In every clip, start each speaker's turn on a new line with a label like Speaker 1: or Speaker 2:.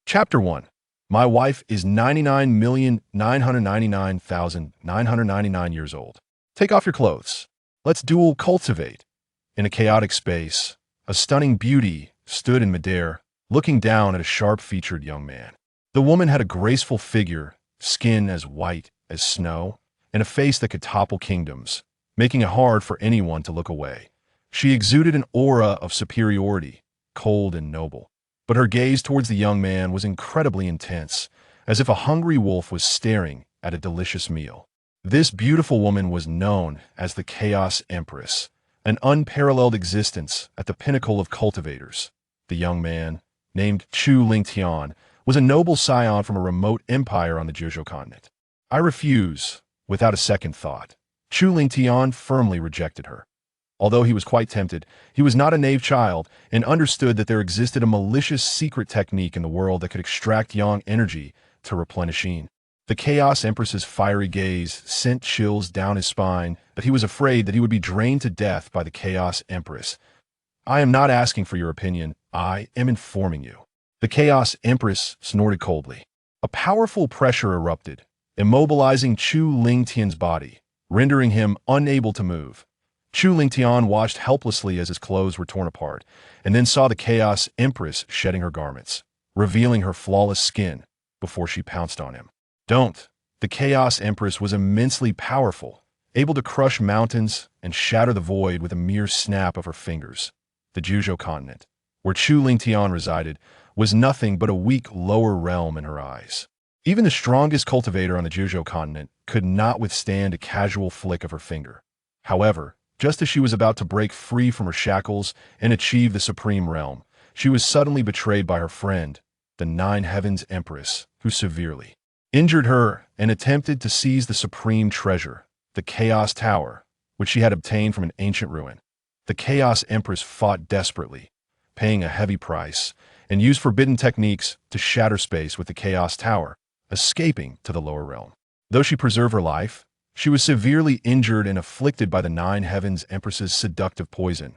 Speaker 1: Chapter 1. My wife is 99,999,999 years old. Take off your clothes. Let's dual cultivate. In a chaotic space, a stunning beauty stood in midair, looking down at a sharp-featured young man. The woman had a graceful figure, skin as white as snow, and a face that could topple kingdoms, making it hard for anyone to look away. She exuded an aura of superiority, cold and noble. But her gaze towards the young man was incredibly intense, as if a hungry wolf was staring at a delicious meal. This beautiful woman was known as the Chaos Empress, an unparalleled existence at the pinnacle of cultivators. The young man, named Chu Lingtian, was a noble scion from a remote empire on the Jeju continent. I refuse, without a second thought. Chu Lingtian firmly rejected her. Although he was quite tempted, he was not a naive child and understood that there existed a malicious secret technique in the world that could extract yang energy to replenishing. The Chaos Empress's fiery gaze sent chills down his spine, but he was afraid that he would be drained to death by the Chaos Empress. I am not asking for your opinion, I am informing you. The Chaos Empress snorted coldly. A powerful pressure erupted, immobilizing Chu Lingtian's body, rendering him unable to move. Chu Lingtian watched helplessly as his clothes were torn apart, and then saw the Chaos Empress shedding her garments, revealing her flawless skin before she pounced on him. Don't! The Chaos Empress was immensely powerful, able to crush mountains and shatter the void with a mere snap of her fingers. The Jeju continent, where Chu Lingtian resided, was nothing but a weak lower realm in her eyes. Even the strongest cultivator on the Jeju continent could not withstand a casual flick of her finger. However, just as she was about to break free from her shackles and achieve the supreme realm, she was suddenly betrayed by her friend, the Nine Heavens Empress, who severely injured her and attempted to seize the supreme treasure, the Chaos Tower, which she had obtained from an ancient ruin. The Chaos Empress fought desperately, paying a heavy price, and used forbidden techniques to shatter space with the Chaos Tower, escaping to the lower realm. Though she preserved her life, she was severely injured and afflicted by the Nine Heavens Empress's seductive poison.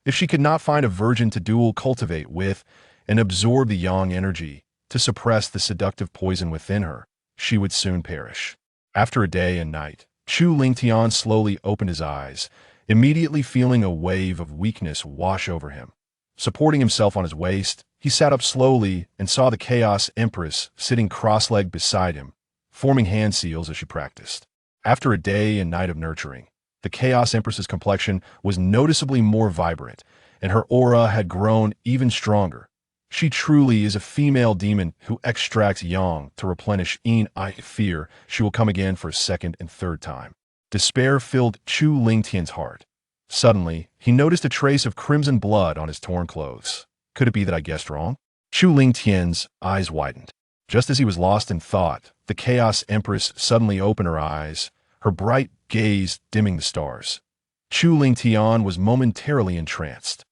Speaker 1: If she could not find a virgin to dual cultivate with and absorb the yang energy to suppress the seductive poison within her, she would soon perish. After a day and night, Chu Lingtian slowly opened his eyes, immediately feeling a wave of weakness wash over him. Supporting himself on his waist, he sat up slowly and saw the Chaos Empress sitting cross-legged beside him, forming hand seals as she practiced. After a day and night of nurturing, the Chaos Empress's complexion was noticeably more vibrant, and her aura had grown even stronger. She truly is a female demon who extracts yang to replenish yin. I fear she will come again for a second and third time. Despair filled Chu Lingtian's heart. Suddenly, he noticed a trace of crimson blood on his torn clothes. Could it be that I guessed wrong? Chu Lingtian's eyes widened. Just as he was lost in thought, the Chaos Empress suddenly opened her eyes, her bright gaze dimming the stars. Chu Lingtian was momentarily entranced.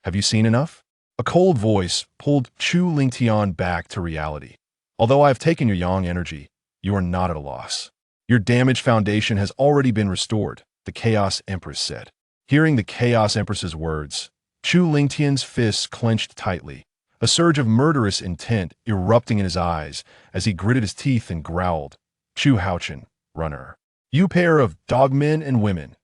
Speaker 1: Have you seen enough? A cold voice pulled Chu Lingtian back to reality. Although I have taken your yang energy, you are not at a loss. Your damaged foundation has already been restored, the Chaos Empress said. Hearing the Chaos Empress's words, Chu Lingtian's fists clenched tightly, a surge of murderous intent erupting in his eyes as he gritted his teeth and growled, Chu Haochen, runner. You pair of dogmen and women.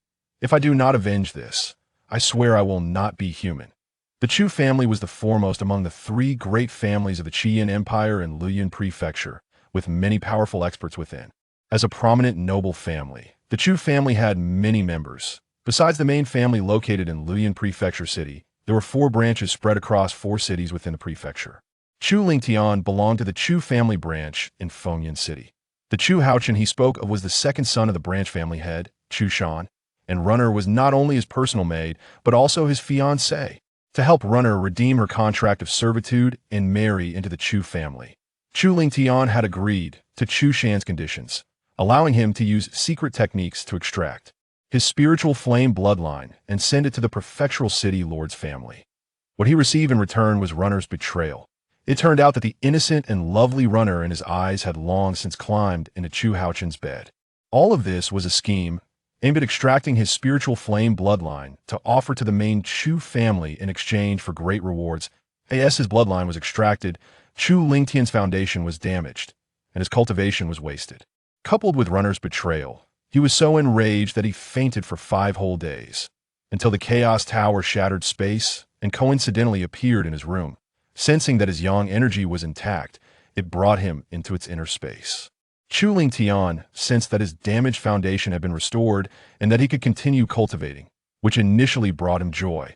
Speaker 1: If I do not avenge this, I swear I will not be human. The Chu family was the foremost among the three great families of the Qian Empire and Luoyang Prefecture, with many powerful experts within. As a prominent noble family, the Chu family had many members. Besides the main family located in Luoyang Prefecture City, there were 4 branches spread across 4 cities within the prefecture. Chu Lingtian belonged to the Chu family branch in Fengyan City. The Chu Haochen he spoke of was the second son of the branch family head, Chu Shan, and Runner was not only his personal maid, but also his fiancée, to help Runner redeem her contract of servitude and marry into the Chu family. Chu Lingtian had agreed to Chu Shan's conditions, allowing him to use secret techniques to extract his spiritual flame bloodline and send it to the prefectural city lord's family. What he received in return was Runner's betrayal. It turned out that the innocent and lovely Runner in his eyes had long since climbed into Chu Haochen's bed. All of this was a scheme aimed at extracting his spiritual flame bloodline to offer to the main Chu family in exchange for great rewards. As his bloodline was extracted, Chu Lingtian's foundation was damaged, and his cultivation was wasted. Coupled with Runner's betrayal, he was so enraged that he fainted for 5 whole days, until the Chaos Tower shattered space and coincidentally appeared in his room. Sensing that his yang energy was intact, it brought him into its inner space. Chu Lingtian sensed that his damaged foundation had been restored and that he could continue cultivating, which initially brought him joy.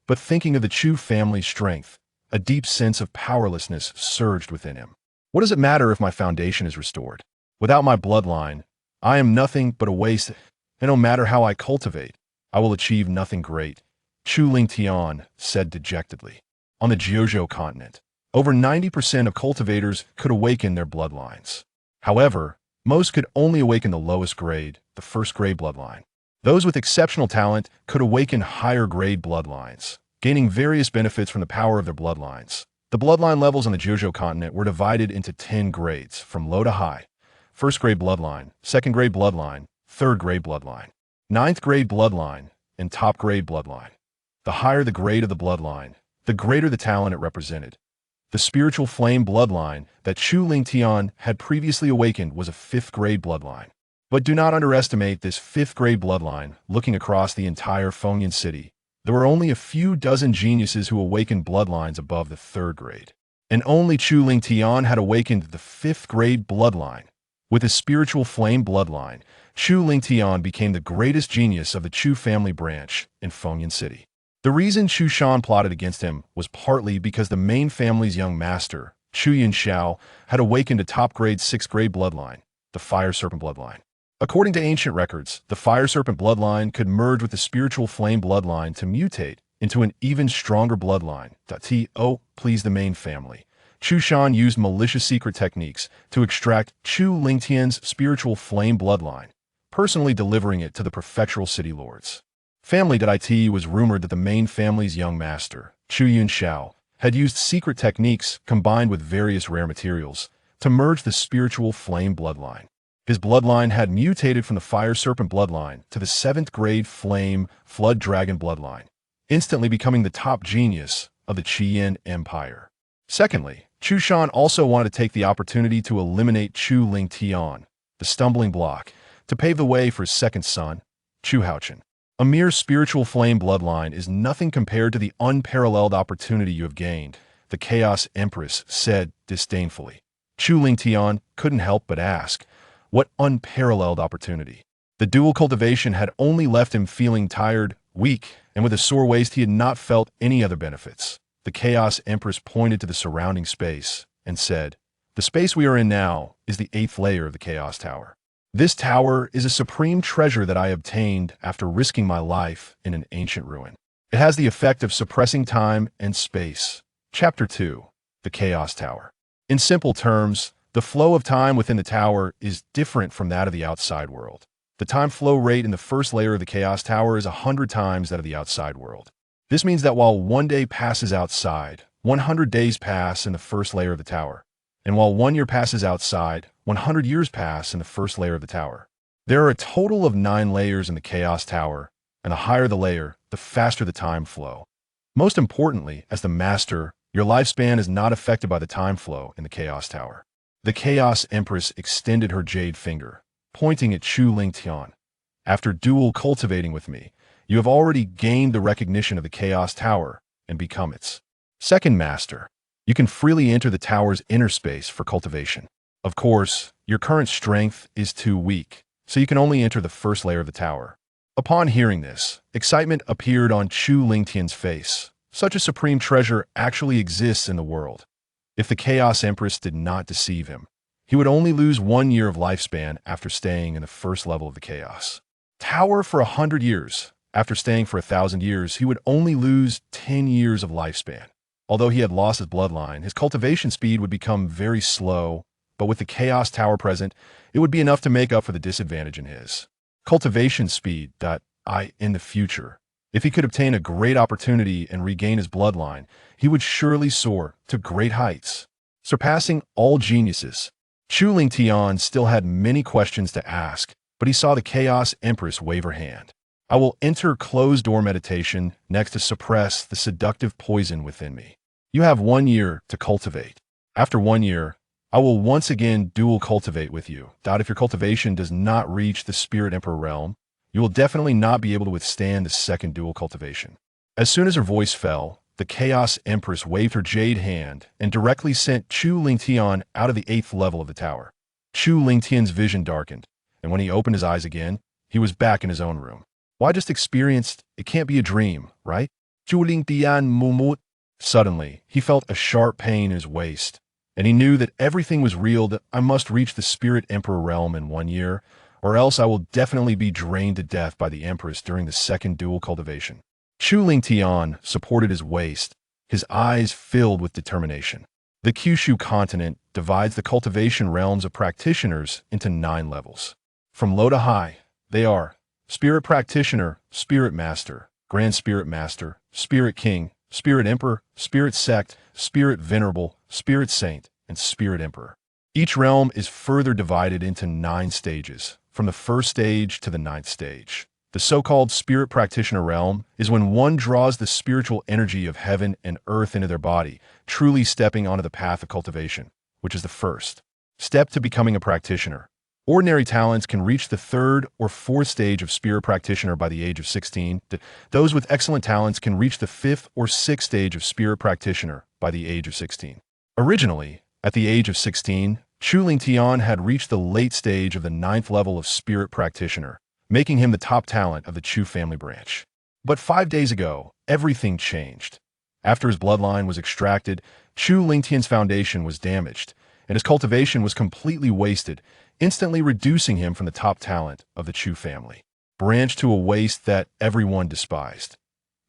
Speaker 1: But thinking of the Chu family's strength, a deep sense of powerlessness surged within him. What does it matter if my foundation is restored? Without my bloodline, I am nothing but a waste, and no matter how I cultivate, I will achieve nothing great, Chu Lingtian said dejectedly. On the Jiuzhou continent, over 90% of cultivators could awaken their bloodlines. However, most could only awaken the lowest grade, the first grade bloodline. Those with exceptional talent could awaken higher grade bloodlines, gaining various benefits from the power of their bloodlines. The bloodline levels on the Jiuzhou continent were divided into 10 grades, from low to high. First grade bloodline, second grade bloodline, third grade bloodline, ninth grade bloodline, and top grade bloodline. The higher the grade of the bloodline, the greater the talent it represented. The spiritual flame bloodline that Chu Lingtian had previously awakened was a 5th grade bloodline. But do not underestimate this 5th grade bloodline. Looking across the entire Fengyan city, there were only a few dozen geniuses who awakened bloodlines above the 3rd grade. And only Chu Lingtian had awakened the 5th grade bloodline. With his spiritual flame bloodline, Chu Lingtian became the greatest genius of the Chu family branch in Fengyan city. The reason Chu Shan plotted against him was partly because the main family's young master, Chu Yunxiao, had awakened a top-grade 6th grade bloodline, the Fire Serpent bloodline. According to ancient records, the Fire Serpent bloodline could merge with the spiritual flame bloodline to mutate into an even stronger bloodline that please the main family. Chu Shan used malicious secret techniques to extract Chu Lingtian's spiritual flame bloodline, personally delivering it to the prefectural city lords. Family.it was rumored that the main family's young master, Chu Yunxiao, had used secret techniques combined with various rare materials to merge the spiritual flame bloodline. His bloodline had mutated from the Fire Serpent bloodline to the 7th grade Flame Flood Dragon bloodline, instantly becoming the top genius of the Qian Empire. Secondly, Chu Shan also wanted to take the opportunity to eliminate Chu Lingtian, the stumbling block, to pave the way for his second son, Chu Haochen. A mere spiritual flame bloodline is nothing compared to the unparalleled opportunity you have gained, the Chaos Empress said disdainfully. Chu Lingtian couldn't help but ask, what unparalleled opportunity? The dual cultivation had only left him feeling tired, weak, and with a sore waist he had not felt any other benefits. The Chaos Empress pointed to the surrounding space and said, the space we are in now is the 8th layer of the Chaos Tower. This tower is a supreme treasure that I obtained after risking my life in an ancient ruin. It has the effect of suppressing time and space. Chapter 2. The Chaos Tower. In simple terms, the flow of time within the tower is different from that of the outside world. The time flow rate in the first layer of the Chaos Tower is 100 times that of the outside world. This means that while 1 day passes outside, 100 days pass in the first layer of the tower. And while 1 year passes outside, 100 years pass in the first layer of the tower. There are a total of 9 layers in the Chaos Tower, and the higher the layer, the faster the time flow. Most importantly, as the master, your lifespan is not affected by the time flow in the Chaos Tower. The Chaos Empress extended her jade finger, pointing at Chu Lingtian. After dual cultivating with me, you have already gained the recognition of the Chaos Tower and become its second master. You can freely enter the tower's inner space for cultivation. Of course, your current strength is too weak, so you can only enter the first layer of the tower. Upon hearing this, excitement appeared on Chu Lingtian's face. Such a supreme treasure actually exists in the world. If the Chaos Empress did not deceive him, he would only lose 1 year of lifespan after staying in the first level of the Chaos Tower for 100 years. After staying for 1,000 years, he would only lose 10 years of lifespan. Although he had lost his bloodline, his cultivation speed would become very slow, but with the Chaos Tower present, it would be enough to make up for the disadvantage in his cultivation speed. In the future, if he could obtain a great opportunity and regain his bloodline, he would surely soar to great heights, surpassing all geniuses. Chu Lingtian still had many questions to ask, but he saw the Chaos Empress wave her hand. I will enter closed-door meditation next to suppress the seductive poison within me. You have 1 year to cultivate. After 1 year, I will once again dual cultivate with you. If your cultivation does not reach the Spirit Emperor realm, you will definitely not be able to withstand the second dual cultivation. As soon as her voice fell, the Chaos Empress waved her jade hand and directly sent Chu Lingtian out of the 8th level of the tower. Chu Lingtian's vision darkened, and when he opened his eyes again, he was back in his own room. Why just experienced? It can't be a dream, right? Chu Lingtian mumut. Suddenly, he felt a sharp pain in his waist, and he knew that everything was real, that I must reach the Spirit Emperor realm in 1 year, or else I will definitely be drained to death by the Empress during the second dual cultivation. Chu Lingtian supported his waist, his eyes filled with determination. The Kyushu continent divides the cultivation realms of practitioners into 9 levels. From low to high, they are Spirit Practitioner, Spirit Master, Grand Spirit Master, Spirit King, Spirit Emperor, Spirit Sect, Spirit Venerable, Spirit Saint, and Spirit Emperor. Each realm is further divided into 9 stages, from the 1st stage to the 9th stage. The so-called Spirit Practitioner realm is when one draws the spiritual energy of heaven and earth into their body, truly stepping onto the path of cultivation, which is the first step to becoming a practitioner. Ordinary talents can reach the 3rd or 4th stage of Spirit Practitioner by the age of 16. Those with excellent talents can reach the 5th or 6th stage of Spirit Practitioner by the age of 16. Originally, at the age of 16, Chu Lingtian had reached the late stage of the 9th level of Spirit Practitioner, making him the top talent of the Chu family branch. But 5 days ago, everything changed. After his bloodline was extracted, Chu Lingtian's foundation was damaged, and his cultivation was completely wasted, instantly reducing him from the top talent of the Chu family branch to a waste that everyone despised.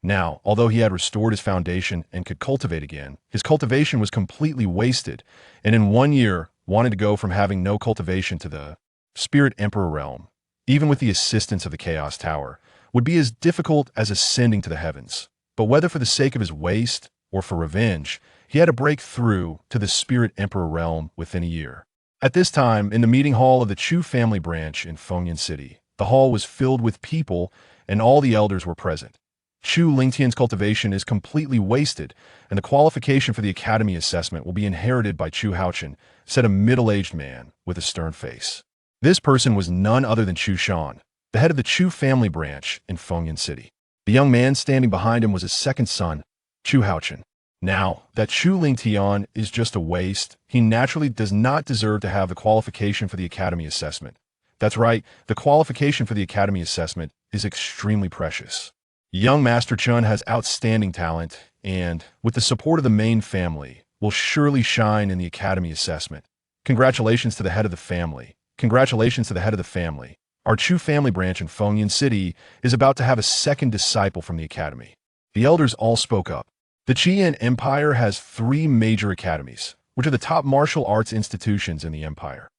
Speaker 1: Now, although he had restored his foundation and could cultivate again, his cultivation was completely wasted, and in 1 year, wanted to go from having no cultivation to the Spirit Emperor realm, even with the assistance of the Chaos Tower, would be as difficult as ascending to the heavens. But whether for the sake of his waste or for revenge, he had to break through to the Spirit Emperor realm within a year. At this time, in the meeting hall of the Chu family branch in Fengyan City, the hall was filled with people and all the elders were present. Chu Lingtian's cultivation is completely wasted, and the qualification for the academy assessment will be inherited by Chu Haochen, said a middle-aged man with a stern face. This person was none other than Chu Shan, the head of the Chu family branch in Fengyan City. The young man standing behind him was his second son, Chu Haochen. Now, that Chu Lingtian is just a waste, he naturally does not deserve to have the qualification for the academy assessment. That's right, the qualification for the academy assessment is extremely precious. Young Master Chun has outstanding talent and, with the support of the main family, will surely shine in the academy assessment. Congratulations to the head of the family. Congratulations to the head of the family. Our Chu family branch in Fengyan City is about to have a second disciple from the academy. The elders all spoke up. The Qian Empire has 3 major academies, which are the top martial arts institutions in the empire.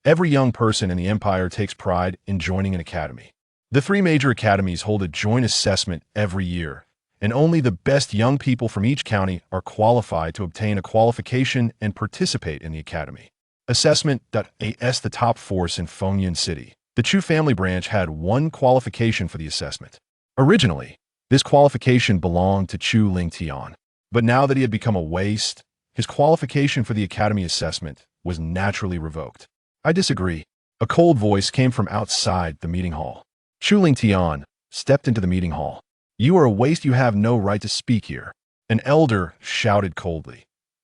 Speaker 1: Every young person in the empire takes pride in joining an academy. The 3 major academies hold a joint assessment every year, and only the best young people from each county are qualified to obtain a qualification and participate in the academy. Assessment.A the top force in Fengyan City. The Chu family branch had 1 qualification for the assessment. Originally, this qualification belonged to Chu Lingtian, but now that he had become a waste, his qualification for the academy assessment was naturally revoked. I disagree. A cold voice came from outside the meeting hall. Chu Lingtian stepped into the meeting hall. You are a waste, you have no right to speak here. An elder shouted coldly.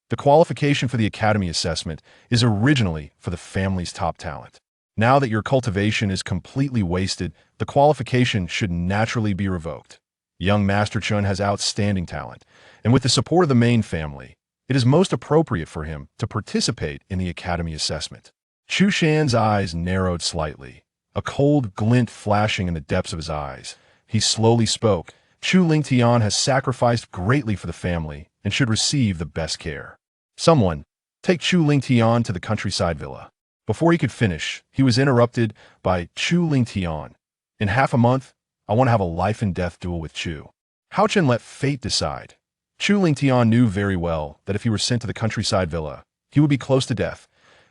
Speaker 1: The qualification for the academy assessment is originally for the family's top talent. Now that your cultivation is completely wasted, the qualification should naturally be revoked. Young Master Chun has outstanding talent, and with the support of the main family, it is most appropriate for him to participate in the academy assessment. Chu Shan's eyes narrowed slightly, a cold glint flashing in the depths of his eyes. He slowly spoke. Chu Lingtian has sacrificed greatly for the family and should receive the best care. Someone, take Chu Lingtian to the countryside villa. Before he could finish, he was interrupted by Chu Lingtian. In half a month, I want to have a life and death duel with Chu. Haochen let fate decide. Chu Lingtian knew very well that if he were sent to the countryside villa, he would be close to death.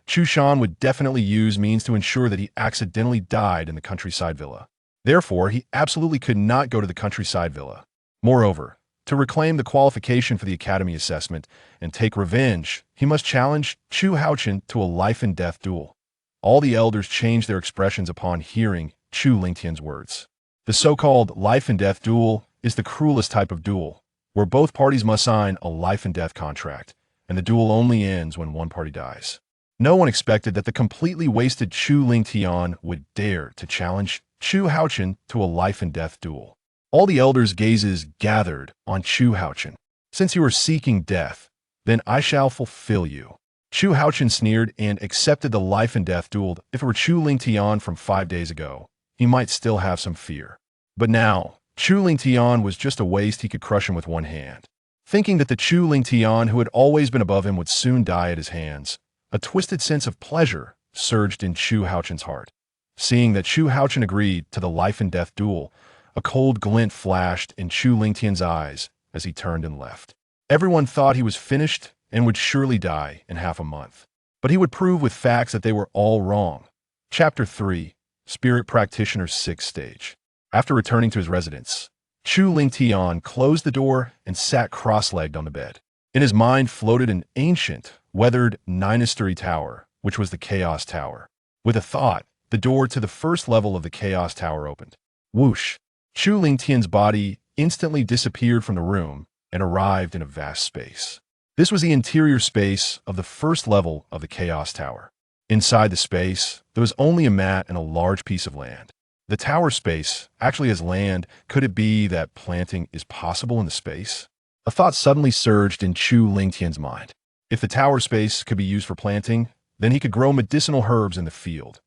Speaker 1: Chu Shan would definitely use means to ensure that he accidentally died in the countryside villa. Therefore, he absolutely could not go to the countryside villa. Moreover, To reclaim the qualification for the Academy assessment and take revenge, he must challenge Chu Haochen to a life-and-death duel. All the elders changed their expressions upon hearing Chu Lingtian's words. The so-called life-and-death duel is the cruelest type of duel, where both parties must sign a life-and-death contract, and the duel only ends when one party dies. No one expected that the completely wasted Chu Lingtian would dare to challenge Chu Haochen to a life-and-death duel. All the elders' gazes gathered on Chu Haochen. Since you are seeking death, then I shall fulfill you. Chu Haochen sneered and accepted the life-and-death duel. If it were Chu Lingtian from 5 days ago, he might still have some fear. But now, Chu Lingtian was just a waste he could crush him with one hand. Thinking that the Chu Lingtian who had always been above him would soon die at his hands, a twisted sense of pleasure surged in Chu Haochen's heart. Seeing that Chu Haochen agreed to the life-and-death duel, a cold glint flashed in Chu Lingtian's eyes as he turned and left. Everyone thought he was finished and would surely die in half a month. But he would prove with facts that they were all wrong. Chapter 3, Spirit Practitioner's 6th Stage. After returning to his residence, Chu Lingtian closed the door and sat cross-legged on the bed. In his mind floated an ancient, weathered nine-story tower, which was the Chaos Tower. With a thought, the door to the first level of the Chaos Tower opened. Whoosh! Chu Lingtian's body instantly disappeared from the room and arrived in a vast space. This was the interior space of the first level of the Chaos Tower. Inside the space, there was only a mat and a large piece of land. The tower space actually has land. Could it be that planting is possible in the space? A thought suddenly surged in Chu Lingtian's mind. If the tower space could be used for planting, then he could grow medicinal herbs in the field.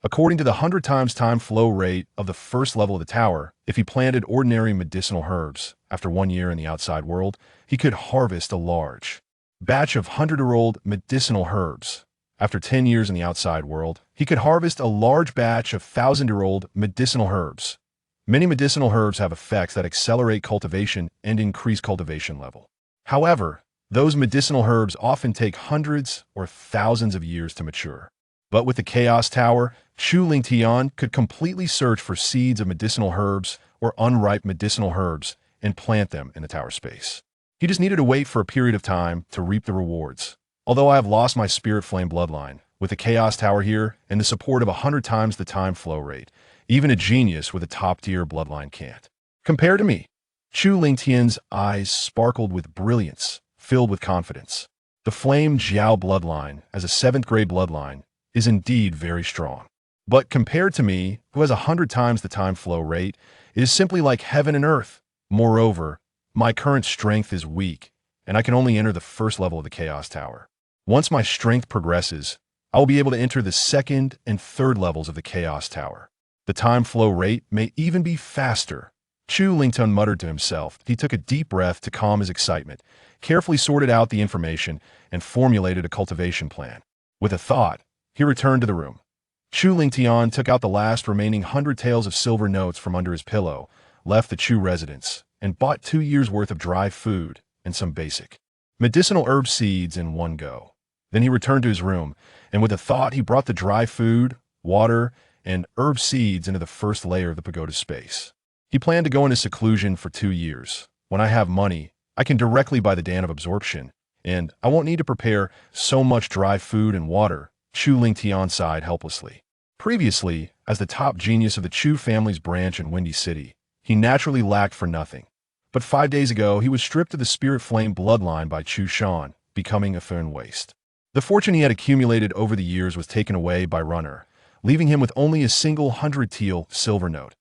Speaker 1: According to the 100 times time flow rate of the first level of the tower, if he planted ordinary medicinal herbs, after 1 year in the outside world, he could harvest a large batch of 100-year-old medicinal herbs. After 10 years in the outside world, he could harvest a large batch of 1,000-year-old medicinal herbs. Many medicinal herbs have effects that accelerate cultivation and increase cultivation level. However, those medicinal herbs often take hundreds or thousands of years to mature. But with the Chaos Tower, Chu Lingtian could completely search for seeds of medicinal herbs or unripe medicinal herbs and plant them in the tower space. He just needed to wait for a period of time to reap the rewards. Although I have lost my Spirit Flame bloodline, with the Chaos Tower here and the support of 100 times the time flow rate, even a genius with a top-tier bloodline can't compare to me. Chu Lingtian's eyes sparkled with brilliance, filled with confidence. The Flame Jiao bloodline, as a 7th-grade bloodline, is indeed very strong. But compared to me, who has 100 times the time flow rate, it is simply like heaven and earth. Moreover, my current strength is weak, and I can only enter the first level of the Chaos Tower. Once my strength progresses, I will be able to enter the 2nd and 3rd levels of the Chaos Tower. The time flow rate may even be faster. Chu Lingtian muttered to himself. He took a deep breath to calm his excitement, carefully sorted out the information, and formulated a cultivation plan. With a thought, he returned to the room. Chu Lingtian took out the last remaining 100 taels of silver notes from under his pillow, left the Chu residence, and bought 2 years' worth of dry food and some basic medicinal herb seeds in one go. Then he returned to his room, and with a thought, he brought the dry food, water, and herb seeds into the first layer of the pagoda space. He planned to go into seclusion for 2 years. When I have money, I can directly buy the Dan of Absorption, and I won't need to prepare so much dry food and water. Chu Lingtian sighed helplessly. Previously, as the top genius of the Chu family's branch in Windy City, he naturally lacked for nothing. But 5 days ago, he was stripped of the Spirit Flame bloodline by Chu Shan, becoming a thin waste. The fortune he had accumulated over the years was taken away by Runner, leaving him with only a single 100 tael silver note.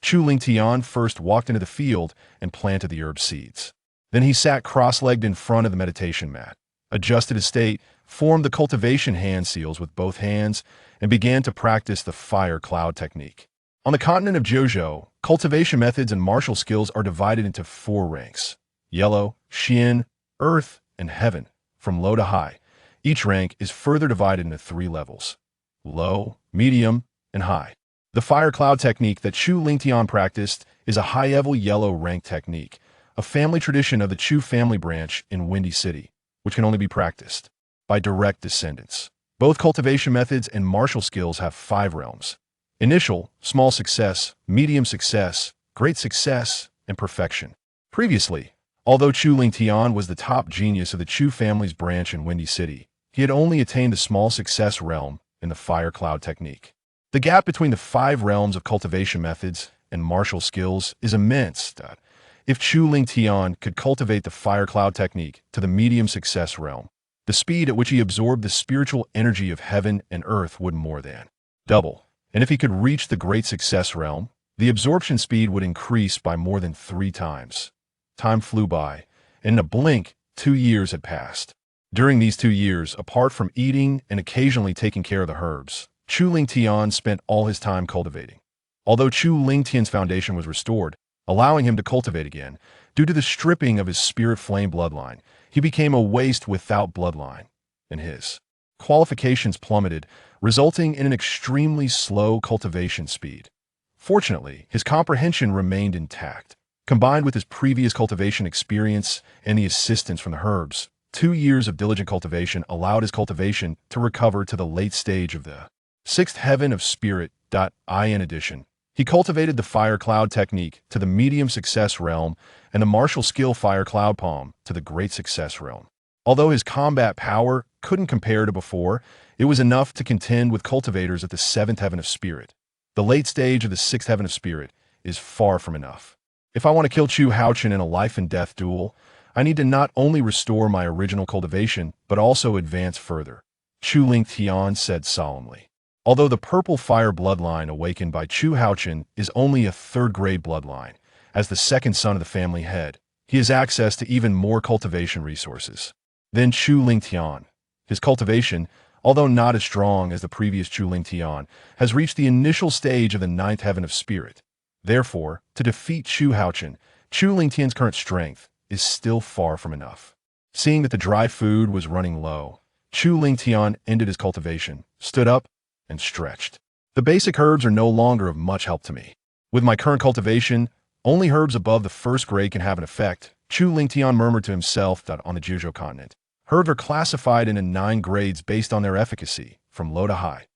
Speaker 1: Chu Lingtian first walked into the field and planted the herb seeds. Then he sat cross-legged in front of the meditation mat, adjusted his state, formed the cultivation hand seals with both hands, and began to practice the fire cloud technique. On the continent of Zhuzhou, cultivation methods and martial skills are divided into 4 ranks: yellow, Xian, earth, and heaven, from low to high. Each rank is further divided into 3 levels: low, medium, and high. The fire cloud technique that Chu Lingtian practiced is a high-level yellow rank technique, a family tradition of the Chu family branch in Windy City, which can only be practiced by direct descendants. Both cultivation methods and martial skills have 5 realms: initial, small success, medium success, great success, and perfection. Previously, Although Chu Lingtian was the top genius of the Chu family's branch in Windy City, he had only attained a small success realm in the fire cloud technique. The gap between the 5 realms of cultivation methods and martial skills is immense. If Chu Lingtian could cultivate the fire cloud technique to the medium success realm, the speed at which he absorbed the spiritual energy of heaven and earth would more than double. And if he could reach the great success realm, the absorption speed would increase by more than 3 times. Time flew by, and in a blink, 2 years had passed. During these 2 years, apart from eating and occasionally taking care of the herbs, Chu Lingtian spent all his time cultivating. Although Chu Lingtian's foundation was restored, allowing him to cultivate again, due to the stripping of his spirit flame bloodline, he became a waste without bloodline, and his qualifications plummeted, resulting in an extremely slow cultivation speed. Fortunately, his comprehension remained intact. Combined with his previous cultivation experience and the assistance from the herbs, 2 years of diligent cultivation allowed his cultivation to recover to the late stage of the 6th heaven of spirit.A. In addition, he cultivated the fire cloud technique to the medium success realm and the martial skill fire cloud palm to the great success realm. Although his combat power couldn't compare to before, it was enough to contend with cultivators at the 7th heaven of spirit. The late stage of the 6th heaven of spirit is far from enough. If I want to kill Chu Haochen in a life and death duel, I need to not only restore my original cultivation, but also advance further, Chu Lingtian said solemnly. Although the purple fire bloodline awakened by Chu Haochen is only a 3rd-grade bloodline, as the 2nd son of the family head, he has access to even more cultivation resources than Chu Lingtian. His cultivation, although not as strong as the previous Chu Lingtian, has reached the initial stage of the 9th heaven of spirit. Therefore, to defeat Chu Haochen, Chu Lingtian's current strength is still far from enough. Seeing that the dry food was running low, Chu Lingtian ended his cultivation, stood up, and stretched. The basic herbs are no longer of much help to me. With my current cultivation, only herbs above the 1st grade can have an effect, Chu Lingtian murmured to himself that on the Juzhou continent, herbs are classified into 9 grades based on their efficacy, from low to high.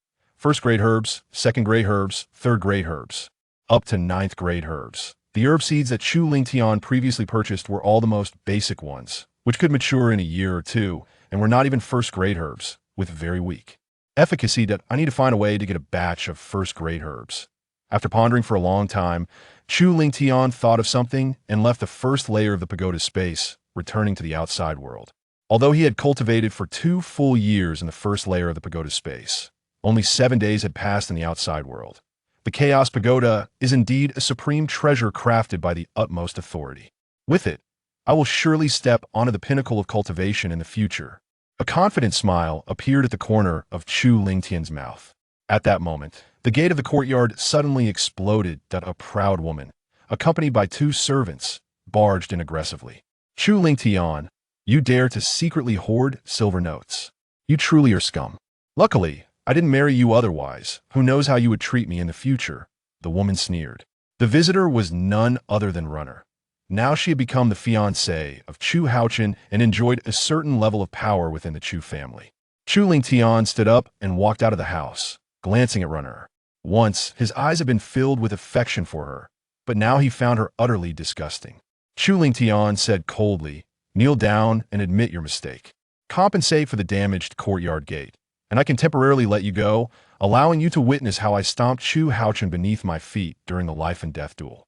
Speaker 1: 1st grade herbs, 2nd grade herbs, 3rd grade herbs, up to 9th grade herbs. The herb seeds that Chu Lingtian previously purchased were all the most basic ones, which could mature in a year or 2, and were not even 1st grade herbs, with very weak efficacy. That I need to find a way to get a batch of 1st grade herbs. After pondering for a long time, Chu Lingtian thought of something and left the 1st layer of the pagoda space, returning to the outside world. Although he had cultivated for 2 full years in the 1st layer of the pagoda space, only 7 days had passed in the outside world. The Chaos Pagoda is indeed a supreme treasure crafted by the utmost authority. With it, I will surely step onto the pinnacle of cultivation in the future. A confident smile appeared at the corner of Chu Lingtian's mouth. At that moment, the gate of the courtyard suddenly exploded. That a proud woman, accompanied by 2 servants, barged in aggressively. Chu Lingtian, you dare to secretly hoard silver notes. You truly are scum. Luckily, I didn't marry you otherwise. Who knows how you would treat me in the future? The woman sneered. The visitor was none other than Runner. Now she had become the fiancée of Chu Haochen and enjoyed a certain level of power within the Chu family. Chu Lingtian stood up and walked out of the house, glancing at Runner. Once, his eyes had been filled with affection for her, but now he found her utterly disgusting. Chu Lingtian said coldly, kneel down and admit your mistake. Compensate for the damaged courtyard gate, and I can temporarily let you go, allowing you to witness how I stomped Chu Haochen beneath my feet during the life and death duel.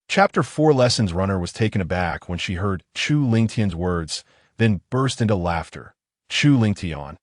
Speaker 1: Chapter 4 Lessons. Runner was taken aback when she heard Chu Lingtian's words, then burst into laughter. Chu Lingtian,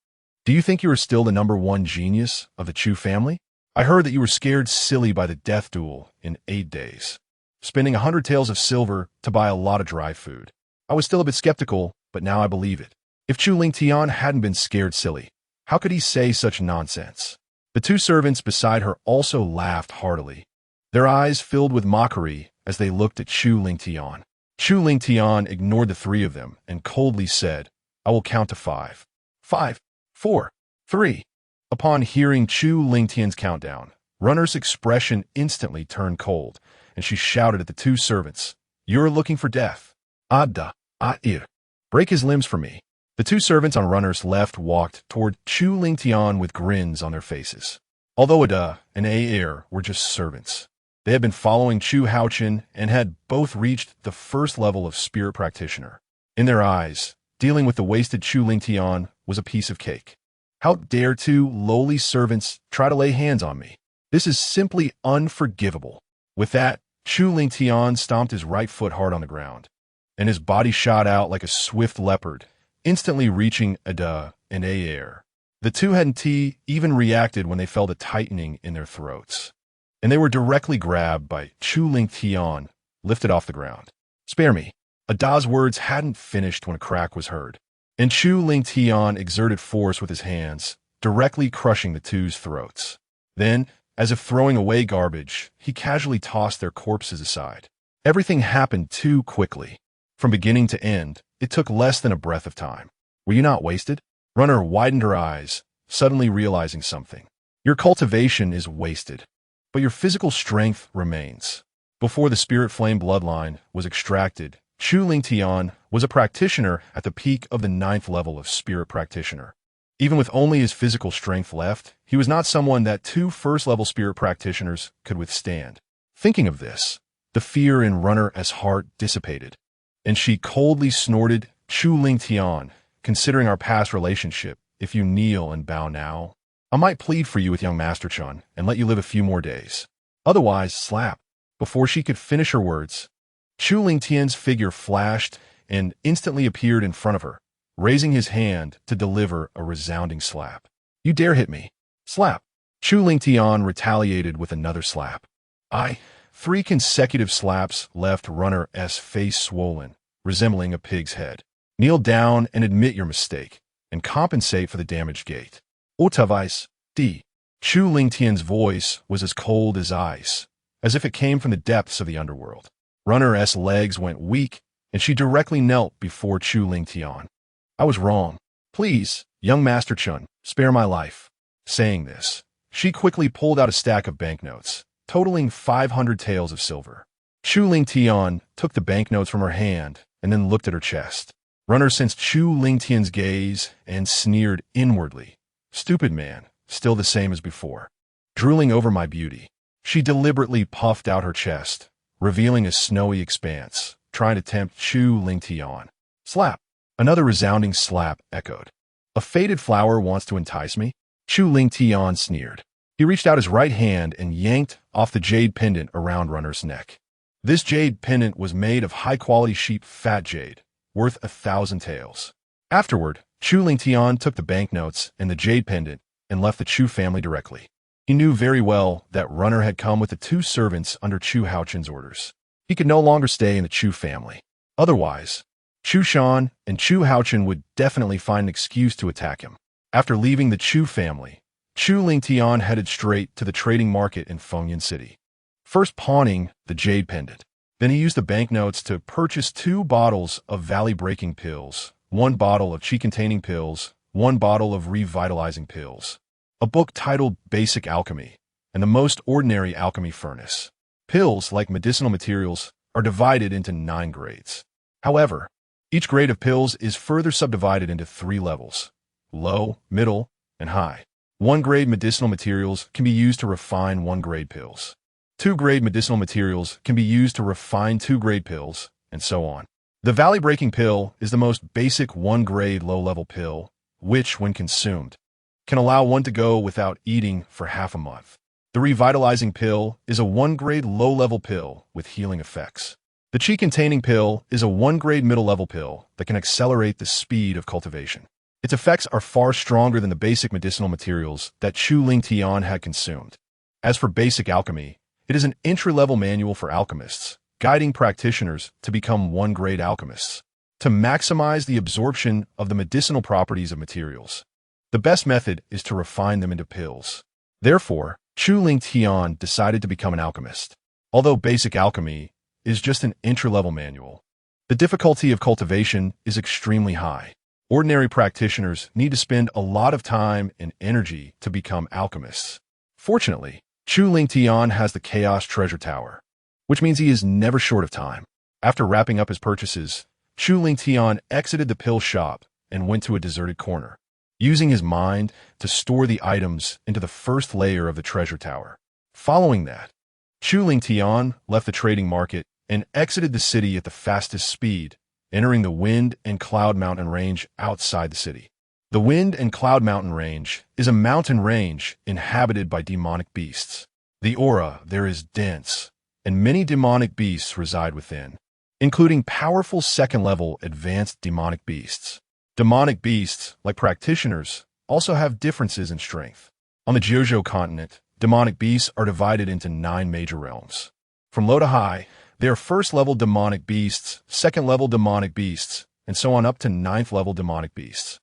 Speaker 1: do you think you are still the #1 genius of the Chu family? I heard that you were scared silly by the death duel in 8 days, spending 100 taels of silver to buy a lot of dry food. I was still a bit skeptical, but now I believe it. If Chu Lingtian hadn't been scared silly, how could he say such nonsense? The 2 servants beside her also laughed heartily. Their eyes filled with mockery as they looked at Chu Lingtian. Chu Lingtian ignored the 3 of them and coldly said, I will count to 5. 5, 4, 3. Upon hearing Chu Lingtian's countdown, Runner's expression instantly turned cold, and she shouted at the 2 servants, You're looking for death. Adda, Air. Break his limbs for me. The 2 servants on Runner's left walked toward Chu Lingtian with grins on their faces. Although Ada and Air were just servants, They had been following Chu Haochen and had both reached the first level of spirit practitioner. In their eyes, dealing with the wasted Chu Lingtian was a piece of cake. How dare two lowly servants try to lay hands on me? This is simply unforgivable. With that, Chu Lingtian stomped his right foot hard on the ground, and his body shot out like a swift leopard, instantly reaching A and A air. The two hadn't even reacted when they felt a tightening in their throats, and they were directly grabbed by Chu Lingtian, lifted off the ground. Spare me. Ada's words hadn't finished when a crack was heard, and Chu Lingtian exerted force with his hands, directly crushing the two's throats. Then, as if throwing away garbage, he casually tossed their corpses aside. Everything happened too quickly. From beginning to end, it took less than a breath of time. Were you not wasted? Runner widened her eyes, suddenly realizing something. Your cultivation is wasted, but your physical strength remains. Before the spirit flame bloodline was extracted, Chu Lingtian was a practitioner at the peak of the 9th level of spirit practitioner. Even with only his physical strength left, he was not someone that two first-level spirit practitioners could withstand. Thinking of this, the fear in Runner's heart dissipated, and she coldly snorted, Chu Lingtian, considering our past relationship, if you kneel and bow now, I might plead for you with young Master Chun and let you live a few more days. Otherwise, slap. Before she could finish her words, Chu Lingtian's figure flashed and instantly appeared in front of her, raising his hand to deliver a resounding slap. You dare hit me. Slap. Chu Lingtian retaliated with another slap. 3 consecutive slaps left Runner's face swollen, resembling a pig's head. Kneel down and admit your mistake, and compensate for the damaged gate. Otherwise, D. Chu Lingtian's voice was as cold as ice, as if it came from the depths of the underworld. Runner's legs went weak, and she directly knelt before Chu Lingtian. I was wrong. Please, young Master Chun, spare my life. Saying this, she quickly pulled out a stack of banknotes, totaling 500 taels of silver. Chu Lingtian took the banknotes from her hand and then looked at her chest. Runner sensed Chu Lingtian's gaze and sneered inwardly. Stupid man, still the same as before. Drooling over my beauty, she deliberately puffed out her chest, revealing a snowy expanse, trying to tempt Chu Lingtian. Slap. Another resounding slap echoed. A faded flower wants to entice me? Chu Lingtian sneered. He reached out his right hand and yanked off the jade pendant around Runner's neck. This jade pendant was made of high-quality sheep fat jade, worth 1,000 taels. Afterward, Chu Lingtian took the banknotes and the jade pendant and left the Chu family directly. He knew very well that Runner had come with the 2 servants under Chu Haochen's orders. He could no longer stay in the Chu family. Otherwise, Chu Shan and Chu Haochen would definitely find an excuse to attack him. After leaving the Chu family, Chu Lingtian headed straight to the trading market in Fengyan City, first pawning the jade pendant. Then he used the banknotes to purchase 2 bottles of valley-breaking pills, 1 bottle of chi-containing pills, 1 bottle of revitalizing pills, a book titled Basic Alchemy, and the Most Ordinary Alchemy Furnace. Pills, like medicinal materials, are divided into 9 grades. However, each grade of pills is further subdivided into 3 levels: low, middle, and high. 1-grade medicinal materials can be used to refine 1-grade pills. 2-grade medicinal materials can be used to refine 2-grade pills, and so on. The valley-breaking pill is the most basic 1-grade low-level pill, which, when consumed, can allow one to go without eating for half a month. The revitalizing pill is a 1-grade low-level pill with healing effects. The chi-containing pill is a 1-grade middle-level pill that can accelerate the speed of cultivation. Its effects are far stronger than the basic medicinal materials that Chu Lingtian had consumed. As for basic alchemy, it is an entry-level manual for alchemists, guiding practitioners to become 1-grade alchemists, to maximize the absorption of the medicinal properties of materials. The best method is to refine them into pills. Therefore, Chu Lingtian decided to become an alchemist. Although basic alchemy is just an entry-level manual, the difficulty of cultivation is extremely high. Ordinary practitioners need to spend a lot of time and energy to become alchemists. Fortunately, Chu Lingtian has the Chaos Treasure Tower, which means he is never short of time. After wrapping up his purchases, Chu Lingtian exited the pill shop and went to a deserted corner, using his mind to store the items into the first layer of the treasure tower. Following that, Chu Lingtian left the trading market and exited the city at the fastest speed, entering the Wind and Cloud Mountain Range outside the city. The Wind and Cloud Mountain Range is a mountain range inhabited by demonic beasts. The aura there is dense, and many demonic beasts reside within, including powerful second-level advanced demonic beasts. Demonic beasts, like practitioners, also have differences in strength. On the Jiuzhou continent, demonic beasts are divided into 9 major realms. From low to high, they are first-level demonic beasts, second-level demonic beasts, and so on up to 9th-level demonic beasts.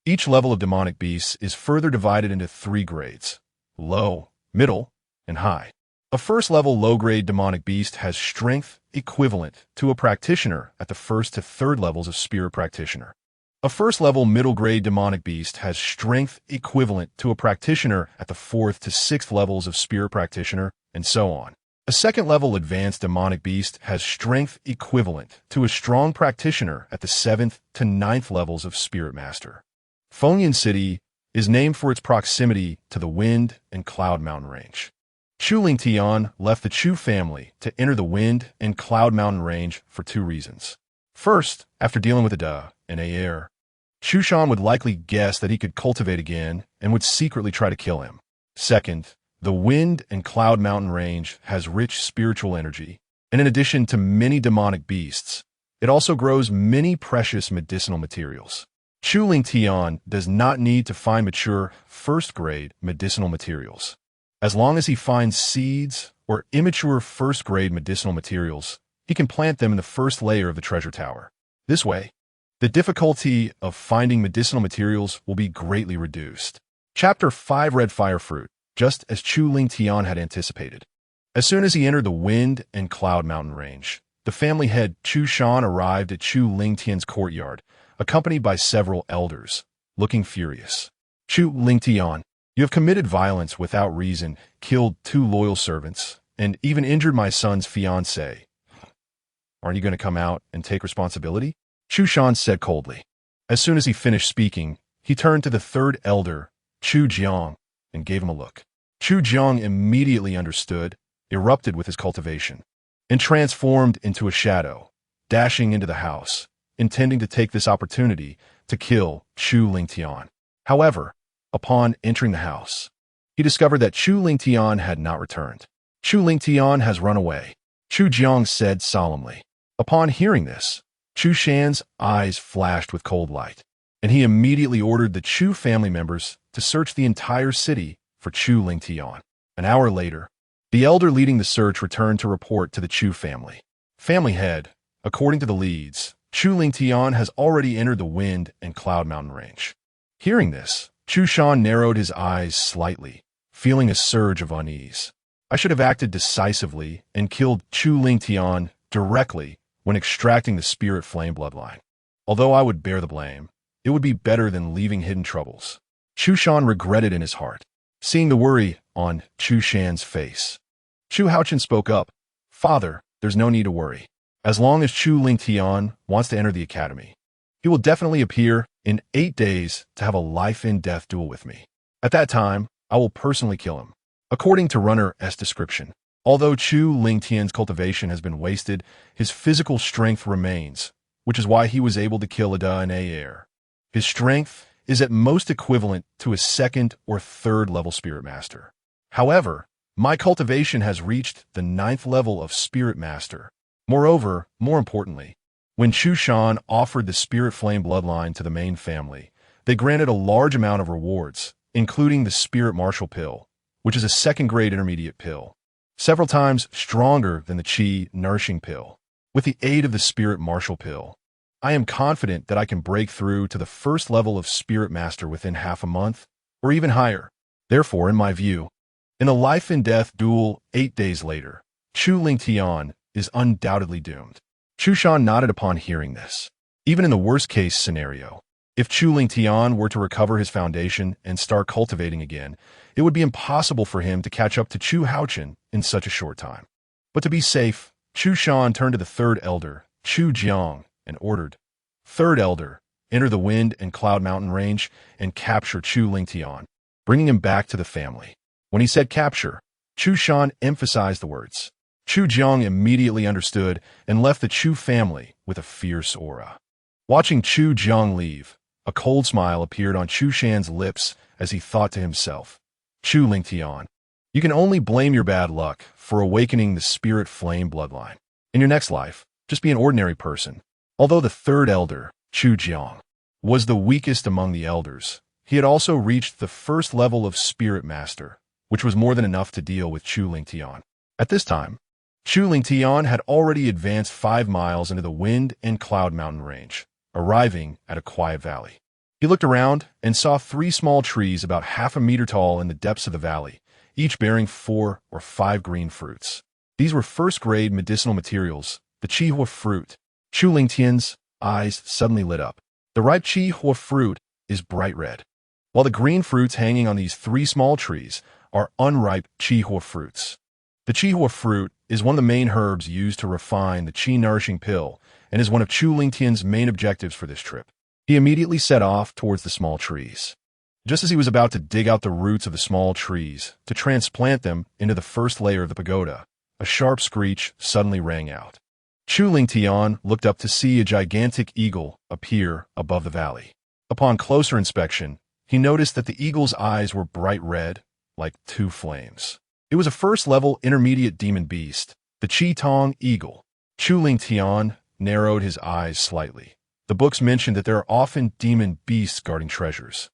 Speaker 1: Each level of demonic beasts is further divided into 3 grades: low, middle, and high. A first-level low-grade demonic beast has strength equivalent to a practitioner at the 1st to 3rd levels of spirit practitioner. A first-level middle-grade demonic beast has strength equivalent to a practitioner at the 4th to 6th levels of spirit practitioner, and so on. A second-level advanced demonic beast has strength equivalent to a strong practitioner at the 7th to 9th levels of spirit master. Fengyan City is named for its proximity to the Wind and Cloud Mountain Range. Chu Lingtian left the Chu family to enter the Wind and Cloud Mountain Range for 2 reasons. First, after dealing with the thirties heir, Chu Shan would likely guess that he could cultivate again and would secretly try to kill him. Second, the Wind and Cloud Mountain Range has rich spiritual energy, and in addition to many demonic beasts, it also grows many precious medicinal materials. Chu Lingtian does not need to find mature first-grade medicinal materials. As long as he finds seeds or immature first-grade medicinal materials, he can plant them in the first layer of the treasure tower. This way, the difficulty of finding medicinal materials will be greatly reduced. Chapter 5: Red Fire Fruit. Just as Chu Lingtian had anticipated. As soon as he entered the Wind and Cloud Mountain Range, the family head Chu Shan arrived at Chu Lingtian's courtyard, accompanied by several elders, looking furious. Chu Lingtian, you have committed violence without reason, killed 2 loyal servants, and even injured my son's fiancée. Aren't you going to come out and take responsibility? Chu Shan said coldly. As soon as he finished speaking, he turned to the 3rd elder, Chu Jiang, and gave him a look. Chu Jiang immediately understood, erupted with his cultivation, and transformed into a shadow, dashing into the house, intending to take this opportunity to kill Chu Lingtian. However, upon entering the house, he discovered that Chu Lingtian had not returned. Chu Lingtian has run away, Chu Jiang said solemnly. Upon hearing this, Chu Shan's eyes flashed with cold light, and he immediately ordered the Chu family members to search the entire city for Chu Lingtian. An hour later, the elder leading the search returned to report to the Chu family. Family head, according to the leads, Chu Lingtian has already entered the Wind and Cloud Mountain Range. Hearing this, Chu Shan narrowed his eyes slightly, feeling a surge of unease. I should have acted decisively and killed Chu Lingtian directly when extracting the spirit flame bloodline. Although I would bear the blame, it would be better than leaving hidden troubles. Chu Shan regretted in his heart, seeing the worry on Chu Shan's face. Chu Haochen spoke up. Father, there's no need to worry. As long as Chu Lingtian wants to enter the academy, he will definitely appear in 8 days to have a life-and-death duel with me. At that time, I will personally kill him. According to Runner S description, although Chu Lingtian's cultivation has been wasted, his physical strength remains, which is why he was able to kill a thirties heir. His strength is at most equivalent to a 2nd or 3rd level Spirit Master. However, my cultivation has reached the 9th level of Spirit Master. Moreover, more importantly, when Chu Shan offered the Spirit Flame bloodline to the main family, they granted a large amount of rewards, including the Spirit Martial Pill, which is a 2nd-grade intermediate pill, several times stronger than the Qi Nourishing Pill. With the aid of the Spirit Martial Pill, I am confident that I can break through to the 1st level of Spirit Master within half a month, or even higher. Therefore, in my view, in a life-and-death duel 8 days later, Chu Lingtian is undoubtedly doomed. Chu Shan nodded upon hearing this. Even in the worst-case scenario, if Chu Lingtian were to recover his foundation and start cultivating again, it would be impossible for him to catch up to Chu Haochen in such a short time. But to be safe, Chu Shan turned to the 3rd elder, Chu Jiang, and ordered, 3rd elder, enter the Wind and Cloud Mountain Range and capture Chu Lingtian, bringing him back to the family. When he said capture, Chu Shan emphasized the words. Chu Jiang immediately understood and left the Chu family with a fierce aura. Watching Chu Jiang leave, a cold smile appeared on Chu Shan's lips as he thought to himself, Chu Lingtian, you can only blame your bad luck for awakening the spirit flame bloodline. In your next life, just be an ordinary person. Although the third elder, Chu Jiang, was the weakest among the elders, he had also reached the first level of spirit master, which was more than enough to deal with Chu Lingtian. At this time, Chu Lingtian had already advanced 5 miles into the Wind and Cloud Mountain range, arriving at a quiet valley. He looked around and saw 3 small trees about half a meter tall in the depths of the valley, each bearing 4 or 5 green fruits. These were first-grade medicinal materials, the Qihua fruit. Chu Lingtian's eyes suddenly lit up. The ripe Qihua fruit is bright red, while the green fruits hanging on these 3 small trees are unripe Qihua fruits. The Qihua fruit is one of the main herbs used to refine the Qi-nourishing pill and is one of Chu Lingtian's main objectives for this trip. He immediately set off towards the small trees. Just as he was about to dig out the roots of the small trees to transplant them into the first layer of the pagoda, a sharp screech suddenly rang out. Chu Lingtian looked up to see a gigantic eagle appear above the valley. Upon closer inspection, he noticed that the eagle's eyes were bright red, like 2 flames. It was a first-level intermediate demon beast, the Qi-Tong eagle. Chu Lingtian narrowed his eyes slightly. The books mentioned that there are often demon beasts guarding treasures.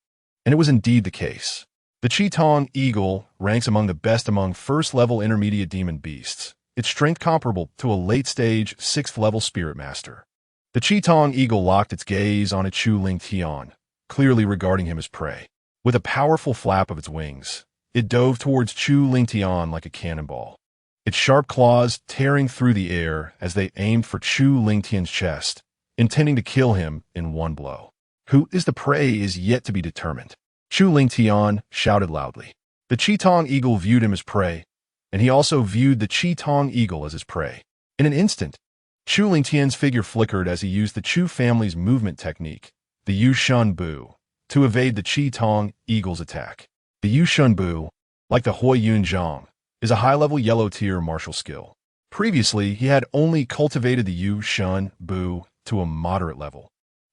Speaker 1: And it was indeed the case. The Qi-Tong eagle ranks among the best among first-level intermediate demon beasts, its strength comparable to a late-stage 6th-level spirit master. The Qi-Tong eagle locked its gaze on Chu Lingtian, clearly regarding him as prey. With a powerful flap of its wings, it dove towards Chu Lingtian like a cannonball, its sharp claws tearing through the air as they aimed for Chu Lingtian's chest, intending to kill him in one blow. Who is the prey is yet to be determined. Chu Lingtian shouted loudly. The Qi-Tong eagle viewed him as prey, and he also viewed the Qi-Tong eagle as his prey. In an instant, Chu Lingtian's figure flickered as he used the Chu family's movement technique, the Yushun Bu, to evade the Qi-Tong eagle's attack. The Yushun Bu, like the Hui Yun Zhang, is a high-level yellow-tier martial skill. Previously, he had only cultivated the Yushun Bu to a moderate level.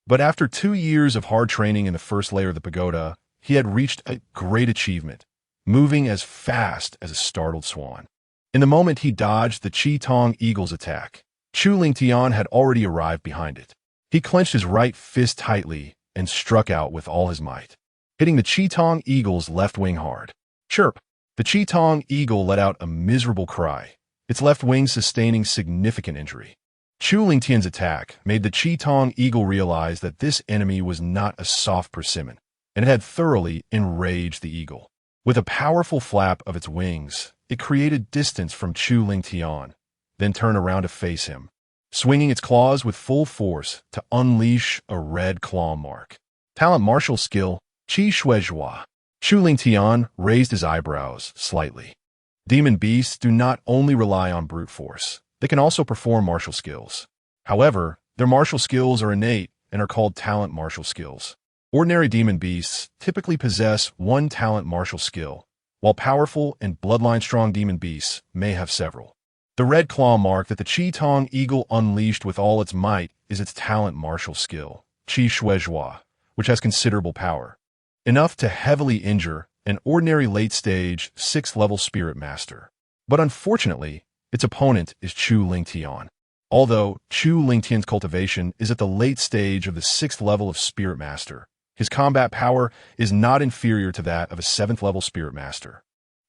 Speaker 1: But after 2 years of hard training in the first layer of the pagoda, he had reached a great achievement, moving as fast as a startled swan. In the moment he dodged the Qi-Tong eagle's attack, Chu Lingtian had already arrived behind it. He clenched his right fist tightly and struck out with all his might, hitting the Qi-Tong eagle's left wing hard. Chirp! The Qi-Tong eagle let out a miserable cry, its left wing sustaining significant injury. Chu Lingtian's attack made the Qi-Tong eagle realize that this enemy was not a soft persimmon, and it had thoroughly enraged the eagle. With a powerful flap of its wings, it created distance from Chu Lingtian, then turned around to face him, swinging its claws with full force to unleash a red claw mark. Talent martial skill, Qi Shuizhua. Chu Lingtian raised his eyebrows slightly. Demon beasts do not only rely on brute force, they can also perform martial skills. However, their martial skills are innate and are called talent martial skills. Ordinary demon beasts typically possess 1 talent martial skill, while powerful and bloodline-strong demon beasts may have several. The red claw mark that the Qi-Tong eagle unleashed with all its might is its talent martial skill, Qi Shuizhua, which has considerable power, enough to heavily injure an ordinary late-stage 6th-level spirit master. But unfortunately, its opponent is Chu Lingtian. Although Chu Lingtian's cultivation is at the late stage of the 6th level of spirit master, his combat power is not inferior to that of a 7th level spirit master.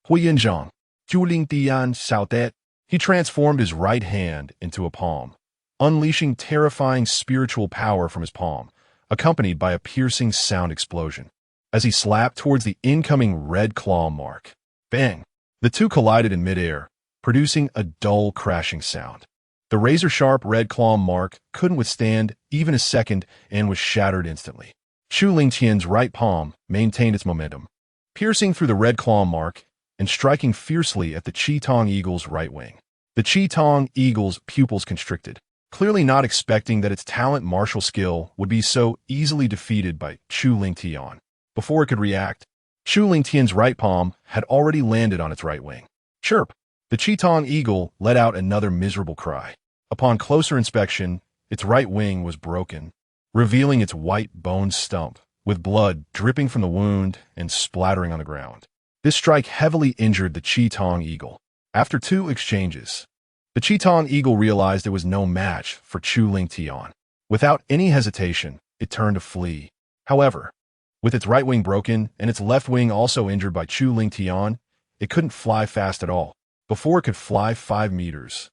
Speaker 1: Hui Yinzhang, Chu Lingtian shouted. He transformed his right hand into a palm, unleashing terrifying spiritual power from his palm, accompanied by a piercing sound explosion, as he slapped towards the incoming red claw mark. Bang! The two collided in midair, producing a dull crashing sound. The razor-sharp red claw mark couldn't withstand even a second and was shattered instantly. Chu Lingtian's right palm maintained its momentum, piercing through the red claw mark and striking fiercely at the Qi-Tong eagle's right wing. The Qi-Tong eagle's pupils constricted, clearly not expecting that its talent martial skill would be so easily defeated by Chu Lingtian. Before it could react, Chu Lingtian's right palm had already landed on its right wing. Chirp! The Qitong eagle let out another miserable cry. Upon closer inspection, its right wing was broken, revealing its white bone stump, with blood dripping from the wound and splattering on the ground. This strike heavily injured the Qitong eagle. After 2 exchanges, the Qitong eagle realized it was no match for Chu Ling Tian. Without any hesitation, it turned to flee. However, with its right wing broken and its left wing also injured by Chu Ling Tian, it couldn't fly fast at all. Before it could fly 5 meters,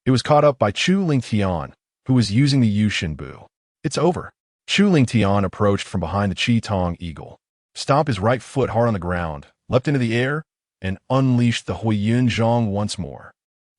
Speaker 1: it was caught up by Chu Ling Tian, who was using the Yushin Bu. It's over. Chu Ling Tian approached from behind the Qitong eagle, stomped his right foot hard on the ground, leapt into the air, and unleashed the Huiyun Zhong once more.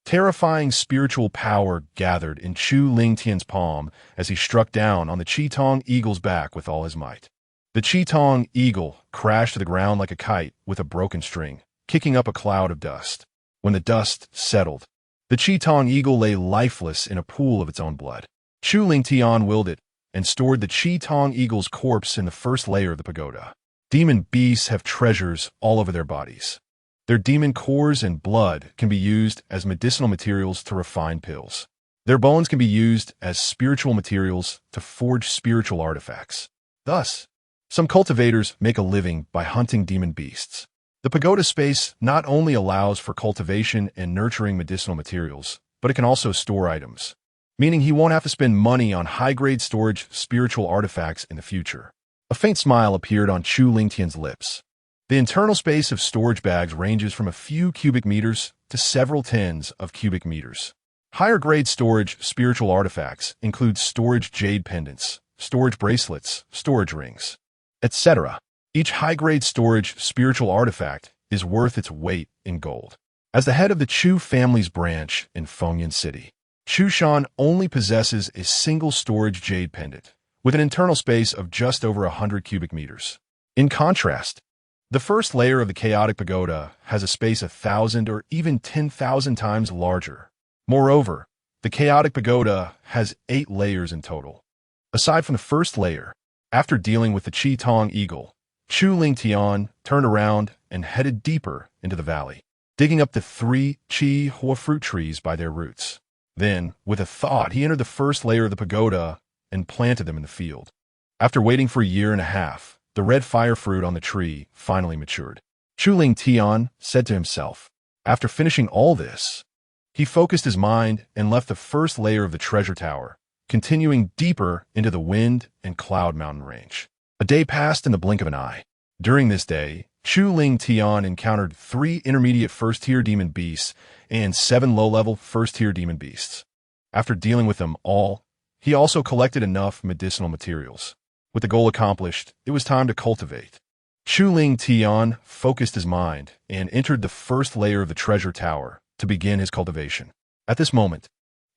Speaker 1: Terrifying spiritual power gathered in Chu Ling Tian's palm as he struck down on the Qitong eagle's back with all his might. The Qitong eagle crashed to the ground like a kite with a broken string, kicking up a cloud of dust. When the dust settled, the Qitong eagle lay lifeless in a pool of its own blood. Chu Ling Tian willed it and stored the Qitong eagle's corpse in the first layer of the pagoda. Demon beasts have treasures all over their bodies. Their demon cores and blood can be used as medicinal materials to refine pills. Their bones can be used as spiritual materials to forge spiritual artifacts. Thus, some cultivators make a living by hunting demon beasts. The pagoda space not only allows for cultivation and nurturing medicinal materials, but it can also store items, meaning he won't have to spend money on high-grade storage spiritual artifacts in the future. A faint smile appeared on Chu Lingtian's lips. The internal space of storage bags ranges from a few cubic meters to several tens of cubic meters. Higher-grade storage spiritual artifacts include storage jade pendants, storage bracelets, storage rings, etc. Each high-grade storage spiritual artifact is worth its weight in gold. As the head of the Chu family's branch in Fengyan City, Chu Shan only possesses a single storage jade pendant, with an internal space of just over 100 cubic meters. In contrast, the first layer of the chaotic pagoda has a space 1,000 or even 10,000 times larger. Moreover, the chaotic pagoda has 8 layers in total. Aside from the first layer, after dealing with the Qitong eagle, Chu Ling Tian turned around and headed deeper into the valley, digging up the 3 Qi Hua fruit trees by their roots. Then, with a thought, he entered the first layer of the pagoda and planted them in the field. After waiting for a year and a half, the red fire fruit on the tree finally matured. Chu Ling Tian said to himself. After finishing all this, he focused his mind and left the first layer of the treasure tower, continuing deeper into the wind and cloud mountain range. A day passed in the blink of an eye. During this day, Chu Ling Tian encountered 3 intermediate first-tier demon beasts and 7 low-level first-tier demon beasts. After dealing with them all, he also collected enough medicinal materials. With the goal accomplished, it was time to cultivate. Chu Ling Tian focused his mind and entered the first layer of the treasure tower to begin his cultivation. At this moment,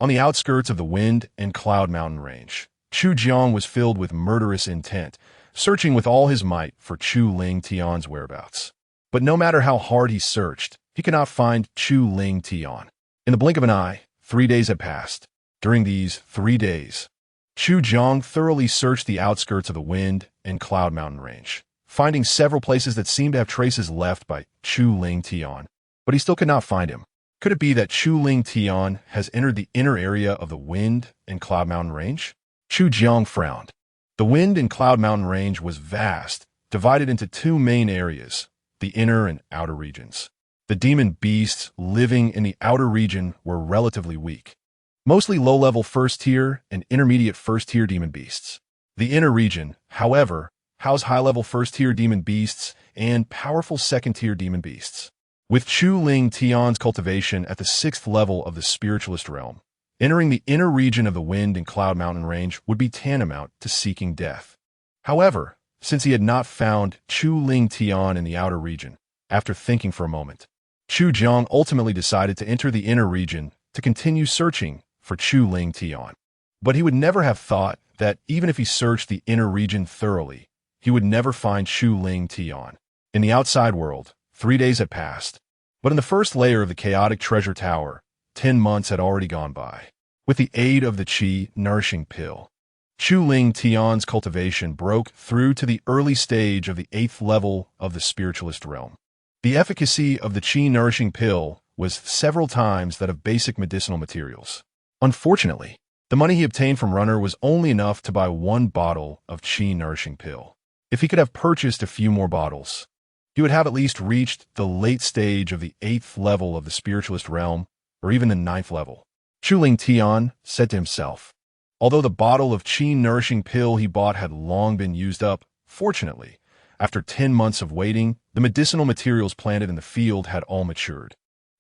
Speaker 1: on the outskirts of the wind and cloud mountain range, Chu Jiang was filled with murderous intent, searching with all his might for Chu Ling Tian's whereabouts. But no matter how hard he searched, he could not find Chu Ling Tian. In the blink of an eye, 3 days had passed. During these 3 days, Chu Jiang thoroughly searched the outskirts of the wind and cloud mountain range, finding several places that seemed to have traces left by Chu Ling Tian. But he still could not find him. Could it be that Chu Ling Tian has entered the inner area of the wind and cloud mountain range? Chu Jiang frowned. The wind and cloud mountain range was vast, divided into 2 main areas, the inner and outer regions. The demon beasts living in the outer region were relatively weak, mostly low-level first-tier and intermediate first-tier demon beasts. The inner region, however, housed high-level first-tier demon beasts and powerful second-tier demon beasts. With Chu Ling Tian's cultivation at the 6th level of the spiritualist realm, entering the inner region of the wind and cloud mountain range would be tantamount to seeking death. However, since he had not found Chu Ling Tian in the outer region, after thinking for a moment, Chu Jiang ultimately decided to enter the inner region to continue searching for Chu Ling Tian. But he would never have thought that even if he searched the inner region thoroughly, he would never find Chu Ling Tian. In the outside world, 3 days had passed, but in the first layer of the chaotic treasure tower, 10 months had already gone by. With the aid of the Qi nourishing pill, Chu Ling Tian's cultivation broke through to the early stage of the 8th level of the spiritualist realm. The efficacy of the Qi nourishing pill was several times that of basic medicinal materials. Unfortunately, the money he obtained from Runner was only enough to buy one bottle of qi-nourishing pill. If he could have purchased a few more bottles, he would have at least reached the late stage of the 8th level of the spiritualist realm, or even the 9th level. Chuling Tian said to himself. Although the bottle of qi-nourishing pill he bought had long been used up, fortunately, after 10 months of waiting, the medicinal materials planted in the field had all matured.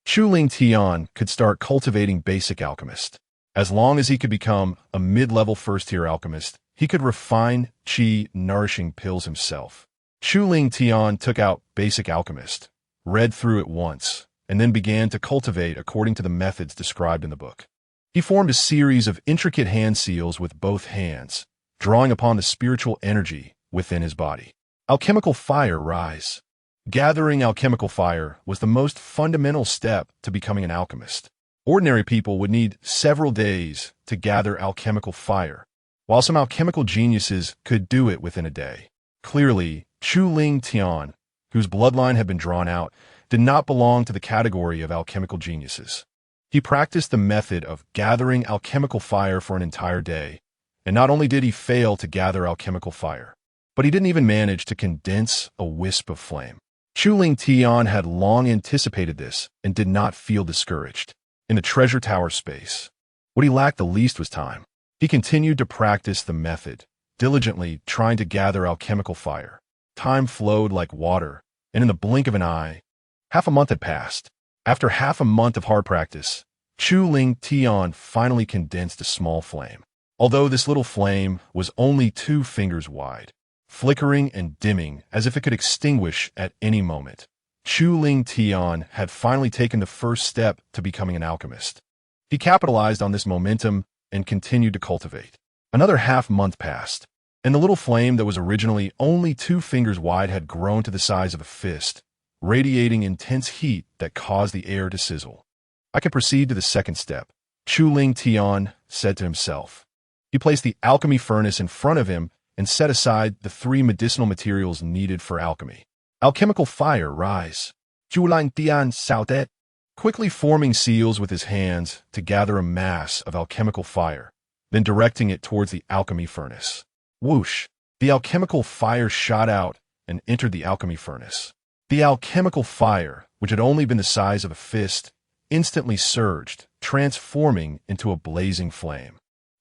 Speaker 1: Chuling Tian could start cultivating basic alchemist. As long as he could become a mid-level first-tier alchemist, he could refine qi-nourishing pills himself. Chuling Tian took out Basic Alchemist, read through it once, and then began to cultivate according to the methods described in the book. He formed a series of intricate hand seals with both hands, drawing upon the spiritual energy within his body. Alchemical fire rise. Gathering alchemical fire was the most fundamental step to becoming an alchemist. Ordinary people would need several days to gather alchemical fire, while some alchemical geniuses could do it within a day. Clearly, Chuling Tian, whose bloodline had been drawn out, did not belong to the category of alchemical geniuses. He practiced the method of gathering alchemical fire for an entire day, and not only did he fail to gather alchemical fire, but he didn't even manage to condense a wisp of flame. Chuling Tian had long anticipated this and did not feel discouraged. In the treasure tower space, what he lacked the least was time. He continued to practice the method, diligently trying to gather alchemical fire. Time flowed like water, and in the blink of an eye, half a month had passed. After half a month of hard practice, Chuling Tian finally condensed a small flame. Although this little flame was only 2 fingers wide, flickering and dimming as if it could extinguish at any moment, Chuling Tian had finally taken the first step to becoming an alchemist. He capitalized on this momentum and continued to cultivate. Another half-month passed, and the little flame that was originally only 2 fingers wide had grown to the size of a fist, radiating intense heat that caused the air to sizzle. I could proceed to the second step, Chuling Tian said to himself. He placed the alchemy furnace in front of him and set aside the 3 medicinal materials needed for alchemy. Alchemical fire rise. Chuling Tian shouted, quickly forming seals with his hands to gather a mass of alchemical fire, then directing it towards the alchemy furnace. Whoosh! The alchemical fire shot out and entered the alchemy furnace. The alchemical fire, which had only been the size of a fist, instantly surged, transforming into a blazing flame.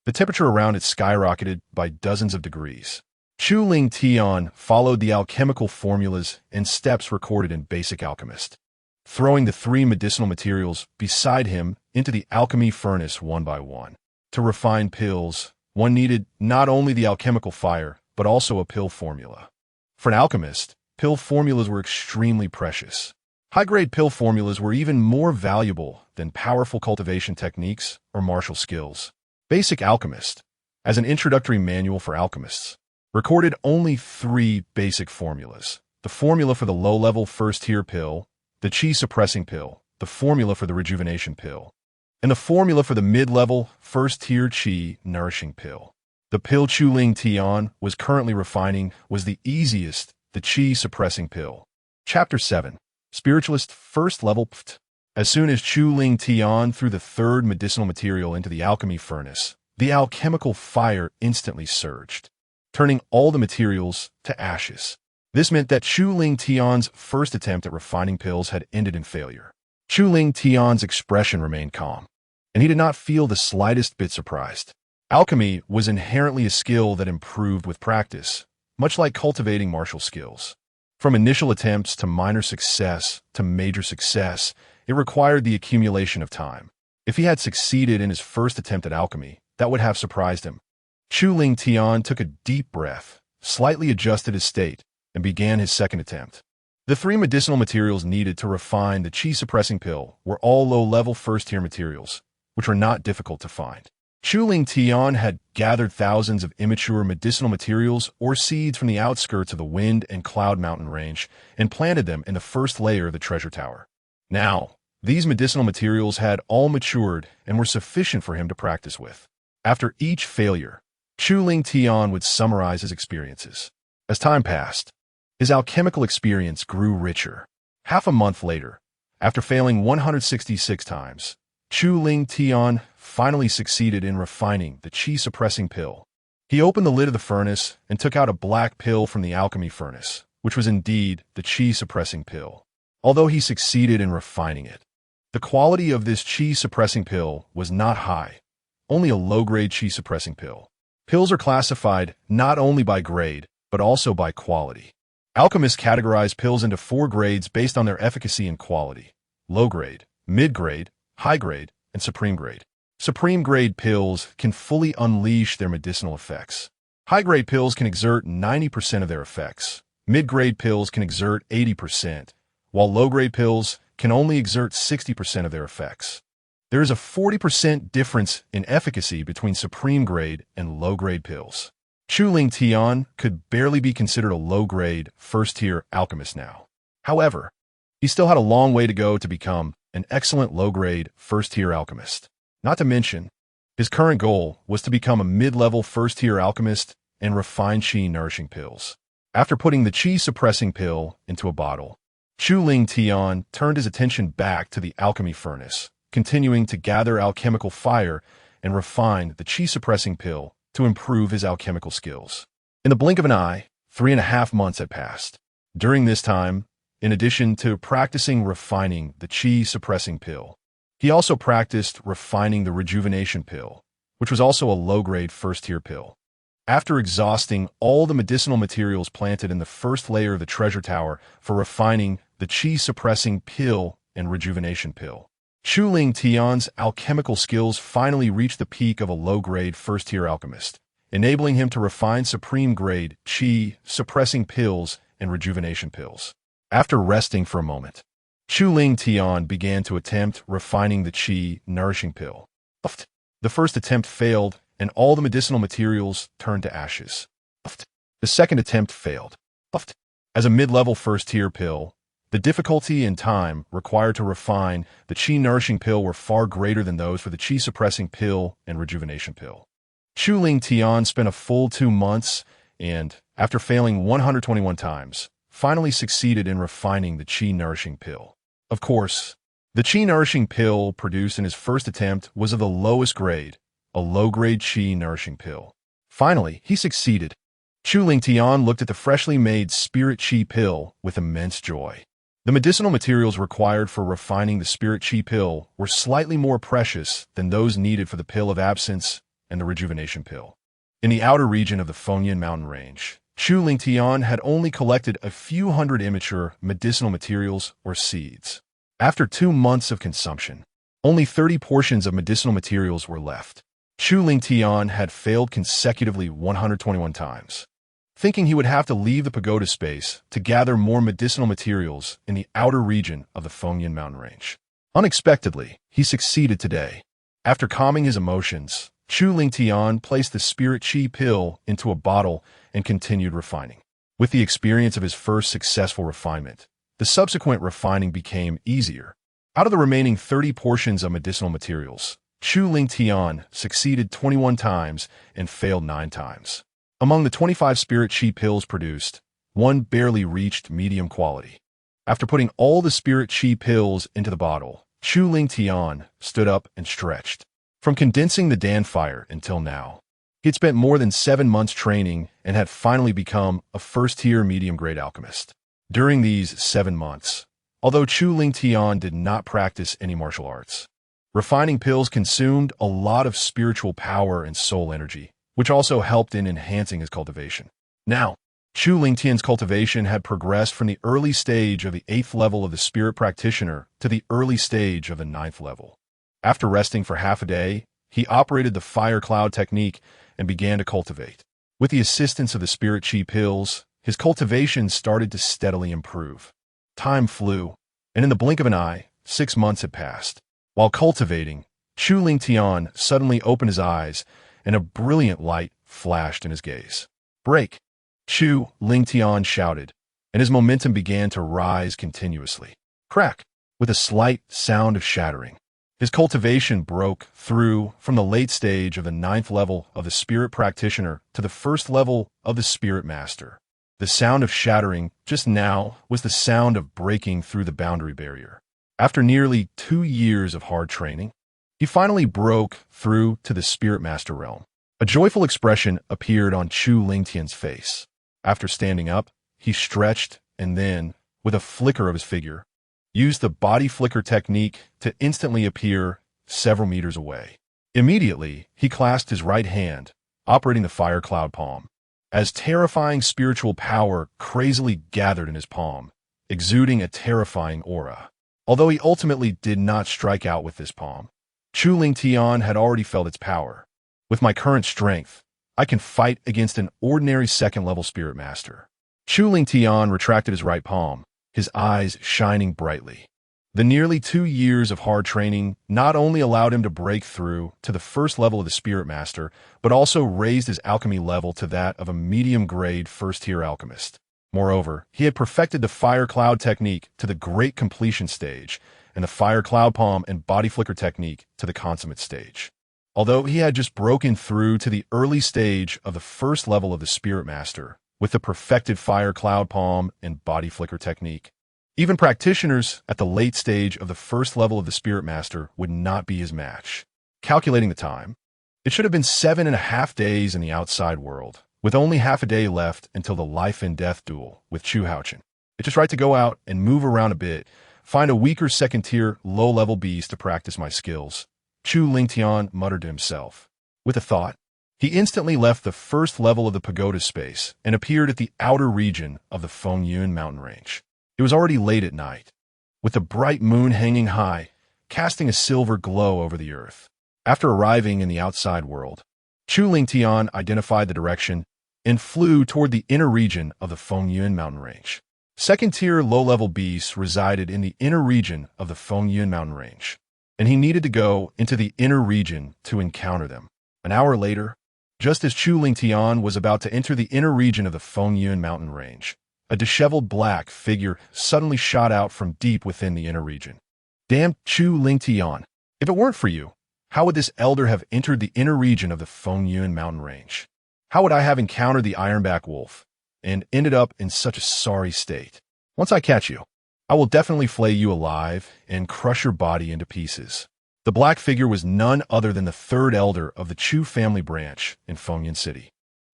Speaker 1: The temperature around it skyrocketed by dozens of degrees. Chuling Tian followed the alchemical formulas and steps recorded in Basic Alchemist, throwing the 3 medicinal materials beside him into the alchemy furnace one by one. To refine pills, one needed not only the alchemical fire, but also a pill formula. For an alchemist, pill formulas were extremely precious. High-grade pill formulas were even more valuable than powerful cultivation techniques or martial skills. Basic Alchemist, as an introductory manual for alchemists, recorded only 3 basic formulas: the formula for the low-level first-tier pill, the qi-suppressing pill, the formula for the rejuvenation pill, and the formula for the mid-level first-tier qi-nourishing pill. The pill Chuling Tian was currently refining was the easiest, the qi-suppressing pill. Chapter 7. Spiritualist First Level. As soon as Chuling Tian threw the 3rd medicinal material into the alchemy furnace, the alchemical fire instantly surged, turning all the materials to ashes. This meant that Chuling Tian's first attempt at refining pills had ended in failure. Chuling Tian's expression remained calm, and he did not feel the slightest bit surprised. Alchemy was inherently a skill that improved with practice, much like cultivating martial skills. From initial attempts to minor success to major success, it required the accumulation of time. If he had succeeded in his first attempt at alchemy, that would have surprised him. Chuling Tian took a deep breath, slightly adjusted his state, and began his second attempt. The 3 medicinal materials needed to refine the qi-suppressing pill were all low-level first-tier materials, which were not difficult to find. Chuling Tian had gathered thousands of immature medicinal materials or seeds from the outskirts of the Wind and Cloud Mountain range and planted them in the first layer of the treasure tower. Now, these medicinal materials had all matured and were sufficient for him to practice with. After each failure, Chuling Tian would summarize his experiences. As time passed, his alchemical experience grew richer. Half a month later, After failing 166 times, Chu Ling Tian finally succeeded in refining the qi-suppressing pill. He opened the lid of the furnace and took out a black pill from the alchemy furnace, which was indeed the qi-suppressing pill. Although he succeeded in refining it, the quality of this qi-suppressing pill was not high, only a low-grade qi-suppressing pill. Pills are classified not only by grade, but also by quality. Alchemists categorize pills into 4 grades based on their efficacy and quality: low grade, mid grade, high grade, and supreme grade. Supreme grade pills can fully unleash their medicinal effects. High grade pills can exert 90% of their effects. Mid grade pills can exert 80%, while low grade pills can only exert 60% of their effects. There is a 40% difference in efficacy between supreme grade and low grade pills. Chu Ling Tian could barely be considered a low-grade, first-tier alchemist now. However, he still had a long way to go to become an excellent low-grade, first-tier alchemist. Not to mention, his current goal was to become a mid-level first-tier alchemist and refine qi-nourishing pills. After putting the qi-suppressing pill into a bottle, Chu Ling Tian turned his attention back to the alchemy furnace, continuing to gather alchemical fire and refine the qi-suppressing pill to improve his alchemical skills. In the blink of an eye, 3.5 months had passed. During this time, in addition to practicing refining the qi-suppressing pill, he also practiced refining the rejuvenation pill, which was also a low-grade first-tier pill. After exhausting all the medicinal materials planted in the first layer of the treasure tower for refining the qi-suppressing pill and rejuvenation pill, Chu Ling Tian's alchemical skills finally reached the peak of a low-grade first-tier alchemist, enabling him to refine supreme-grade qi-suppressing pills and rejuvenation pills. After resting for a moment, Chu Ling Tian began to attempt refining the qi-nourishing pill. The first attempt failed, and all the medicinal materials turned to ashes. The second attempt failed. As a mid-level first-tier pill, the difficulty and time required to refine the qi-nourishing pill were far greater than those for the qi-suppressing pill and rejuvenation pill. Chu Ling Tian spent a full 2 months and, after failing 121 times, finally succeeded in refining the qi-nourishing pill. Of course, the qi-nourishing pill produced in his first attempt was of the lowest grade, a low-grade qi-nourishing pill. Finally, he succeeded. Chu Ling Tian looked at the freshly made spirit qi pill with immense joy. The medicinal materials required for refining the spirit qi pill were slightly more precious than those needed for the pill of absence and the rejuvenation pill. In the outer region of the Fengyan mountain range, Chu Ling Tian had only collected a few hundred immature medicinal materials or seeds. After 2 months of consumption, only 30 portions of medicinal materials were left. Chu Ling Tian had failed consecutively 121 times. Thinking he would have to leave the pagoda space to gather more medicinal materials in the outer region of the Fengyan mountain range. Unexpectedly, he succeeded today. After calming his emotions, Chu Ling Tian placed the spirit qi pill into a bottle and continued refining. With the experience of his first successful refinement, the subsequent refining became easier. Out of the remaining 30 portions of medicinal materials, Chu Ling Tian succeeded 21 times and failed 9 times. Among the 25 spirit qi pills produced, 1 barely reached medium quality. After putting all the spirit qi pills into the bottle, Chu Ling Tian stood up and stretched. From condensing the Dan fire until now, he had spent more than 7 months training and had finally become a first-tier medium-grade alchemist. During these 7 months, although Chu Ling Tian did not practice any martial arts, refining pills consumed a lot of spiritual power and soul energy, which also helped in enhancing his cultivation. Now, Chu Ling Tian's cultivation had progressed from the early stage of the 8th level of the spirit practitioner to the early stage of the 9th level. After resting for half a day, he operated the fire cloud technique and began to cultivate. With the assistance of the spirit qi pills, his cultivation started to steadily improve. Time flew, and in the blink of an eye, 6 months had passed. While cultivating, Chu Ling Tian suddenly opened his eyes and a brilliant light flashed in his gaze. "Break!" Chu Ling Tian shouted, and his momentum began to rise continuously. Crack! With a slight sound of shattering, his cultivation broke through from the late stage of the 9th level of the spirit practitioner to the 1st level of the spirit master. The sound of shattering just now was the sound of breaking through the boundary barrier. After nearly 2 years of hard training, he finally broke through to the Spirit Master realm. A joyful expression appeared on Chu Lingtian's face. After standing up, he stretched and then, with a flicker of his figure, used the body flicker technique to instantly appear several meters away. Immediately, he clasped his right hand, operating the fire cloud palm. As terrifying spiritual power crazily gathered in his palm, exuding a terrifying aura. Although he ultimately did not strike out with this palm, Chu Lingtian had already felt its power. With my current strength, I can fight against an ordinary second-level Spirit Master. Chu Lingtian retracted his right palm, his eyes shining brightly. The nearly 2 years of hard training not only allowed him to break through to the first level of the Spirit Master, but also raised his alchemy level to that of a medium-grade first-tier alchemist. Moreover, he had perfected the fire cloud technique to the great completion stage, and the fire cloud palm and body flicker technique to the consummate stage. Although he had just broken through to the early stage of the first level of the Spirit Master, with the perfected fire cloud palm and body flicker technique, even practitioners at the late stage of the first level of the Spirit Master would not be his match. Calculating the time, it should have been 7.5 days in the outside world, with only half a day left until the life and death duel with Chu Haochen. It's just right to go out and move around a bit, find a weaker second-tier, low-level beast to practice my skills, Chu Lingtian muttered to himself. With a thought, he instantly left the first level of the pagoda space and appeared at the outer region of the Fengyun mountain range. It was already late at night, with the bright moon hanging high, casting a silver glow over the earth. After arriving in the outside world, Chu Lingtian identified the direction and flew toward the inner region of the Fengyun mountain range. Second-tier low-level beasts resided in the inner region of the Fengyun mountain range, and he needed to go into the inner region to encounter them. An hour later, just as Chu Lingtian was about to enter the inner region of the Fengyun mountain range, a disheveled black figure suddenly shot out from deep within the inner region. Damn Chu Lingtian, if it weren't for you, how would this elder have entered the inner region of the Fengyun mountain range? How would I have encountered the Ironback Wolf and ended up in such a sorry state? Once I catch you, I will definitely flay you alive and crush your body into pieces. The black figure was none other than the third elder of the Chu family branch in Fengyun City.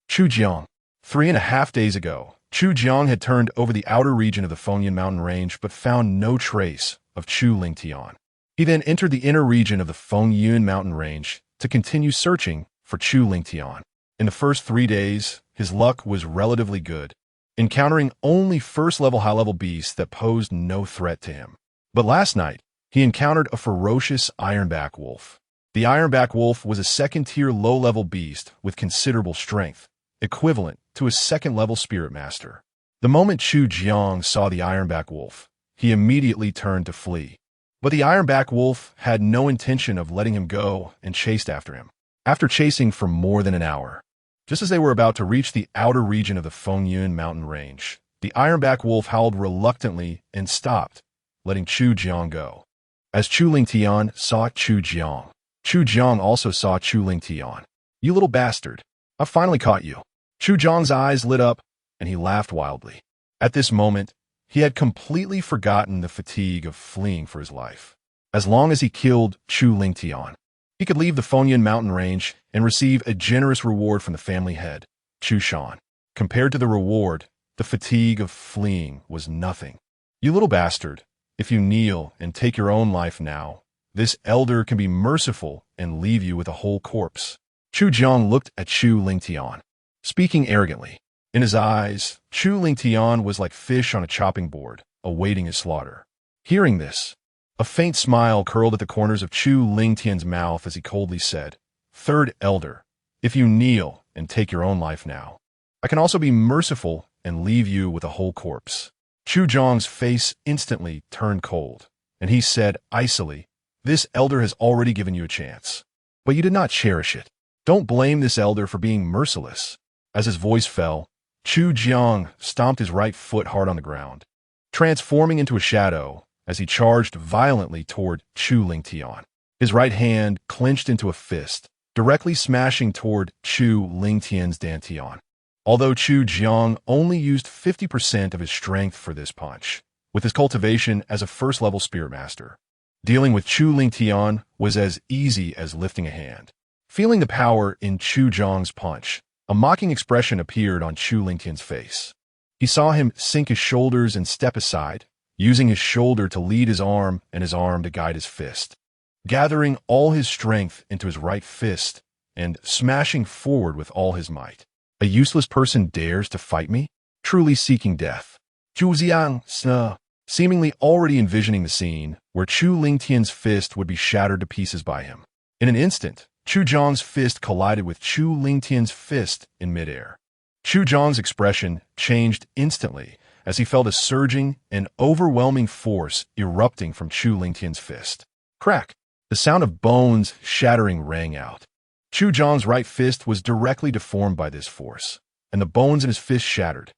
Speaker 1: Chu Jiang. 3.5 days ago, Chu Jiang had turned over the outer region of the Fengyun mountain range but found no trace of Chu Lingtian. He then entered the inner region of the Fengyun mountain range to continue searching for Chu Lingtian. In the first 3 days, his luck was relatively good, encountering only first-level high-level beasts that posed no threat to him. But last night, he encountered a ferocious Ironback Wolf. The Ironback Wolf was a second-tier low-level beast with considerable strength, equivalent to a second-level Spirit Master. The moment Chu Jiang saw the Ironback Wolf, he immediately turned to flee. But the Ironback Wolf had no intention of letting him go and chased after him. After chasing for more than an hour, just as they were about to reach the outer region of the Fengyun mountain range, the Ironback Wolf howled reluctantly and stopped, letting Chu Jiang go. As Chu Lingtian saw Chu Jiang also saw Chu Lingtian. You little bastard, I finally caught you. Chu Jiang's eyes lit up, and he laughed wildly. At this moment, he had completely forgotten the fatigue of fleeing for his life. As long as he killed Chu Lingtian, he could leave the Fengyun mountain range and receive a generous reward from the family head, Chu Shan. Compared to the reward, the fatigue of fleeing was nothing. You little bastard, if you kneel and take your own life now, this elder can be merciful and leave you with a whole corpse. Chu Jiang looked at Chu Lingtian, speaking arrogantly. In his eyes, Chu Lingtian was like fish on a chopping board, awaiting his slaughter. Hearing this, a faint smile curled at the corners of Chu Lingtian's mouth as he coldly said, Third elder, if you kneel and take your own life now, I can also be merciful and leave you with a whole corpse. Chu Jiang's face instantly turned cold, and he said icily, This elder has already given you a chance, but you did not cherish it. Don't blame this elder for being merciless. As his voice fell, Chu Jiang stomped his right foot hard on the ground, transforming into a shadow as he charged violently toward Chu Lingtian. His right hand clenched into a fist, directly smashing toward Chu Lingtian's dantian. Although Chu Jiang only used 50% of his strength for this punch, with his cultivation as a first-level spirit master. Dealing with Chu Lingtian was as easy as lifting a hand. Feeling the power in Chu Zhang's punch, a mocking expression appeared on Chu Lingtian's face. He saw him sink his shoulders and step aside, using his shoulder to lead his arm and his arm to guide his fist. Gathering all his strength into his right fist and smashing forward with all his might. A useless person dares to fight me? Truly seeking death. Zhu Xiang, sna, seemingly already envisioning the scene where Chu Lingtian's fist would be shattered to pieces by him. In an instant, Chu Zhang's fist collided with Chu Lingtian's fist in midair. Chu Zhang's expression changed instantly as he felt a surging and overwhelming force erupting from Chu Lingtian's fist. Crack! The sound of bones shattering rang out. Chu Zhang's right fist was directly deformed by this force, and the bones in his fist shattered.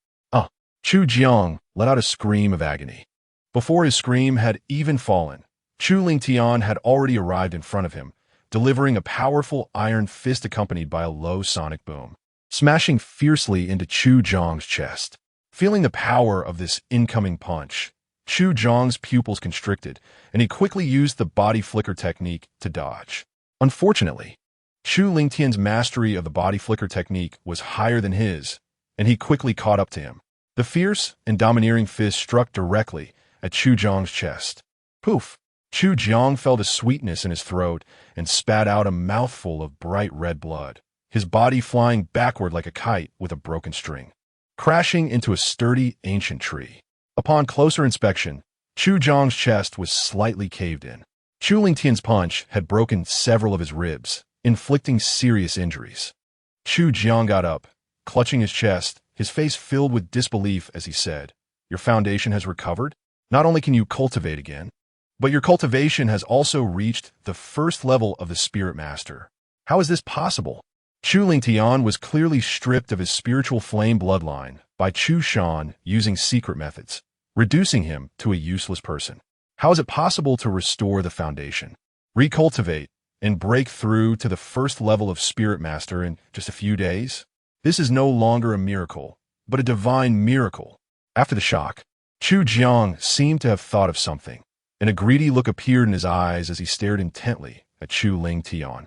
Speaker 1: Chu Jiang let out a scream of agony. Before his scream had even fallen, Chu Lingtian had already arrived in front of him, delivering a powerful iron fist accompanied by a low sonic boom, smashing fiercely into Chu Zhang's chest. Feeling the power of this incoming punch, Chu Zhang's pupils constricted, and he quickly used the body flicker technique to dodge. Unfortunately, Chu Lingtian's mastery of the body flicker technique was higher than his, and he quickly caught up to him. The fierce and domineering fist struck directly at Chu Zhang's chest. Poof! Chu Zhang felt a sweetness in his throat and spat out a mouthful of bright red blood, his body flying backward like a kite with a broken string, crashing into a sturdy ancient tree. Upon closer inspection, Chu Zhang's chest was slightly caved in. Chu Lingtian's punch had broken several of his ribs, inflicting serious injuries. Chu Jiang got up, clutching his chest, his face filled with disbelief as he said, "Your foundation has recovered? Not only can you cultivate again, but your cultivation has also reached the first level of the Spirit Master. How is this possible?" Chu Lingtian was clearly stripped of his spiritual flame bloodline by Chu Shan using secret methods, reducing him to a useless person. How is it possible to restore the foundation, recultivate, and break through to the first level of Spirit Master in just a few days? This is no longer a miracle, but a divine miracle. After the shock, Chu Jiang seemed to have thought of something, and a greedy look appeared in his eyes as he stared intently at Chu Lingtian,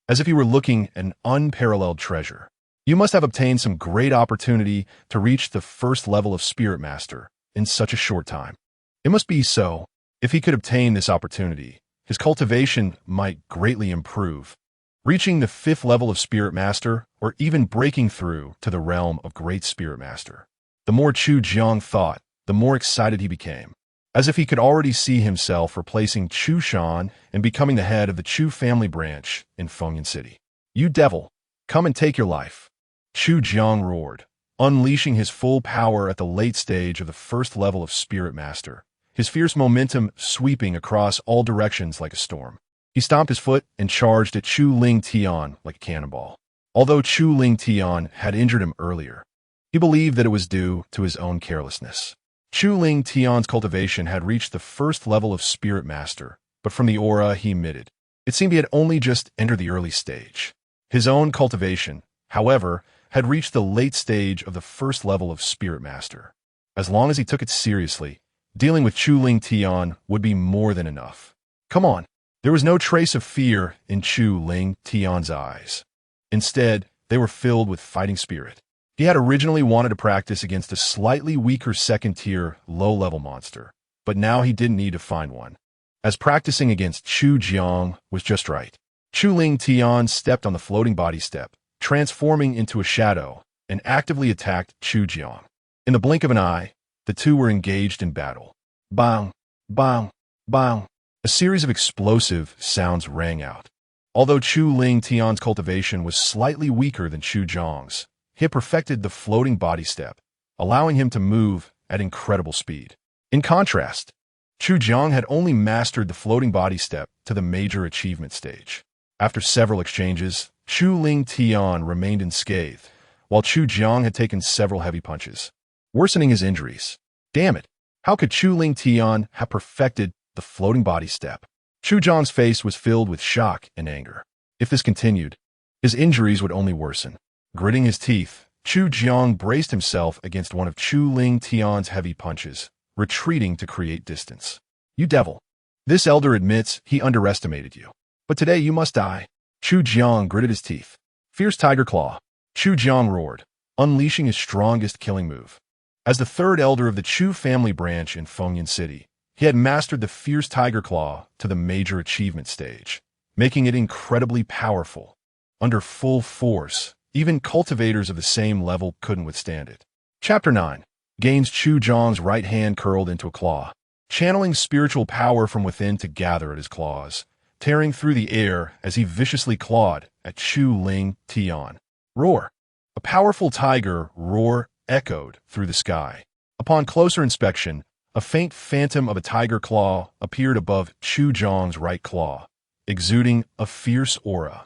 Speaker 1: as if he were looking at an unparalleled treasure. "You must have obtained some great opportunity to reach the first level of Spirit Master in such a short time. It must be so. If he could obtain this opportunity, his cultivation might greatly improve, reaching the 5th level of Spirit Master or even breaking through to the realm of Great Spirit Master." The more Chu Jiang thought, the more excited he became, as if he could already see himself replacing Chu Shan and becoming the head of the Chu family branch in Fengyan City. "You devil, come and take your life!" Chu Jiang roared, unleashing his full power at the late stage of the 1st level of Spirit Master, his fierce momentum sweeping across all directions like a storm. He stomped his foot and charged at Chu Lingtian like a cannonball. Although Chu Lingtian had injured him earlier, he believed that it was due to his own carelessness. Chu Lingtian's cultivation had reached the 1st level of Spirit Master, but from the aura he emitted, it seemed he had only just entered the early stage. His own cultivation, however, had reached the late stage of the 1st level of Spirit Master. As long as he took it seriously, dealing with Chu Lingtian would be more than enough. Come on! There was no trace of fear in Chu Lingtian's eyes. Instead, they were filled with fighting spirit. He had originally wanted to practice against a slightly weaker 2nd-tier, low-level monster, but now he didn't need to find one, as practicing against Chu Jiang was just right. Chu Lingtian stepped on the floating body step, transforming into a shadow, and actively attacked Chu Jiang. In the blink of an eye, the two were engaged in battle. Bang! Bang! Bang! A series of explosive sounds rang out. Although Chu Lingtian's cultivation was slightly weaker than Chu Jiang's, he had perfected the floating body step, allowing him to move at incredible speed. In contrast, Chu Jiang had only mastered the floating body step to the major achievement stage. After several exchanges, Chu Lingtian remained unscathed, while Chu Jiang had taken several heavy punches, worsening his injuries. Damn it! How could Chu Lingtian have perfected the floating body step? Chu Jiang's face was filled with shock and anger. If this continued, his injuries would only worsen. Gritting his teeth, Chu Jiang braced himself against one of Chu Lingtian's heavy punches, retreating to create distance. You devil. This elder admits he underestimated you. But today you must die. Chu Jiang gritted his teeth. Fierce tiger claw. Chu Jiang roared, unleashing his strongest killing move. As the third elder of the Chu family branch in Fengyan City, he had mastered the fierce tiger claw to the major achievement stage, making it incredibly powerful. Under full force, even cultivators of the same level couldn't withstand it. Chapter 9 gains Chu Jiang's right hand curled into a claw, channeling spiritual power from within to gather at his claws, tearing through the air as he viciously clawed at Chu Ling Tian. Roar! A powerful tiger roar echoed through the sky. Upon closer inspection, a faint phantom of a tiger claw appeared above Chu Jiang's right claw, exuding a fierce aura.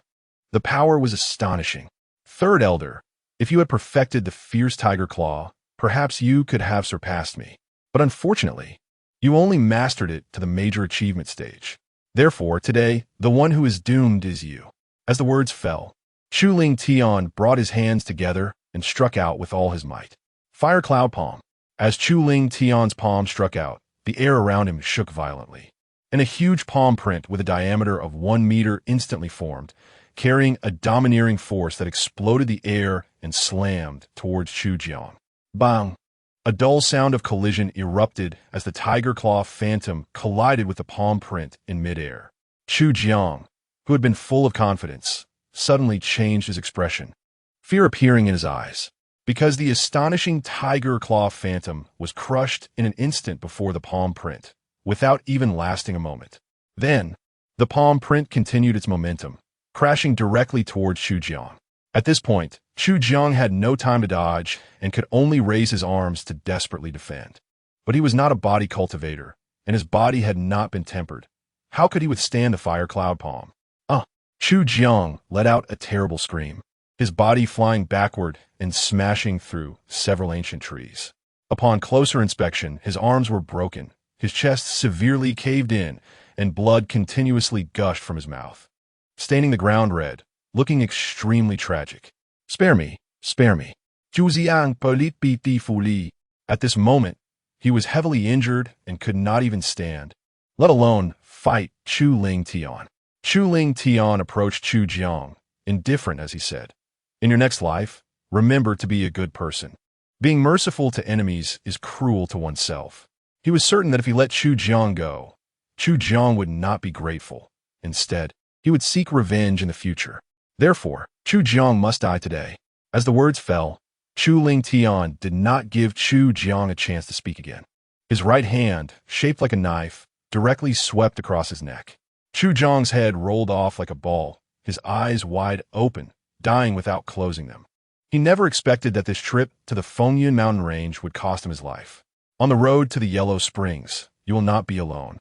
Speaker 1: The power was astonishing. Third elder, if you had perfected the fierce tiger claw, perhaps you could have surpassed me. But unfortunately, you only mastered it to the major achievement stage. Therefore, today, the one who is doomed is you. As the words fell, Chu Ling Tian brought his hands together and struck out with all his might. Fire Cloud Palm. As Chu Ling Tian's palm struck out, the air around him shook violently, and a huge palm print with a diameter of 1 meter instantly formed, carrying a domineering force that exploded the air and slammed towards Chu Jiang. Bang! A dull sound of collision erupted as the tiger claw phantom collided with the palm print in midair. Chu Jiang, who had been full of confidence, suddenly changed his expression, fear appearing in his eyes, because the astonishing tiger claw phantom was crushed in an instant before the palm print, without even lasting a moment. Then, the palm print continued its momentum, crashing directly towards Chu Jiang. At this point, Chu Jiang had no time to dodge and could only raise his arms to desperately defend. But he was not a body cultivator, and his body had not been tempered. How could he withstand the fire cloud palm? Chu Jiang let out a terrible scream, his body flying backward and smashing through several ancient trees. Upon closer inspection, his arms were broken, his chest severely caved in, and blood continuously gushed from his mouth, staining the ground red, looking extremely tragic. Spare me, spare me. Chu Jiang polit biti fuli. At this moment, he was heavily injured and could not even stand, let alone fight Chu Ling Tian. Chu Ling Tian approached Chu Jiang, indifferent as he said, "In your next life, remember to be a good person. Being merciful to enemies is cruel to oneself." He was certain that if he let Chu Jiang go, Chu Jiang would not be grateful. Instead, he would seek revenge in the future. Therefore, Chu Jiang must die today. As the words fell, Chu Ling Tian did not give Chu Jiang a chance to speak again. His right hand, shaped like a knife, directly swept across his neck. Chu Jiang's head rolled off like a ball, his eyes wide open, dying without closing them. He never expected that this trip to the Fengyan mountain range would cost him his life. On the road to the Yellow Springs, you will not be alone.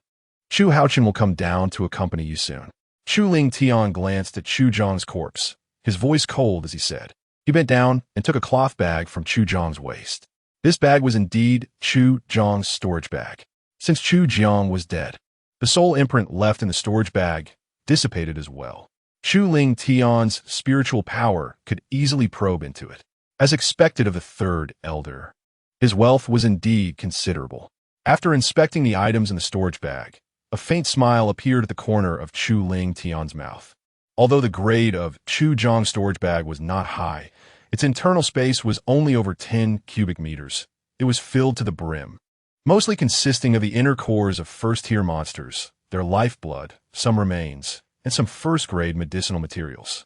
Speaker 1: Chu Haochen will come down to accompany you soon. Chu Ling Tian glanced at Chu Jiang's corpse, his voice cold as he said. He bent down and took a cloth bag from Chu Jiang's waist. This bag was indeed Chu Jiang's storage bag. Since Chu Jiang was dead, the soul imprint left in the storage bag dissipated as well. Chu Ling Tian's spiritual power could easily probe into it, as expected of the third elder. His wealth was indeed considerable. After inspecting the items in the storage bag, a faint smile appeared at the corner of Chu Ling Tian's mouth. Although the grade of Chu Jiang's storage bag was not high, its internal space was only over 10 cubic meters. It was filled to the brim, mostly consisting of the inner cores of first-tier monsters, their lifeblood, some remains, and some first-grade medicinal materials.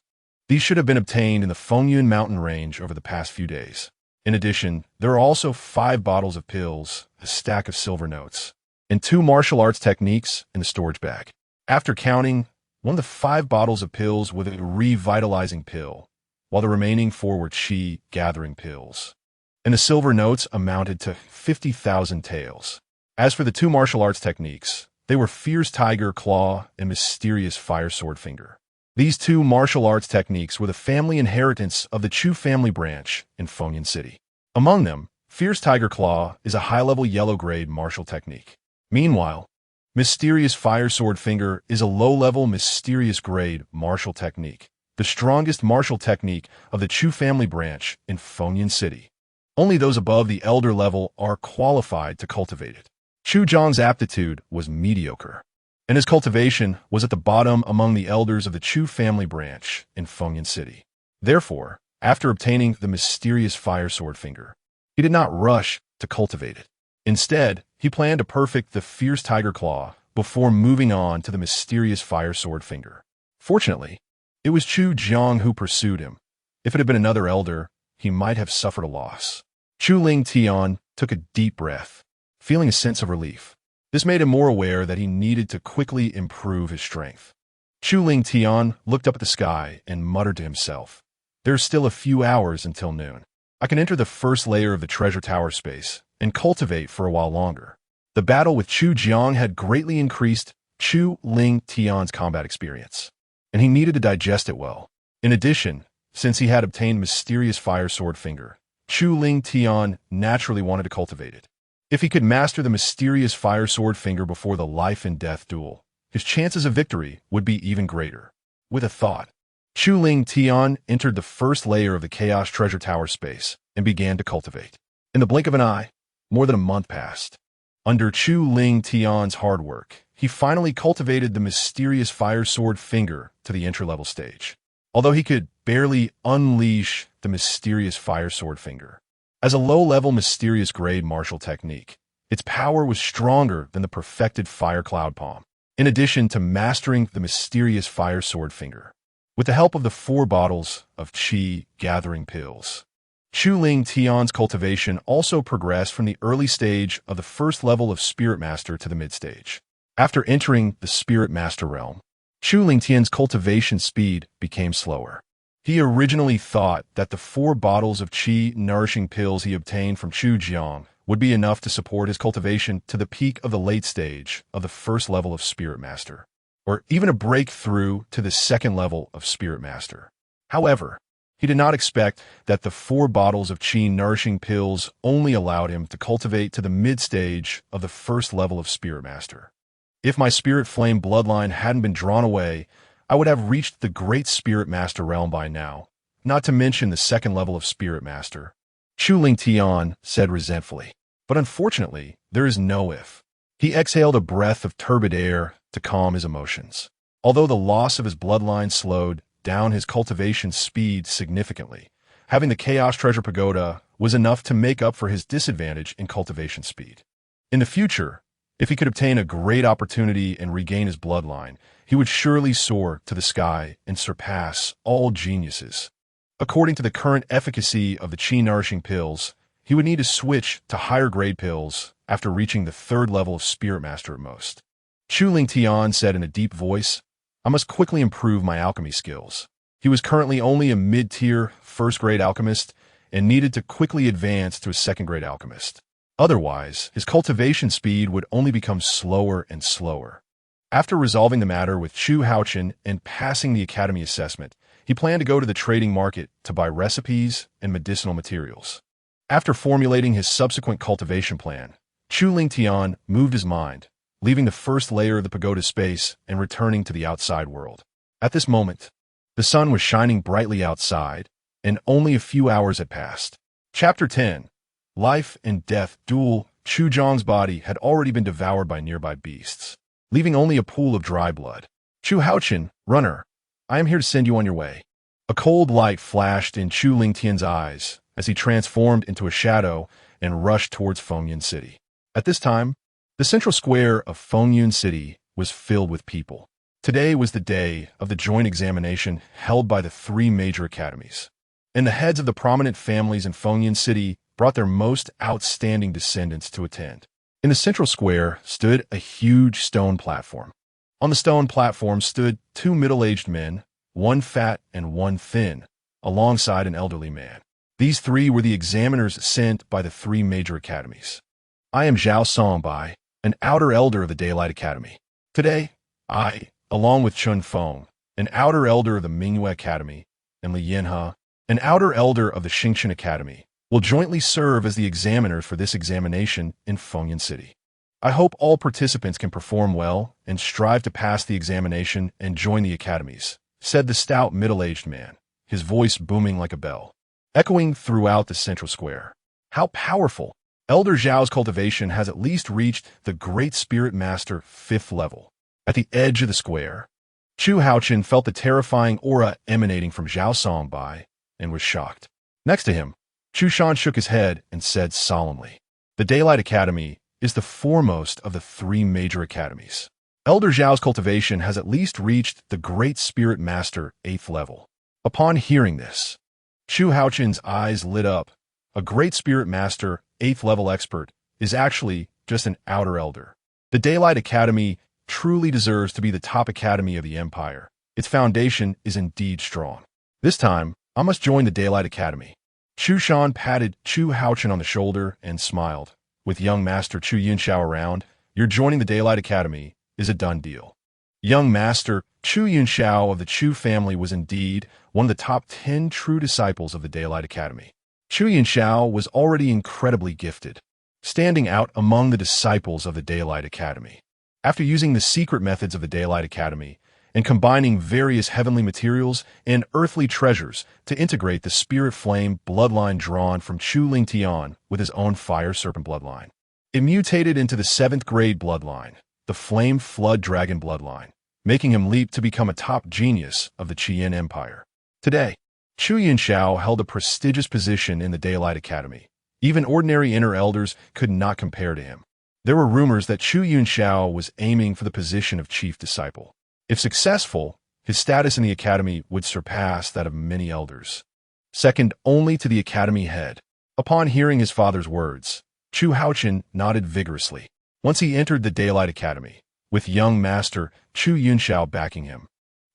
Speaker 1: These should have been obtained in the Fengyan mountain range over the past few days. In addition, there are also 5 bottles of pills, a stack of silver notes, and 2 martial arts techniques in the storage bag. After counting, one of the 5 bottles of pills was a revitalizing pill, while the remaining 4 were chi-gathering pills, and the silver notes amounted to 50,000 taels. As for the 2 martial arts techniques, they were Fierce Tiger Claw and Mysterious Fire Sword Finger. These 2 martial arts techniques were the family inheritance of the Chu family branch in Fengyan City. Among them, Fierce Tiger Claw is a high-level yellow-grade martial technique. Meanwhile, Mysterious Fire Sword Finger is a low-level mysterious grade martial technique, the strongest martial technique of the Chu family branch in Fengyan City. Only those above the elder level are qualified to cultivate it. Chu Zhang's aptitude was mediocre, and his cultivation was at the bottom among the elders of the Chu family branch in Fengyun City. Therefore, after obtaining the mysterious fire sword finger, he did not rush to cultivate it. Instead, he planned to perfect the fierce tiger claw before moving on to the mysterious fire sword finger. Fortunately, it was Chu Zhang who pursued him. If it had been another elder, he might have suffered a loss. Chu Ling Tian took a deep breath, feeling a sense of relief. This made him more aware that he needed to quickly improve his strength. Chu Ling Tian looked up at the sky and muttered to himself, "There's still a few hours until noon. I can enter the first layer of the treasure tower space and cultivate for a while longer." The battle with Chu Jiang had greatly increased Chu Ling Tian's combat experience, and he needed to digest it well. In addition, since he had obtained mysterious fire sword finger, Chu Ling Tian naturally wanted to cultivate it. If he could master the mysterious fire sword finger before the life and death duel, his chances of victory would be even greater. With a thought, Chu Ling Tian entered the first layer of the Chaos Treasure Tower space and began to cultivate. In the blink of an eye, more than a month passed. Under Chu Ling Tian's hard work, he finally cultivated the mysterious fire sword finger to the entry-level stage. Although he could barely unleash the mysterious fire sword finger as a low-level mysterious grade martial technique, its power was stronger than the perfected fire cloud palm. In addition to mastering the mysterious fire sword finger, with the help of the 4 bottles of Qi gathering pills, Chu Ling Tian's cultivation also progressed from the early stage of the first level of Spirit Master to the mid-stage. After entering the Spirit Master realm, Chu Ling Tian's cultivation speed became slower. He originally thought that the 4 bottles of Qi nourishing pills he obtained from Chu Jiang would be enough to support his cultivation to the peak of the late stage of the first level of Spirit Master, or even a breakthrough to the second level of Spirit Master. However, he did not expect that the 4 bottles of Qi nourishing pills only allowed him to cultivate to the mid-stage of the first level of Spirit Master. If my Spirit Flame bloodline hadn't been drawn away, I would have reached the Great Spirit Master realm by now, not to mention the second level of Spirit Master, Chu Ling Tian said resentfully. But unfortunately, there is no if. He exhaled a breath of turbid air to calm his emotions. Although the loss of his bloodline slowed down his cultivation speed significantly, having the Chaos Treasure Pagoda was enough to make up for his disadvantage in cultivation speed. In the future, if he could obtain a great opportunity and regain his bloodline, he would surely soar to the sky and surpass all geniuses. According to the current efficacy of the Qi nourishing pills, he would need to switch to higher grade pills after reaching the 3rd level of Spirit Master at most. Chu Ling Tian said in a deep voice, "I must quickly improve my alchemy skills." He was currently only a mid-tier, first-grade alchemist and needed to quickly advance to a second-grade alchemist. Otherwise, his cultivation speed would only become slower and slower. After resolving the matter with Chu Haochen and passing the academy assessment, he planned to go to the trading market to buy recipes and medicinal materials. After formulating his subsequent cultivation plan, Chu Ling Tian moved his mind, leaving the first layer of the pagoda space and returning to the outside world. At this moment, the sun was shining brightly outside, and only a few hours had passed. Chapter 10. Life and Death Duel. Chu Zhang's body had already been devoured by nearby beasts, leaving only a pool of dry blood. Chu Haochen, runner, I am here to send you on your way. A cold light flashed in Chu Ling Tian's eyes as he transformed into a shadow and rushed towards Fengyun City. At this time, the central square of Fengyun City was filled with people. Today was the day of the joint examination held by the 3 major academies, and the heads of the prominent families in Fengyun City brought their most outstanding descendants to attend. In the central square stood a huge stone platform. On the stone platform stood 2 middle-aged men, one fat and one thin, alongside an elderly man. These 3 were the examiners sent by the 3 major academies. I am Zhao Songbai, an outer elder of the Daylight Academy. Today, I, along with Chun Feng, an outer elder of the Mingyue Academy, and Li Yanhe, an outer elder of the Xingchen Academy, will jointly serve as the examiners for this examination in Fengyun City. I hope all participants can perform well and strive to pass the examination and join the academies, said the stout middle-aged man, his voice booming like a bell, echoing throughout the central square. How powerful! Elder Zhao's cultivation has at least reached the Great Spirit Master 5th level. At the edge of the square, Chu Haochen felt the terrifying aura emanating from Zhao Songbai and was shocked. Next to him, Chu Shan shook his head and said solemnly, "The Daylight Academy is the foremost of the 3 major academies. Elder Zhao's cultivation has at least reached the Great Spirit Master 8th level." Upon hearing this, Chu Haochen's eyes lit up. A Great Spirit Master 8th level expert is actually just an outer elder. The Daylight Academy truly deserves to be the top academy of the Empire. Its foundation is indeed strong. This time, I must join the Daylight Academy. Chu Shan patted Chu Haochen on the shoulder and smiled. With young Master Chu Yunxiao around, your joining the Daylight Academy is a done deal. Young Master Chu Yunxiao of the Chu family was indeed one of the top 10 true disciples of the Daylight Academy. Chu Yunxiao was already incredibly gifted, standing out among the disciples of the Daylight Academy. After using the secret methods of the Daylight Academy and combining various heavenly materials and earthly treasures to integrate the spirit flame bloodline drawn from Chu Lingtian with his own fire serpent bloodline, it mutated into the 7th grade bloodline, the flame flood dragon bloodline, making him leap to become a top genius of the Qian Empire. Today, Chu Yunxiao held a prestigious position in the Daylight Academy. Even ordinary inner elders could not compare to him. There were rumors that Chu Yunxiao was aiming for the position of chief disciple. If successful, his status in the academy would surpass that of many elders, second only to the academy head. Upon hearing his father's words, Chu Haochen nodded vigorously. Once he entered the Daylight Academy, with young Master Chu Yunxiao backing him,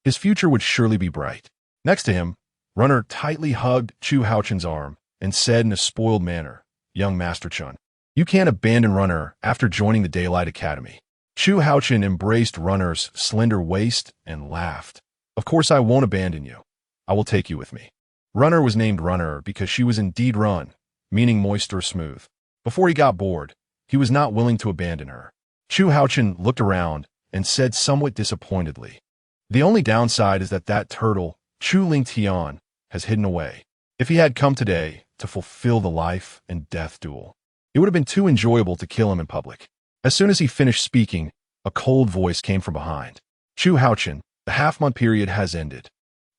Speaker 1: his future would surely be bright. Next to him, Runner tightly hugged Chu Haochen's arm and said in a spoiled manner, "Young Master Chun, you can't abandon Runner after joining the Daylight Academy." Chu Haochen embraced Runner's slender waist and laughed. "Of course I won't abandon you. I will take you with me." Runner was named Runner because she was indeed run, meaning moist or smooth. Before he got bored, he was not willing to abandon her. Chu Haochen looked around and said somewhat disappointedly, "The only downside is that turtle, Chu Lingtian, has hidden away. If he had come today to fulfill the life and death duel, it would have been too enjoyable to kill him in public." As soon as he finished speaking, a cold voice came from behind. "Chu Haochen, the half-month period has ended,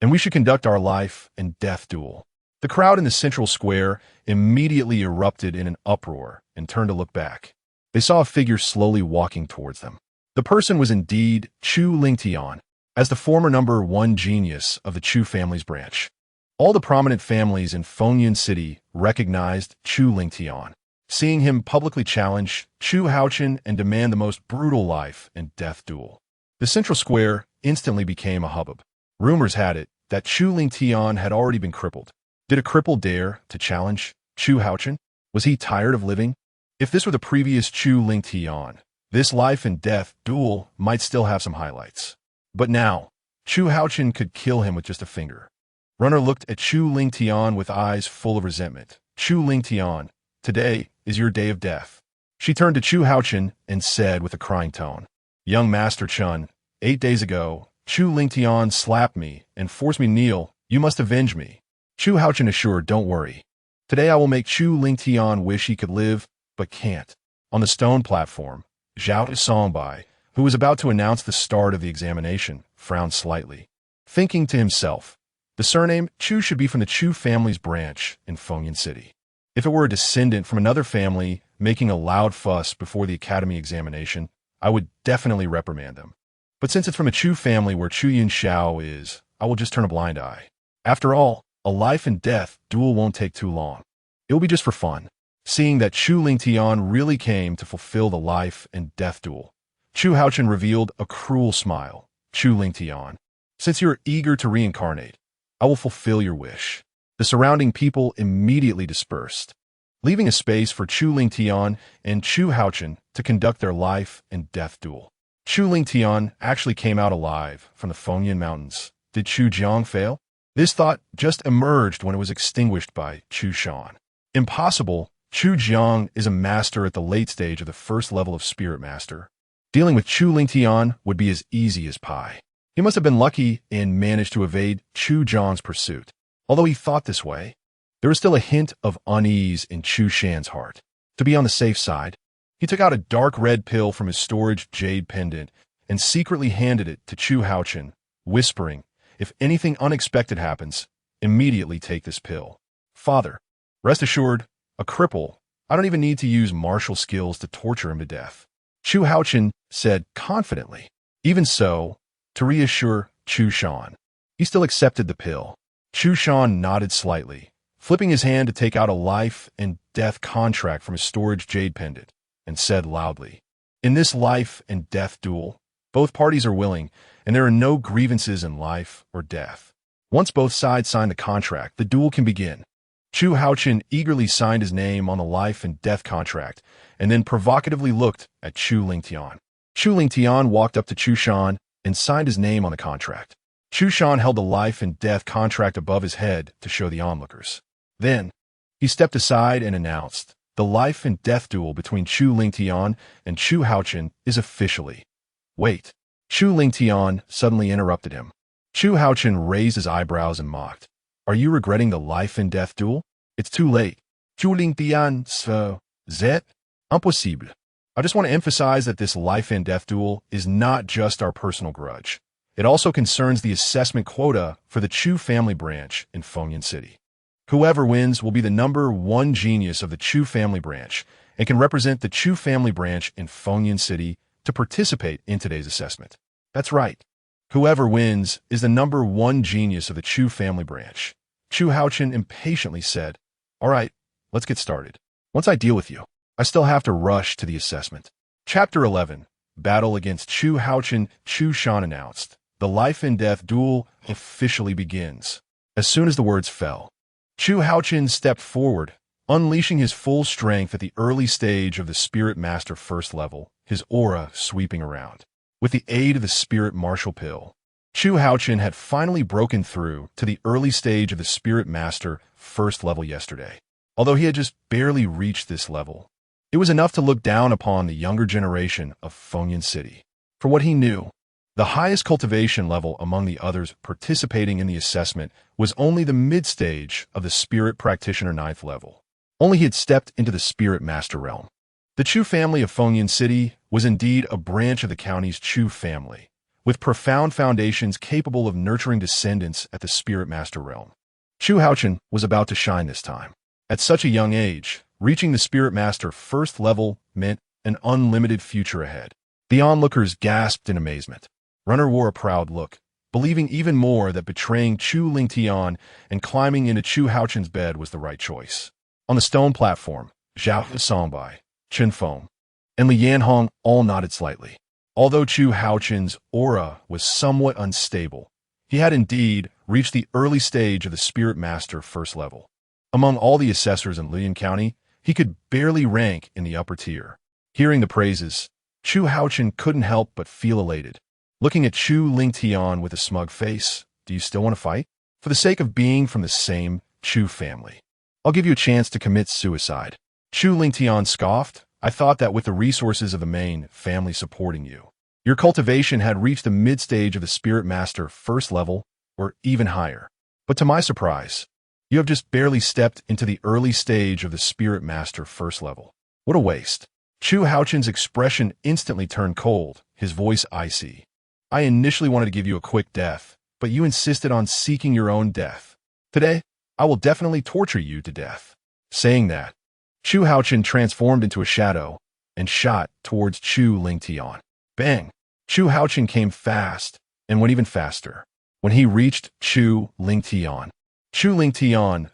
Speaker 1: and we should conduct our life and death duel." The crowd in the central square immediately erupted in an uproar and turned to look back. They saw a figure slowly walking towards them. The person was indeed Chu Lingtian, as the former number 1 genius of the Chu family's branch. All the prominent families in Fengyan City recognized Chu Lingtian, seeing him publicly challenge Chu Haochen and demand the most brutal life and death duel. The central square instantly became a hubbub. Rumors had it that Chu Lingtian had already been crippled. Did a cripple dare to challenge Chu Haochen? Was he tired of living? If this were the previous Chu Lingtian, this life and death duel might still have some highlights. But now, Chu Haochen could kill him with just a finger. Runner looked at Chu Lingtian with eyes full of resentment. "Chu Lingtian, today is your day of death." She turned to Chu Haochen and said with a crying tone, "Young Master Chun, 8 days ago, Chu Lingtian slapped me and forced me to kneel. You must avenge me." Chu Haochen assured, "Don't worry. Today I will make Chu Lingtian wish he could live, but can't." On the stone platform, Zhao Songbai, who was about to announce the start of the examination, frowned slightly, thinking to himself, the surname Chu should be from the Chu family's branch in Fengyan City. If it were a descendant from another family making a loud fuss before the academy examination, I would definitely reprimand them. But since it's from a Chu family where Chu Yunxiao is, I will just turn a blind eye. After all, a life and death duel won't take too long. It will be just for fun. Seeing that Chu Lingtian really came to fulfill the life and death duel, Chu Haochen revealed a cruel smile. "Chu Lingtian, since you are eager to reincarnate, I will fulfill your wish." The surrounding people immediately dispersed, leaving a space for Chu Lingtian and Chu Haochen to conduct their life and death duel. Chu Lingtian actually came out alive from the Fengyan Mountains. Did Chu Jiang fail? This thought just emerged when it was extinguished by Chu Shan. Impossible. Chu Jiang is a master at the late stage of the 1st level of Spirit Master. Dealing with Chu Lingtian would be as easy as pie. He must have been lucky and managed to evade Chu Jiang's pursuit. Although he thought this way, there was still a hint of unease in Chu Shan's heart. To be on the safe side, he took out a dark red pill from his storage jade pendant and secretly handed it to Chu Haochen, whispering, "If anything unexpected happens, immediately take this pill. Father, rest assured, a cripple, I don't even need to use martial skills to torture him to death." Chu Haochen said confidently. Even so, to reassure Chu Shan, he still accepted the pill. Chu Shan nodded slightly, flipping his hand to take out a life and death contract from his storage jade pendant, and said loudly, "In this life and death duel, both parties are willing, and there are no grievances in life or death. Once both sides sign the contract, the duel can begin." Chu Haochen eagerly signed his name on the life and death contract, and then provocatively looked at Chu Lingtian. Chu Lingtian walked up to Chu Shan and signed his name on the contract. Chu Shan held the life and death contract above his head to show the onlookers. Then, he stepped aside and announced, "The life and death duel between Chu Lingtian and Chu Haochen is officially—" "Wait." Chu Lingtian suddenly interrupted him. Chu Haochen raised his eyebrows and mocked, "Are you regretting the life and death duel? It's too late." Chu Lingtian, c'est impossible. I just want to emphasize that this life and death duel is not just our personal grudge. It also concerns the assessment quota for the Chu family branch in Fengyan City. Whoever wins will be the #1 genius of the Chu family branch and can represent the Chu family branch in Fengyan City to participate in today's assessment. That's right. Whoever wins is the #1 genius of the Chu family branch. Chu Haochen impatiently said, "All right, let's get started. Once I deal with you, I still have to rush to the assessment." Chapter 11, Battle against Chu Haochen. Chu Shan announced, "The life and death duel officially begins." As soon as the words fell, Chu Haochen stepped forward, unleashing his full strength at the early stage of the Spirit Master First level, his aura sweeping around. With the aid of the Spirit Martial Pill, Chu Haochen had finally broken through to the early stage of the Spirit Master First level yesterday. Although he had just barely reached this level, it was enough to look down upon the younger generation of Fengyan City. For what he knew, the highest cultivation level among the others participating in the assessment was only the mid-stage of the Spirit Practitioner 9th level. Only he had stepped into the Spirit Master realm. The Chu family of Fengyan City was indeed a branch of the county's Chu family, with profound foundations capable of nurturing descendants at the Spirit Master realm. Chu Haochen was about to shine this time. At such a young age, reaching the Spirit Master First level meant an unlimited future ahead. The onlookers gasped in amazement. Runner wore a proud look, believing even more that betraying Chu Lingtian and climbing into Chu Haochen's bed was the right choice. On the stone platform, Zhao Songbai, Chen Feng, and Li Yanhong all nodded slightly. Although Chu Haochen's aura was somewhat unstable, he had indeed reached the early stage of the Spirit Master First level. Among all the assessors in Lian County, he could barely rank in the upper tier. Hearing the praises, Chu Haochen couldn't help but feel elated. Looking at Chu Lingtian with a smug face, "Do you still want to fight?" "For the sake of being from the same Chu family, I'll give you a chance to commit suicide." Chu Lingtian scoffed. "I thought that with the resources of the main family supporting you, your cultivation had reached the mid-stage of the Spirit Master First level, or even higher. But to my surprise, you have just barely stepped into the early stage of the Spirit Master First level. What a waste." Chu Haochen's expression instantly turned cold, his voice icy. "I initially wanted to give you a quick death, but you insisted on seeking your own death. Today, I will definitely torture you to death." Saying that, Chu Haochen transformed into a shadow and shot towards Chu Lingtian. Bang! Chu Haochen came fast and went even faster. When he reached Chu Lingtian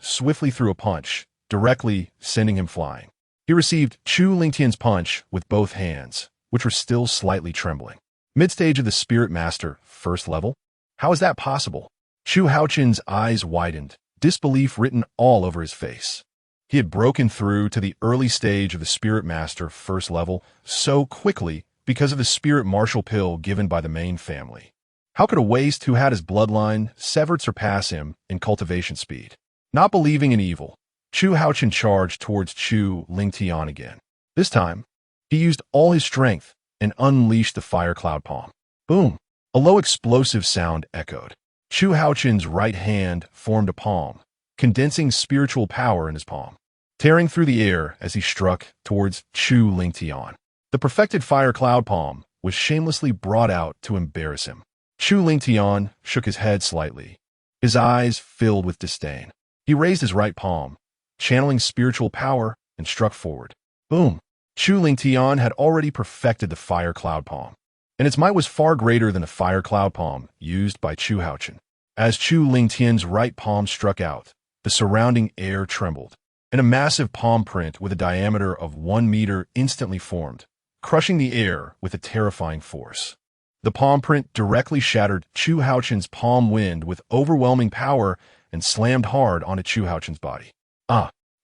Speaker 1: swiftly threw a punch, directly sending him flying. He received Chu Lingtian's punch with both hands, which were still slightly trembling. Mid-stage of the Spirit Master First level? How is that possible? Chu Haochen's eyes widened, disbelief written all over his face. He had broken through to the early stage of the Spirit Master First level so quickly because of the Spirit Martial Pill given by the main family. How could a waste who had his bloodline severed surpass him in cultivation speed? Not believing in evil, Chu Haochen charged towards Chu Lingtian again. This time, he used all his strength and unleashed the Fire Cloud Palm. Boom! A low explosive sound echoed. Chu Haochen's right hand formed a palm, condensing spiritual power in his palm. tearing through the air as he struck towards Chu Lingtian. The perfected fire cloud palm was shamelessly brought out to embarrass him. Chu Lingtian shook his head slightly, his eyes filled with disdain. He raised his right palm, channeling spiritual power, and struck forward. Boom! Chu Lingtian had already perfected the fire cloud palm, and its might was far greater than the fire cloud palm used by Chu Haochen. As Chu Lingtian's right palm struck out, the surrounding air trembled, and a massive palm print with a diameter of 1 meter instantly formed, crushing the air with a terrifying force. The palm print directly shattered Chu Haochen's palm wind with overwhelming power and slammed hard onto Chu Haochen's body.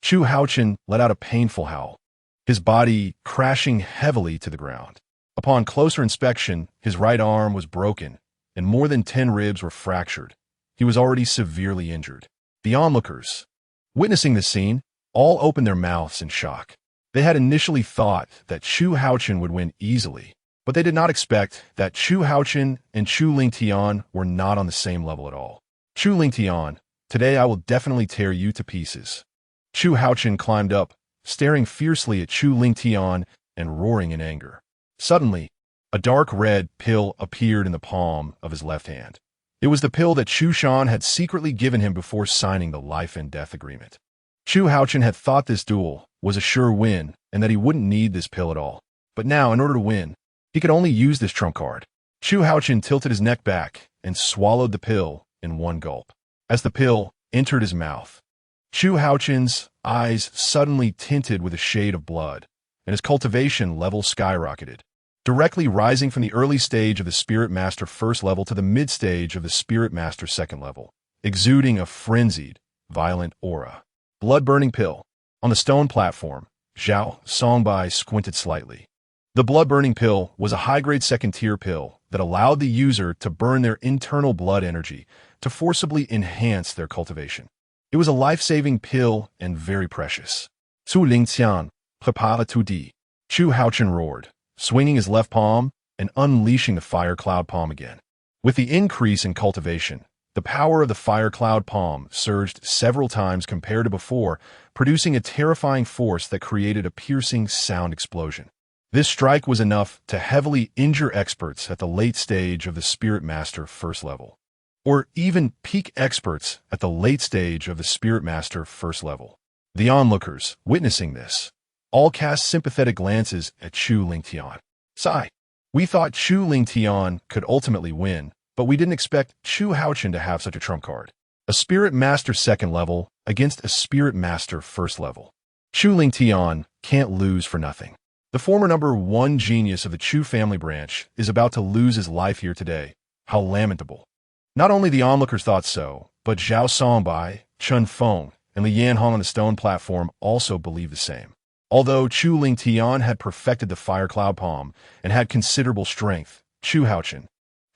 Speaker 1: Chu Haochen let out a painful howl, his body crashing heavily to the ground. Upon closer inspection, his right arm was broken, and more than 10 ribs were fractured. He was already severely injured. The onlookers, witnessing the scene, all opened their mouths in shock. They had initially thought that Chu Haochen would win easily, but they did not expect that Chu Haochen and Chu Lingtian were not on the same level at all. Chu Lingtian, today I will definitely tear you to pieces. Chu Haochen climbed up, staring fiercely at Chu Lingtian and roaring in anger. Suddenly, a dark red pill appeared in the palm of his left hand. It was the pill that Chu Shan had secretly given him before signing the life and death agreement. Chu Haochen had thought this duel was a sure win and that he wouldn't need this pill at all. But now, in order to win, he could only use this trump card. Chu Haochen tilted his neck back and swallowed the pill in one gulp. As the pill entered his mouth, Chu Haochen's eyes suddenly tinted with a shade of blood, and his cultivation level skyrocketed, directly rising from the early stage of the Spirit Master first level to the mid-stage of the Spirit Master second level, exuding a frenzied, violent aura. Blood-burning pill. On the stone platform, Zhao Songbai squinted slightly. The blood-burning pill was a high-grade second-tier pill that allowed the user to burn their internal blood energy to forcibly enhance their cultivation. It was a life-saving pill and very precious. Su Lingxian, prepare tout dit. Chu Haochen roared, swinging his left palm and unleashing the fire cloud palm again. With the increase in cultivation, the power of the fire cloud palm surged several times compared to before, producing a terrifying force that created a piercing sound explosion. This strike was enough to heavily injure experts at the late stage of the Spirit Master first level, or even peak experts at the late stage of the Spirit Master first level. The onlookers, witnessing this, all cast sympathetic glances at Chu Lingtian. Sigh. We thought Chu Lingtian could ultimately win, but we didn't expect Chu Haochen to have such a trump card. A Spirit Master second level against a Spirit Master first level. Chu Lingtian can't lose for nothing. The former number 1 genius of the Chu family branch is about to lose his life here today. How lamentable. Not only the onlookers thought so, but Zhao Songbai, Chun Feng, and Li Yanhong on the stone platform also believed the same. Although Chu Lingtian had perfected the fire cloud palm and had considerable strength, Chu Haochen,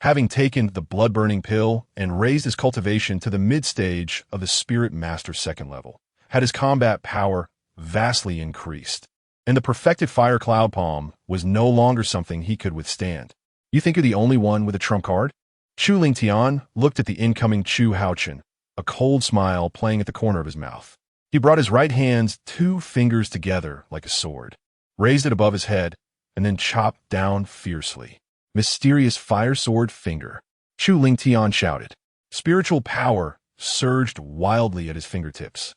Speaker 1: having taken the blood-burning pill and raised his cultivation to the mid-stage of the Spirit Master second level, had his combat power vastly increased, and the perfected fire cloud palm was no longer something he could withstand. You think you're the only one with a trump card? Chu Lingtian looked at the incoming Chu Haochen, a cold smile playing at the corner of his mouth. He brought his right hand's 2 fingers together like a sword, raised it above his head, and then chopped down fiercely. Mysterious fire sword finger. Chu Lingtian shouted. Spiritual power surged wildly at his fingertips,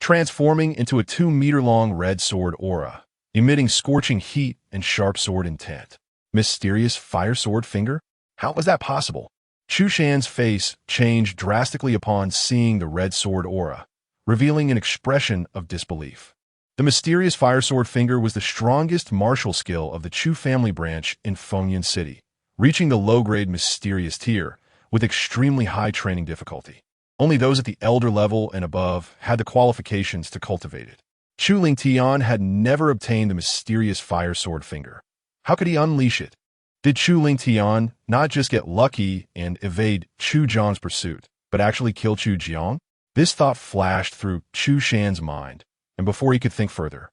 Speaker 1: transforming into a 2-meter-long red sword aura, emitting scorching heat and sharp sword intent. Mysterious fire sword finger? How was that possible? Chu Shan's face changed drastically upon seeing the red sword aura, revealing an expression of disbelief. The mysterious fire sword finger was the strongest martial skill of the Chu family branch in Fengyan City, reaching the low-grade mysterious tier with extremely high training difficulty. Only those at the elder level and above had the qualifications to cultivate it. Chu Lingtian had never obtained the mysterious fire sword finger. How could he unleash it? Did Chu Lingtian not just get lucky and evade Chu Jiang's pursuit, but actually kill Chu Jiang? This thought flashed through Chu Shan's mind, and before he could think further,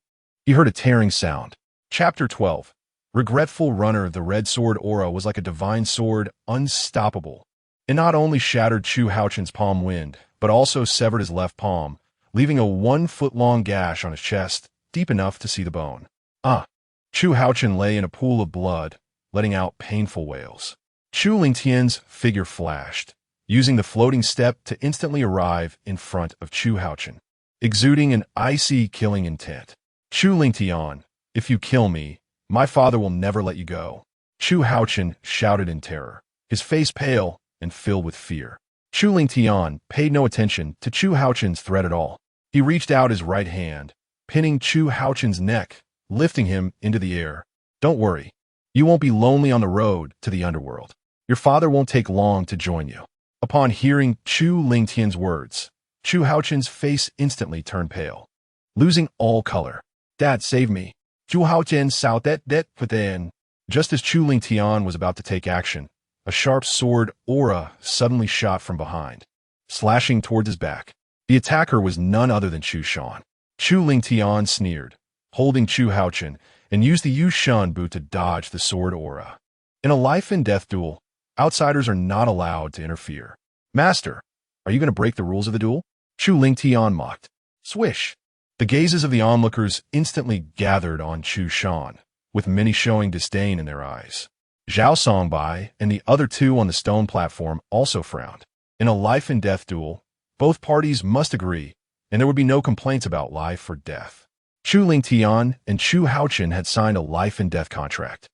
Speaker 1: he heard a tearing sound. Chapter 12. Regretful runner. The red sword aura was like a divine sword, unstoppable. It not only shattered Chu Haochen's palm wind, but also severed his left palm, leaving a 1-foot-long gash on his chest, deep enough to see the bone. Ah! Chu Haochen lay in a pool of blood, letting out painful wails. Chu Lingtian's figure flashed, using the floating step to instantly arrive in front of Chu Haochen, exuding an icy, killing intent. Chu Lingtian, if you kill me, my father will never let you go. Chu Haochen shouted in terror, his face pale and filled with fear. Chu Lingtian paid no attention to Chu Haochen's threat at all. He reached out his right hand, pinning Chu Haochen's neck, lifting him into the air. Don't worry. You won't be lonely on the road to the underworld. Your father won't take long to join you. Upon hearing Chu Lingtian's words, Chu Haochen's face instantly turned pale, losing all color. Dad, save me. Chu Haochen sao that within. Just as Chu Lingtian was about to take action, a sharp sword aura suddenly shot from behind, slashing towards his back. The attacker was none other than Chu Shan. Chu Lingtian sneered, holding Chu Haochen, and used the Yu Shun boot to dodge the sword aura. In a life-and-death duel, outsiders are not allowed to interfere. Master, are you going to break the rules of the duel? Chu Lingtian mocked. Swish! The gazes of the onlookers instantly gathered on Chu Shan, with many showing disdain in their eyes. Zhao Songbai and the other two on the stone platform also frowned. In a life-and-death duel, both parties must agree, and there would be no complaints about life or death. Chu Lingtian and Chu Haochen had signed a life-and-death contract,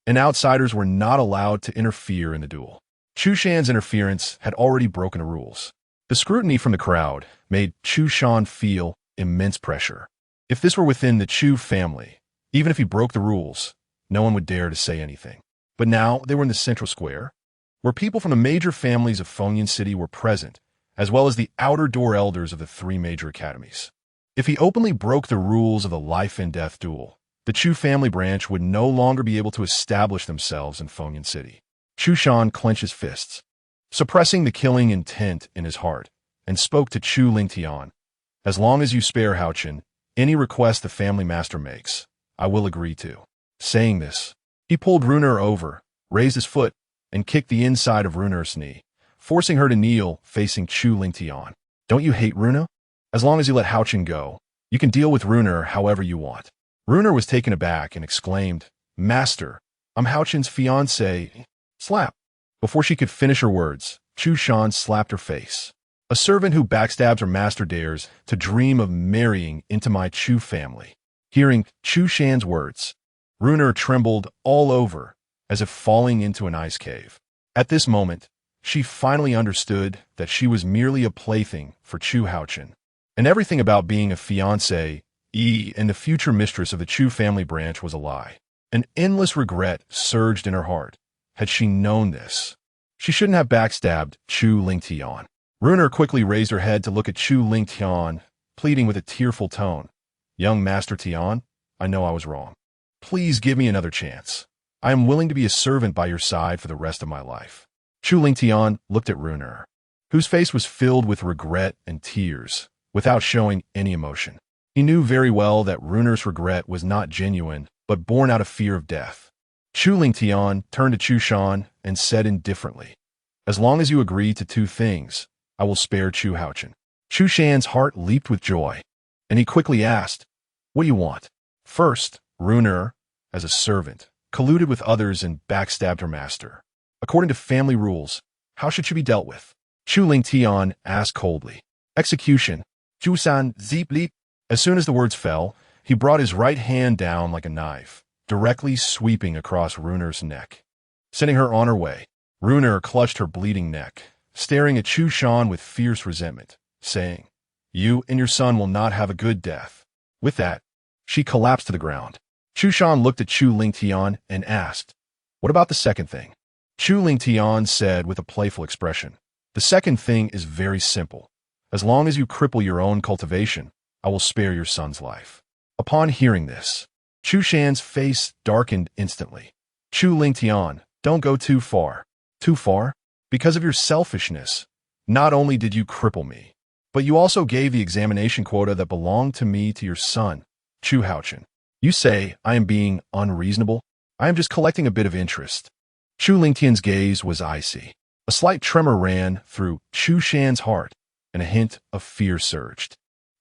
Speaker 1: and outsiders were not allowed to interfere in the duel. Chu Shan's interference had already broken the rules. The scrutiny from the crowd made Chu Shan feel immense pressure. If this were within the Chu family, even if he broke the rules, no one would dare to say anything. But now they were in the central square, where people from the major families of Fengyan City were present, as well as the outer door elders of the three major academies. If he openly broke the rules of the life-and-death duel, the Chu family branch would no longer be able to establish themselves in Fengyan City. Chu Shan clenched his fists, suppressing the killing intent in his heart, and spoke to Chu Lingtian. As long as you spare Haochen, any request the family master makes, I will agree to. Saying this, he pulled Runer over, raised his foot, and kicked the inside of Runer's knee, forcing her to kneel facing Chu Lingtian. Don't you hate Runa? As long as you let Haochen go, you can deal with Runer however you want. Runer was taken aback and exclaimed, Master, I'm Haochen's fiancé. Slap. Before she could finish her words, Chu Shan slapped her face. A servant who backstabs her master dares to dream of marrying into my Chu family. Hearing Chu Shan's words, Runer trembled all over, as if falling into an ice cave. At this moment, she finally understood that she was merely a plaything for Chu Haochen, and everything about being a fiancé and the future mistress of the Chu family branch was a lie. An endless regret surged in her heart. Had she known this, she shouldn't have backstabbed Chu Lingtian. Runer quickly raised her head to look at Chu Lingtian, pleading with a tearful tone. Young Master Tian, I know I was wrong. Please give me another chance. I am willing to be a servant by your side for the rest of my life. Chu Lingtian looked at Runer, whose face was filled with regret and tears, without showing any emotion. He knew very well that Runer's regret was not genuine, but born out of fear of death. Chu Lingtian turned to Chu Shan and said indifferently, As long as you agree to two things, I will spare Chu Haochen. Chu Shan's heart leaped with joy, and he quickly asked, What do you want? First, Runer, as a servant, colluded with others and backstabbed her master. According to family rules, how should she be dealt with? Chu Lingtian asked coldly. Execution. Chu San Zeep Leap. As soon as the words fell, he brought his right hand down like a knife, directly sweeping across Runer's neck, sending her on her way. Runer clutched her bleeding neck, staring at Chu Shan with fierce resentment, saying, You and your son will not have a good death. With that, she collapsed to the ground. Chu Shan looked at Chu Lingtian and asked, What about the second thing? Chu Lingtian said with a playful expression, The second thing is very simple. As long as you cripple your own cultivation, I will spare your son's life. Upon hearing this, Chu Shan's face darkened instantly. Chu Lingtian, don't go too far. Too far? Because of your selfishness, not only did you cripple me, but you also gave the examination quota that belonged to me to your son, Chu Haochen. You say I am being unreasonable? I am just collecting a bit of interest. Chu Lingtian's gaze was icy. A slight tremor ran through Chu Shan's heart, and a hint of fear surged.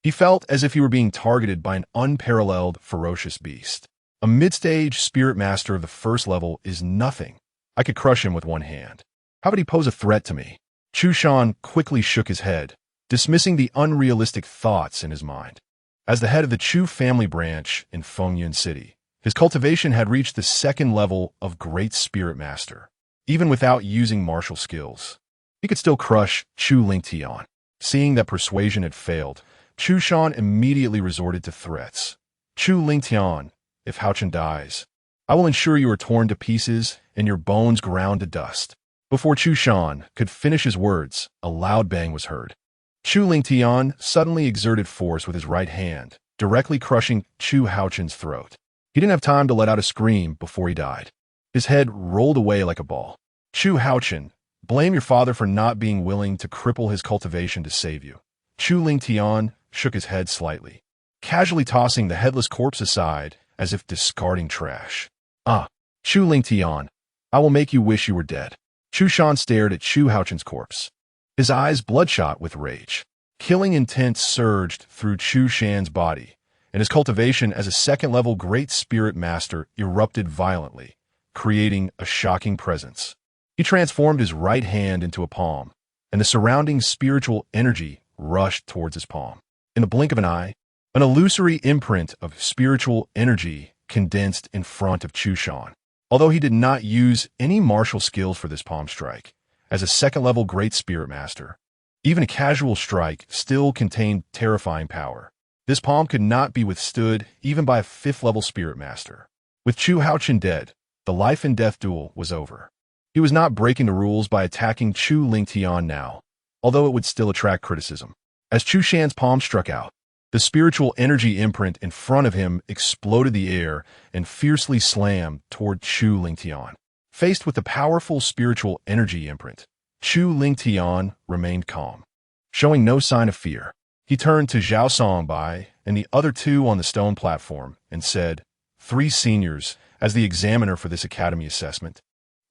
Speaker 1: He felt as if he were being targeted by an unparalleled, ferocious beast. A mid-stage spirit master of the first level is nothing. I could crush him with one hand. How would he pose a threat to me? Chu Shan quickly shook his head, dismissing the unrealistic thoughts in his mind. As the head of the Chu family branch in Fengyun City, his cultivation had reached the second level of Great Spirit Master. Even without using martial skills, he could still crush Chu Lingtian. Seeing that persuasion had failed, Chu Shan immediately resorted to threats. Chu Lingtian, if Haochen dies, I will ensure you are torn to pieces and your bones ground to dust. Before Chu Shan could finish his words, a loud bang was heard. Chu Lingtian suddenly exerted force with his right hand, directly crushing Chu Haochen's throat. He didn't have time to let out a scream before he died. His head rolled away like a ball. Chu Haochen, blame your father for not being willing to cripple his cultivation to save you. Chu Lingtian shook his head slightly, casually tossing the headless corpse aside as if discarding trash. Chu Lingtian, I will make you wish you were dead. Chu Shan stared at Chu Haochen's corpse, his eyes bloodshot with rage. Killing intent surged through Chu Shan's body, and his cultivation as a second-level Great Spirit Master erupted violently, creating a shocking presence. He transformed his right hand into a palm, and the surrounding spiritual energy rushed towards his palm. In the blink of an eye, an illusory imprint of spiritual energy condensed in front of Chu Shan. Although he did not use any martial skills for this palm strike, as a second-level Great Spirit Master, even a casual strike still contained terrifying power. This palm could not be withstood even by a fifth-level Spirit Master. With Chu Haochen dead, the life and death duel was over. He was not breaking the rules by attacking Chu Lingtian now, although it would still attract criticism. As Chu Shan's palm struck out, the spiritual energy imprint in front of him exploded the air and fiercely slammed toward Chu Lingtian. Faced with the powerful spiritual energy imprint, Chu Lingtian remained calm, showing no sign of fear. He turned to Zhao Songbai and the other two on the stone platform and said, 3 seniors, as the examiner for this academy assessment,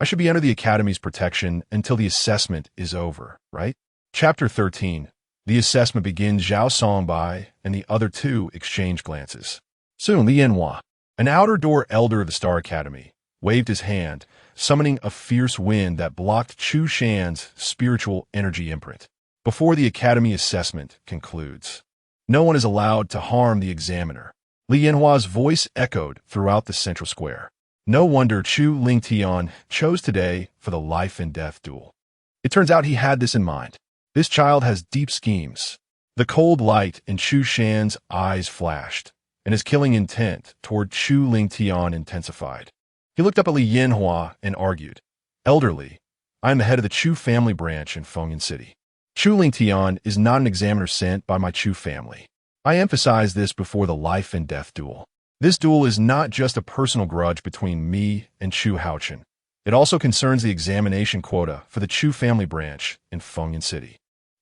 Speaker 1: I should be under the academy's protection until the assessment is over, right? Chapter 13. The assessment begins. Zhao Songbai and the other two exchange glances. Soon, Li Yanhua, an outer door elder of the Star Academy, waved his hand, summoning a fierce wind that blocked Chu Shan's spiritual energy imprint. Before the academy assessment concludes, no one is allowed to harm the examiner. Li Yanhua's voice echoed throughout the central square. No wonder Chu Lingtian chose today for the life and death duel. It turns out he had this in mind. This child has deep schemes. The cold light in Chu Shan's eyes flashed, and his killing intent toward Chu Lingtian intensified. He looked up at Li Yanhua and argued, Elderly, I am the head of the Chu family branch in Fengyun City. Chu Lingtian is not an examiner sent by my Chu family. I emphasize this before the life and death duel. This duel is not just a personal grudge between me and Chu Haochen. It also concerns the examination quota for the Chu family branch in Fengyun City.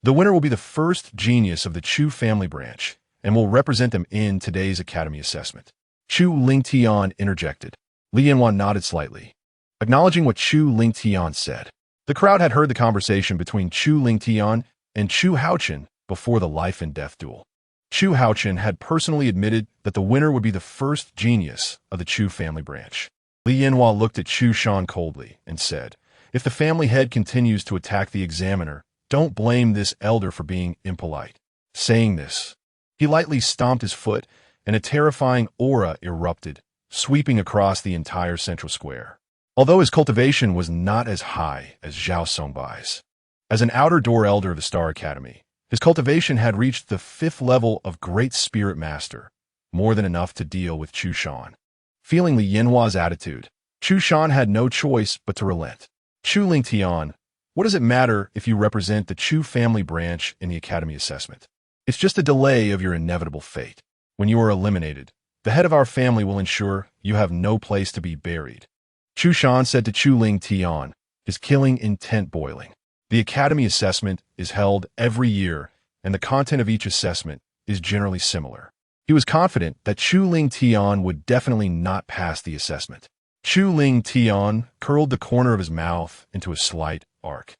Speaker 1: The winner will be the first genius of the Chu family branch and will represent them in today's academy assessment. Chu Lingtian interjected. Li Yanhua nodded slightly, acknowledging what Chu Lingtian said. The crowd had heard the conversation between Chu Lingtian and Chu Haochen before the life and death duel. Chu Haochen had personally admitted that the winner would be the first genius of the Chu family branch. Li Yanhua looked at Chu Shan coldly and said, If the family head continues to attack the examiner, don't blame this elder for being impolite. Saying this, he lightly stomped his foot, and a terrifying aura erupted, sweeping across the entire central square. Although his cultivation was not as high as Zhao Songbai's, as an outer door elder of the Star Academy, his cultivation had reached the 5th level of Great Spirit Master, more than enough to deal with Chu Shan. Feeling Li Yanhua's attitude, Chu Shan had no choice but to relent. Chu Lingtian, what does it matter if you represent the Chu family branch in the academy assessment? It's just a delay of your inevitable fate. When you are eliminated, the head of our family will ensure you have no place to be buried. Chu Shan said to Chu Lingtian, his killing intent boiling. The academy assessment is held every year, and the content of each assessment is generally similar. He was confident that Chu Lingtian would definitely not pass the assessment. Chu Lingtian curled the corner of his mouth into a slight arc.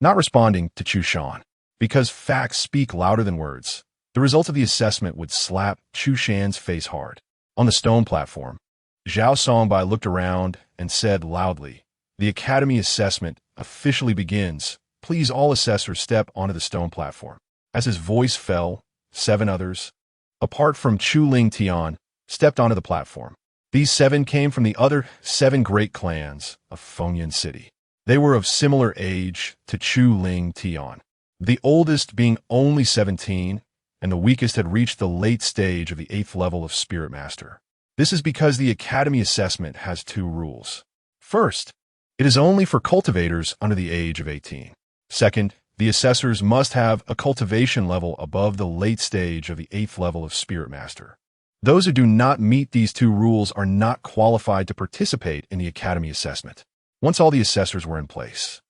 Speaker 1: Not responding to Chu Shan, because facts speak louder than words, the The result of the assessment would slap Chu Shan's face hard. On the stone platform, Zhao Songbai looked around and said loudly, "The Academy assessment officially begins. Please all assessors step onto the stone platform." As his voice fell, 7 others, apart from Chu Ling Tian, stepped onto the platform. These 7 came from the other 7 great clans of Fengyan City. They were of similar age to Chu Ling Tian, the oldest being only 17, and the weakest had reached the late stage of the 8th level of Spirit Master. This is because the Academy assessment has 2 rules. First, it is only for cultivators under the age of 18. Second, the assessors must have a cultivation level above the late stage of the 8th level of Spirit Master. Those who do not meet these 2 rules are not qualified to participate in the Academy assessment. Once all the assessors were in place,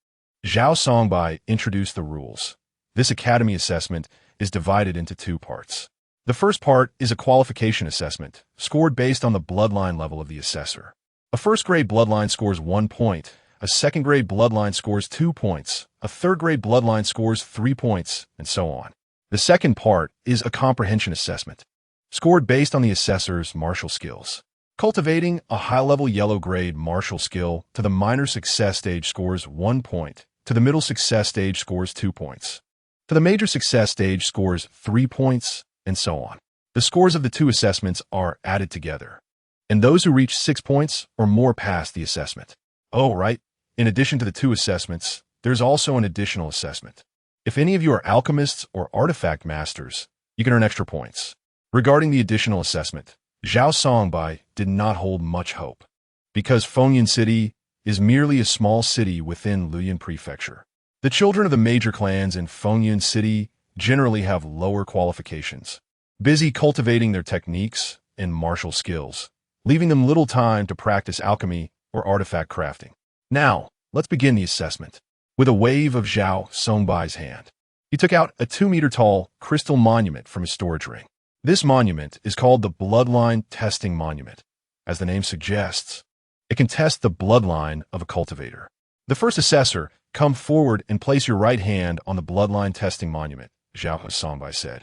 Speaker 1: Zhao Songbai introduced the rules. This Academy assessment is divided into 2 parts. The first part is a qualification assessment, scored based on the bloodline level of the assessor. A first-grade bloodline scores 1 point, a second-grade bloodline scores 2 points, a third-grade bloodline scores 3 points, and so on. The second part is a comprehension assessment, scored based on the assessor's martial skills. Cultivating a high-level yellow-grade martial skill to the minor success stage scores 1 point, to the middle success stage scores 2 points, to the major success stage scores 3 points, and so on. The scores of the 2 assessments are added together, and those who reach 6 points or more pass the assessment. Oh, right. In addition to the 2 assessments, there's also an additional assessment. If any of you are alchemists or artifact masters, you can earn extra points. Regarding the additional assessment, Zhao Songbai did not hold much hope, because Fengyan City is merely a small city within Luoyang Prefecture. The children of the major clans in Fengyan City generally have lower qualifications, busy cultivating their techniques and martial skills, leaving them little time to practice alchemy or artifact crafting. Now, let's begin the assessment. With a wave of Zhao Songbai's hand, he took out a 2-meter-tall crystal monument from his storage ring. This monument is called the Bloodline Testing Monument. As the name suggests, it can test the bloodline of a cultivator. The first assessor, come forward and place your right hand on the Bloodline Testing Monument, Zhao Songbai said.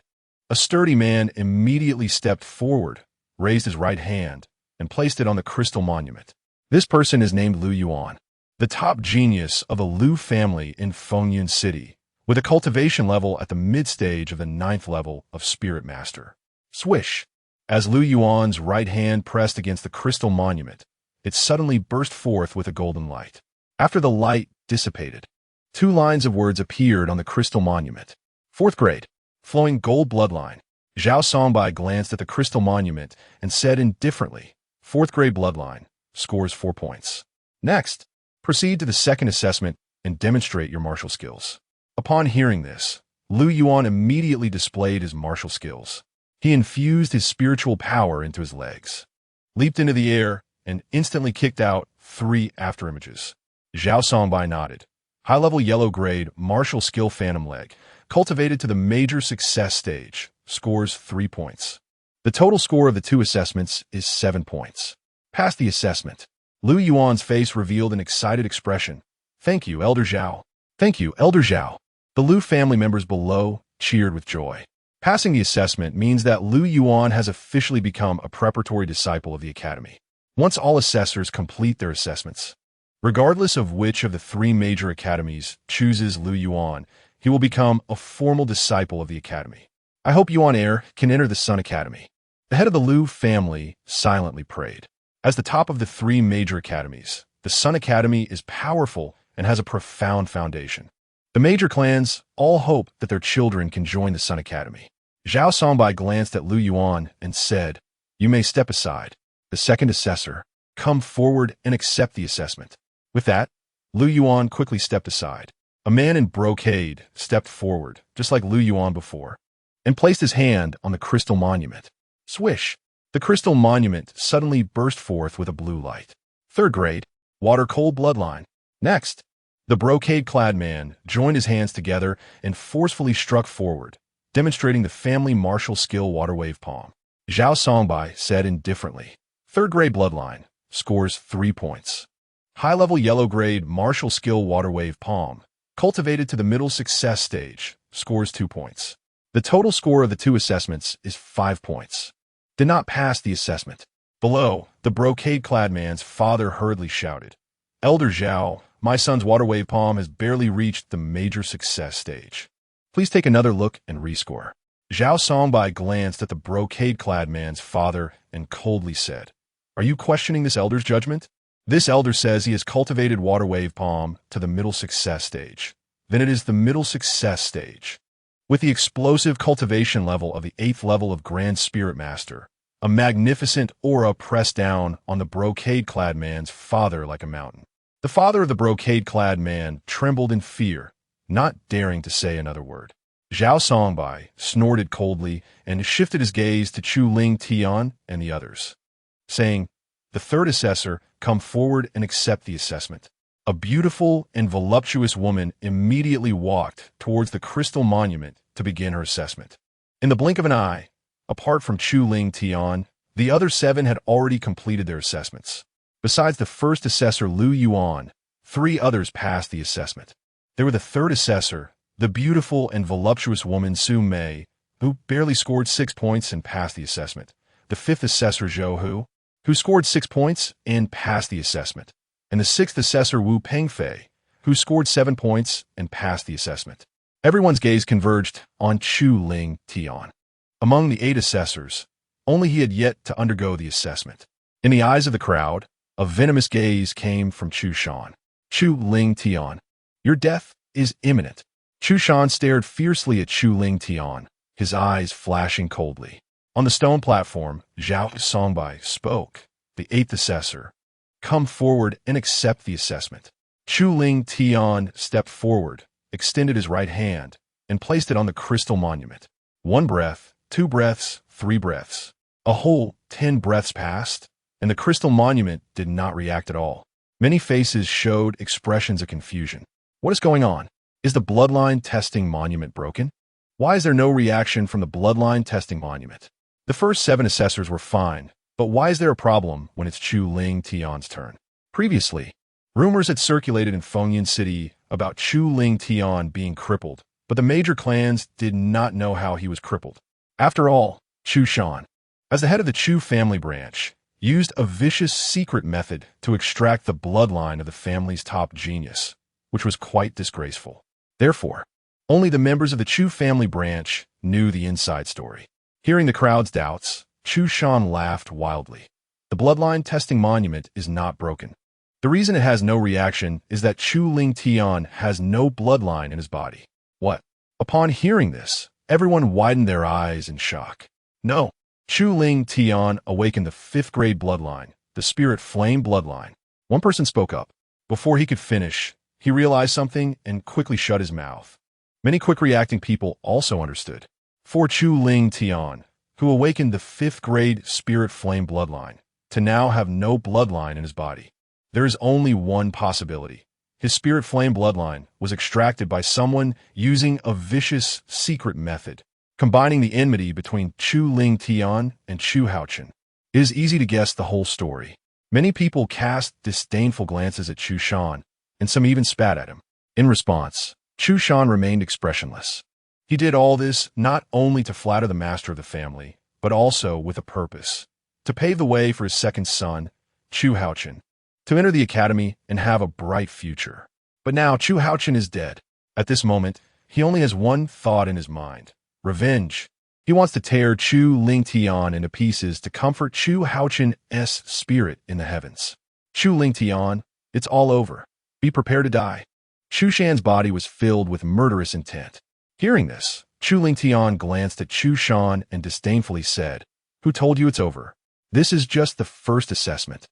Speaker 1: A sturdy man immediately stepped forward, raised his right hand, and placed it on the crystal monument. This person is named Lu Yuan, the top genius of the Lu family in Fengyan City, with a cultivation level at the mid-stage of the 9th level of Spirit Master. Swish! As Lu Yuan's right hand pressed against the crystal monument, it suddenly burst forth with a golden light. After the light dissipated, 2 lines of words appeared on the crystal monument. 4th grade, flowing gold bloodline. Zhao Songbai glanced at the crystal monument and said indifferently, 4th grade bloodline, scores 4 points. Next, proceed to the second assessment and demonstrate your martial skills. Upon hearing this, Lu Yuan immediately displayed his martial skills. He infused his spiritual power into his legs, leaped into the air, and instantly kicked out 3 afterimages. Zhao Songbai nodded. High-level yellow-grade martial skill phantom leg, cultivated to the major success stage, scores 3 points. The total score of the 2 assessments is 7 points. Passed the assessment. Lu Yuan's face revealed an excited expression. Thank you, Elder Zhao. Thank you, Elder Zhao. The Lu family members below cheered with joy. Passing the assessment means that Lu Yuan has officially become a preparatory disciple of the Academy. Once all assessors complete their assessments, regardless of which of the 3 major academies chooses Lu Yuan, he will become a formal disciple of the Academy. I hope Yuan Heir can enter the Sun Academy. The head of the Lu family silently prayed. As the top of the 3 major academies, the Sun Academy is powerful and has a profound foundation. The major clans all hope that their children can join the Sun Academy. Zhao Songbai glanced at Lu Yuan and said, "You may step aside. The second assessor, come forward and accept the assessment." With that, Lu Yuan quickly stepped aside. A man in brocade stepped forward, just like Lu Yuan before, and placed his hand on the crystal monument. Swish! The crystal monument suddenly burst forth with a blue light. 3rd grade, water-cold bloodline. Next, the brocade-clad man joined his hands together and forcefully struck forward, demonstrating the family martial skill water wave palm. Zhao Songbai said indifferently, 3rd grade bloodline, scores 3 points. High-level yellow-grade martial skill water wave palm, cultivated to the middle success stage, scores 2 points. The total score of the two assessments is 5 points. Did not pass the assessment. Below, the brocade-clad man's father hurriedly shouted, "Elder Zhao, my son's water wave palm has barely reached the major success stage. Please take another look and rescore." Zhao Songbai glanced at the brocade-clad man's father and coldly said, "Are you questioning this elder's judgment? This elder says he has cultivated water wave palm to the middle success stage. Then it is the middle success stage. With the explosive cultivation level of the 8th level of Grand Spirit Master, a magnificent aura pressed down on the brocade-clad man's father like a mountain. The father of the brocade-clad man trembled in fear, not daring to say another word. Zhao Songbai snorted coldly and shifted his gaze to Chu Ling Tian and the others, saying, "The third assessor, come forward and accept the assessment." A beautiful and voluptuous woman immediately walked towards the crystal monument to begin her assessment. In the blink of an eye, apart from Chu Ling Tian, the other 7 had already completed their assessments. Besides the first assessor Lu Yuan, 3 others passed the assessment. They were the third assessor, the beautiful and voluptuous woman Su Mei, who barely scored 6 points and passed the assessment, the 5th assessor Zhou Hu, who scored 6 points and passed the assessment, and the 6th assessor Wu Pengfei, who scored 7 points and passed the assessment. Everyone's gaze converged on Chu Ling Tian. Among the 8 assessors, only he had yet to undergo the assessment. In the eyes of the crowd, a venomous gaze came from Chu Shan. "Chu Ling Tian, your death is imminent." Chu Shan stared fiercely at Chu Ling Tian, his eyes flashing coldly. On the stone platform, Zhao Songbai spoke, the 8th assessor, "Come forward and accept the assessment." Chu Ling Tian stepped forward, extended his right hand, and placed it on the crystal monument. 1 breath, 2 breaths, 3 breaths. A whole 10 breaths passed, and the crystal monument did not react at all. Many faces showed expressions of confusion. What is going on? Is the bloodline testing monument broken? Why is there no reaction from the bloodline testing monument? The first 7 assessors were fine, but why is there a problem when it's Chu Ling Tian's turn? Previously, rumors had circulated in Fengyan City about Chu Ling Tian being crippled, but the major clans did not know how he was crippled. After all, Chu Shan, as the head of the Chu family branch, used a vicious secret method to extract the bloodline of the family's top genius, which was quite disgraceful. Therefore, only the members of the Chu family branch knew the inside story. Hearing the crowd's doubts, Chu Shan laughed wildly. The bloodline testing monument is not broken. The reason it has no reaction is that Chu Ling Tian has no bloodline in his body. What? Upon hearing this, everyone widened their eyes in shock. No. Chu Ling Tian awakened the 5th grade bloodline, the spirit flame bloodline. One person spoke up. Before he could finish, he realized something and quickly shut his mouth. Many quick-reacting people also understood. For Chu Ling Tian, who awakened the 5th grade spirit flame bloodline, to now have no bloodline in his body, there is only one possibility. His spirit flame bloodline was extracted by someone using a vicious secret method, combining the enmity between Chu Ling Tian and Chu Haochen. It is easy to guess the whole story. Many people cast disdainful glances at Chu Shan, and some even spat at him. In response, Chu Shan remained expressionless. He did all this not only to flatter the master of the family, but also with a purpose, to pave the way for his second son, Chu Haochen, to enter the academy and have a bright future. But now Chu Haochen is dead. At this moment, he only has one thought in his mind: revenge. He wants to tear Chu Ling Tian into pieces to comfort Chu Haochen's spirit in the heavens. Chu Ling Tian, it's all over. Be prepared to die. Chu Shan's body was filled with murderous intent. Hearing this, Chu Ling Tian glanced at Chu Shan and disdainfully said, "Who told you it's over? This is just the first assessment.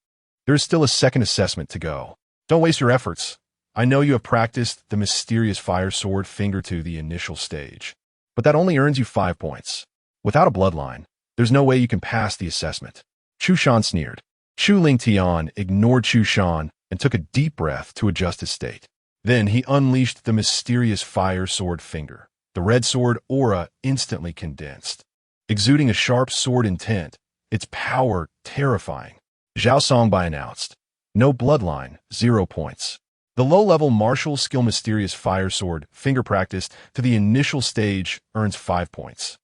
Speaker 1: There is still a second assessment to go. Don't waste your efforts. I know you have practiced the mysterious fire sword finger to the initial stage, but that only earns you 5 points. Without a bloodline, there's no way you can pass the assessment." Chu Shan sneered. Chu Ling Tian ignored Chu Shan and took a deep breath to adjust his state. Then he unleashed the mysterious fire sword finger. The red sword aura instantly condensed, exuding a sharp sword intent, its power terrifying. Zhao Songbai announced, "No bloodline, 0 points." The low-level martial skill mysterious fire sword finger practiced to the initial stage earns 5 points.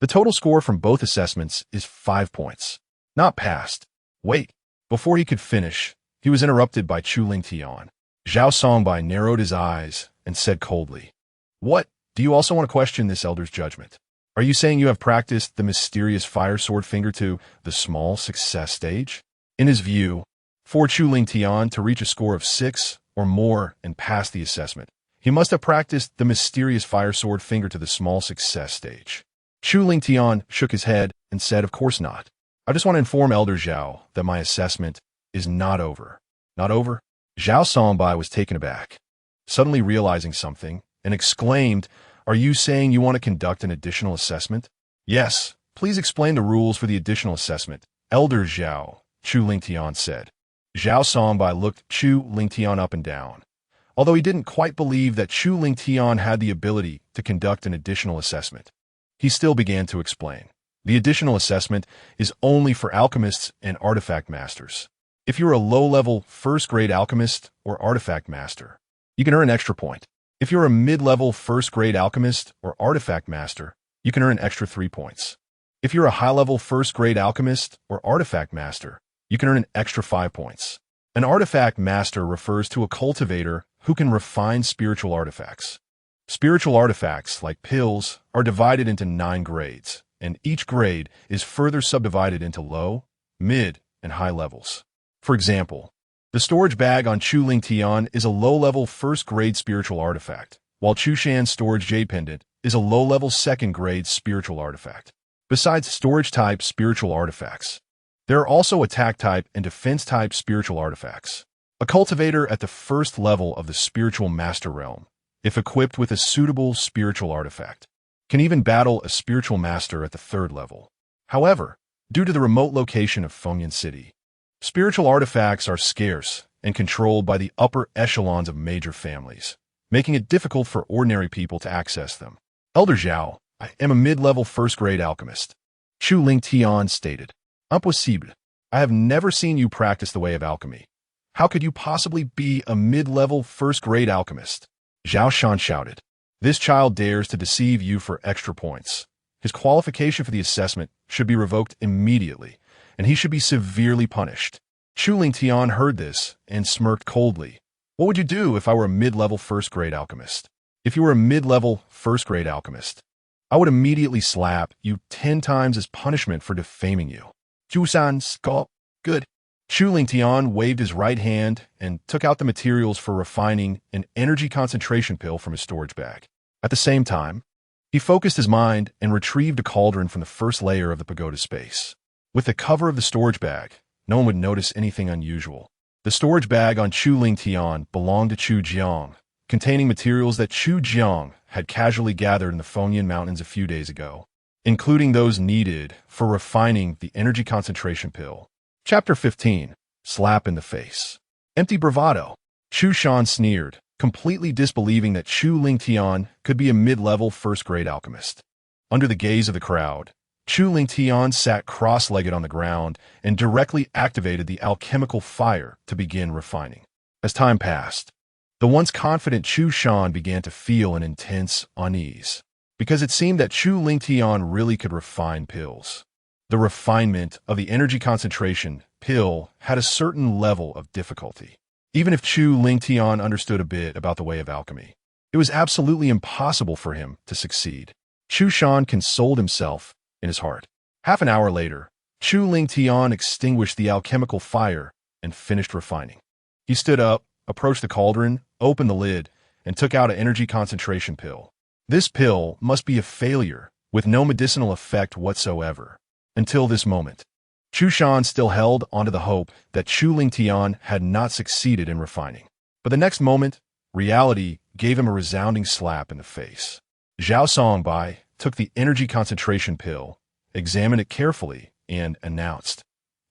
Speaker 1: The total score from both assessments is 5 points. Not passed. Wait. Before he could finish, he was interrupted by Chu Lingtian. Zhao Songbai narrowed his eyes and said coldly, "What? Do you also want to question this elder's judgment? Are you saying you have practiced the mysterious fire sword finger to the small success stage?" In his view, for Chu Lingtian to reach a score of 6 or more and pass the assessment, he must have practiced the mysterious fire sword finger to the small success stage. Chu Lingtian shook his head and said, "Of course not. I just want to inform Elder Zhao that my assessment is not over." Not over? Zhao Songbai was taken aback, suddenly realizing something, and exclaimed, "Are you saying you want to conduct an additional assessment?" "Yes, please explain the rules for the additional assessment, Elder Zhao," Chu Lingtian said. Zhao Songbai looked Chu Lingtian up and down. Although he didn't quite believe that Chu Lingtian had the ability to conduct an additional assessment, he still began to explain. The additional assessment is only for alchemists and artifact masters. If you're a low-level first-grade alchemist or artifact master, you can earn an extra point. If you're a mid-level first-grade alchemist or artifact master, you can earn an extra 3 points. If you're a high-level first-grade alchemist or artifact master, you can earn an extra 5 points. An artifact master refers to a cultivator who can refine spiritual artifacts. Spiritual artifacts, like pills, are divided into 9 grades, and each grade is further subdivided into low, mid, and high levels. For example, the storage bag on Chu Lingtian is a low-level first-grade spiritual artifact, while Chu Shan's storage jade pendant is a low-level second-grade spiritual artifact. Besides storage-type spiritual artifacts, there are also attack-type and defense-type spiritual artifacts. A cultivator at the first level of the spiritual master realm, if equipped with a suitable spiritual artifact, can even battle a spiritual master at the 3rd level. However, due to the remote location of Fengyan City, spiritual artifacts are scarce and controlled by the upper echelons of major families, making it difficult for ordinary people to access them. "Elder Zhao, I am a mid-level first-grade alchemist," Chu Lingtian stated. "Impossible. I have never seen you practice the way of alchemy. How could you possibly be a mid-level first-grade alchemist?" Zhao Shan shouted. "This child dares to deceive you for extra points. His qualification for the assessment should be revoked immediately, and he should be severely punished." Chu Lingtian heard this and smirked coldly. "What would you do if I were a mid-level first-grade alchemist? If you were a mid-level first-grade alchemist, I would immediately slap you 10 times as punishment for defaming you." Jusan skulk. "Good." Chu Lingtian waved his right hand and took out the materials for refining an energy concentration pill from his storage bag. At the same time, he focused his mind and retrieved a cauldron from the first layer of the pagoda space. With the cover of the storage bag, no one would notice anything unusual. The storage bag on Chu Lingtian belonged to Chu Jiang, containing materials that Chu Jiang had casually gathered in the Fengyan Mountains a few days ago, including those needed for refining the energy concentration pill. Chapter 15. Slap in the Face. Empty bravado. Chu Shan sneered, completely disbelieving that Chu Lingtian could be a mid-level first-grade alchemist. Under the gaze of the crowd, Chu Lingtian sat cross-legged on the ground and directly activated the alchemical fire to begin refining. As time passed, the once confident Chu Shan began to feel an intense unease, because it seemed that Chu Lingtian really could refine pills. The refinement of the energy concentration pill had a certain level of difficulty. Even if Chu Lingtian understood a bit about the way of alchemy, it was absolutely impossible for him to succeed. Chu Shan consoled himself in his heart. Half an hour later, Chu Lingtian extinguished the alchemical fire and finished refining. He stood up, approached the cauldron, opened the lid, and took out an energy concentration pill. This pill must be a failure, with no medicinal effect whatsoever. Until this moment, Chu Shan still held onto the hope that Chu Lingtian had not succeeded in refining. But the next moment, reality gave him a resounding slap in the face. Zhao Songbai took the energy concentration pill, examined it carefully, and announced,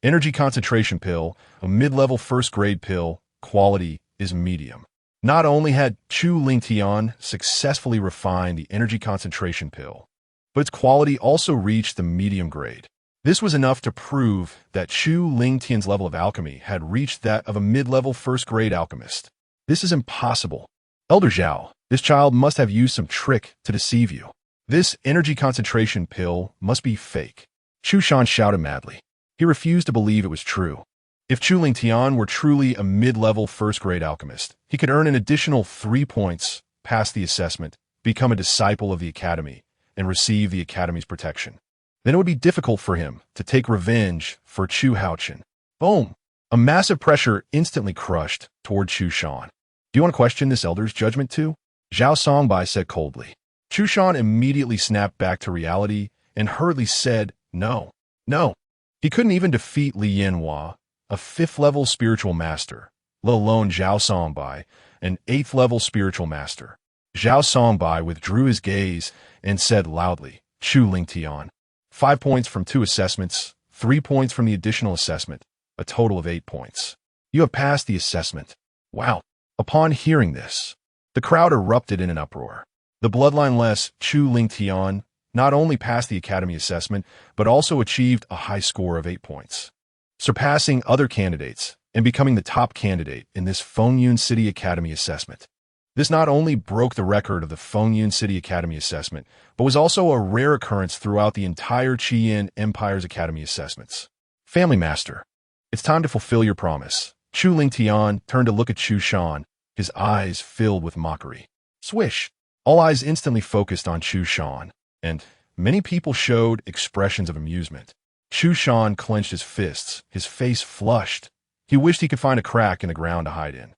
Speaker 1: "Energy concentration pill, a mid-level first-grade pill, quality is medium." Not only had Chu Lingtian successfully refined the energy concentration pill, but its quality also reached the medium grade. This was enough to prove that Chu Lingtian's level of alchemy had reached that of a mid-level first-grade alchemist. This is impossible. Elder Zhao, this child must have used some trick to deceive you. This energy concentration pill must be fake. Chu Shan shouted madly. He refused to believe it was true. If Chu Lingtian were truly a mid-level first-grade alchemist, he could earn an additional 3 points, pass the assessment, become a disciple of the academy, and receive the academy's protection. Then it would be difficult for him to take revenge for Chu Haochen. Boom! A massive pressure instantly crushed toward Chu Shan. Do you want to question this elder's judgment too? Zhao Songbai said coldly. Chu Shan immediately snapped back to reality and hurriedly said, no, no. He couldn't even defeat Li Yanhua, a 5th-level spiritual master, let alone Zhao Songbai, an 8th-level spiritual master. Zhao Songbai withdrew his gaze and said loudly, Chu Lingtian, 5 points from 2 assessments, 3 points from the additional assessment, a total of 8 points. You have passed the assessment. Wow. Upon hearing this, the crowd erupted in an uproar. The bloodline-less Chu Lingtian not only passed the academy assessment, but also achieved a high score of 8 points, surpassing other candidates and becoming the top candidate in this Fengyun City Academy assessment. This not only broke the record of the Fengyun City Academy assessment, but was also a rare occurrence throughout the entire Qian Empire's academy assessments. Family Master, it's time to fulfill your promise. Chu Lingtian turned to look at Chu Shan, his eyes filled with mockery. Swish! All eyes instantly focused on Chu Shan, and many people showed expressions of amusement. Chu Shan clenched his fists, his face flushed. He wished he could find a crack in the ground to hide in.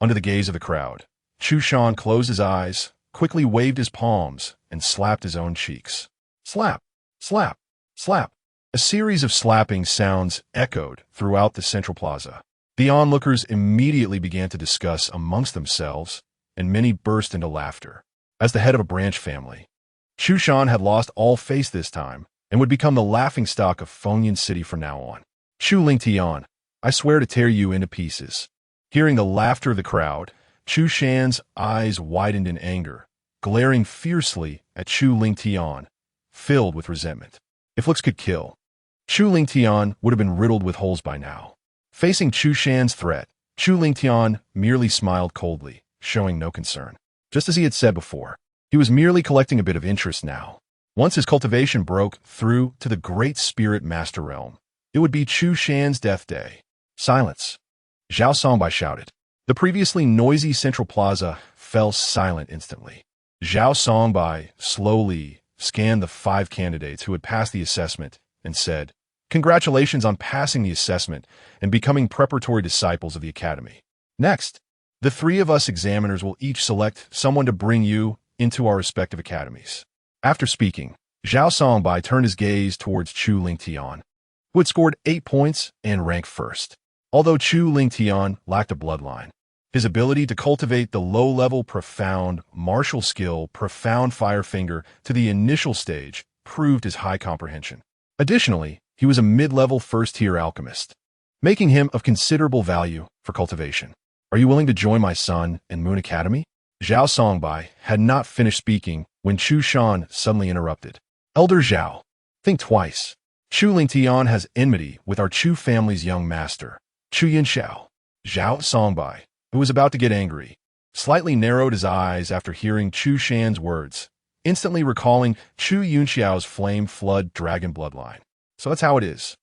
Speaker 1: Under the gaze of the crowd, Chu Shan closed his eyes, quickly waved his palms, and slapped his own cheeks. Slap! Slap! Slap! A series of slapping sounds echoed throughout the central plaza. The onlookers immediately began to discuss amongst themselves, and many burst into laughter. As the head of a branch family, Chu Shan had lost all face this time, and would become the laughingstock of Fengyun City from now on. Chu Lingtian, I swear to tear you into pieces. Hearing the laughter of the crowd, Chu Shan's eyes widened in anger, glaring fiercely at Chu Lingtian, filled with resentment. If looks could kill, Chu Lingtian would have been riddled with holes by now. Facing Chu Shan's threat, Chu Lingtian merely smiled coldly, showing no concern. Just as he had said before, he was merely collecting a bit of interest now. Once his cultivation broke through to the Great Spirit Master Realm, it would be Chu Shan's death day. Silence! Zhao Songbai shouted. The previously noisy central plaza fell silent instantly. Zhao Songbai slowly scanned the 5 candidates who had passed the assessment and said, Congratulations on passing the assessment and becoming preparatory disciples of the academy. Next, the 3 of us examiners will each select someone to bring you into our respective academies. After speaking, Zhao Songbai turned his gaze towards Chu Lingtian, who had scored 8 points and ranked first. Although Chu Lingtian lacked a bloodline, his ability to cultivate the low-level profound martial skill Profound Fire Finger to the initial stage proved his high comprehension. Additionally, he was a mid-level first-tier alchemist, making him of considerable value for cultivation. Are you willing to join my son in Moon Academy? Zhao Songbai had not finished speaking when Chu Shan suddenly interrupted. Elder Zhao, think twice. Chu Lingtian has enmity with our Chu family's young master, Chu Yinxiao. Zhao Songbai, who was about to get angry, slightly narrowed his eyes after hearing Chu Shan's words, instantly recalling Chu Yunxiao's flame flood dragon bloodline. So that's how it is.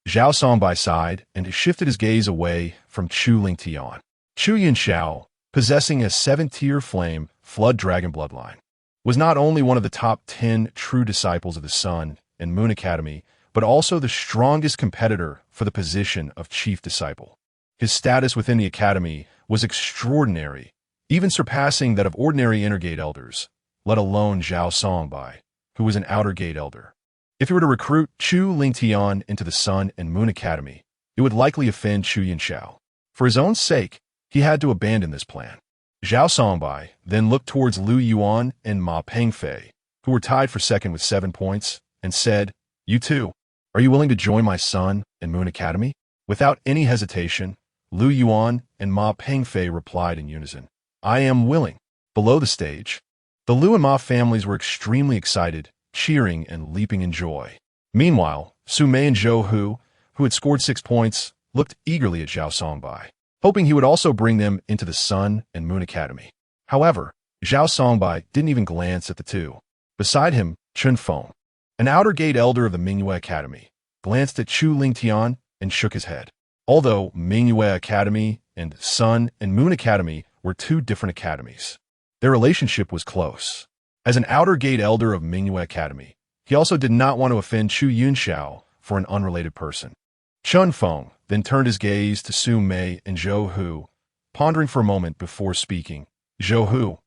Speaker 1: Zhao Songbai sighed and shifted his gaze away from Chu Lingtian. Chu Yinxiao, possessing a 7th-tier flame flood dragon bloodline, was not only one of the top 10 true disciples of the Sun and Moon Academy, but also the strongest competitor for the position of chief disciple. His status within the academy was extraordinary, even surpassing that of ordinary inner gate elders, let alone Zhao Songbai, who was an outer gate elder. If he were to recruit Chu Lingtian into the Sun and Moon Academy, it would likely offend Chu Yinxiao. For his own sake, he had to abandon this plan. Zhao Songbai then looked towards Lu Yuan and Ma Pengfei, who were tied for second with 7 points, and said, You too, are you willing to join my son in Moon Academy? Without any hesitation, Lu Yuan and Ma Pengfei replied in unison, I am willing. Below the stage, the Lu and Ma families were extremely excited, cheering and leaping in joy. Meanwhile, Su Mei and Zhou Hu, who had scored 6 points, looked eagerly at Zhao Songbai. hoping he would also bring them into the Sun and Moon Academy. However, Zhao Songbai didn't even glance at the two. Beside him, Chun Feng, an outer gate elder of the Mingyue Academy, glanced at Chu Lingtian and shook his head. Although Mingyue Academy and Sun and Moon Academy were two different academies, their relationship was close. As an outer gate elder of Mingyue Academy, he also did not want to offend Chu Yunxiao for an unrelated person. Chun Feng then turned his gaze to Su Mei and Zhou Hu, pondering for a moment before speaking. Zhou Hu,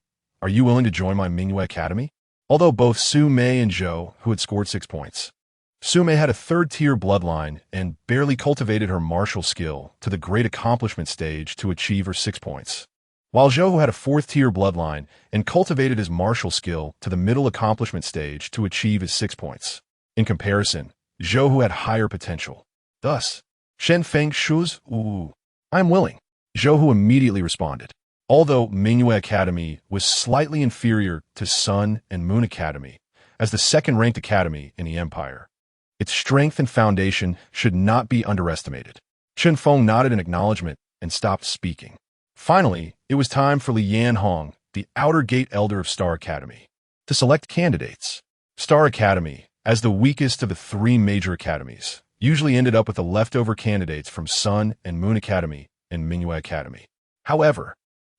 Speaker 1: are you willing to join my Mingyue Academy? Although both Su Mei and Zhou Hu had scored 6 points, Su Mei had a third-tier bloodline and barely cultivated her martial skill to the great accomplishment stage to achieve her 6 points, while Zhou Hu had a fourth-tier bloodline and cultivated his martial skill to the middle accomplishment stage to achieve his 6 points. In comparison, Zhou Hu had higher potential. Thus, Shen Feng Shu's, I am willing. Zhou Hu immediately responded. Although Mingyue Academy was slightly inferior to Sun and Moon Academy as the second-ranked academy in the empire, its strength and foundation should not be underestimated. Chun Feng nodded in acknowledgement and stopped speaking. Finally, it was time for Li Yanhong, the outer gate elder of Star Academy, to select candidates. Star Academy, as the weakest of the 3 major academies, usually ended up with the leftover candidates from Sun and Moon Academy and Mingyue Academy. However,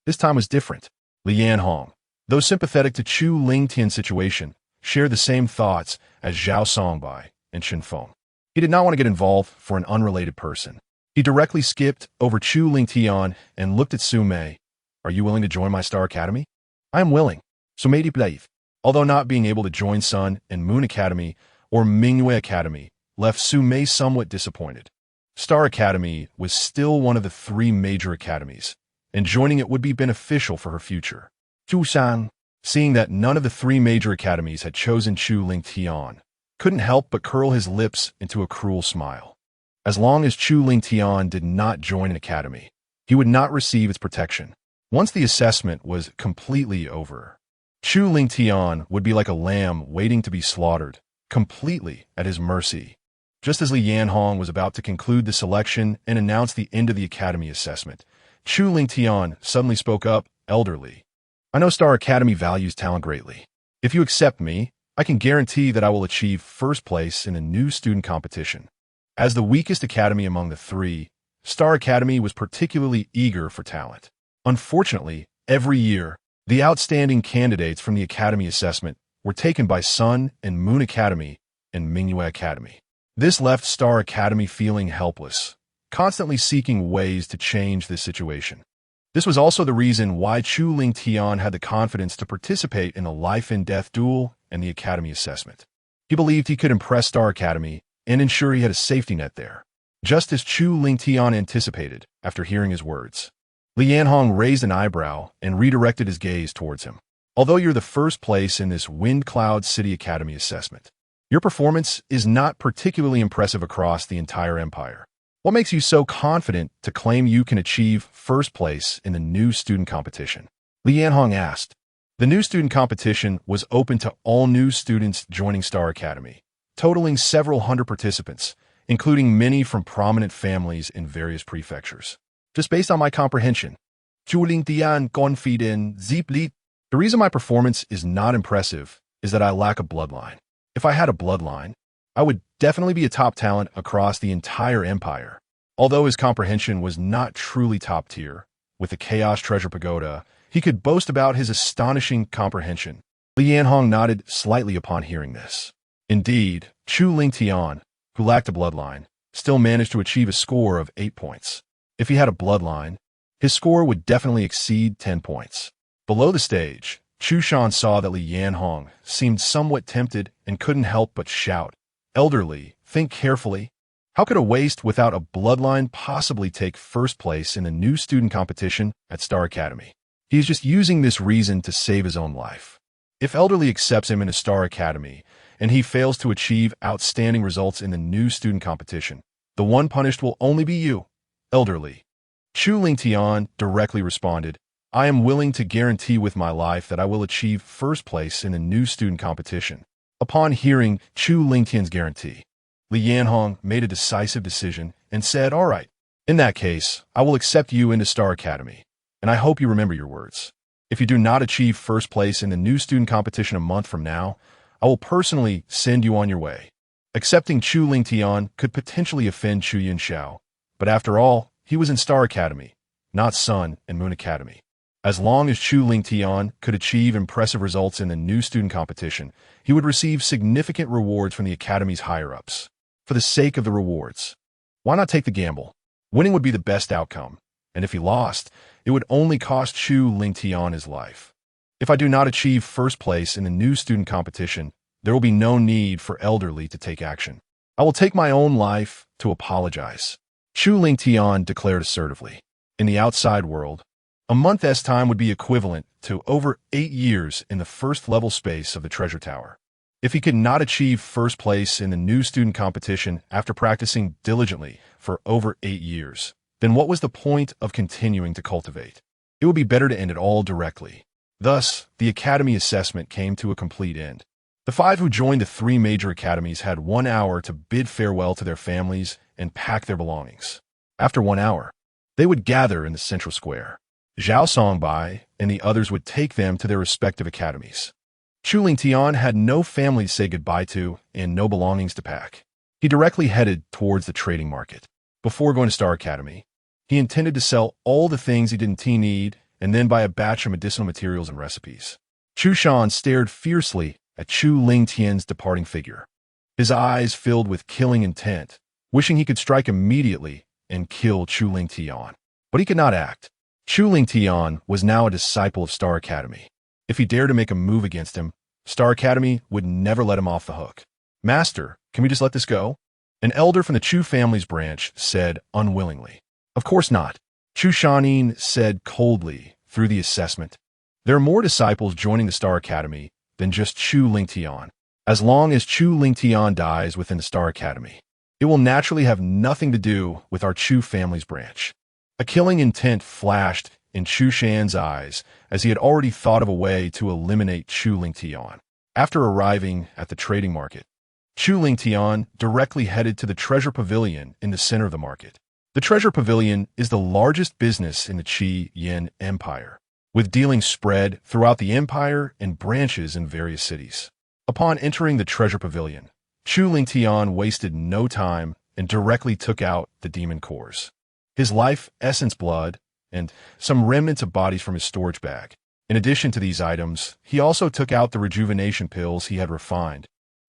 Speaker 1: this time was different. Li Yanhong, though sympathetic to Chu Lingtian's situation, shared the same thoughts as Zhao Songbai and Chun Feng. He did not want to get involved for an unrelated person. He directly skipped over Chu Lingtian and looked at Su Mei. Are you willing to join my Star Academy? I am willing. Su Mei believe. Although not being able to join Sun and Moon Academy or Mingyue Academy left Su Mei somewhat disappointed. Star Academy was still one of the 3 major academies, and joining it would be beneficial for her future. Chu Shan, seeing that none of the 3 major academies had chosen Chu Lingtian, couldn't help but curl his lips into a cruel smile. As long as Chu Lingtian did not join an academy, he would not receive its protection. Once the assessment was completely over, Chu Lingtian would be like a lamb waiting to be slaughtered, completely at his mercy. Just as Li Yanhong was about to conclude the selection and announce the end of the academy assessment, Chu Lingtian suddenly spoke up, elderly. I know Star Academy values talent greatly. If you accept me, I can guarantee that I will achieve first place in a new student competition. As the weakest academy among the 3, Star Academy was particularly eager for talent. Unfortunately, every year, the outstanding candidates from the academy assessment were taken by Sun and Moon Academy and Mingyue Academy. This left Star Academy feeling helpless, constantly seeking ways to change this situation. This was also the reason why Chu Lingtian had the confidence to participate in a life-and-death duel and the academy assessment. He believed he could impress Star Academy and ensure he had a safety net there, just as Chu Lingtian anticipated after hearing his words. Li Yanhong raised an eyebrow and redirected his gaze towards him. Although you're the first place in this Wind Cloud City Academy assessment, your performance is not particularly impressive across the entire empire. What makes you so confident to claim you can achieve first place in the new student competition? Li Yanhong asked. The new student competition was open to all new students joining Star Academy, totaling several hundred participants, including many from prominent families in various prefectures. Just based on my comprehension, Zhuling confident Zipli. The reason my performance is not impressive is that I lack a bloodline. If I had a bloodline, I would definitely be a top talent across the entire empire. Although his comprehension was not truly top tier, with the Chaos Treasure Pagoda, he could boast about his astonishing comprehension. Li Yanhong nodded slightly upon hearing this. Indeed, Chu Lingtian, who lacked a bloodline, still managed to achieve a score of 8 points. If he had a bloodline, his score would definitely exceed 10 points. Below the stage, Chu Shan saw that Li Yanhong seemed somewhat tempted and couldn't help but shout, Elderly, think carefully. How could a waste without a bloodline possibly take first place in a new student competition at Star Academy? He is just using this reason to save his own life. If Elderly accepts him in a Star Academy, and he fails to achieve outstanding results in the new student competition, the one punished will only be you, Elderly. Chu Lingtian directly responded, I am willing to guarantee with my life that I will achieve first place in a new student competition. Upon hearing Chu Lingtian's guarantee, Li Yanhong made a decisive decision and said, all right, In that case, I will accept you into Star Academy, and I hope you remember your words. If you do not achieve first place in the new student competition a month from now, I will personally send you on your way. Accepting Chu Lingtian could potentially offend Chu Yunxiao, but after all, he was in Star Academy, not Sun and Moon Academy. As long as Chu Lingtian could achieve impressive results in the new student competition, he would receive significant rewards from the Academy's higher-ups. For the sake of the rewards, why not take the gamble? Winning would be the best outcome, and if he lost, it would only cost Chu Lingtian his life. If I do not achieve first place in the new student competition, there will be no need for elderly to take action. I will take my own life to apologize. Chu Lingtian declared assertively. In the outside world, a month's time would be equivalent to over 8 years in the first-level space of the Treasure Tower. If he could not achieve first place in the new student competition after practicing diligently for over 8 years, then what was the point of continuing to cultivate? It would be better to end it all directly. Thus, the academy assessment came to a complete end. The 5 who joined the 3 major academies had 1 hour to bid farewell to their families and pack their belongings. After 1 hour, they would gather in the central square. Zhao Songbai and the others would take them to their respective academies. Chu Lingtian had no family to say goodbye to and no belongings to pack. He directly headed towards the trading market. Before going to Star Academy, he intended to sell all the things he didn't need and then buy a batch of medicinal materials and recipes. Chu Shan stared fiercely at Chu Lingtian's departing figure. His eyes filled with killing intent, wishing he could strike immediately and kill Chu Lingtian. But he could not act. Chu Lingtian was now a disciple of Star Academy. If he dared to make a move against him, Star Academy would never let him off the hook. Master, can we just let this go? An elder from the Chu family's branch said unwillingly. Of course not. Chu Shanin said coldly through the assessment. There are more disciples joining the Star Academy than just Chu Lingtian. As long as Chu Lingtian dies within the Star Academy, it will naturally have nothing to do with our Chu family's branch. A killing intent flashed in Chu Shan's eyes as he had already thought of a way to eliminate Chu Lingtian. After arriving at the trading market, Chu Lingtian directly headed to the Treasure Pavilion in the center of the market. The Treasure Pavilion is the largest business in the Qi Yin Empire, with dealings spread throughout the empire and branches in various cities. Upon entering the Treasure Pavilion, Chu Lingtian wasted no time and directly took out the demon cores, his life essence blood, and some remnants of bodies from his storage bag. In addition to these items, he also took out the rejuvenation pills he had refined,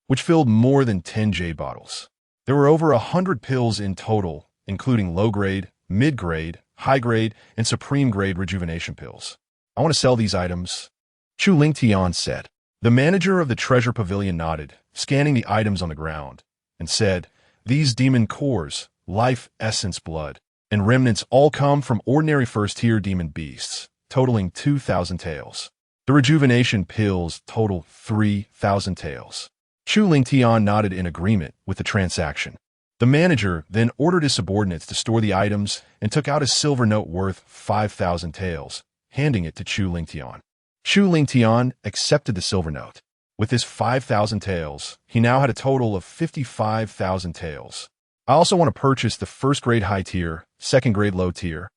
Speaker 1: which filled more than 10 jade bottles. There were over 100 pills in total, including low-grade, mid-grade, high-grade, and supreme-grade rejuvenation pills. I want to sell these items, Chu Lingtian said. The manager of the Treasure Pavilion nodded, scanning the items on the ground, and said, "These demon cores, life essence blood, and remnants all come from ordinary first-tier demon beasts, totaling 2,000 taels. The rejuvenation pills total 3,000 taels." Chu Lingtian nodded in agreement with the transaction. The manager then ordered his subordinates to store the items and took out a silver note worth 5,000 taels, handing it to Chu Lingtian. Chu Lingtian accepted the silver note. With his 5,000 taels, he now had a total of 55,000 taels. I also want to purchase the first-grade high-tier, second-grade low-tier,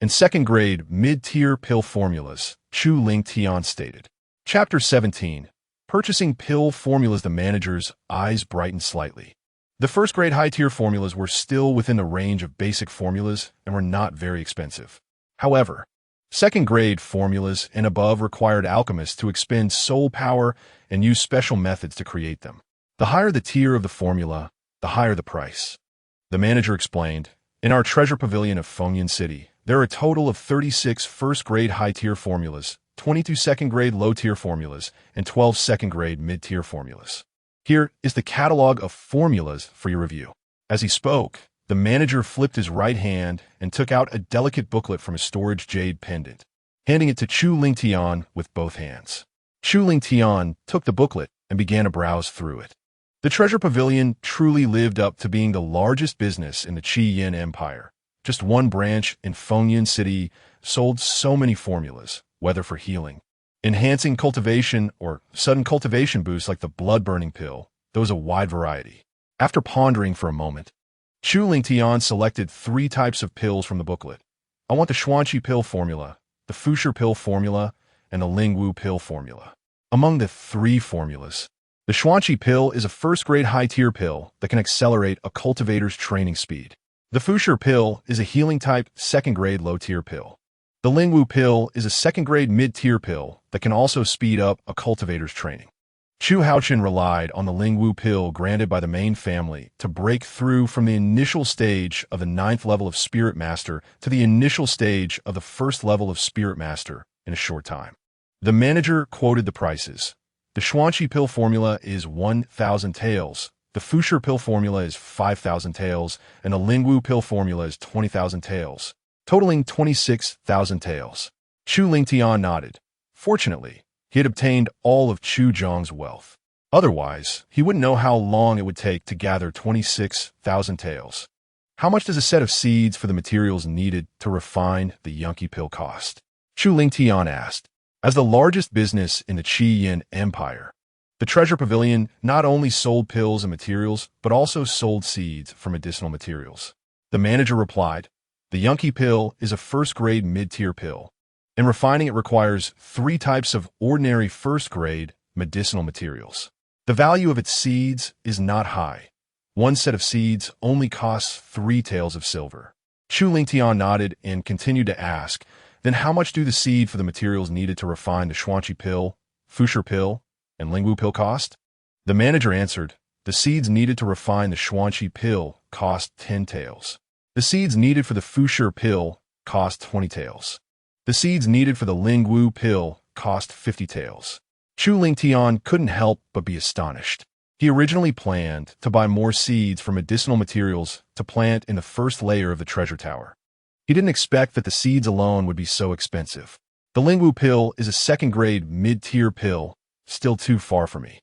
Speaker 1: and second-grade mid-tier pill formulas, Chu Lingtian stated. Chapter 17. Purchasing pill formulas. The manager's eyes brightened slightly. The first-grade high-tier formulas were still within the range of basic formulas and were not very expensive. However, second-grade formulas and above required alchemists to expend soul power and use special methods to create them. The higher the tier of the formula, the higher the price. The manager explained, "In our treasure pavilion of Fengyan City, there are a total of 36 first-grade high-tier formulas, 22 second-grade low-tier formulas, and 12 second-grade mid-tier formulas. Here is the catalog of formulas for your review." As he spoke, the manager flipped his right hand and took out a delicate booklet from his storage jade pendant, handing it to Chu Lingtian with both hands. Chu Lingtian took the booklet and began to browse through it. The Treasure Pavilion truly lived up to being the largest business in the Qi Yin Empire. Just one branch in Fengyan City sold so many formulas, whether for healing, enhancing cultivation, or sudden cultivation boosts like the blood-burning pill. There was a wide variety. After pondering for a moment, Chu Lingtian selected 3 types of pills from the booklet. I want the Xuanqi pill formula, the Fusher pill formula, and the Lingwu pill formula. Among the 3 formulas, the Xuanqi pill is a first-grade high-tier pill that can accelerate a cultivator's training speed. The Fusher pill is a healing-type second-grade low-tier pill. The Lingwu pill is a second-grade mid-tier pill that can also speed up a cultivator's training. Chu Haochen relied on the Lingwu pill granted by the main family to break through from the initial stage of the 9th level of Spirit Master to the initial stage of the 1st level of Spirit Master in a short time. The manager quoted the prices. The Xuanqi pill formula is 1,000 taels, the Fusher pill formula is 5,000 taels, and the Lingwu pill formula is 20,000 taels, totaling 26,000 taels. Chu Lingtian nodded. Fortunately, he had obtained all of Chu Zhong's wealth. Otherwise, he wouldn't know how long it would take to gather 26,000 taels. How much does a set of seeds for the materials needed to refine the Yunqi pill cost? Chu Lingtian asked. As the largest business in the Qi Yin Empire, the Treasure Pavilion not only sold pills and materials, but also sold seeds for medicinal materials. The manager replied, the Yunqi pill is a first-grade mid-tier pill, and refining it requires 3 types of ordinary first-grade medicinal materials. The value of its seeds is not high. 1 set of seeds only costs 3 taels of silver. Chu Lingtian nodded and continued to ask, then how much do the seed for the materials needed to refine the Xuanqi pill, Fusher pill, and Lingwu pill cost? The manager answered, the seeds needed to refine the Xuanqi pill cost 10 taels. The seeds needed for the Fusher pill cost 20 taels. The seeds needed for the Lingwu pill cost 50 taels. Chu Lingtian couldn't help but be astonished. He originally planned to buy more seeds for medicinal materials to plant in the first layer of the treasure tower. He didn't expect that the seeds alone would be so expensive. The Lingwu pill is a second-grade mid-tier pill, still too far for me.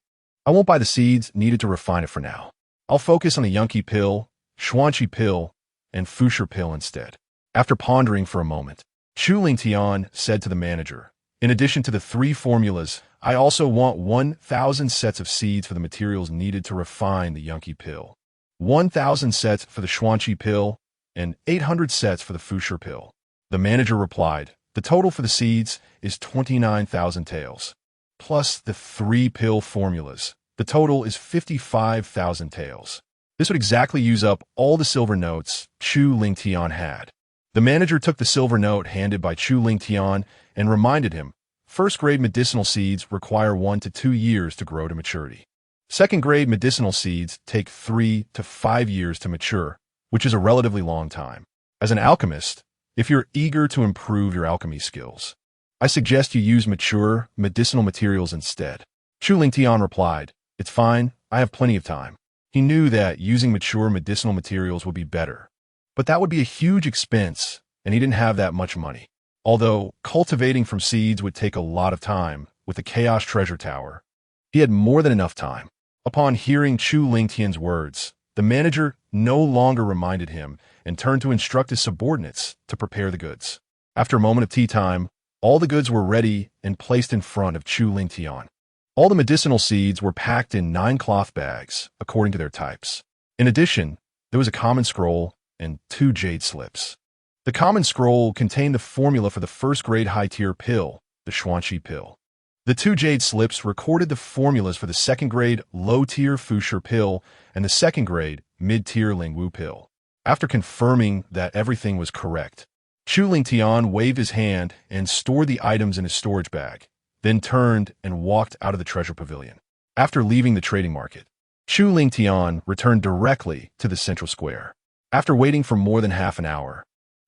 Speaker 1: I won't buy the seeds needed to refine it for now. I'll focus on the Yunqi pill, Xuanqi pill, and Fusher pill instead. After pondering for a moment, Chu Lingtian said to the manager, in addition to the 3 formulas, I also want 1,000 sets of seeds for the materials needed to refine the Yunqi pill, 1,000 sets for the Xuanqi pill, and 800 sets for the Fusher pill. The manager replied, the total for the seeds is 29,000 taels. Plus the 3 pill formulas, the total is 55,000 taels. This would exactly use up all the silver notes Chu Lingtian had. The manager took the silver note handed by Chu Lingtian and reminded him, first-grade medicinal seeds require 1 to 2 years to grow to maturity. Second-grade medicinal seeds take 3 to 5 years to mature, which is a relatively long time. As an alchemist, if you're eager to improve your alchemy skills, I suggest you use mature medicinal materials instead. Chu Lingtian replied, it's fine, I have plenty of time. He knew that using mature medicinal materials would be better, but that would be a huge expense, and he didn't have that much money. Although cultivating from seeds would take a lot of time with the Chaos Treasure Tower, he had more than enough time. Upon hearing Chu Lingtian's words, the manager no longer reminded him and turned to instruct his subordinates to prepare the goods. After a moment of tea time, all the goods were ready and placed in front of Chu Lingtian. All the medicinal seeds were packed in 9 cloth bags, according to their types. In addition, there was a common scroll and 2 jade slips. The common scroll contained the formula for the first-grade high-tier pill, the Xuanqi pill. The 2 jade slips recorded the formulas for the second-grade low-tier Fusher pill and the second-grade mid-tier Lingwu pill. After confirming that everything was correct, Chu Lingtian waved his hand and stored the items in his storage bag, then turned and walked out of the treasure pavilion. After leaving the trading market, Chu Lingtian returned directly to the central square. After waiting for more than half an hour,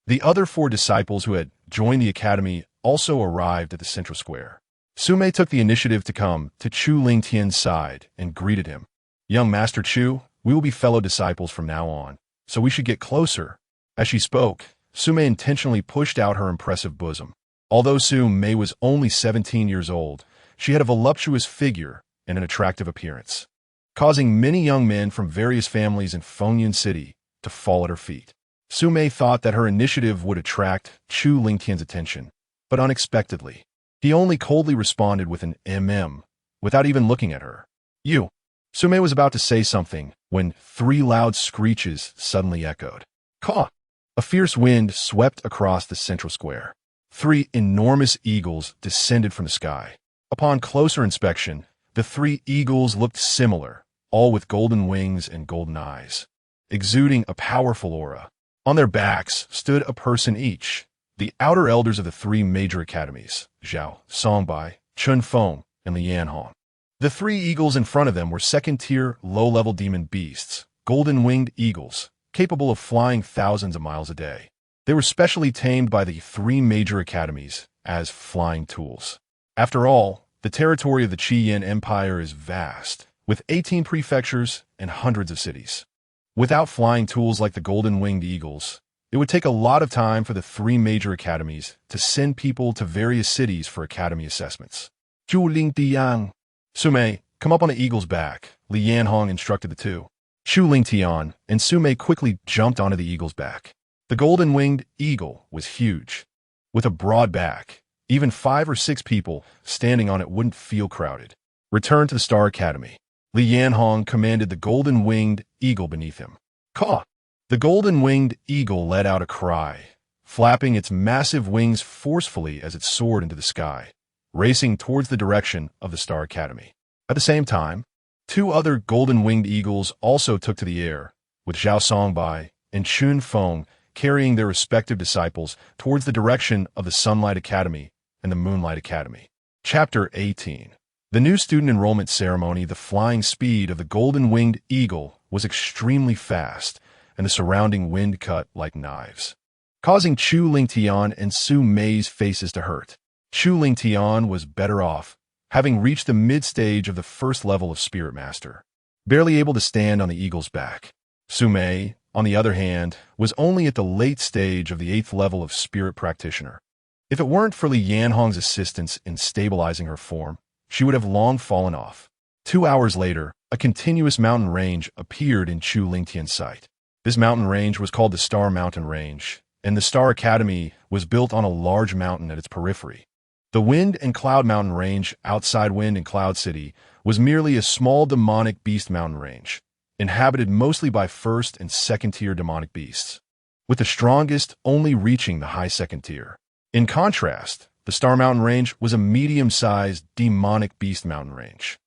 Speaker 1: the other 4 disciples who had joined the academy also arrived at the central square. Sume took the initiative to come to Chu Lingtian's side and greeted him. Young Master Chu, we will be fellow disciples from now on, so we should get closer. As she spoke, Sume intentionally pushed out her impressive bosom. Although Sume was only 17 years old, she had a voluptuous figure and an attractive appearance, causing many young men from various families in Fengyan City to fall at her feet. Sume thought that her initiative would attract Chu Lingtian's attention, but unexpectedly, he only coldly responded with an without even looking at her. You. Sume was about to say something when 3 loud screeches suddenly echoed. Caw! A fierce wind swept across the central square. 3 enormous eagles descended from the sky. Upon closer inspection, the 3 eagles looked similar, all with golden wings and golden eyes, exuding a powerful aura. On their backs stood a person each, the outer elders of the 3 major academies, Zhao, Songbai, Chun Feng, and Lian Hong. The 3 eagles in front of them were second-tier, low-level demon beasts, golden-winged eagles, capable of flying thousands of miles a day. They were specially tamed by the 3 major academies as flying tools. After all, the territory of the Qiyin Empire is vast, with 18 prefectures and hundreds of cities. Without flying tools like the golden-winged eagles, it would take a lot of time for the 3 major academies to send people to various cities for academy assessments. Zhu Lingtian. Sumei, come up on the eagle's back, Li Yanhong instructed the 2. Shu Lingtian and Sumei quickly jumped onto the eagle's back. The golden-winged eagle was huge. With a broad back, even 5 or 6 people standing on it wouldn't feel crowded. Return to the Star Academy. Li Yanhong commanded the golden-winged eagle beneath him. Caw! The golden-winged eagle let out a cry, flapping its massive wings forcefully as it soared into the sky, racing towards the direction of the Star Academy. At the same time, 2 other golden-winged eagles also took to the air, with Zhao Songbai and Chun Feng carrying their respective disciples towards the direction of the Sunlight Academy and the Moonlight Academy. Chapter 18. The new student enrollment ceremony. The flying speed of the golden-winged eagle was extremely fast, and the surrounding wind cut like knives, causing Chu Lingtian and Su Mei's faces to hurt. Chu Lingtian was better off, having reached the mid-stage of the first level of Spirit Master, barely able to stand on the eagle's back. Su Mei, on the other hand, was only at the late stage of the 8th level of Spirit Practitioner. If it weren't for Li Yanhong's assistance in stabilizing her form, she would have long fallen off. 2 hours later, a continuous mountain range appeared in Chu Lingtian's sight. This mountain range was called the Star Mountain Range, and the Star Academy was built on a large mountain at its periphery. The Wind and Cloud Mountain Range outside Wind and Cloud City was merely a small demonic beast mountain range, inhabited mostly by first and second-tier demonic beasts, with the strongest only reaching the high second tier. In contrast, the Star Mountain Range was a medium-sized demonic beast mountain range,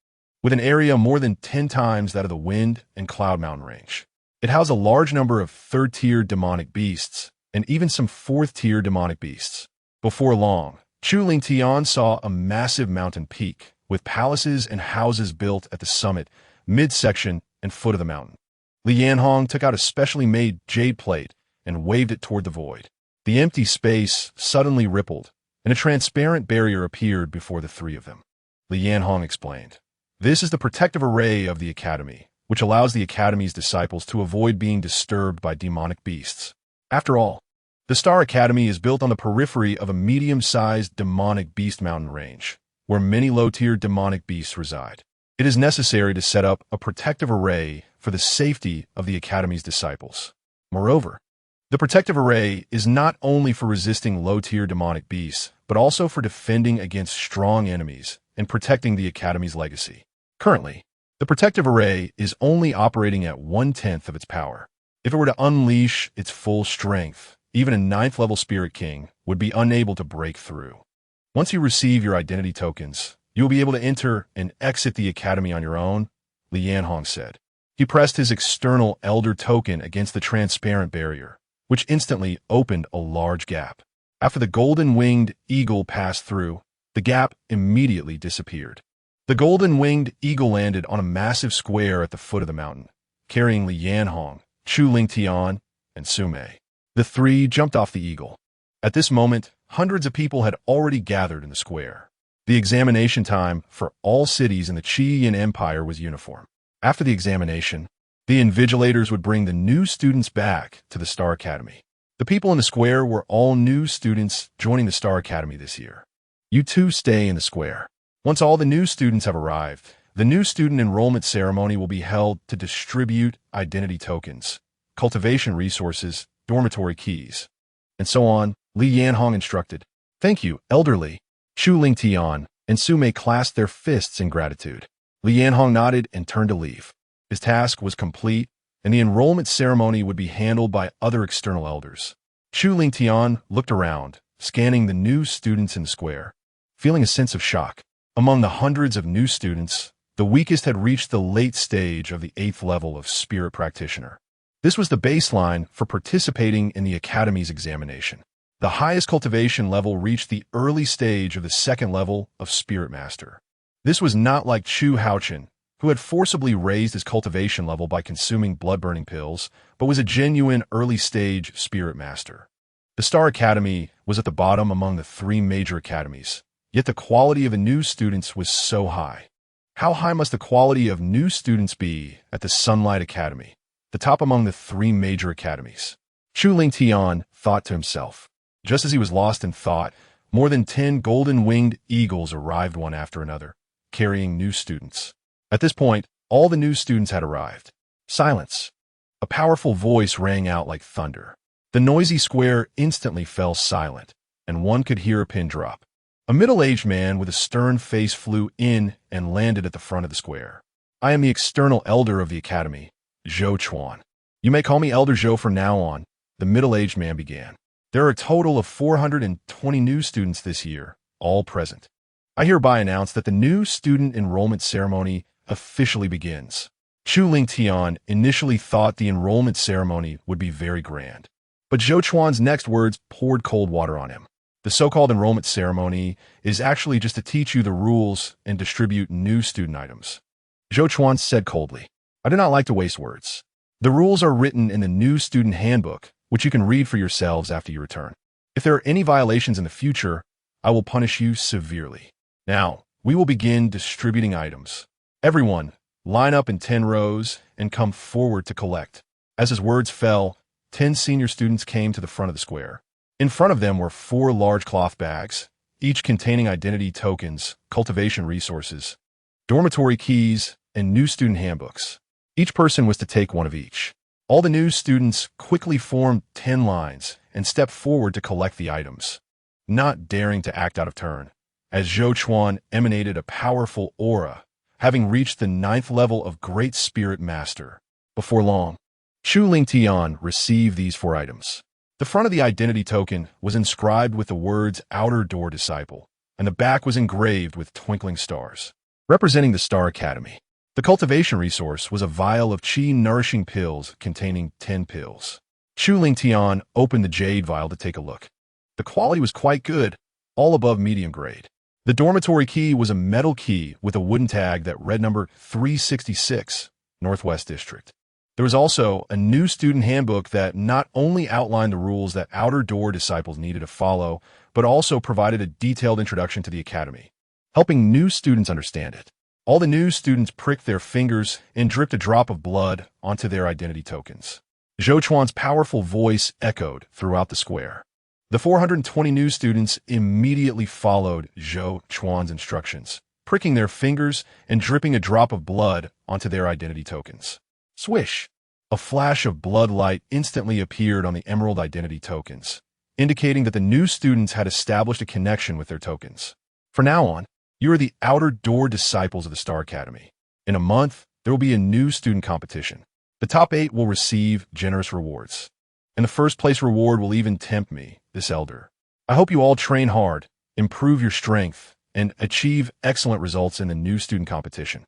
Speaker 1: with an area more than 10 times that of the Wind and Cloud Mountain Range. It housed a large number of 3rd-tier demonic beasts, and even some 4th-tier demonic beasts. Before long, Chu Lingtian saw a massive mountain peak, with palaces and houses built at the summit, midsection, and foot of the mountain. Li Yanhong took out a specially made jade plate and waved it toward the void. The empty space suddenly rippled, and a transparent barrier appeared before the 3 of them. Li Yanhong explained, "This is the protective array of the Academy, which allows the Academy's disciples to avoid being disturbed by demonic beasts. After all, the Star Academy is built on the periphery of a medium-sized demonic beast mountain range, where many low-tier demonic beasts reside. It is necessary to set up a protective array for the safety of the Academy's disciples. Moreover, the protective array is not only for resisting low-tier demonic beasts, but also for defending against strong enemies and protecting the Academy's legacy. Currently, the protective array is only operating at 1/10 of its power. If it were to unleash its full strength, even a 9th-level Spirit King would be unable to break through. Once you receive your identity tokens, you will be able to enter and exit the Academy on your own," Li Yanhong said. He pressed his external Elder token against the transparent barrier, which instantly opened a large gap. After the golden-winged eagle passed through, the gap immediately disappeared. The golden-winged eagle landed on a massive square at the foot of the mountain, carrying Li Yanhong, Chu Lingtian, and Su Mei. The 3 jumped off the eagle. At this moment, hundreds of people had already gathered in the square. The examination time for all cities in the Qiyin Empire was uniform. After the examination, the invigilators would bring the new students back to the Star Academy. The people in the square were all new students joining the Star Academy this year. You 2 stay in the square. Once all the new students have arrived, the new student enrollment ceremony will be held to distribute identity tokens, cultivation resources, dormitory keys, and so on, Li Yanhong instructed. "Thank you, elderly." Chu Lingtian and Su Mei clasped their fists in gratitude. Li Yanhong nodded and turned to leave. His task was complete, and the enrollment ceremony would be handled by other external elders. Chu Lingtian looked around, scanning the new students in the square, feeling a sense of shock. Among the hundreds of new students, the weakest had reached the late stage of the 8th level of spirit practitioner. This was the baseline for participating in the Academy's examination. The highest cultivation level reached the early stage of the 2nd level of spirit master. This was not like Chu Haochen, who had forcibly raised his cultivation level by consuming blood-burning pills, but was a genuine early-stage spirit master. The Star Academy was at the bottom among the 3 major academies, yet the quality of the new students was so high. How high must the quality of new students be at the Sunlight Academy, the top among the 3 major academies? Chu Lingtian thought to himself. Just as he was lost in thought, more than 10 golden-winged eagles arrived one after another, carrying new students. At this point, all the new students had arrived. Silence. A powerful voice rang out like thunder. The noisy square instantly fell silent, and one could hear a pin drop. A middle-aged man with a stern face flew in and landed at the front of the square. I am the external elder of the academy, Zhou Chuan. You may call me Elder Zhou from now on, the middle-aged man began. There are a total of 420 new students this year, all present. I hereby announce that the new student enrollment ceremony officially begins. Chu Lingtian initially thought the enrollment ceremony would be very grand, but Zhou Chuan's next words poured cold water on him. The so-called enrollment ceremony is actually just to teach you the rules and distribute new student items. Zhou Chuan said coldly, I do not like to waste words. The rules are written in the new student handbook, which you can read for yourselves after you return. If there are any violations in the future, I will punish you severely. Now, we will begin distributing items. Everyone, line up in 10 rows and come forward to collect. As his words fell, 10 senior students came to the front of the square. In front of them were 4 large cloth bags, each containing identity tokens, cultivation resources, dormitory keys, and new student handbooks. Each person was to take one of each. All the new students quickly formed 10 lines and stepped forward to collect the items, not daring to act out of turn, as Zhou Chuan emanated a powerful aura, having reached the 9th level of Great Spirit Master. Before long, Chu Lingtian received these 4 items. The front of the identity token was inscribed with the words Outer Door Disciple, and the back was engraved with twinkling stars, representing the Star Academy. The cultivation resource was a vial of qi nourishing pills containing 10 pills. Chu Lingtian opened the jade vial to take a look. The quality was quite good, all above medium grade. The dormitory key was a metal key with a wooden tag that read number 366, Northwest District. There was also a new student handbook that not only outlined the rules that outer door disciples needed to follow, but also provided a detailed introduction to the academy, helping new students understand it. All the new students pricked their fingers and dripped a drop of blood onto their identity tokens. Zhou Chuan's powerful voice echoed throughout the square. The 420 new students immediately followed Zhou Chuan's instructions, pricking their fingers and dripping a drop of blood onto their identity tokens. Swish! A flash of blood light instantly appeared on the emerald identity tokens, indicating that the new students had established a connection with their tokens. From now on, you are the outer door disciples of the Star Academy. In a month, there will be a new student competition. The top 8 will receive generous rewards, and the first place reward will even tempt me, this elder. I hope you all train hard, improve your strength, and achieve excellent results in the new student competition.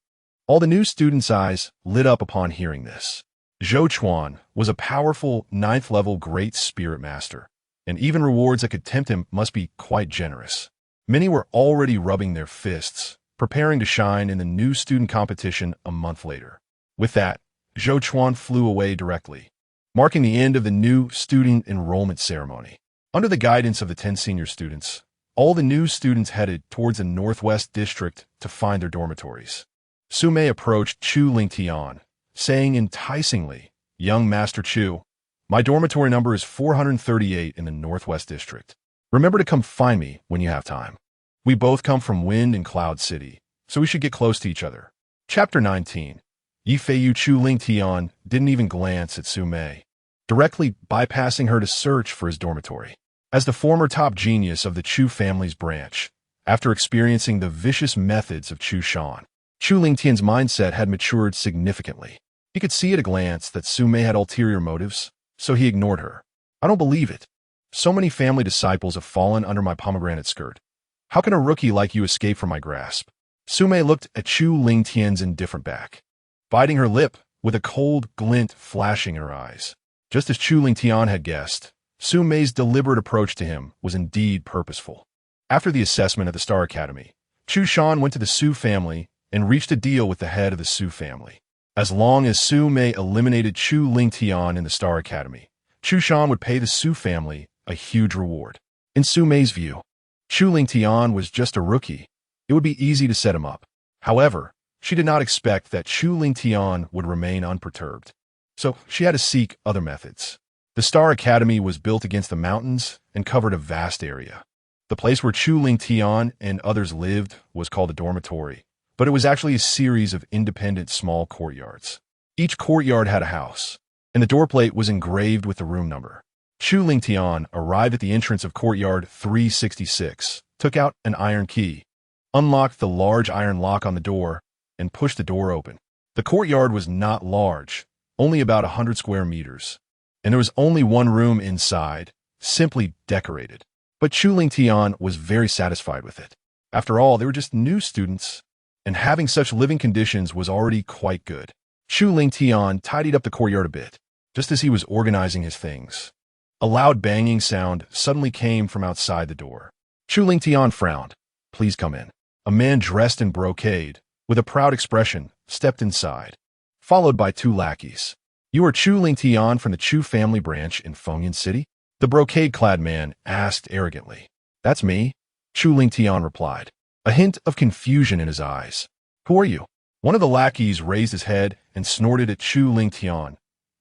Speaker 1: All the new students' eyes lit up upon hearing this. Zhou Chuan was a powerful 9th level Great Spirit Master, and even rewards that could tempt him must be quite generous. Many were already rubbing their fists, preparing to shine in the new student competition a month later. With that, Zhou Chuan flew away directly, marking the end of the new student enrollment ceremony. Under the guidance of the 10 senior students, all the new students headed towards the Northwest District to find their dormitories. Sumei approached Chu Lingtian, saying enticingly, Young Master Chu, my dormitory number is 438 in the Northwest District. Remember to come find me when you have time. We both come from Wind and Cloud City, so we should get close to each other. Chapter 19. Yifeiyu Chu Lingtian didn't even glance at Sumei, directly bypassing her to search for his dormitory. As the former top genius of the Chu family's branch, after experiencing the vicious methods of Chu Shan, Chu Lingtian's mindset had matured significantly. He could see at a glance that Su Mei had ulterior motives, so he ignored her. I don't believe it. So many family disciples have fallen under my pomegranate skirt. How can a rookie like you escape from my grasp? Su Mei looked at Chu Lingtian's indifferent back, biting her lip with a cold glint flashing in her eyes. Just as Chu Lingtian had guessed, Su Mei's deliberate approach to him was indeed purposeful. After the assessment at the Star Academy, Chu Shan went to the Su family and reached a deal with the head of the Su family. As long as Su Mei eliminated Chu Lingtian in the Star Academy, Chu Shan would pay the Su family a huge reward. In Su Mei's view, Chu Lingtian was just a rookie. It would be easy to set him up. However, she did not expect that Chu Lingtian would remain unperturbed. So she had to seek other methods. The Star Academy was built against the mountains and covered a vast area. The place where Chu Lingtian and others lived was called a dormitory, but it was actually a series of independent small courtyards. Each courtyard had a house, and the doorplate was engraved with the room number. Chu Lingtian arrived at the entrance of courtyard 366, took out an iron key, unlocked the large iron lock on the door, and pushed the door open. The courtyard was not large, only about 100 square meters, and there was only one room inside, simply decorated. But Chu Lingtian was very satisfied with it. After all, they were just new students, and having such living conditions was already quite good. Chu Lingtian tidied up the courtyard a bit, just as he was organizing his things. A loud banging sound suddenly came from outside the door. Chu Lingtian frowned. "Please come in." A man dressed in brocade, with a proud expression, stepped inside, followed by two lackeys. "You are Chu Lingtian from the Chu family branch in Fengyan City?" The brocade-clad man asked arrogantly. "That's me," Chu Lingtian replied, a hint of confusion in his eyes. "Who are you?" One of the lackeys raised his head and snorted at Chu Lingtian.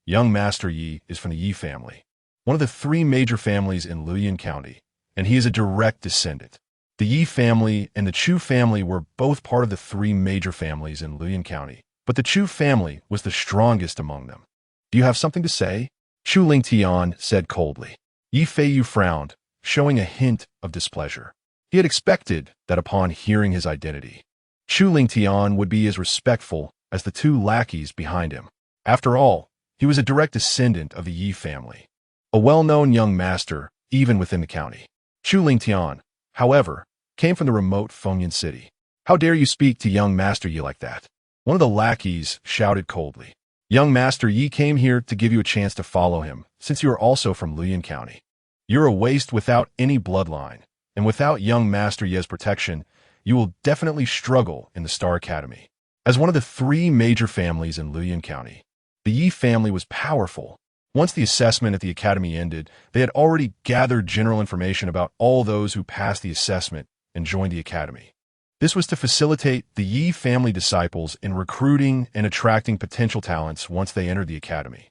Speaker 1: "Young Master Yi is from the Yi family, one of the three major families in Luoyang County, and he is a direct descendant. The Yi family and the Chu family were both part of the three major families in Luoyang County, but the Chu family was the strongest among them. Do you have something to say?" Chu Lingtian said coldly. Yi Feiyu frowned, showing a hint of displeasure. He had expected that upon hearing his identity, Chu Lingtian would be as respectful as the two lackeys behind him. After all, he was a direct descendant of the Yi family, a well-known young master even within the county. Chu Lingtian, however, came from the remote Fengyan City. "How dare you speak to young Master Yi like that?" One of the lackeys shouted coldly. "Young Master Yi came here to give you a chance to follow him, since you are also from Luoyang County. You're a waste without any bloodline, and without young Master Yi's protection, you will definitely struggle in the Star Academy." As one of the three major families in Luoyang County, the Yi family was powerful. Once the assessment at the academy ended, they had already gathered general information about all those who passed the assessment and joined the academy. This was to facilitate the Yi family disciples in recruiting and attracting potential talents once they entered the academy.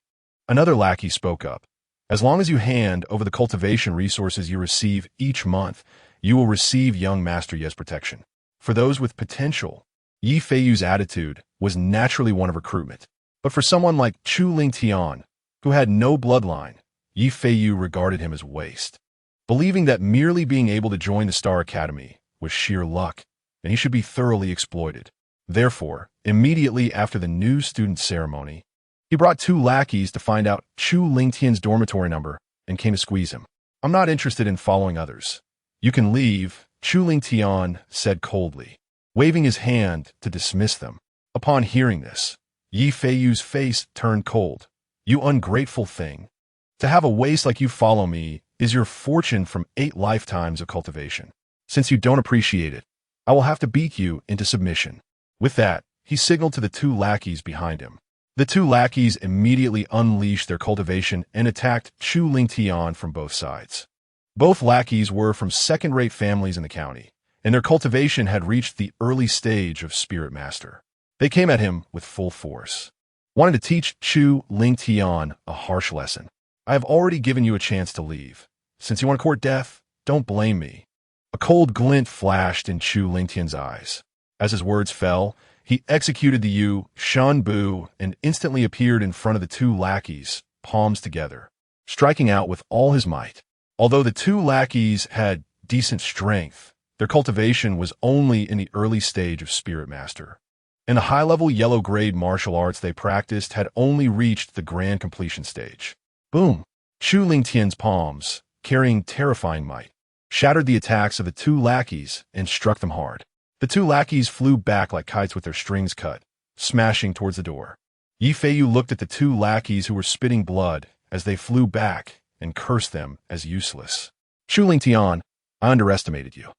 Speaker 1: Another lackey spoke up. "As long as you hand over the cultivation resources you receive each month, you will receive young Master Yi's protection." For those with potential, Yi Feiyu's attitude was naturally one of recruitment. But for someone like Chu Lingtian, who had no bloodline, Yi Feiyu regarded him as waste, believing that merely being able to join the Star Academy was sheer luck, and he should be thoroughly exploited. Therefore, immediately after the new student ceremony, he brought two lackeys to find out Chu Lingtian's dormitory number and came to squeeze him. "I'm not interested in following others. You can leave," Chu Lingtian said coldly, waving his hand to dismiss them. Upon hearing this, Yi Feiyu's face turned cold. "You ungrateful thing. To have a waste like you follow me is your fortune from 8 lifetimes of cultivation. Since you don't appreciate it, I will have to beat you into submission." With that, he signaled to the two lackeys behind him. The two lackeys immediately unleashed their cultivation and attacked Chu Lingtian from both sides. Both lackeys were from second-rate families in the county, and their cultivation had reached the early stage of Spirit Master. They came at him with full force, wanting to teach Chu Lingtian a harsh lesson. "I have already given you a chance to leave. Since you want to court death, don't blame me." A cold glint flashed in Chu Lingtian's eyes. As his words fell, he executed the Yu Shan Bu and instantly appeared in front of the two lackeys, palms together, striking out with all his might. Although the two lackeys had decent strength, their cultivation was only in the early stage of Spirit Master. and the high-level yellow-grade martial arts they practiced had only reached the grand completion stage. Boom! Chu Lingtian's palms, carrying terrifying might, shattered the attacks of the two lackeys and struck them hard. The two lackeys flew back like kites with their strings cut, smashing towards the door. Yi Feiyu looked at the two lackeys who were spitting blood as they flew back and cursed them as useless. Chu Lingtian, I underestimated you.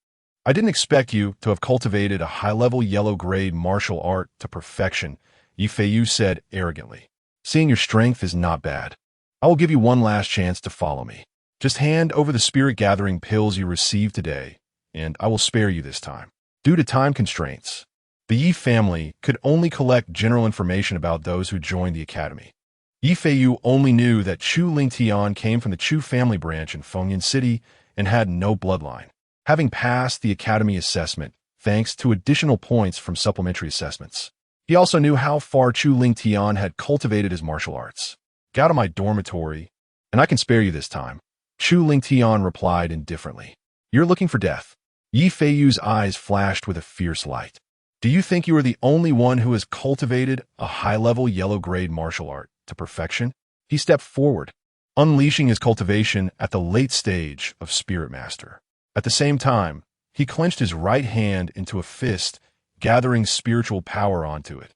Speaker 1: I didn't expect you to have cultivated a high-level yellow-grade martial art to perfection, Yi Feiyu said arrogantly. Seeing your strength is not bad. I will give you one last chance to follow me. Just hand over the spirit-gathering pills you received today, and I will spare you this time. Due to time constraints, the Yi family could only collect general information about those who joined the academy. Yi Feiyu only knew that Chu Lingtian came from the Chu family branch in Fengyan City and had no bloodline, having passed the academy assessment thanks to additional points from supplementary assessments. He also knew how far Chu Lingtian had cultivated his martial arts. Get out of my dormitory, and I can spare you this time, Chu Lingtian replied indifferently. You're looking for death. Yi Feiyu's eyes flashed with a fierce light. Do you think you are the only one who has cultivated a high-level yellow-grade martial art to perfection? He stepped forward, unleashing his cultivation at the late stage of Spirit Master. At the same time, he clenched his right hand into a fist, gathering spiritual power onto it,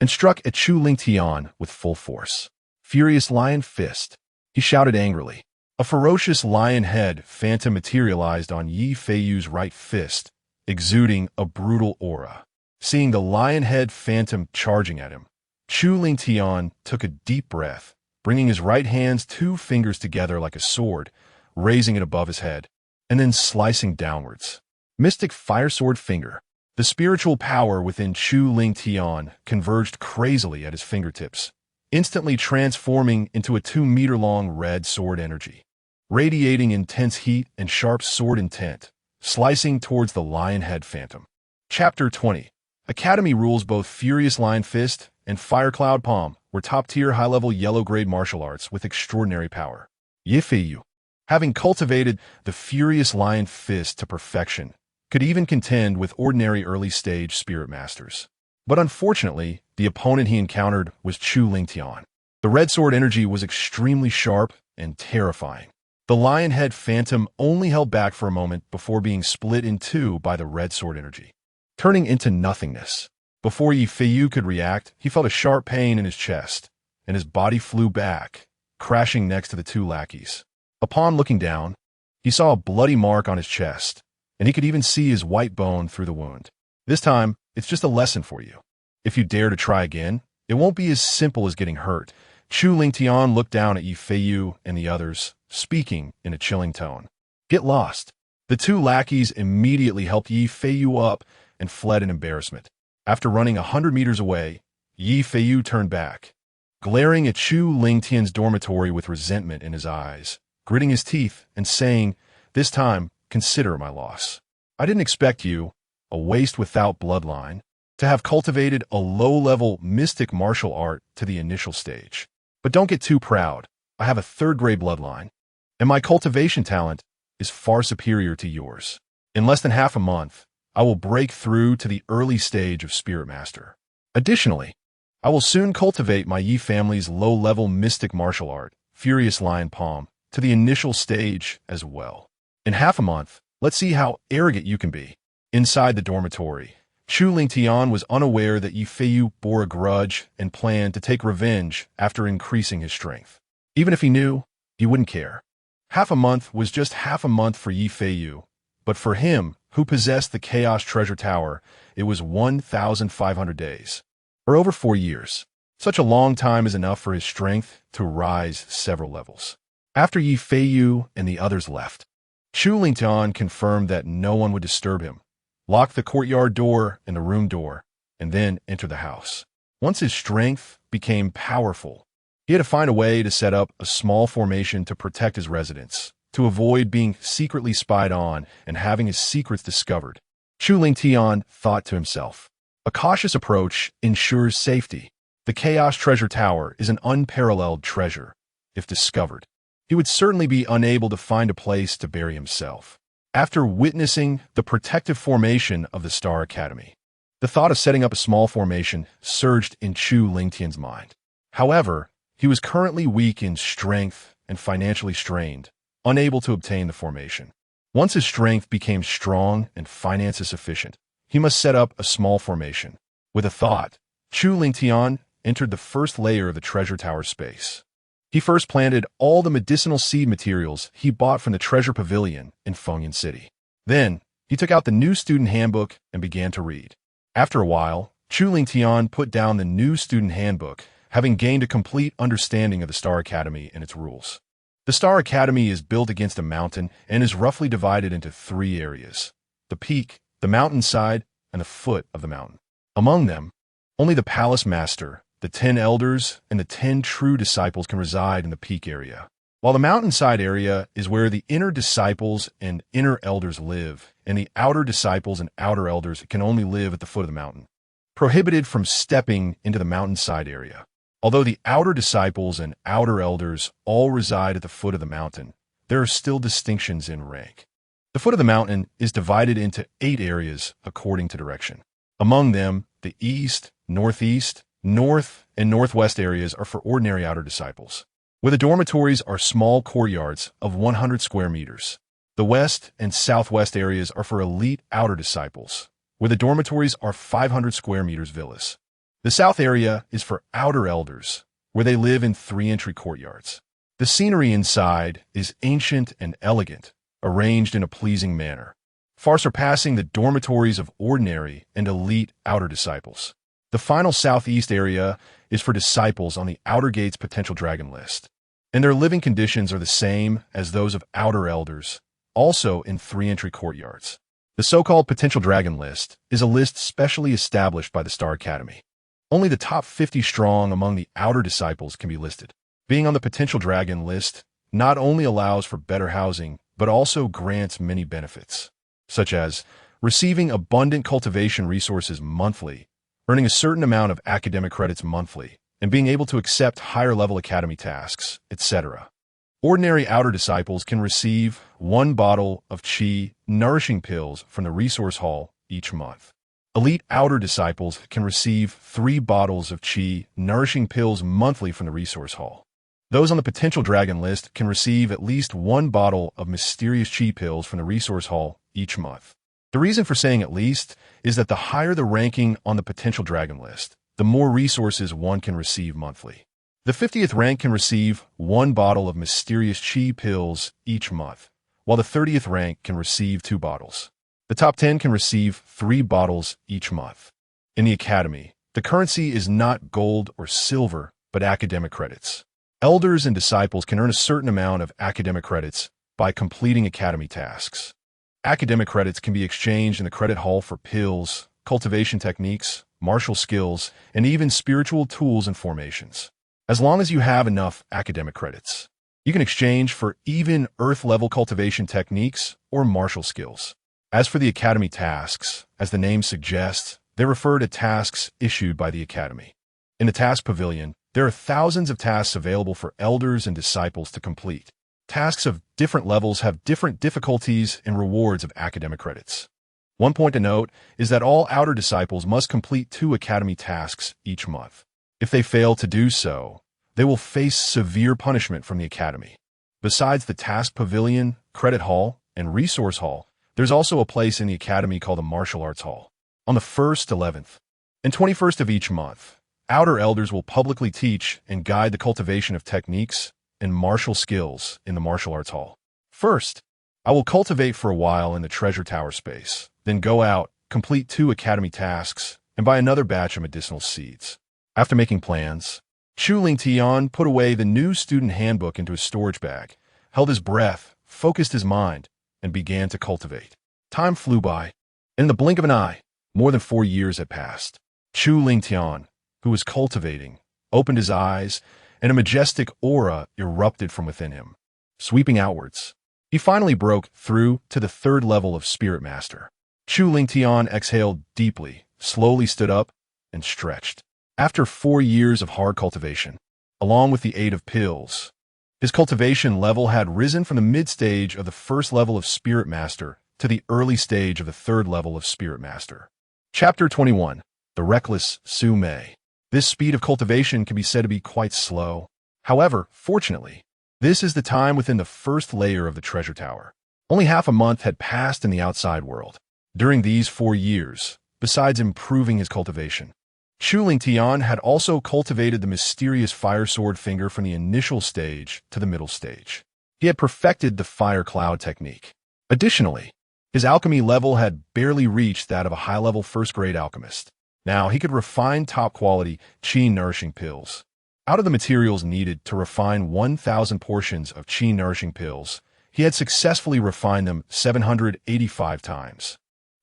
Speaker 1: and struck at Chu Lingtian with full force. Furious Lion Fist, he shouted angrily. A ferocious lion head phantom materialized on Yi Feiyu's right fist, exuding a brutal aura. Seeing the lion head phantom charging at him, Chu Lingtian took a deep breath, bringing his right hand's two fingers together like a sword, raising it above his head, and then slicing downwards. Mystic Fire Sword Finger. The spiritual power within Chu Lingtian converged crazily at his fingertips, instantly transforming into a 2-meter-long red sword energy, radiating intense heat and sharp sword intent, slicing towards the lion head phantom. Chapter 20. Academy rules. Both Furious Lion Fist and Fire Cloud Palm were top-tier high-level yellow-grade martial arts with extraordinary power. Yi Feiyu, having cultivated the Furious Lion Fist to perfection, could even contend with ordinary early-stage spirit masters. But unfortunately, the opponent he encountered was Chu Lingtian. The red sword energy was extremely sharp and terrifying. The lion head phantom only held back for a moment before being split in two by the red sword energy, turning into nothingness. Before Yi Feiyu could react, he felt a sharp pain in his chest, and his body flew back, crashing next to the two lackeys. Upon looking down, he saw a bloody mark on his chest, and he could even see his white bone through the wound. This time, it's just a lesson for you. If you dare to try again, it won't be as simple as getting hurt. Chu Lingtian looked down at Yi Feiyu and the others, speaking in a chilling tone. Get lost. The two lackeys immediately helped Yi Feiyu up and fled in embarrassment. After running 100 meters away, Yi Feiyu turned back, glaring at Chu Lingtian's dormitory with resentment in his eyes, gritting his teeth and saying, "This time, consider my loss. I didn't expect you, a waste without bloodline, to have cultivated a low-level mystic martial art to the initial stage. But don't get too proud. I have a third-grade bloodline, and my cultivation talent is far superior to yours. In less than half a month, I will break through to the early stage of Spirit Master. Additionally, I will soon cultivate my Yi family's low-level mystic martial art, Furious Lion Palm, to the initial stage as well. In half a month, let's see how arrogant you can be." Inside the dormitory, Chu Lingtian was unaware that Yi Feiyu bore a grudge and planned to take revenge after increasing his strength. Even if he knew, he wouldn't care. Half a month was just half a month for Yi Feiyu, but for him, who possessed the Chaos Treasure Tower, it was 1,500 days, or over 4 years. Such a long time is enough for his strength to rise several levels. After Yi Feiyu and the others left, Chu Lingtian confirmed that no one would disturb him, locked the courtyard door and the room door, and then entered the house. Once his strength became powerful, he had to find a way to set up a small formation to protect his residence, to avoid being secretly spied on and having his secrets discovered. Chu Lingtian thought to himself, a cautious approach ensures safety. The Chaos Treasure Tower is an unparalleled treasure. If discovered, he would certainly be unable to find a place to bury himself. After witnessing the protective formation of the Star Academy, The thought of setting up a small formation surged in Chu Lingtian's mind. However, he was currently weak in strength and financially strained, unable to obtain the formation. Once his strength became strong and finances sufficient, he must set up a small formation. With a thought, Chu Lingtian entered the first layer of the treasure tower space. He first planted all the medicinal seed materials he bought from the treasure pavilion in Fengyan City. Then, he took out the new student handbook and began to read. After a while, Chu Lingtian put down the new student handbook, having gained a complete understanding of the Star Academy and its rules. The Star Academy is built against a mountain and is roughly divided into 3 areas: the peak, the mountainside, and the foot of the mountain. Among them, only the palace master, the 10 elders, and the 10 true disciples can reside in the peak area, while the mountainside area is where the inner disciples and inner elders live, and the outer disciples and outer elders can only live at the foot of the mountain, prohibited from stepping into the mountainside area. Although the outer disciples and outer elders all reside at the foot of the mountain, there are still distinctions in rank. The foot of the mountain is divided into 8 areas according to direction. Among them, the east, northeast, north, and northwest areas are for ordinary outer disciples, where the dormitories are small courtyards of 100 square meters. The west and southwest areas are for elite outer disciples, where the dormitories are 500 square meters villas. The south area is for outer elders, where they live in 3-entry courtyards. The scenery inside is ancient and elegant, arranged in a pleasing manner, far surpassing the dormitories of ordinary and elite outer disciples. The final southeast area is for disciples on the Outer Gates potential dragon list, and their living conditions are the same as those of outer elders, also in 3-entry courtyards. The so-called potential dragon list is a list specially established by the Star Academy. Only the top 50 strong among the outer disciples can be listed. Being on the potential dragon list not only allows for better housing, but also grants many benefits, such as receiving abundant cultivation resources monthly, earning a certain amount of academic credits monthly, and being able to accept higher-level academy tasks, etc. Ordinary outer disciples can receive 1 bottle of Qi nourishing pills from the resource hall each month. Elite outer disciples can receive 3 bottles of Qi nourishing pills monthly from the resource hall. Those on the potential dragon list can receive at least 1 bottle of mysterious Qi pills from the resource hall each month. The reason for saying at least is that the higher the ranking on the potential dragon list, the more resources one can receive monthly. The 50th rank can receive 1 bottle of mysterious Qi pills each month, while the 30th rank can receive 2 bottles. The top 10 can receive 3 bottles each month. In the academy, the currency is not gold or silver, but academic credits. Elders and disciples can earn a certain amount of academic credits by completing academy tasks. Academic credits can be exchanged in the credit hall for pills, cultivation techniques, martial skills, and even spiritual tools and formations. As long as you have enough academic credits, you can exchange for even earth-level cultivation techniques or martial skills. As for the academy tasks, as the name suggests, they refer to tasks issued by the academy. In the task pavilion, there are thousands of tasks available for elders and disciples to complete. Tasks of different levels have different difficulties and rewards of academic credits. One point to note is that all outer disciples must complete 2 academy tasks each month. If they fail to do so, they will face severe punishment from the academy. Besides the task pavilion, credit hall, and resource hall, there's also a place in the academy called the martial arts hall. On the 1st, 11th, and 21st of each month, outer elders will publicly teach and guide the cultivation of techniques and martial skills in the martial arts hall. First, I will cultivate for a while in the treasure tower space, then go out, complete 2 academy tasks, and buy another batch of medicinal seeds. After making plans, Chu Lingtian put away the new student handbook into his storage bag, held his breath, focused his mind, and began to cultivate. Time flew by. In the blink of an eye, more than 4 years had passed. Chu Lingtian, who was cultivating, opened his eyes, and a majestic aura erupted from within him, sweeping outwards. He finally broke through to the 3rd level of Spirit Master. Chu Lingtian exhaled deeply, slowly stood up, and stretched. After 4 years of hard cultivation, along with the aid of pills, his cultivation level had risen from the mid-stage of the 1st level of Spirit Master to the early stage of the 3rd level of Spirit Master. Chapter 21. The Reckless Su Mei. This speed of cultivation can be said to be quite slow. However, fortunately, this is the time within the first layer of the treasure tower. Only half a month had passed in the outside world. During these 4 years, besides improving his cultivation, Chu Lingtian had also cultivated the mysterious fire sword finger from the initial stage to the middle stage. He had perfected the fire cloud technique. Additionally, his alchemy level had barely reached that of a high-level first-grade alchemist. Now he could refine top-quality, qi-nourishing pills. Out of the materials needed to refine 1,000 portions of qi-nourishing pills, he had successfully refined them 785 times,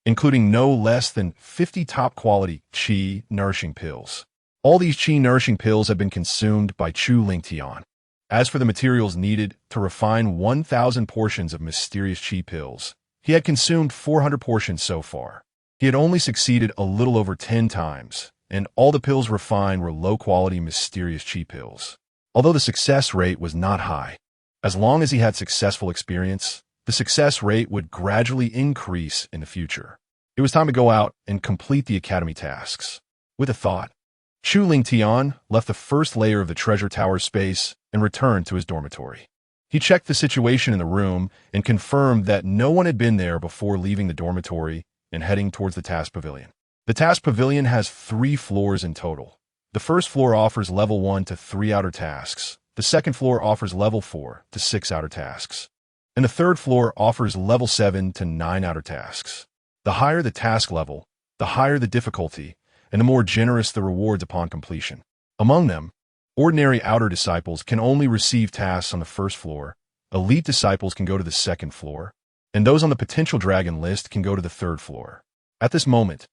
Speaker 1: including no less than 50 top-quality qi-nourishing pills. All these qi-nourishing pills had been consumed by Chu Lingtian. As for the materials needed to refine 1,000 portions of mysterious qi pills, he had consumed 400 portions so far. He had only succeeded a little over 10 times, and all the pills refined were low-quality mysterious qi pills. Although the success rate was not high, as long as he had successful experience, the success rate would gradually increase in the future. It was time to go out and complete the academy tasks. With a thought, Chu Lingtian left the first layer of the treasure tower space and returned to his dormitory. He checked the situation in the room and confirmed that no one had been there before leaving the dormitory and heading towards the task pavilion. The task pavilion has 3 floors in total. The first floor offers level 1 to 3 outer tasks. The second floor offers level 4 to 6 outer tasks. And the third floor offers level 7 to 9 outer tasks. The higher the task level, the higher the difficulty, and the more generous the rewards upon completion. Among them, ordinary outer disciples can only receive tasks on the first floor, elite disciples can go to the second floor, and those on the potential dragon list can go to the third floor. At this moment,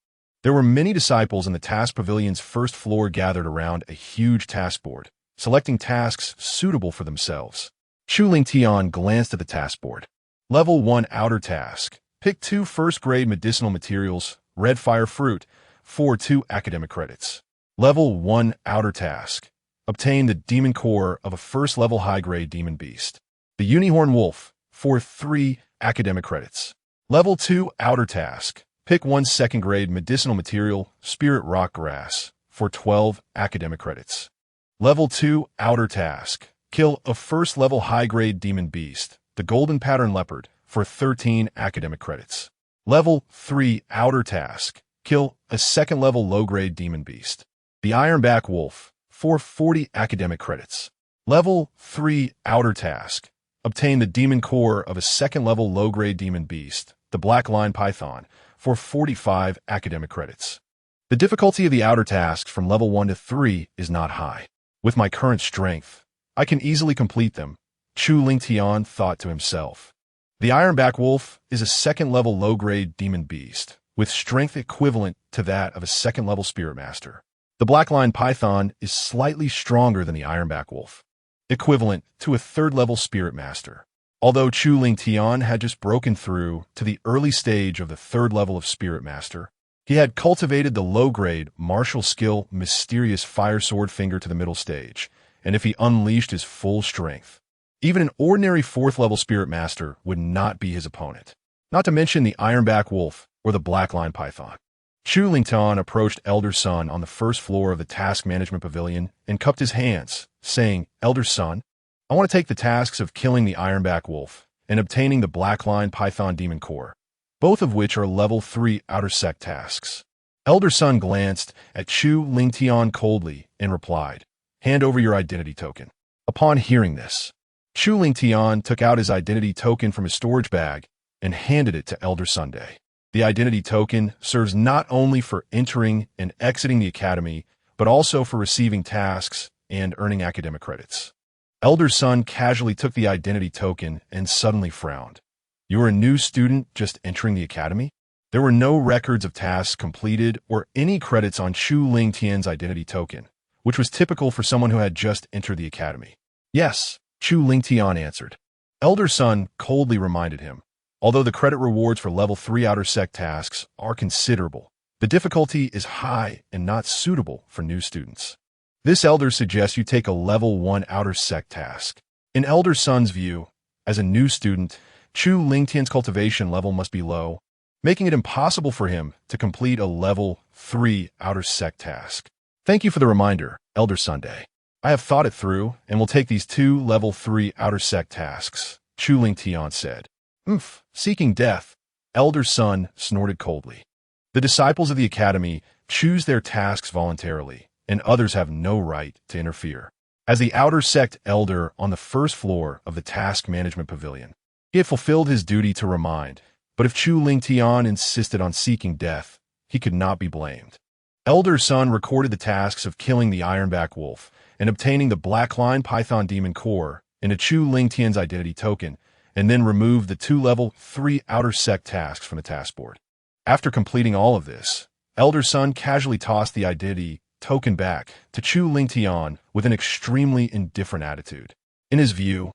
Speaker 1: there were many disciples in the task pavilion's first floor gathered around a huge task board, selecting tasks suitable for themselves. Chu Lingtian glanced at the task board. Level 1 outer task. Pick 2 first-grade medicinal materials, red fire fruit, for 2 academic credits. Level 1 outer task. Obtain the demon core of a first-level high-grade demon beast. The unicorn wolf, for 3 academic credits. Level 2 outer task. Pick 1 second-grade medicinal material, spirit rock grass, for 12 academic credits. Level 2 outer task. Kill a first-level high-grade demon beast, the golden pattern leopard, for 13 academic credits. Level 3 outer task. Kill a second-level low-grade demon beast, the ironback wolf, for 40 academic credits. Level 3 outer task. Obtain the demon core of a second-level low-grade demon beast, the black line python, for 45 academic credits. The difficulty of the outer tasks from level 1 to 3 is not high. With my current strength, I can easily complete them, Chu Lingtian thought to himself. The ironback wolf is a second-level low-grade demon beast, with strength equivalent to that of a second-level spirit master. The black line python is slightly stronger than the ironback wolf, equivalent to a third-level spirit master. Although Chu Lingtian had just broken through to the early stage of the third level of spirit master, he had cultivated the low-grade, martial skill, mysterious fire sword finger to the middle stage, and if he unleashed his full strength, even an ordinary fourth-level spirit master would not be his opponent. Not to mention the ironback wolf or the black line python. Chu Lingtian approached Elder Sun on the first floor of the task management pavilion and cupped his hands, saying, "Elder Sun, I want to take the tasks of killing the ironback wolf and obtaining the black line python demon core, both of which are level 3 outer sect tasks." Elder Sun glanced at Chu Lingtian coldly and replied, "Hand over your identity token." Upon hearing this, Chu Lingtian took out his identity token from his storage bag and handed it to Elder Sunday. The identity token serves not only for entering and exiting the academy, but also for receiving tasks and earning academic credits. Elder Sun casually took the identity token and suddenly frowned. "You are a new student just entering the academy?" There were no records of tasks completed or any credits on Chu Lingtian's identity token, which was typical for someone who had just entered the academy. "Yes," Chu Lingtian answered. Elder Sun coldly reminded him, "Although the credit rewards for level 3 outer sect tasks are considerable, the difficulty is high and not suitable for new students. This elder suggests you take a level 1 outer sect task." In Elder Sun's view, as a new student, Chu Lingtian's cultivation level must be low, making it impossible for him to complete a level 3 outer sect task. Thank you for the reminder, Elder Sunday. I have thought it through and will take these 2 level 3 outer sect tasks, Chu Ling Tian said. Seeking death, Elder Sun snorted coldly. The disciples of the academy choose their tasks voluntarily, and others have no right to interfere. As the outer sect elder on the first floor of the task management pavilion, he had fulfilled his duty to remind, but if Chu Ling Tian insisted on seeking death, he could not be blamed. Elder Sun recorded the tasks of killing the ironback wolf and obtaining the black line python demon core in a Chu Ling Tian's identity token, and then removed the 2 level 3 outer sect tasks from the task board. After completing all of this, Elder Sun casually tossed the identity token back to Chu Ling Tian with an extremely indifferent attitude. In his view,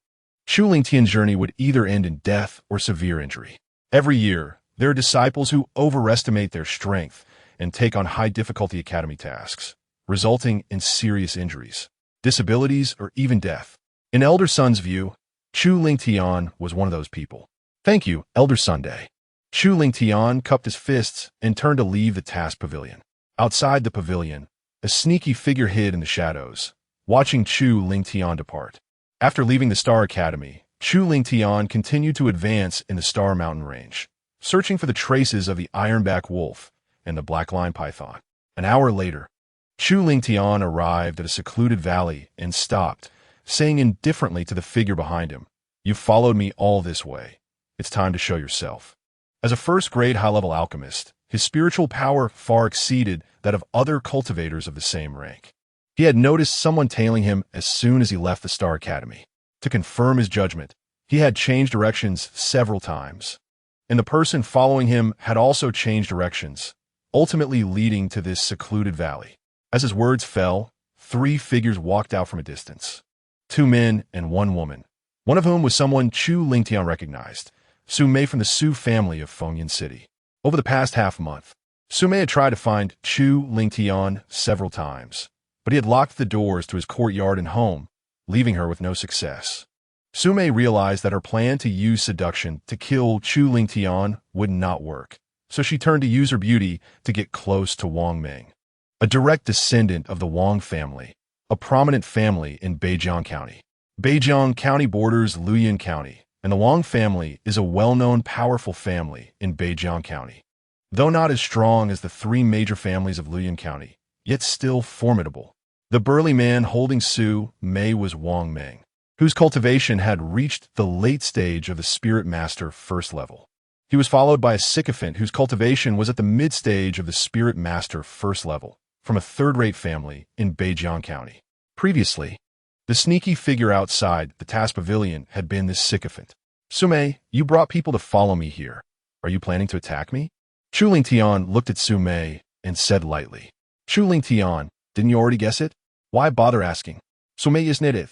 Speaker 1: Chu Ling Tian's journey would either end in death or severe injury. Every year, there are disciples who overestimate their strength and take on high-difficulty academy tasks, resulting in serious injuries, disabilities, or even death. In Elder Sun's view, Chu Ling Tian was one of those people. Thank you, Elder Sunday. Chu Ling Tian cupped his fists and turned to leave the task pavilion. Outside the pavilion, a sneaky figure hid in the shadows, watching Chu Ling Tian depart. After leaving the Star Academy, Chu Ling Tian continued to advance in the Star Mountain Range, searching for the traces of the ironback wolf and the black line python. An hour later, Chu Ling Tian arrived at a secluded valley and stopped, saying indifferently to the figure behind him, "You've followed me all this way. It's time to show yourself." As a first-grade high-level alchemist, his spiritual power far exceeded that of other cultivators of the same rank. He had noticed someone tailing him as soon as he left the Star Academy. To confirm his judgment, he had changed directions several times, and the person following him had also changed directions, ultimately leading to this secluded valley. As his words fell, 3 figures walked out from a distance. 2 men and 1 woman, one of whom was someone Chu Ling Tian recognized, Su Mei from the Su family of Fengyan City. Over the past half-month, Su Mei had tried to find Chu Ling Tian several times, but he had locked the doors to his courtyard and home, leaving her with no success. Su Mei realized that her plan to use seduction to kill Chu Ling Tian would not work, so she turned to use her beauty to get close to Wang Ming, a direct descendant of the Wang family, a prominent family in Beijiang County. Beijiang County borders Luoyang County, and the Wang family is a well-known, powerful family in Beijiang County. Though not as strong as the 3 major families of Luoyang County, yet still formidable. The burly man holding Su Mei was Wang Ming, whose cultivation had reached the late stage of the Spirit Master first level. He was followed by a sycophant whose cultivation was at the mid-stage of the Spirit Master first level, from a third-rate family in Beijiang County. Previously, the sneaky figure outside the task pavilion had been this sycophant. "Su Mei, you brought people to follow me here. Are you planning to attack me?" Chu Ling Tian looked at Su Mei and said lightly, "Chu Ling Tian, didn't you already guess it? Why bother asking? Su Mei isn't it?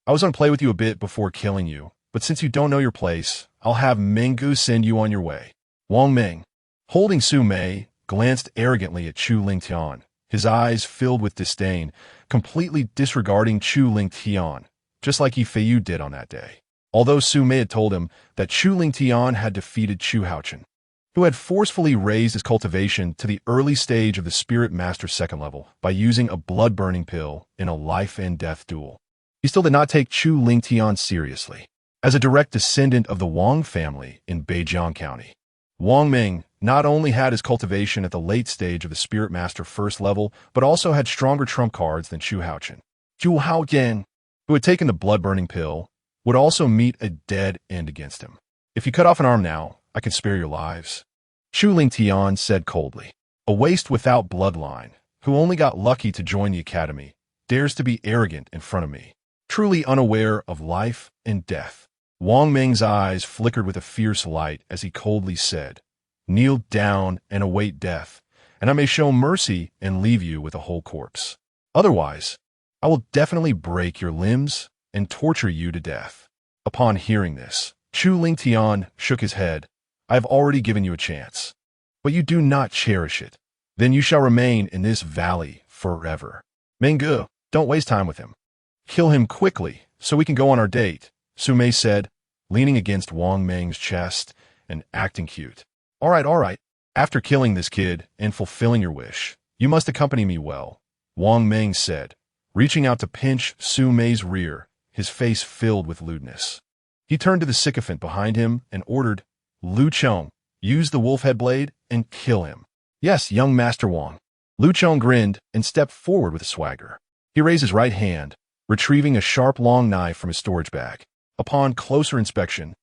Speaker 1: I was going to play with you a bit before killing you, but since you don't know your place, I'll have Minggu send you on your way." Wang Ming, holding Su Mei, glanced arrogantly at Chu Ling Tian, his eyes filled with disdain, completely disregarding Chu Ling Tian, just like Feiyu did on that day. Although Su Mei had told him that Chu Ling Tian had defeated Chu Haochen, who had forcefully raised his cultivation to the early stage of the Spirit Master second level by using a blood-burning pill in a life-and-death duel, he still did not take Chu Ling Tian seriously. As a direct descendant of the Wang family in Beijiang County, Wang Ming not only had his cultivation at the late stage of the Spirit Master first level, but also had stronger trump cards than Chu Haochen. Chu Haochen, who had taken the blood-burning pill, would also meet a dead end against him. "If you cut off an arm now, I can spare your lives," Chu Ling Tian said coldly. "A waste without bloodline, who only got lucky to join the academy, dares to be arrogant in front of me, truly unaware of life and death." Wang Ming's eyes flickered with a fierce light as he coldly said, "Kneel down and await death, and I may show mercy and leave you with a whole corpse. Otherwise, I will definitely break your limbs and torture you to death." Upon hearing this, Chu Ling Tian shook his head. "I have already given you a chance, but you do not cherish it. Then you shall remain in this valley forever. Minggu, don't waste time with him. Kill him quickly so we can go on our date," Su Mei said, leaning against Wang Ming's chest and acting cute. All right, After killing this kid and fulfilling your wish, you must accompany me well, Wang Meng said, reaching out to pinch Su Mei's rear, his face filled with lewdness. He turned to the sycophant behind him and ordered, Lu Chong, use the wolf head blade and kill him. Yes, young Master Wang. Lu Chong grinned and stepped forward with a swagger. He raised his right hand, retrieving a sharp long knife from his storage bag. Upon closer inspection,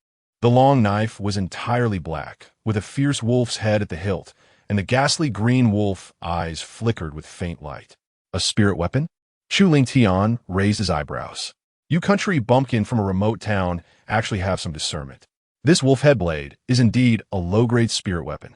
Speaker 1: the long knife was entirely black, with a fierce wolf's head at the hilt, and the ghastly green wolf eyes flickered with faint light. A spirit weapon? Chu Lingtian raised his eyebrows. You country bumpkin from a remote town actually have some discernment. This wolf head blade is indeed a low-grade spirit weapon.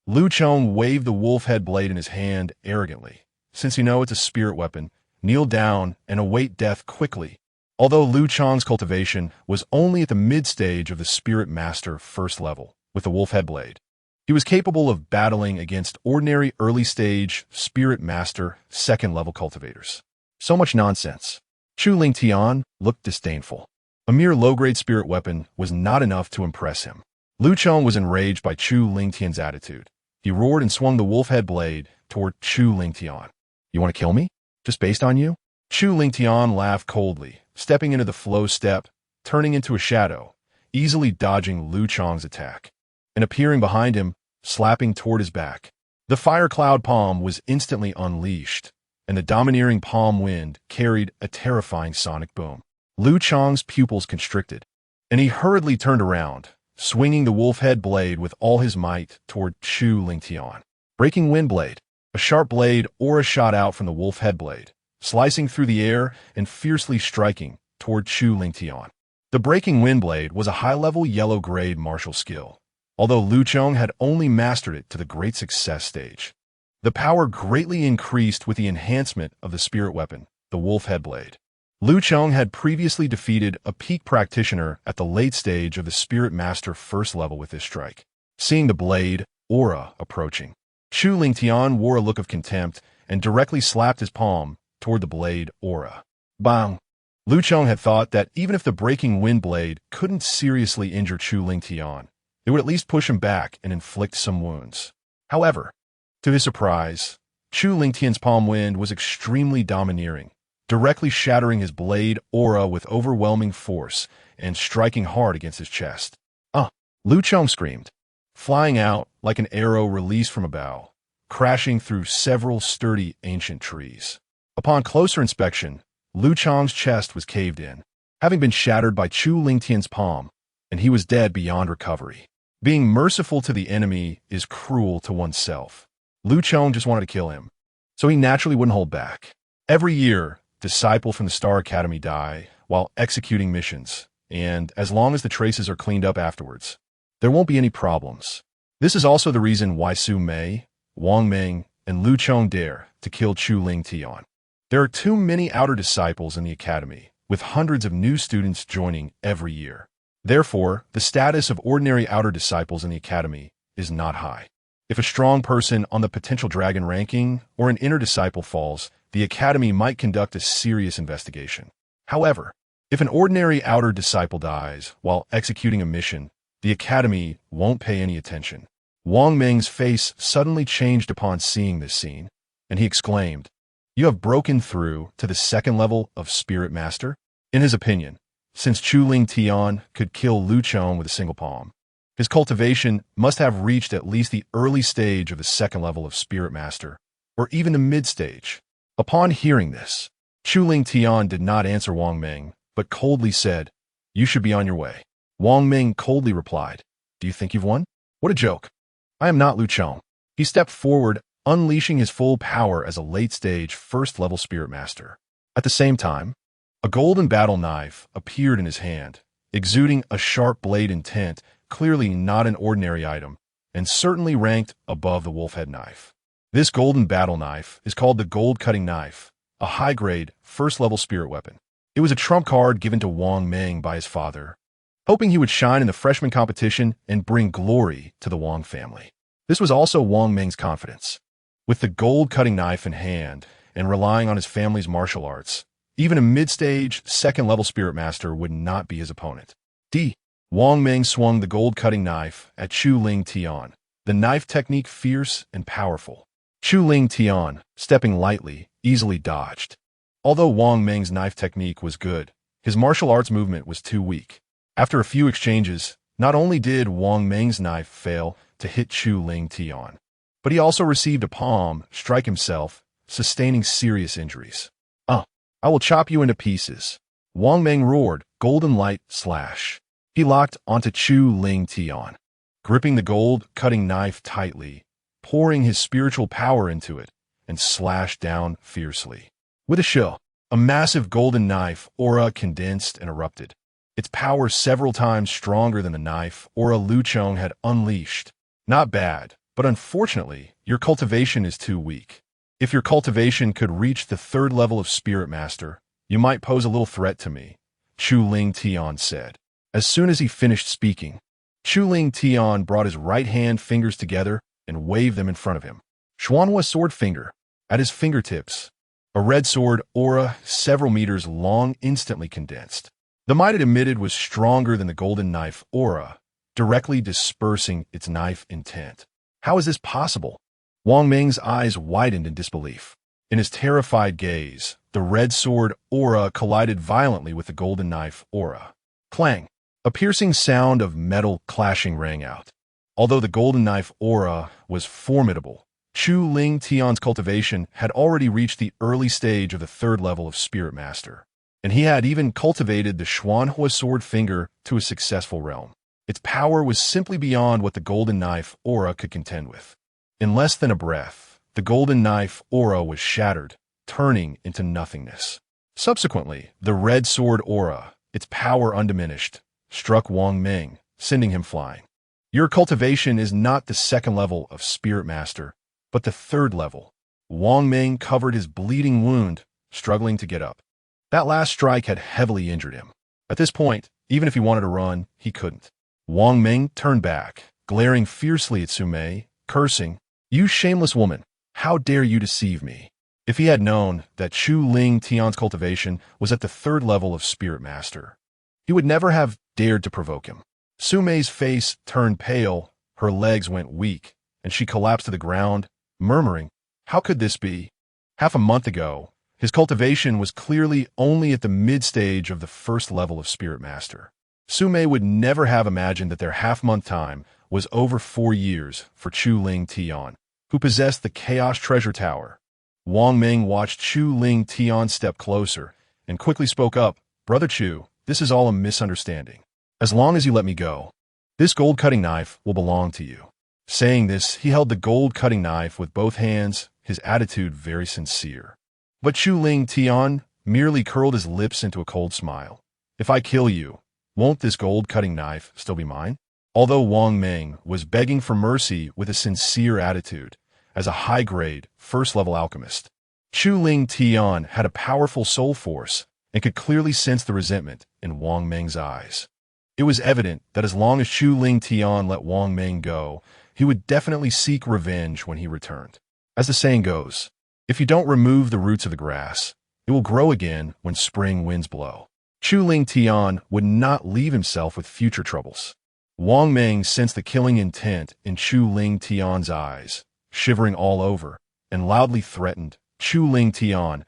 Speaker 1: Lu Chong waved the wolf head blade in his hand arrogantly. Since you know it's a spirit weapon, kneel down and await death quickly. Although Lu Chong's cultivation was only at the mid-stage of the Spirit Master first level with the wolf head blade, he was capable of battling against ordinary early-stage Spirit Master second-level cultivators. So much nonsense. Chu Lingtian looked disdainful. A mere low-grade spirit weapon was not enough to impress him. Lu Chong was enraged by Chu Lingtian's attitude. He roared and swung the wolf head blade toward Chu Lingtian. You want to kill me? Just based on you? Chu Lingtian laughed coldly, stepping into the flow step, turning into a shadow, easily dodging Lu Chong's attack, and appearing behind him, slapping toward his back. The fire cloud palm was instantly unleashed, and the domineering palm wind carried a terrifying sonic boom. Lu Chong's pupils constricted, and he hurriedly turned around, swinging the wolf head blade with all his might toward Chu Lingtian. Breaking wind blade. A sharp blade aura shot out from the wolf head blade, slicing through the air and fiercely striking toward Chu Lingtian. The breaking wind blade was a high-level yellow-grade martial skill, although Lu Chong had only mastered it to the great success stage. The power greatly increased with the enhancement of the spirit weapon, the wolf head blade. Lu Chong had previously defeated a peak practitioner at the late stage of the Spirit Master first level with this strike. Seeing the blade aura approaching, Chu Lingtian wore a look of contempt and directly slapped his palm toward the blade aura. Bang! Lu Chong had thought that even if the breaking wind blade couldn't seriously injure Chu Lingtian, it would at least push him back and inflict some wounds. However, to his surprise, Chu Lingtian's palm wind was extremely domineering, directly shattering his blade aura with overwhelming force and striking hard against his chest. Lu Chong screamed, flying out like an arrow released from a bow, crashing through several sturdy ancient trees. Upon closer inspection, Lu Chong's chest was caved in, having been shattered by Chu Lingtian's palm, and he was dead beyond recovery. Being merciful to the enemy is cruel to oneself. Lu Chong just wanted to kill him, so he naturally wouldn't hold back. Every year, disciples from the Star Academy die while executing missions, and as long as the traces are cleaned up afterwards, there won't be any problems. This is also the reason why Su Mei, Wang Meng, and Lu Chong dare to kill Chu Lingtian. There are too many outer disciples in the academy, with hundreds of new students joining every year. Therefore, the status of ordinary outer disciples in the academy is not high. If a strong person on the potential dragon ranking or an inner disciple falls, the academy might conduct a serious investigation. However, if an ordinary outer disciple dies while executing a mission, the academy won't pay any attention. Wang Meng's face suddenly changed upon seeing this scene, and he exclaimed, "You have broken through to the second level of Spirit Master?" In his opinion, since Chu Lingtian could kill Lu Chong with a single palm, his cultivation must have reached at least the early stage of the second level of Spirit Master, or even the mid-stage. Upon hearing this, Chu Lingtian did not answer Wang Meng, but coldly said, "You should be on your way." Wang Meng coldly replied, "Do you think you've won? What a joke. I am not Lu Chong." He stepped forward, unleashing his full power as a late-stage first-level Spirit Master. At the same time, a golden battle knife appeared in his hand, exuding a sharp blade intent, clearly not an ordinary item, and certainly ranked above the wolf head knife. This golden battle knife is called the Gold Cutting Knife, a high-grade, first-level spirit weapon. It was a trump card given to Wang Meng by his father, hoping he would shine in the freshman competition and bring glory to the Wang family. This was also Wang Meng's confidence. With the gold cutting knife in hand and relying on his family's martial arts, even a mid-stage, second-level Spirit Master would not be his opponent. Wang Meng swung the gold cutting knife at Chu Lingtian, the knife technique fierce and powerful. Chu Ling Tian, stepping lightly, easily dodged. Although Wang Meng's knife technique was good, his martial arts movement was too weak. After a few exchanges, not only did Wang Meng's knife fail to hit Chu Ling Tian, but he also received a palm strike himself, sustaining serious injuries. I will chop you into pieces. Wang Meng roared, golden light slash. He locked onto Chu Ling Tian, gripping the gold-cutting knife tightly, pouring his spiritual power into it, and slashed down fiercely. With a shill, a massive golden knife aura condensed and erupted, its power several times stronger than the knife aura Lu Chong had unleashed. Not bad, but unfortunately, your cultivation is too weak. If your cultivation could reach the 3rd level of Spirit Master, you might pose a little threat to me, Chu Ling Tian said. As soon as he finished speaking, Chu Ling Tian brought his right hand fingers together and waved them in front of him. Xuanhua sword finger. At his fingertips, a red sword aura several meters long instantly condensed. The might it emitted was stronger than the golden knife aura, directly dispersing its knife intent. How is this possible? Wang Meng's eyes widened in disbelief. In his terrified gaze, the red sword aura collided violently with the golden knife aura. Clang! A piercing sound of metal clashing rang out. Although the golden knife aura was formidable, Chu Ling Tian's cultivation had already reached the early stage of the 3rd level of Spirit Master, and he had even cultivated the Xuanhua sword finger to a successful realm. Its power was simply beyond what the golden knife aura could contend with. In less than a breath, the golden knife aura was shattered, turning into nothingness. Subsequently, the red sword aura, its power undiminished, struck Wang Meng, sending him flying. Your cultivation is not the 2nd level of Spirit Master, but the 3rd level. Wang Meng covered his bleeding wound, struggling to get up. That last strike had heavily injured him. At this point, even if he wanted to run, he couldn't. Wang Meng turned back, glaring fiercely at Sumei, cursing, "You shameless woman, how dare you deceive me?" If he had known that Chu Ling Tian's cultivation was at the 3rd level of Spirit Master, he would never have dared to provoke him. Sumei's face turned pale, her legs went weak, and she collapsed to the ground, murmuring, "How could this be?" Half a month ago, his cultivation was clearly only at the mid-stage of the 1st level of Spirit Master. Sumei would never have imagined that their half-month time was over 4 years for Chu Ling Tian, who possessed the Chaos Treasure Tower. Wang Meng watched Chu Ling Tian step closer and quickly spoke up, "Brother Chu, this is all a misunderstanding. As long as you let me go, this gold-cutting knife will belong to you." Saying this, he held the gold-cutting knife with both hands, his attitude very sincere. But Chu Ling Tian merely curled his lips into a cold smile. "If I kill you, won't this gold-cutting knife still be mine?" Although Wang Meng was begging for mercy with a sincere attitude, as a high-grade, 1st-level alchemist, Chu Ling Tian had a powerful soul force and could clearly sense the resentment in Wang Meng's eyes. It was evident that as long as Chu Ling Tian let Wang Meng go, he would definitely seek revenge when he returned. As the saying goes, if you don't remove the roots of the grass, it will grow again when spring winds blow. Chu Ling Tian would not leave himself with future troubles. Wang Meng sensed the killing intent in Chu Ling Tian's eyes, shivering all over, and loudly threatened, "Chu Ling Tian,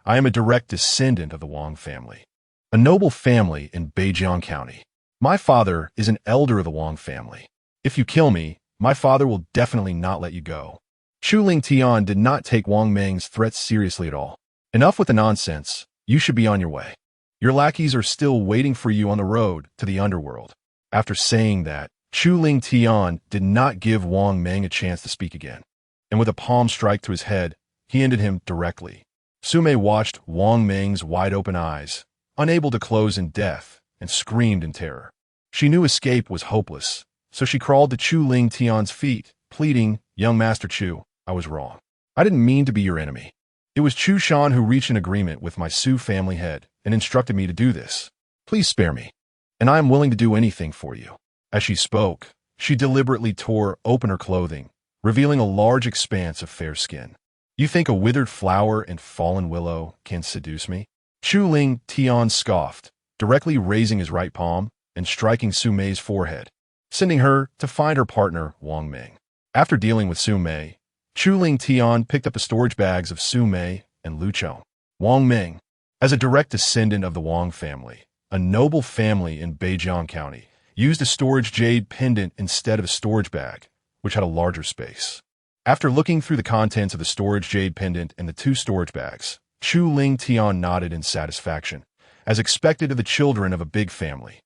Speaker 1: I am a direct descendant of the Wang family, a noble family in Beijiang County. My father is an elder of the Wang family. If you kill me, my father will definitely not let you go." Chu Ling Tian did not take Wang Meng's threats seriously at all. "Enough with the nonsense. You should be on your way. Your lackeys are still waiting for you on the road to the underworld." After saying that, Chu Ling Tian did not give Wang Meng a chance to speak again, and with a palm strike to his head, he ended him directly. Sumei watched Wang Meng's wide-open eyes, unable to close in death, and screamed in terror. She knew escape was hopeless, so she crawled to Chu Ling Tian's feet, pleading, "Young Master Chu, I was wrong. I didn't mean to be your enemy. It was Chu Shan who reached an agreement with my Su family head and instructed me to do this. Please spare me, and I am willing to do anything for you." As she spoke, she deliberately tore open her clothing, revealing a large expanse of fair skin. "You think a withered flower and fallen willow can seduce me?" Chu Ling Tian scoffed, directly raising his right palm and striking Sumei's forehead, sending her to find her partner, Wang Meng. After dealing with Su Mei, Chu Ling Tian picked up the storage bags of Su Mei and Lu Chong. Wang Ming, as a direct descendant of the Wang family, a noble family in Beijiang County, used a storage jade pendant instead of a storage bag, which had a larger space. After looking through the contents of the storage jade pendant and the two storage bags, Chu Ling Tian nodded in satisfaction, as expected of the children of a big family.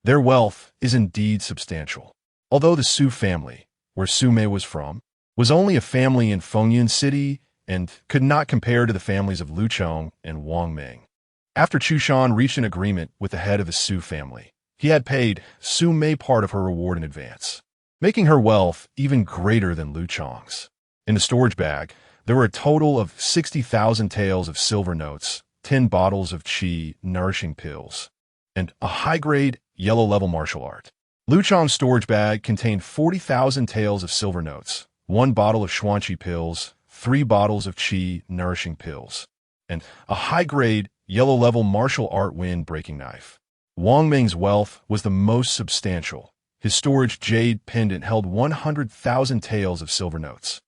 Speaker 1: Their wealth is indeed substantial. Although the Su family, where Su Mei was from, was only a family in Fengyan City and could not compare to the families of Lu Chong and Wang Ming. After Chu Shan reached an agreement with the head of the Su family, he had paid Su Mei part of her reward in advance, making her wealth even greater than Lu Chong's. In the storage bag, there were a total of 60,000 taels of silver notes, 10 bottles of qi nourishing pills, and a high-grade yellow-level martial art. Lu Chong's storage bag contained 40,000 taels of silver notes, 1 bottle of xuanqi pills, 3 bottles of qi nourishing pills, and a high-grade yellow-level martial art wind-breaking knife. Wang Ming's wealth was the most substantial. His storage jade pendant held 100,000 taels of silver notes,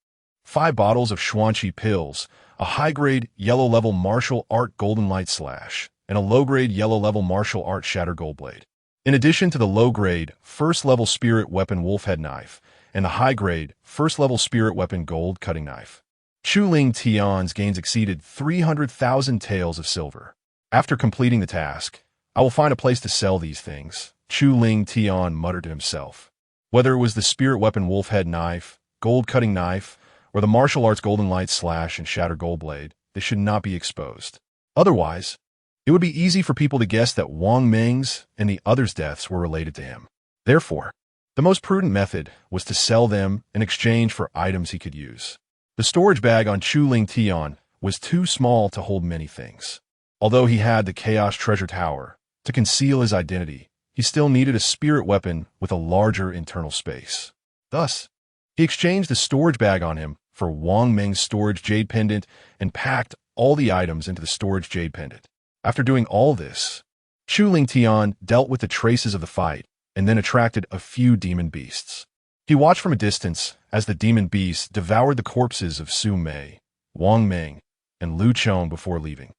Speaker 1: 5 bottles of xuanqi pills, a high-grade yellow-level martial art golden light slash, and a low-grade yellow-level martial art shatter gold blade. In addition to the low-grade, first-level spirit weapon wolfhead knife and the high-grade, first-level spirit weapon gold cutting knife, Chu Ling Tian's gains exceeded 300,000 taels of silver. After completing the task, I will find a place to sell these things, Chu Ling Tian muttered to himself. Whether it was the spirit weapon wolfhead knife, gold cutting knife, or the martial arts golden light slash and shatter gold blade, they should not be exposed. Otherwise, it would be easy for people to guess that Wang Ming's and the others' deaths were related to him. Therefore, the most prudent method was to sell them in exchange for items he could use. The storage bag on Chu Ling Tian was too small to hold many things. Although he had the Chaos Treasure Tower to conceal his identity, he still needed a spirit weapon with a larger internal space. Thus, he exchanged the storage bag on him for Wang Ming's storage jade pendant and packed all the items into the storage jade pendant. After doing all this, Chu Ling Tian dealt with the traces of the fight and then attracted a few demon beasts. He watched from a distance as the demon beasts devoured the corpses of Su Mei, Wang Ming, and Lu Chong before leaving,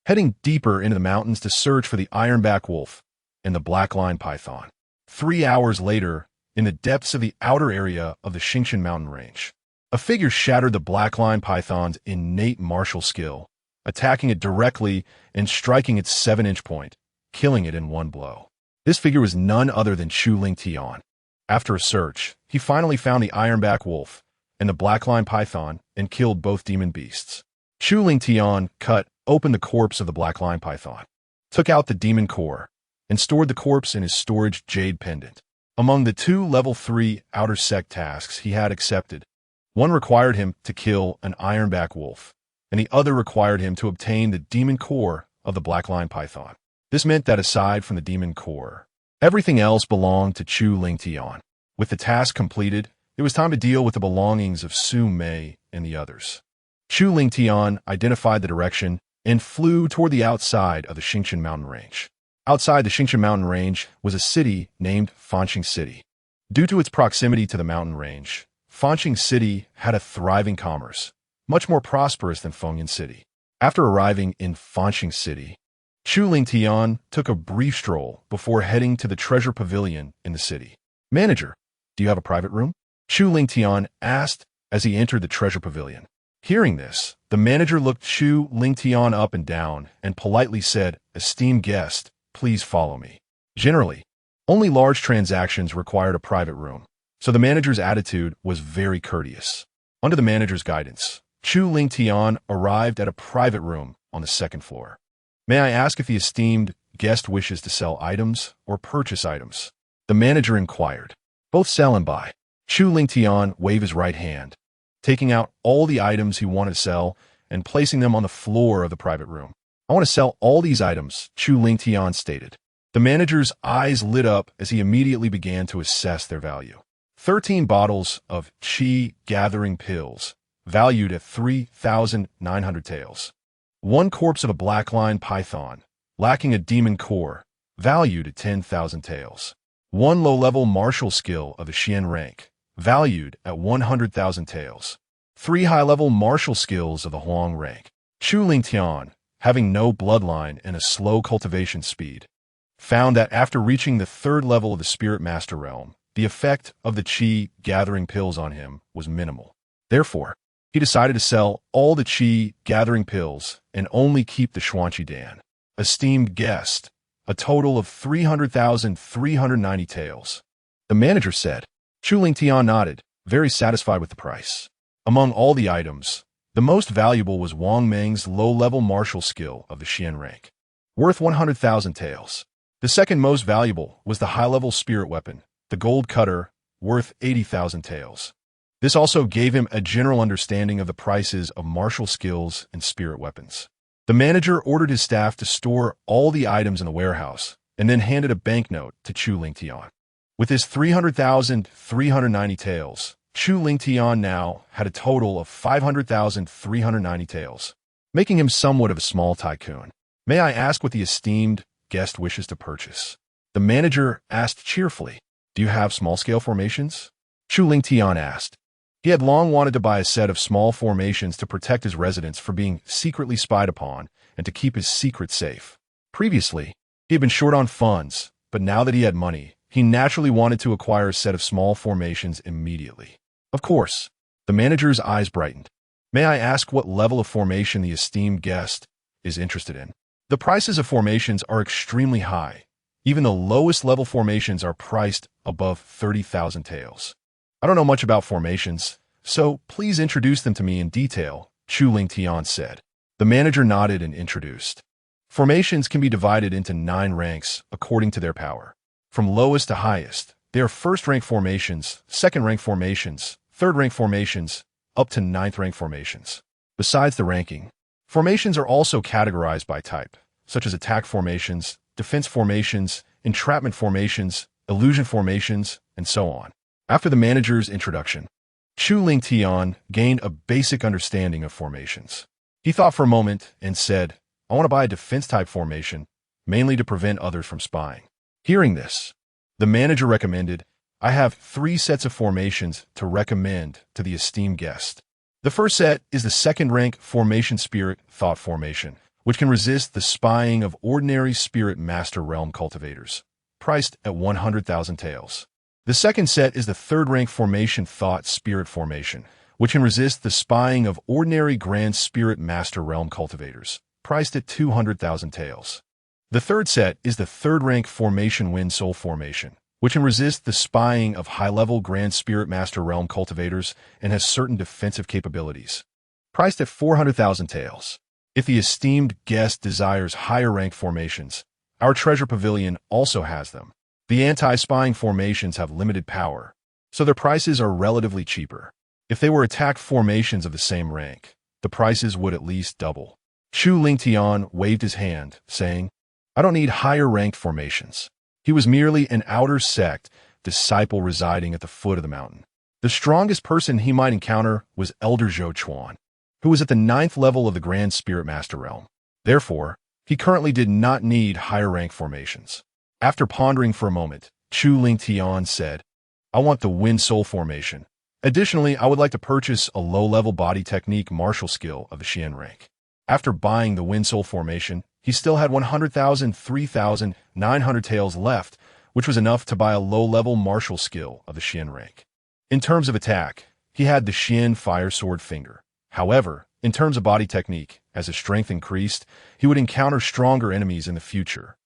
Speaker 1: heading deeper into the mountains to search for the ironback wolf and the black-line python. 3 hours later, in the depths of the outer area of the Xingshan mountain range, a figure shattered the black-line python's innate martial skill, attacking it directly and striking its 7-inch point, killing it in one blow. This figure was none other than Chu Ling Tian. After a search, he finally found the ironback wolf and the black-line python and killed both demon beasts. Chu Ling Tian cut open the corpse of the black-line python, took out the demon core, and stored the corpse in his storage jade pendant. Among the 2 level 3 outer sect tasks he had accepted, one required him to kill an ironback wolf, and the other required him to obtain the demon core of the black-line python. This meant that aside from the demon core, everything else belonged to Chu Ling Tian. With the task completed, it was time to deal with the belongings of Su Mei and the others. Chu Ling Tian identified the direction and flew toward the outside of the Xingshan mountain range. Outside the Xingshan mountain range was a city named Fanqing City. Due to its proximity to the mountain range, Fanqing City had a thriving commerce, much more prosperous than Fengyan City. After arriving in Fanqing City, Chu Ling Tian took a brief stroll before heading to the treasure pavilion in the city. "Manager, do you have a private room?" Chu Ling Tian asked as he entered the treasure pavilion. Hearing this, the manager looked Chu Ling Tian up and down and politely said, "Esteemed guest, please follow me." Generally, only large transactions required a private room, so the manager's attitude was very courteous. Under the manager's guidance, Chu Ling Tian arrived at a private room on the 2nd floor. "May I ask if the esteemed guest wishes to sell items or purchase items?" The manager inquired. "Both sell and buy." Chu Ling Tian waved his right hand, taking out all the items he wanted to sell and placing them on the floor of the private room. "I want to sell all these items," Chu Ling Tian stated. The manager's eyes lit up as he immediately began to assess their value. 13 bottles of qi gathering pills, valued at 3,900 taels. 1 corpse of a black-line python, lacking a demon core, valued at 10,000 taels. 1 low-level martial skill of the Xian rank, valued at 100,000 taels. 3 high-level martial skills of the Huang rank. Chu Lingtian, having no bloodline and a slow cultivation speed, found that after reaching the 3rd level of the Spirit Master Realm, the effect of the Qi gathering pills on him was minimal. Therefore, he decided to sell all the Qi gathering pills and only keep the Xuanqi Dan. Esteemed guest, a total of 300,390 taels. The manager said. Chu Lingtian nodded, very satisfied with the price. Among all the items, the most valuable was Wang Meng's low-level martial skill of the Xian rank, worth 100,000 taels. The second most valuable was the high-level spirit weapon, the gold cutter, worth 80,000 taels. This also gave him a general understanding of the prices of martial skills and spirit weapons. The manager ordered his staff to store all the items in the warehouse and then handed a banknote to Chu Lingtian. With his 300,390 taels, Chu Lingtian now had a total of 500,390 taels, making him somewhat of a small tycoon. May I ask what the esteemed guest wishes to purchase? The manager asked cheerfully. Do you have small-scale formations? Chu Lingtian asked. He had long wanted to buy a set of small formations to protect his residence from being secretly spied upon and to keep his secret safe. Previously, he had been short on funds, but now that he had money, he naturally wanted to acquire a set of small formations immediately. Of course, the manager's eyes brightened. May I ask what level of formation the esteemed guest is interested in? The prices of formations are extremely high. Even the lowest level formations are priced above 30,000 taels. I don't know much about formations, so please introduce them to me in detail, Chu Lingtian said. The manager nodded and introduced. Formations can be divided into 9 ranks according to their power. From lowest to highest, there are first-rank formations, second-rank formations, third-rank formations, up to 9th-rank formations. Besides the ranking, formations are also categorized by type, such as attack formations, defense formations, entrapment formations, illusion formations, and so on. After the manager's introduction, Chu Lingtian gained a basic understanding of formations. He thought for a moment and said, I want to buy a defense-type formation, mainly to prevent others from spying. Hearing this, the manager recommended, I have 3 sets of formations to recommend to the esteemed guest. The first set is the second-rank Formation Spirit Thought Formation, which can resist the spying of ordinary Spirit Master Realm cultivators, priced at 100,000 taels. The second set is the third-rank Formation Thought Spirit Formation, which can resist the spying of ordinary Grand Spirit Master Realm cultivators, priced at 200,000 taels. The third set is the third-rank Formation Wind Soul Formation, which can resist the spying of high-level Grand Spirit Master Realm cultivators and has certain defensive capabilities, priced at 400,000 taels. If the esteemed guest desires higher-rank formations, our treasure pavilion also has them. The anti-spying formations have limited power, so their prices are relatively cheaper. If they were attack formations of the same rank, the prices would at least double. Chu Lingtian waved his hand, saying, I don't need higher-ranked formations. He was merely an outer sect disciple residing at the foot of the mountain. The strongest person he might encounter was Elder Zhou Chuan, who was at the 9th level of the Grand Spirit Master Realm. Therefore, he currently did not need higher-rank formations. After pondering for a moment, Chu Lingtian said, I want the Wind Soul Formation. Additionally, I would like to purchase a low-level body technique martial skill of the Xian rank. After buying the Wind Soul Formation, he still had 3,900 taels left, which was enough to buy a low-level martial skill of the Xian rank. In terms of attack, he had the Xian Fire Sword Finger. However, in terms of body technique, as his strength increased, he would encounter stronger enemies in the future.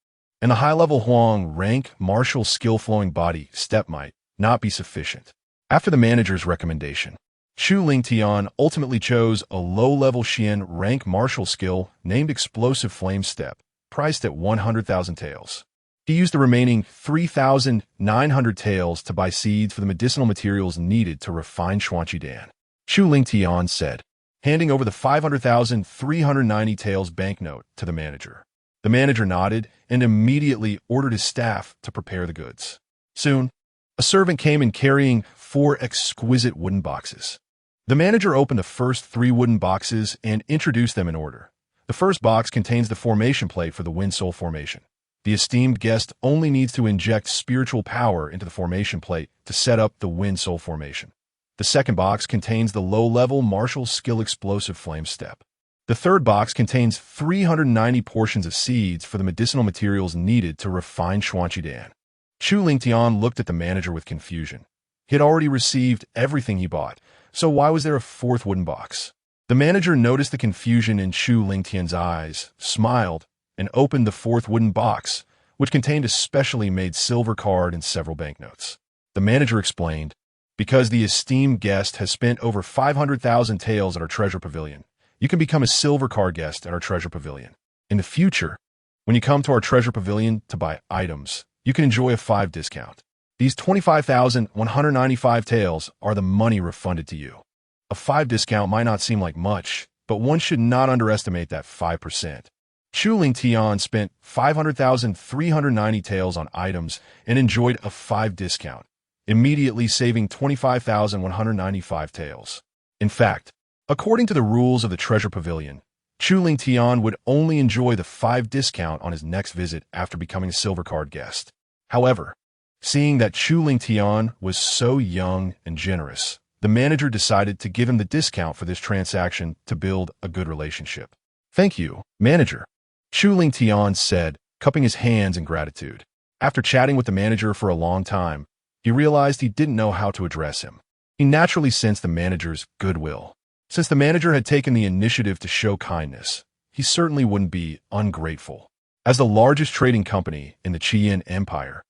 Speaker 1: And the high-level Huang rank martial skill-flowing body step might not be sufficient. After the manager's recommendation, Chu Lingtian ultimately chose a low-level Xian rank martial skill named Explosive Flame Step, priced at 100,000 taels. He used the remaining 3,900 taels to buy seeds for the medicinal materials needed to refine Xuanqi Dan. Chu Lingtian said, handing over the 500,390 taels banknote to the manager. The manager nodded and immediately ordered his staff to prepare the goods. Soon, a servant came in carrying 4 exquisite wooden boxes. The manager opened the first 3 wooden boxes and introduced them in order. The first box contains the formation plate for the Wind Soul Formation. The esteemed guest only needs to inject spiritual power into the formation plate to set up the Wind Soul formation. The second box contains the low-level martial skill explosive flame step. The third box contains 390 portions of seeds for the medicinal materials needed to refine Xuanqidan. Chu Lingtian looked at the manager with confusion. He had already received everything he bought, so why was there a fourth wooden box? The manager noticed the confusion in Chu Lingtian's eyes, smiled, and opened the fourth wooden box, which contained a specially made silver card and several banknotes. The manager explained, "Because the esteemed guest has spent over 500,000 taels at our treasure pavilion, you can become a silver card guest at our treasure pavilion. In the future, when you come to our treasure pavilion to buy items, you can enjoy a 5 discount. These 25,195 taels are the money refunded to you. A 5 discount might not seem like much, but one should not underestimate that 5%. Chu Lingtian spent 500,390 taels on items and enjoyed a 5 discount, immediately saving 25,195 taels. In fact, according to the rules of the treasure pavilion, Chu Lingtian would only enjoy the 5 discount on his next visit after becoming a silver card guest. However, seeing that Chu Lingtian was so young and generous, the manager decided to give him the discount for this transaction to build a good relationship. "Thank you, manager," Chu Lingtian said, cupping his hands in gratitude. After chatting with the manager for a long time, he realized he didn't know how to address him. He naturally sensed the manager's goodwill. Since the manager had taken the initiative to show kindness, he certainly wouldn't be ungrateful. As the largest trading company in the Qian Empire,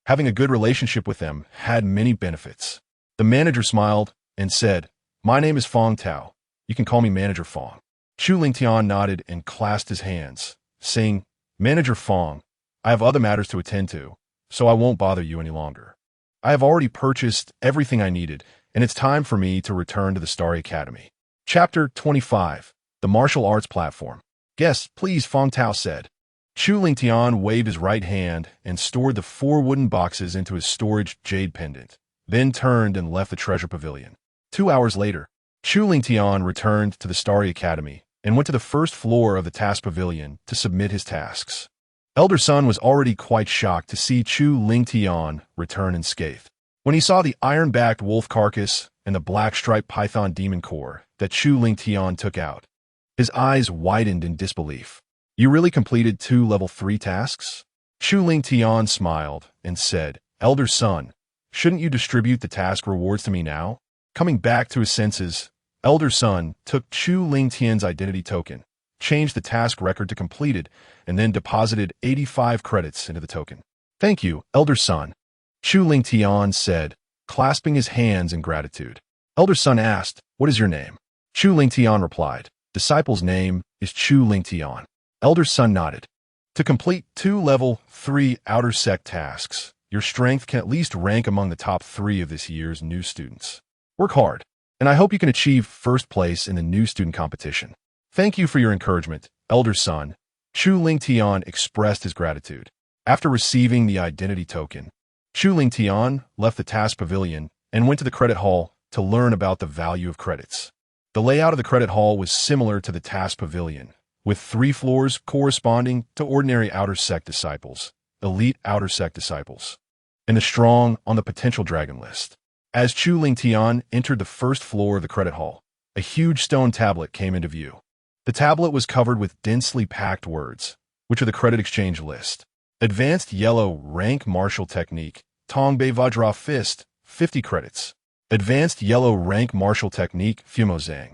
Speaker 1: having a good relationship with them had many benefits. The manager smiled and said, "My name is Fong Tao. You can call me Manager Fong." Chu Lingtian nodded and clasped his hands, saying, "Manager Fong, I have other matters to attend to, so I won't bother you any longer. I have already purchased everything I needed, and it's time for me to return to the Starry Academy." Chapter 25. The Martial Arts Platform. "Guests, please," Fong Tao said. Chu Lingtian waved his right hand and stored the 4 wooden boxes into his storage jade pendant, then turned and left the treasure pavilion. 2 hours later, Chu Lingtian returned to the Starry Academy and went to the first floor of the task pavilion to submit his tasks. Elder Sun was already quite shocked to see Chu Lingtian return unscathed. When he saw the iron-backed wolf carcass and the black-striped python demon core that Chu Lingtian took out, his eyes widened in disbelief. "You really completed 2 level 3 tasks?" Chu Lingtian smiled and said, "Elder Sun, shouldn't you distribute the task rewards to me now?" Coming back to his senses, Elder Sun took Chu Lingtian's identity token, changed the task record to completed, and then deposited 85 credits into the token. "Thank you, Elder Sun," Chu Lingtian said, clasping his hands in gratitude. Elder Sun asked, "What is your name?" Chu Lingtian replied, "Disciple's name is Chu Lingtian." Elder Sun nodded. "To complete 2 level 3 outer sect tasks, your strength can at least rank among the top 3 of this year's new students. Work hard, and I hope you can achieve first place in the new student competition." "Thank you for your encouragement, Elder Sun," Chu Lingtian expressed his gratitude. After receiving the identity token, Chu Lingtian left the task pavilion and went to the credit hall to learn about the value of credits. The layout of the credit hall was similar to the task pavilion, with 3 floors corresponding to ordinary outer sect disciples, elite outer sect disciples, and the strong on the potential dragon list. As Chu Lingtian entered the first floor of the credit hall, a huge stone tablet came into view. The tablet was covered with densely packed words, which are the credit exchange list. Advanced Yellow Rank Martial Technique, Tongbei Vajra Fist, 50 credits. Advanced Yellow Rank Martial Technique, Fumozang,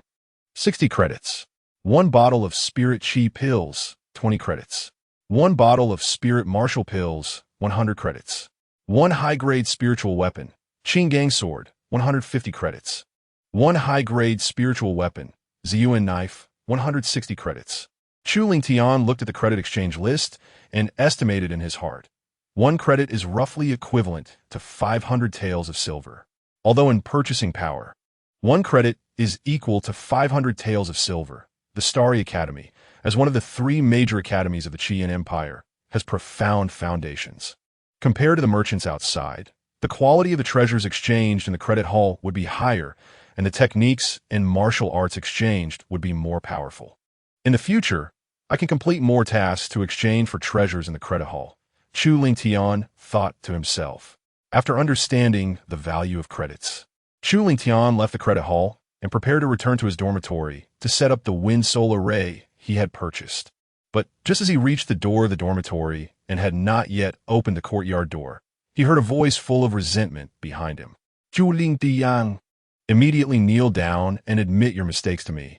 Speaker 1: 60 credits. 1 bottle of Spirit Chi Pills, 20 credits. 1 bottle of Spirit Martial Pills, 100 credits. 1 high-grade spiritual weapon, Qinggang Sword, 150 credits. 1 high-grade spiritual weapon, Ziyuan Knife, 160 credits. Chu Lingtian looked at the credit exchange list and estimated in his heart. 1 credit is roughly equivalent to 500 taels of silver. Although in purchasing power, 1 credit is equal to 500 taels of silver. The Starry Academy, as one of the 3 major academies of the Qian Empire, has profound foundations. Compared to the merchants outside, the quality of the treasures exchanged in the credit hall would be higher, and the techniques and martial arts exchanged would be more powerful. In the future, I can complete more tasks to exchange for treasures in the credit hall, Chu Lingtian thought to himself. After understanding the value of credits, Chu Lingtian left the credit hall and prepared to return to his dormitory to set up the wind solar array he had purchased. But just as he reached the door of the dormitory and had not yet opened the courtyard door, he heard a voice full of resentment behind him. Chu Lingtian, immediately kneel down and admit your mistakes to me,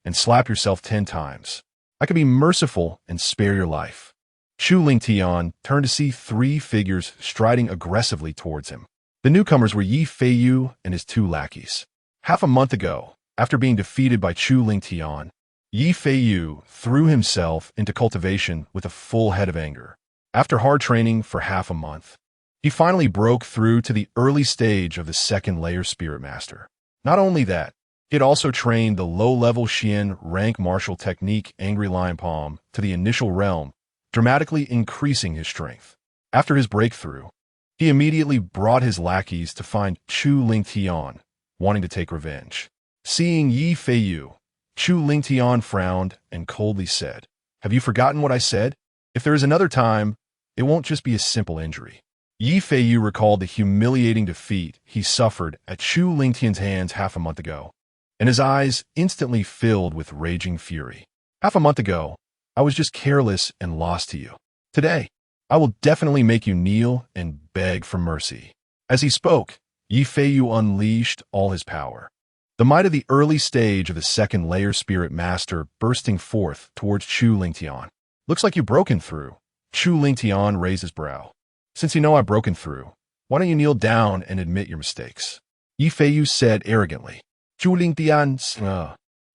Speaker 1: and slap yourself 10 times. I could be merciful and spare your life. Chu Lingtian turned to see 3 figures striding aggressively towards him. The newcomers were Yi Feiyu and his 2 lackeys. Half a month ago, after being defeated by Chu Lingtian, Yi Feiyu threw himself into cultivation with a full head of anger. After hard training for half a month, he finally broke through to the early stage of the 2nd layer Spirit Master. Not only that, he had also trained the low-level Xian rank martial technique Angry Lion Palm to the initial realm, dramatically increasing his strength. After his breakthrough, he immediately brought his lackeys to find Chu Lingtian, wanting to take revenge. Seeing Yi Feiyu, Chu Lingtian frowned and coldly said, "Have you forgotten what I said? If there is another time, it won't just be a simple injury." Yi Feiyu recalled the humiliating defeat he suffered at Chu Lingtian's hands half a month ago, and his eyes instantly filled with raging fury. Half a month ago, I was just careless and lost to you. Today, I will definitely make you kneel and beg for mercy. As he spoke, Yi Feiyu unleashed all his power. The might of the early stage of the 2nd layer Spirit Master bursting forth towards Chu Lingtian. Looks like you've broken through. Chu Lingtian raised his brow. Since you know I've broken through, why don't you kneel down and admit your mistakes? Yi Feiyu said arrogantly. Chu Lingtian's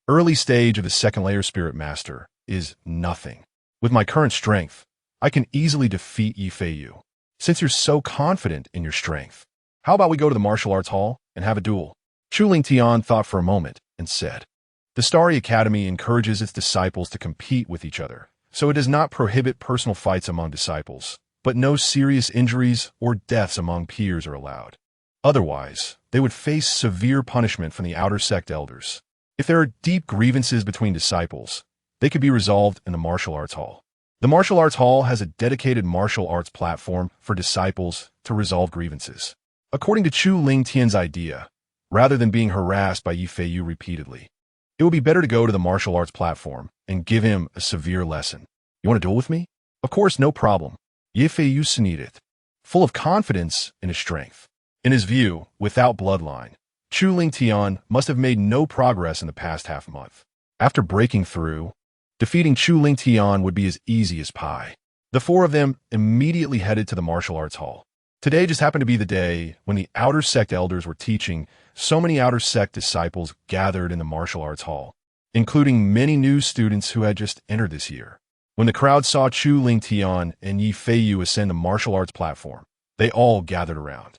Speaker 1: early stage of the 2nd layer Spirit Master is nothing. With my current strength, I can easily defeat Yi Feiyu. Since you're so confident in your strength, how about we go to the martial arts hall and have a duel? Chu Lingtian thought for a moment and said, the Starry Academy encourages its disciples to compete with each other, so it does not prohibit personal fights among disciples, but no serious injuries or deaths among peers are allowed. Otherwise, they would face severe punishment from the outer sect elders. If there are deep grievances between disciples, they could be resolved in the martial arts hall. The martial arts hall has a dedicated martial arts platform for disciples to resolve grievances. According to Chu Lingtian's idea, rather than being harassed by Yi Feiyu repeatedly, it would be better to go to the martial arts platform and give him a severe lesson. You want to duel with me? Of course, no problem. Yi Feiyu sneered, full of confidence in his strength. In his view, without bloodline, Chu Lingtian must have made no progress in the past half month. After breaking through, defeating Chu Lingtian would be as easy as pie. The 4 of them immediately headed to the martial arts hall. Today just happened to be the day when the outer sect elders were teaching. So many outer sect disciples gathered in the martial arts hall, including many new students who had just entered this year. When the crowd saw Chu Lingtian and Yi Feiyu ascend the martial arts platform, they all gathered around.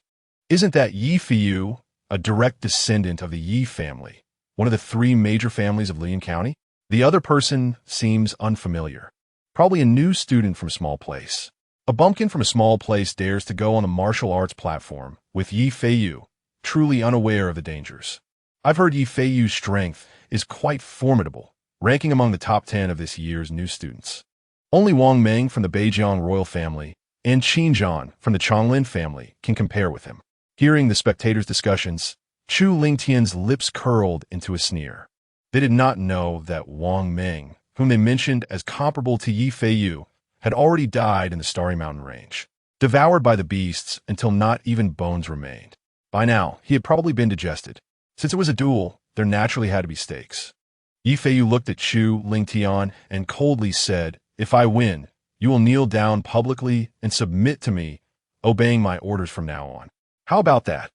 Speaker 1: Isn't that Yi Feiyu, a direct descendant of the Yi family, one of the 3 major families of Lian County? The other person seems unfamiliar. Probably a new student from a small place. A bumpkin from a small place dares to go on the martial arts platform with Yi Feiyu, truly unaware of the dangers. I've heard Yi Feiyu's strength is quite formidable, ranking among the top 10 of this year's new students. Only Wang Meng from the Beijiang royal family and Qin Zhan from the Chonglin family can compare with him. Hearing the spectators' discussions, Chu Lingtian's lips curled into a sneer. They did not know that Wang Meng, whom they mentioned as comparable to Yi Feiyu, had already died in the Starry Mountain Range, devoured by the beasts until not even bones remained. By now, he had probably been digested. Since it was a duel, there naturally had to be stakes. Yi Feiyu looked at Chu Lingtian and coldly said, "If I win, you will kneel down publicly and submit to me, obeying my orders from now on. How about that?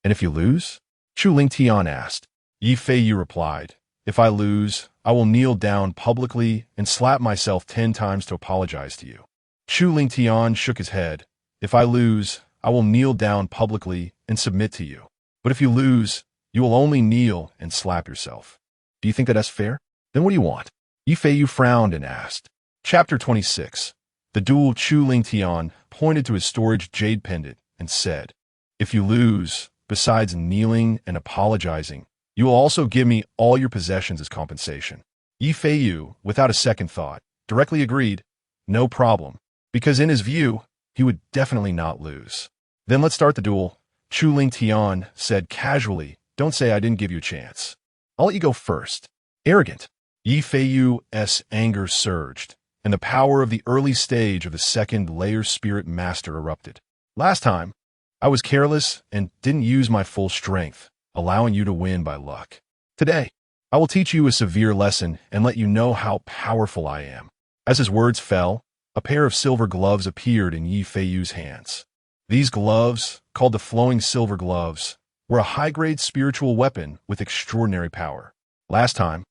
Speaker 1: And if you lose?" Chu Lingtian asked. Yi Feiyu replied, "If I lose, I will kneel down publicly and slap myself 10 times to apologize to you." Chu Lingtian shook his head. "If I lose, I will kneel down publicly and submit to you. But if you lose, you will only kneel and slap yourself. Do you think that that's fair? Then what do you want?" Yi Feiyu frowned and asked. Chapter 26. The duel. Chu Lingtian pointed to his storage jade pendant and said, "If you lose, besides kneeling and apologizing, you will also give me all your possessions as compensation." Yi Feiyu, without a second thought, directly agreed, no problem, because in his view, he would definitely not lose. Then let's start the duel, Chu Ling Tian said casually. Don't say I didn't give you a chance. I'll let you go first. Arrogant. Yi Feiyu's anger surged, and the power of the early stage of the second layer spirit master erupted. Last time, I was careless and didn't use my full strength, allowing you to win by luck. Today, I will teach you a severe lesson and let you know how powerful I am. As his words fell, a pair of silver gloves appeared in Yi Feiyu's hands. These gloves, called the flowing silver gloves, were a high-grade spiritual weapon with extraordinary power. Last time,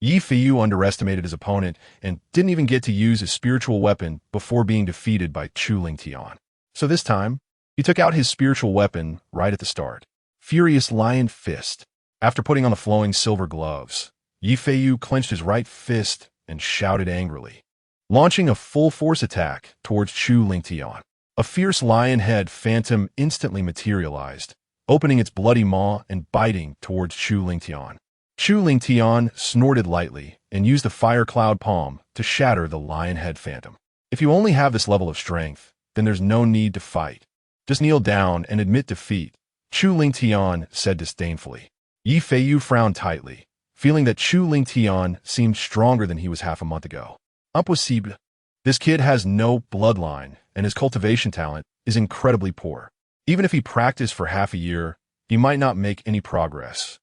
Speaker 1: Yi Feiyu underestimated his opponent and didn't even get to use his spiritual weapon before being defeated by Chu Ling Tian. So this time, he took out his spiritual weapon right at the start. Furious Lion Fist. After putting on the flowing silver gloves, Yi Feiyu clenched his right fist and shouted angrily, launching a full-force attack towards Chu Ling Tian. A fierce lion head phantom instantly materialized, opening its bloody maw and biting towards Chu Ling Tian. Chu Ling Tian snorted lightly and used the fire cloud palm to shatter the lion head phantom. If you only have this level of strength, then there's no need to fight. Just kneel down and admit defeat, Chu Ling Tian said disdainfully. Yi Feiyu frowned tightly, feeling that Chu Ling Tian seemed stronger than he was half a month ago. Impossible. This kid has no bloodline, and his cultivation talent is incredibly poor. Even if he practiced for half a year, he might not make any progress.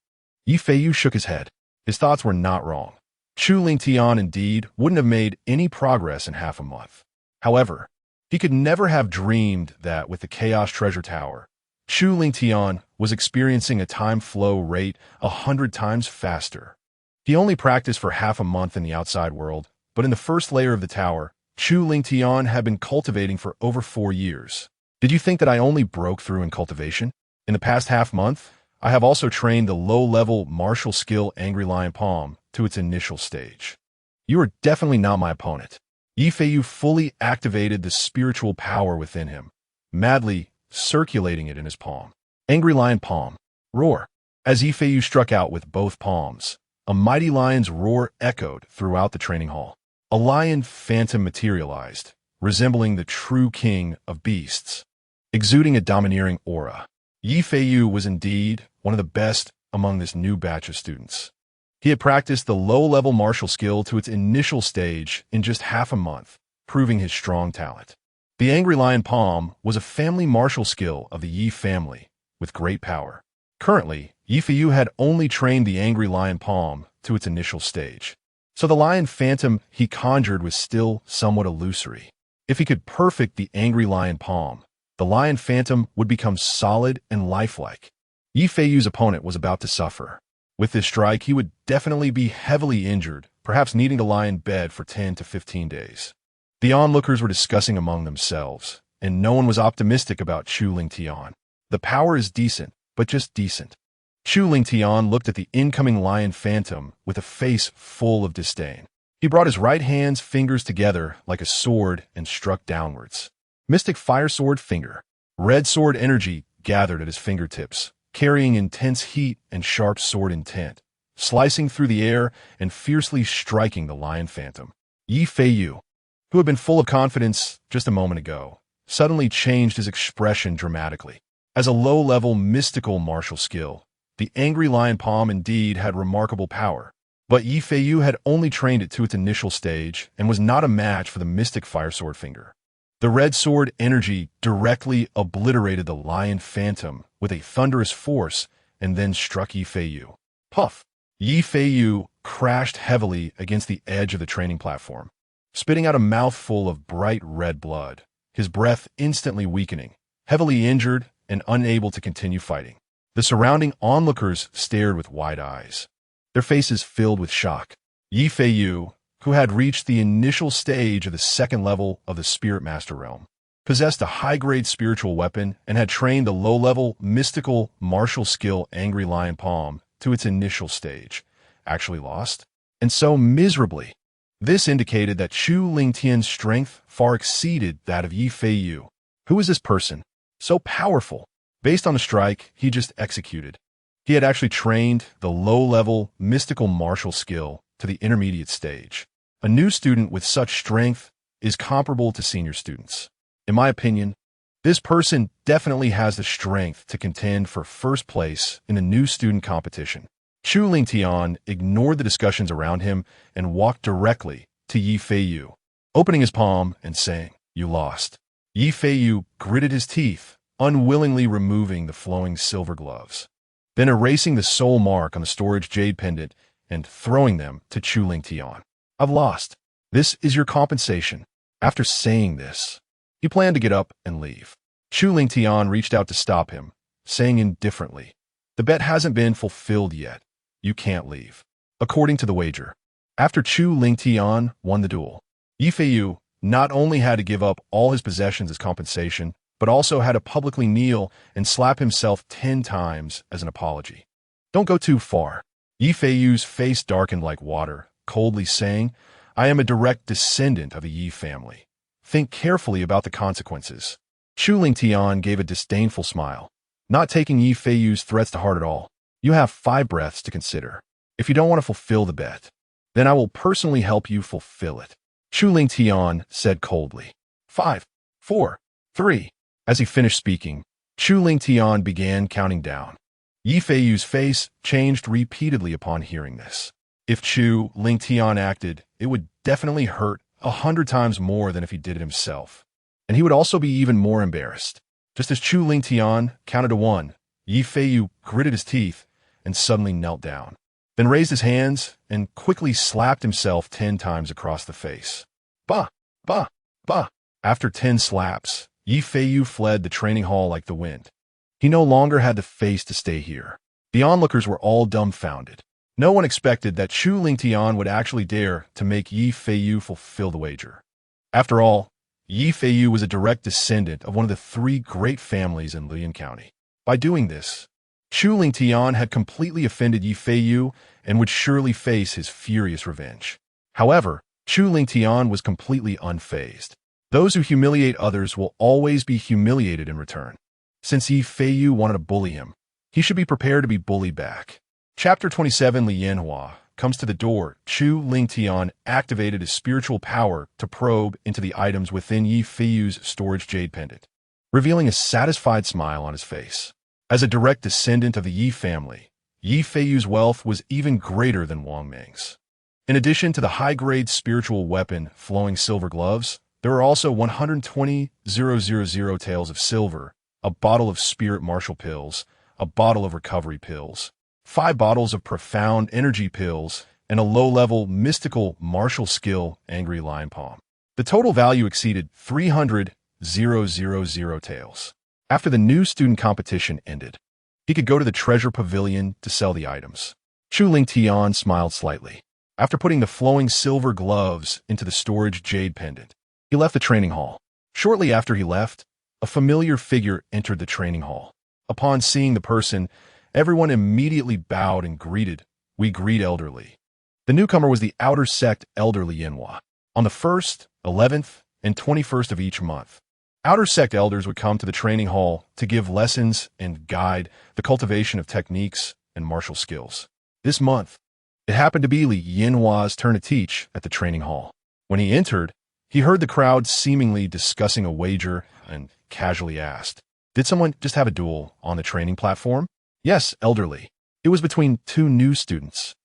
Speaker 1: Yi Feiyu shook his head. His thoughts were not wrong. Chu Ling Tian indeed wouldn't have made any progress in half a month. However, he could never have dreamed that with the Chaos Treasure Tower, Chu Ling Tian was experiencing a time flow rate 100 times faster. He only practiced for half a month in the outside world, but in the first layer of the tower, Chu Ling Tian had been cultivating for over 4 years. Did you think that I only broke through in cultivation? In the past half month, I have also trained the low-level martial skill Angry Lion Palm to its initial stage. You are definitely not my opponent. Yi Feiyu fully activated the spiritual power within him, madly circulating it in his palm. Angry Lion Palm. Roar. As Yi Feiyu struck out with both palms, a mighty lion's roar echoed throughout the training hall. A lion phantom materialized, resembling the true king of beasts, exuding a domineering aura. Yi Feiyu was indeed one of the best among this new batch of students. He had practiced the low-level martial skill to its initial stage in just half a month, proving his strong talent. The Angry Lion Palm was a family martial skill of the Yi family, with great power. Currently, Yi Feiyu had only trained the Angry Lion Palm to its initial stage, so the lion phantom he conjured was still somewhat illusory. If he could perfect the Angry Lion Palm, the lion phantom would become solid and lifelike. Yi Feiyu's opponent was about to suffer. With this strike, he would definitely be heavily injured, perhaps needing to lie in bed for 10 to 15 days. The onlookers were discussing among themselves, and no one was optimistic about Chu Ling Tian. The power is decent, but just decent. Chu Ling Tian looked at the incoming lion phantom with a face full of disdain. He brought his right hand's fingers together like a sword and struck downwards. Mystic Fire Sword Finger. Red sword energy gathered at his fingertips, carrying intense heat and sharp sword intent, slicing through the air and fiercely striking the lion phantom. Yi Feiyu, who had been full of confidence just a moment ago, suddenly changed his expression dramatically. As a low-level mystical martial skill, the Angry Lion Palm indeed had remarkable power, but Yi Feiyu had only trained it to its initial stage and was not a match for the Mystic Fire Sword Finger. The red sword energy directly obliterated the lion phantom with a thunderous force and then struck Yi Feiyu. Puff! Yi Feiyu crashed heavily against the edge of the training platform, spitting out a mouthful of bright red blood, his breath instantly weakening, heavily injured and unable to continue fighting. The surrounding onlookers stared with wide eyes, their faces filled with shock. Yi Feiyu, who had reached the initial stage of the second level of the Spirit Master Realm, possessed a high-grade spiritual weapon and had trained the low-level mystical martial skill Angry Lion Palm to its initial stage, actually lost, and so miserably. This indicated that Chu Ling Tian's strength far exceeded that of Yi Feiyu. Who was this person? So powerful. Based on the strike he just executed, he had actually trained the low-level mystical martial skill to the intermediate stage. A new student with such strength is comparable to senior students. In my opinion, this person definitely has the strength to contend for first place in the new student competition. Chu Lingtian ignored the discussions around him and walked directly to Yi Feiyu, opening his palm and saying, "You lost." Yi Feiyu gritted his teeth, unwillingly removing the flowing silver gloves, then erasing the soul mark on the storage jade pendant and throwing them to Chu Lingtian. "I've lost. This is your compensation." After saying this, he planned to get up and leave. Chu Lingtian reached out to stop him, saying indifferently, "The bet hasn't been fulfilled yet. You can't leave." According to the wager, after Chu Lingtian won the duel, Yi Feiyu not only had to give up all his possessions as compensation, but also had to publicly kneel and slap himself 10 times as an apology. "Don't go too far." Yi Feiyu's face darkened like water, coldly saying, "I am a direct descendant of the Yi family. Think carefully about the consequences." Chu Lingtian gave a disdainful smile, not taking Yi Feiyu's threats to heart at all. "You have 5 breaths to consider. If you don't want to fulfill the bet, then I will personally help you fulfill it." Chu Lingtian said coldly. 5, 4, 3. As he finished speaking, Chu Lingtian began counting down. Yi Feiyu's face changed repeatedly upon hearing this. If Chu Lingtian acted, it would definitely hurt 100 times more than if he did it himself. And he would also be even more embarrassed. Just as Chu Lingtian counted to 1, Yi Feiyu gritted his teeth and suddenly knelt down, then raised his hands and quickly slapped himself 10 times across the face. Bah! Bah! Bah! After 10 slaps, Yi Feiyu fled the training hall like the wind. He no longer had the face to stay here. The onlookers were all dumbfounded. No one expected that Chu Lingtian would actually dare to make Yi Feiyu fulfill the wager. After all, Yi Feiyu was a direct descendant of one of the 3 great families in Lian County. By doing this, Chu Lingtian had completely offended Yi Feiyu and would surely face his furious revenge. However, Chu Lingtian was completely unfazed. Those who humiliate others will always be humiliated in return. Since Yi Feiyu wanted to bully him, he should be prepared to be bullied back. Chapter 27. Li Yanhua comes to the door. Chu Lingtian activated his spiritual power to probe into the items within Yi Feiyu's storage jade pendant, revealing a satisfied smile on his face. As a direct descendant of the Yi family, Yi Feiyu's wealth was even greater than Wang Ming's. In addition to the high-grade spiritual weapon flowing silver gloves, there were also 120,000 taels of silver, a bottle of spirit martial pills, a bottle of recovery pills, 5 bottles of profound energy pills, and a low-level mystical martial skill angry lion palm. The total value exceeded 300,000 taels. After the new student competition ended, he could go to the treasure pavilion to sell the items. Chu Lingtian smiled slightly. After putting the flowing silver gloves into the storage jade pendant, he left the training hall. Shortly after he left, a familiar figure entered the training hall. Upon seeing the person, everyone immediately bowed and greeted, "We greet elderly." The newcomer was the outer sect elder Li Yanhua. On the 1st, 11th, and 21st of each month, outer sect elders would come to the training hall to give lessons and guide the cultivation of techniques and martial skills. This month, it happened to be Li Yanhua's turn to teach at the training hall. When he entered, he heard the crowd seemingly discussing a wager and casually asked, "Did someone just have a duel on the training platform?" "Yes, elderly. It was between 2 new students.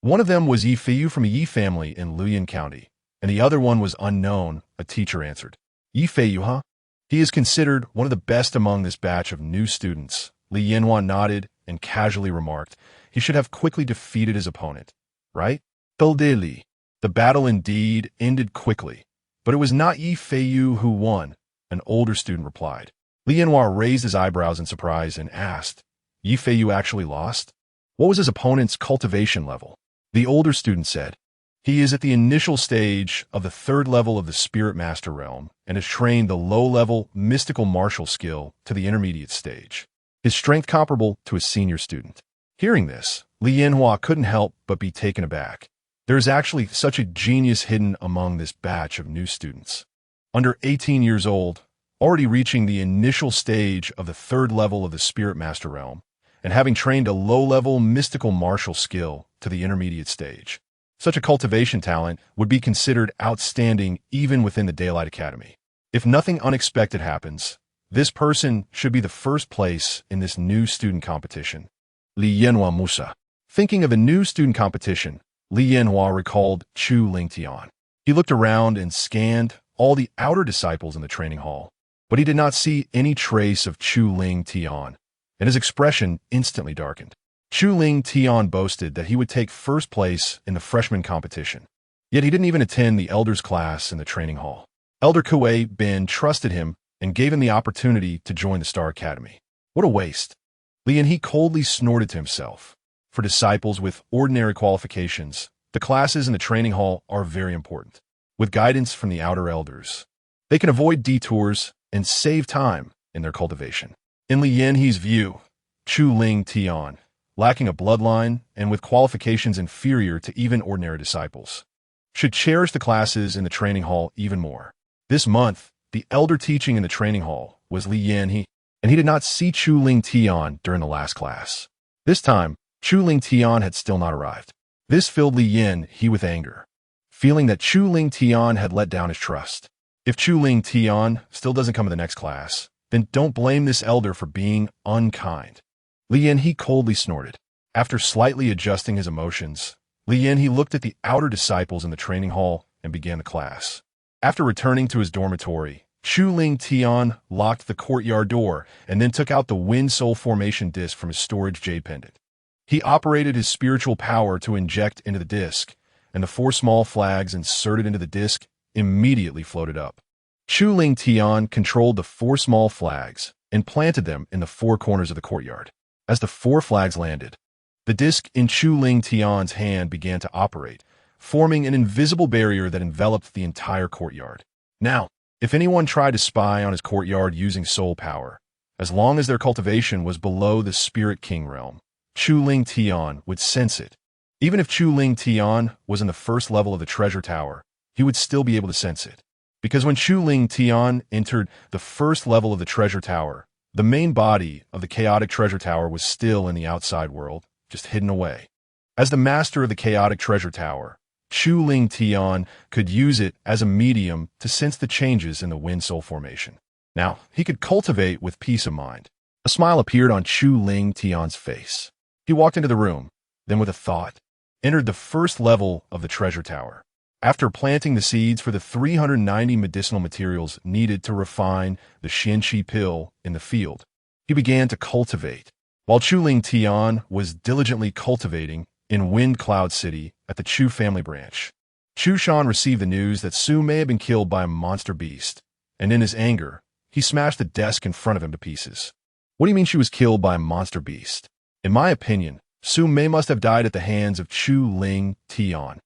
Speaker 1: One of them was Yi Feiyu from a Yi family in Lian County, and the other one was unknown," a teacher answered. "Yi Feiyu, huh? He is considered one of the best among this batch of new students." Li Yanhua nodded and casually remarked, "He should have quickly defeated his opponent, right?" Li. The battle indeed ended quickly, but it was not Yi Feiyu who won, an older student replied. Li Yanhua raised his eyebrows in surprise and asked, "Yi Feiyu actually lost? What was his opponent's cultivation level?" The older student said, "He is at the initial stage of the 3rd level of the Spirit Master realm and has trained the low-level mystical martial skill to the intermediate stage. His strength comparable to a senior student." Hearing this, Li Yanhua couldn't help but be taken aback. There is actually such a genius hidden among this batch of new students. Under 18 years old, already reaching the initial stage of the 3rd level of the Spirit Master realm, and having trained a low-level mystical martial skill to the intermediate stage. Such a cultivation talent would be considered outstanding even within the Daylight Academy. If nothing unexpected happens, this person should be the first place in this new student competition. Li Yanhua Musa. Thinking of the new student competition, Li Yanhua recalled Chu Lingtian. He looked around and scanned all the outer disciples in the training hall, but he did not see any trace of Chu Lingtian, and his expression instantly darkened. Chu Lingtian boasted that he would take first place in the freshman competition, yet he didn't even attend the elders class in the training hall. Elder Kuei Bin trusted him and gave him the opportunity to join the Star Academy. What a waste! Li Yanhe coldly snorted to himself. For disciples with ordinary qualifications, the classes in the training hall are very important. With guidance from the outer elders, they can avoid detours and save time in their cultivation. In Li Yanhe's view, Chu Lingtian, lacking a bloodline and with qualifications inferior to even ordinary disciples, should cherish the classes in the training hall even more. This month, the elder teaching in the training hall was Li Yanhe, and he did not see Chu Lingtian during the last class. This time, Chu Lingtian had still not arrived. This filled Li Yanhe with anger, feeling that Chu Lingtian had let down his trust. If Chu Lingtian still doesn't come to the next class, then don't blame this elder for being unkind. Li Yanhe coldly snorted. After slightly adjusting his emotions, Li Yanhe looked at the outer disciples in the training hall and began the class. After returning to his dormitory, Chu Lingtian locked the courtyard door and then took out the Wind Soul Formation disc from his storage jade pendant. He operated his spiritual power to inject into the disc, and the 4 small flags inserted into the disc immediately floated up. Chu Lingtian controlled the 4 small flags and planted them in the 4 corners of the courtyard. As the 4 flags landed, the disc in Chu Lingtian's hand began to operate, forming an invisible barrier that enveloped the entire courtyard. Now, if anyone tried to spy on his courtyard using soul power, as long as their cultivation was below the Spirit King realm, Chu Lingtian would sense it. Even if Chu Lingtian was in the first level of the treasure tower, he would still be able to sense it. Because when Chu Lingtian entered the first level of the treasure tower, the main body of the chaotic treasure tower was still in the outside world, just hidden away. As the master of the chaotic treasure tower, Chu Lingtian could use it as a medium to sense the changes in the Wind Soul Formation. Now, he could cultivate with peace of mind. A smile appeared on Chu Lingtian's face. He walked into the room, then with a thought, entered the first level of the treasure tower. After planting the seeds for the 390 medicinal materials needed to refine the Xianqi pill in the field, he began to cultivate. While Chu Lingtian was diligently cultivating in Wind Cloud City at the Chu family branch, Chu Shan received the news that Su may have been killed by a monster beast, and in his anger, he smashed the desk in front of him to pieces. What do you mean she was killed by a monster beast? In my opinion, Su Mei must have died at the hands of Chu Lingtian.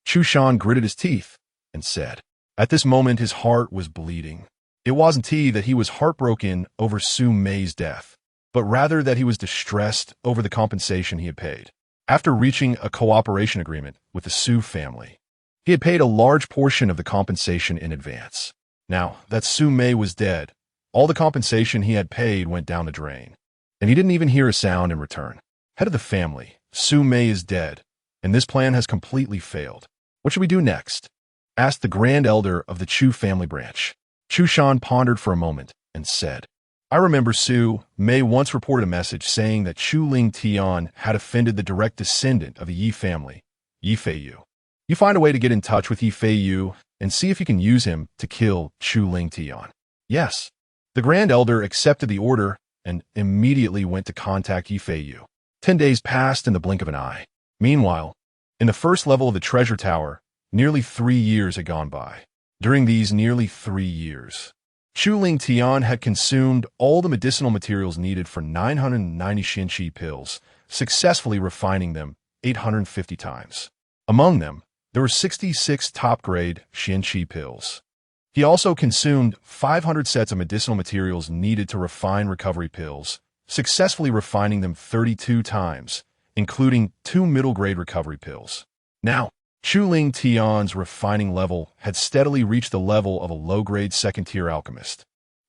Speaker 1: Chu Shan gritted his teeth and said, at this moment his heart was bleeding. It wasn't that he was heartbroken over Su Mei's death, but rather that he was distressed over the compensation he had paid. After reaching a cooperation agreement with the Su family, he had paid a large portion of the compensation in advance. Now that Su Mei was dead, all the compensation he had paid went down the drain, and he didn't even hear a sound in return. Head of the family, Su Mei is dead, and this plan has completely failed. What should we do next? Asked the Grand Elder of the Chu family branch. Chu Shan pondered for a moment and said, I remember Su Mei once reported a message saying that Chu Lingtian had offended the direct descendant of the Yi family, Yi Feiyu. You find a way to get in touch with Yi Feiyu and see if you can use him to kill Chu Lingtian. Yes. The Grand Elder accepted the order and immediately went to contact Yi Feiyu. 10 days passed in the blink of an eye. Meanwhile, in the first level of the treasure tower, nearly 3 years had gone by. During these nearly 3 years, Chu Lingtian had consumed all the medicinal materials needed for 990 Xianqi pills, successfully refining them 850 times. Among them, there were 66 top-grade Xianqi pills. He also consumed 500 sets of medicinal materials needed to refine recovery pills, successfully refining them 32 times, including 2 middle-grade recovery pills. Now, Chu Lingtian's refining level had steadily reached the level of a low-grade second-tier alchemist.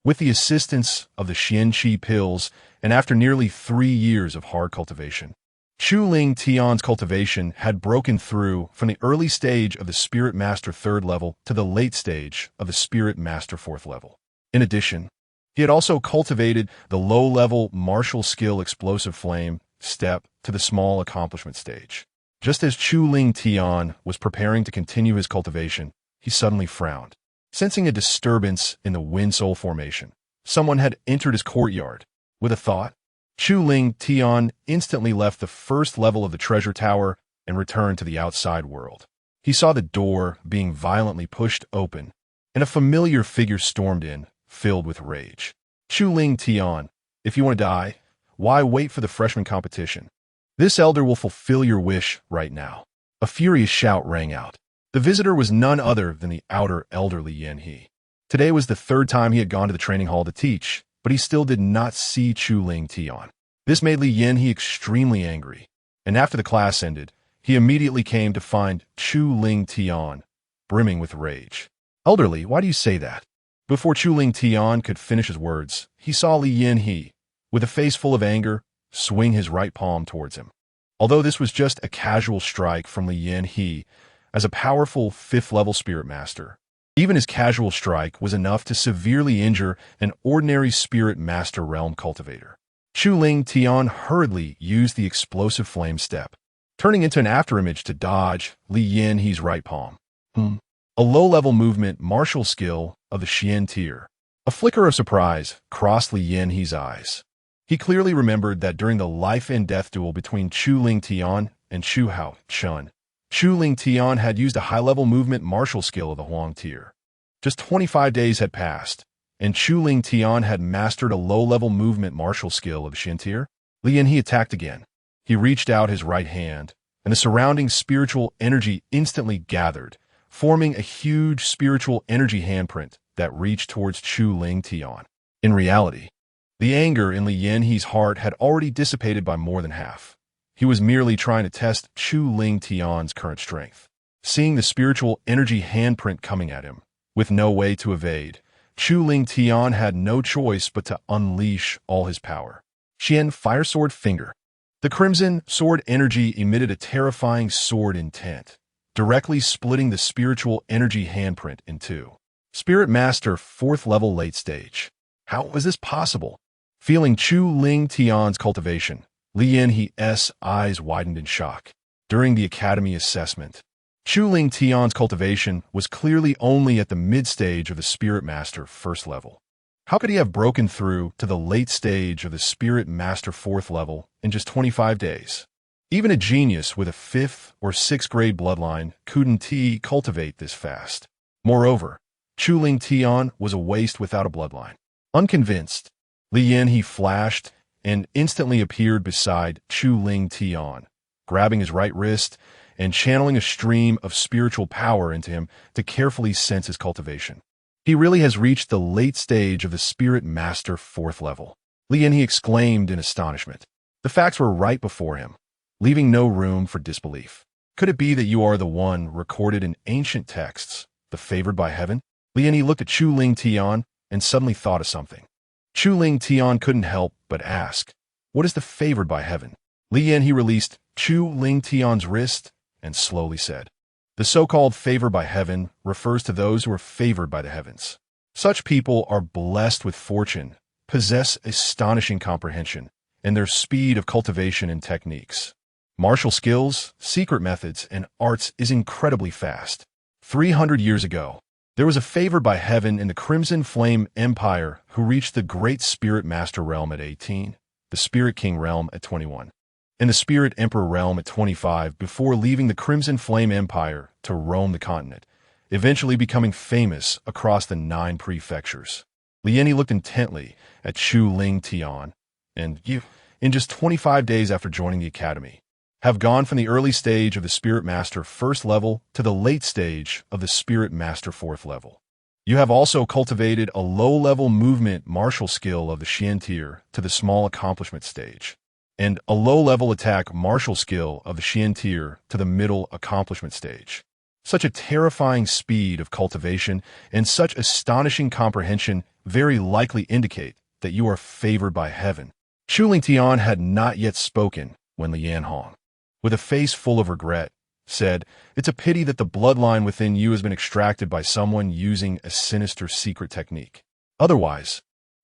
Speaker 1: With the assistance of the Xianqi pills and after nearly 3 years of hard cultivation, Chu Ling Tian's cultivation had broken through from the early stage of the Spirit Master 3rd level to the late stage of the Spirit Master 4th level. In addition, he had also cultivated the low-level martial skill Explosive Flame step to the small accomplishment stage. Just as Chu Ling Tian was preparing to continue his cultivation, he suddenly frowned. Sensing a disturbance in the Wind Soul formation, someone had entered his courtyard. With a thought, Chu Ling Tian instantly left the 1st level of the treasure tower and returned to the outside world. He saw the door being violently pushed open, and a familiar figure stormed in, filled with rage. Chu Ling Tian, if you want to die, why wait for the freshman competition? This elder will fulfill your wish right now. A furious shout rang out. The visitor was none other than the outer elder Li Yanhe. Today was the 3rd time he had gone to the training hall to teach, but he still did not see Chu Ling Tian. This made Li Yanhe extremely angry, and after the class ended, he immediately came to find Chu Ling Tian brimming with rage. Elderly, why do you say that? Before Chu Ling Tian could finish his words, he saw Li Yanhe, with a face full of anger, swing his right palm towards him. Although this was just a casual strike from Li Yanhe, as a powerful 5th-level Spirit Master, even his casual strike was enough to severely injure an ordinary Spirit Master Realm cultivator. Chu Ling Tian hurriedly used the Explosive Flame step, turning into an afterimage to dodge Li Yanhe's right palm. A low-level movement martial skill of the Xian tier. A flicker of surprise crossed Li Yanhe's eyes. He clearly remembered that during the life-and-death duel between Chu Ling Tian and Chu Hao Chun, Chu Ling Tian had used a high-level movement martial skill of the Huang tier. Just 25 days had passed, and Chu Ling Tian had mastered a low-level movement martial skill of the Xian tier. Li Yanhe attacked again. He reached out his right hand, and the surrounding spiritual energy instantly gathered, forming a huge spiritual energy handprint that reached towards Chu Ling Tian. In reality, the anger in Li Yanhe's heart had already dissipated by more than half. He was merely trying to test Chu Ling Tian's current strength. Seeing the spiritual energy handprint coming at him, with no way to evade, Chu Ling Tian had no choice but to unleash all his power. Xian Fire Sword Finger. The crimson sword energy emitted a terrifying sword intent, directly splitting the spiritual energy handprint in two. Spirit Master 4th level late stage. How was this possible? Feeling Chu Ling Tian's cultivation, Li Yanhe's eyes widened in shock. During the academy assessment, Chu Ling Tian's cultivation was clearly only at the mid-stage of the Spirit Master 1st level. How could he have broken through to the late stage of the Spirit Master 4th level in just 25 days? Even a genius with a 5th or 6th grade bloodline couldn't cultivate this fast. Moreover, Chu Ling Tian was a waste without a bloodline. Unconvinced, Li Yanhe flashed and instantly appeared beside Chu Ling Tian, grabbing his right wrist and channeling a stream of spiritual power into him to carefully sense his cultivation. He really has reached the late stage of the Spirit Master 4th level. Li Yanhe exclaimed in astonishment. The facts were right before him, leaving no room for disbelief. Could it be that you are the one recorded in ancient texts, the favored by heaven? Li Yanhe looked at Chu Ling Tian and suddenly thought of something. Chu Ling Tian couldn't help but ask, what is the favored by heaven? Li Yanhe released Chu Ling Tian's wrist and slowly said, the so-called favor by heaven refers to those who are favored by the heavens. Such people are blessed with fortune, possess astonishing comprehension, and their speed of cultivation and techniques. Martial skills, secret methods, and arts is incredibly fast. 300 years ago, there was a favored by heaven in the Crimson Flame Empire who reached the Great Spirit Master Realm at 18, the Spirit King Realm at 21, and the Spirit Emperor Realm at 25 before leaving the Crimson Flame Empire to roam the continent, eventually becoming famous across the 9 prefectures. Li Yanhe looked intently at Chu Ling Tian, and you, in just 25 days after joining the academy, have gone from the early stage of the Spirit Master 1st level to the late stage of the Spirit Master 4th level. You have also cultivated a low-level movement martial skill of the Xian tier to the small accomplishment stage, and a low-level attack martial skill of the Xian tier to the middle accomplishment stage. Such a terrifying speed of cultivation and such astonishing comprehension very likely indicate that you are favored by heaven. Chu Ling Tian had not yet spoken when Lian Hong, with a face full of regret, said, "It's a pity that the bloodline within you has been extracted by someone using a sinister secret technique. Otherwise,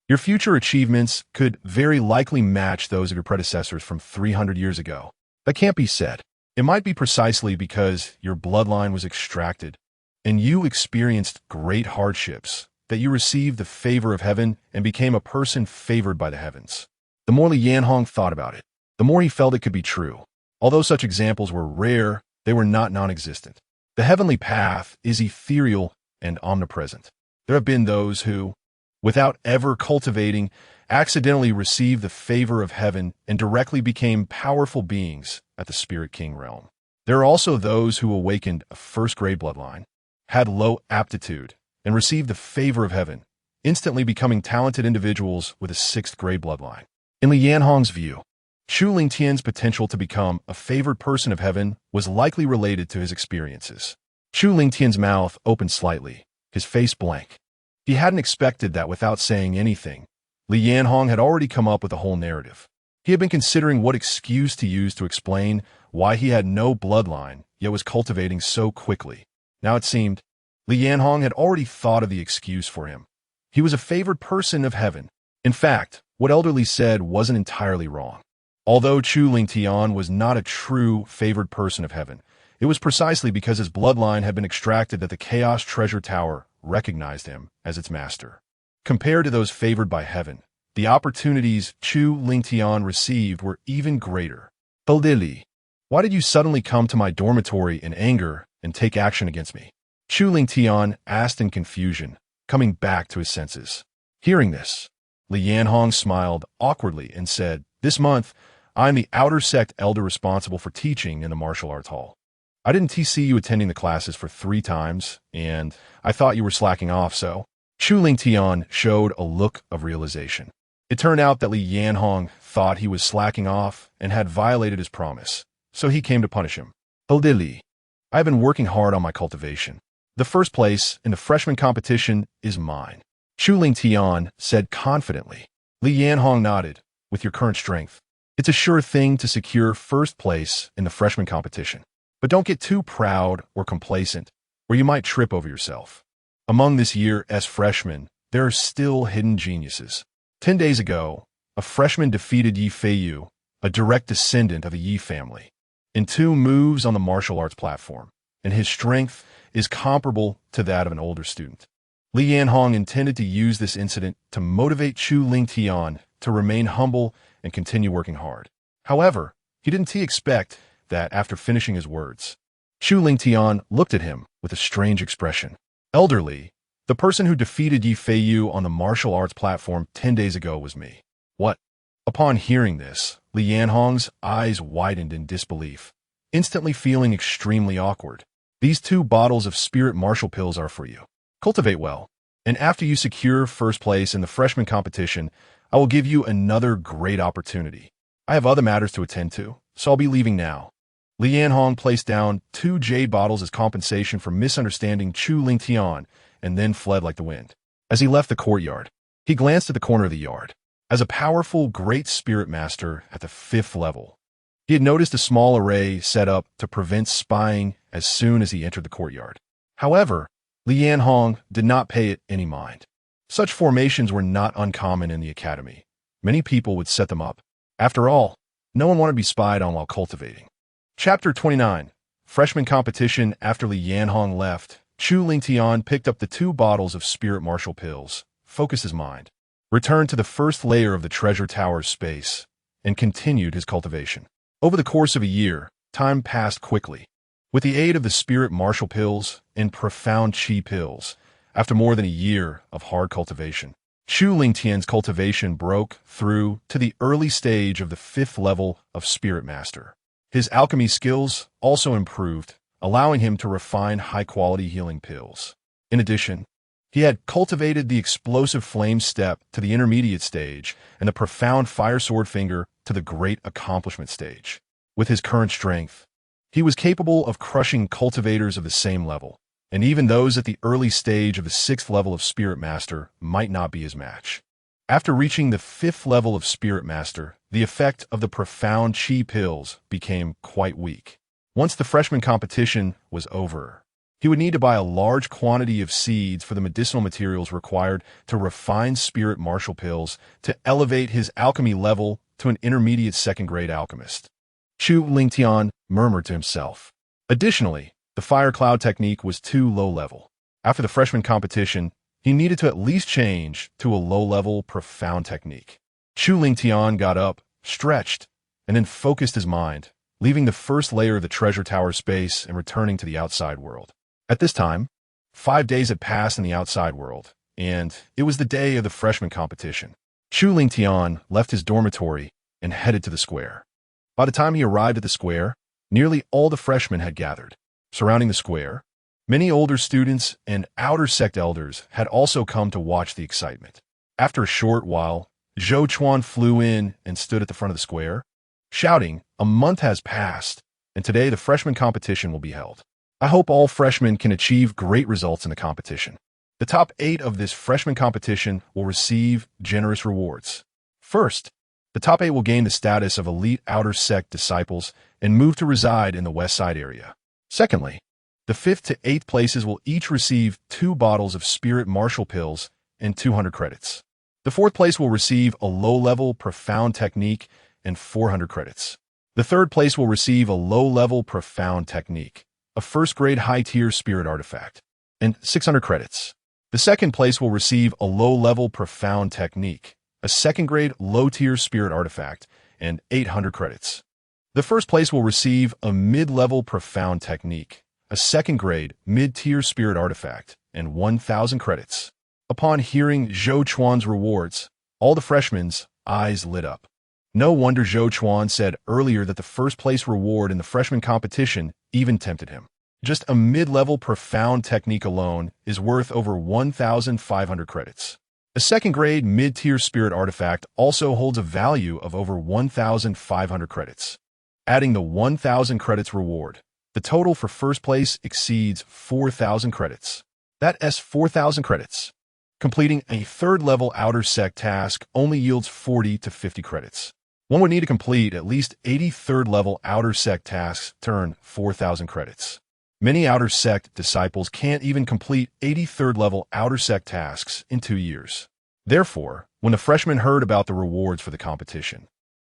Speaker 1: your future achievements could very likely match those of your predecessors from 300 years ago. That can't be said. It might be precisely because your bloodline was extracted and you experienced great hardships that you received the favor of heaven and became a person favored by the heavens." The more Lian Hong thought about it, the more he felt it could be true. Although such examples were rare, they were not non-existent. The heavenly path is ethereal and omnipresent. There have been those who, without ever cultivating, accidentally received the favor of heaven and directly became powerful beings at the Spirit King realm. There are also those who awakened a first-grade bloodline, had low aptitude, and received the favor of heaven, instantly becoming talented individuals with a sixth-grade bloodline. In Lian Hong's view, Chu Lingtian's potential to become a favored person of heaven was likely related to his experiences. Chu Lingtian's mouth opened slightly, his face blank. He hadn't expected that without saying anything, Lian Hong had already come up with a whole narrative. He had been considering what excuse to use to explain why he had no bloodline, yet was cultivating so quickly. Now it seemed, Lian Hong had already thought of the excuse for him. He was a favored person of heaven. In fact, what Elderly said wasn't entirely wrong. Although Chu Lingtian was not a true favored person of heaven, it was precisely because his bloodline had been extracted that the Chaos Treasure Tower recognized him as its master. Compared to those favored by heaven, the opportunities Chu Lingtian received were even greater. "Elderly, why did you suddenly come to my dormitory in anger and take action against me?" Chu Lingtian asked in confusion, coming back to his senses. Hearing this, Lian Hong smiled awkwardly and said, "This month, I'm the outer sect elder responsible for teaching in the martial arts hall. I didn't see you attending the classes for 3 times, and I thought you were slacking off, so..." Chu Lingtian showed a look of realization. It turned out that Lian Hong thought he was slacking off and had violated his promise, so he came to punish him. "Elderly, I have been working hard on my cultivation. The first place in the freshman competition is mine," Chu Lingtian said confidently. Lian Hong nodded. "With your current strength, it's a sure thing to secure first place in the freshman competition. But don't get too proud or complacent, or you might trip over yourself. Among this year's freshmen, there are still hidden geniuses. 10 days ago, a freshman defeated Yi Feiyu, a direct descendant of the Yi family, in 2 moves on the martial arts platform, and his strength is comparable to that of an older student." Lian Hong intended to use this incident to motivate Chu Lingtian to remain humble and continue working hard. However, he didn't expect that after finishing his words, Chu Lingtian looked at him with a strange expression. "Elderly, the person who defeated Yi Feiyu on the martial arts platform 10 days ago was me." "What?" Upon hearing this, Lian Hong's eyes widened in disbelief, instantly feeling extremely awkward. "These 2 bottles of spirit martial pills are for you. Cultivate well, and after you secure first place in the freshman competition, I will give you another great opportunity. I have other matters to attend to, so I'll be leaving now." Lian Hong placed down 2 jade bottles as compensation for misunderstanding Chu Lingtian and then fled like the wind. As he left the courtyard, he glanced at the corner of the yard. As a powerful great spirit master at the 5th level, he had noticed a small array set up to prevent spying as soon as he entered the courtyard. However, Lian Hong did not pay it any mind. Such formations were not uncommon in the academy. Many people would set them up. After all, no one wanted to be spied on while cultivating. Chapter 29. Freshman competition. After Lian Hong left, Chu Lingtian picked up the 2 bottles of spirit martial pills, focused his mind, returned to the first layer of the treasure tower's space, and continued his cultivation. Over the course of a year, time passed quickly. With the aid of the spirit martial pills and profound chi pills, after more than a year of hard cultivation, Chu Lingtian's cultivation broke through to the early stage of the 5th level of Spirit Master. His alchemy skills also improved, allowing him to refine high-quality healing pills. In addition, he had cultivated the explosive flame step to the intermediate stage and the profound fire sword finger to the great accomplishment stage. With his current strength, he was capable of crushing cultivators of the same level, and even those at the early stage of the 6th level of Spirit Master might not be his match. After reaching the 5th level of Spirit Master, the effect of the profound chi pills became quite weak. Once the freshman competition was over, he would need to buy a large quantity of seeds for the medicinal materials required to refine spirit martial pills to elevate his alchemy level to an intermediate second-grade alchemist. Chu Lingtian murmured to himself. Additionally, the fire cloud technique was too low-level. After the freshman competition, he needed to at least change to a low-level profound technique. Chu Lingtian got up, stretched, and then focused his mind, leaving the first layer of the treasure tower space and returning to the outside world. At this time, 5 days had passed in the outside world, and it was the day of the freshman competition. Chu Lingtian left his dormitory and headed to the square. By the time he arrived at the square, nearly all the freshmen had gathered. Surrounding the square, many older students and outer sect elders had also come to watch the excitement. After a short while, Zhou Chuan flew in and stood at the front of the square, shouting, "A month has passed, and today the freshman competition will be held. I hope all freshmen can achieve great results in the competition. The top 8 of this freshman competition will receive generous rewards. First, the top 8 will gain the status of elite outer sect disciples and move to reside in the west side area. Secondly, the 5th to 8th places will each receive 2 bottles of spirit martial pills and 200 credits. The 4th place will receive a low-level profound technique and 400 credits. The 3rd place will receive a low-level profound technique, a first-grade high-tier spirit artifact, and 600 credits. The 2nd place will receive a low-level profound technique, a second-grade low-tier spirit artifact, and 800 credits. The 1st place will receive a mid-level profound technique, a second-grade mid-tier spirit artifact, and 1,000 credits. Upon hearing Zhou Chuan's rewards, all the freshmen's eyes lit up. No wonder Zhou Chuan said earlier that the 1st place reward in the freshman competition even tempted him. Just a mid-level profound technique alone is worth over 1,500 credits. A second-grade mid-tier spirit artifact also holds a value of over 1,500 credits. Adding the 1,000 credits reward, the total for 1st place exceeds 4,000 credits. That's 4,000 credits. Completing a 3rd-level outer sect task only yields 40 to 50 credits. One would need to complete at least 80 3rd-level outer sect tasks to earn 4,000 credits. Many outer sect disciples can't even complete 80 3rd-level outer sect tasks in 2 years. Therefore, when the freshmen heard about the rewards for the competition,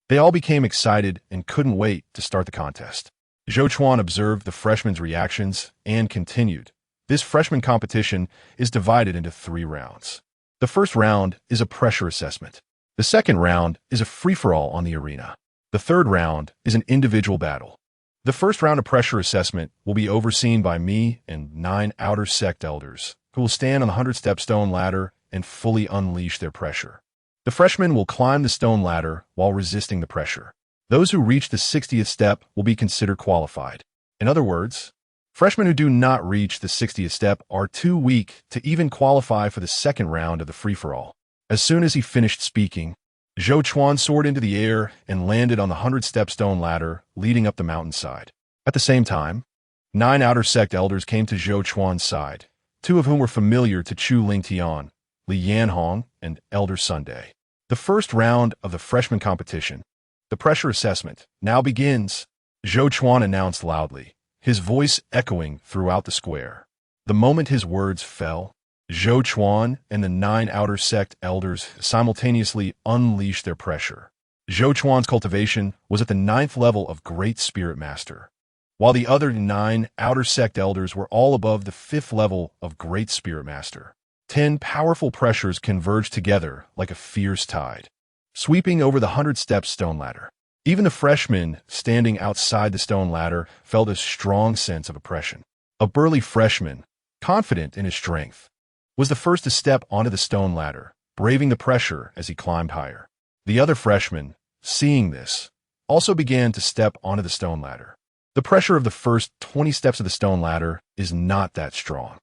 Speaker 1: they all became excited and couldn't wait to start the contest. Zhou Chuan observed the freshmen' reactions and continued. This freshman competition is divided into 3 rounds. The first round is a pressure assessment. The second round is a free-for-all on the arena. The third round is an individual battle. The first round of pressure assessment will be overseen by me and 9 outer sect elders, who will stand on the 100-step stone ladder and fully unleash their pressure. The freshmen will climb the stone ladder while resisting the pressure. Those who reach the 60th step will be considered qualified. In other words, freshmen who do not reach the 60th step are too weak to even qualify for the second round of the free-for-all. As soon as he finished speaking, Zhou Chuan soared into the air and landed on the 100-step stone ladder leading up the mountainside. At the same time, 9 outer sect elders came to Zhou Chuan's side, 2 of whom were familiar to Chu Lingtian, Li Yanhong, and Elder Sunday. The first round of the freshman competition, the pressure assessment, now begins, Zhou Chuan announced loudly, his voice echoing throughout the square. The moment his words fell, Zhou Chuan and the 9 outer sect elders simultaneously unleashed their pressure. Zhou Chuan's cultivation was at the 9th level of Great Spirit Master, while the other 9 outer sect elders were all above the 5th level of Great Spirit Master. 10 powerful pressures converged together like a fierce tide, sweeping over the 100-step stone ladder. Even the freshmen standing outside the stone ladder felt a strong sense of oppression. A burly freshman, confident in his strength, was the first to step onto the stone ladder, braving the pressure as he climbed higher. The other freshmen, seeing this, also began to step onto the stone ladder. The pressure of the first 20 steps of the stone ladder is not that strong.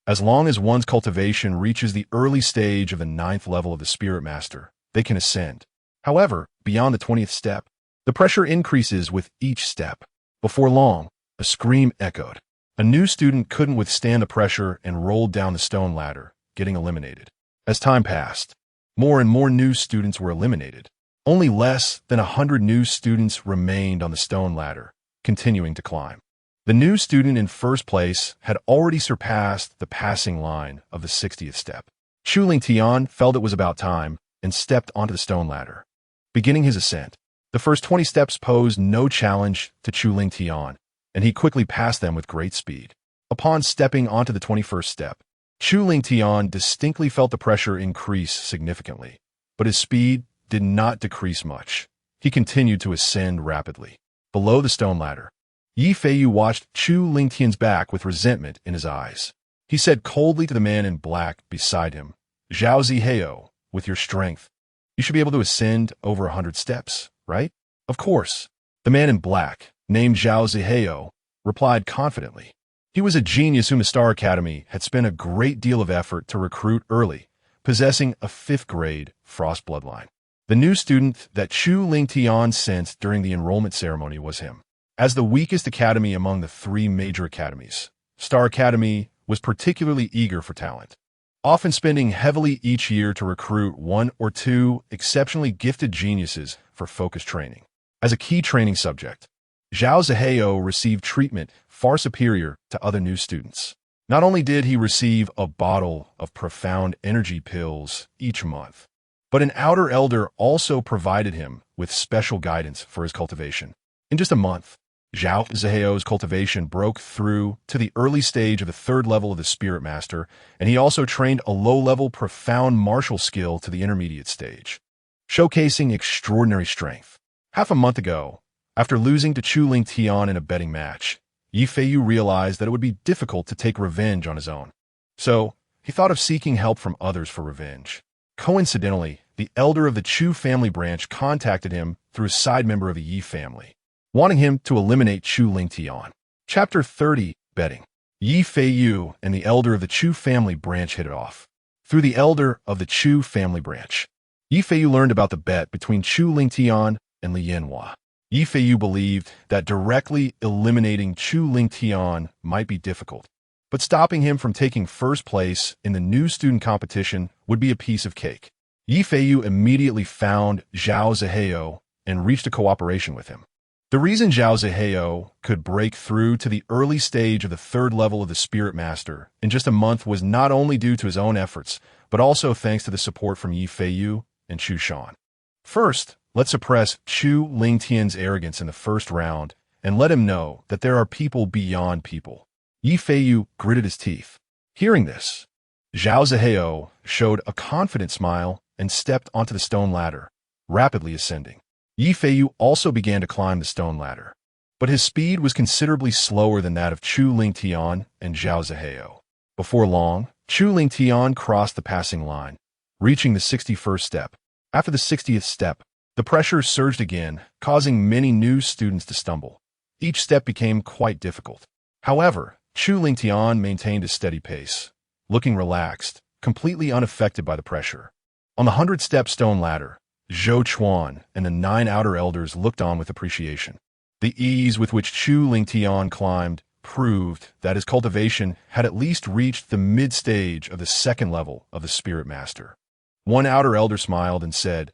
Speaker 1: As long as one's cultivation reaches the early stage of the 9th level of the Spirit Master, they can ascend. However, beyond the 20th step, the pressure increases with each step. Before long, a scream echoed. A new student couldn't withstand the pressure and rolled down the stone ladder, getting eliminated. As time passed, More and more new students were eliminated. Only less than 100 new students remained on the stone ladder, continuing to climb. The new student in first place had already surpassed the passing line of the 60th step. Chu Lingtian felt it was about time and stepped onto the stone ladder. Beginning his ascent, the first 20 steps posed no challenge to Chu Lingtian, and he quickly passed them with great speed. Upon stepping onto the 21st step, Chu Lingtian distinctly felt the pressure increase significantly, but his speed did not decrease much. He continued to ascend rapidly. Below the stone ladder, Yi Feiyu watched Chu Lingtian's back with resentment in his eyes. He said coldly to the man in black beside him, "Zhao Ziheo, with your strength, you should be able to ascend over 100 steps, right?" "Of course." The man in black, named Zhao Ziheo, replied confidently. He was a genius whom the Star Academy had spent a great deal of effort to recruit early, possessing a 5th grade frost bloodline. The new student that Chu Lingtian sensed during the enrollment ceremony was him. As the weakest academy among the 3 major academies, Star Academy was particularly eager for talent, often spending heavily each year to recruit 1 or 2 exceptionally gifted geniuses for focused training. As a key training subject, Zhao Ziheo received treatment far superior to other new students. Not only did he receive a bottle of profound energy pills each month, but an outer elder also provided him with special guidance for his cultivation. In just a month, Zhao Ziheo's cultivation broke through to the early stage of the 3rd level of the Spirit Master, and he also trained a low-level profound martial skill to the intermediate stage, showcasing extraordinary strength. Half a month ago, after losing to Chu Lingtian in a betting match, Yi Feiyu realized that it would be difficult to take revenge on his own. So, he thought of seeking help from others for revenge. Coincidentally, the elder of the Chu family branch contacted him through a side member of the Yi family, wanting him to eliminate Chu Lingtian. Chapter 30, Betting. Yi Feiyu and the elder of the Chu family branch hit it off. Through the elder of the Chu family branch, Yi Feiyu learned about the bet between Chu Lingtian and Li Yanhua. Yi Feiyu believed that directly eliminating Chu Lingtian might be difficult, but stopping him from taking first place in the new student competition would be a piece of cake. Yi Feiyu immediately found Zhao Ziheo and reached a cooperation with him. The reason Zhao Ziheo could break through to the early stage of the 3rd level of the Spirit Master in just a month was not only due to his own efforts, but also thanks to the support from Yi Feiyu and Chu Shan. First, let's suppress Chu Lingtian's arrogance in the first round and let him know that there are people beyond people. Yi Feiyu gritted his teeth. Hearing this, Zhao Ziheo showed a confident smile and stepped onto the stone ladder, rapidly ascending. Yi Feiyu also began to climb the stone ladder, but his speed was considerably slower than that of Chu Lingtian and Zhao Ziheo. Before long, Chu Lingtian crossed the passing line, reaching the 61st step. After the 60th step, the pressure surged again, causing many new students to stumble. Each step became quite difficult. However, Chu Lingtian maintained a steady pace, looking relaxed, completely unaffected by the pressure. On the 100-step stone ladder, Zhou Chuan and the 9 outer elders looked on with appreciation. The ease with which Chu Lingtian climbed proved that his cultivation had at least reached the mid-stage of the 2nd level of the Spirit Master. One outer elder smiled and said,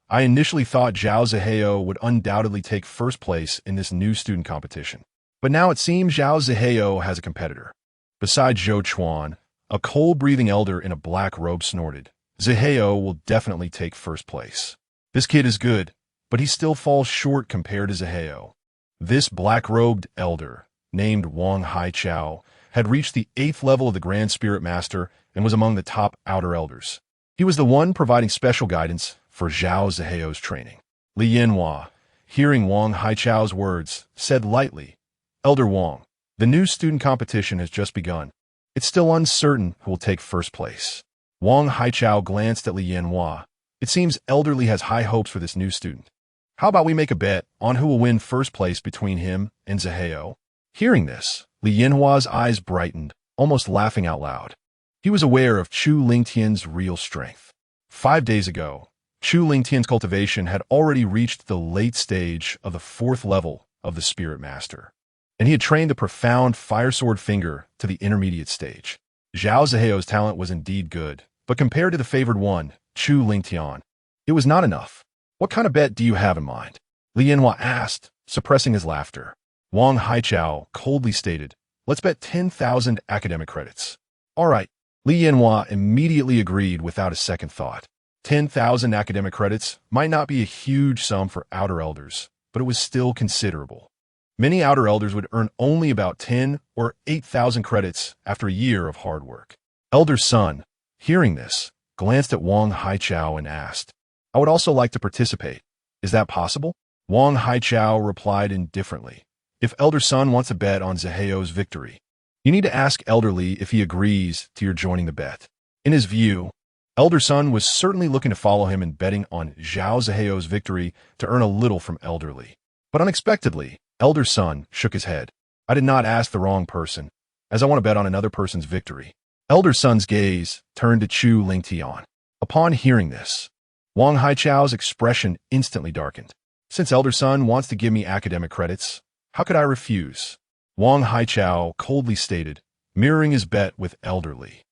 Speaker 1: "I initially thought Zhao Ziheo would undoubtedly take first place in this new student competition. But now it seems Zhao Ziheo has a competitor." Besides Zhou Chuan, a cold-breathing elder in a black robe snorted, "Ziheo will definitely take first place. This kid is good, but he still falls short compared to Ziheo." This black-robed elder, named Wang Haichao, had reached the 8th level of the Grand Spirit Master and was among the top outer elders. He was the one providing special guidance for Zhao Ziheo's training. Li Yanhua, hearing Wang Haichao's words, said lightly, "Elder Wang, the new student competition has just begun. It's still uncertain who will take first place." Wang Haichao glanced at Li Yanhua. It seems Elderly has high hopes for this new student. How about we make a bet on who will win first place between him and Ziheo? Hearing this, Li Yanhua's eyes brightened, almost laughing out loud. He was aware of Chu Lingtian's real strength. 5 days ago, Chu Lingtian's cultivation had already reached the late stage of the 4th level of the Spirit Master, and he had trained the profound Fire Sword Finger to the intermediate stage. Zhao Ziheo's talent was indeed good, But compared to the favored one, Chu Lingtian, it was not enough. What kind of bet do you have in mind? Li Yanhua asked, suppressing his laughter. Wang Haichao coldly stated, let's bet 10,000 academic credits. All right. Li Yanhua immediately agreed without a second thought. 10,000 academic credits might not be a huge sum for Outer Elders, but it was still considerable. Many Outer Elders would earn only about 10 or 8,000 credits after a year of hard work. Elder Sun, hearing this, glanced at Wang Haichao and asked, I would also like to participate. Is that possible? Wang Haichao replied indifferently. If Elder Sun wants to bet on Zaheo's victory, you need to ask Elder Li if he agrees to your joining the bet. In his view, Elder Sun was certainly looking to follow him in betting on Zhao Zaheo's victory to earn a little from Elder Li. But unexpectedly, Elder Sun shook his head. I did not ask the wrong person, as I want to bet on another person's victory. Elder Sun's gaze turned to Chu Lingtian. Upon hearing this, Wang Haichao's expression instantly darkened. Since Elder Sun wants to give me academic credits, how could I refuse? Wang Haichao coldly stated, mirroring his bet with Elder Li.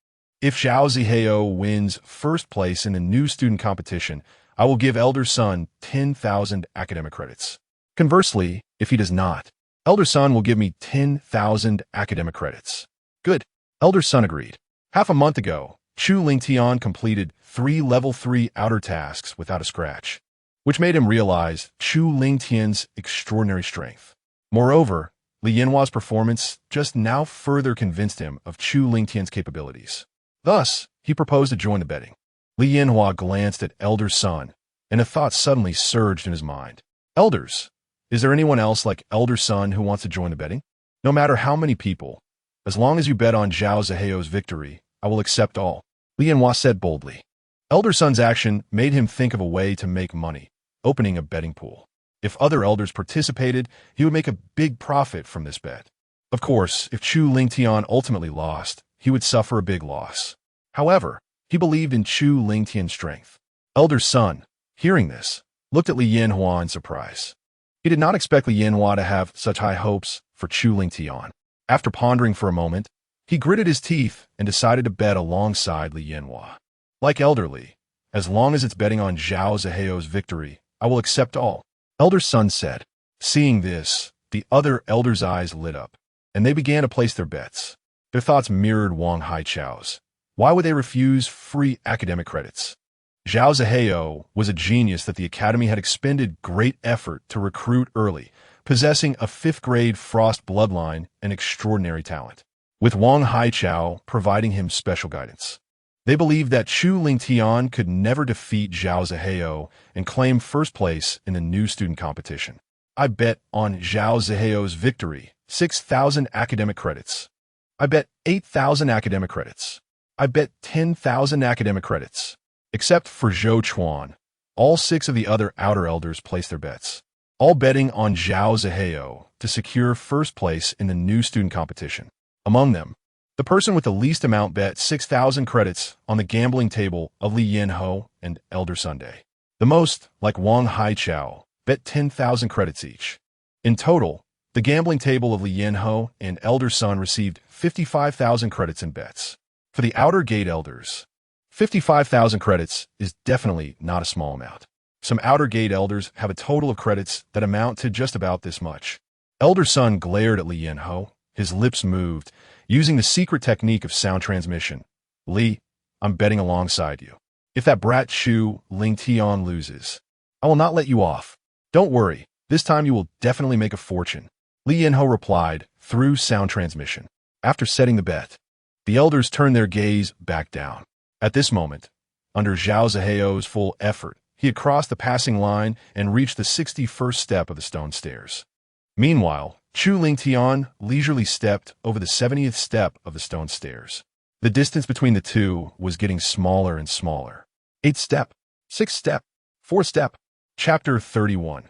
Speaker 1: If Zhao Ziheo wins first place in the new student competition, I will give Elder Sun 10,000 academic credits. Conversely, if he does not, Elder Sun will give me 10,000 academic credits. Good. Elder Sun agreed. Half a month ago, Chu Lingtian completed 3 level 3 outer tasks without a scratch, which made him realize Chu Lingtian's extraordinary strength. Moreover, Li Yanhua's performance just now further convinced him of Chu Lingtian's capabilities. Thus, he proposed to join the betting. Li Yanhua glanced at Elder Sun, and a thought suddenly surged in his mind. Elders, is there anyone else like Elder Sun who wants to join the betting? No matter how many people, as long as you bet on Zhao Zaheo's victory, I will accept all, Li Yanhua said boldly. Elder Sun's action made him think of a way to make money, opening a betting pool. If other elders participated, he would make a big profit from this bet. Of course, if Chu Lingtian ultimately lost, he would suffer a big loss. However, he believed in Chu Lingtian's strength. Elder Sun, hearing this, looked at Li Yanhua in surprise. He did not expect Li Yanhua to have such high hopes for Chu Lingtian. After pondering for a moment, he gritted his teeth and decided to bet alongside Li Yanhua. Like Elder Li, as long as it's betting on Zhao Zaheo's victory, I will accept all, Elder Sun said. Seeing this, the other elders' eyes lit up, and they began to place their bets. Their thoughts mirrored Wang Haichao's. Why would they refuse free academic credits? Zhao Zaheo was a genius that the Academy had expended great effort to recruit early, possessing a 5th grade Frost bloodline and extraordinary talent, with Wang Haichao providing him special guidance. They believed that Chu Lingtian could never defeat Zhao Zaheo and claim first place in the new student competition. I bet on Zhao Zaheo's victory, 6,000 academic credits. I bet 8,000 academic credits. I bet 10,000 academic credits. Except for Zhou Chuan, all 6 of the other outer elders placed their bets, all betting on Zhao Zaheo to secure first place in the new student competition. Among them, the person with the least amount bet 6,000 credits on the gambling table of Li Yanho and Elder Sunday. The most, like Wang Haichao, bet 10,000 credits each. In total, the gambling table of Li Yanho and Elder Sun received 55,000 credits in bets. For the outer gate elders, 55,000 credits is definitely not a small amount. Some outer gate elders have a total of credits that amount to just about this much. Elder Sun glared at Li Yanho. His lips moved, using the secret technique of sound transmission. Li, I'm betting alongside you. If that brat Chu Lingtian loses, I will not let you off. Don't worry, this time you will definitely make a fortune, Li Yanho replied through sound transmission. After setting the bet, the elders turned their gaze back down. At this moment, under Zhao Zaheo's full effort, he had crossed the passing line and reached the 61st step of the stone stairs. Meanwhile, Chu Lingtian leisurely stepped over the 70th step of the stone stairs. The distance between the two was getting smaller and smaller. 8th step, 6th step, 4th step. Chapter 31.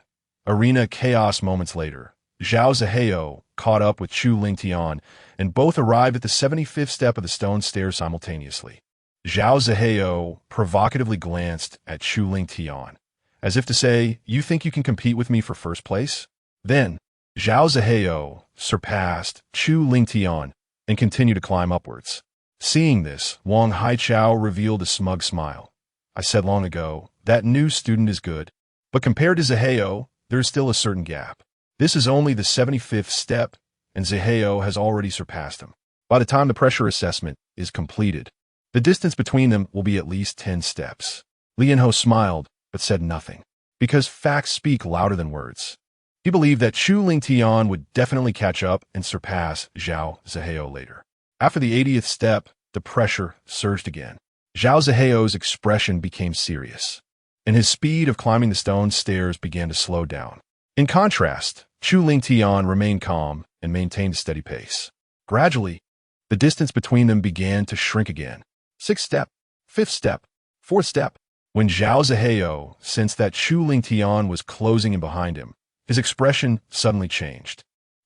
Speaker 1: Arena Chaos. Moments later, Zhao Zaheo caught up with Chu Lingtian, and both arrived at the 75th step of the stone stairs simultaneously. Zhao Zaheo provocatively glanced at Chu Lingtian, as if to say, you think you can compete with me for first place? Then, Zhao Zaheo surpassed Chu Lingtian and continued to climb upwards. Seeing this, Wang Haichao revealed a smug smile. I said long ago, that new student is good. But compared to Zaheo, there is still a certain gap. This is only the 75th step, and Zaheo has already surpassed him. By the time the pressure assessment is completed, the distance between them will be at least 10 steps. Li Yanho smiled, but said nothing, because facts speak louder than words. He believed that Chu Lingtian would definitely catch up and surpass Zhao Zaheo later. After the 80th step, the pressure surged again. Zhao Zaheo's expression became serious, and his speed of climbing the stone stairs began to slow down. In contrast, Chu Lingtian remained calm and maintained a steady pace. Gradually, the distance between them began to shrink again. 6th step, 5th step, 4th step. When Zhao Zaheo sensed that Chu Lingtian was closing in behind him, his expression suddenly changed.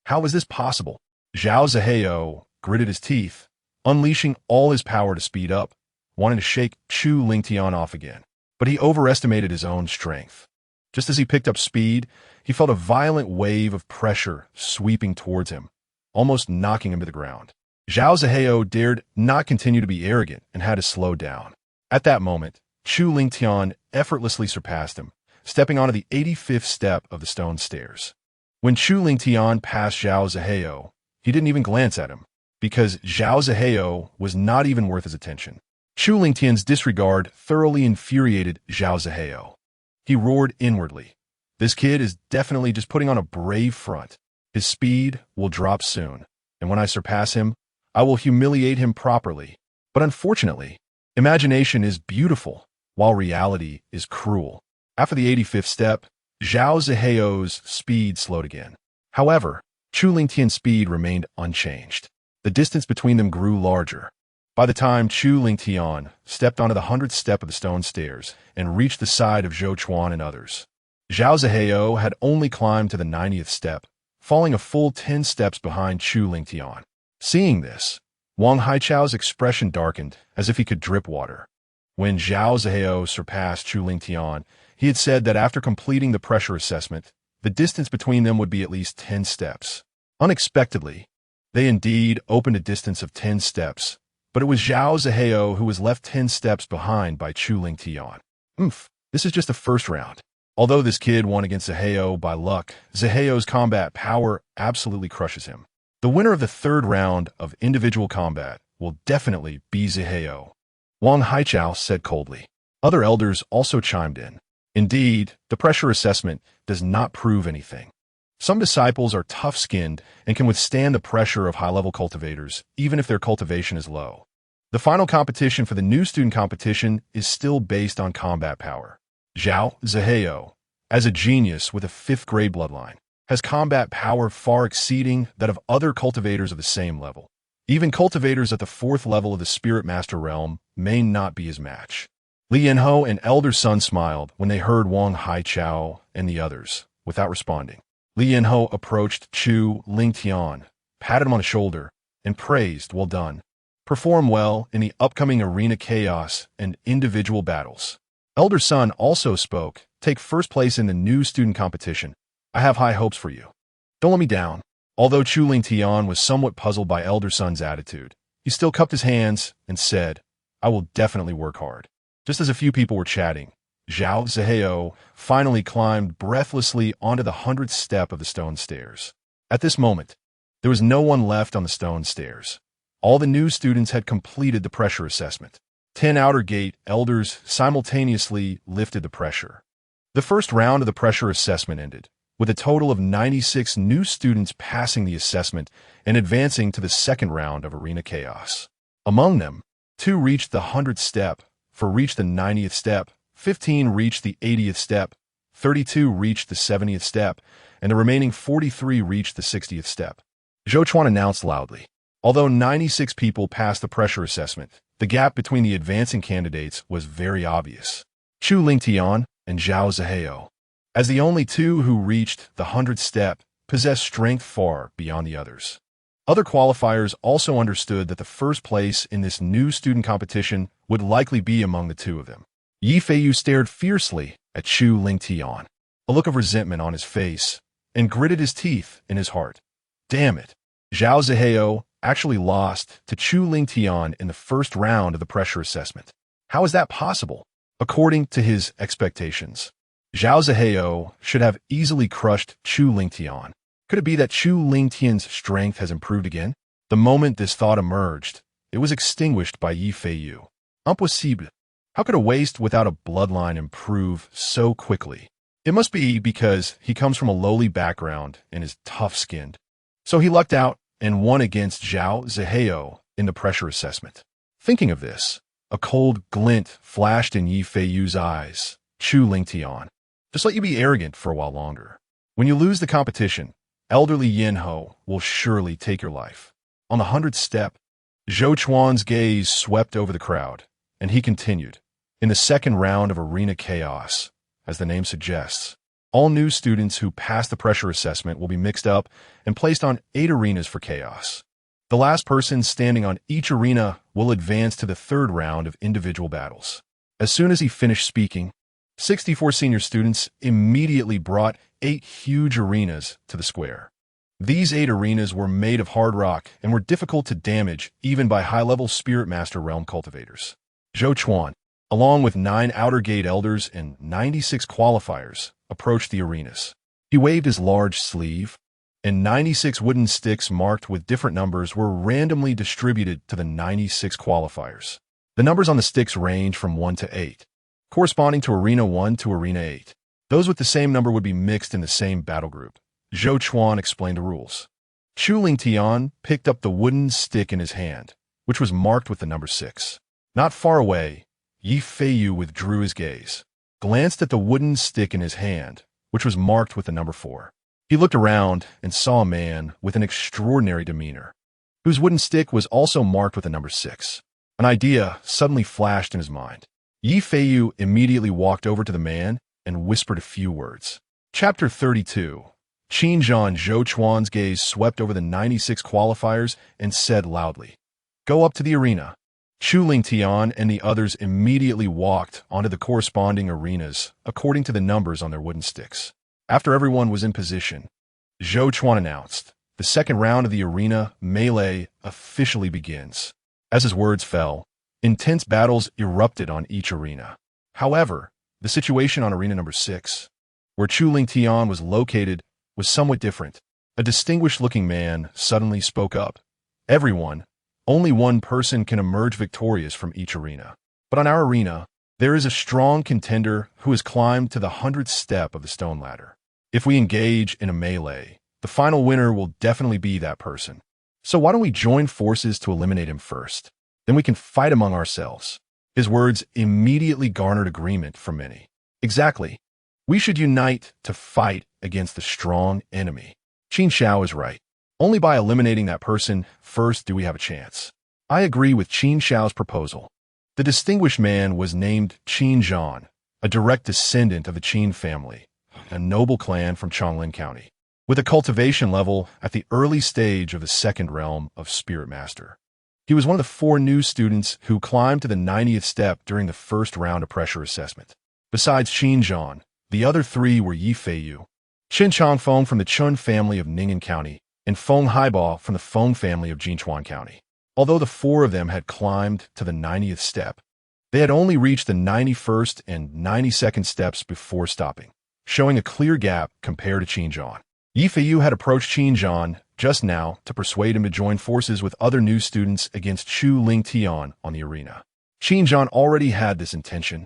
Speaker 1: How was this possible? Zhao Zaheo gritted his teeth, unleashing all his power to speed up, wanting to shake Chu Lingtian off again. But he overestimated his own strength. Just as he picked up speed, he felt a violent wave of pressure sweeping towards him, almost knocking him to the ground. Zhao Zaheo dared not continue to be arrogant and had to slow down. At that moment, Chu Lingtian effortlessly surpassed him, stepping onto the 85th step of the stone stairs. When Chu Lingtian passed Zhao Zaheo, he didn't even glance at him, because Zhao Zaheo was not even worth his attention. Chu Lingtian's disregard thoroughly infuriated Zhao Zaheo. He roared inwardly. This kid is definitely just putting on a brave front. His speed will drop soon, and when I surpass him, I will humiliate him properly. But unfortunately, imagination is beautiful, while reality is cruel. After the 85th step, Zhao Zaheo's speed slowed again. However, Chu Lingtian's speed remained unchanged. The distance between them grew larger. By the time Chu Lingtian stepped onto the 100th step of the stone stairs and reached the side of Zhou Chuan and others, Zhao Zaheo had only climbed to the 90th step, falling a full 10 steps behind Chu Lingtian. Seeing this, Wang Haichao's expression darkened as if he could drip water. When Zhao Zaheo surpassed Chu Lingtian, he had said that after completing the pressure assessment, the distance between them would be at least 10 steps. Unexpectedly, they indeed opened a distance of 10 steps, but it was Zhao Zaheo who was left 10 steps behind by Chu Lingtian. This is just the first round. Although this kid won against Zaheo by luck, Zaheo's combat power absolutely crushes him. The winner of the third round of individual combat will definitely be Zaheo, Wang Haichao said coldly. Other elders also chimed in. Indeed, the pressure assessment does not prove anything. Some disciples are tough-skinned and can withstand the pressure of high-level cultivators, even if their cultivation is low. The final competition for the new student competition is still based on combat power. Zhao Zaheo, as a genius with a 5th-grade bloodline, has combat power far exceeding that of other cultivators of the same level. Even cultivators at the 4th level of the Spirit Master realm may not be his match. Li Yanho and Elder Sun smiled when they heard Wang Haichao and the others, without responding. Li Yanho approached Chu Lingtian, patted him on the shoulder, and praised, "Well done. Perform well in the upcoming arena chaos and individual battles." Elder Sun also spoke, "Take first place in the new student competition. I have high hopes for you. Don't let me down." Although Chu Lingtian was somewhat puzzled by Elder Sun's attitude, he still cupped his hands and said, "I will definitely work hard." Just as a few people were chatting, Zhao Zaheo finally climbed breathlessly onto the 100th step of the stone stairs. At this moment, there was no one left on the stone stairs. All the new students had completed the pressure assessment. 10 outer gate elders simultaneously lifted the pressure. The first round of the pressure assessment ended, with a total of 96 new students passing the assessment and advancing to the second round of Arena Chaos. Among them, 2 reached the 100th step, 4 reached the 90th step, 15 reached the 80th step, 32 reached the 70th step, and the remaining 43 reached the 60th step. Zhou Chuan announced loudly. Although 96 people passed the pressure assessment, the gap between the advancing candidates was very obvious. Chu Lingtian and Zhao Zaheo, as the only 2 who reached the 100th step, possessed strength far beyond the others. Other qualifiers also understood that the first place in this new student competition would likely be among the 2 of them. Yi Feiyu stared fiercely at Chu Lingtian, a look of resentment on his face, and gritted his teeth in his heart. Damn it! Zhao Zaheo actually lost to Chu Lingtian in the first round of the pressure assessment. How is that possible? According to his expectations, Zhao Zihao should have easily crushed Chu Lingtian. Could it be that Chu Lingtian's strength has improved again? The moment this thought emerged, it was extinguished by Yi Feiyu. Impossible. How could a waste without a bloodline improve so quickly? It must be because he comes from a lowly background and is tough-skinned. So he lucked out and won against Zhao Zihao in the pressure assessment. Thinking of this, a cold glint flashed in Yi Feiyu's eyes. Chu Lingtian, just let you be arrogant for a while longer. When you lose the competition, elderly Yin Ho will surely take your life. On the 100th step, Zhou Chuan's gaze swept over the crowd, and he continued. In the second round of Arena Chaos, as the name suggests, all new students who pass the pressure assessment will be mixed up and placed on 8 arenas for chaos. The last person standing on each arena will advance to the third round of individual battles. As soon as he finished speaking, 64 senior students immediately brought 8 huge arenas to the square. These 8 arenas were made of hard rock and were difficult to damage even by high-level Spirit Master realm cultivators. Zhou Chuan, along with 9 outer gate elders and 96 qualifiers, approached the arenas. He waved his large sleeve, and 96 wooden sticks marked with different numbers were randomly distributed to the 96 qualifiers. The numbers on the sticks range from 1 to 8, corresponding to Arena 1 to Arena 8. Those with the same number would be mixed in the same battle group. Zhou Chuan explained the rules. Chu Lingtian picked up the wooden stick in his hand, which was marked with the number 6. Not far away, Yi Feiyu withdrew his gaze, glanced at the wooden stick in his hand, which was marked with the number 4. He looked around and saw a man with an extraordinary demeanor, whose wooden stick was also marked with the number 6. An idea suddenly flashed in his mind. Yi Feiyu immediately walked over to the man and whispered a few words. Chapter 32. Qinzhan. Zhou Chuan's gaze swept over the 96 qualifiers and said loudly, "Go up to the arena." Chu Lingtian and the others immediately walked onto the corresponding arenas according to the numbers on their wooden sticks. After everyone was in position, Zhou Chuan announced, "The second round of the arena melee officially begins." As his words fell, intense battles erupted on each arena. However, the situation on arena number 6, where Chu Lingtian was located, was somewhat different. A distinguished-looking man suddenly spoke up. "Everyone, only one person can emerge victorious from each arena. But on our arena, there is a strong contender who has climbed to the 100th step of the stone ladder. If we engage in a melee, the final winner will definitely be that person. So why don't we join forces to eliminate him first? Then we can fight among ourselves." His words immediately garnered agreement from many. Exactly. We should unite to fight against the strong enemy. Qin Xiao is right. Only by eliminating that person first do we have a chance. I agree with Qin Xiao's proposal. The distinguished man was named Qinzhan, a direct descendant of the Qin family, a noble clan from Chonglin County, with a cultivation level at the early stage of the second realm of Spirit Master. He was one of the 4 new students who climbed to the 90th step during the first round of pressure assessment. Besides Qinzhan, the other 3 were Yi Feiyu, Chen Changfeng from the Chun family of Ning'an County, and Feng Haibo from the Feng family of Jinchuan County. Although the 4 of them had climbed to the 90th step, they had only reached the 91st and 92nd steps before stopping, showing a clear gap compared to Qinzhan. Yi Feiyu had approached Qinzhan just now to persuade him to join forces with other new students against Chu Lingtian on the arena. Qinzhan already had this intention,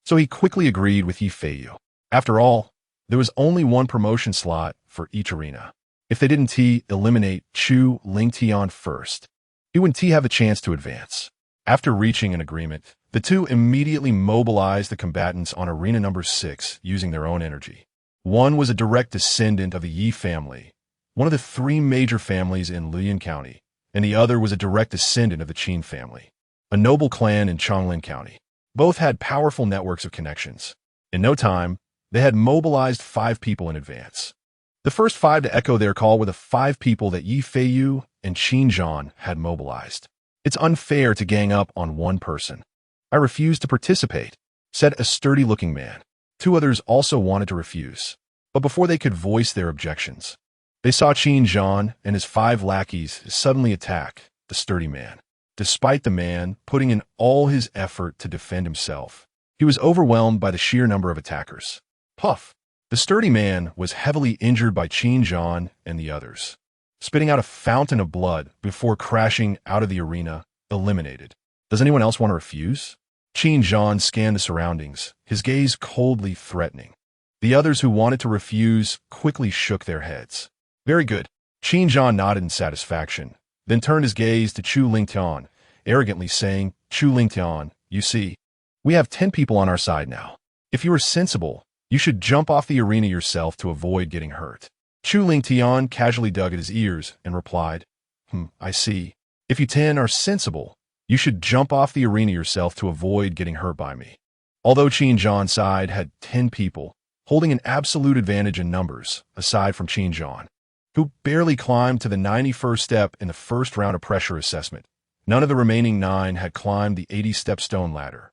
Speaker 1: so he quickly agreed with Yi Feiyu. After all, there was only one promotion slot for each arena. If they didn't eliminate Chu Lingtian first, he wouldn't have a chance to advance. After reaching an agreement, the 2 immediately mobilized the combatants on arena number 6 using their own energy. One was a direct descendant of the Yi family, one of the 3 major families in Lian County, and the other was a direct descendant of the Qin family, a noble clan in Chonglin County. Both had powerful networks of connections. In no time, they had mobilized 5 people in advance. The first 5 to echo their call were the 5 people that Yi Feiyu and Qinzhan had mobilized. "It's unfair to gang up on one person. I refuse to participate," said a sturdy-looking man. 2 others also wanted to refuse, but before they could voice their objections, They saw Qin Zhan and his 5 lackeys suddenly attack the sturdy man. Despite the man putting in all his effort to defend himself, he was overwhelmed by the sheer number of attackers. Puff! The sturdy man was heavily injured by Qin Zhan and the others, spitting out a fountain of blood before crashing out of the arena, eliminated. Does anyone else want to refuse? Qin Zhan scanned the surroundings, his gaze coldly threatening. The others who wanted to refuse quickly shook their heads. Very good. Qin Zhan nodded in satisfaction, then turned his gaze to Chu Lingtian, arrogantly saying, Chu Lingtian, you see, we have 10 people on our side now. If you are sensible, you should jump off the arena yourself to avoid getting hurt. Chu Lingtian casually dug at his ears and replied, I see. If you 10 are sensible, you should jump off the arena yourself to avoid getting hurt by me. Although Qin Zhan's side had 10 people, holding an absolute advantage in numbers, aside from Qin Zhan, who barely climbed to the 91st step in the first round of pressure assessment, none of the remaining 9 had climbed the 80-step stone ladder,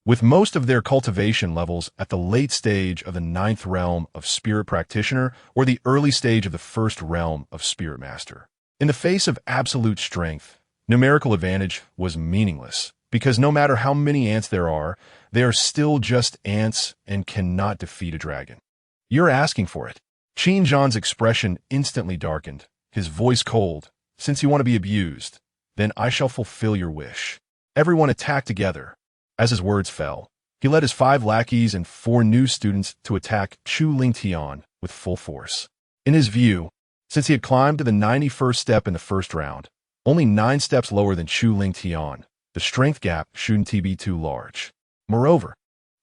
Speaker 1: with most of their cultivation levels at the late stage of the 9th realm of Spirit Practitioner or the early stage of the 1st realm of Spirit Master. In the face of absolute strength, numerical advantage was meaningless, because no matter how many ants there are, they are still just ants and cannot defeat a dragon. You're asking for it. Qin Zhan's expression instantly darkened, his voice cold. Since you want to be abused, then I shall fulfill your wish. Everyone attacked together. As his words fell, he led his 5 lackeys and 4 new students to attack Chu Lingtian with full force. In his view, since he had climbed to the 91st step in the first round, only 9 steps lower than Chu Lingtian, the strength gap shouldn't be too large. Moreover,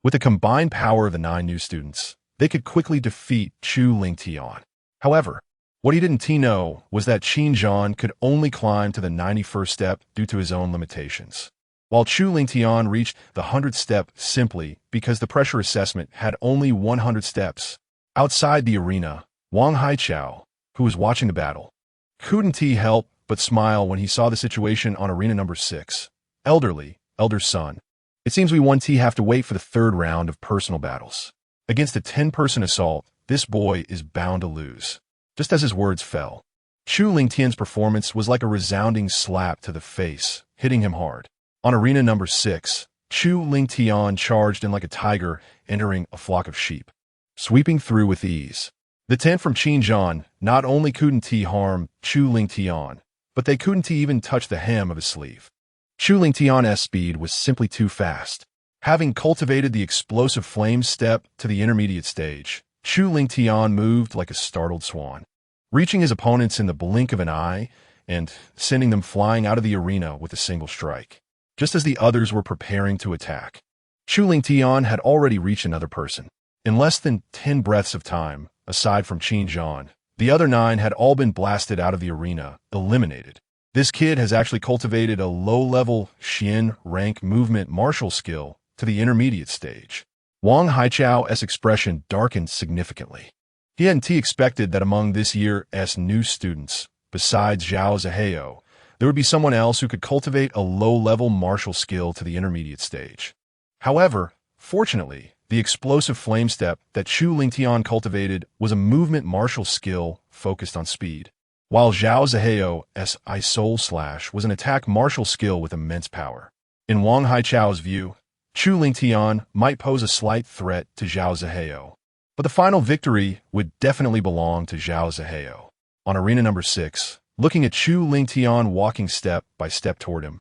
Speaker 1: with the combined power of the 9 new students, they could quickly defeat Chu Lingtian. However, what he didn't know was that Qin Zhan could only climb to the 91st step due to his own limitations, while Chu Lingtian reached the 100th step simply because the pressure assessment had only 100 steps. Outside the arena, Wang Haichao, who was watching the battle, couldn't help but smile when he saw the situation on arena number 6. Elder son. It seems we 1T have to wait for the 3rd round of personal battles. Against a 10-person assault, this boy is bound to lose. Just as his words fell, Chu Lingtian's performance was like a resounding slap to the face, hitting him hard. On arena number 6, Chu Lingtian charged in like a tiger entering a flock of sheep, sweeping through with ease. The 10 from Qin Zhan not only couldn't harm Chu Lingtian, but they couldn't even touch the hem of his sleeve. Chu Lingtian's speed was simply too fast. Having cultivated the explosive flame step to the intermediate stage, Chu Lingtian moved like a startled swan, reaching his opponents in the blink of an eye and sending them flying out of the arena with a single strike. Just as the others were preparing to attack, Chu Lingtian had already reached another person. In less than 10 breaths of time, aside from Qin Zhan, the other 9 had all been blasted out of the arena, eliminated. This kid has actually cultivated a low-level Xian rank movement martial skill to the intermediate stage. Wang Haichao's expression darkened significantly. He hadn't expected that among this year's new students, besides Zhao Zihao, there would be someone else who could cultivate a low-level martial skill to the intermediate stage. However, fortunately, the explosive flame step that Chu Lingtian cultivated was a movement martial skill focused on speed, while Zhao Zihao's Soul Slash was an attack martial skill with immense power. In Wang Haichao's view, Chu Lingtian might pose a slight threat to Zhao Zihao, but the final victory would definitely belong to Zhao Zihao. On arena number 6, looking at Chu Lingtian walking step by step toward him,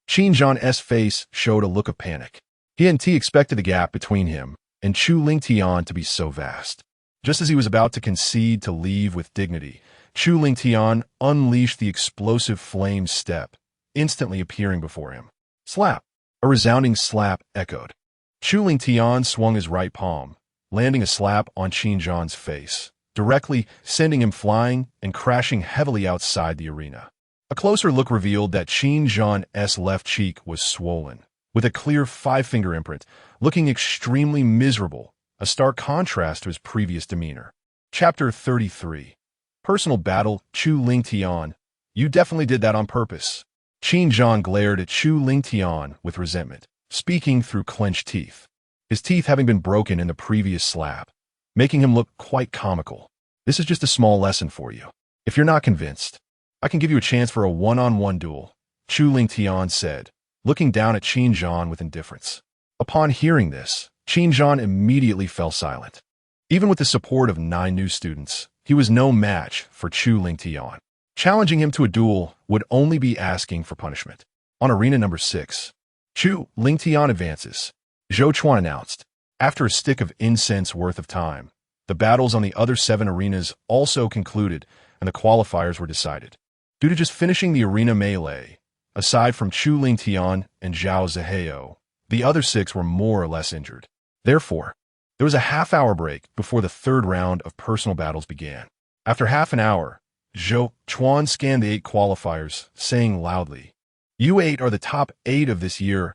Speaker 1: Qin Zhan's face showed a look of panic. He hadn't expected the gap between him and Chu Lingtian to be so vast. Just as he was about to concede to leave with dignity, Chu Lingtian unleashed the explosive flame step, instantly appearing before him. Slap! A resounding slap echoed. Chu Lingtian swung his right palm, landing a slap on Qin Zhan's face, directly sending him flying and crashing heavily outside the arena. A closer look revealed that Qin Zhan's left cheek was swollen, with a clear 5-finger imprint, looking extremely miserable, a stark contrast to his previous demeanor. Chapter 33. Personal Battle. Chu Lingtian, you definitely did that on purpose. Qin Zhan glared at Chu Lingtian with resentment, speaking through clenched teeth, his teeth having been broken in the previous slap, making him look quite comical. This is just a small lesson for you. If you're not convinced, I can give you a chance for a one-on-one duel, Chu Lingtian said, looking down at Qin Zhan with indifference. Upon hearing this, Qin Zhan immediately fell silent. Even with the support of 9 new students, he was no match for Chu Lingtian. Challenging him to a duel would only be asking for punishment. On arena number 6, Chu Lingtian advances. Zhou Chuan announced. After a stick of incense worth of time, the battles on the other 7 arenas also concluded and the qualifiers were decided. Due to just finishing the arena melee, aside from Chu Lingtian and Zhao Zihao, the other 6 were more or less injured. Therefore, there was a half-hour break before the 3rd round of personal battles began. After half an hour, Zhou Chuan scanned the 8 qualifiers, saying loudly, "You 8 are the top 8 of this year's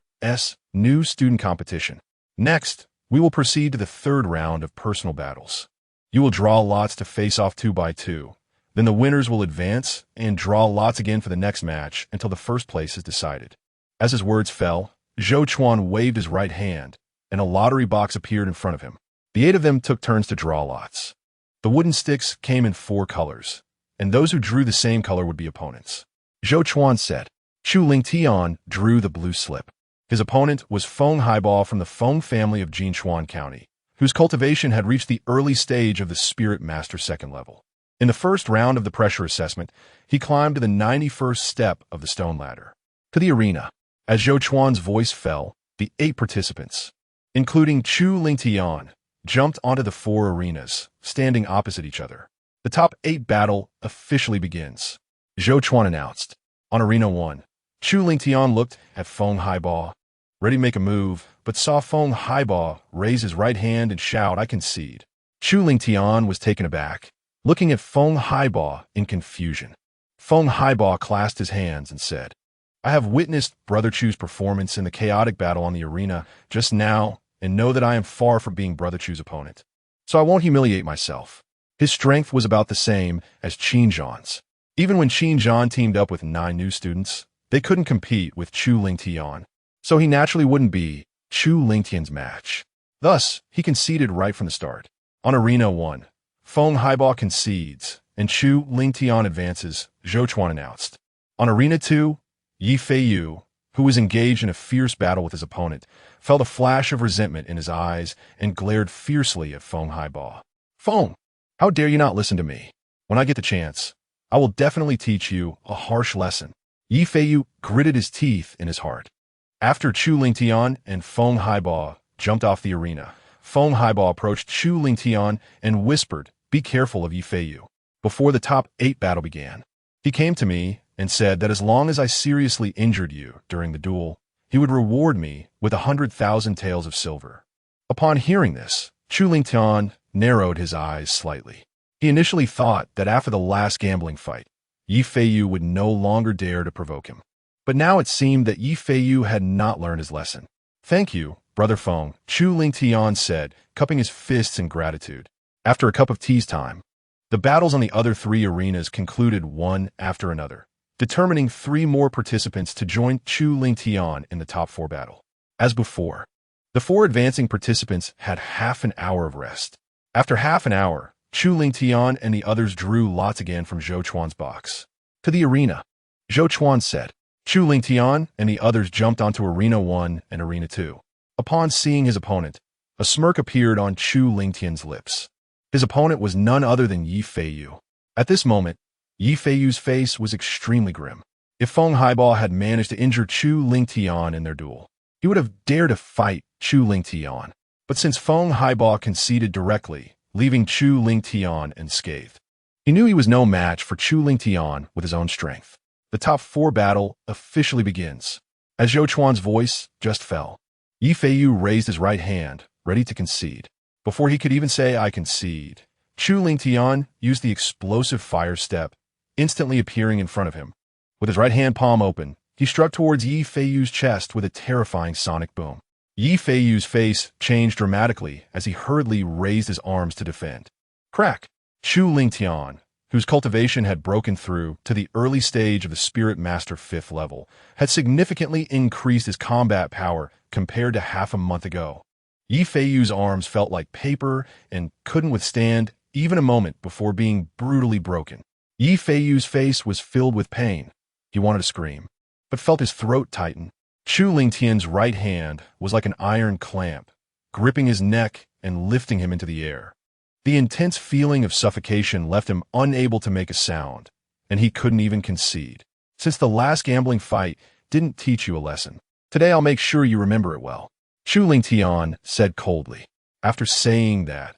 Speaker 1: new student competition. Next, we will proceed to the 3rd round of personal battles. You will draw lots to face off 2 by 2. Then the winners will advance and draw lots again for the next match until the first place is decided." As his words fell, Zhou Chuan waved his right hand, and a lottery box appeared in front of him. The 8 of them took turns to draw lots. The wooden sticks came in 4 colors, and those who drew the same color would be opponents. Zhou Chuan said. Chu Lingtian drew the blue slip. His opponent was Feng Haibao from the Feng family of Jinchuan County, whose cultivation had reached the early stage of the Spirit Master 2nd level. In the first round of the pressure assessment, he climbed to the 91st step of the stone ladder. To the arena. As Zhou Chuan's voice fell, the 8 participants, including Chu Lingtian, jumped onto the 4 arenas, standing opposite each other. The top 8 battle officially begins. Zhou Chuan announced. On arena 1, Chu Lingtian looked at Feng Haibao, ready to make a move, but saw Feng Haibao raise his right hand and shout, "I concede." Chu Lingtian was taken aback, looking at Feng Haibao in confusion. Feng Haibao clasped his hands and said, "I have witnessed Brother Chu's performance in the chaotic battle on the arena just now and know that I am far from being Brother Chu's opponent. So I won't humiliate myself." His strength was about the same as Qin Zhan's. Even when Qin Zhan teamed up with 9 new students, they couldn't compete with Chu Lingtian, so he naturally wouldn't be Chu Lingtian's match. Thus, he conceded right from the start. On arena 1, Feng Haibao concedes, and Chu Lingtian advances, Zhou Chuan announced. On arena 2, Yi Feiyu, who was engaged in a fierce battle with his opponent, felt a flash of resentment in his eyes and glared fiercely at Feng Haibao. "Feng, how dare you not listen to me? When I get the chance, I will definitely teach you a harsh lesson." Yi Feiyu gritted his teeth in his heart. After Chu Lingtian and Feng Haibao jumped off the arena, Feng Haibao approached Chu Lingtian and whispered, "Be careful of Yi Feiyu." Before the top 8 battle began, he came to me and said that as long as I seriously injured you during the duel, he would reward me with 100,000 taels of silver. Upon hearing this, Chu Lingtian narrowed his eyes slightly. He initially thought that after the last gambling fight, Yi Feiyu would no longer dare to provoke him. But now it seemed that Yi Feiyu had not learned his lesson. "Thank you, Brother Feng," Chu Lingtian said, cupping his fists in gratitude. After a cup of tea's time, the battles on the other 3 arenas concluded one after another, determining 3 more participants to join Chu Lingtian in the top 4 battle. As before, the 4 advancing participants had half an hour of rest. After half an hour, Chu Lingtian and the others drew lots again from Zhou Chuan's box. To the arena. Zhou Chuan said. Chu Lingtian and the others jumped onto arena 1 and arena 2. Upon seeing his opponent, a smirk appeared on Chu Lingtian's lips. His opponent was none other than Yi Feiyu. At this moment, Yi Feiyu's face was extremely grim. If Feng Haibao had managed to injure Chu Lingtian in their duel, he would have dared to fight Chu Lingtian. But since Feng Haibao conceded directly, leaving Chu Lingtian unscathed, he knew he was no match for Chu Lingtian with his own strength. The top 4 battle officially begins. As Zhou Chuan's voice just fell, Yi Feiyu raised his right hand, ready to concede. Before he could even say, "I concede," Chu Lingtian used the explosive fire step, instantly appearing in front of him. With his right hand palm open, he struck towards Yi Feiyu's chest with a terrifying sonic boom. Yi Feiyu's face changed dramatically as he hurriedly raised his arms to defend. Crack! Chu Lingtian, whose cultivation had broken through to the early stage of the Spirit Master 5th level, had significantly increased his combat power compared to half a month ago. Yi Feiyu's arms felt like paper and couldn't withstand even a moment before being brutally broken. Yi Feiyu's face was filled with pain. He wanted to scream, but felt his throat tighten. Chu Lingtian's right hand was like an iron clamp, gripping his neck and lifting him into the air. The intense feeling of suffocation left him unable to make a sound, and he couldn't even concede. Since the last gambling fight didn't teach you a lesson, today I'll make sure you remember it well, Chu Lingtian said coldly. After saying that,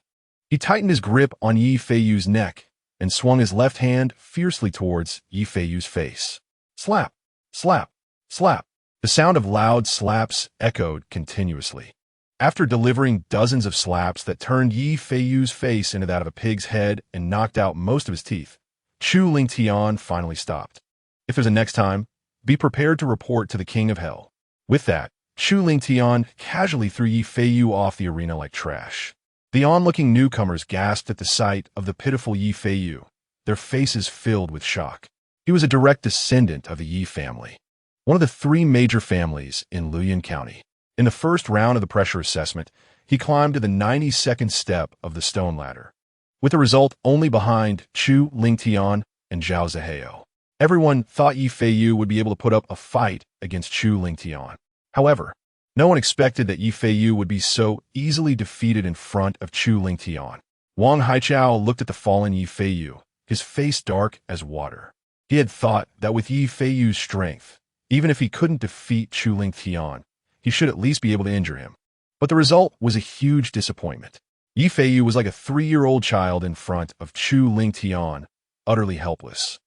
Speaker 1: he tightened his grip on Yi Feiyu's neck and swung his left hand fiercely towards Yi Feiyu's face. Slap, slap, slap. The sound of loud slaps echoed continuously. After delivering dozens of slaps that turned Yi Feiyu's face into that of a pig's head and knocked out most of his teeth, Chu Lingtian finally stopped. If there's a next time, be prepared to report to the King of Hell. With that, Chu Lingtian casually threw Yi Feiyu off the arena like trash. The onlooking newcomers gasped at the sight of the pitiful Yi Feiyu, their faces filled with shock. He was a direct descendant of the Yi family, one of the three major families in Luoyang County. In the first round of the pressure assessment, he climbed to the 92nd step of the stone ladder, with the result only behind Chu Lingtian and Zhao Zihao. Everyone thought Yi Feiyu would be able to put up a fight against Chu Lingtian. However, no one expected that Yi Feiyu would be so easily defeated in front of Chu Lingtian. Wang Haichao looked at the fallen Yi Feiyu, his face dark as water. He had thought that with Yi Feiyu's strength, even if he couldn't defeat Chu Lingtian, he should at least be able to injure him. But the result was a huge disappointment. Yi Feiyu was like a 3-year-old child in front of Chu Lingtian, utterly helpless.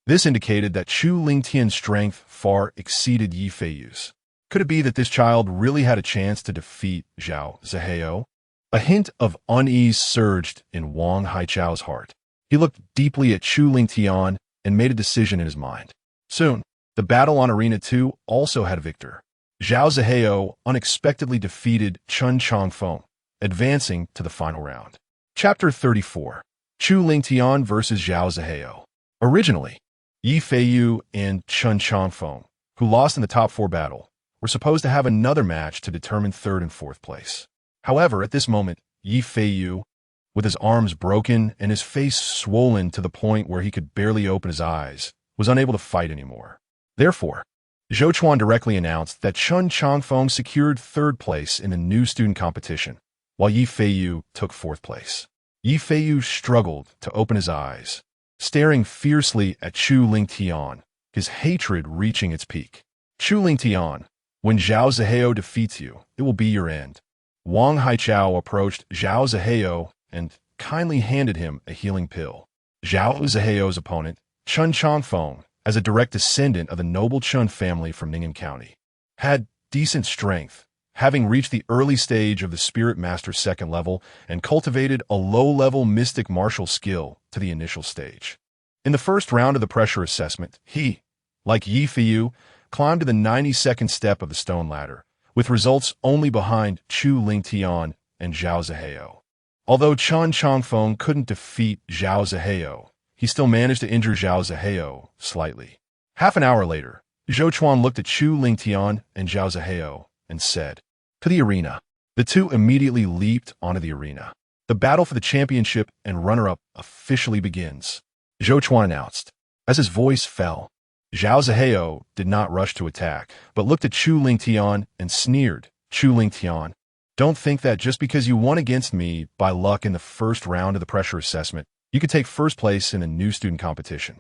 Speaker 1: This indicated that Chu Lingtian's strength far exceeded Yi Feiyu's. Could it be that this child really had a chance to defeat Zhao Zihao? A hint of unease surged in Wang Haichao's heart. He looked deeply at Chu Lingtian and made a decision in his mind. Soon, the battle on Arena 2 also had a victor. Zhao Zihao unexpectedly defeated Chun Changfeng, advancing to the final round. Chapter 34. Chu Lingtian vs. Zhao Zihao. Originally, Yi Feiyu and Chun Changfeng, who lost in the top 4 battle, were supposed to have another match to determine 3rd and 4th place. However, at this moment, Yi Feiyu, with his arms broken and his face swollen to the point where he could barely open his eyes, was unable to fight anymore. Therefore, Zhou Chuan directly announced that Chun Changfeng secured 3rd place in the new student competition, while Yi Feiyu took 4th place. Yi Feiyu struggled to open his eyes, staring fiercely at Chu Lingtian, his hatred reaching its peak. Chu Lingtian, when Zhao Zihao defeats you, it will be your end. Wang Haichao approached Zhao Zihao and kindly handed him a healing pill. Zhao Zihao's opponent, Chun Changfeng, as a direct descendant of the noble Chun family from Ning'an County, had decent strength, having reached the early stage of the Spirit Master 2nd level and cultivated a low-level mystic martial skill to the initial stage. In the first round of the pressure assessment, he, like Yi Feiyu, climbed to the 92nd step of the stone ladder, with results only behind Chu Lingtian and Zhao Zihao. Although Chun Changfeng couldn't defeat Zhao Zihao, he still managed to injure Zhao Zihao slightly. Half an hour later, Zhou Chuan looked at Chu Lingtian and Zhao Zihao and said, "To the arena." The two immediately leaped onto the arena. The battle for the championship and runner-up officially begins, Zhou Chuan announced. As his voice fell, Zhao Zihao did not rush to attack, but looked at Chu Lingtian and sneered. Chu Lingtian, don't think that just because you won against me by luck in the first round of the pressure assessment, you could take 1st place in a new student competition.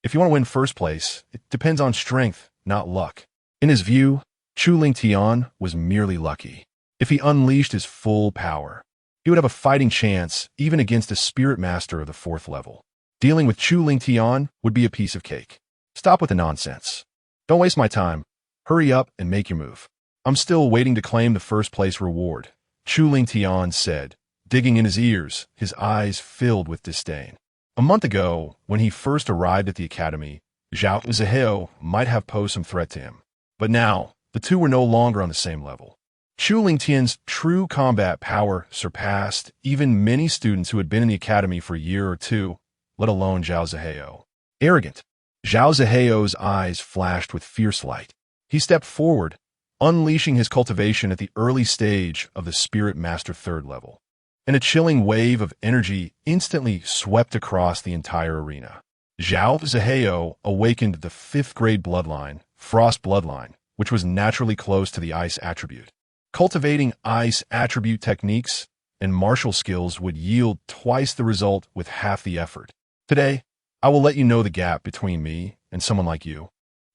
Speaker 1: If you want to win 1st place, it depends on strength, not luck. In his view, Chu Lingtian was merely lucky. If he unleashed his full power, he would have a fighting chance even against a spirit master of the 4th level. Dealing with Chu Lingtian would be a piece of cake. Stop with the nonsense. Don't waste my time. Hurry up and make your move. I'm still waiting to claim the 1st place reward, Chu Lingtian said, digging in his ears, his eyes filled with disdain. A month ago, when he first arrived at the academy, Zhao Zihao might have posed some threat to him. But now, the two were no longer on the same level. Chu Lingtian's true combat power surpassed even many students who had been in the academy for a year or two, let alone Zhao Zihao. Arrogant, Zhao Zihao's eyes flashed with fierce light. He stepped forward, unleashing his cultivation at the early stage of the Spirit Master 3rd level. And a chilling wave of energy instantly swept across the entire arena. Zhao Zihao awakened the 5th grade bloodline, Frost bloodline, which was naturally close to the ice attribute. Cultivating ice attribute techniques and martial skills would yield twice the result with half the effort. Today, I will let you know the gap between me and someone like you.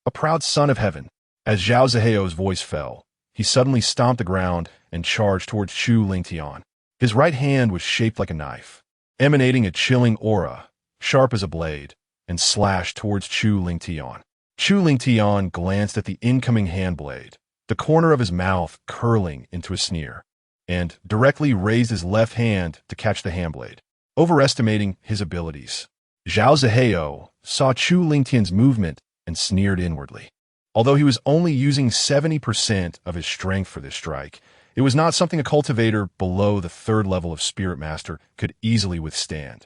Speaker 1: A proud son of heaven. As Zhao Zihao's voice fell, he suddenly stomped the ground and charged towards Chu Lingtian. His right hand was shaped like a knife, emanating a chilling aura, sharp as a blade, and slashed towards Chu Lingtian. Chu Lingtian glanced at the incoming hand blade, the corner of his mouth curling into a sneer, and directly raised his left hand to catch the hand blade, overestimating his abilities. Zhao Zihao saw Chu Lingtian's movement and sneered inwardly. Although he was only using 70% of his strength for this strike, it was not something a cultivator below the 3rd level of Spirit Master could easily withstand.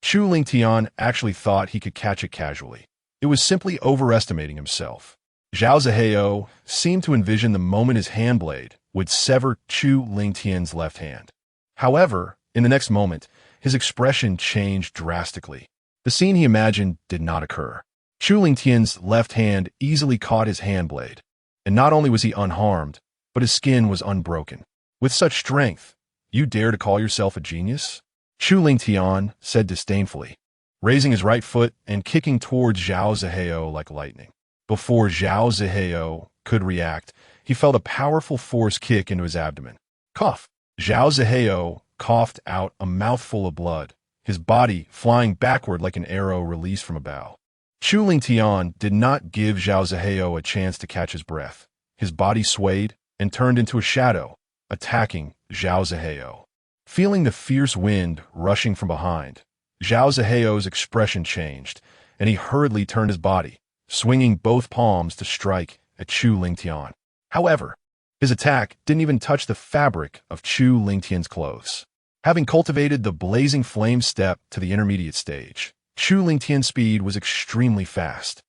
Speaker 1: Chu Lingtian actually thought he could catch it casually. It was simply overestimating himself. Zhao Zihao seemed to envision the moment his hand blade would sever Chu Lingtian's left hand. However, in the next moment, his expression changed drastically. The scene he imagined did not occur. Chu Lingtian's left hand easily caught his hand blade, and not only was he unharmed, but his skin was unbroken. With such strength, you dare to call yourself a genius? Chu Lingtian said disdainfully, raising his right foot and kicking towards Zhao Zihao like lightning. Before Zhao Zihao could react, he felt a powerful force kick into his abdomen. Cough! Zhao Zihao coughed out a mouthful of blood, his body flying backward like an arrow released from a bow. Chu Lingtian did not give Zhao Zihao a chance to catch his breath. His body swayed and turned into a shadow, attacking Zhao Zihao. Feeling the fierce wind rushing from behind, Zhao Zihao's expression changed, and he hurriedly turned his body, swinging both palms to strike at Chu Lingtian. However, his attack didn't even touch the fabric of Chu Lingtian's clothes. Having cultivated the blazing flame step to the intermediate stage, Chu Lingtian's speed was extremely fast.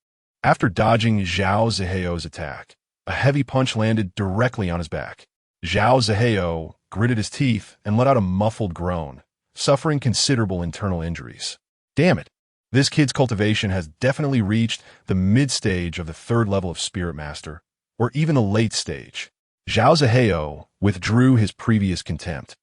Speaker 1: After dodging Zhao Zihao's attack, a heavy punch landed directly on his back. Zhao Zihao gritted his teeth and let out a muffled groan, suffering considerable internal injuries. Damn it! This kid's cultivation has definitely reached the mid-stage of the 3rd level of Spirit Master, or even the late stage. Zhao Zihao withdrew his previous contempt,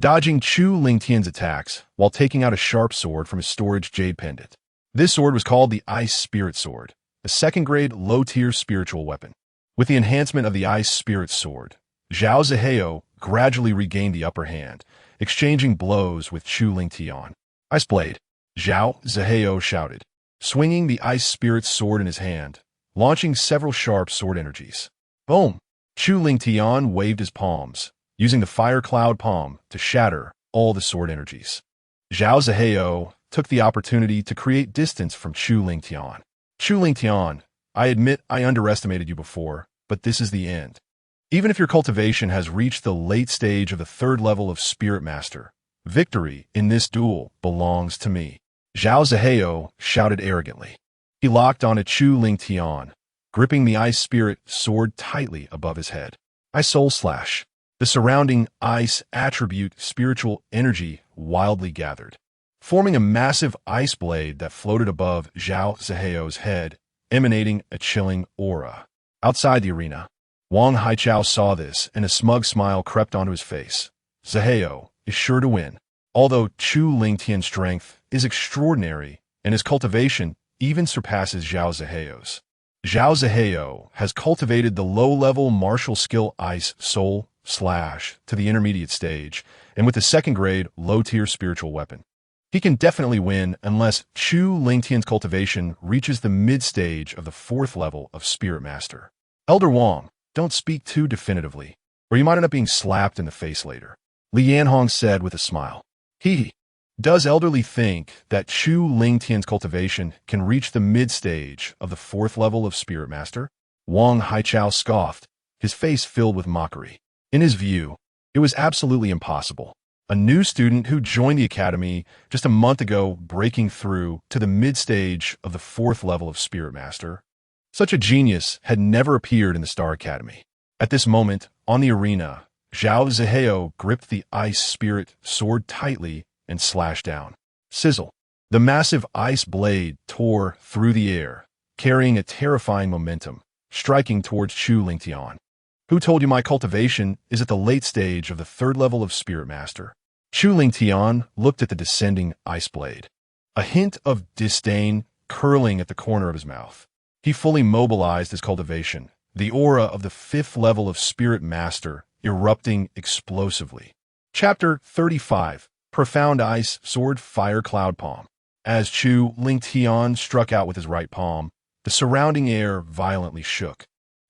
Speaker 1: dodging Chu Lingtian's attacks while taking out a sharp sword from his storage jade pendant. This sword was called the Ice Spirit Sword, a 2nd-grade low-tier spiritual weapon. With the enhancement of the Ice Spirit Sword, Zhao Zihao gradually regained the upper hand, exchanging blows with Chu Lingtian. Ice Blade! Zhao Zihao shouted, swinging the Ice Spirit Sword in his hand, launching several sharp sword energies. Boom! Chu Lingtian waved his palms, using the Fire Cloud Palm to shatter all the sword energies. Zhao Zihao took the opportunity to create distance from Chu Lingtian. Chu Lingtian, I admit I underestimated you before, but this is the end. Even if your cultivation has reached the late stage of the 3rd level of Spirit Master, victory in this duel belongs to me. Zhao Zihao shouted arrogantly. He locked onto Chu Lingtian, gripping the Ice Spirit Sword tightly above his head. Ice Soul Slash. The surrounding ice attribute spiritual energy wildly gathered, forming a massive ice blade that floated above Zhao Zihao's head, emanating a chilling aura. Outside the arena, Wang Haichao saw this, and a smug smile crept onto his face. Zihao is sure to win. Although Chu Lingtian's strength is extraordinary, and his cultivation even surpasses Zhao Zihao's. Zhao Zihao has cultivated the low-level martial skill Ice Soul Slash to the intermediate stage, and with the 2nd-grade low-tier spiritual weapon. He can definitely win unless Chu Lingtian's cultivation reaches the mid-stage of the 4th level of Spirit Master. Elder Wang, don't speak too definitively, or you might end up being slapped in the face later, Li Yanhong said with a smile. Does Elderly think that Chu Lingtian's cultivation can reach the mid-stage of the 4th level of Spirit Master? Wang Haichao scoffed, his face filled with mockery. In his view, it was absolutely impossible. A new student who joined the academy just a month ago breaking through to the mid-stage of the 4th level of Spirit Master. Such a genius had never appeared in the Star Academy. At this moment, on the arena, Zhao Zihao gripped the Ice Spirit Sword tightly and slashed down. Sizzle. The massive ice blade tore through the air, carrying a terrifying momentum, striking towards Chu Lingtian. Who told you my cultivation is at the late stage of the third level of Spirit Master? Chu Lingtian looked at the descending ice blade, a hint of disdain curling at the corner of his mouth. He fully mobilized his cultivation, the aura of the fifth level of Spirit Master erupting explosively. Chapter 35. Profound Ice Sword Fire Cloud Palm. As Chu Lingtian struck out with his right palm, the surrounding air violently shook,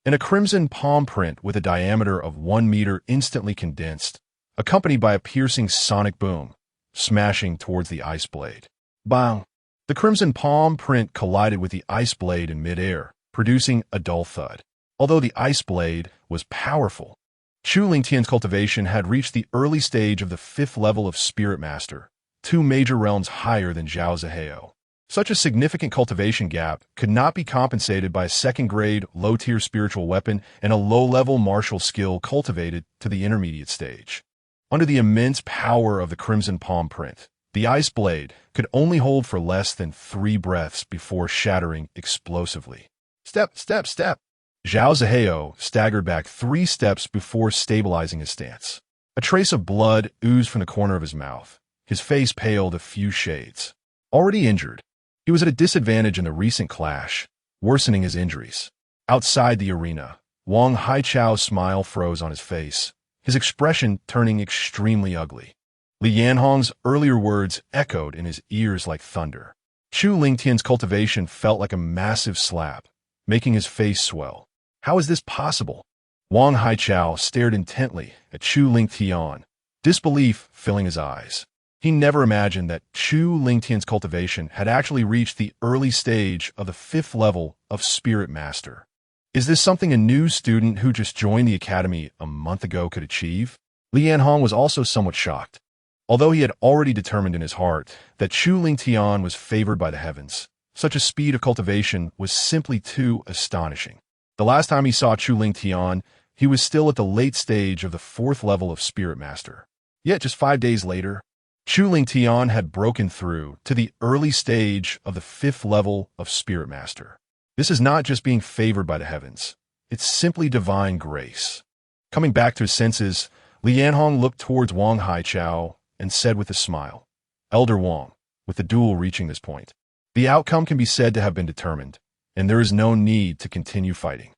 Speaker 1: and a crimson palm print with a diameter of 1 meter instantly condensed, accompanied by a piercing sonic boom, smashing towards the ice blade. Bang! The crimson palm print collided with the ice blade in midair, producing a dull thud. Although the ice blade was powerful, Chu Lingtian's cultivation had reached the early stage of the fifth level of Spirit Master, 2 major realms higher than Zhao Zihao. Such a significant cultivation gap could not be compensated by a second-grade, low-tier spiritual weapon and a low-level martial skill cultivated to the intermediate stage. Under the immense power of the crimson palm print, the ice blade could only hold for less than 3 breaths before shattering explosively. Step, step, step! Zhao Zihao staggered back 3 steps before stabilizing his stance. A trace of blood oozed from the corner of his mouth. His face paled a few shades. Already injured, he was at a disadvantage in the recent clash, worsening his injuries. Outside the arena, Wang Haichao's smile froze on his face, his expression turning extremely ugly. Li Yanhong's earlier words echoed in his ears like thunder. Chu Lingtian's cultivation felt like a massive slap, making his face swell. How is this possible? Wang Haichao stared intently at Chu Lingtian, disbelief filling his eyes. He never imagined that Chu Lingtian's cultivation had actually reached the early stage of the 5th level of Spirit Master. Is this something a new student who just joined the academy a month ago could achieve? Li Yanhong was also somewhat shocked. Although he had already determined in his heart that Chu Lingtian was favored by the heavens, such a speed of cultivation was simply too astonishing. The last time he saw Chu Lingtian, he was still at the late stage of the 4th level of Spirit Master. Yet just 5 days later, Chu Lingtian had broken through to the early stage of the 5th level of Spirit Master. This is not just being favored by the heavens. It's simply divine grace. Coming back to his senses, Li Yanhong looked towards Wang Haichao and said with a smile, "Elder Wang, with the duel reaching this point, the outcome can be said to have been determined, and there is no need to continue fighting.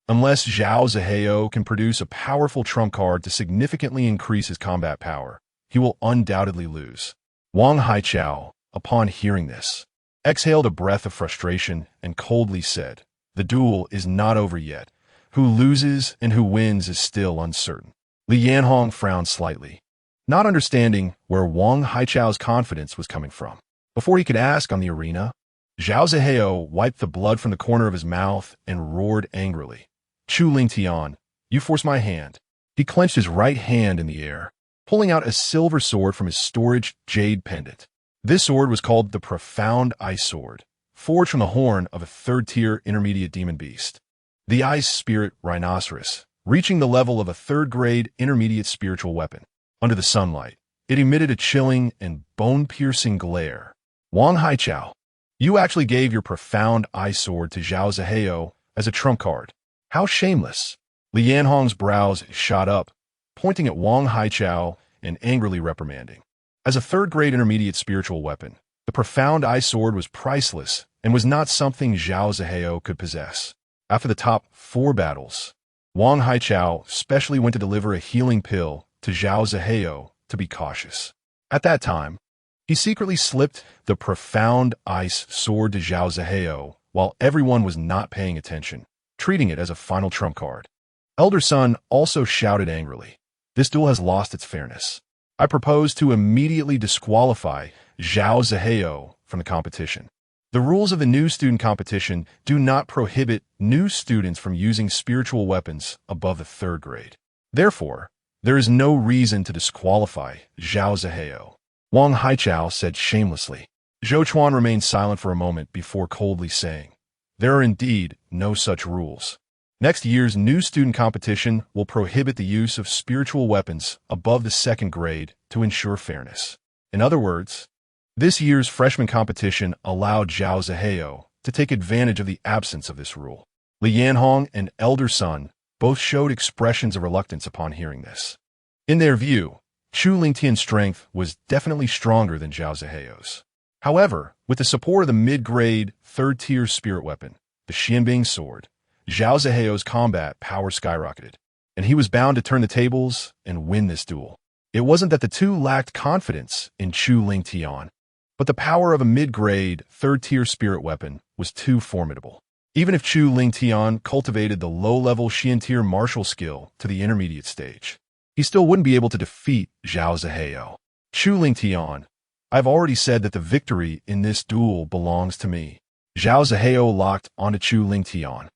Speaker 1: Unless Zhao Zihao can produce a powerful trump card to significantly increase his combat power, he will undoubtedly lose." Wang Haichao, upon hearing this, exhaled a breath of frustration and coldly said, "The duel is not over yet. Who loses and who wins is still uncertain." Li Yanhong frowned slightly, not understanding where Wang Haichao's confidence was coming from. Before he could ask on the arena, Zhao Zihao wiped the blood from the corner of his mouth and roared angrily, "Chu Lingtian, you force my hand." He clenched his right hand in the air, pulling out a silver sword from his storage jade pendant. This sword was called the Profound Ice Sword, forged from the horn of a 3rd-tier intermediate demon beast, the Ice Spirit Rhinoceros, reaching the level of a 3rd-grade intermediate spiritual weapon. Under the sunlight, it emitted a chilling and bone-piercing glare. "Wang Haichao, you actually gave your Profound Ice Sword to Zhao Zihao as a trump card. How shameless." Li Yanhong's brows shot up, pointing at Wang Haichao and angrily reprimanding. As a 3rd-grade intermediate spiritual weapon, the Profound Ice Sword was priceless and was not something Zhao Zihao could possess. After the top 4 battles, Wang Haichao specially went to deliver a healing pill to Zhao Zihao to be cautious. At that time, he secretly slipped the Profound Ice Sword to Zhao Zihao while everyone was not paying attention, treating it as a final trump card. Elder Sun also shouted angrily, "This duel has lost its fairness. I propose to immediately disqualify Zhao Zihao from the competition. The rules of the new student competition do not prohibit new students from using spiritual weapons above the 3rd grade. Therefore, there is no reason to disqualify Zhao Zihao." Wang Haichao said shamelessly. Zhou Chuan remained silent for a moment before coldly saying, "There are indeed no such rules. Next year's new student competition will prohibit the use of spiritual weapons above the 2nd grade to ensure fairness. In other words, This year's freshman competition allowed Zhao Zihao to take advantage of the absence of this rule. Li Yanhong and Elder Sun both showed expressions of reluctance upon hearing this. In their view, Chu Lingtian's strength was definitely stronger than Zhao Zihao's. However, with the support of the mid-grade, third-tier spirit weapon, the Xianbing sword, Zhao Zihao's combat power skyrocketed, and he was bound to turn the tables and win this duel. It wasn't that the two lacked confidence in Chu Lingtian, but the power of a mid-grade, third-tier spirit weapon was too formidable. Even if Chu Lingtian cultivated the low-level Xian-tier martial skill to the intermediate stage, he still wouldn't be able to defeat Zhao Zihao. Chu Lingtian, I've already said that the victory in this duel belongs to me. Zhao Zihao locked onto Chu Lingtian,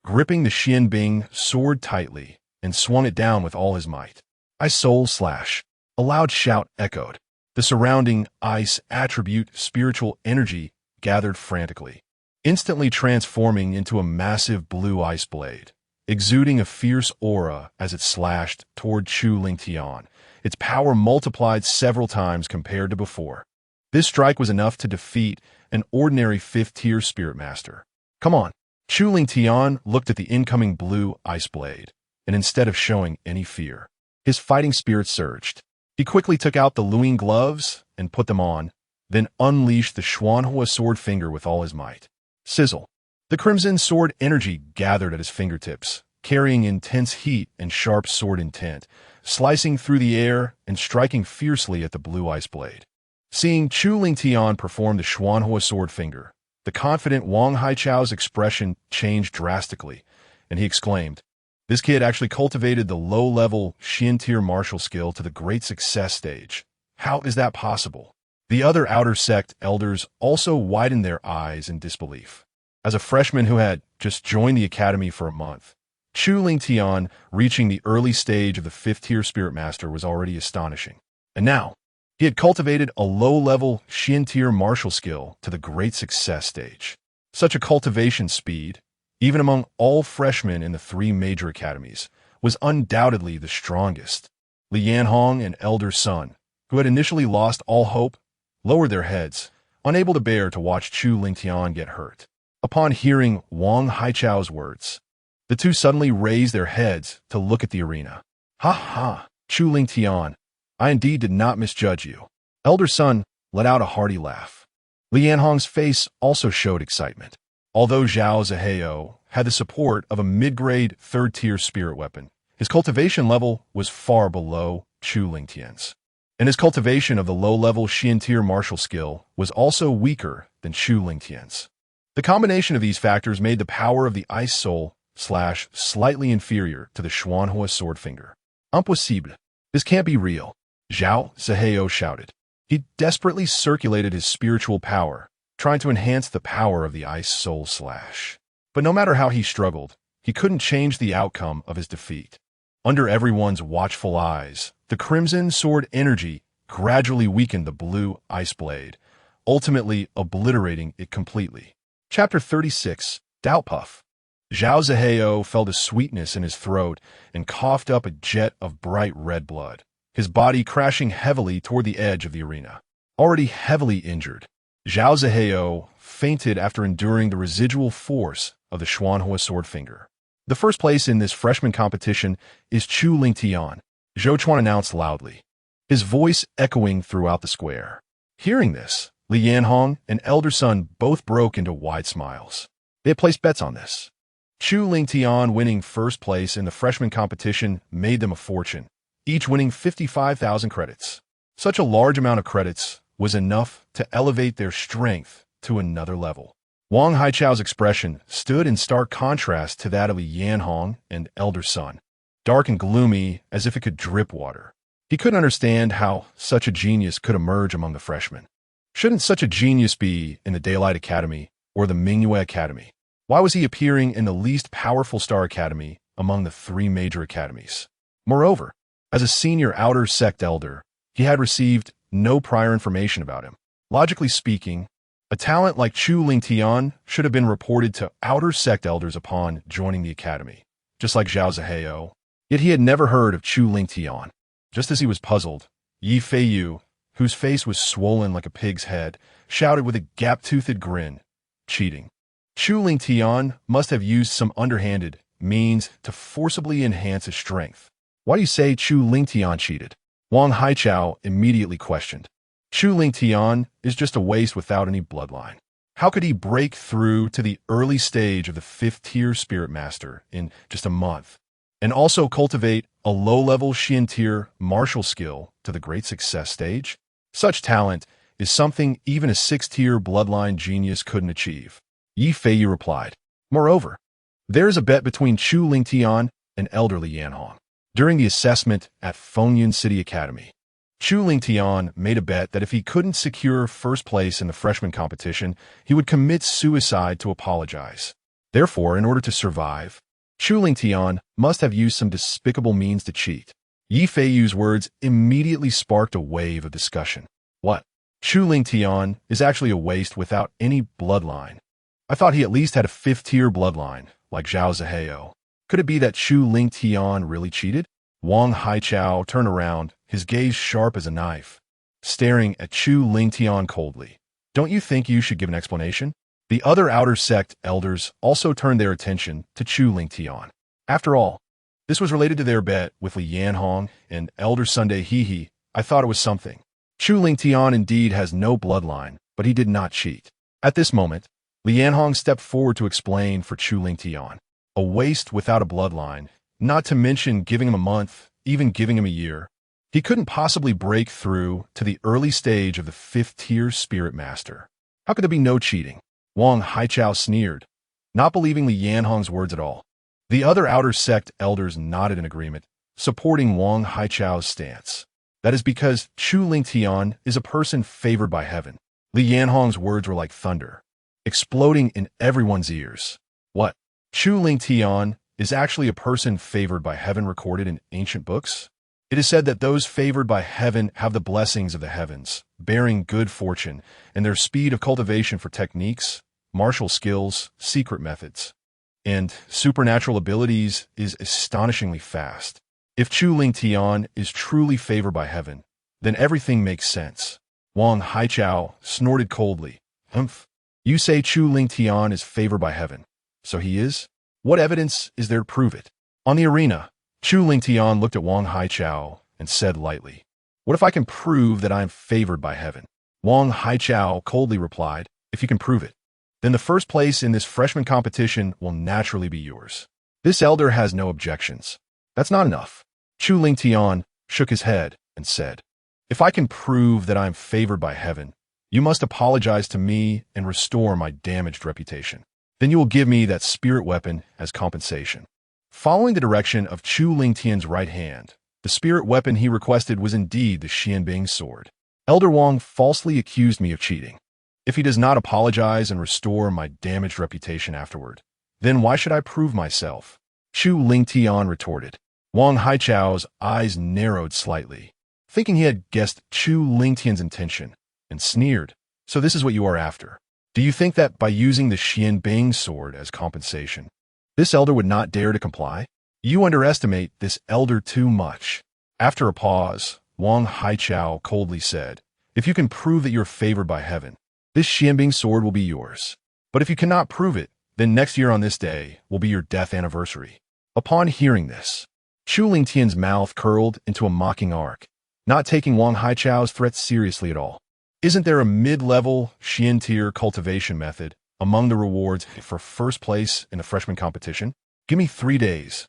Speaker 1: gripping the Xianbing sword tightly, and swung it down with all his might. I soul slash. A loud shout echoed. The surrounding ice attribute spiritual energy gathered frantically, instantly transforming into a massive blue ice blade, exuding a fierce aura as it slashed toward Chu Lingtian. Its power multiplied several times compared to before. This strike was enough to defeat an ordinary 5th-tier spirit master. Come on. Chu Lingtian looked at the incoming blue ice blade, and instead of showing any fear, his fighting spirit surged. He quickly took out the Luing gloves and put them on, then unleashed the Xuanhua sword finger with all his might. Sizzle. The crimson sword energy gathered at his fingertips, carrying intense heat and sharp sword intent, slicing through the air and striking fiercely at the blue ice blade. Seeing Chu Lingtian perform the Xuanhua sword finger, the confident Wang Haichao's expression changed drastically, and he exclaimed, "This kid actually cultivated the low-level Xian-tier martial skill to the great success stage. How is that possible?" The other outer sect elders also widened their eyes in disbelief. As a freshman who had just joined the academy for a month, Chu Lingtian reaching the early stage of the 5th-tier spirit master was already astonishing. And now, he had cultivated a low-level Xian-tier martial skill to the great success stage. Such a cultivation speed, even among all freshmen in the 3 major academies, was undoubtedly the strongest. Li Yanhong and Elder Sun, who had initially lost all hope, lowered their heads, unable to bear to watch Chu Lingtian get hurt. Upon hearing Wang Haichao's words, the two suddenly raised their heads to look at the arena. "Ha ha, Chu Lingtian, I indeed did not misjudge you." Elder Sun let out a hearty laugh. Li Yanhong's face also showed excitement. Although Zhao Zihao had the support of a mid-grade 3rd-tier spirit weapon, his cultivation level was far below Chu Lingtian's, and his cultivation of the low-level Xian-tier martial skill was also weaker than Chu Lingtian's. The combination of these factors made the power of the Ice Soul slash slightly inferior to the Xuanhua sword finger. "Impossible. This can't be real," Zhao Zihao shouted. He desperately circulated his spiritual power, trying to enhance the power of the Ice Soul slash. But no matter how he struggled, he couldn't change the outcome of his defeat. Under everyone's watchful eyes, the crimson sword energy gradually weakened the blue ice blade, ultimately obliterating it completely. Chapter 36, Doubt Puff. Zhao Zihao felt a sweetness in his throat and coughed up a jet of bright red blood, his body crashing heavily toward the edge of the arena. Already heavily injured, Zhao Zihao fainted after enduring the residual force of the Xuanhua sword finger. "The first place in this freshman competition is Chu Lingtian," Zhou Chuan announced loudly, his voice echoing throughout the square. Hearing this, Li Yanhong and Elder Sun both broke into wide smiles. They had placed bets on this. Chu Lingtian winning first place in the freshman competition made them a fortune, each winning 55,000 credits. Such a large amount of credits was enough to elevate their strength to another level. Wang Haichao's expression stood in stark contrast to that of Li Yanhong and Elder Sun, dark and gloomy as if it could drip water. He couldn't understand how such a genius could emerge among the freshmen. Shouldn't such a genius be in the Daylight Academy or the Mingyue Academy? Why was he appearing in the least powerful Star Academy among the 3 major academies? Moreover, as a senior outer sect elder, he had received no prior information about him. Logically speaking, a talent like Chu Lingtian should have been reported to outer sect elders upon joining the academy, just like Zhao Zihao. Yet he had never heard of Chu Lingtian. Just as he was puzzled, Yi Feiyu, whose face was swollen like a pig's head, shouted with a gap-toothed grin, "Cheating. Chu Ling Tian must have used some underhanded means to forcibly enhance his strength." "Why do you say Chu Ling Tian cheated?" Wang Haichao immediately questioned. "Chu Ling Tian is just a waste without any bloodline. How could he break through to the early stage of the 5th-tier Spirit Master in just a month, and also cultivate a low-level Xian-tier martial skill to the great success stage? Such talent is something even a 6th-tier bloodline genius couldn't achieve," Yi Feiyu replied. "Moreover, there is a bet between Chu Ling Tian and elder Li Yanhong. During the assessment at Fengyun City Academy, Chu Ling Tian made a bet that if he couldn't secure first place in the freshman competition, he would commit suicide to apologize. Therefore, in order to survive, Chu Ling Tian must have used some despicable means to cheat." Yi Feiyu's words immediately sparked a wave of discussion. "What? Chu Ling Tian is actually a waste without any bloodline. I thought he at least had a 5th-tier bloodline, like Zhao Zihao. Could it be that Chu Ling Tian really cheated?" Wang Haichao turned around, his gaze sharp as a knife, staring at Chu Ling Tian coldly. "Don't you think you should give an explanation?" The other outer sect elders also turned their attention to Chu Ling Tian. After all, this was related to their bet with Li Yanhong and Elder Sunday Hehe. "I thought it was something. Chu Ling Tian indeed has no bloodline, but he did not cheat." At this moment, Li Yanhong stepped forward to explain for Chu Ling Tian. "A waste without a bloodline, not to mention giving him a month, even giving him a year. He couldn't possibly break through to the early stage of the 5th-tier Spirit Master. How could there be no cheating?" Wang Haichao sneered, not believing Li Yanhong's words at all. The other outer sect elders nodded in agreement, supporting Wang Haichao's stance. "That is because Chu Ling Tian is a person favored by heaven." Li Yanhong's words were like thunder, exploding in everyone's ears. "What? Chu Ling Tian is actually a person favored by heaven recorded in ancient books? It is said that those favored by heaven have the blessings of the heavens, bearing good fortune, and their speed of cultivation for techniques, martial skills, secret methods, and supernatural abilities is astonishingly fast. If Chu Ling Tian is truly favored by heaven, then everything makes sense." Wang Haichao snorted coldly. "Humph. You say Chu Ling Tian is favored by heaven. So he is? What evidence is there to prove it?" On the arena, Chu Ling Tian looked at Wang Haichao and said lightly, "What if I can prove that I am favored by heaven?" Wang Haichao coldly replied, "If you can prove it, then the first place in this freshman competition will naturally be yours." This elder has no objections. "That's not enough." Chu Ling Tian shook his head and said, "If I can prove that I am favored by heaven, you must apologize to me and restore my damaged reputation. Then you will give me that spirit weapon as compensation." Following the direction of Chu Ling Tian's right hand, the spirit weapon he requested was indeed the Xianbing sword. "Elder Wang falsely accused me of cheating. If he does not apologize and restore my damaged reputation afterward, then why should I prove myself?" Chu Ling Tian retorted. Wang Haichao's eyes narrowed slightly, thinking he had guessed Chu Ling Tian's intention, and sneered. "So this is what you are after. Do you think that by using the Xianbing sword as compensation, this elder would not dare to comply? You underestimate this elder too much." After a pause, Wang Haichao coldly said, "If you can prove that you're favored by heaven, this Xianbing sword will be yours. But if you cannot prove it, then next year on this day will be your death anniversary." Upon hearing this, Chu Ling Tian's mouth curled into a mocking arc, not taking Wang Haichao's threats seriously at all. "Isn't there a mid-level Xian-tier cultivation method among the rewards for first place in the freshman competition? Give me 3 days,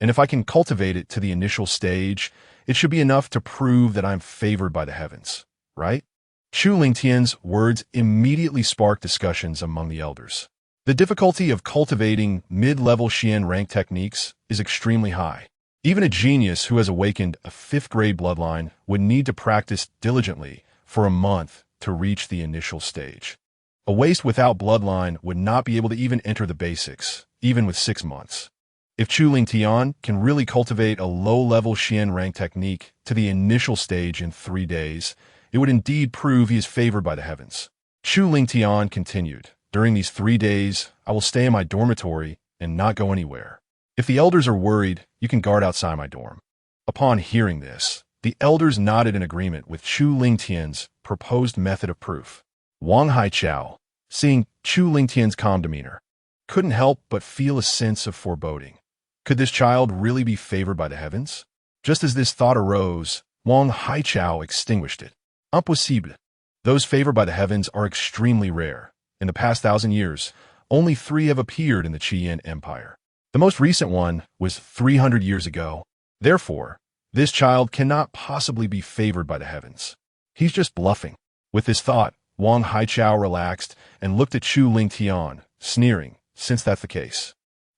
Speaker 1: and if I can cultivate it to the initial stage, it should be enough to prove that I'm favored by the heavens, right?" Chu Ling Tian's words immediately sparked discussions among the elders. The difficulty of cultivating mid-level Xian rank techniques is extremely high. Even a genius who has awakened a 5th-grade bloodline would need to practice diligently for a month to reach the initial stage. A waste without bloodline would not be able to even enter the basics, even with 6 months. If Chu Ling Tian can really cultivate a low-level Xian rank technique to the initial stage in 3 days, it would indeed prove he is favored by the heavens. Chu Ling Tian continued, "During these 3 days, I will stay in my dormitory and not go anywhere. If the elders are worried, you can guard outside my dorm." Upon hearing this, The elders nodded in agreement with Chu Lingtian's proposed method of proof. Wang Haichao, seeing Chu Lingtian's calm demeanor, couldn't help but feel a sense of foreboding. Could this child really be favored by the heavens? Just as this thought arose, Wang Haichao extinguished it. Impossible. Those favored by the heavens are extremely rare. In the past 1,000 years, only 3 have appeared in the Qian Empire. The most recent one was 300 years ago. Therefore, this child cannot possibly be favored by the heavens. He's just bluffing. With this thought, Wang Haichao relaxed and looked at Chu Lingtian, sneering, since that's the case.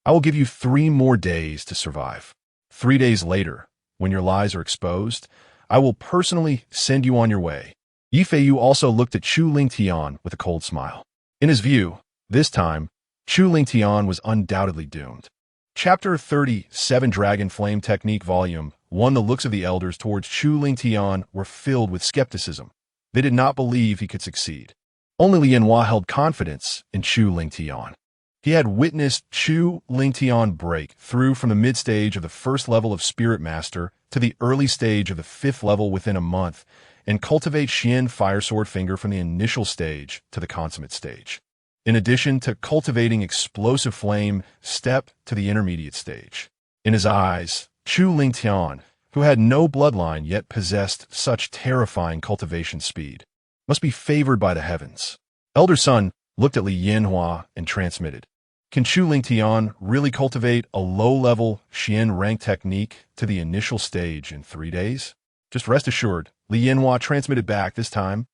Speaker 1: I will give you 3 more days to survive. 3 days later, when your lies are exposed, I will personally send you on your way. Yifeiyu also looked at Chu Lingtian with a cold smile. In his view, this time, Chu Lingtian was undoubtedly doomed. Chapter 37 Dragon Flame Technique Volume 1. The looks of the elders towards Chu Lingtian were filled with skepticism. They did not believe he could succeed. Only Li Yanhua held confidence in Chu Lingtian. He had witnessed Chu Lingtian break through from the mid-stage of the first level of Spirit Master to the early stage of the 5th level within a month, and cultivate Xian Fire Sword Finger from the initial stage to the consummate stage. In addition to cultivating Explosive Flame step to the intermediate stage. In his eyes, Chu Lingtian, who had no bloodline yet possessed such terrifying cultivation speed, must be favored by the heavens. Elder Sun looked at Li Yanhua and transmitted. Can Chu Lingtian really cultivate a low-level Xian rank technique to the initial stage in 3 days? Just rest assured, Li Yanhua transmitted back this time.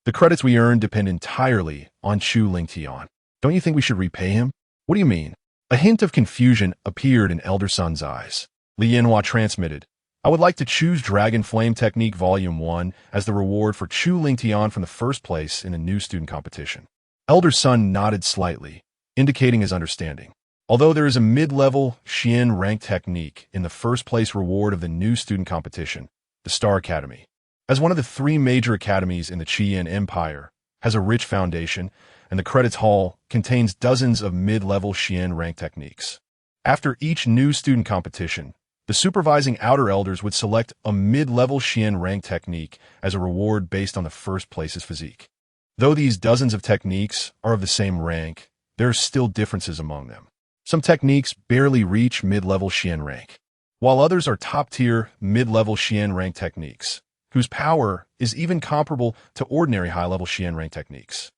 Speaker 1: The credits we earn depend entirely on Chu Lingtian. Don't you think we should repay him? What do you mean? A hint of confusion appeared in Elder Sun's eyes. Li Yanhua transmitted. I would like to choose Dragon Flame Technique Volume 1 as the reward for Chu Lingtian from the first place in a new student competition. Elder Sun nodded slightly, indicating his understanding. Although there is a mid-level Xian rank technique in the first place reward of the new student competition, the Star Academy, as one of the 3 major academies in the Qian Empire, has a rich foundation, and the credits hall contains dozens of mid-level Xian rank techniques. After each new student competition, the supervising outer elders would select a mid-level Xian rank technique as a reward based on the first place's physique. Though these dozens of techniques are of the same rank, there are still differences among them. Some techniques barely reach mid-level Xian rank, while others are top-tier mid-level Xian rank techniques, whose power is even comparable to ordinary high-level Xian rank techniques.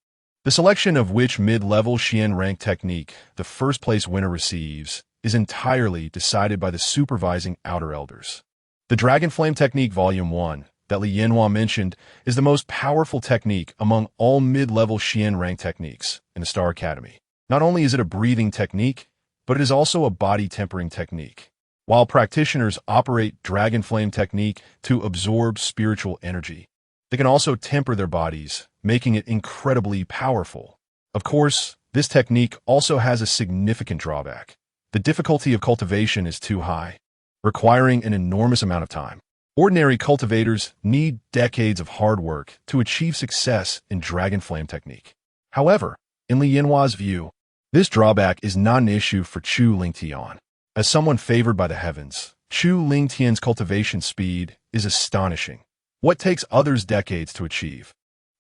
Speaker 1: The selection of which mid-level Xian rank technique the first-place winner receives is entirely decided by the supervising outer elders. The Dragon Flame Technique Volume 1 that Li Yanhua mentioned is the most powerful technique among all mid-level Xian rank techniques in the Star Academy. Not only is it a breathing technique, but it is also a body-tempering technique. While practitioners operate Dragon Flame Technique to absorb spiritual energy, they can also temper their bodies, making it incredibly powerful. Of course, this technique also has a significant drawback. The difficulty of cultivation is too high, requiring an enormous amount of time. Ordinary cultivators need decades of hard work to achieve success in Dragon Flame Technique. However, in Li Yanhua's view, this drawback is not an issue for Chu Lingtian. As someone favored by the heavens, Chu Lingtian's cultivation speed is astonishing. What takes others decades to achieve,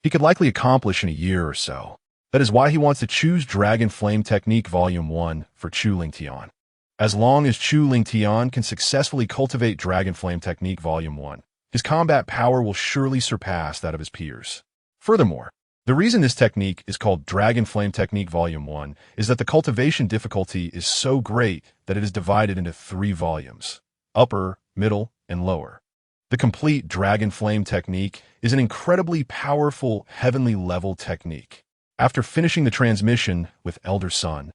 Speaker 1: he could likely accomplish in a year or so. That is why he wants to choose Dragon Flame Technique Volume 1 for Chu Lingtian. As long as Chu Lingtian can successfully cultivate Dragon Flame Technique Volume 1, his combat power will surely surpass that of his peers. Furthermore, the reason this technique is called Dragon Flame Technique Volume 1 is that the cultivation difficulty is so great that it is divided into 3 volumes: upper, middle, and lower. The complete Dragon Flame Technique is an incredibly powerful heavenly level technique. After finishing the transmission with Elder Sun,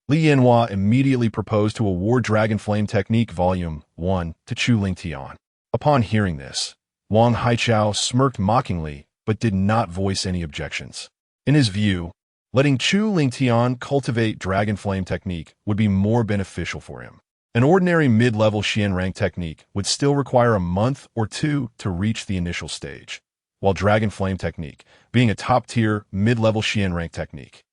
Speaker 1: Li Yanhua immediately proposed to award Dragon Flame Technique Volume 1 to Chu Lingtian. Upon hearing this, Wang Haichao smirked mockingly but did not voice any objections. In his view, letting Chu Lingtian cultivate Dragon Flame Technique would be more beneficial for him. An ordinary mid-level Xian rank technique would still require a month or 2 to reach the initial stage, while Dragon Flame Technique, being a top-tier mid-level Xian rank technique,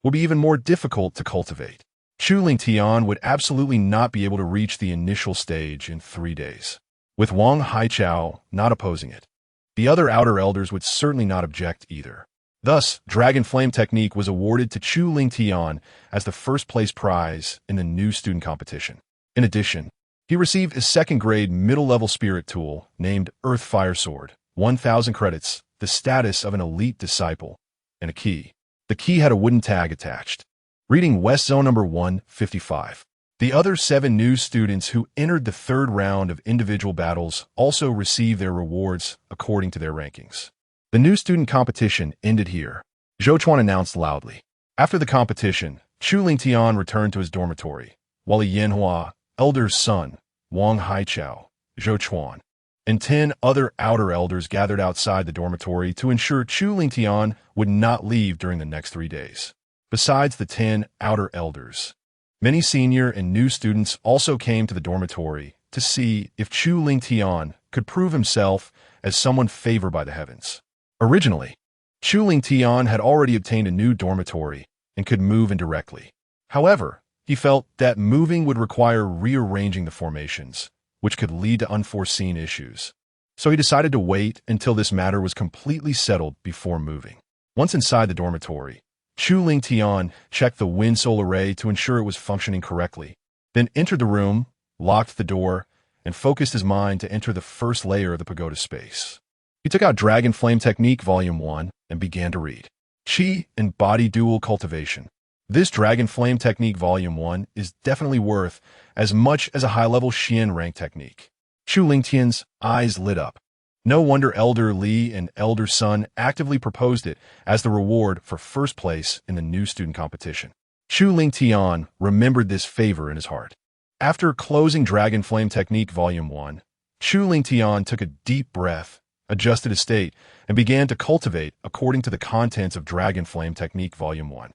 Speaker 1: would be even more difficult to cultivate. Chu Lingtian would absolutely not be able to reach the initial stage in 3 days. with Wang Haichao not opposing it. The other outer elders would certainly not object either. Thus, Dragon Flame Technique was awarded to Chu Lingtian as the first-place prize in the new student competition. In addition, he received a second-grade middle-level spirit tool named Earth Fire Sword, 1,000 credits, the status of an elite disciple, and a key. The key had a wooden tag attached, reading West Zone number 155. The other 7 new students who entered the third round of individual battles also received their rewards according to their rankings. The new student competition ended here, Zhou Chuan announced loudly. After the competition, Chu Lingtian returned to his dormitory, while Li Yanhua, Elder's son, Wang Haichao, Zhou Chuan, and 10 other outer elders gathered outside the dormitory to ensure Chu Lingtian would not leave during the next 3 days. Besides the 10 outer elders, many senior and new students also came to the dormitory to see if Chu Lingtian could prove himself as someone favored by the heavens. Originally, Chu Lingtian had already obtained a new dormitory and could move indirectly. However, he felt that moving would require rearranging the formations, which could lead to unforeseen issues. So he decided to wait until this matter was completely settled before moving. Once inside the dormitory, Chu Lingtian checked the wind soul array to ensure it was functioning correctly, then entered the room, locked the door, and focused his mind to enter the first layer of the pagoda space. He took out Dragon Flame Technique Volume 1 and began to read. Qi and Body Dual Cultivation. This Dragon Flame Technique Volume 1 is definitely worth as much as a high-level Xian rank technique. Chu Lingtian's eyes lit up. No wonder Elder Li and Elder Sun actively proposed it as the reward for first place in the new student competition. Chu Lingtian remembered this favor in his heart. After closing Dragon Flame Technique Volume 1, Chu Lingtian took a deep breath, adjusted his state, and began to cultivate according to the contents of Dragon Flame Technique Volume 1.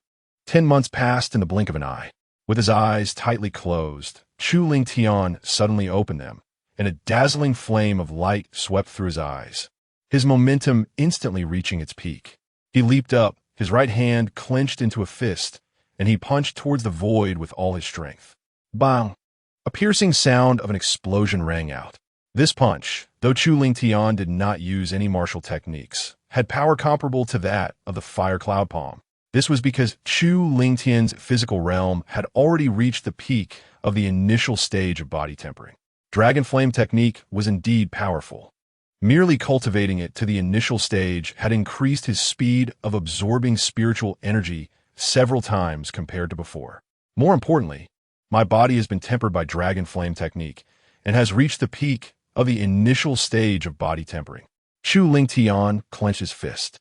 Speaker 1: 10 months passed in the blink of an eye. With his eyes tightly closed, Chu Lingtian suddenly opened them, and a dazzling flame of light swept through his eyes, his momentum instantly reaching its peak. He leaped up, his right hand clenched into a fist, and he punched towards the void with all his strength. Bang! A piercing sound of an explosion rang out. This punch, though Chu Lingtian did not use any martial techniques, had power comparable to that of the Fire Cloud Palm. This was because Chu Lingtian's physical realm had already reached the peak of the initial stage of body tempering. Dragon Flame Technique was indeed powerful. Merely cultivating it to the initial stage had increased his speed of absorbing spiritual energy several times compared to before. More importantly, my body has been tempered by Dragon Flame Technique and has reached the peak of the initial stage of body tempering. Chu Lingtian clenched his fist,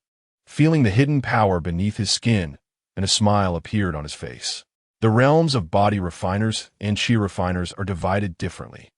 Speaker 1: feeling the hidden power beneath his skin, and a smile appeared on his face. The realms of body refiners and chi refiners are divided differently.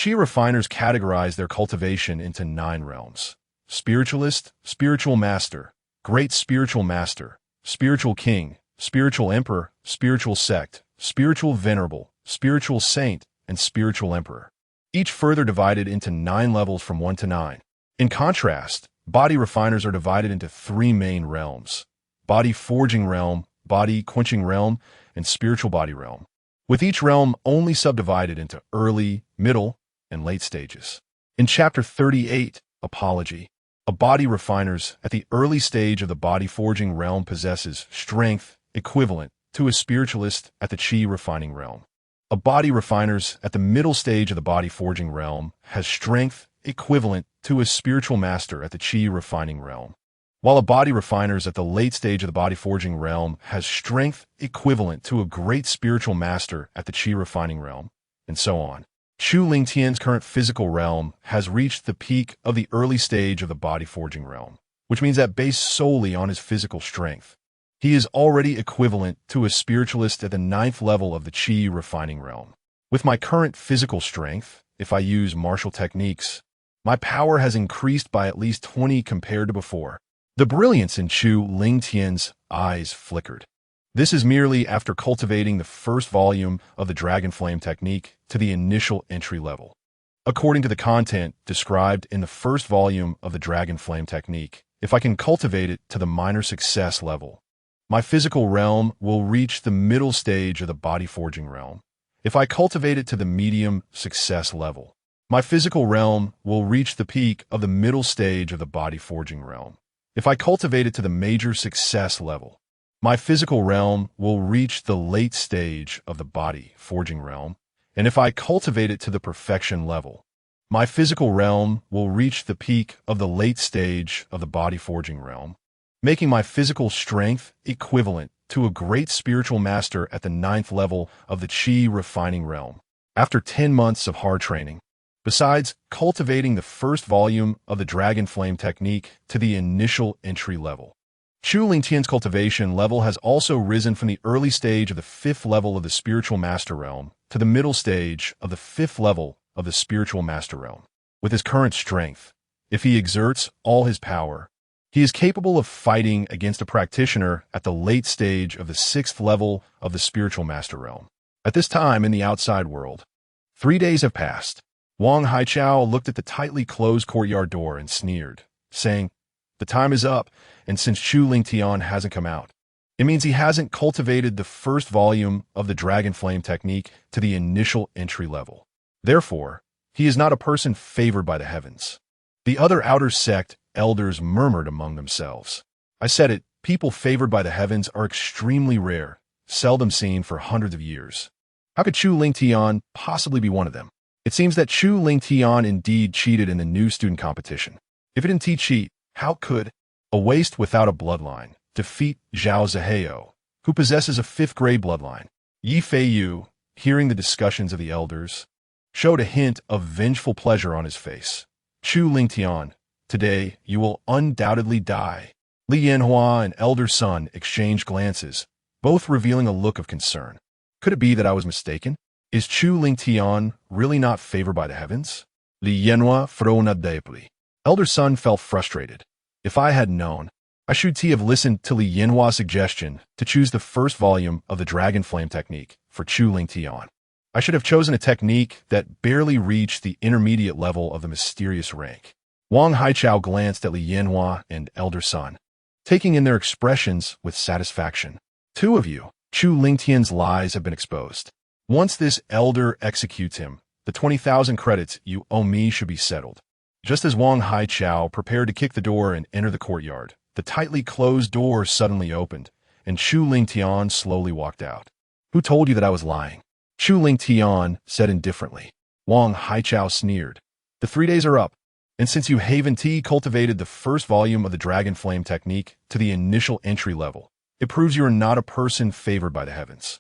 Speaker 1: Chi refiners categorize their cultivation into 9 realms: spiritualist, spiritual master, great spiritual master, spiritual king, spiritual emperor, spiritual sect, spiritual venerable, spiritual saint, and spiritual emperor, each further divided into 9 levels from 1 to 9. In contrast, body refiners are divided into 3 main realms: body forging realm, body quenching realm, and spiritual body realm, with each realm only subdivided into early, middle, and late stages. In Chapter 38, Apology, a body refiners at the early stage of the body forging realm possesses strength equivalent to a spiritualist at the chi refining realm. A body refiners at the middle stage of the body forging realm has strength equivalent to a spiritual master at the chi refining realm, while a body refiners at the late stage of the body forging realm has strength equivalent to a great spiritual master at the chi refining realm, and so on. Chu Lingtian's current physical realm has reached the peak of the early stage of the body forging realm, which means that based solely on his physical strength, he is already equivalent to a spiritualist at the 9th level of the chi refining realm. With my current physical strength, if I use martial techniques, my power has increased by at least 20 compared to before. The brilliance in Chu Lingtian's eyes flickered. This is merely after cultivating the first volume of the Dragon Flame Technique to the initial entry level. According to the content described in the first volume of the Dragon Flame Technique, if I can cultivate it to the minor success level, my physical realm will reach the middle stage of the body forging realm. If I cultivate it to the medium success level, My physical realm will reach the peak of the middle stage of the body forging realm. If I cultivate it to the major success level, my physical realm will reach the late stage of the body forging realm. And if I cultivate it to the perfection level, my physical realm will reach the peak of the late stage of the body forging realm, making my physical strength equivalent to a great spiritual master at the 9th level of the Qi refining realm. After 10 months of hard training, besides cultivating the first volume of the Dragon Flame technique to the initial entry level, Chu Lingtian's cultivation level has also risen from the early stage of the 5th level of the spiritual master realm to the middle stage of the 5th level of the spiritual master realm. With his current strength, if he exerts all his power, he is capable of fighting against a practitioner at the late stage of the 6th level of the spiritual master realm. At this time in the outside world, 3 days have passed. Wang Haichao looked at the tightly closed courtyard door and sneered, saying, "The time is up, and since Chu Lingtian hasn't come out, it means he hasn't cultivated the first volume of the Dragon Flame technique to the initial entry level. Therefore, he is not a person favored by the heavens." The other outer sect elders murmured among themselves. I said it, people favored by the heavens are extremely rare, seldom seen for hundreds of years. How could Chu Lingtian possibly be one of them? It seems that Chu Lingtian indeed cheated in the new student competition. If it didn't cheat, how could a waste without a bloodline defeat Zhao Ziheo, who possesses a 5th grade bloodline? Yi Feiyu, hearing the discussions of the elders, showed a hint of vengeful pleasure on his face. Chu Lingtian, today you will undoubtedly die. Li Yanhua and elder son exchanged glances, both revealing a look of concern. Could it be that I was mistaken? Is Chu Lingtian really not favored by the heavens? Li Yanhua frowned deeply. Elder son felt frustrated. If I had known, I should have listened to Li Yanhua's suggestion to choose the first volume of the Dragon Flame technique for Chu Lingtian. I should have chosen a technique that barely reached the intermediate level of the mysterious rank. Wang Haichao glanced at Li Yanhua and elder son, taking in their expressions with satisfaction. Two of you, Chu Lingtian's lies have been exposed. Once this elder executes him, the 20,000 credits you owe me should be settled. Just as Wang Haichao prepared to kick the door and enter the courtyard, the tightly closed door suddenly opened, and Chu Lingtian slowly walked out. Who told you that I was lying? Chu Lingtian said indifferently. Wang Haichao sneered. The 3 days are up, and since you Haven T cultivated the first volume of the Dragon Flame technique to the initial entry level, it proves you are not a person favored by the heavens.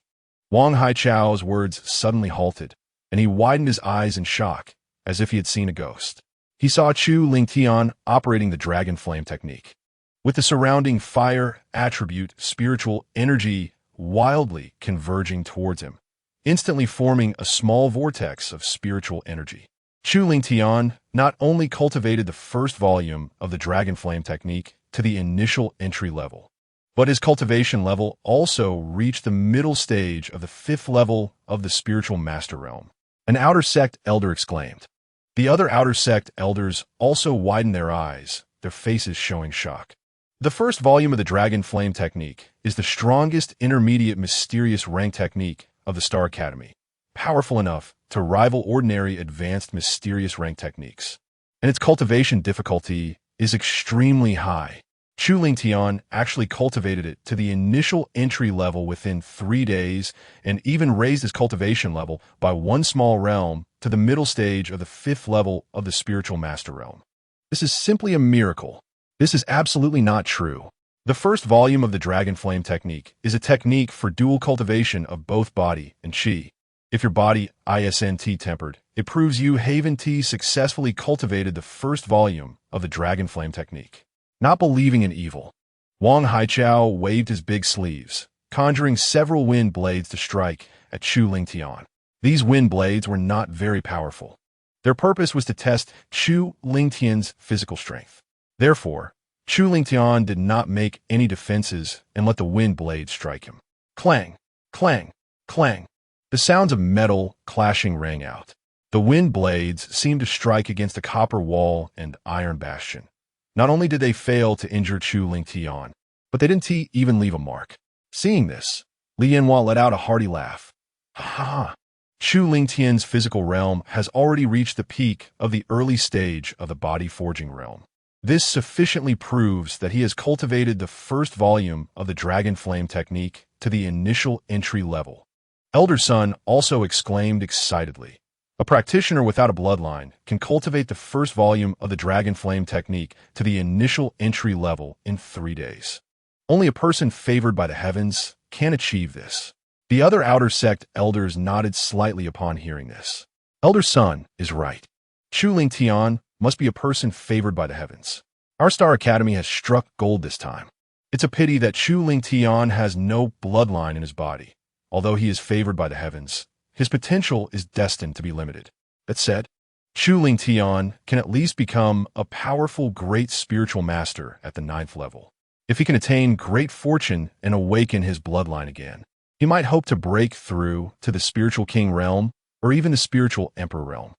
Speaker 1: Wang Haichao's words suddenly halted, and he widened his eyes in shock, as if he had seen a ghost. He saw Chu Lingtian operating the Dragon Flame technique, with the surrounding fire attribute spiritual energy wildly converging towards him, instantly forming a small vortex of spiritual energy. Chu Lingtian not only cultivated the first volume of the Dragon Flame technique to the initial entry level, but his cultivation level also reached the middle stage of the 5th level of the spiritual master realm. An outer sect elder exclaimed. The other outer sect elders also widened their eyes, their faces showing shock. The first volume of the Dragon Flame technique is the strongest intermediate mysterious rank technique of the Star Academy, powerful enough to rival ordinary advanced mysterious rank techniques, and its cultivation difficulty is extremely high. Chu Lingtian actually cultivated it to the initial entry level within 3 days and even raised his cultivation level by one small realm to the middle stage of the 5th level of the spiritual master realm. This is simply a miracle. This is absolutely not true. The first volume of the Dragon Flame technique is a technique for dual cultivation of both body and chi. If your body isnt tempered, it proves you Haven T successfully cultivated the first volume of the Dragon Flame technique. Not believing in evil, Wang Haichao waved his big sleeves, conjuring several wind blades to strike at Chu Lingtian. These wind blades were not very powerful. Their purpose was to test Chu Lingtian's physical strength. Therefore, Chu Lingtian did not make any defenses and let the wind blades strike him. Clang, clang, clang. The sounds of metal clashing rang out. The wind blades seemed to strike against a copper wall and iron bastion. Not only did they fail to injure Chu Lingtian, but they didn't even leave a mark. Seeing this, Li Yanhua let out a hearty laugh. Ha ha! Chu Lingtian's physical realm has already reached the peak of the early stage of the body forging realm. This sufficiently proves that he has cultivated the first volume of the Dragon Flame technique to the initial entry level. Elder Sun also exclaimed excitedly. A practitioner without a bloodline can cultivate the first volume of the Dragon Flame technique to the initial entry level in 3 days. Only a person favored by the heavens can achieve this. The other outer sect elders nodded slightly upon hearing this. Elder Sun is right. Chu Lingtian must be a person favored by the heavens. Our Star Academy has struck gold this time. It's a pity that Chu Lingtian has no bloodline in his body. Although he is favored by the heavens, his potential is destined to be limited. That said, Chu Lingtian can at least become a powerful great spiritual master at the 9th level. If he can attain great fortune and awaken his bloodline again, he might hope to break through to the spiritual king realm or even the spiritual emperor realm.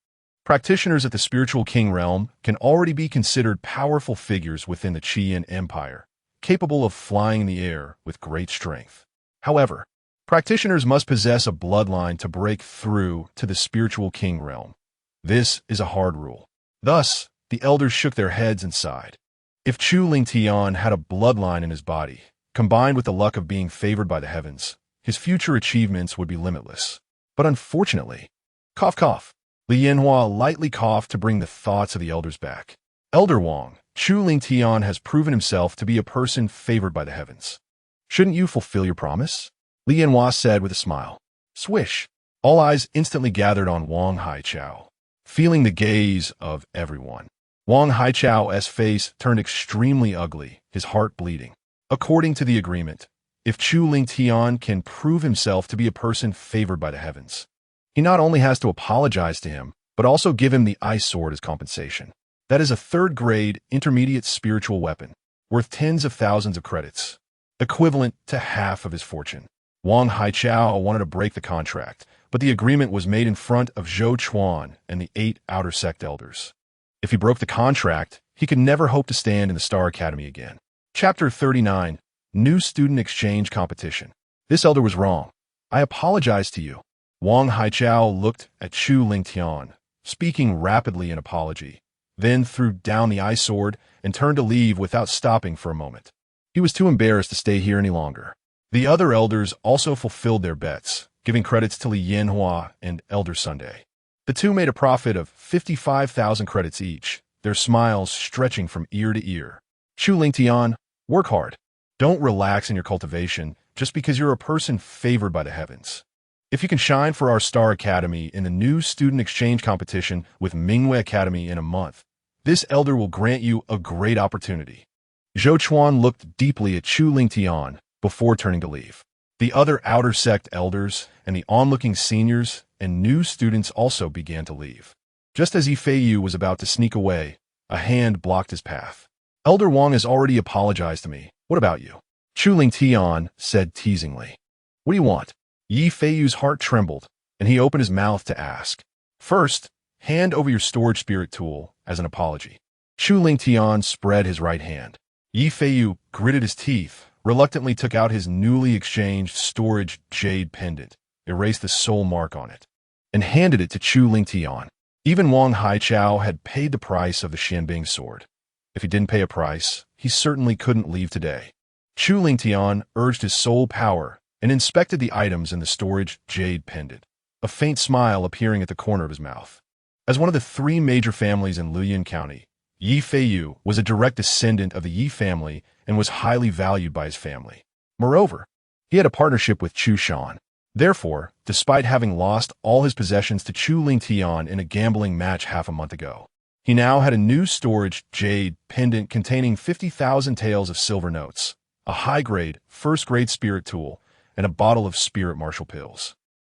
Speaker 1: Practitioners at the spiritual king realm can already be considered powerful figures within the Qian Empire, capable of flying in the air with great strength. However, practitioners must possess a bloodline to break through to the spiritual king realm. This is a hard rule. Thus, the elders shook their heads and sighed. If Chu Lingtian had a bloodline in his body, combined with the luck of being favored by the heavens, his future achievements would be limitless. But unfortunately, cough cough, Li Yanhua lightly coughed to bring the thoughts of the elders back. Elder Wang, Chu Lingtian has proven himself to be a person favored by the heavens. Shouldn't you fulfill your promise? Li Yanhua said with a smile. Swish! All eyes instantly gathered on Wang Haichao, feeling the gaze of everyone. Wang Haichao's face turned extremely ugly, his heart bleeding. According to the agreement, if Chu Lingtian can prove himself to be a person favored by the heavens, he not only has to apologize to him, but also give him the ice sword as compensation. That is a 3rd-grade intermediate spiritual weapon, worth tens of thousands of credits, equivalent to half of his fortune. Wang Haichao wanted to break the contract, but the agreement was made in front of Zhou Chuan and the 8 outer sect elders. If he broke the contract, he could never hope to stand in the Star Academy again. Chapter 39, New Student Exchange Competition. This elder was wrong. I apologize to you. Wang Haichao looked at Chu Lingtian, speaking rapidly in apology, then threw down the ice sword and turned to leave without stopping for a moment. He was too embarrassed to stay here any longer. The other elders also fulfilled their bets, giving credits to Li Yanhua and Elder Sunday. The two made a profit of 55,000 credits each, their smiles stretching from ear to ear. Chu Lingtian, work hard. Don't relax in your cultivation just because you're a person favored by the heavens. If you can shine for our Star Academy in the new student exchange competition with Mingwei Academy in a month, this elder will grant you a great opportunity. Zhou Chuan looked deeply at Chu Lingtian before turning to leave. The other outer sect elders and the onlooking seniors and new students also began to leave. Just as Yifeiyu was about to sneak away, a hand blocked his path. Elder Wang has already apologized to me. What about you? Chu Lingtian said teasingly. What do you want? Yifeiyu's heart trembled, and he opened his mouth to ask. First, hand over your storage spirit tool as an apology. Chu Lingtian spread his right hand. Yifeiyu gritted his teeth, reluctantly took out his newly exchanged storage jade pendant, erased the soul mark on it, and handed it to Chu Lingtian. Even Wang Haichao had paid the price of the Xianbing sword. If he didn't pay a price, he certainly couldn't leave today. Chu Lingtian urged his soul power and inspected the items in the storage jade pendant, a faint smile appearing at the corner of his mouth. As one of the 3 major families in Luoyuan County, Yifeiyu was a direct descendant of the Yi family and was highly valued by his family. Moreover, he had a partnership with Chu Shan. Therefore, despite having lost all his possessions to Chu Lingtian in a gambling match half a month ago, he now had a new storage jade pendant containing 50,000 taels of silver notes, a high-grade, first-grade spirit tool, and a bottle of spirit marshal pills.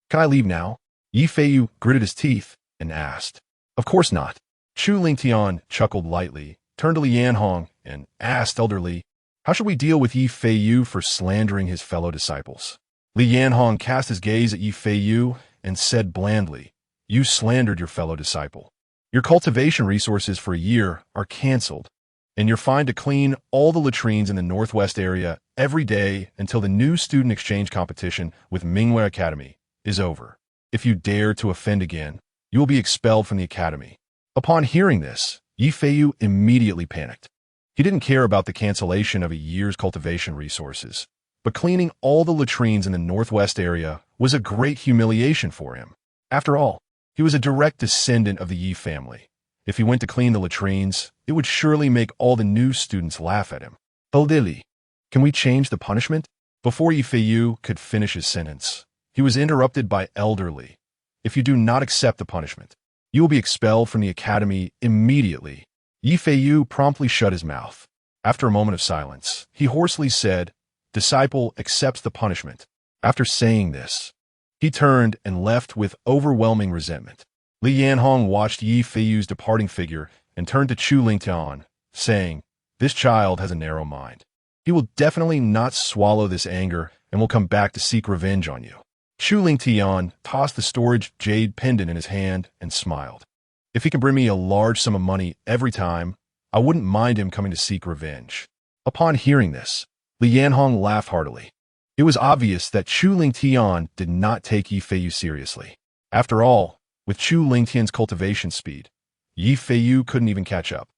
Speaker 1: Can I leave now? Yifeiyu gritted his teeth and asked. Of course not. Chu Lingtian chuckled lightly, turned to Li Yanhong, and asked elderly, how should we deal with Yifeiyu for slandering his fellow disciples? Li Yanhong cast his gaze at Yifeiyu and said blandly, you slandered your fellow disciple. Your cultivation resources for a year are canceled, and you're fined to clean all the latrines in the Northwest area every day until the new student exchange competition with Mingwei Academy is over. If you dare to offend again, you will be expelled from the academy. Upon hearing this, Yi Feiyu immediately panicked. He didn't care about the cancellation of a year's cultivation resources, but cleaning all the latrines in the northwest area was a great humiliation for him. After all, he was a direct descendant of the Yi family. If he went to clean the latrines, it would surely make all the new students laugh at him. Elderly, can we change the punishment? Before Yi Feiyu could finish his sentence, he was interrupted by Elderly. If you do not accept the punishment, you will be expelled from the academy immediately. Yi Feiyu promptly shut his mouth. After a moment of silence, he hoarsely said, "Disciple accepts the punishment." After saying this, he turned and left with overwhelming resentment. Li Yanhong watched Yi Feiyu's departing figure and turned to Chu Lingtian, saying, "This child has a narrow mind. He will definitely not swallow this anger and will come back to seek revenge on you." Chu Lingtian tossed the storage jade pendant in his hand and smiled. If he can bring me a large sum of money every time, I wouldn't mind him coming to seek revenge. Upon hearing this, Li Yanhong laughed heartily. It was obvious that Chu Lingtian did not take Yi Feiyu seriously. After all, with Chu Lingtian's cultivation speed, Yi Feiyu couldn't even catch up.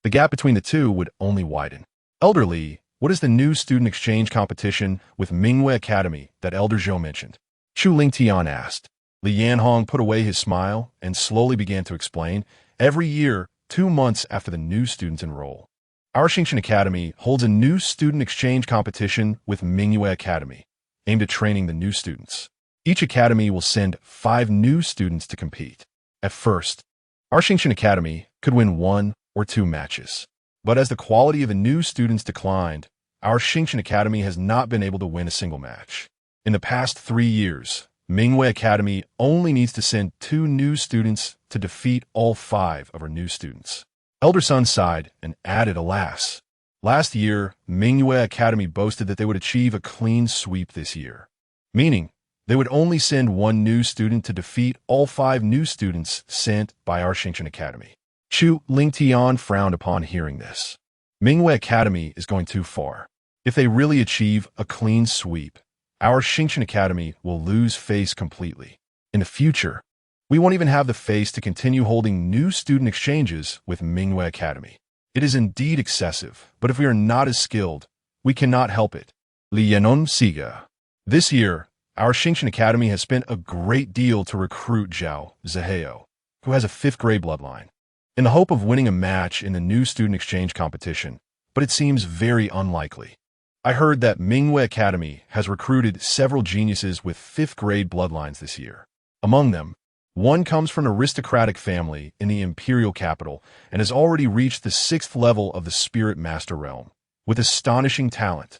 Speaker 1: The gap between the two would only widen. Elderly, what is the new student exchange competition with Mingwei Academy that Elder Zhou mentioned? Chu Lingtian asked. Li Yanhong put away his smile and slowly began to explain. Every year, 2 months after the new students enroll, our Xingchen Academy holds a new student exchange competition with Mingwei Academy, aimed at training the new students. Each academy will send 5 new students to compete. At first, our Xingchen Academy could win 1 or 2 matches. But as the quality of the new students declined, our Xingchen Academy has not been able to win a single match. In the past 3 years, Mingwei Academy only needs to send 2 new students to defeat all 5 of our new students. Elder Sun sighed and added, alas. Last year, Mingwei Academy boasted that they would achieve a clean sweep this year, meaning they would only send 1 new student to defeat all 5 new students sent by our Xingchen Academy. Chu Lingtian frowned upon hearing this. Mingwei Academy is going too far. If they really achieve a clean sweep, our Xingchen Academy will lose face completely. In the future, we won't even have the face to continue holding new student exchanges with Mingwei Academy. It is indeed excessive, but if we are not as skilled, we cannot help it. Li Yanon Siga. This year, our Xingchen Academy has spent a great deal to recruit Zhao Ziheo, who has a 5th grade bloodline, in the hope of winning a match in the new student exchange competition, but it seems very unlikely. I heard that Mingwei Academy has recruited several geniuses with 5th grade bloodlines this year. Among them, one comes from an aristocratic family in the imperial capital and has already reached the 6th level of the Spirit Master realm, with astonishing talent.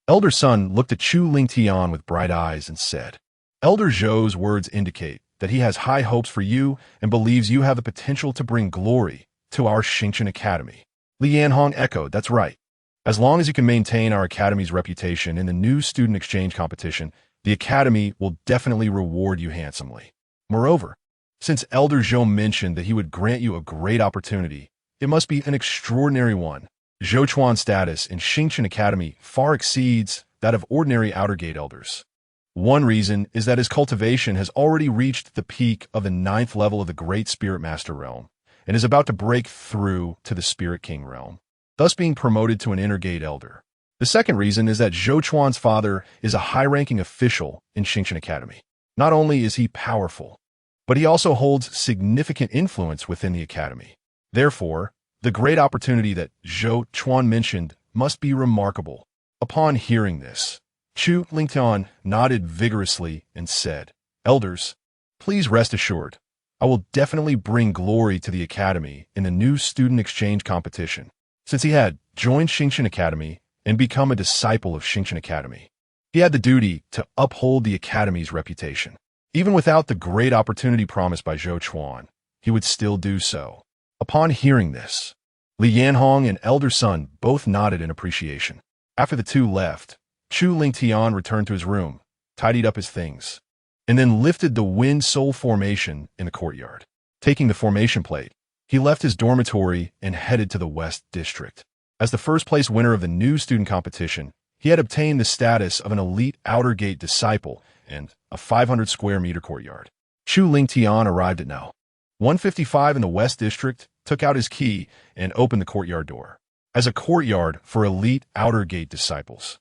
Speaker 1: Elder Sun looked at Chu Lingtian with bright eyes and said, "Elder Zhou's words indicate that he has high hopes for you and believes you have the potential to bring glory to our Xingchen Academy." Li Yanhong echoed, "That's right. As long as you can maintain our academy's reputation in the new student exchange competition, the academy will definitely reward you handsomely. Moreover, since Elder Zhou mentioned that he would grant you a great opportunity, it must be an extraordinary one. Zhou Chuan's status in Xingchen Academy far exceeds that of ordinary Outer Gate elders. One reason is that his cultivation has already reached the peak of the 9th level of the Great Spirit Master realm and is about to break through to the Spirit King realm, thus being promoted to an Inner Gate elder. The second reason is that Zhou Chuan's father is a high-ranking official in Xingchen Academy. Not only is he powerful, but he also holds significant influence within the academy. Therefore, the great opportunity that Zhou Chuan mentioned must be remarkable. Upon hearing this, Chu Lingtian nodded vigorously and said, "Elders, please rest assured, I will definitely bring glory to the academy in the new student exchange competition." Since he had joined Xingchen Academy and become a disciple of Xingchen Academy, he had the duty to uphold the academy's reputation. Even without the great opportunity promised by Zhou Chuan, he would still do so. Upon hearing this, Li Yanhong and Elder Sun both nodded in appreciation. After the two left, Chu Lingtian returned to his room, tidied up his things, and then lifted the Wind Soul formation in the courtyard. Taking the formation plate, he left his dormitory and headed to the West District. As the first-place winner of the new student competition, he had obtained the status of an elite Outer Gate disciple and a 500-square-meter courtyard. Chu Ling Tian arrived at No. 155 in the West District, took out his key, and opened the courtyard door. As a courtyard for elite outer gate disciples.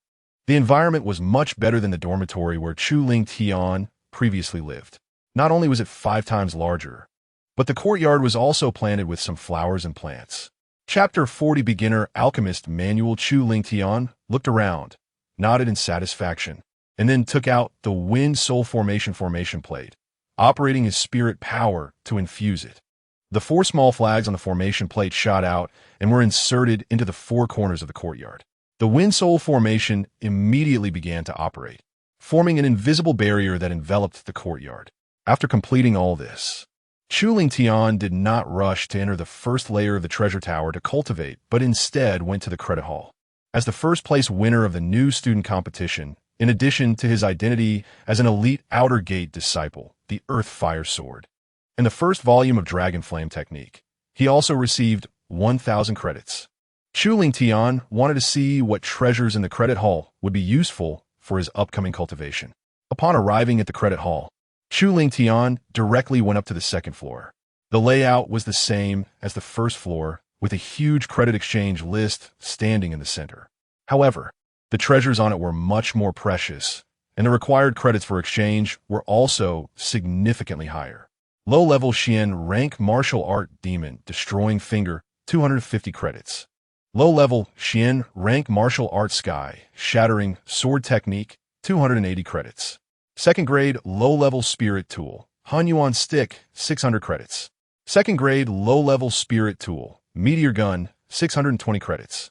Speaker 1: The environment was much better than the dormitory where Chu Ling Tian previously lived. Not only was it 5 times larger, but the courtyard was also planted with some flowers and plants. Chapter 40 Beginner Alchemist Manual. Chu Ling Tian looked around, nodded in satisfaction, and then took out the Wind Soul formation plate, operating his spirit power to infuse it. The 4 small flags on the formation plate shot out and were inserted into the 4 corners of the courtyard. The Wind Soul formation immediately began to operate, forming an invisible barrier that enveloped the courtyard. After completing all this, Chu Ling Tian did not rush to enter the first layer of the treasure tower to cultivate, but instead went to the credit hall. As the first place winner of the new student competition, in addition to his identity as an elite outer gate disciple, the Earth Fire Sword, and the first volume of Dragon Flame Technique, he also received 1,000 credits. Chu Ling Tian wanted to see what treasures in the credit hall would be useful for his upcoming cultivation. Upon arriving at the credit hall, Chu Ling Tian directly went up to the second floor. The layout was the same as the first floor, with a huge credit exchange list standing in the center. However, the treasures on it were much more precious, and the required credits for exchange were also significantly higher. Low-level Xian rank martial art demon destroying finger, 250 credits. Low-level Xian rank martial art sky shattering sword technique, 280 credits. Second grade low-level spirit tool, Hanyuan stick, 600 credits. Second grade low-level spirit tool, meteor gun, 620 credits.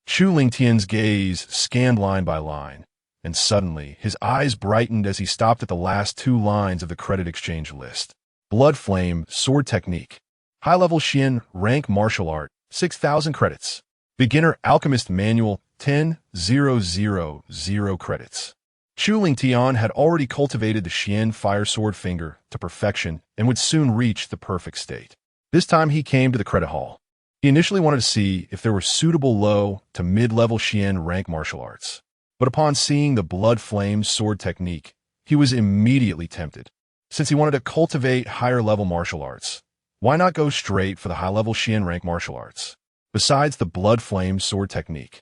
Speaker 1: Chu Ling Tian's gaze scanned line by line, and suddenly his eyes brightened as he stopped at the last 2 lines of the credit exchange list. Blood Flame Sword Technique. High-level Xian rank martial art, 6,000 credits. Beginner Alchemist Manual, 10,000 credits. Chu Ling Tian had already cultivated the Xian Fire Sword Finger to perfection and would soon reach the perfect state. This time he came to the credit hall. He initially wanted to see if there were suitable low to mid-level Xian rank martial arts. But upon seeing the Blood Flame Sword Technique, he was immediately tempted. Since he wanted to cultivate higher-level martial arts, why not go straight for the high-level Xian rank martial arts? Besides the Blood Flame Sword Technique,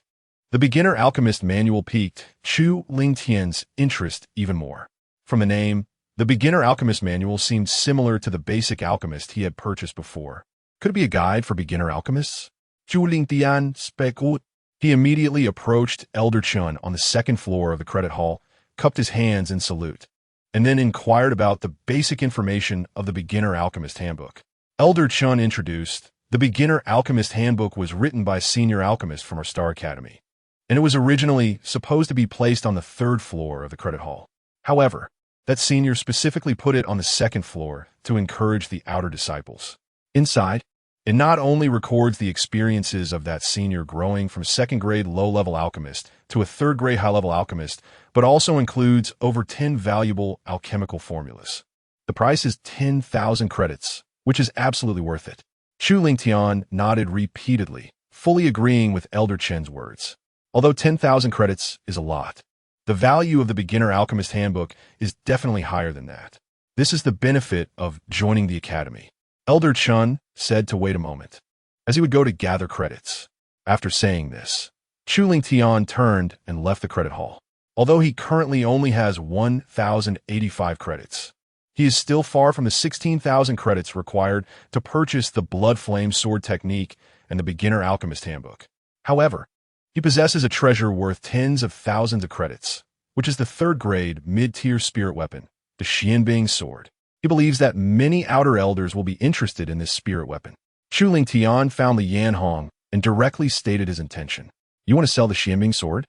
Speaker 1: the Beginner Alchemist Manual piqued Chu Ling Tian's interest even more. From the name, the Beginner Alchemist Manual seemed similar to the basic alchemist he had purchased before. Could it be a guide for beginner alchemists? Chu Ling Tian speculated. He immediately approached Elder Chun on the second floor of the credit hall, cupped his hands in salute, and then inquired about the basic information of the Beginner Alchemist Handbook. Elder Chun introduced, the Beginner Alchemist Handbook was written by senior alchemists from our Star Academy, and it was originally supposed to be placed on the 3rd floor of the credit hall. However, that senior specifically put it on the 2nd floor to encourage the outer disciples. Inside, it not only records the experiences of that senior growing from 2nd grade low-level alchemist to a 3rd grade high-level alchemist, but also includes over 10 valuable alchemical formulas. The price is 10,000 credits, which is absolutely worth it. Chu Ling Tian nodded repeatedly, fully agreeing with Elder Chen's words. Although 10,000 credits is a lot, the value of the Beginner Alchemist Handbook is definitely higher than that. This is the benefit of joining the academy. Elder Chun said to wait a moment, as he would go to gather credits. After saying this, Chu Ling Tian turned and left the credit hall. Although he currently only has 1,085 credits, he is still far from the 16,000 credits required to purchase the Blood Flame Sword Technique and the Beginner Alchemist Handbook. However, he possesses a treasure worth tens of thousands of credits, which is the 3rd grade mid-tier spirit weapon, the Xianbing Sword. He believes that many outer elders will be interested in this spirit weapon. Chu Ling Tian found Li Yanhong and directly stated his intention. You want to sell the Xianbing Sword?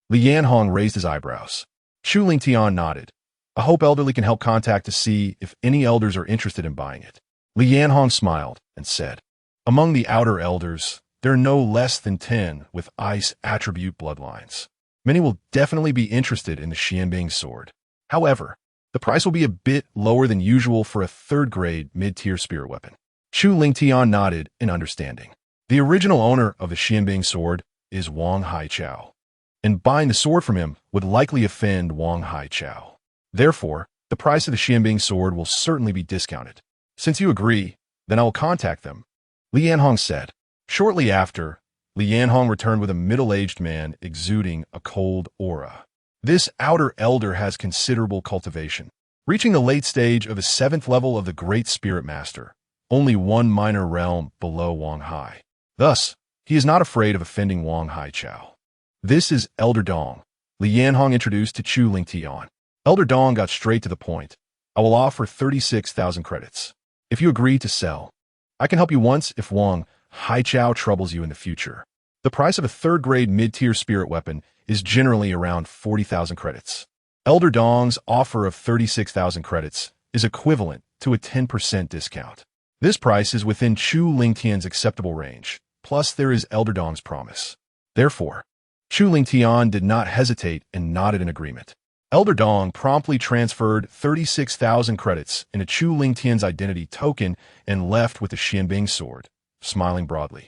Speaker 1: Li Yanhong raised his eyebrows. Chu Ling Tian nodded. I hope Elderly can help contact to see if any elders are interested in buying it. Li Yanhong smiled and said, among the outer elders, there are no less than 10 with ice attribute bloodlines. Many will definitely be interested in the Xianbing Sword. However, the price will be a bit lower than usual for a 3rd grade mid-tier spirit weapon. Chu Ling Tian nodded in understanding. The original owner of the Xianbing Sword is Wang Haichao, and buying the sword from him would likely offend Wang Haichao. Therefore, The price of the Xianbing sword will certainly be discounted. Since you agree, then I will contact them, Li Yanhong said. Shortly after, Li Yanhong returned with a middle-aged man exuding a cold aura. This outer elder has considerable cultivation, reaching the late stage of the 7th level of the Great Spirit Master, only one minor realm below Wang Hai. Thus, he is not afraid of offending Wang Haichao. This is Elder Dong, Li Yanhong introduced to Chu Lingtian. Elder Dong got straight to the point. I will offer 36,000 credits. If you agree to sell, I can help you once if Wang Haichao troubles you in the future. The price of a 3rd-grade mid-tier spirit weapon is generally around 40,000 credits. Elder Dong's offer of 36,000 credits is equivalent to a 10% discount. This price is within Chu Lingtian's acceptable range, plus there is Elder Dong's promise. Therefore, Chu Lingtian did not hesitate and nodded in agreement. Elder Dong promptly transferred 36,000 credits into Chu Lingtian's identity token and left with the Xianbing sword, smiling broadly.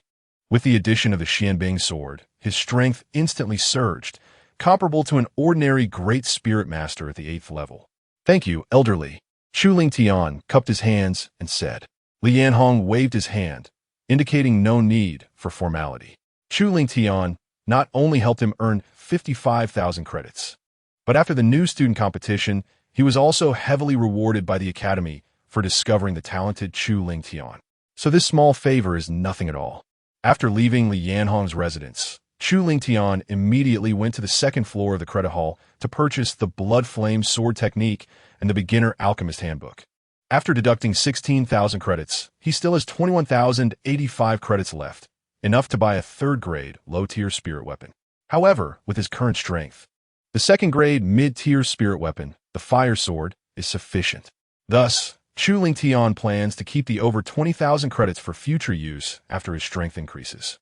Speaker 1: With the addition of the Xianbing sword, his strength instantly surged, comparable to an ordinary Great Spirit Master at the 8th level. Thank you, Elder Li. Chu Lingtian cupped his hands and said. Li Yanhong waved his hand, indicating no need for formality. Chu Lingtian not only helped him earn 55,000 credits, but after the new student competition, he was also heavily rewarded by the Academy for discovering the talented Chu Lingtian. So this small favor is nothing at all. After leaving Li Yanhong's residence, Chu Lingtian immediately went to the 2nd floor of the credit hall to purchase the Blood Flame Sword Technique and the Beginner Alchemist Handbook. After deducting 16,000 credits, he still has 21,085 credits left, enough to buy a 3rd-grade, low-tier spirit weapon. However, with his current strength, the 2nd-grade mid-tier spirit weapon, the Fire Sword, is sufficient. Thus, Chu Lingtian plans to keep the over 20,000 credits for future use after his strength increases.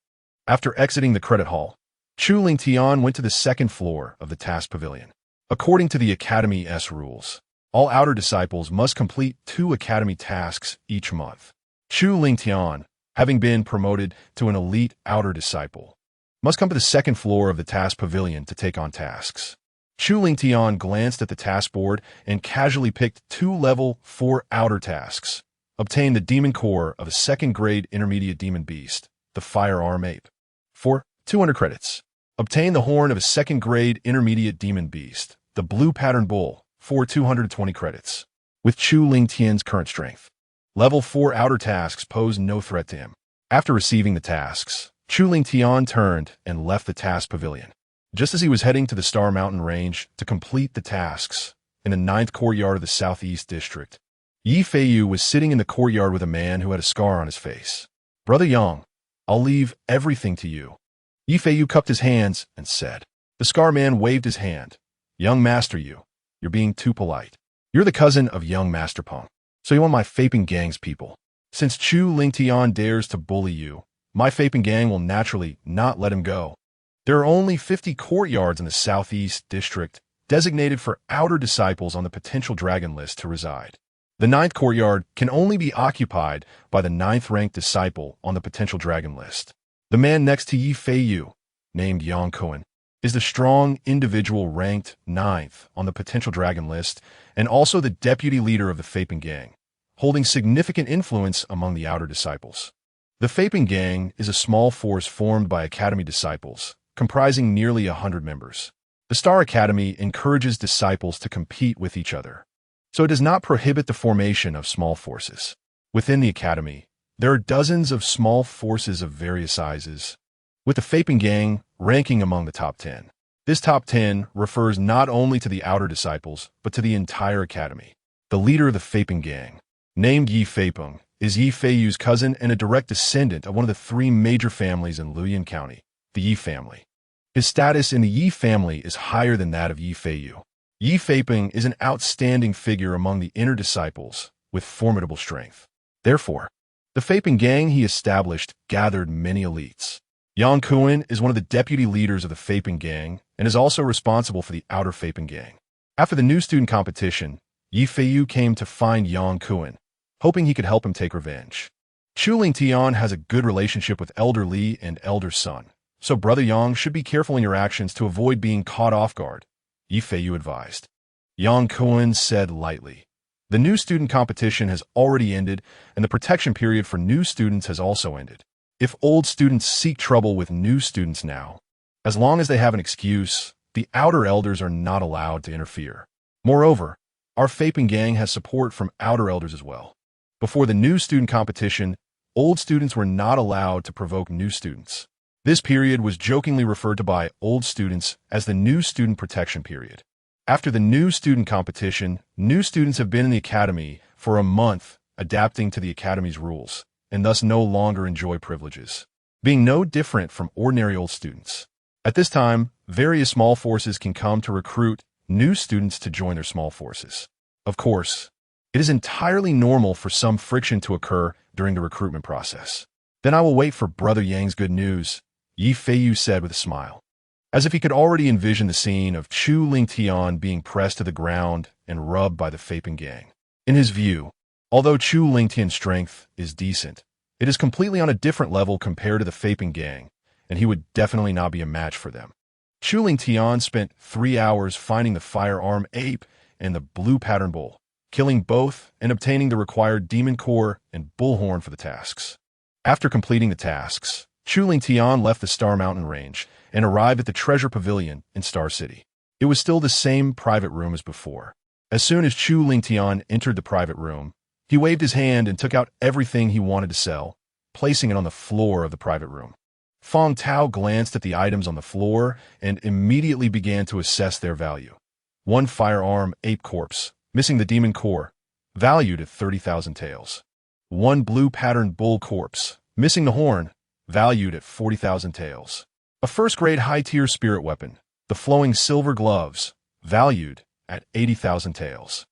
Speaker 1: After exiting the credit hall, Chu Lingtian went to the 2nd floor of the task pavilion. According to the Academy's rules, all outer disciples must complete 2 academy tasks each month. Chu Lingtian, having been promoted to an elite outer disciple, must come to the 2nd floor of the task pavilion to take on tasks. Chu Lingtian glanced at the task board and casually picked 2 level 4 outer tasks. Obtain the demon core of a 2nd-grade intermediate demon beast, the Firearm Ape, for 200 credits. Obtain the horn of a 2nd-grade intermediate demon beast, the Blue Pattern Bull, for 220 credits. With Chu Lingtian's current strength, level 4 outer tasks pose no threat to him. After receiving the tasks, Chu Lingtian turned and left the task pavilion. Just as he was heading to the Star Mountain Range to complete the tasks, in the 9th courtyard of the Southeast District, Yi Feiyu was sitting in the courtyard with a man who had a scar on his face. Brother Yang, I'll leave everything to you. Yi Feiyu cupped his hands and said. The scar man waved his hand. Young Master Yu, you're being too polite. You're the cousin of young Master Peng, so you want my Faping Gang's people. Since Chu Lingtian dares to bully you, my Faping Gang will naturally not let him go. There are only 50 courtyards in the Southeast District designated for outer disciples on the potential dragon list to reside. The 9th courtyard can only be occupied by the 9th-ranked disciple on the potential dragon list. The man next to Yi Feiyu, named Yang Kuan, is the strong individual ranked 9th on the potential dragon list and also the deputy leader of the Faping Gang, holding significant influence among the outer disciples. The Faping Gang is a small force formed by Academy disciples, comprising nearly 100 members. The Star Academy encourages disciples to compete with each other, so it does not prohibit the formation of small forces. Within the Academy, there are dozens of small forces of various sizes, with the Faping Gang ranking among the top 10. This top 10 refers not only to the outer disciples, but to the entire Academy. The leader of the Faping Gang, named Yi Feipeng, is Yi Feiyu's cousin and a direct descendant of one of the 3 major families in Luoyang County, the Yi family. His status in the Yi family is higher than that of Yi Feiyu. Yi Feipeng is an outstanding figure among the inner disciples with formidable strength. Therefore, the Faping Gang he established gathered many elites. Yang Kuan is one of the deputy leaders of the Faping Gang and is also responsible for the outer Faping Gang. After the new student competition, Yi Feiyu came to find Yang Kuan, hoping he could help him take revenge. Chu Lingtian has a good relationship with Elder Li and Elder Sun, so Brother Yang should be careful in your actions to avoid being caught off guard, Yi Feiyu advised. Yang Kuan said lightly. The new student competition has already ended, and the protection period for new students has also ended. If old students seek trouble with new students now, as long as they have an excuse, the outer elders are not allowed to interfere. Moreover, our Faping gang has support from outer elders as well. Before the new student competition, old students were not allowed to provoke new students. This period was jokingly referred to by old students as the new student protection period. After the new student competition, new students have been in the academy for a month, adapting to the academy's rules, and thus no longer enjoy privileges, being no different from ordinary old students. At this time, various small forces can come to recruit new students to join their small forces. Of course, it is entirely normal for some friction to occur during the recruitment process. Then I will wait for Brother Yang's good news, Yi Feiyu said with a smile. As if he could already envision the scene of Chu Lingtian being pressed to the ground and rubbed by the Faping gang. In his view, although Chu Lingtian's strength is decent, it is completely on a different level compared to the Faping gang, and he would definitely not be a match for them. Chu Lingtian spent 3 hours finding the firearm ape and the blue pattern bull, killing both and obtaining the required demon core and bullhorn for the tasks. After completing the tasks, Chu Lingtian left the Star Mountain range and arrived at the treasure pavilion in Star City. It was still the same private room as before. As soon as Chu Lingtian entered the private room, he waved his hand and took out everything he wanted to sell, placing it on the floor of the private room. Fong Tao glanced at the items on the floor and immediately began to assess their value. One firearm ape corpse, missing the demon core, valued at 30,000 taels. One blue patterned bull corpse, missing the horn, valued at 40,000 taels. A first-grade high-tier spirit weapon, the flowing silver gloves, valued at 80,000 taels.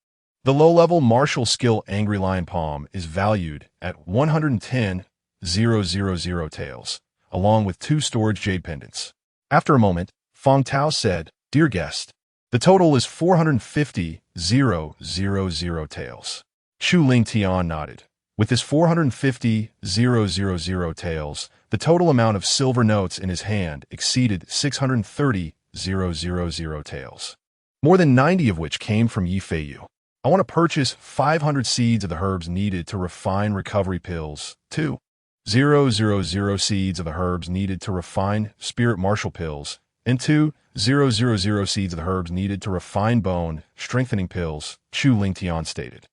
Speaker 1: The low-level martial skill Angry Lion Palm is valued at 110,000 taels, along with 2 storage jade pendants. After a moment, Fong Tao said, "Dear guest, the total is 450,000 taels." Chu Lingtian nodded. With his 450,000 taels, the total amount of silver notes in his hand exceeded 630,000 taels, more than 90 of which came from Yi Feiyu. I want to purchase 500 seeds of the herbs needed to refine recovery pills, 2,000 seeds of the herbs needed to refine spirit martial pills, and 2,000 seeds of the herbs needed to refine bone strengthening pills, Chu Lingtian stated.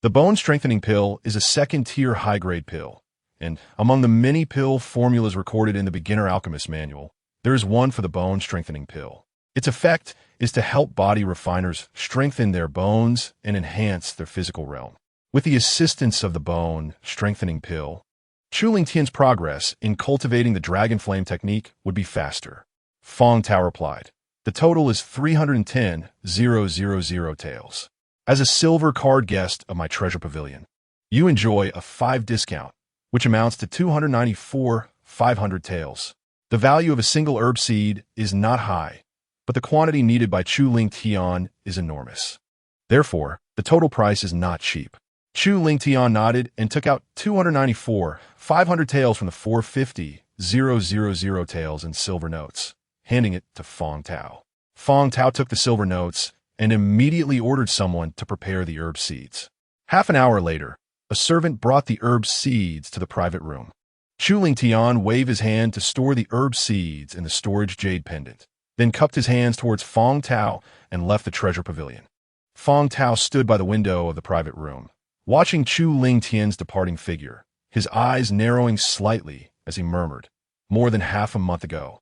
Speaker 1: The bone strengthening pill is a second-tier high-grade pill, and among the many pill formulas recorded in the Beginner Alchemist Manual, there is one for the bone strengthening pill. Its effect is to help body refiners strengthen their bones and enhance their physical realm. With the assistance of the bone strengthening pill, Chu Lingtian's progress in cultivating the Dragon Flame technique would be faster. Fong Tao replied, "The total is 310,000 taels. As a silver card guest of my treasure pavilion, you enjoy a 5 discount, which amounts to 294,500 taels. The value of a single herb seed is not high, but the quantity needed by Chu Lingtian is enormous. Therefore, the total price is not cheap." Chu Lingtian nodded and took out 294,500 taels from the 450,000 taels in silver notes, handing it to Fong Tao. Fong Tao took the silver notes and immediately ordered someone to prepare the herb seeds. Half an hour later, a servant brought the herb seeds to the private room. Chu Lingtian waved his hand to store the herb seeds in the storage jade pendant, then cupped his hands towards Fong Tao and left the treasure pavilion. Fong Tao stood by the window of the private room, watching Chu Lingtian's departing figure, his eyes narrowing slightly as he murmured, "More than half a month ago."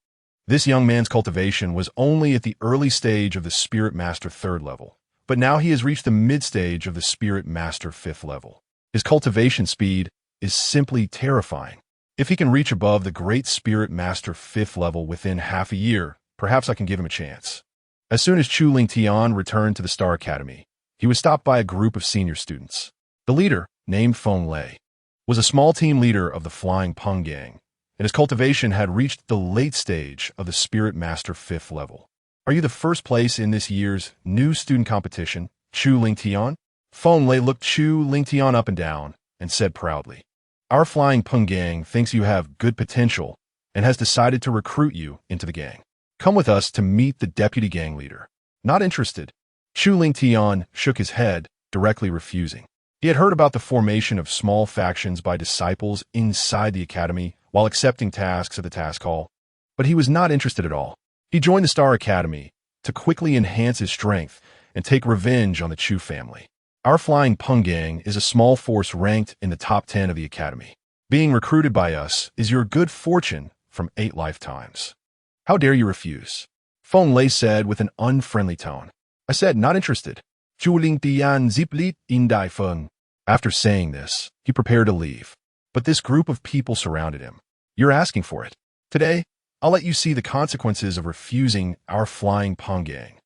Speaker 1: This young man's cultivation was only at the early stage of the Spirit Master 3rd level, but now he has reached the mid-stage of the Spirit Master 5th level. His cultivation speed is simply terrifying. If he can reach above the Great Spirit Master 5th level within half a year, perhaps I can give him a chance. As soon as Chu Lingtian returned to the Star Academy, he was stopped by a group of senior students. The leader, named Feng Lei, was a small team leader of the Flying Pung Gang, and his cultivation had reached the late stage of the Spirit Master 5th level. "Are you the first place in this year's new student competition, Chu Lingtian?" Feng Lei looked Chu Lingtian up and down and said proudly, "Our Flying Pung Gang thinks you have good potential and has decided to recruit you into the gang. Come with us to meet the deputy gang leader." "Not interested." Chu Lingtian shook his head, directly refusing. He had heard about the formation of small factions by disciples inside the academy while accepting tasks at the task hall, but he was not interested at all. He joined the Star Academy to quickly enhance his strength and take revenge on the Chu family. Our Flying Pung Gang is a small force ranked in the top 10 of the academy. Being recruited by us is your good fortune from 8 lifetimes. How dare you refuse? Feng Lei said with an unfriendly tone. I said, not interested. Chu Ling Tian Ziplit Indai Feng. After saying this, he prepared to leave. But this group of people surrounded him. You're asking for it. Today, I'll let you see the consequences of refusing our Flying Pung Gang.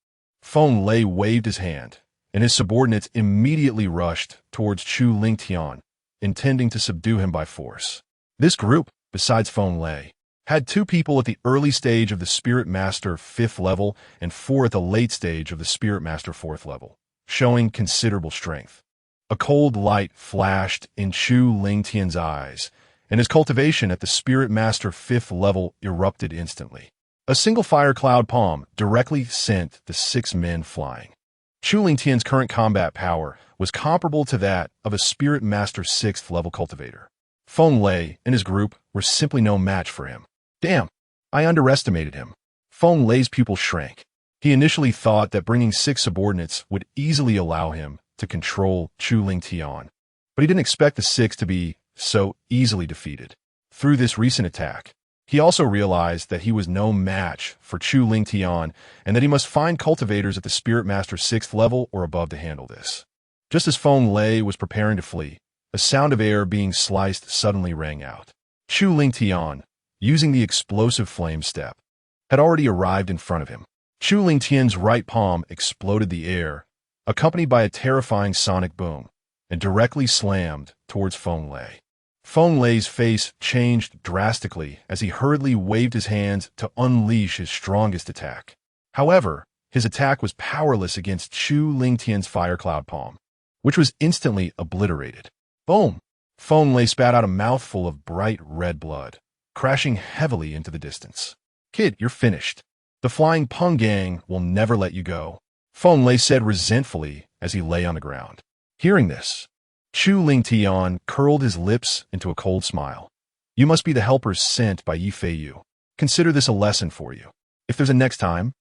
Speaker 1: Feng Lei waved his hand, and his subordinates immediately rushed towards Chu Lingtian, intending to subdue him by force. This group, besides Feng Lei, had 2 people at the early stage of the Spirit Master 5th level and 4 at the late stage of the Spirit Master 4th level, showing considerable strength. A cold light flashed in Chu Lingtian's eyes, and his cultivation at the Spirit Master 5th level erupted instantly. A single fire cloud palm directly sent the 6 men flying. Chu Lingtian's current combat power was comparable to that of a Spirit Master 6th level cultivator. Feng Lei and his group were simply no match for him. Damn, I underestimated him. Feng Lei's pupil shrank. He initially thought that bringing 6 subordinates would easily allow him to control Chu Lingtian, but he didn't expect the 6 to be so easily defeated. Through this recent attack, he also realized that he was no match for Chu Lingtian and that he must find cultivators at the Spirit Master 6th level or above to handle this. Just as Feng Lei was preparing to flee, a sound of air being sliced suddenly rang out. Chu Lingtian, using the explosive flame step, had already arrived in front of him. Chu Lingtian's right palm exploded the air, accompanied by a terrifying sonic boom, and directly slammed towards Feng Lei. Feng Lei's face changed drastically as he hurriedly waved his hands to unleash his strongest attack. However, his attack was powerless against Chu Lingtian's fire cloud palm, which was instantly obliterated. Boom! Feng Lei spat out a mouthful of bright red blood, crashing heavily into the distance. Kid, you're finished. The Flying Pung Gang will never let you go, Feng Lei said resentfully as he lay on the ground. Hearing this, Chu Lingtian curled his lips into a cold smile. You must be the helpers sent by Yi Feiyu. Consider this a lesson for you. If there's a next time,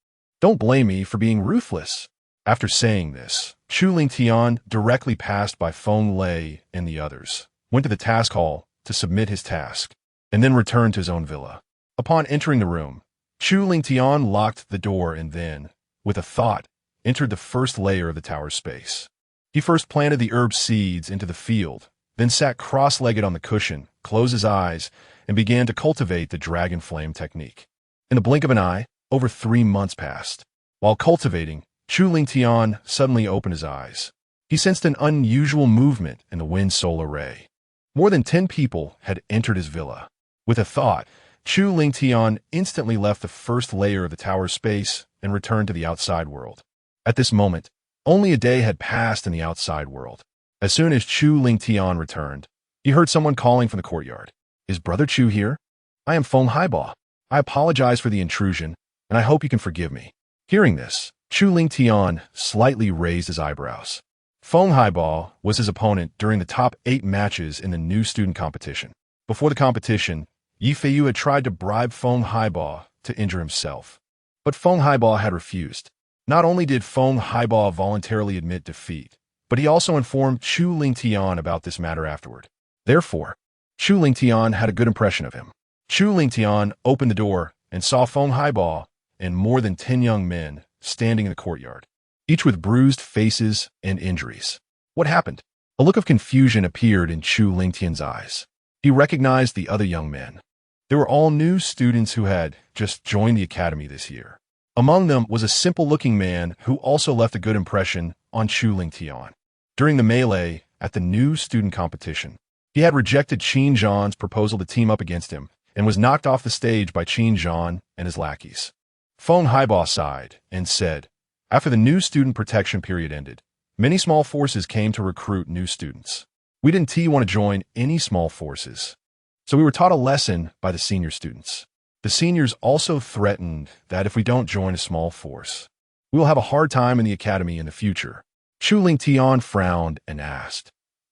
Speaker 1: don't blame me for being ruthless. After saying this, Chu Lingtian directly passed by Feng Lei and the others, went to the task hall to submit his task, and then returned to his own villa. Upon entering the room, Chu Lingtian locked the door and then, with a thought, entered the first layer of the tower's space. He first planted the herb seeds into the field, then sat cross-legged on the cushion, closed his eyes, and began to cultivate the dragon flame technique. In the blink of an eye, over 3 months passed. While cultivating, Chu Lingtian suddenly opened his eyes. He sensed an unusual movement in the wind solar ray. More than 10 people had entered his villa. With a thought, Chu Lingtian instantly left the first layer of the tower's space and returned to the outside world. At this moment, only a day had passed in the outside world. As soon as Chu Lingtian returned, he heard someone calling from the courtyard. Is Brother Chu here? I am Feng Haiba. I apologize for the intrusion, and I hope you can forgive me. Hearing this, Chu Lingtian slightly raised his eyebrows. Feng Haiba was his opponent during the top 8 matches in the new student competition. Before the competition, Yi Feiyu had tried to bribe Feng Haiba to injure himself, but Feng Haiba had refused. Not only did Feng Haiba voluntarily admit defeat, but he also informed Chu Lingtian about this matter afterward. Therefore, Chu Lingtian had a good impression of him. Chu Lingtian opened the door and saw Feng Haiba and more than 10 young men standing in the courtyard, each with bruised faces and injuries. What happened? A look of confusion appeared in Chu Lingtian's eyes. He recognized the other young men. They were all new students who had just joined the academy this year. Among them was a simple-looking man who also left a good impression on Chu Lingtian. During the melee at the new student competition, he had rejected Qin Zhan's proposal to team up against him and was knocked off the stage by Qin Zhan and his lackeys. Feng Haiba sighed and said, after the new student protection period ended, many small forces came to recruit new students. We didn't want to join any small forces, so we were taught a lesson by the senior students. The seniors also threatened that if we don't join a small force, We will have a hard time in the academy in the future. Chu Ling Tian frowned and asked,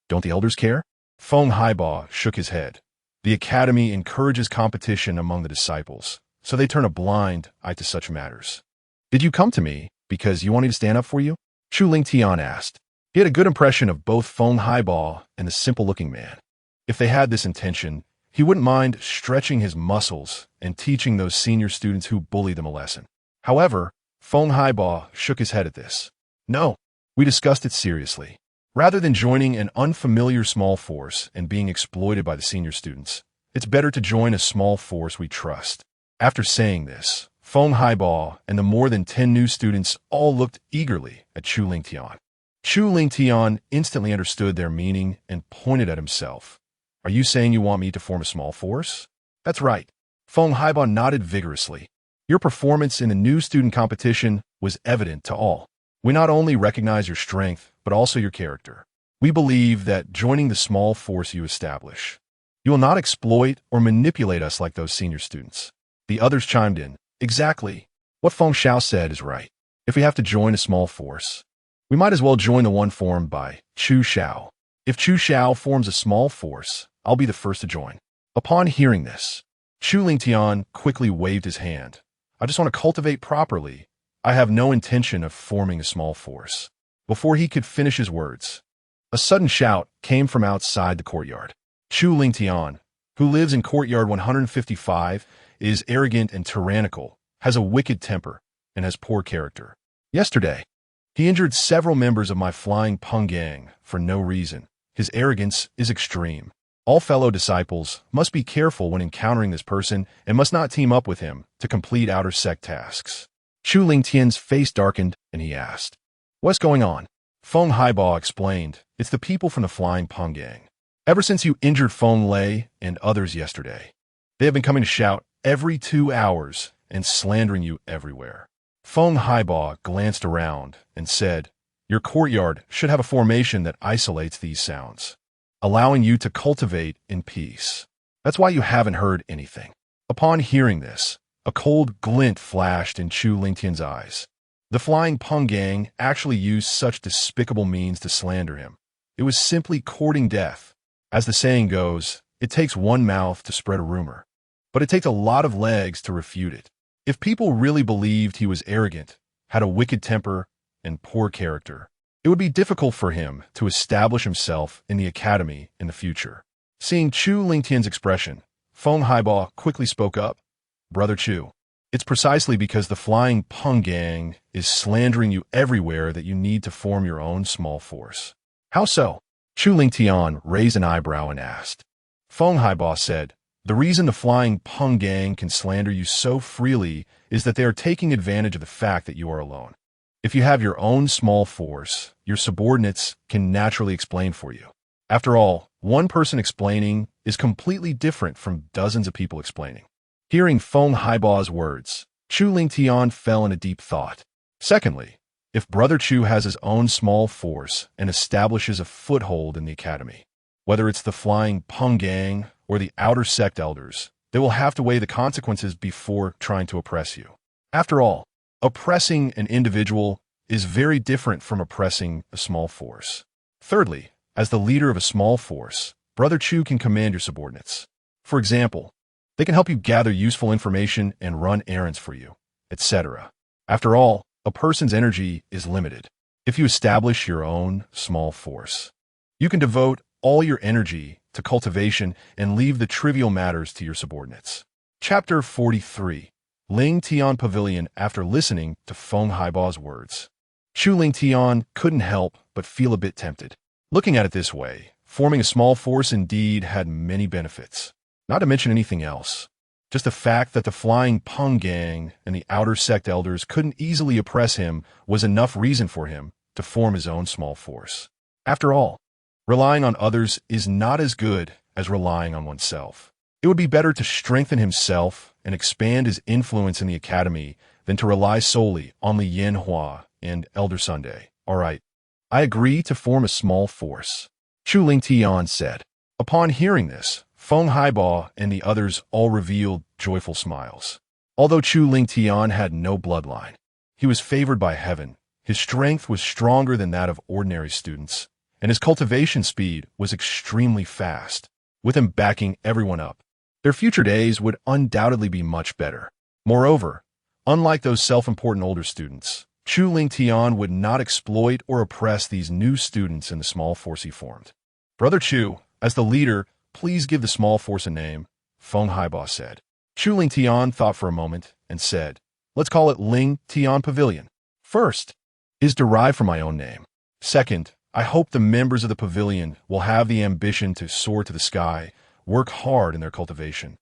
Speaker 1: "Don't the elders care?" Feng Haiba shook his head. The academy encourages competition among the disciples, so they turn a blind eye to such matters. "Did you come to me because you want me to stand up for you?" Chu Ling Tian asked. He had a good impression of both Feng Haiba and the simple-looking man. If they had this intention, he wouldn't mind stretching his muscles and teaching those senior students who bully them a lesson. However, Feng Haiba shook his head at this. "No, we discussed it seriously. Rather than joining an unfamiliar small force and being exploited by the senior students, it's better to join a small force we trust." After saying this, Feng Haiba and the more than 10 new students all looked eagerly at Chu Ling Tian. Chu Ling Tian instantly understood their meaning and pointed at himself. "Are you saying you want me to form a small force?" "That's right." Feng Haiba nodded vigorously. "Your performance in the new student competition was evident to all. We not only recognize your strength, but also your character. We believe that joining the small force you establish, you will not exploit or manipulate us like those senior students." The others chimed in. "Exactly. What Feng Xiao said is right. If we have to join a small force, we might as well join the one formed by Chu Xiao. If Chu Xiao forms a small force, I'll be the first to join." Upon hearing this, Chu Ling Tian quickly waved his hand. "I just want to cultivate properly. I have no intention of forming a small force." Before he could finish his words, a sudden shout came from outside the courtyard. Chu Ling Tian, who lives in courtyard 155, is arrogant and tyrannical, has a wicked temper, and has poor character. Yesterday, he injured several members of my flying Peng gang for no reason. His arrogance is extreme. All fellow disciples must be careful when encountering this person and must not team up with him to complete outer sect tasks. Chu Ling Tian's face darkened and he asked, "What's going on?" Feng Haiba explained, "It's the people from the flying Peng gang. Ever since you injured Feng Lei and others yesterday, they have been coming to shout every 2 hours and slandering you everywhere." Feng Haiba glanced around and said, "Your courtyard should have a formation that isolates these sounds, allowing you to cultivate in peace. That's why you haven't heard anything." Upon hearing this, a cold glint flashed in Chu Lingtian's eyes. The flying Peng gang actually used such despicable means to slander him. It was simply courting death. As the saying goes, it takes one mouth to spread a rumor, but it takes a lot of legs to refute it. If people really believed he was arrogant, had a wicked temper, and poor character, it would be difficult for him to establish himself in the academy in the future. Seeing Chu Lingtian's expression, Feng Haiba quickly spoke up. "Brother Chu, it's precisely because the flying Peng gang is slandering you everywhere that you need to form your own small force." "How so?" Chu Lingtian raised an eyebrow and asked. Feng Haiba said, "The reason the flying Peng gang can slander you so freely is that they are taking advantage of the fact that you are alone. If you have your own small force, your subordinates can naturally explain for you. After all, one person explaining is completely different from dozens of people explaining." Hearing Feng Haiba's words, Chu Lingtian fell in a deep thought. Secondly, if Brother Chu has his own small force and establishes a foothold in the academy, whether it's the flying Peng gang or the outer sect elders, they will have to weigh the consequences before trying to oppress you. After all, oppressing an individual is very different from oppressing a small force. Thirdly, as the leader of a small force, Brother Chu can command your subordinates. For example, they can help you gather useful information and run errands for you, etc. After all, a person's energy is limited. If you establish your own small force, you can devote all your energy to cultivation and leave the trivial matters to your subordinates. Chapter 43. Ling Tian Pavilion. After listening to Feng Haiba's words, Chu Ling Tian couldn't help but feel a bit tempted. Looking at it this way, forming a small force indeed had many benefits. Not to mention anything else. Just the fact that the flying Peng gang and the outer sect elders couldn't easily oppress him was enough reason for him to form his own small force. After all, relying on others is not as good as relying on oneself. It would be better to strengthen himself and expand his influence in the academy than to rely solely on Li Yanhua and Elder Sunday. "All right, I agree to form a small force," Chu Ling Tian said. Upon hearing this, Feng Haiba and the others all revealed joyful smiles. Although Chu Ling Tian had no bloodline, He was favored by heaven. His strength was stronger than that of ordinary students, and his cultivation speed was extremely fast, with him backing everyone up. Their future days would undoubtedly be much better. Moreover, unlike those self-important older students, Chu Ling Tian would not exploit or oppress these new students in the small force he formed. Brother Chu, as the leader, please give the small force a name, Feng Haiba said. Chu Ling Tian thought for a moment and said, let's call it Ling Tian Pavilion. First, is derived from my own name. Second, I hope the members of the pavilion will have the ambition to soar to the sky, work hard in their cultivation,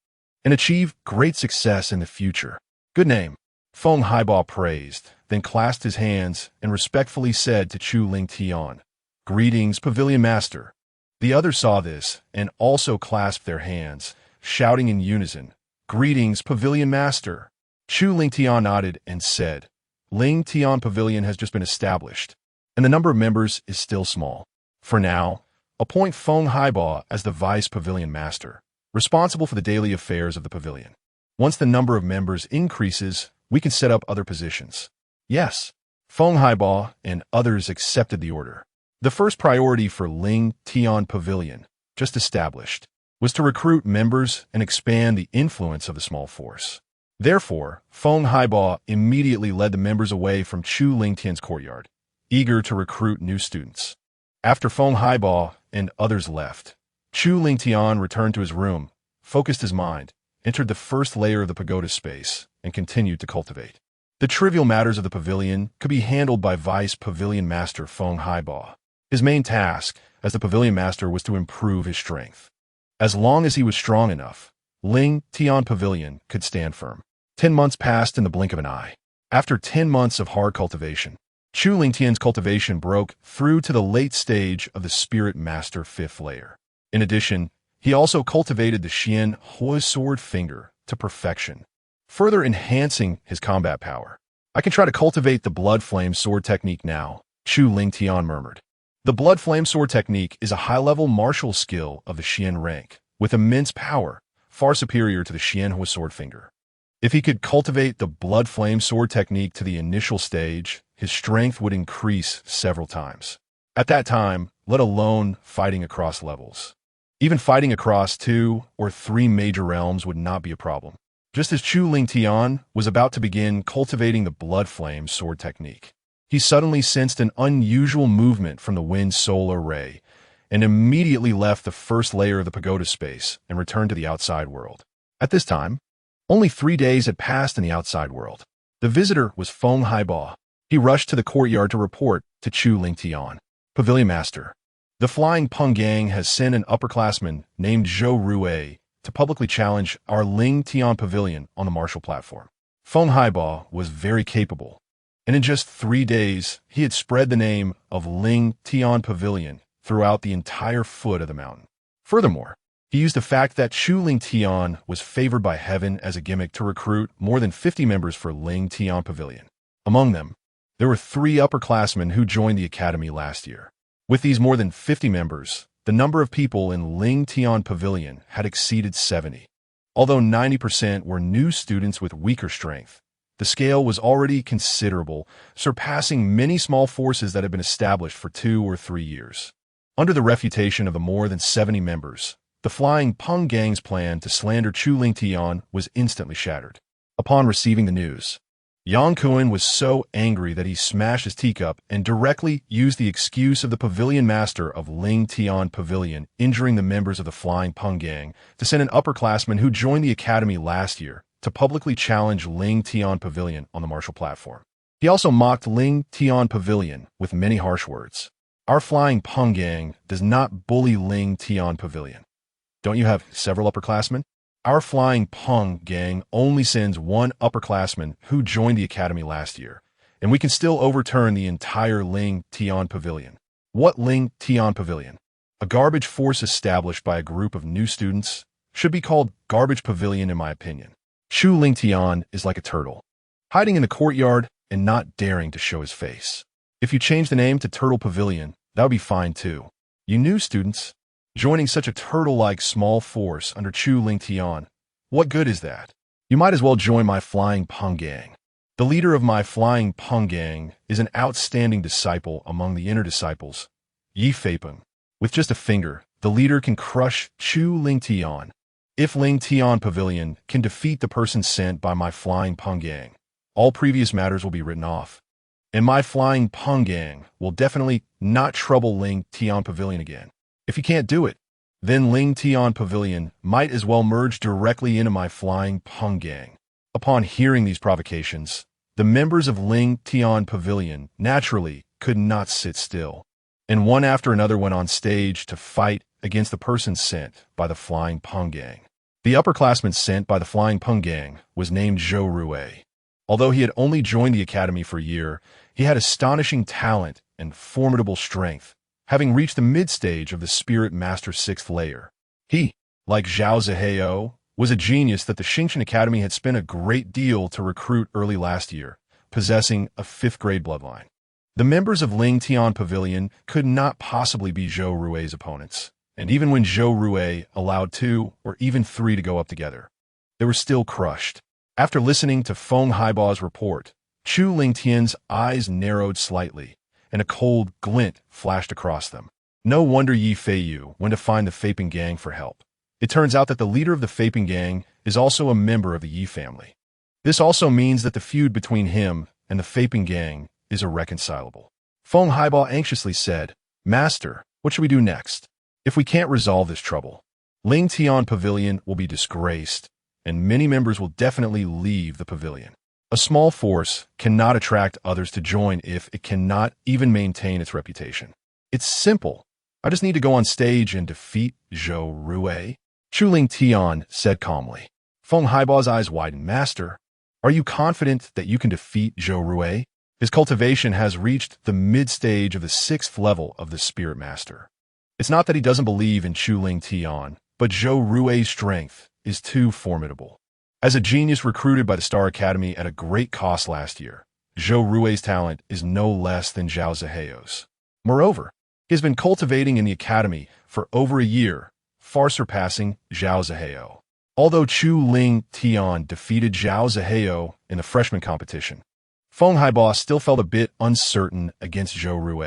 Speaker 1: and achieve great success in the future. Good name. Feng Haiba praised, then clasped his hands and respectfully said to Chu Ling Tian, greetings, Pavilion Master. The others saw this and also clasped their hands, shouting in unison, greetings, Pavilion Master. Chu Ling Tian nodded and said, Ling Tian Pavilion has just been established, and the number of members is still small. For now, appoint Feng Haiba as the Vice Pavilion Master, responsible for the daily affairs of the pavilion. Once the number of members increases, we can set up other positions. Yes, Feng Haiba and others accepted the order. The first priority for Ling Tian Pavilion, just established, was to recruit members and expand the influence of the small force. Therefore, Feng Haiba immediately led the members away from Chu Ling Tian's courtyard, eager to recruit new students. After Feng Haiba and others left, Chu Ling Tian returned to his room, focused his mind, entered the first layer of the pagoda space, and continued to cultivate. The trivial matters of the pavilion could be handled by Vice Pavilion Master Feng Haiba. His main task as the Pavilion Master was to improve his strength. As long as he was strong enough, Ling Tian Pavilion could stand firm. 10 months passed in the blink of an eye. After 10 months of hard cultivation, Chu Ling Tian's cultivation broke through to the late stage of the Spirit Master 5th layer. In addition, he also cultivated the Xian Hua sword finger to perfection, further enhancing his combat power. I can try to cultivate the Blood Flame sword technique now, Chu Ling Tian murmured. The Blood Flame sword technique is a high-level martial skill of the Xian rank, with immense power, far superior to the Xian Hua sword finger. If he could cultivate the Blood Flame sword technique to the initial stage, his strength would increase several times. At that time, let alone fighting across levels. Even fighting across 2 or 3 major realms would not be a problem. Just as Chu Ling Tian was about to begin cultivating the Blood Flame sword technique, he suddenly sensed an unusual movement from the Wind solar ray and immediately left the first layer of the pagoda space and returned to the outside world. At this time, only 3 days had passed in the outside world. The visitor was Feng Haiba. He rushed to the courtyard to report to Chu Ling Tian. Pavilion Master, the Flying Peng Gang has sent an upperclassman named Zhou Rue to publicly challenge our Ling Tian Pavilion on the martial platform. Feng Haiba was very capable, and in just 3 days, he had spread the name of Ling Tian Pavilion throughout the entire foot of the mountain. Furthermore, he used the fact that Chu Ling Tian was favored by heaven as a gimmick to recruit more than 50 members for Ling Tian Pavilion. Among them, there were 3 upperclassmen who joined the academy last year. With these more than 50 members, the number of people in Ling Tian Pavilion had exceeded 70. Although 90% were new students with weaker strength, the scale was already considerable, surpassing many small forces that had been established for 2 or 3 years. Under the refutation of the more than 70 members, the Flying Peng Gang's plan to slander Chu Ling Tian was instantly shattered. Upon receiving the news, Yang Kuan was so angry that he smashed his teacup and directly used the excuse of the Pavilion Master of Ling Tian Pavilion injuring the members of the Flying Peng Gang to send an upperclassman who joined the academy last year to publicly challenge Ling Tian Pavilion on the martial platform. He also mocked Ling Tian Pavilion with many harsh words. Our Flying Peng Gang does not bully Ling Tian Pavilion. Don't you have several upperclassmen? Our Flying Peng Gang only sends 1 upperclassman who joined the academy last year, and we can still overturn the entire Ling Tian Pavilion. What Ling Tian Pavilion? A garbage force established by a group of new students should be called Garbage Pavilion in my opinion. Chu Ling Tian is like a turtle, hiding in the courtyard and not daring to show his face. If you change the name to Turtle Pavilion, that would be fine too. You new students, joining such a turtle-like small force under Chu Ling Tian, what good is that? You might as well join my Flying Peng Gang. The leader of my flying Peng gang is an outstanding disciple among the inner disciples, Yi Feipeng. With just a finger, the leader can crush Chu Ling Tian. If Ling Tian Pavilion can defeat the person sent by my flying Peng gang, all previous matters will be written off. And my flying Peng gang will definitely not trouble Ling Tian Pavilion again. If he can't do it, then Ling Tian Pavilion might as well merge directly into my flying Peng gang. Upon hearing these provocations, the members of Ling Tian Pavilion naturally could not sit still, and one after another went on stage to fight against the person sent by the flying Peng gang. The upperclassman sent by the flying Peng gang was named Zhou Rue. Although he had only joined the academy for a year, he had astonishing talent and formidable strength, having reached the mid-stage of the Spirit Master 6th layer. He, like Zhao Zihao, was a genius that the Xingqian Academy had spent a great deal to recruit early last year, possessing a 5th-grade bloodline. The members of Ling Tian Pavilion could not possibly be Zhou Rue's opponents, and even when Zhou Rue allowed 2 or even 3 to go up together, they were still crushed. After listening to Feng Haibao's report, Chu Lingtian's eyes narrowed slightly, and a cold glint flashed across them. No wonder Yi Feiyu went to find the Feipeng gang for help. It turns out that the leader of the Feipeng gang is also a member of the Yi family. This also means that the feud between him and the Feipeng gang is irreconcilable. Feng Haibao anxiously said, "Master, what should we do next? If we can't resolve this trouble, Ling Tian Pavilion will be disgraced, and many members will definitely leave the pavilion. A small force cannot attract others to join if it cannot even maintain its reputation. It's simple. I just need to go on stage and defeat Zhou Rue." Chu Ling Tian said calmly. Feng Haibao's eyes widened. "Master, are you confident that you can defeat Zhou Rue? His cultivation has reached the mid-stage of the 6th level of the Spirit Master. It's not that he doesn't believe in Chu Ling Tian, but Zhou Rue's strength is too formidable. As a genius recruited by the Star Academy at a great cost last year, Zhou Rue's talent is no less than Zhao Zihao's. Moreover, he has been cultivating in the academy for over a year, far surpassing Zhao Zihao. Although Chu Ling Tian defeated Zhao Zihao in the freshman competition, Feng Haibao still felt a bit uncertain against Zhou Rue.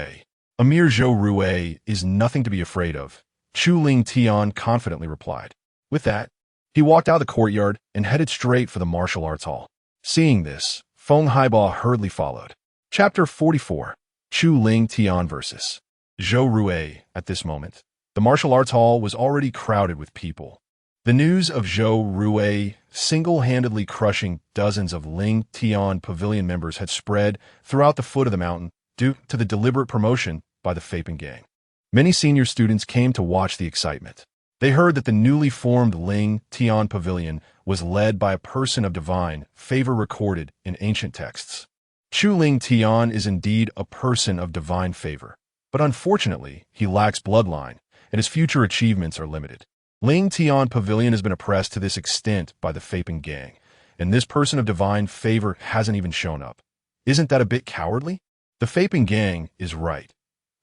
Speaker 1: A mere Zhou Rue is nothing to be afraid of, Chu Ling Tian confidently replied. With that, he walked out of the courtyard and headed straight for the martial arts hall. Seeing this, Feng Haibao hurriedly followed. Chapter 44. Chu Ling Tian vs. Zhou Rue. At this moment, the martial arts hall was already crowded with people. The news of Zhou Rue single-handedly crushing dozens of Ling Tian Pavilion members had spread throughout the foot of the mountain due to the deliberate promotion by the Feipeng gang. Many senior students came to watch the excitement. They heard that the newly formed Ling Tian Pavilion was led by a person of divine favor recorded in ancient texts. Chu Ling Tian is indeed a person of divine favor, but unfortunately, he lacks bloodline, and his future achievements are limited. Ling Tian Pavilion has been oppressed to this extent by the Feipeng gang, and this person of divine favor hasn't even shown up. Isn't that a bit cowardly? The Feipeng gang is right.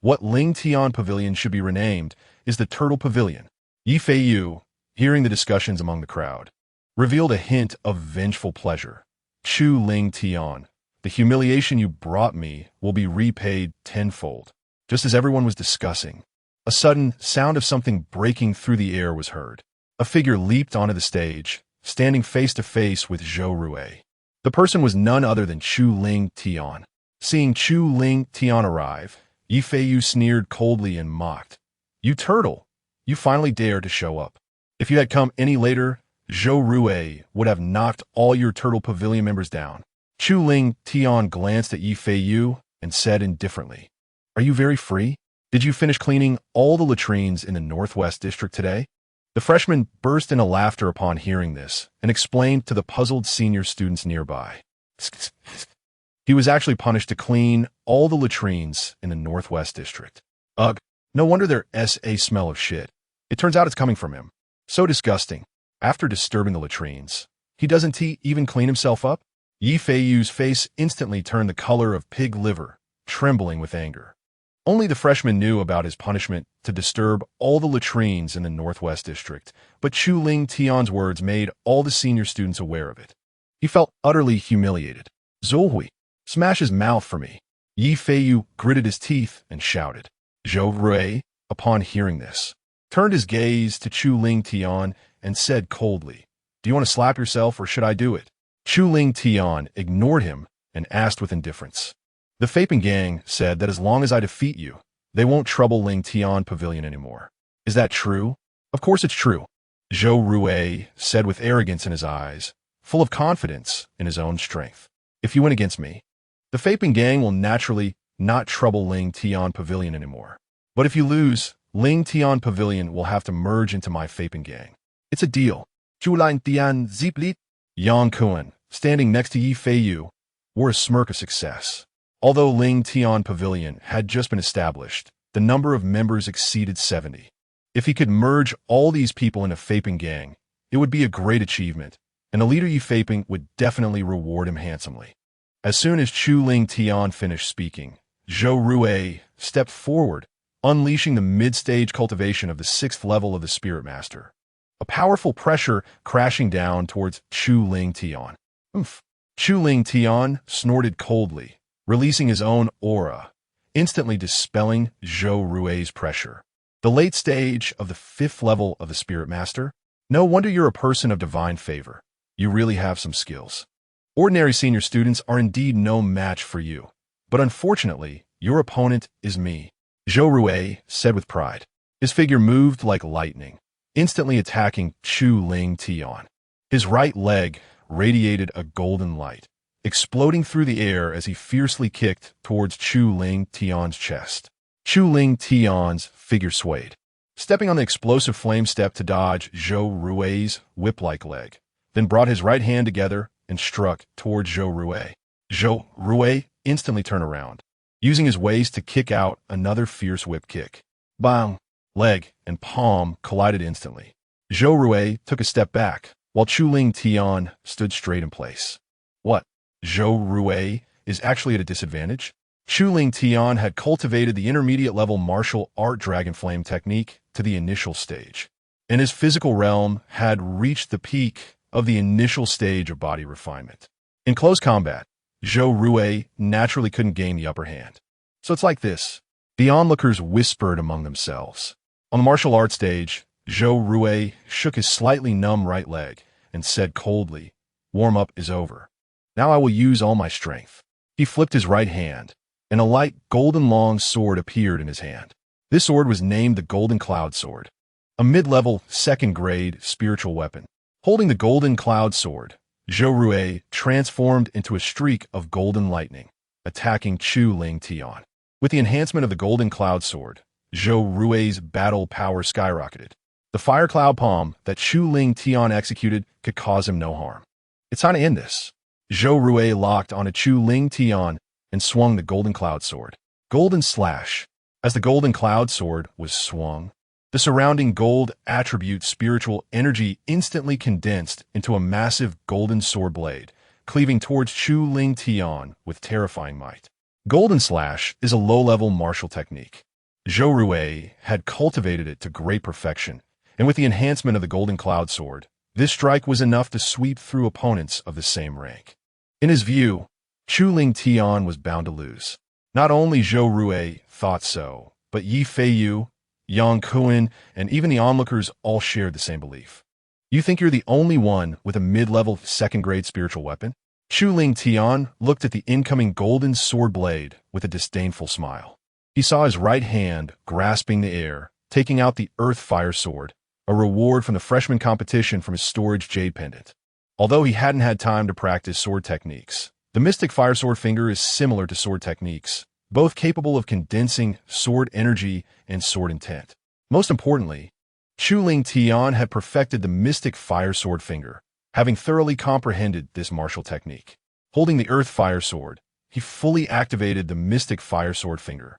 Speaker 1: What Ling Tian Pavilion should be renamed is the Turtle Pavilion. Yi Feiyu, hearing the discussions among the crowd, revealed a hint of vengeful pleasure. Chu Ling Tian, the humiliation you brought me will be repaid tenfold. Just as everyone was discussing, a sudden sound of something breaking through the air was heard. A figure leaped onto the stage, standing face to face with Zhou Rue. The person was none other than Chu Ling Tian. Seeing Chu Ling Tian arrive, Yi Feiyu sneered coldly and mocked. "You turtle, you finally dared to show up. If you had come any later, Zhou Rue would have knocked all your Turtle Pavilion members down." Chu Ling Tian glanced at Yi Feiyu and said indifferently, "Are you very free? Did you finish cleaning all the latrines in the Northwest District today?" The freshman burst into laughter upon hearing this and explained to the puzzled senior students nearby. He was actually punished to clean all the latrines in the Northwest District. Ugh, no wonder there's a smell of shit. It turns out it's coming from him. So disgusting. After disturbing the latrines, doesn't he even clean himself up? Yi Feiyu's face instantly turned the color of pig liver, trembling with anger. Only the freshman knew about his punishment to disturb all the latrines in the Northwest District, but Chu Ling Tian's words made all the senior students aware of it. He felt utterly humiliated. Zolhui, smash his mouth for me. Yi Feiyu gritted his teeth and shouted. Zhou Rui, upon hearing this, turned his gaze to Chu Ling Tian and said coldly, Do you want to slap yourself or should I do it? Chu Ling Tian ignored him and asked with indifference. The Faping Gang said that as long as I defeat you, they won't trouble Ling Tian Pavilion anymore. Is that true? Of course it's true. Zhou Rui said with arrogance in his eyes, full of confidence in his own strength. If you win against me, the Faping Gang will naturally not trouble Ling Tian Pavilion anymore. But if you lose, Ling Tian Pavilion will have to merge into my Faping Gang. It's a deal. Zhulin Tian Ziplit. Yang Kuan, standing next to Yi Feiyu, wore a smirk of success. Although Ling Tian Pavilion had just been established, the number of members exceeded 70. If he could merge all these people in a Faping Gang, it would be a great achievement, and the leader Yi Faping would definitely reward him handsomely. As soon as Chu Ling Tian finished speaking, Zhou Rui stepped forward, unleashing the mid-stage cultivation of the 6th level of the Spirit Master. A powerful pressure crashing down towards Chu Ling Tian. Oomph. Chu Ling Tian snorted coldly, releasing his own aura, instantly dispelling Zhou Rui's pressure. The late stage of the 5th level of the Spirit Master? No wonder you're a person of divine favor. You really have some skills. Ordinary senior students are indeed no match for you, but unfortunately, your opponent is me, Zhou Rui said with pride. His figure moved like lightning, instantly attacking Chu Ling Tian. His right leg radiated a golden light, exploding through the air as he fiercely kicked towards Chu Ling Tian's chest. Chu Ling Tian's figure swayed, stepping on the explosive flame step to dodge Zhou Rui's whip-like leg, then brought his right hand together and struck towards Zhou Rui. Zhou Rui instantly turned around, using his waist to kick out another fierce whip kick. Bang! Leg and palm collided instantly. Zhou Rui took a step back, while Chu Ling Tian stood straight in place. What? Zhou Rui is actually at a disadvantage? Chu Ling Tian had cultivated the intermediate-level martial art Dragon Flame technique to the initial stage, and his physical realm had reached the peak of the initial stage of body refinement. In close combat, Zhou Rui naturally couldn't gain the upper hand. So it's like this. The onlookers whispered among themselves. On the martial arts stage, Zhou Rui shook his slightly numb right leg and said coldly, Warm-up is over. Now I will use all my strength. He flipped his right hand, and a light golden long sword appeared in his hand. This sword was named the Golden Cloud Sword, a mid-level, second-grade spiritual weapon. Holding the Golden Cloud Sword, Zhou Rui transformed into a streak of golden lightning, attacking Chu Ling Tian. With the enhancement of the Golden Cloud Sword, Zhou Rui's battle power skyrocketed. The fire cloud palm that Chu Ling Tian executed could cause him no harm. It's time to end this. Zhou Rui locked onto Chu Ling Tian and swung the Golden Cloud Sword. Golden Slash. As the Golden Cloud Sword was swung, the surrounding gold attribute spiritual energy instantly condensed into a massive golden sword blade, cleaving towards Chu Ling Tian with terrifying might. Golden Slash is a low-level martial technique. Zhou Rui had cultivated it to great perfection, and with the enhancement of the Golden Cloud Sword, this strike was enough to sweep through opponents of the same rank. In his view, Chu Ling Tian was bound to lose. Not only Zhou Rui thought so, but Yi Feiyu, Yang Kuan, and even the onlookers all shared the same belief. You think you're the only one with a mid-level second-grade spiritual weapon? Chu Ling Tian looked at the incoming golden sword blade with a disdainful smile. He saw his right hand grasping the air, taking out the Earth Fire Sword, a reward from the freshman competition from his storage jade pendant. Although he hadn't had time to practice sword techniques, the Mystic Fire Sword finger is similar to sword techniques, both capable of condensing sword energy and sword intent. Most importantly, Chu Ling Tian had perfected the Mystic Fire Sword finger, having thoroughly comprehended this martial technique. Holding the Earth Fire Sword, he fully activated the Mystic Fire Sword finger,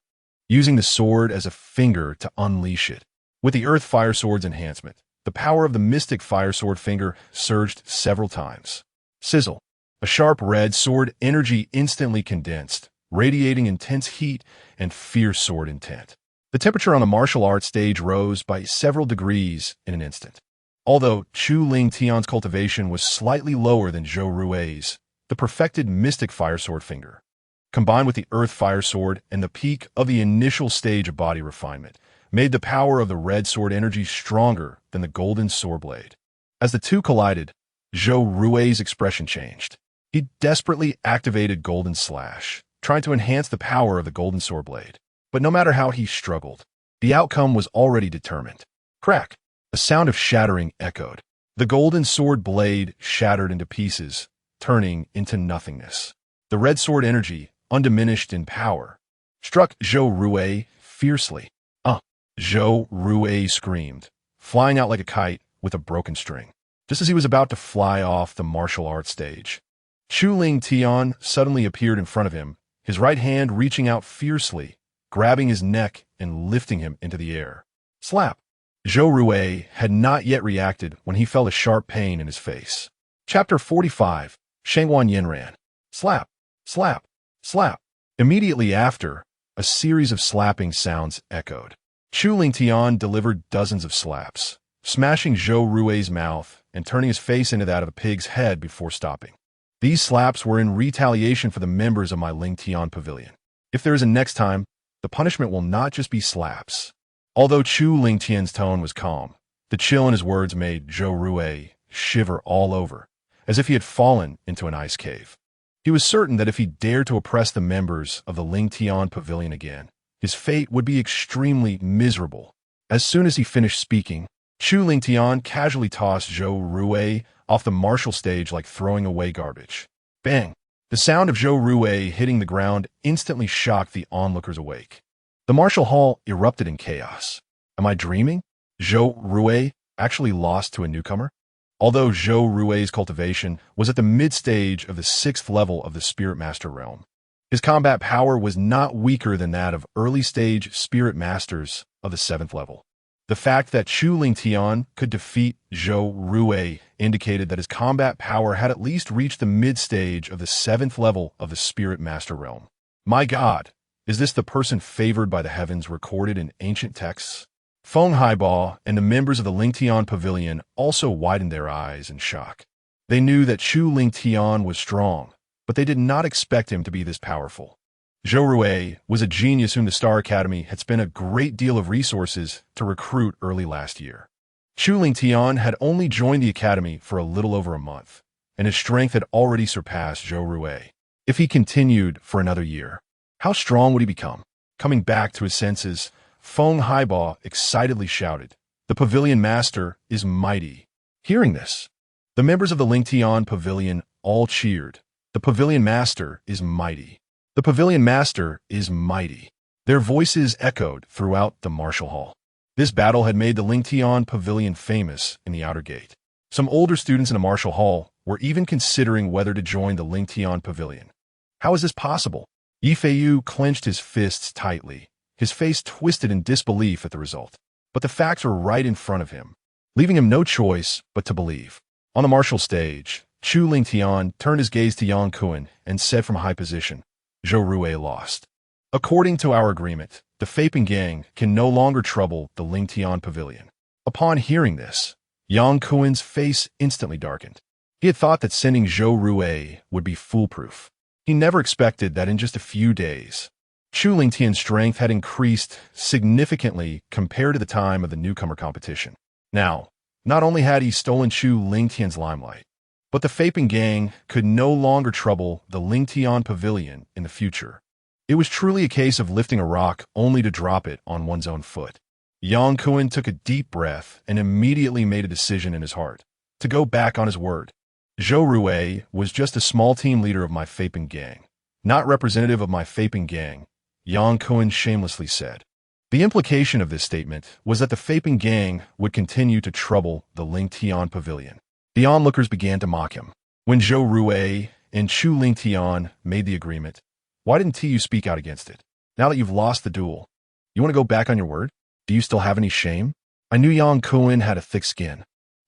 Speaker 1: using the sword as a finger to unleash it. With the Earth Fire Sword's enhancement, the power of the Mystic Fire Sword finger surged several times. Sizzle! A sharp red sword energy instantly condensed, radiating intense heat and fierce sword intent. The temperature on the martial arts stage rose by several degrees in an instant. Although Chu Ling Tian's cultivation was slightly lower than Zhou Rui's, the perfected mystic fire sword finger, combined with the earth fire sword and the peak of the initial stage of body refinement, made the power of the red sword energy stronger than the golden sword blade. As the two collided, Zhou Rui's expression changed. He desperately activated Golden Slash, trying to enhance the power of the golden sword blade. But no matter how he struggled, the outcome was already determined. Crack! A sound of shattering echoed. The golden sword blade shattered into pieces, turning into nothingness. The red sword energy, undiminished in power, struck Zhou Rui fiercely. Zhou Rui screamed, flying out like a kite with a broken string, just as he was about to fly off the martial arts stage. Chu Ling Tian suddenly appeared in front of him, his right hand reaching out fiercely, grabbing his neck and lifting him into the air. Slap! Zhou Rui had not yet reacted when he felt a sharp pain in his face. Chapter 45, Shangwan Yinran. Slap! Slap! Slap! Immediately after, a series of slapping sounds echoed. Chu Ling Tian delivered dozens of slaps, smashing Zhou Rui's mouth and turning his face into that of a pig's head before stopping. These slaps were in retaliation for the members of my Ling Tian pavilion. If there is a next time, the punishment will not just be slaps. Although Chu Ling Tian's tone was calm, the chill in his words made Zhou Rui shiver all over, as if he had fallen into an ice cave. He was certain that if he dared to oppress the members of the Ling Tian pavilion again, his fate would be extremely miserable. As soon as he finished speaking, Chu Ling Tian casually tossed Zhou Rui off the martial stage like throwing away garbage. Bang! The sound of Zhou Rui hitting the ground instantly shocked the onlookers awake. The martial hall erupted in chaos. Am I dreaming? Zhou Rui actually lost to a newcomer? Although Zhou Rui's cultivation was at the mid-stage of the 6th level of the Spirit Master realm, his combat power was not weaker than that of early-stage Spirit Masters of the 7th level. The fact that Chu Ling Tian could defeat Zhou Rui indicated that his combat power had at least reached the mid-stage of the 7th level of the Spirit Master realm. My God, is this the person favored by the heavens recorded in ancient texts? Feng Haiba and the members of the Ling Tian pavilion also widened their eyes in shock. They knew that Chu Ling Tian was strong, but they did not expect him to be this powerful. Zhou Rui was a genius whom the Star Academy had spent a great deal of resources to recruit early last year. Chu Ling Tian had only joined the academy for a little over a month, and his strength had already surpassed Zhou Rui. If he continued for another year, how strong would he become? Coming back to his senses, Feng Haiba excitedly shouted, "The pavilion master is mighty." Hearing this, the members of the Ling Tian pavilion all cheered. The pavilion master is mighty. The pavilion master is mighty. Their voices echoed throughout the martial hall. This battle had made the Ling Tian pavilion famous in the outer gate. Some older students in the martial hall were even considering whether to join the Ling Tian pavilion. How is this possible? Yi Feiyu clenched his fists tightly, his face twisted in disbelief at the result. But the facts were right in front of him, leaving him no choice but to believe. On the martial stage, Chu Ling Tian turned his gaze to Yang Kun and said from a high position, "Zhou Rui lost. According to our agreement, the Faping Gang can no longer trouble the Ling Tian pavilion." Upon hearing this, Yang Kun's face instantly darkened. He had thought that sending Zhou Rui would be foolproof. He never expected that in just a few days, Chu Ling Tian's strength had increased significantly compared to the time of the newcomer competition. Now, not only had he stolen Chu Ling Tian's limelight, but the Faping Gang could no longer trouble the Ling Tian pavilion in the future. It was truly a case of lifting a rock only to drop it on one's own foot. Yang Kun took a deep breath and immediately made a decision in his heart to go back on his word. Zhou Rui was just a small team leader of my Faping Gang, not representative of my Faping Gang, Yang Kun shamelessly said. The implication of this statement was that the Faping Gang would continue to trouble the Ling Tian pavilion. The onlookers began to mock him. When Zhou Rui and Chu Ling Tian made the agreement, why didn't you speak out against it? Now that you've lost the duel, you want to go back on your word? Do you still have any shame? I knew Yang Kun had a thick skin,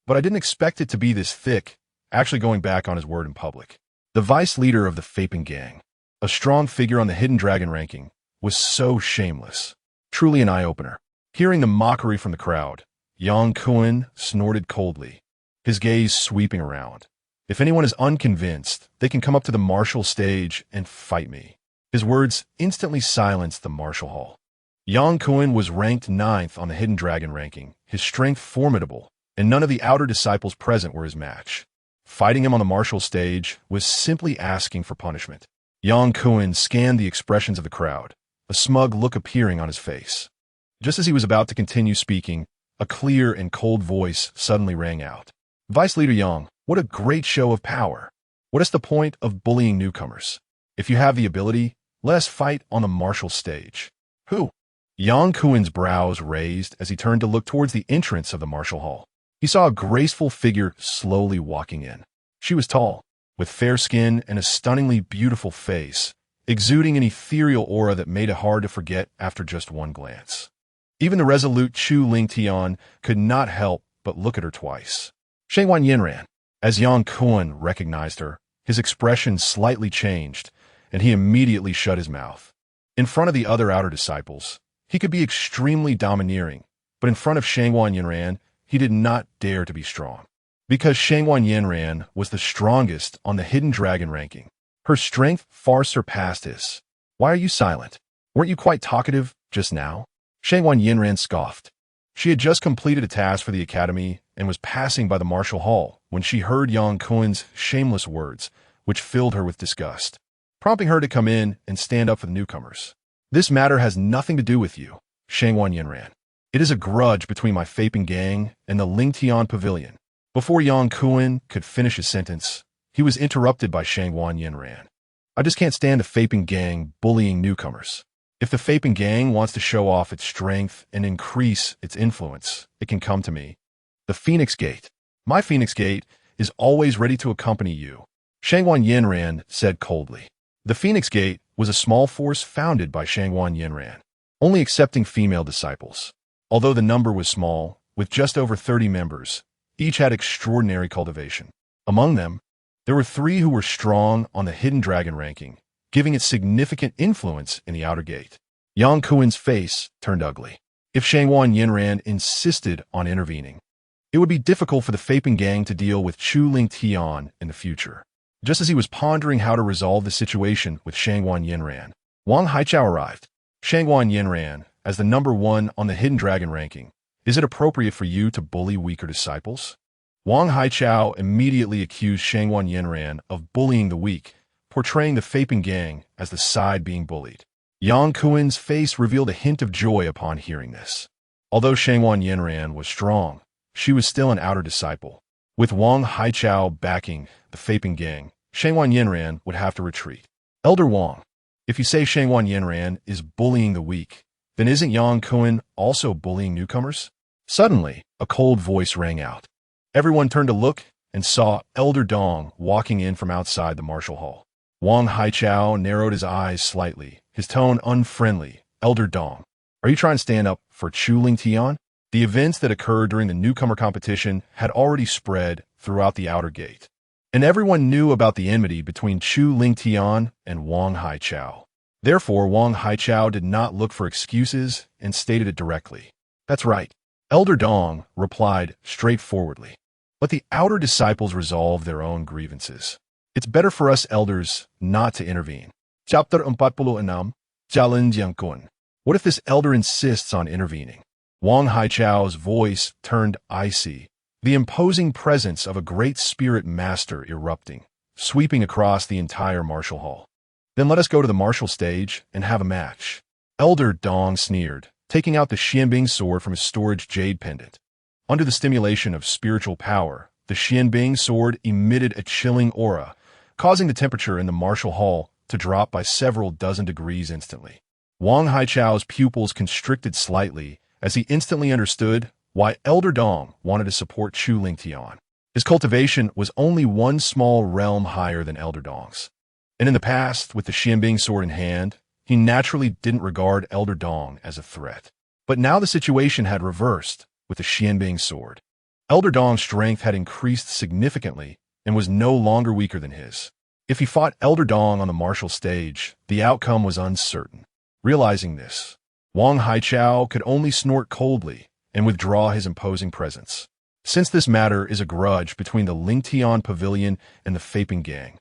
Speaker 1: but I didn't expect it to be this thick, actually going back on his word in public. The vice leader of the Faping Gang, a strong figure on the Hidden Dragon ranking, was so shameless. Truly an eye-opener. Hearing the mockery from the crowd, Yang Kun snorted coldly, his gaze sweeping around. If anyone is unconvinced, they can come up to the martial stage and fight me. His words instantly silenced the martial hall. Yang Kuan was ranked 9th on the Hidden Dragon ranking, his strength formidable, and none of the outer disciples present were his match. Fighting him on the martial stage was simply asking for punishment. Yang Kuan scanned the expressions of the crowd, a smug look appearing on his face. Just as he was about to continue speaking, a clear and cold voice suddenly rang out. Vice Leader Yang, what a great show of power. What is the point of bullying newcomers? If you have the ability, let us fight on the martial stage. Who? Yang Kuan's brows raised as he turned to look towards the entrance of the martial hall. He saw a graceful figure slowly walking in. She was tall, with fair skin and a stunningly beautiful face, exuding an ethereal aura that made it hard to forget after just one glance. Even the resolute Chu Lingtian could not help but look at her twice. Shangwan Yinran. As Yang Kuan recognized her, his expression slightly changed, and he immediately shut his mouth. In front of the other outer disciples, he could be extremely domineering, but in front of Shangwan Yinran, he did not dare to be strong. Because Shangwan Yinran was the strongest on the Hidden Dragon ranking. Her strength far surpassed his. Why are you silent? Weren't you quite talkative just now? Shangwan Yinran scoffed. She had just completed a task for the academy and was passing by the martial hall when she heard Yang Kuan's shameless words, which filled her with disgust, prompting her to come in and stand up for the newcomers. This matter has nothing to do with you, Shangwan Yinran. It is a grudge between my Faping gang and the Lingtian Pavilion. Before Yang Kuan could finish his sentence, he was interrupted by Shangwan Yinran. I just can't stand the Faping gang bullying newcomers. If the Faping gang wants to show off its strength and increase its influence, it can come to me. The Phoenix Gate. My Phoenix Gate is always ready to accompany you, Shangwan Yinran said coldly. The Phoenix Gate was a small force founded by Shangwan Yinran, only accepting female disciples. Although the number was small, with just over 30 members, each had extraordinary cultivation. Among them, there were 3 who were strong on the Hidden Dragon ranking, giving it significant influence in the outer gate. Yang Kuan's face turned ugly. If Shangwan Yinran insisted on intervening, it would be difficult for the Faping gang to deal with Chu Lingtian in the future. Just as he was pondering how to resolve the situation with Shangwan Yinran, Wang Haichao arrived. Shangwan Yinran, as the number 1 on the Hidden Dragon ranking, is it appropriate for you to bully weaker disciples? Wang Haichao immediately accused Shangwan Yinran of bullying the weak, portraying the Faping gang as the side being bullied. Yang Kuan's face revealed a hint of joy upon hearing this. Although Shangwan Yinran was strong, she was still an outer disciple. With Wang Haichao backing the Faping gang, Shangwan Yinran would have to retreat. Elder Wang, if you say Shangwan Yinran is bullying the weak, then isn't Yang Kuan also bullying newcomers? Suddenly, a cold voice rang out. Everyone turned to look and saw Elder Dong walking in from outside the martial hall. Wang Haichao narrowed his eyes slightly, his tone unfriendly. Elder Dong, are you trying to stand up for Chu Lingtian? The events that occurred during the newcomer competition had already spread throughout the outer gate, and everyone knew about the enmity between Chu Lingtian and Wang Haichao. Therefore, Wang Haichao did not look for excuses and stated it directly. That's right. Elder Dong replied straightforwardly. Let the outer disciples resolve their own grievances. It's better for us elders not to intervene. Chapter 46, Challenge Yang Kuan. What if this elder insists on intervening? Wang Haichao's voice turned icy, the imposing presence of a great spirit master erupting, sweeping across the entire martial hall. Then let us go to the martial stage and have a match. Elder Dong sneered, taking out the Xianbing sword from his storage jade pendant. Under the stimulation of spiritual power, the Xianbing sword emitted a chilling aura, causing the temperature in the martial hall to drop by several dozen degrees instantly. Wang Haichao's pupils constricted slightly as he instantly understood why Elder Dong wanted to support Chu Lingtian. His cultivation was only one small realm higher than Elder Dong's. And in the past, with the Xianbing sword in hand, he naturally didn't regard Elder Dong as a threat. But now the situation had reversed with the Xianbing sword. Elder Dong's strength had increased significantly and was no longer weaker than his. If he fought Elder Dong on the martial stage, the outcome was uncertain. Realizing this, Wang Haichao could only snort coldly and withdraw his imposing presence. Since this matter is a grudge between the Lingtian Pavilion and the Faping Gang,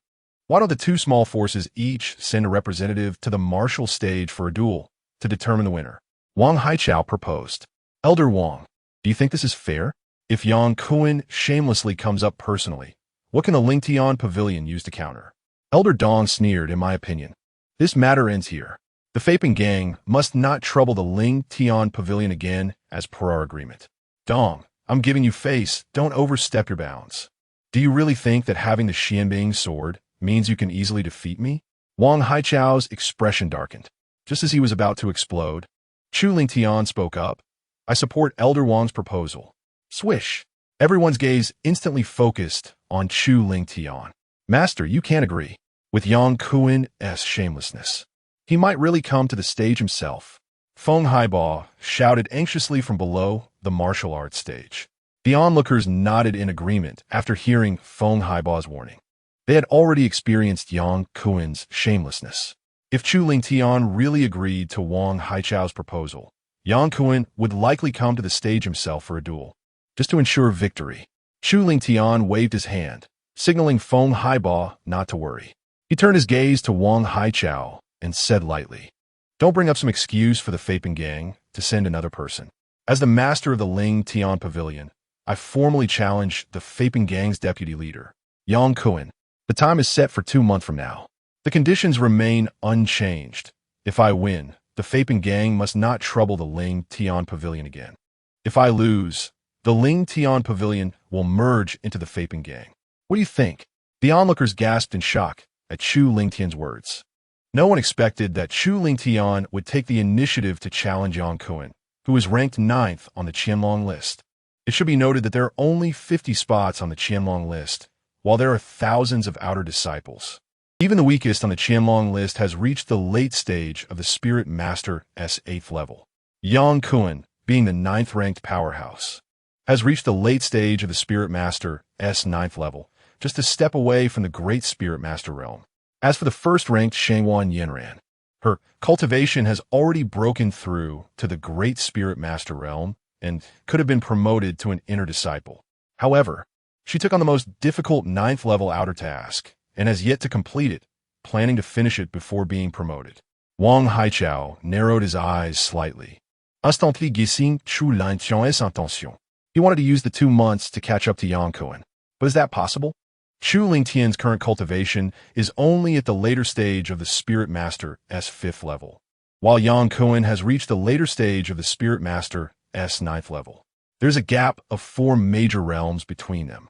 Speaker 1: why don't the two small forces each send a representative to the martial stage for a duel to determine the winner? Wang Haichao proposed. Elder Wang, do you think this is fair? If Yang Kuan shamelessly comes up personally, what can the Lingtian Pavilion use to counter? Elder Dong sneered, in my opinion. This matter ends here. The Faping Gang must not trouble the Lingtian Pavilion again as per our agreement. Dong, I'm giving you face, don't overstep your bounds. Do you really think that having the Xianbing sword means you can easily defeat me? Wang Haichao's expression darkened. Just as he was about to explode, Chu Lingtian spoke up. I support Elder Wang's proposal. Swish. Everyone's gaze instantly focused on Chu Lingtian. Master, you can't agree with Yang Kuan's shamelessness. He might really come to the stage himself. Feng Haiba shouted anxiously from below the martial arts stage. The onlookers nodded in agreement after hearing Feng Haiba's warning. They had already experienced Yang Kuan's shamelessness. If Chu Lingtian really agreed to Wang Haichao's proposal, Yang Kuan would likely come to the stage himself for a duel, just to ensure victory. Chu Lingtian waved his hand, signaling Feng Haiba not to worry. He turned his gaze to Wang Haichao and said lightly, don't bring up some excuse for the Faping Gang to send another person. As the master of the Lingtian Pavilion, I formally challenge the Faping Gang's deputy leader, Yang Kuan. The time is set for 2 months from now. The conditions remain unchanged. If I win, the Faping Gang must not trouble the Lingtian Pavilion again. If I lose, the Lingtian Pavilion will merge into the Faping Gang. What do you think? The onlookers gasped in shock at Chu Lingtian's words. No one expected that Chu Lingtian would take the initiative to challenge Yang Kuan, who is ranked 9th on the Qianlong list. It should be noted that there are only 50 spots on the Qianlong list, while there are thousands of outer disciples. Even the weakest on the Qianlong list has reached the late stage of the Spirit Master's 8th level. Yang Kuan, being the 9th-ranked powerhouse, has reached the late stage of the Spirit Master's 9th level, just a step away from the Great Spirit Master realm. As for the first-ranked Shangwan Yinran, her cultivation has already broken through to the Great Spirit Master realm and could have been promoted to an inner disciple. However, she took on the most difficult 9th-level outer task and has yet to complete it, planning to finish it before being promoted. Wang Haichao narrowed his eyes slightly. Instanti guessing Chu Lingtian's intention. He wanted to use the 2 months to catch up to Yang Kuan. But is that possible? Chu Lingtian's current cultivation is only at the later stage of the Spirit Master's 5th level, while Yang Kuan has reached the later stage of the Spirit Master's 9th level. There's a gap of 4 major realms between them.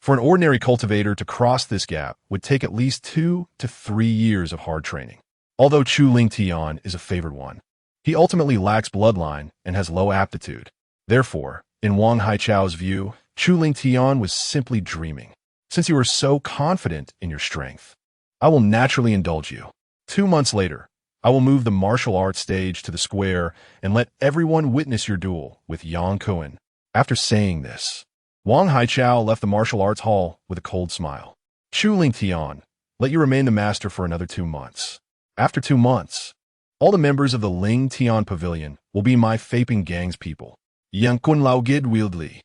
Speaker 1: For an ordinary cultivator to cross this gap would take at least 2 to 3 years of hard training. Although Chu Lingtian is a favored one, he ultimately lacks bloodline and has low aptitude. Therefore, in Wang Haichao's view, Chu Lingtian was simply dreaming. Since you are so confident in your strength, I will naturally indulge you. 2 months later, I will move the martial arts stage to the square and let everyone witness your duel with Yang Kuan. After saying this, Wang Haichao left the martial arts hall with a cold smile. Chu Lingtian, let you remain the master for another 2 months. After 2 months, all the members of the Lingtian Pavilion will be my Faping Gang's people. Yang Kuan Laogid Wieldly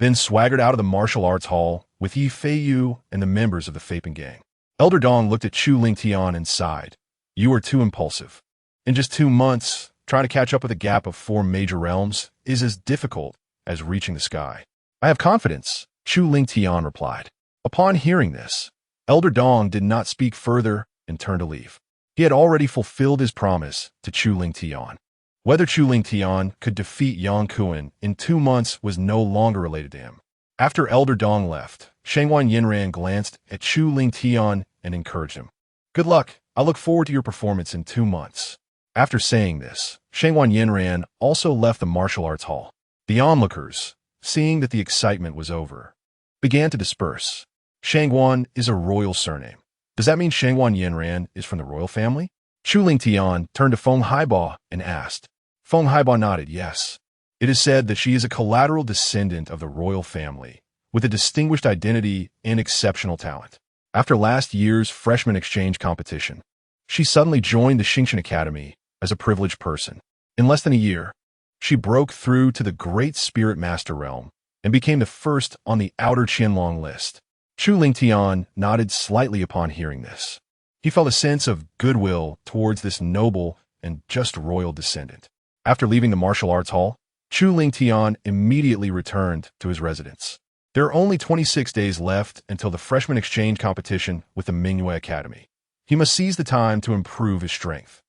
Speaker 1: then swaggered out of the martial arts hall with Yi Feiyu and the members of the Faping Gang. Elder Dong looked at Chu Lingtian and sighed. You are too impulsive. In just 2 months, trying to catch up with a gap of 4 major realms is as difficult as reaching the sky. I have confidence, Chu Lingtian replied. Upon hearing this, Elder Dong did not speak further and turned to leave. He had already fulfilled his promise to Chu Lingtian. Whether Chu Lingtian could defeat Yang Kuan in 2 months was no longer related to him. After Elder Dong left, Shangwan Yinran glanced at Chu Lingtian and encouraged him. Good luck. I look forward to your performance in 2 months. After saying this, Shangwan Yinran also left the martial arts hall. The onlookers, seeing that the excitement was over, began to disperse. Shangwan is a royal surname. Does that mean Shangwan Yinran is from the royal family? Chu Lingtian turned to Feng Haiba and asked. Feng Haiba nodded yes. It is said that she is a collateral descendant of the royal family, with a distinguished identity and exceptional talent. After last year's freshman exchange competition, she suddenly joined the Xingqian Academy as a privileged person. In less than a year, she broke through to the Great Spirit Master realm and became the first on the outer Qianlong list. Chu Lingtian nodded slightly upon hearing this. He felt a sense of goodwill towards this noble and just royal descendant. After leaving the martial arts hall, Chu Lingtian immediately returned to his residence. There are only 26 days left until the freshman exchange competition with the Mingyue Academy. He must seize the time to improve his strength.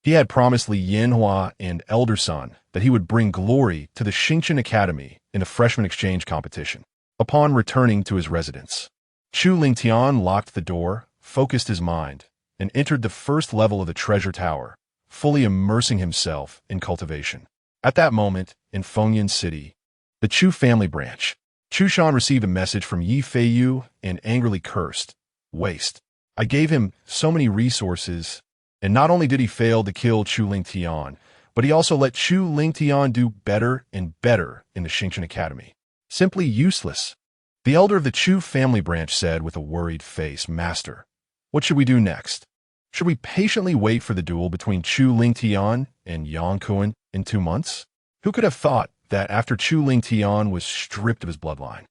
Speaker 1: He had promised Li Yanhua and Elder Sun that he would bring glory to the Xingqian Academy in the freshman exchange competition. Upon returning to his residence, Chu Lingtian locked the door, focused his mind, and entered the first level of the treasure tower, fully immersing himself in cultivation. At that moment, in Fengyun City, the Chu family branch, Chu Shan received a message from Yi Feiyu and angrily cursed, "Waste. I gave him so many resources." And not only did he fail to kill Chu Lingtian, but he also let Chu Lingtian do better and better in the Xingqian Academy. Simply useless. The elder of the Chu family branch said with a worried face, "Master, what should we do next? Should we patiently wait for the duel between Chu Lingtian and Yang Kuan in 2 months? Who could have thought that after Chu Lingtian was stripped of his bloodline,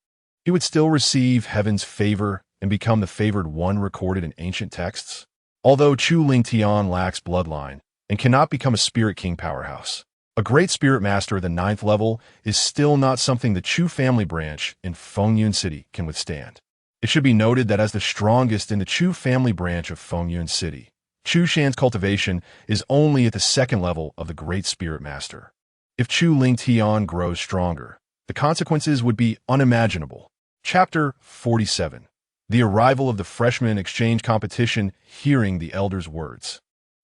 Speaker 1: he would still receive heaven's favor and become the favored one recorded in ancient texts? Although Chu Lingtian lacks bloodline and cannot become a spirit king powerhouse, a great spirit master of the 9th level is still not something the Chu family branch in Fengyun City can withstand. It should be noted that as the strongest in the Chu family branch of Fengyun City, Chu Shan's cultivation is only at the 2nd level of the great spirit master. If Chu Lingtian grows stronger, the consequences would be unimaginable. Chapter 47. The arrival of the freshman exchange competition. Hearing the elder's words,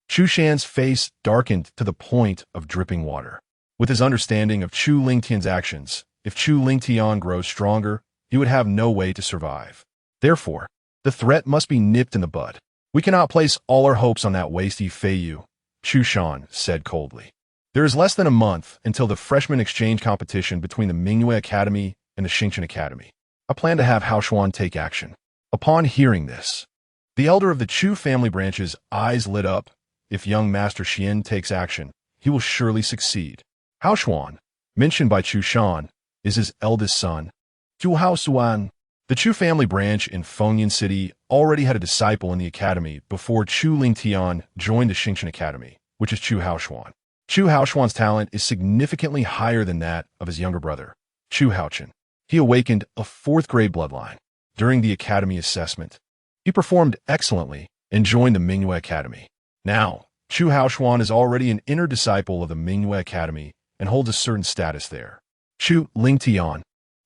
Speaker 1: Chu Shan's face darkened to the point of dripping water. With his understanding of Chu Lingtian's actions, if Chu Lingtian grows stronger, he would have no way to survive. Therefore, the threat must be nipped in the bud. "We cannot place all our hopes on that waste Yi Feiyu," Chu Shan said coldly. "There is less than a month until the freshman exchange competition between the Mingyue Academy and the Xingqian Academy. I plan to have Hao Xuan take action." Upon hearing this, the elder of the Chu family branch's eyes lit up. If young Master Xian takes action, he will surely succeed. Hao Xuan, mentioned by Chu Shan, is his eldest son. Zhu Hao Xuan. The Chu family branch in Fengyun City already had a disciple in the academy before Chu Lingtian joined the Xingqian Academy, which is Chu Hao Xuan. Chu Hao Xuan's talent is significantly higher than that of his younger brother, Chu Haochen. He awakened a 4th grade bloodline. During the academy assessment, he performed excellently and joined the Mingyue Academy. Now, Chu Haoxuan is already an inner disciple of the Mingyue Academy and holds a certain status there. Chu Lingtian,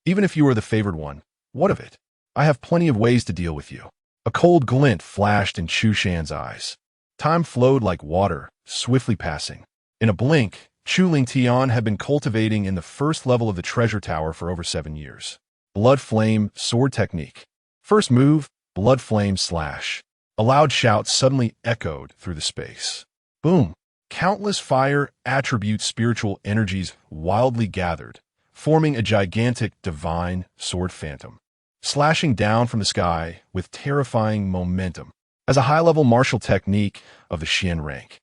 Speaker 1: even if you are the favored one, what of it? I have plenty of ways to deal with you. A cold glint flashed in Chu Shan's eyes. Time flowed like water, swiftly passing. In a blink, Chu Lingtian had been cultivating in the 1st level of the treasure tower for over 7 years. Blood Flame Sword Technique. First move, Blood Flame Slash. A loud shout suddenly echoed through the space. Boom! Countless fire attribute spiritual energies wildly gathered, forming a gigantic divine sword phantom, slashing down from the sky with terrifying momentum. As a high-level martial technique of the Xian rank,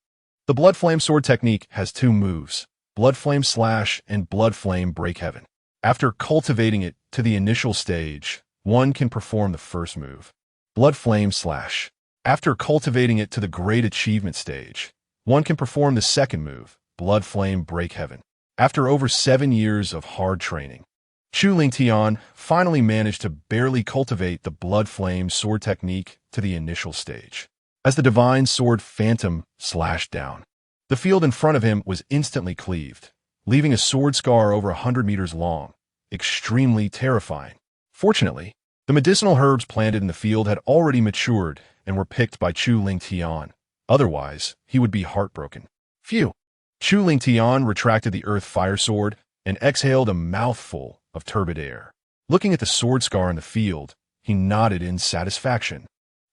Speaker 1: the Blood Flame Sword Technique has 2 moves, Blood Flame Slash and Blood Flame Break Heaven. After cultivating it to the initial stage, one can perform the first move, Blood Flame Slash. After cultivating it to the Great Achievement stage, one can perform the second move, Blood Flame Break Heaven. After over 7 years of hard training, Chu Lingtian finally managed to barely cultivate the Blood Flame Sword Technique to the initial stage. As the Divine Sword Phantom slashed down, the field in front of him was instantly cleaved, leaving a sword scar over 100 meters long, extremely terrifying. Fortunately, the medicinal herbs planted in the field had already matured and were picked by Chu Lingtian. Otherwise, he would be heartbroken. Phew! Chu Lingtian retracted the earth fire sword and exhaled a mouthful of turbid air. Looking at the sword scar in the field, he nodded in satisfaction.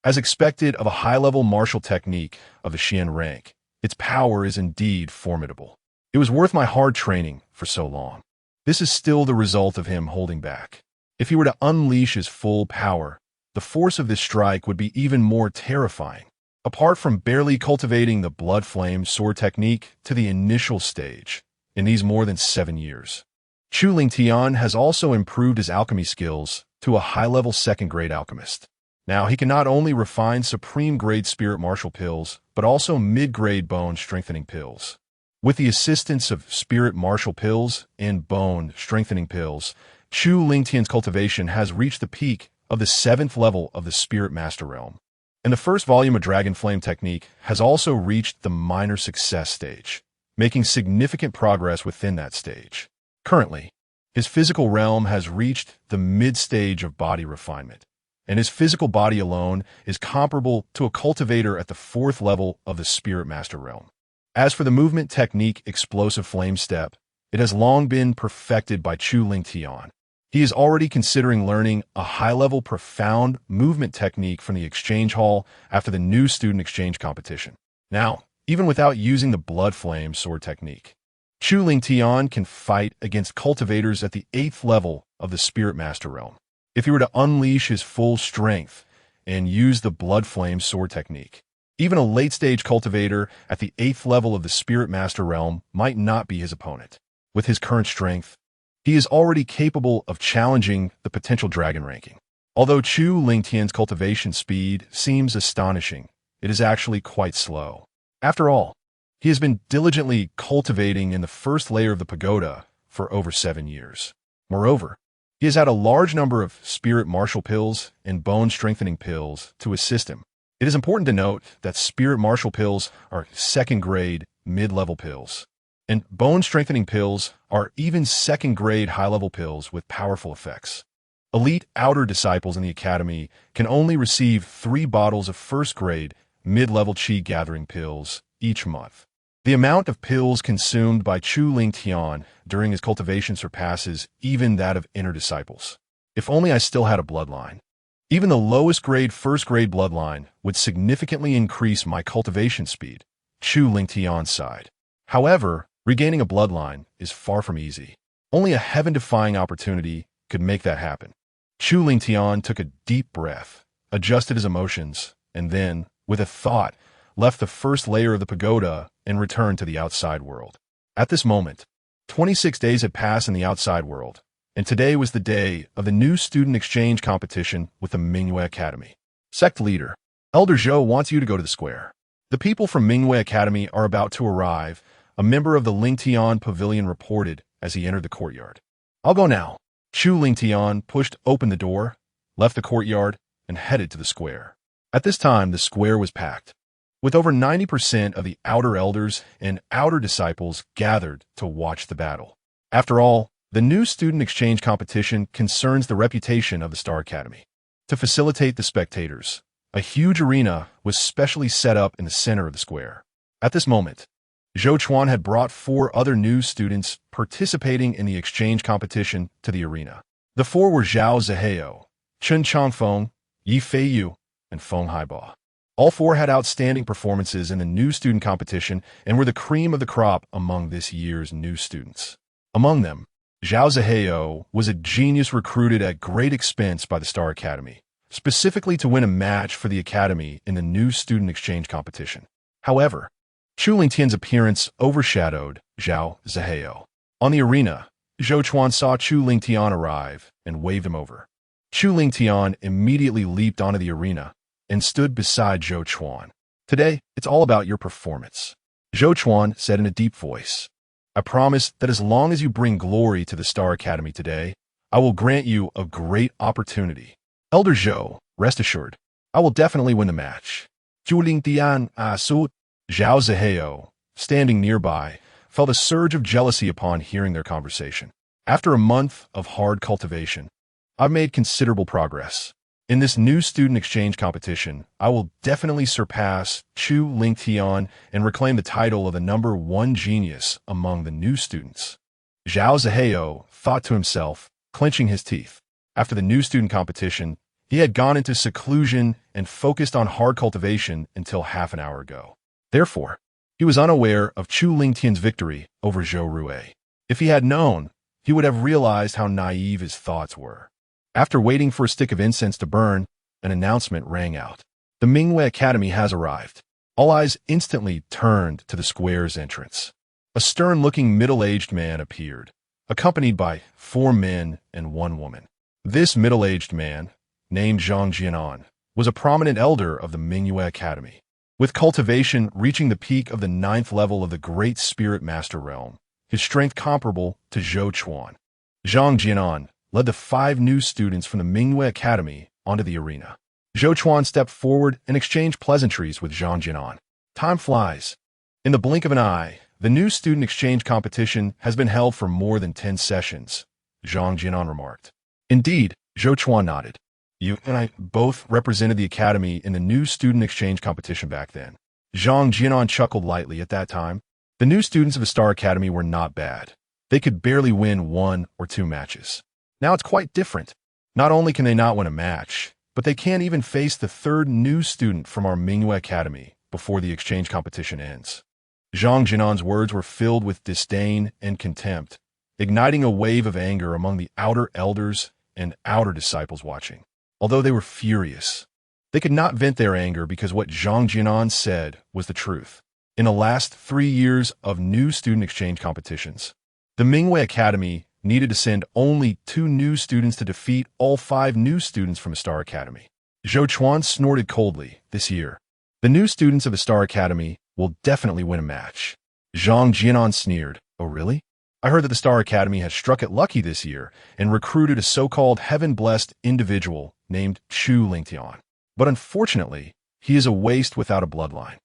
Speaker 1: As expected of a high-level martial technique of the Xian rank, its power is indeed formidable. It was worth my hard training for so long. This is still the result of him holding back. If he were to unleash his full power, the force of this strike would be even more terrifying. Apart from barely cultivating the Blood Flame Sword Technique to the initial stage in these more than 7 years, Chu Lingtian has also improved his alchemy skills to a high-level second-grade alchemist. Now, he can not only refine supreme-grade spirit martial pills, but also mid-grade bone-strengthening pills. With the assistance of spirit martial pills and bone-strengthening pills, Chu Lingtian's cultivation has reached the peak of the 7th level of the Spirit Master Realm. And the first volume of Dragon Flame Technique has also reached the minor success stage, making significant progress within that stage. Currently, his physical realm has reached the mid-stage of body refinement, and his physical body alone is comparable to a cultivator at the 4th level of the Spirit Master Realm. As for the movement technique Explosive Flame Step, it has long been perfected by Chu Lingtian. He is already considering learning a high-level profound movement technique from the exchange hall after the new student exchange competition. Now, even without using the Blood Flame sword technique, Chu Lingtian can fight against cultivators at the 8th level of the Spirit Master Realm. If he were to unleash his full strength and use the Blood Flame sword technique, even a late-stage cultivator at the 8th level of the Spirit Master Realm might not be his opponent. With his current strength, he is already capable of challenging the potential dragon ranking. Although Chu Lingtian's cultivation speed seems astonishing, it is actually quite slow. After all, he has been diligently cultivating in the first layer of the pagoda for over 7 years. Moreover, he has had a large number of spirit martial pills and bone-strengthening pills to assist him. It is important to note that spirit martial pills are second-grade, mid-level pills, and bone-strengthening pills are even second-grade high-level pills with powerful effects. Elite outer disciples in the academy can only receive 3 bottles of first-grade, mid-level chi-gathering pills each month. The amount of pills consumed by Chu Lingtian during his cultivation surpasses even that of inner disciples. If only I still had a bloodline. Even the lowest grade first-grade bloodline would significantly increase my cultivation speed, Chu Lingtian sighed. However, regaining a bloodline is far from easy. Only a heaven-defying opportunity could make that happen. Chu Lingtian took a deep breath, adjusted his emotions, and then, with a thought, left the first layer of the pagoda and returned to the outside world. At this moment, 26 days had passed in the outside world, and today was the day of the new student exchange competition with the Mingyue Academy. Sect leader, Elder Zhou wants you to go to the square. The people from Mingyue Academy are about to arrive, a member of the Lingtian Pavilion reported as he entered the courtyard. I'll go now. Chu Lingtian pushed open the door, left the courtyard, and headed to the square. At this time, the square was packed, with over 90% of the outer elders and outer disciples gathered to watch the battle. After all, the new student exchange competition concerns the reputation of the Star Academy. To facilitate the spectators, a huge arena was specially set up in the center of the square. At this moment, Zhou Chuan had brought 4 other new students participating in the exchange competition to the arena. The 4 were Zhao Zihao, Chen Changfeng, Yi Feiyu, and Feng Haiba. All 4 had outstanding performances in the new student competition and were the cream of the crop among this year's new students. Among them, Zhao Zihao was a genius recruited at great expense by the Star Academy, specifically to win a match for the Academy in the new student exchange competition. However, Chu Lingtian's appearance overshadowed Zhao Zihao. On the arena, Zhou Chuan saw Chu Lingtian arrive and waved him over. Chu Lingtian immediately leaped onto the arena and stood beside Zhou Chuan. Today, it's all about your performance, Zhou Chuan said in a deep voice. I promise that as long as you bring glory to the Star Academy today, I will grant you a great opportunity. Elder Zhou, rest assured, I will definitely win the match. Chu Lingtian asut. Zhao Zihao, standing nearby, felt a surge of jealousy upon hearing their conversation. After a month of hard cultivation, I've made considerable progress. In this new student exchange competition, I will definitely surpass Chu Lingtian and reclaim the title of the #1 genius among the new students. Zhao Zihao thought to himself, clenching his teeth. After the new student competition, he had gone into seclusion and focused on hard cultivation until half an hour ago. Therefore, he was unaware of Chu Lingtian's victory over Zhou Rue. If he had known, he would have realized how naive his thoughts were. After waiting for a stick of incense to burn, an announcement rang out. The Mingyue Academy has arrived. All eyes instantly turned to the square's entrance. A stern-looking middle-aged man appeared, accompanied by 4 men and 1 woman. This middle-aged man, named Zhang Jianan, was a prominent elder of the Mingyue Academy, with cultivation reaching the peak of the 9th level of the Great Spirit Master Realm, his strength comparable to Zhou Chuan. Zhang Jianan led the 5 new students from the Mingyue Academy onto the arena. Zhou Chuan stepped forward and exchanged pleasantries with Zhang Jianan. Time flies. In the blink of an eye, the new student exchange competition has been held for more than 10 sessions, Zhang Jianan remarked. Indeed, Zhou Chuan nodded. You and I both represented the academy in the new student exchange competition back then. Zhang Jianan chuckled lightly at that time. The new students of the Star Academy were not bad. They could barely win 1 or 2 matches. Now it's quite different. Not only can they not win a match, but they can't even face the 3rd new student from our Mingyue Academy before the exchange competition ends. Zhang Jianan's words were filled with disdain and contempt, igniting a wave of anger among the outer elders and outer disciples watching. Although they were furious, they could not vent their anger because what Zhang Jianan said was the truth. In the last 3 years of new student exchange competitions, the Mingyue Academy needed to send only 2 new students to defeat all 5 new students from the Star Academy. Zhou Chuan snorted coldly. This year, the new students of the Star Academy will definitely win a match. Zhang Jianan sneered. Oh really? I heard that the Star Academy has struck it lucky this year and recruited a so-called heaven-blessed individual named Chu Lingtian. But unfortunately, he is a waste without a bloodline.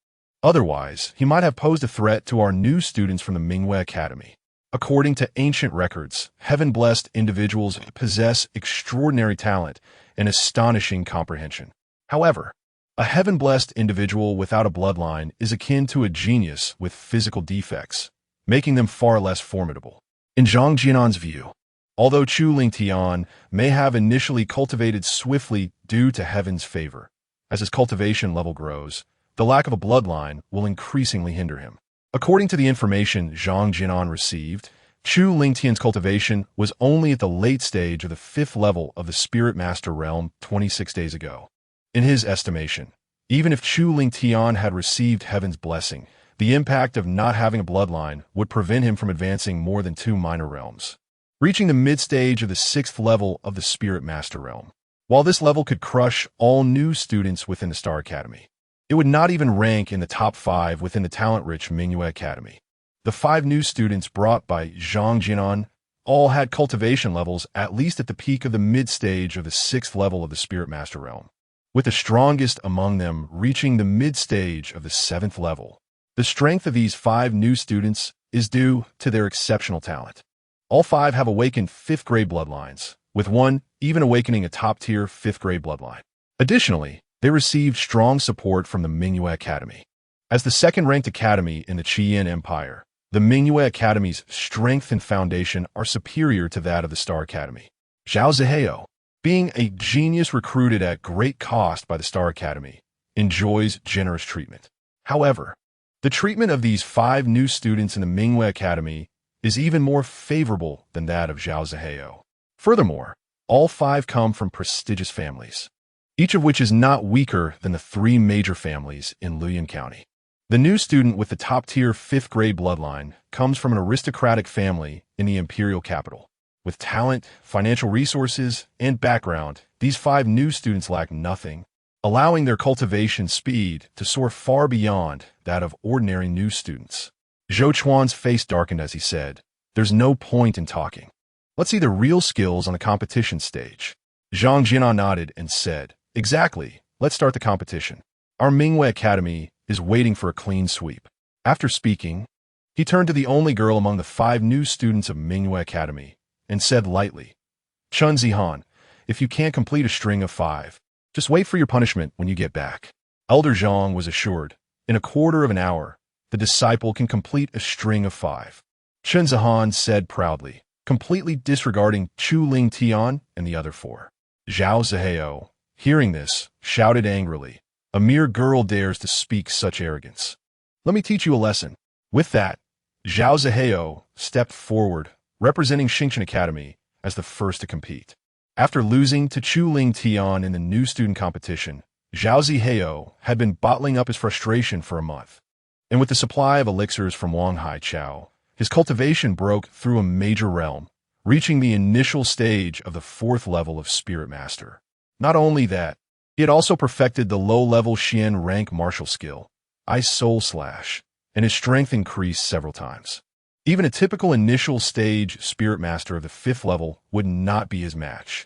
Speaker 1: Otherwise, he might have posed a threat to our new students from the Mingyue Academy. According to ancient records, heaven-blessed individuals possess extraordinary talent and astonishing comprehension. However, a heaven-blessed individual without a bloodline is akin to a genius with physical defects, making them far less formidable. In Zhang Jianan's view, although Chu Lingtian may have initially cultivated swiftly due to heaven's favor, as his cultivation level grows, the lack of a bloodline will increasingly hinder him. According to the information Zhang Jianan received, Chu Lingtian's cultivation was only at the late stage of the 5th level of the Spirit Master Realm 26 days ago. In his estimation, even if Chu Lingtian had received heaven's blessing, the impact of not having a bloodline would prevent him from advancing more than 2 minor realms, reaching the mid-stage of the 6th level of the Spirit Master Realm. While this level could crush all new students within the Star Academy, it would not even rank in the top 5 within the talent-rich Mingyue Academy. The 5 new students brought by Zhang Jianan all had cultivation levels at least at the peak of the mid-stage of the 6th level of the Spirit Master Realm, with the strongest among them reaching the mid-stage of the 7th level. The strength of these 5 new students is due to their exceptional talent. All 5 have awakened 5th-grade bloodlines, with one even awakening a top-tier 5th-grade bloodline. Additionally, they received strong support from the Mingyue Academy. As the 2nd-ranked academy in the Qian Empire, the Mingyue Academy's strength and foundation are superior to that of the Star Academy. Zhao Ziheo, being a genius recruited at great cost by the Star Academy, enjoys generous treatment. However, the treatment of these 5 new students in the Mingyue Academy is even more favorable than that of Zhao Ziheo. Furthermore, all 5 come from prestigious families, each of which is not weaker than the 3 major families in Luoyang County. The new student with the top-tier 5th-grade bloodline comes from an aristocratic family in the imperial capital. With talent, financial resources, and background, these 5 new students lack nothing, allowing their cultivation speed to soar far beyond that of ordinary new students. Zhou Chuan's face darkened as he said, "There's no point in talking. Let's see the real skills on the competition stage." Zhang Jianan nodded and said, "Exactly. Let's start the competition. Our Mingyue Academy is waiting for a clean sweep." After speaking, he turned to the only girl among the 5 new students of Mingyue Academy and said lightly, "Chun Zihan, if you can't complete a string of 5, just wait for your punishment when you get back." Elder Zhang was assured, in a quarter of an hour, the disciple can complete a string of 5. Chun Zihan said proudly, completely disregarding Chu Lingtian and the other 4. Zhao Ziheo, hearing this, shouted angrily, "A mere girl dares to speak such arrogance. Let me teach you a lesson." With that, Zhao Ziheo stepped forward, representing Xingchen Academy as the first to compete. After losing to Chu Lingtian in the new student competition, Zhao Ziheo had been bottling up his frustration for a month. And with the supply of elixirs from Wang Haichao, his cultivation broke through a major realm, reaching the initial stage of the 4th level of Spirit Master. Not only that, he had also perfected the low-level Xian rank martial skill, Ice Soul Slash, and his strength increased several times. Even a typical initial stage Spirit Master of the 5th level would not be his match.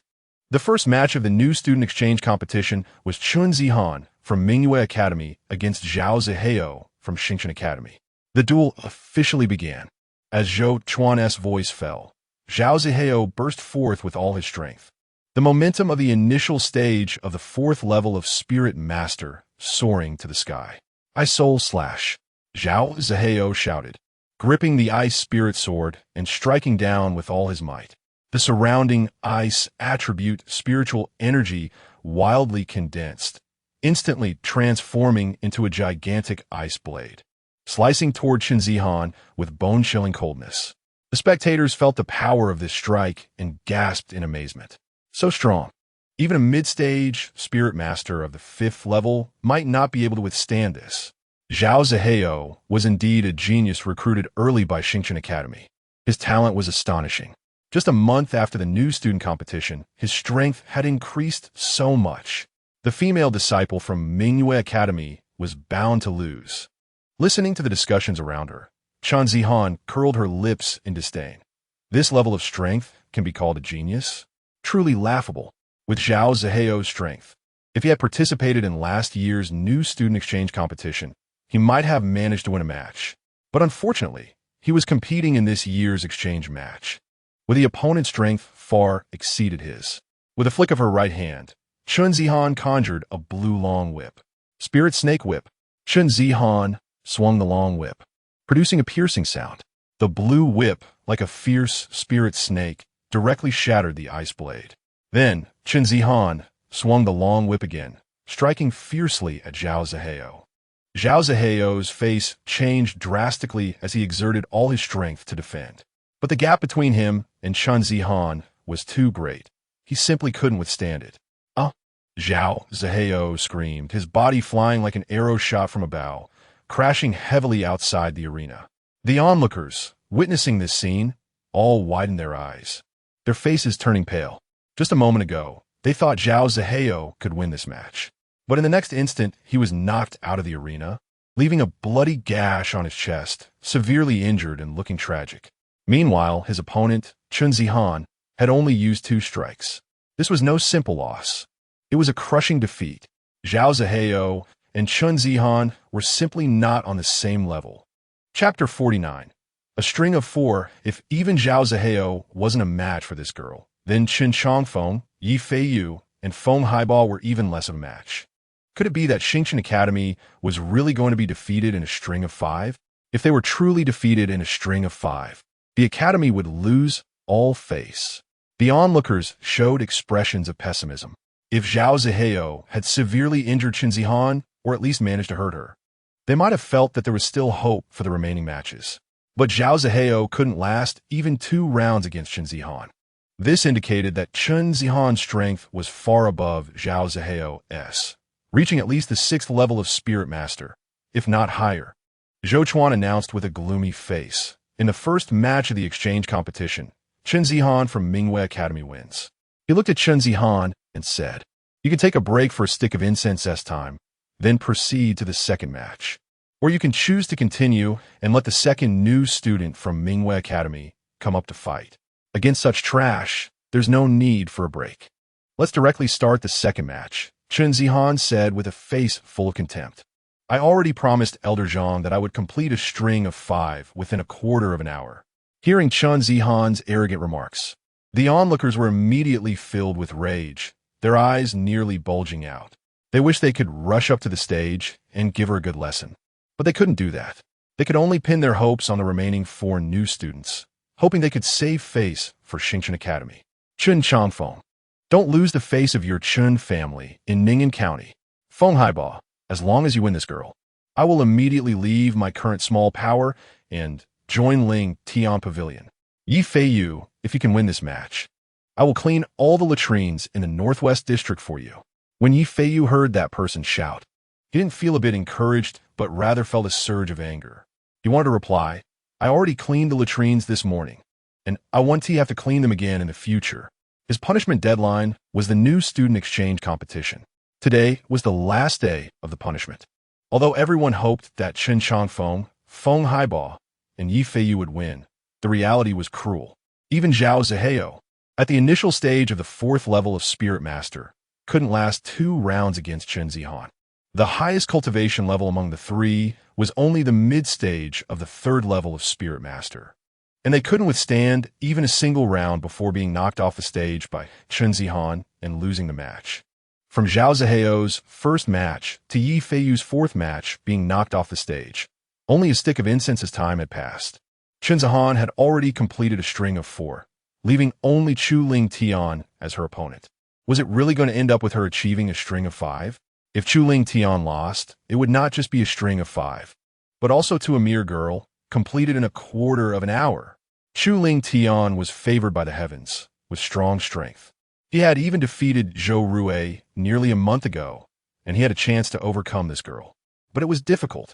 Speaker 1: The first match of the new student exchange competition was Chun Zihan from Mingyue Academy against Zhao Zihao from Xingchen Academy. The duel officially began. As Zhou Chuan's voice fell, Zhao Zihao burst forth with all his strength. The momentum of the initial stage of the 4th level of Spirit Master soaring to the sky. Ice Soul Slash, Zhao Zihao shouted, gripping the ice spirit sword and striking down with all his might. The surrounding ice attribute spiritual energy wildly condensed, instantly transforming into a gigantic ice blade, slicing toward Qin Zihan with bone-chilling coldness. The spectators felt the power of this strike and gasped in amazement. So strong. Even a mid-stage Spirit Master of the 5th level might not be able to withstand this. Zhao Zihao was indeed a genius recruited early by Xingchen Academy. His talent was astonishing. Just a month after the new student competition, his strength had increased so much. The female disciple from Mingyue Academy was bound to lose. Listening to the discussions around her, Chan Zihan curled her lips in disdain. This level of strength can be called a genius? Truly laughable. With Zhao Zihao's strength, if he had participated in last year's new student exchange competition, he might have managed to win a match. But unfortunately, he was competing in this year's exchange match, where the opponent's strength far exceeded his. With a flick of her right hand, Chun Zihan conjured a blue long whip. Spirit Snake Whip. Chun Zihan swung the long whip, producing a piercing sound. The blue whip, like a fierce spirit snake, directly shattered the ice blade. Then, Chun Zihan swung the long whip again, striking fiercely at Zhao Zihao. Zhao Zihao's face changed drastically as he exerted all his strength to defend. But the gap between him and Chun Zihan was too great. He simply couldn't withstand it. Zhao Zihao screamed, his body flying like an arrow shot from a bow, crashing heavily outside the arena. The onlookers, witnessing this scene, all widened their eyes, their faces turning pale. Just a moment ago, they thought Zhao Zihao could win this match. But in the next instant, he was knocked out of the arena, leaving a bloody gash on his chest, severely injured and looking tragic. Meanwhile, his opponent, Chun Zihan, had only used 2 strikes. This was no simple loss. It was a crushing defeat. Zhao Zihao and Chun Zihan were simply not on the same level. Chapter 49. A string of 4. If even Zhao Zihao wasn't a match for this girl, then Qin Changfeng, Yi Feiyu, and Feng Haiba were even less of a match. Could it be that Xingchen Academy was really going to be defeated in a string of 5? If they were truly defeated in a string of 5, the Academy would lose all face. The onlookers showed expressions of pessimism. If Zhao Zihao had severely injured Qin Zihan, or at least managed to hurt her, they might have felt that there was still hope for the remaining matches. But Zhao Zihao couldn't last even 2 rounds against Qin Zihan. This indicated that Qin Zihan's strength was far above Zhao Zihao's, reaching at least the 6th level of Spirit Master, if not higher. Zhou Chuan announced with a gloomy face, in the first match of the exchange competition, Qin Zihan from Mingyue Academy wins. He looked at Qin Zihan and said, "You can take a break for a stick of incense this time, then proceed to the second match. Or you can choose to continue and let the second new student from Mingyue Academy come up to fight. Against such trash, there's no need for a break. Let's directly start the second match," Qin Zihan said with a face full of contempt. "I already promised Elder Zhang that I would complete a string of 5 within a quarter of an hour." Hearing Qin Zihan's arrogant remarks, the onlookers were immediately filled with rage, their eyes nearly bulging out. They wished they could rush up to the stage and give her a good lesson. But they couldn't do that. They could only pin their hopes on the remaining 4 new students, hoping they could save face for Xingchen Academy. Chun Changfeng. Don't lose the face of your Chun family in Ning'an County. Feng Haiba, as long as you win this girl, I will immediately leave my current small power and join Ling Tian Pavilion. Yi Feiyu, if you can win this match, I will clean all the latrines in the Northwest District for you. When Yi Feiyu heard that person shout, he didn't feel a bit encouraged, but rather felt a surge of anger. He wanted to reply, "I already cleaned the latrines this morning, and I want to have to clean them again in the future. His punishment deadline was the new student exchange competition. Today was the last day of the punishment. Although everyone hoped that Chen Changfeng, Feng Haiba, and Yi Feiyu would win, the reality was cruel. Even Zhao Zihao, at the initial stage of the 4th level of Spirit Master, couldn't last 2 rounds against Chen Zihan. The highest cultivation level among the 3 was only the mid-stage of the 3rd level of Spirit Master, and they couldn't withstand even a single round before being knocked off the stage by Chen Zihan and losing the match. From Zhao Zihao's first match to Yi Feiyu's 4th match being knocked off the stage, only a stick of incense's time had passed. Chen Zihan had already completed a string of 4, leaving only Chu Ling Tian as her opponent. Was it really going to end up with her achieving a string of 5? If Chu Ling Tian lost, it would not just be a string of 5, but also to a mere girl, completed in a quarter of an hour. Chu Ling Tian was favored by the heavens, with strong strength. He had even defeated Zhou Rue nearly a month ago, and he had a chance to overcome this girl. But it was difficult.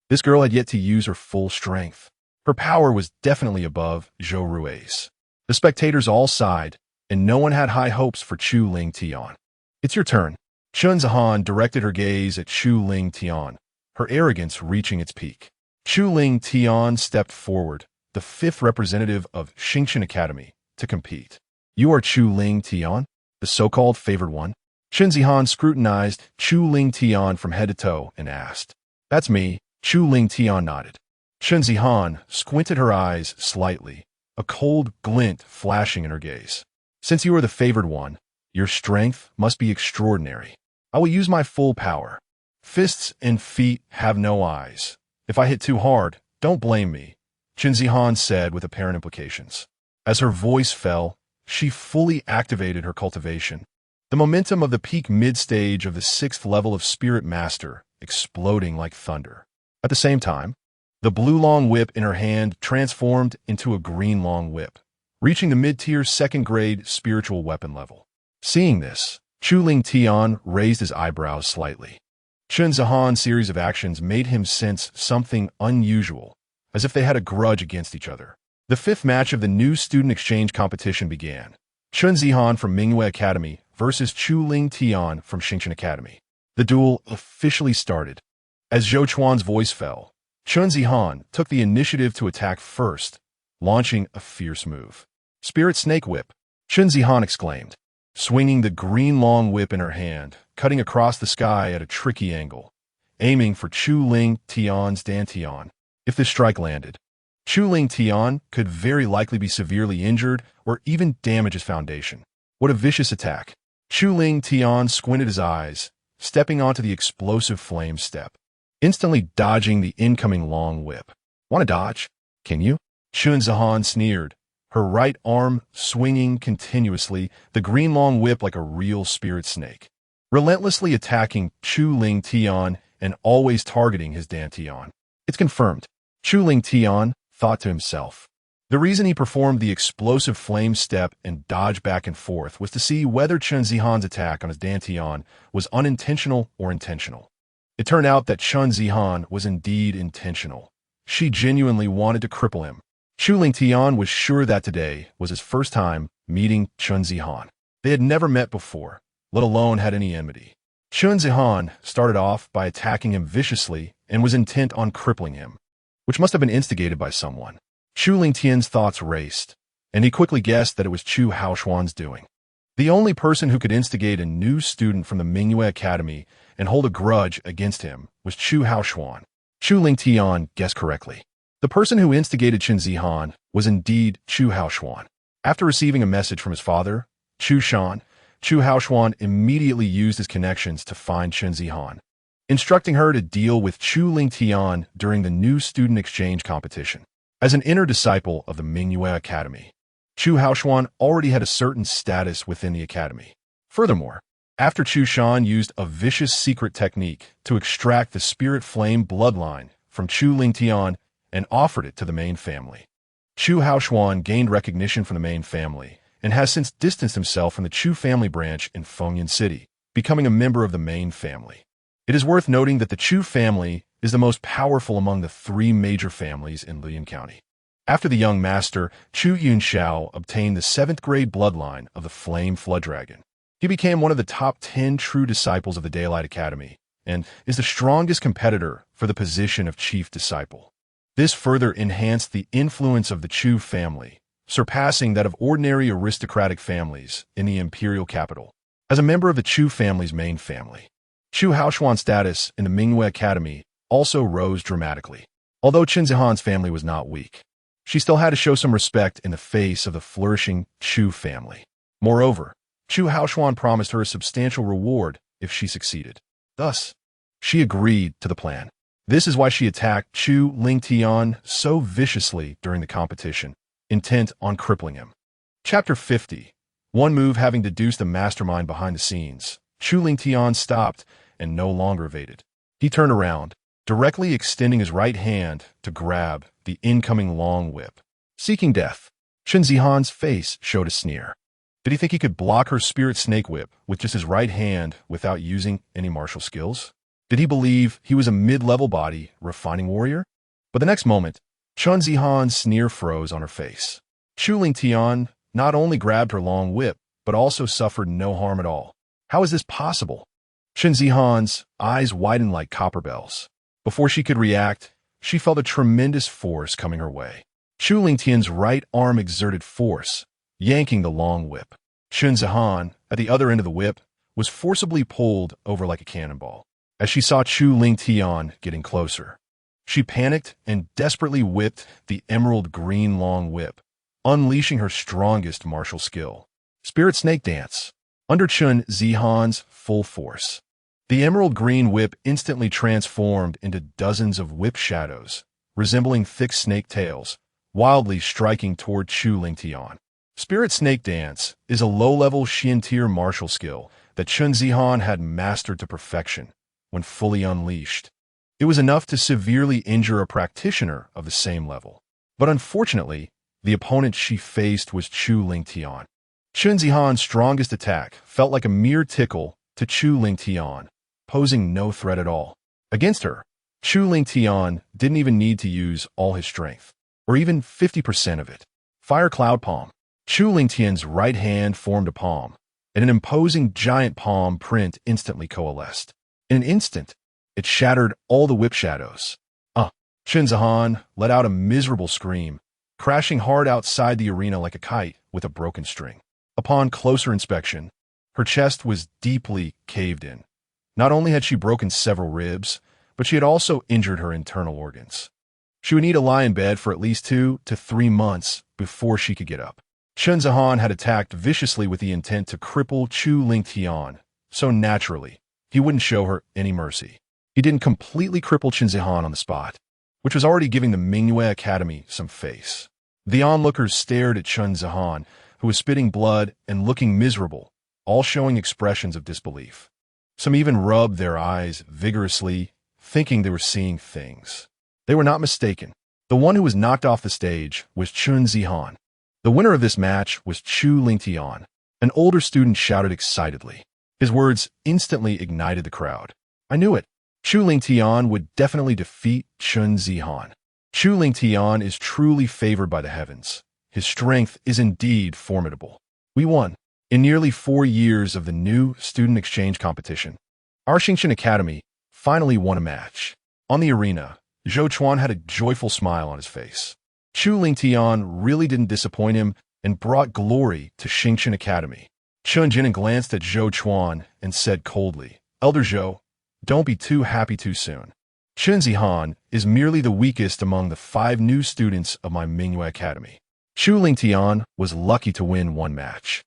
Speaker 1: This girl had yet to use her full strength. Her power was definitely above Zhou Rue's. The spectators all sighed, and no one had high hopes for Chu Ling Tian. It's your turn. Chen Zihan directed her gaze at Chu Ling Tian, her arrogance reaching its peak. Chu Ling Tian stepped forward, the 5th representative of Xingqian Academy, to compete. You are Chu Ling Tian, the so-called favored one? Chen Zihan scrutinized Chu Ling Tian from head to toe and asked. That's me. Chu Ling Tian nodded. Chen Zihan squinted her eyes slightly, a cold glint flashing in her gaze. Since you are the favored one, your strength must be extraordinary. I will use my full power. Fists and feet have no eyes. If I hit too hard, don't blame me, Chen Zihan said with apparent implications. As her voice fell, she fully activated her cultivation. The momentum of the peak mid-stage of the 6th level of Spirit Master exploding like thunder. At the same time, the blue long whip in her hand transformed into a green long whip, reaching the mid-tier 2nd grade spiritual weapon level. Seeing this, Chu Ling Tian raised his eyebrows slightly. Chen Zihan's series of actions made him sense something unusual, as if they had a grudge against each other. The 5th match of the new student exchange competition began. Chen Zihan from Mingyue Academy versus Chu Ling Tian from Xingqian Academy. The duel officially started. As Zhou Chuan's voice fell, Chen Zihan took the initiative to attack first, launching a fierce move. Spirit Snake Whip, Chen Zihan exclaimed, swinging the green long whip in her hand, cutting across the sky at a tricky angle, aiming for Chu Ling Tian's dantian. If this strike landed, Chu Ling Tian could very likely be severely injured or even damage his foundation. What a vicious attack. Chu Ling Tian squinted his eyes, stepping onto the explosive flame step, instantly dodging the incoming long whip. Want to dodge? Can you? Chen Zihan sneered, her right arm swinging continuously, the green long whip like a real spirit snake, relentlessly attacking Chu Ling Tian and always targeting his dantian. It's confirmed. Chu Ling Tian thought to himself. The reason he performed the explosive flame step and dodge back and forth was to see whether Chen Zihan's attack on his dantian was unintentional or intentional. It turned out that Chen Zihan was indeed intentional. She genuinely wanted to cripple him. Chu Ling Tian was sure that today was his first time meeting Chen Zihan. They had never met before, let alone had any enmity. Chen Zihan started off by attacking him viciously and was intent on crippling him, which must have been instigated by someone. Chu Ling Tian's thoughts raced, and he quickly guessed that it was Chu Haoshuan's doing. The only person who could instigate a new student from the Mingyue Academy and hold a grudge against him was Chu Haoshuan. Chu Ling Tian guessed correctly. The person who instigated Chen Zihan was indeed Chu Haoshuan. After receiving a message from his father, Chu Shan, Chu Haoshuan immediately used his connections to find Chen Zihan, instructing her to deal with Chu Ling Tian during the new student exchange competition. As an inner disciple of the Mingyue Academy, Chu Haoshuan already had a certain status within the academy. Furthermore, after Chu Shan used a vicious secret technique to extract the spirit flame bloodline from Chu Ling Tian and offered it to the main family, Chu Haoshuan gained recognition from the main family and has since distanced himself from the Chu family branch in Fengyan City, becoming a member of the main family. It is worth noting that the Chu family is the most powerful among the 3 major families in Lian County. After the young master, Chu Yunxiao obtained the 7th grade bloodline of the Flame Flood Dragon. He became one of the top 10 true disciples of the Daylight Academy and is the strongest competitor for the position of chief disciple. This further enhanced the influence of the Chu family, surpassing that of ordinary aristocratic families in the imperial capital. As a member of the Chu family's main family, Chu Haoshuan's status in the Mingyue Academy also rose dramatically. Although Qin Zihan's family was not weak, she still had to show some respect in the face of the flourishing Chu family. Moreover, Chu Haoshuan promised her a substantial reward if she succeeded. Thus, she agreed to the plan. This is why she attacked Chu Lingtian so viciously during the competition, intent on crippling him. Chapter 50. One move having deduced the mastermind behind the scenes, Chu Lingtian stopped and no longer evaded. He turned around, directly extending his right hand to grab the incoming long whip. Seeking death, Qin Zihan's face showed a sneer. Did he think he could block her spirit snake whip with just his right hand without using any martial skills? Did he believe he was a mid-level body, refining warrior? But the next moment, Qin Zihan's sneer froze on her face. Chu Lingtian not only grabbed her long whip, but also suffered no harm at all. How is this possible? Qin Zihan's eyes widened like copper bells. Before she could react, she felt a tremendous force coming her way. Chu Lingtian's right arm exerted force, yanking the long whip. Qin Zihan, at the other end of the whip, was forcibly pulled over like a cannonball. As she saw Chu Lingtian getting closer, she panicked and desperately whipped the emerald green long whip, unleashing her strongest martial skill, Spirit Snake Dance, under Qin Zihan's full force. The emerald green whip instantly transformed into dozens of whip shadows, resembling thick snake tails, wildly striking toward Chu Lingtian. Spirit Snake Dance is a low-level Xian-tier martial skill that Qin Zihan had mastered to perfection when fully unleashed. It was enough to severely injure a practitioner of the same level. But unfortunately, the opponent she faced was Chu Lingtian. Qin Zihan's strongest attack felt like a mere tickle to Chu Lingtian, posing no threat at all. Against her, Chu Lingtian didn't even need to use all his strength, or even 50% of it. Fire Cloud Palm. Chu Lingtian's right hand formed a palm, and an imposing giant palm print instantly coalesced. In an instant, it shattered all the whip shadows. Qin Zihan let out a miserable scream, crashing hard outside the arena like a kite with a broken string. Upon closer inspection, her chest was deeply caved in. Not only had she broken several ribs, but she had also injured her internal organs. She would need to lie in bed for at least 2 to 3 months before she could get up. Qin Zihan had attacked viciously with the intent to cripple Chu Lingtian, so naturally, he wouldn't show her any mercy. He didn't completely cripple Qin Zihan on the spot, which was already giving the Mingyue Academy some face. The onlookers stared at Qin Zihan, who was spitting blood and looking miserable, all showing expressions of disbelief. Some even rubbed their eyes vigorously, thinking they were seeing things. They were not mistaken. The one who was knocked off the stage was Qin Zihan. The winner of this match was Chu Lingtian. An older student shouted excitedly. His words instantly ignited the crowd. I knew it. Chu Lingtian would definitely defeat Qin Zihan. Chu Lingtian is truly favored by the heavens. His strength is indeed formidable. We won. In nearly 4 years of the new student exchange competition, our Xingqian Academy finally won a match. On the arena, Zhou Chuan had a joyful smile on his face. Chu Lingtian really didn't disappoint him and brought glory to Xingqian Academy. Chun Jinan glanced at Zhou Chuan and said coldly, Elder Zhou, don't be too happy too soon. Qin Zihan is merely the weakest among the 5 new students of my Mingyue Academy. Chu Lingtian was lucky to win 1 match,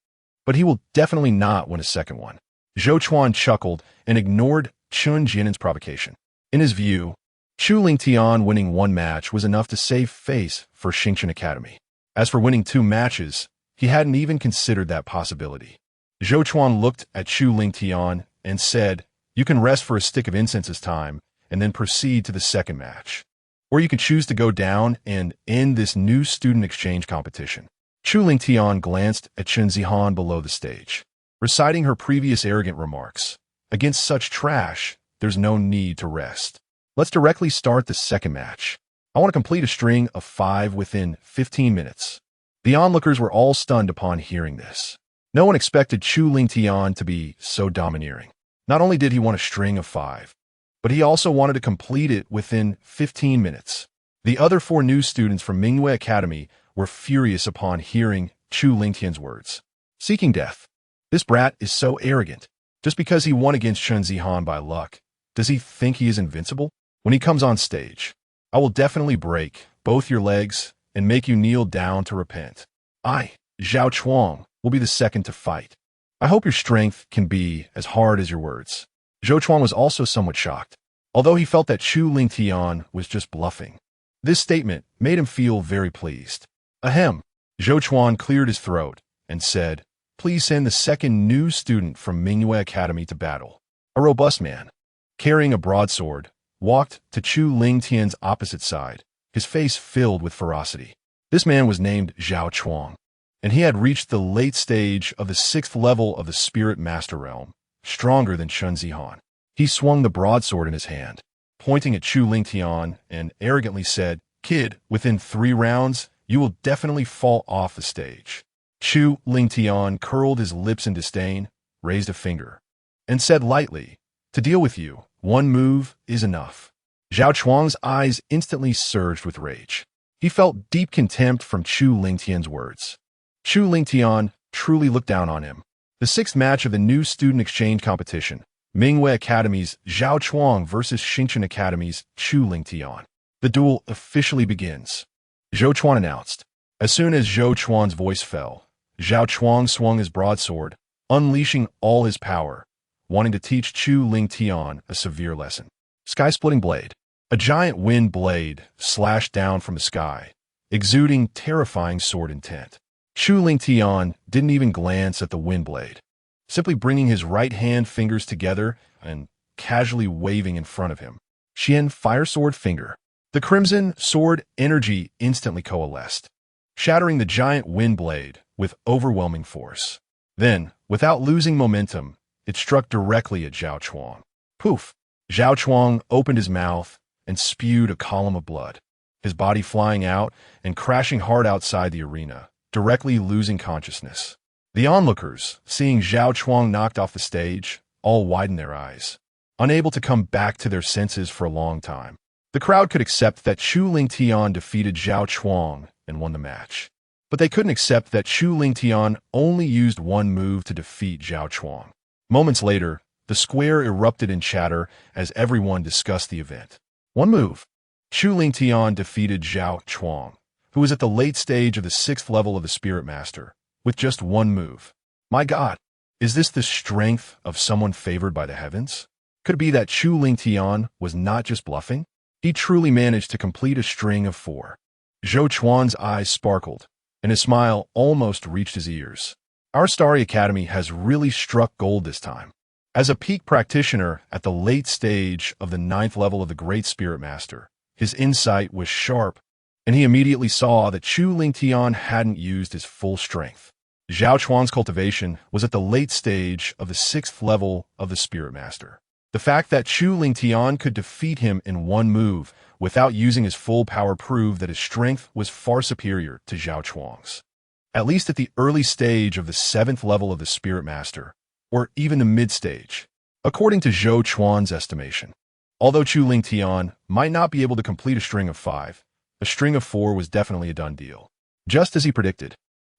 Speaker 1: but he will definitely not win a second one. Zhou Chuan chuckled and ignored Chun Jinan's provocation. In his view, Chu Lingtian winning 1 match was enough to save face for Xingqian Academy. As for winning 2 matches, he hadn't even considered that possibility. Zhou Chuan looked at Chu Lingtian and said, you can rest for a stick of incense this time and then proceed to the second match. Or you can choose to go down and end this new student exchange competition. Chu Lingtian glanced at Qin Zihan below the stage, reciting her previous arrogant remarks. Against such trash, there's no need to rest. Let's directly start the second match. I want to complete a string of 5 within 15 minutes. The onlookers were all stunned upon hearing this. No one expected Chu Lingtian to be so domineering. Not only did he want a string of 5, but he also wanted to complete it within 15 minutes. The other 4 new students from Mingyue Academy were furious upon hearing Chu Lingtian's words. Seeking death. This brat is so arrogant. Just because he won against Chen Zihan by luck, does he think he is invincible? When he comes on stage, I will definitely break both your legs and make you kneel down to repent. I, Zhao Chuang, will be the second to fight. I hope your strength can be as hard as your words. Zhou Chuang was also somewhat shocked, although he felt that Chu Lingtian was just bluffing. This statement made him feel very pleased. Ahem. Zhou Chuan cleared his throat and said, "Please send the second new student from Mingyue Academy to battle." A robust man, carrying a broadsword, walked to Chu Lingtian's opposite side, his face filled with ferocity. This man was named Zhao Chuang, and he had reached the late stage of the 6th level of the Spirit Master Realm, stronger than Chen Zihan. He swung the broadsword in his hand, pointing at Chu Lingtian, and arrogantly said, "Kid, within 3 rounds, you will definitely fall off the stage." Chu Lingtian curled his lips in disdain, raised a finger, and said lightly, "To deal with you, 1 move is enough." Zhao Chuang's eyes instantly surged with rage. He felt deep contempt from Chu Lingtian's words. Chu Lingtian truly looked down on him. The 6th match of the new student exchange competition, Mingyue Academy's Zhao Chuang versus Xingchen Academy's Chu Lingtian. The duel officially begins. Zhou Chuan announced. As soon as Zhou Chuan's voice fell, Zhao Chuang swung his broadsword, unleashing all his power, wanting to teach Chu Lingtian a severe lesson. Sky-splitting blade. A giant wind blade slashed down from the sky, exuding terrifying sword intent. Chu Lingtian didn't even glance at the wind blade, simply bringing his right hand fingers together and casually waving in front of him. Xian Fire Sword Finger. The crimson sword energy instantly coalesced, shattering the giant wind blade with overwhelming force. Then, without losing momentum, it struck directly at Zhao Chuang. Poof! Zhao Chuang opened his mouth and spewed a column of blood, his body flying out and crashing hard outside the arena, directly losing consciousness. The onlookers, seeing Zhao Chuang knocked off the stage, all widened their eyes, unable to come back to their senses for a long time. The crowd could accept that Chu Lingtian defeated Zhao Chuang and won the match, but they couldn't accept that Chu Lingtian only used 1 move to defeat Zhao Chuang. Moments later, the square erupted in chatter as everyone discussed the event. 1 move. Chu Lingtian defeated Zhao Chuang, who was at the late stage of the 6th level of the Spirit Master, with just 1 move. My God, is this the strength of someone favored by the heavens? Could it be that Chu Lingtian was not just bluffing? He truly managed to complete a string of 4. Zhou Chuan's eyes sparkled, and his smile almost reached his ears. Our Starry Academy has really struck gold this time. As a peak practitioner at the late stage of the 9th level of the Great Spirit Master, his insight was sharp, and he immediately saw that Chu Lingtian hadn't used his full strength. Zhao Chuan's cultivation was at the late stage of the 6th level of the Spirit Master. The fact that Chu Lingtian could defeat him in 1 move without using his full power proved that his strength was far superior to Zhao Chuang's. At least at the early stage of the 7th level of the Spirit Master, or even the mid-stage, according to Zhou Chuan's estimation. Although Chu Lingtian might not be able to complete a string of 5, a string of 4 was definitely a done deal. Just as he predicted,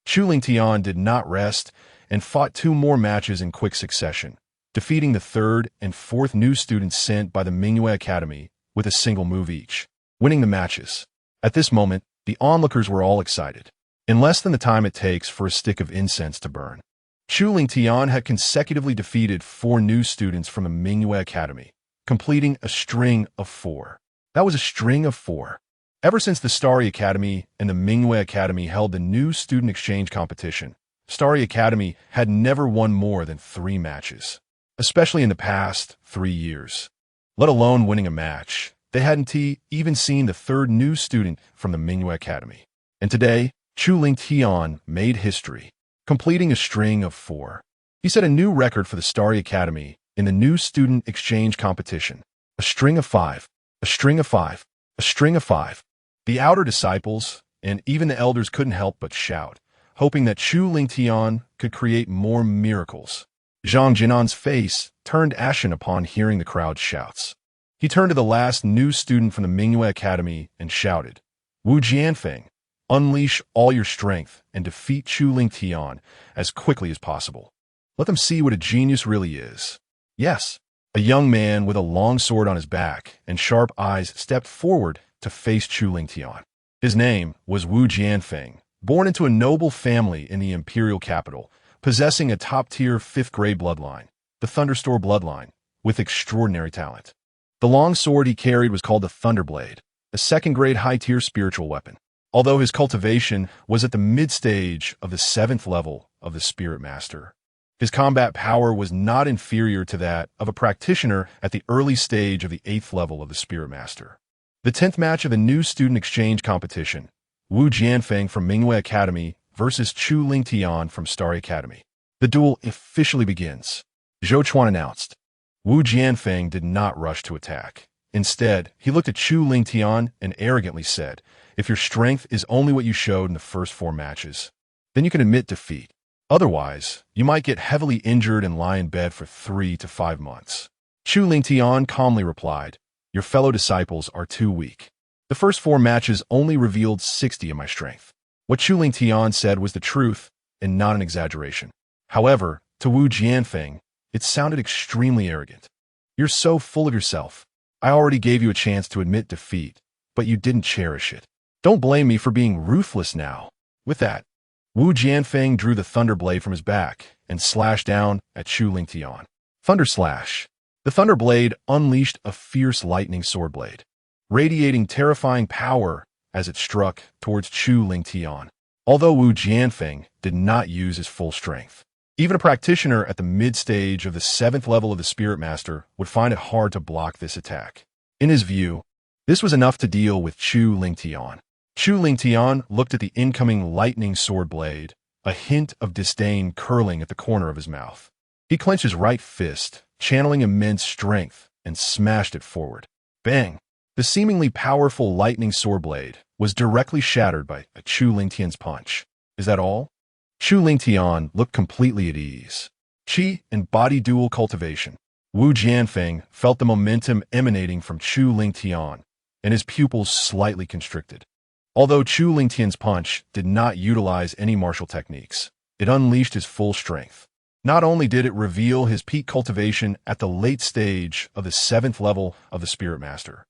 Speaker 1: Chu Lingtian did not rest and fought 2 more matches in quick succession, defeating the 3rd and 4th new students sent by the Mingyue Academy with a single move each, winning the matches. At this moment, the onlookers were all excited. In less than the time it takes for a stick of incense to burn, Chu Lingtian had consecutively defeated 4 new students from the Mingyue Academy, completing a string of 4. That was a string of 4. Ever since the Starry Academy and the Mingyue Academy held the new student exchange competition, Starry Academy had never won more than 3 matches, especially in the past 3 years. Let alone winning a match, they hadn't even seen the 3rd new student from the Mingyue Academy. And today, Chu Lingtian made history, completing a string of 4. He set a new record for the Starry Academy in the new student exchange competition. A string of 5, a string of 5, a string of 5. The outer disciples, and even the elders couldn't help but shout, hoping that Chu Lingtian could create more miracles. Zhang Jinan's face turned ashen upon hearing the crowd's shouts. He turned to the last new student from the Mingyue Academy and shouted, "Wu Jianfeng, unleash all your strength and defeat Chu Lingtian as quickly as possible. Let them see what a genius really is." Yes, a young man with a long sword on his back and sharp eyes stepped forward to face Chu Lingtian. His name was Wu Jianfeng, born into a noble family in the imperial capital, possessing a top-tier fifth-grade bloodline, the Thunderstorm bloodline, with extraordinary talent. The long sword he carried was called the Thunderblade, a second-grade high-tier spiritual weapon. Although his cultivation was at the mid-stage of the 7th level of the Spirit Master, his combat power was not inferior to that of a practitioner at the early stage of the 8th level of the Spirit Master. The 10th match of the new student exchange competition, Wu Jianfeng from Mingyue Academy versus Chu Lingtian from Starry Academy. The duel officially begins. Zhou Chuan announced. Wu Jianfeng did not rush to attack. Instead, he looked at Chu Lingtian and arrogantly said, "If your strength is only what you showed in the first 4 matches, then you can admit defeat. Otherwise, you might get heavily injured and lie in bed for 3 to 5 months." Chu Lingtian calmly replied, "Your fellow disciples are too weak. The first 4 matches only revealed 60 of my strength." What Chu Lingtian said was the truth and not an exaggeration. However, to Wu Jianfeng, it sounded extremely arrogant. "You're so full of yourself. I already gave you a chance to admit defeat, but you didn't cherish it. Don't blame me for being ruthless now." With that, Wu Jianfeng drew the Thunderblade from his back and slashed down at Chu Lingtian. Thunder Slash. The Thunderblade unleashed a fierce lightning sword blade, radiating terrifying power as it struck towards Chu Lingtian. Although Wu Jianfeng did not use his full strength, even a practitioner at the mid-stage of the 7th level of the Spirit Master would find it hard to block this attack. In his view, this was enough to deal with Chu Lingtian. Chu Lingtian looked at the incoming lightning sword blade, a hint of disdain curling at the corner of his mouth. He clenched his right fist, channeling immense strength, and smashed it forward. Bang! The seemingly powerful lightning sword blade was directly shattered by a Chu Lingtian's punch. Is that all? Chu Lingtian looked completely at ease. Qi and body dual cultivation. Wu Jianfeng felt the momentum emanating from Chu Lingtian, and his pupils slightly constricted. Although Chu Lingtian's punch did not utilize any martial techniques, it unleashed his full strength. Not only did it reveal his peak cultivation at the late stage of the 7th level of the Spirit Master,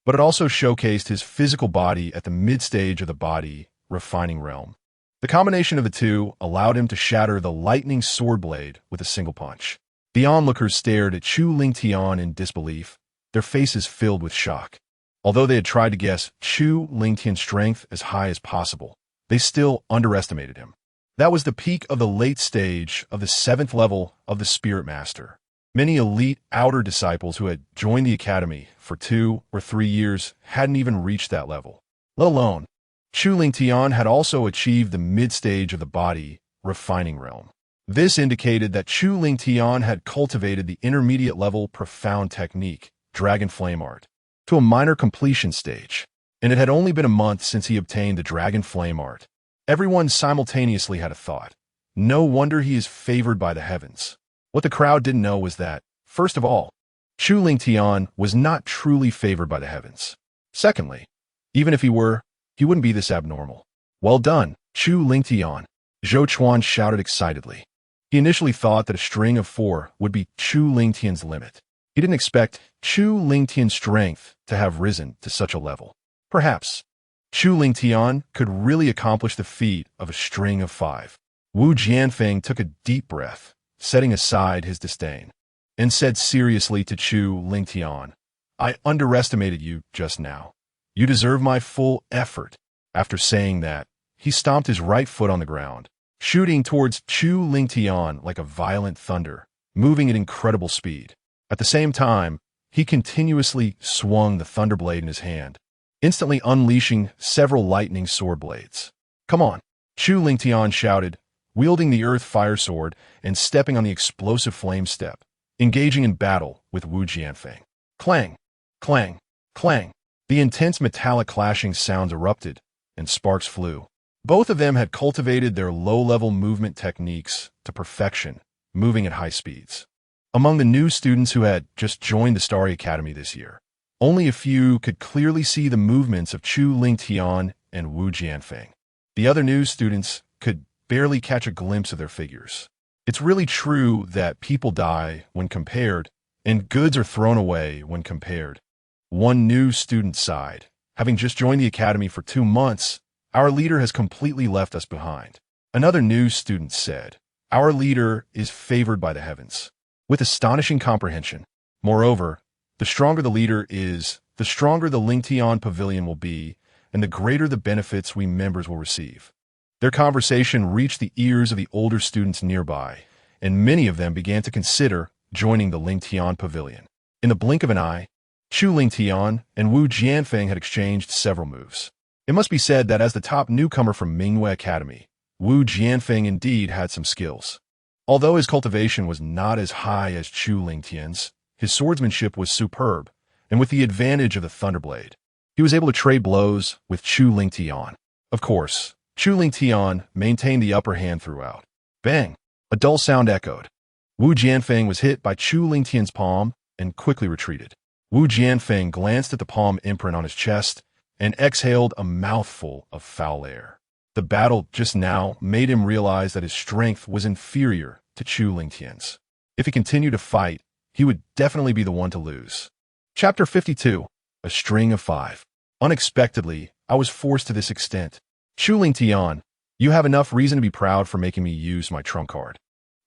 Speaker 1: but it also showcased his physical body at the mid-stage of the body refining realm. The combination of the two allowed him to shatter the lightning sword blade with a single punch. The onlookers stared at Chu Lingtian in disbelief, their faces filled with shock. Although they had tried to guess Chu Lingtian's strength as high as possible, they still underestimated him. That was the peak of the late stage of the 7th level of the Spirit Master. Many elite outer disciples who had joined the academy for 2 or 3 years hadn't even reached that level. Let alone, Chu Lingtian had also achieved the mid-stage of the body refining realm. This indicated that Chu Lingtian had cultivated the intermediate level profound technique, Dragon Flame Art, to a minor completion stage, and it had only been a month since he obtained the Dragon Flame Art. Everyone simultaneously had a thought. No wonder he is favored by the heavens. What the crowd didn't know was that, first of all, Chu Lingtian was not truly favored by the heavens. Secondly, even if he were, he wouldn't be this abnormal. Well done, Chu Lingtian, Zhou Chuan shouted excitedly. He initially thought that a string of 4 would be Chu Lingtian's limit. He didn't expect Chu Lingtian's strength to have risen to such a level. Perhaps Chu Lingtian could really accomplish the feat of a string of 5. Wu Jianfeng took a deep breath, setting aside his disdain, and said seriously to Chu Lingtian, "I underestimated you just now. You deserve my full effort." After saying that, he stomped his right foot on the ground, shooting towards Chu Lingtian like a violent thunder, moving at incredible speed. At the same time, he continuously swung the Thunderblade in his hand, instantly unleashing several lightning sword blades. "Come on," Chu Lingtian shouted, wielding the Earth Fire Sword and stepping on the explosive flame step, engaging in battle with Wu Jianfeng. Clang! Clang! Clang! The intense metallic clashing sounds erupted, and sparks flew. Both of them had cultivated their low-level movement techniques to perfection, moving at high speeds. Among the new students who had just joined the Starry Academy this year, only a few could clearly see the movements of Chu Lingtian and Wu Jianfeng. The other new students could barely catch a glimpse of their figures. It's really true that people die when compared, and goods are thrown away when compared. One new student sighed. Having just joined the academy for 2 months, our leader has completely left us behind. Another new student said, our leader is favored by the heavens. With astonishing comprehension. Moreover, the stronger the leader is, the stronger the Lingtian Pavilion will be, and the greater the benefits we members will receive. Their conversation reached the ears of the older students nearby, and many of them began to consider joining the Lingtian Pavilion. In the blink of an eye, Chu Lingtian and Wu Jianfeng had exchanged several moves. It must be said that as the top newcomer from Mingyue Academy, Wu Jianfeng indeed had some skills. Although his cultivation was not as high as Chu Lingtian's, his swordsmanship was superb, and with the advantage of the Thunderblade, he was able to trade blows with Chu Lingtian. Of course, Chu Lingtian maintained the upper hand throughout. Bang! A dull sound echoed. Wu Jianfeng was hit by Chu Lingtian's palm and quickly retreated. Wu Jianfeng glanced at the palm imprint on his chest and exhaled a mouthful of foul air. The battle just now made him realize that his strength was inferior to Chu Lingtian's. If he continued to fight, he would definitely be the one to lose. Chapter 52. A String of 5. Unexpectedly, I was forced to this extent. Chu Lingtian, you have enough reason to be proud for making me use my trump card.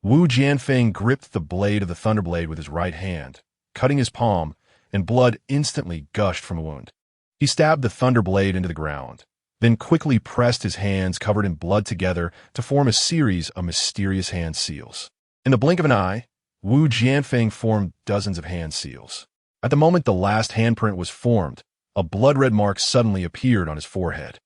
Speaker 1: Wu Jianfeng gripped the blade of the Thunderblade with his right hand, cutting his palm, and blood instantly gushed from a wound. He stabbed the Thunderblade into the ground, then quickly pressed his hands covered in blood together to form a series of mysterious hand seals. In the blink of an eye, Wu Jianfeng formed dozens of hand seals. At the moment the last handprint was formed, a blood-red mark suddenly appeared on his forehead.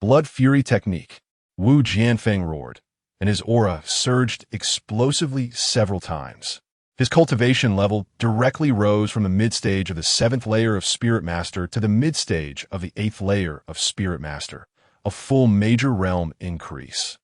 Speaker 1: Blood Fury Technique. Wu Jianfeng roared, and his aura surged explosively several times. His cultivation level directly rose from the mid-stage of the 7th layer of Spirit Master to the mid-stage of the 8th layer of Spirit Master, a full major realm increase.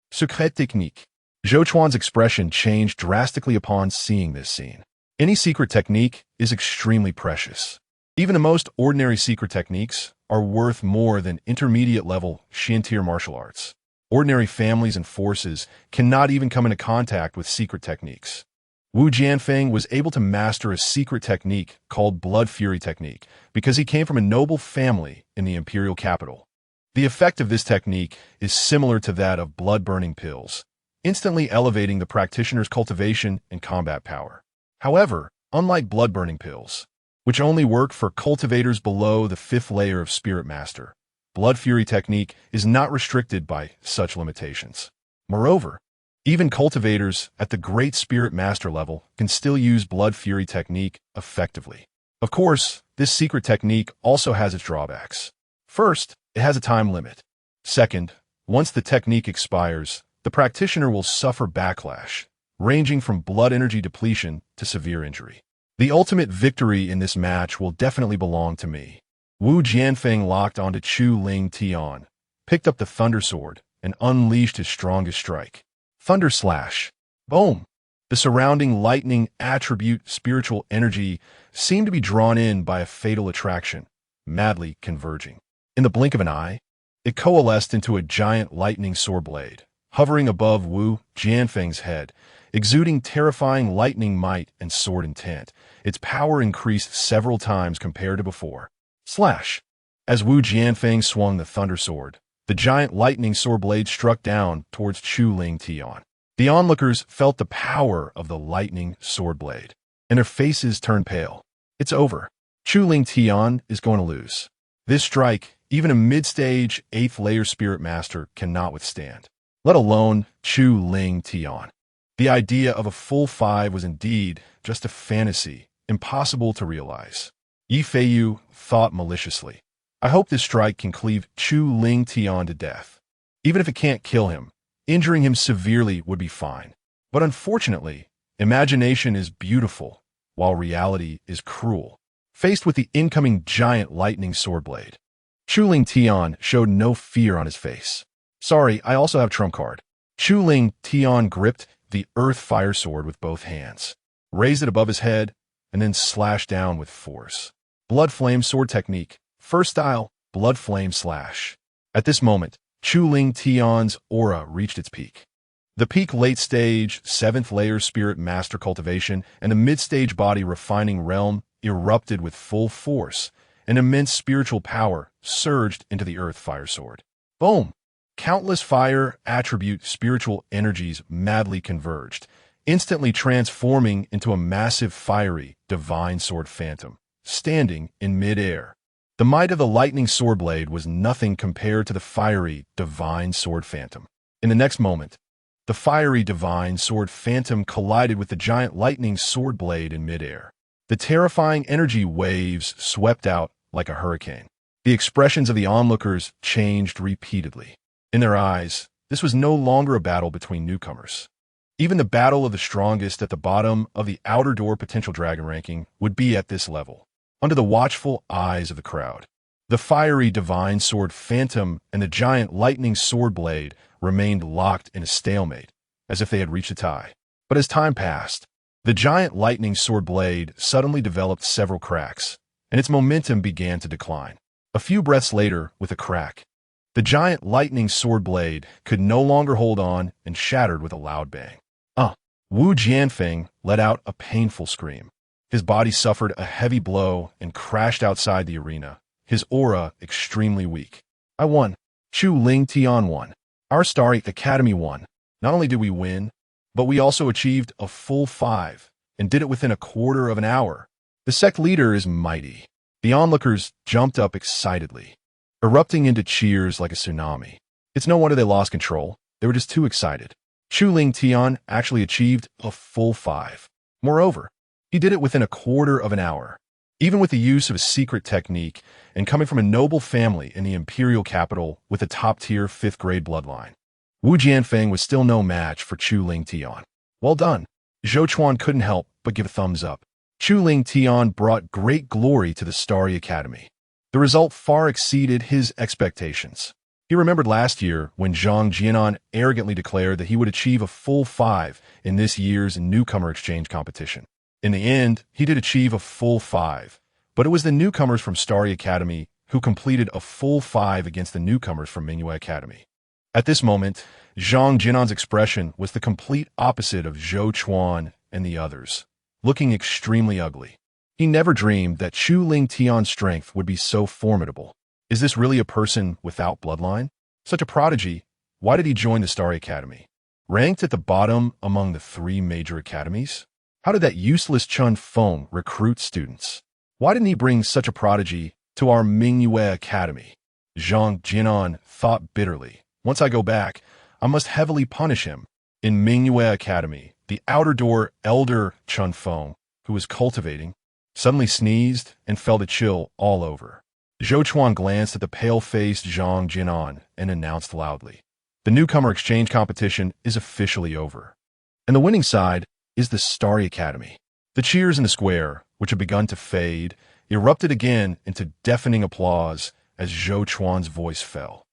Speaker 1: Secret Technique. Zhou Chuan's expression changed drastically upon seeing this scene. Any secret technique is extremely precious. Even the most ordinary secret techniques are worth more than intermediate-level Shan-tier martial arts. Ordinary families and forces cannot even come into contact with secret techniques. Wu Jianfeng was able to master a secret technique called Blood Fury Technique because he came from a noble family in the imperial capital. The effect of this technique is similar to that of blood-burning pills, instantly elevating the practitioner's cultivation and combat power. However, unlike blood-burning pills, which only work for cultivators below the 5th layer of Spirit Master, Blood Fury Technique is not restricted by such limitations. Moreover, even cultivators at the Great Spirit Master level can still use Blood Fury Technique effectively. Of course, this secret technique also has its drawbacks. First, it has a time limit. Second, once the technique expires, the practitioner will suffer backlash, ranging from blood energy depletion to severe injury. The ultimate victory in this match will definitely belong to me. Wu Jianfeng locked onto Chu Lingtian, picked up the Thunder Sword, and unleashed his strongest strike. Thunder Slash. Boom! The surrounding lightning attribute spiritual energy seemed to be drawn in by a fatal attraction, madly converging. In the blink of an eye, it coalesced into a giant lightning sword blade, hovering above Wu Jianfeng's head, exuding terrifying lightning might and sword intent. Its power increased several times compared to before. Slash! As Wu Jianfeng swung the Thunder Sword, the giant lightning sword blade struck down towards Chu Lingtian. The onlookers felt the power of the lightning sword blade, and their faces turned pale. It's over. Chu Lingtian is going to lose. This strike, even a mid-stage 8th layer Spirit Master cannot withstand, let alone Chu Lingtian. The idea of a full 5 was indeed just a fantasy, impossible to realize. Yi Feiyu thought maliciously. I hope this strike can cleave Chu Lingtian to death. Even if it can't kill him, injuring him severely would be fine. But unfortunately, imagination is beautiful, while reality is cruel. faced with the incoming giant lightning sword blade. Chuling Tian showed no fear on his face. Sorry, I also have trump card. Chuling Tian gripped the earth fire sword with both hands, raised it above his head, and then slashed down with force. Blood flame sword technique. First style, blood flame slash. At this moment, Chuling Tian's aura reached its peak. The peak late stage, 7th layer spirit master cultivation, and the mid-stage body refining realm erupted with full force. An immense spiritual power surged into the earth fire sword. Boom! Countless fire attribute spiritual energies madly converged, instantly transforming into a massive fiery divine sword phantom, standing in mid-air. The might of the lightning sword blade was nothing compared to the fiery divine sword phantom. In the next moment, the fiery divine sword phantom collided with the giant lightning sword blade in mid-air. The terrifying energy waves swept out like a hurricane. The expressions of the onlookers changed repeatedly. In their eyes, this was no longer a battle between newcomers. Even the battle of the strongest at the bottom of the outer door potential dragon ranking would be at this level, under the watchful eyes of the crowd. The fiery divine sword phantom and the giant lightning sword blade remained locked in a stalemate, as if they had reached a tie. But as time passed, the giant lightning sword blade suddenly developed several cracks, and its momentum began to decline. A few breaths later, with a crack, the giant lightning sword blade could no longer hold on and shattered with a loud bang. Wu Jianfeng let out a painful scream. His body suffered a heavy blow and crashed outside the arena, his aura extremely weak. I won. Chuling Tian won. Our Starry Academy won. Not only did we win, but we also achieved a full 5, and did it within a quarter of an hour. The sect leader is mighty. The onlookers jumped up excitedly, erupting into cheers like a tsunami. It's no wonder they lost control. They were just too excited. Chuling Tian actually achieved a full 5. Moreover, he did it within a quarter of an hour, even with the use of a secret technique and coming from a noble family in the imperial capital with a top-tier 5th-grade bloodline. Wu Jianfeng was still no match for Chuling Tian. Well done. Zhou Chuan couldn't help but give a thumbs up. Chuling Tian brought great glory to the Starry Academy. The result far exceeded his expectations. He remembered last year when Zhang Jianan arrogantly declared that he would achieve a full 5 in this year's newcomer exchange competition. In the end, he did achieve a full 5, but it was the newcomers from Starry Academy who completed a full 5 against the newcomers from myriad Academy. At this moment, Zhang Jianan's expression was the complete opposite of Zhou Chuan and the others, looking extremely ugly. He never dreamed that Chuling Tian's strength would be so formidable. Is this really a person without bloodline? Such a prodigy, why did he join the Starry Academy? Ranked at the bottom among the 3 major academies? How did that useless Chun Feng recruit students? Why didn't he bring such a prodigy to our myriad Academy? Zhang Jianan thought bitterly. Once I go back, I must heavily punish him. In myriad Academy, the outer door elder Chun Feng, who was cultivating, suddenly sneezed and felt a chill all over. Zhou Chuan glanced at the pale-faced Zhang Jianan and announced loudly, "The newcomer exchange competition is officially over. And the winning side is the Starry Academy." The cheers in the square, which had begun to fade, erupted again into deafening applause as Zhou Chuan's voice fell.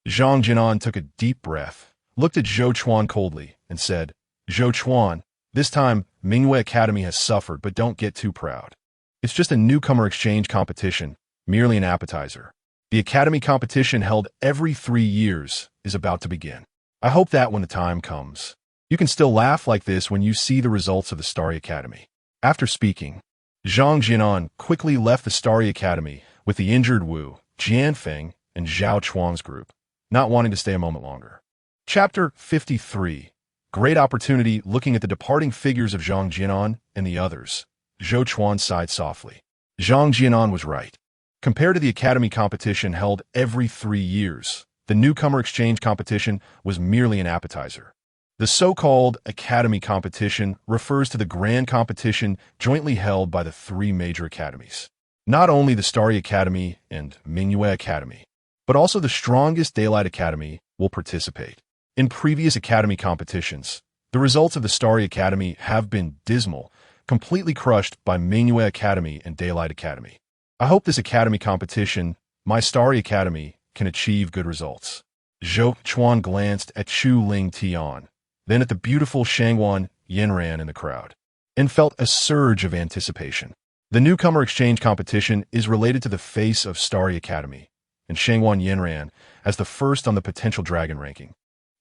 Speaker 1: Zhang Jianan took a deep breath, looked at Zhou Chuan coldly, and said, "Zhou Chuan, this time myriad Academy has suffered, but don't get too proud. It's just a newcomer exchange competition, merely an appetizer. The Academy competition held every 3 years is about to begin. I hope that when the time comes, you can still laugh like this when you see the results of the Starry Academy." After speaking, Zhang Jianan quickly left the Starry Academy with the injured Wu, Jianfeng, and Zhao Chuang's group, not wanting to stay a moment longer. Chapter 53. Great opportunity. Looking at the departing figures of Zhang Jianan and the others, Zhou Chuan sighed softly. Zhang Jianan was right. Compared to the Academy competition held every 3 years, the newcomer exchange competition was merely an appetizer. The so-called Academy competition refers to the grand competition jointly held by the 3 major academies. Not only the Starry Academy and myriad Academy, but also the strongest Daylight Academy will participate. In previous Academy competitions, the results of the Starry Academy have been dismal, completely crushed by Myriad Academy and Daylight Academy. I hope this academy competition, my Starry Academy, can achieve good results. Zhou Chuan glanced at Chu Ling Tian, then at the beautiful Shangwan Yinran in the crowd, and felt a surge of anticipation. The newcomer exchange competition is related to the face of Starry Academy, and Shangwan Yinran, as the first on the potential dragon ranking,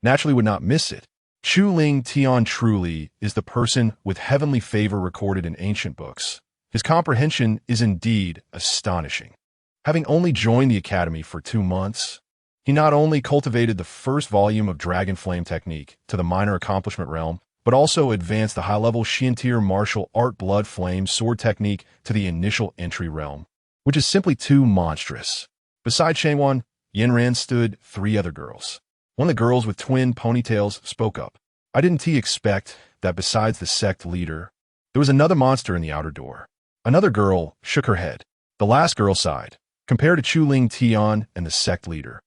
Speaker 1: naturally would not miss it. Chu Ling Tian truly is the person with heavenly favor recorded in ancient books. His comprehension is indeed astonishing. Having only joined the academy for 2 months, he not only cultivated the first volume of Dragon Flame technique to the minor accomplishment realm, but also advanced the high-level Xiantier martial art blood flame sword technique to the initial entry realm, which is simply too monstrous. Beside Shangwan, Yinran stood 3 other girls. One of the girls with twin ponytails spoke up. I didn't expect that besides the sect leader, there was another monster in the outer door. Another girl shook her head. The last girl sighed. Compared to Chu Ling Tian and the sect leader,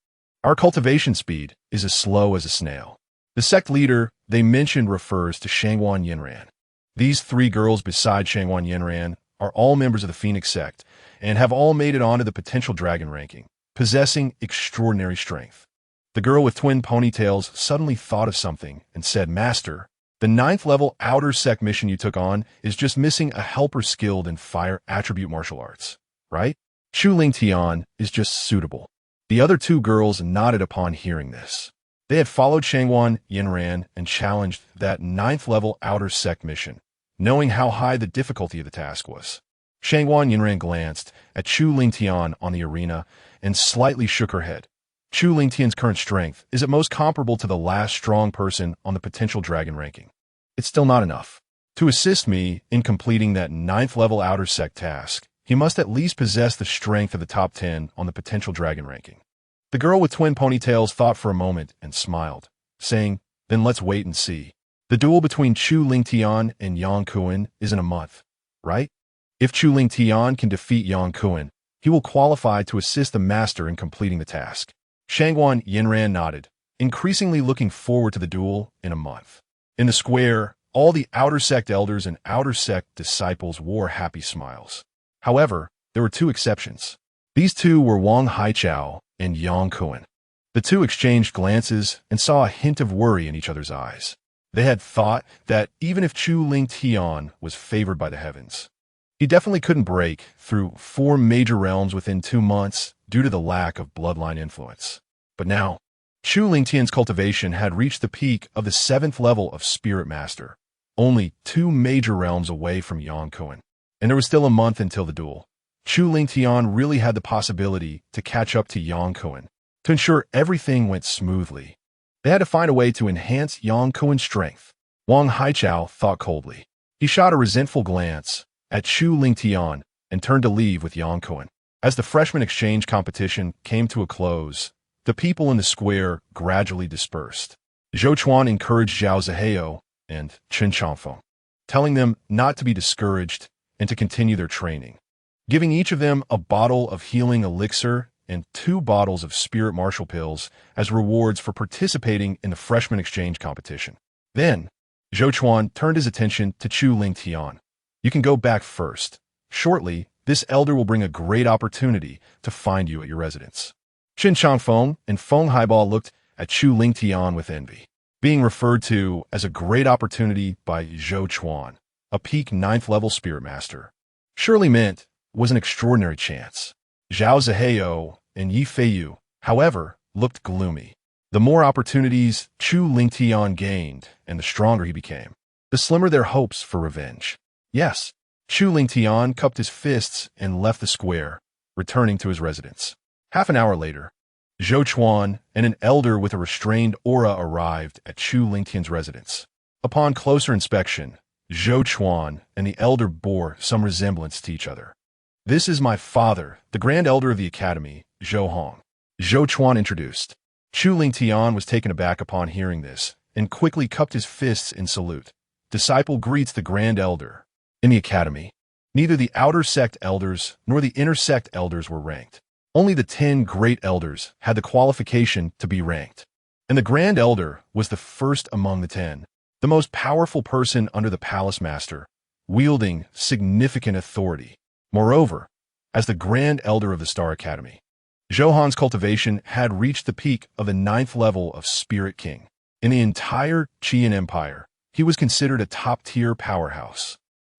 Speaker 1: our cultivation speed is as slow as a snail. The sect leader they mentioned refers to Shangwan Yinran. These 3 girls beside Shangwan Yinran are all members of the Phoenix sect and have all made it onto the potential dragon ranking, possessing extraordinary strength. The girl with twin ponytails suddenly thought of something and said, Master, the 9th level outer sect mission you took on is just missing a helper skilled in fire attribute martial arts, right? Chu Ling Tian is just suitable. The other 2 girls nodded upon hearing this. They had followed Shangwan Yinran and challenged that 9th level outer sect mission, knowing how high the difficulty of the task was. Shangwan Yinran glanced at Chu Ling Tian on the arena and slightly shook her head. Chu Ling Tian's current strength is at most comparable to the last strong person on the potential dragon ranking. It's still not enough. To assist me in completing that 9th level outer sect task, he must at least possess the strength of the top 10 on the potential dragon ranking. The girl with twin ponytails thought for a moment and smiled, saying, Then let's wait and see. The duel between Chu Ling Tian and Yang Kuan is in a month, right? If Chu Ling Tian can defeat Yang Kuan, he will qualify to assist the master in completing the task. Shangwan Yinran nodded, increasingly looking forward to the duel in a month. In the square, all the outer sect elders and outer sect disciples wore happy smiles. However, there were 2 exceptions. These 2 were Wang Haichao and Yang Kuan. The 2 exchanged glances and saw a hint of worry in each other's eyes. They had thought that even if Chu Ling Tian was favored by the heavens, he definitely couldn't break through 4 major realms within 2 months due to the lack of bloodline influence. But now, Chu Ling Tian's cultivation had reached the peak of the 7th level of Spirit Master, only 2 major realms away from Yang Kuan. And there was still a month until the duel. Chu Ling Tian really had the possibility to catch up to Yang Kuan. To ensure everything went smoothly, they had to find a way to enhance Yang Kuan's strength. Wang Haichao thought coldly. He shot a resentful glance at Chu Ling Tian and turned to leave with Yang Kuan. As the freshman exchange competition came to a close, the people in the square gradually dispersed. Zhou Chuan encouraged Zhao Zihao and Chen Changfeng, telling them not to be discouraged and to continue their training, giving each of them a bottle of healing elixir and 2 bottles of spirit martial pills as rewards for participating in the freshman exchange competition. Then, Zhou Chuan turned his attention to Chu Ling Tian. You can go back first. Shortly, this elder will bring a great opportunity to find you at your residence. Chen Changfeng and Feng Haibao looked at Chu Ling Tian with envy, being referred to as a great opportunity by Zhou Chuan, a peak 9th level spirit master. Surely meant was an extraordinary chance. Zhao Zihao and Yi Feiyu, however, looked gloomy. The more opportunities Chu Ling Tian gained and the stronger he became, the slimmer their hopes for revenge. Yes, Chu Ling Tian cupped his fists and left the square, returning to his residence. Half an hour later, Zhou Chuan and an elder with a restrained aura arrived at Chu Ling Tian's residence. Upon closer inspection, Zhou Chuan and the elder bore some resemblance to each other. This is my father, the Grand Elder of the Academy, Zhou Hong. Zhou Chuan introduced. Chu Ling Tian was taken aback upon hearing this and quickly cupped his fists in salute. Disciple greets the Grand Elder. In the Academy, neither the outer sect elders nor the inner sect elders were ranked. Only the 10 great elders had the qualification to be ranked. And the Grand Elder was the first among the 10, the most powerful person under the Palace Master, wielding significant authority. Moreover, as the Grand Elder of the Star Academy, Zhou Hong's cultivation had reached the peak of the 9th level of Spirit King. In the entire Qian Empire, he was considered a top-tier powerhouse.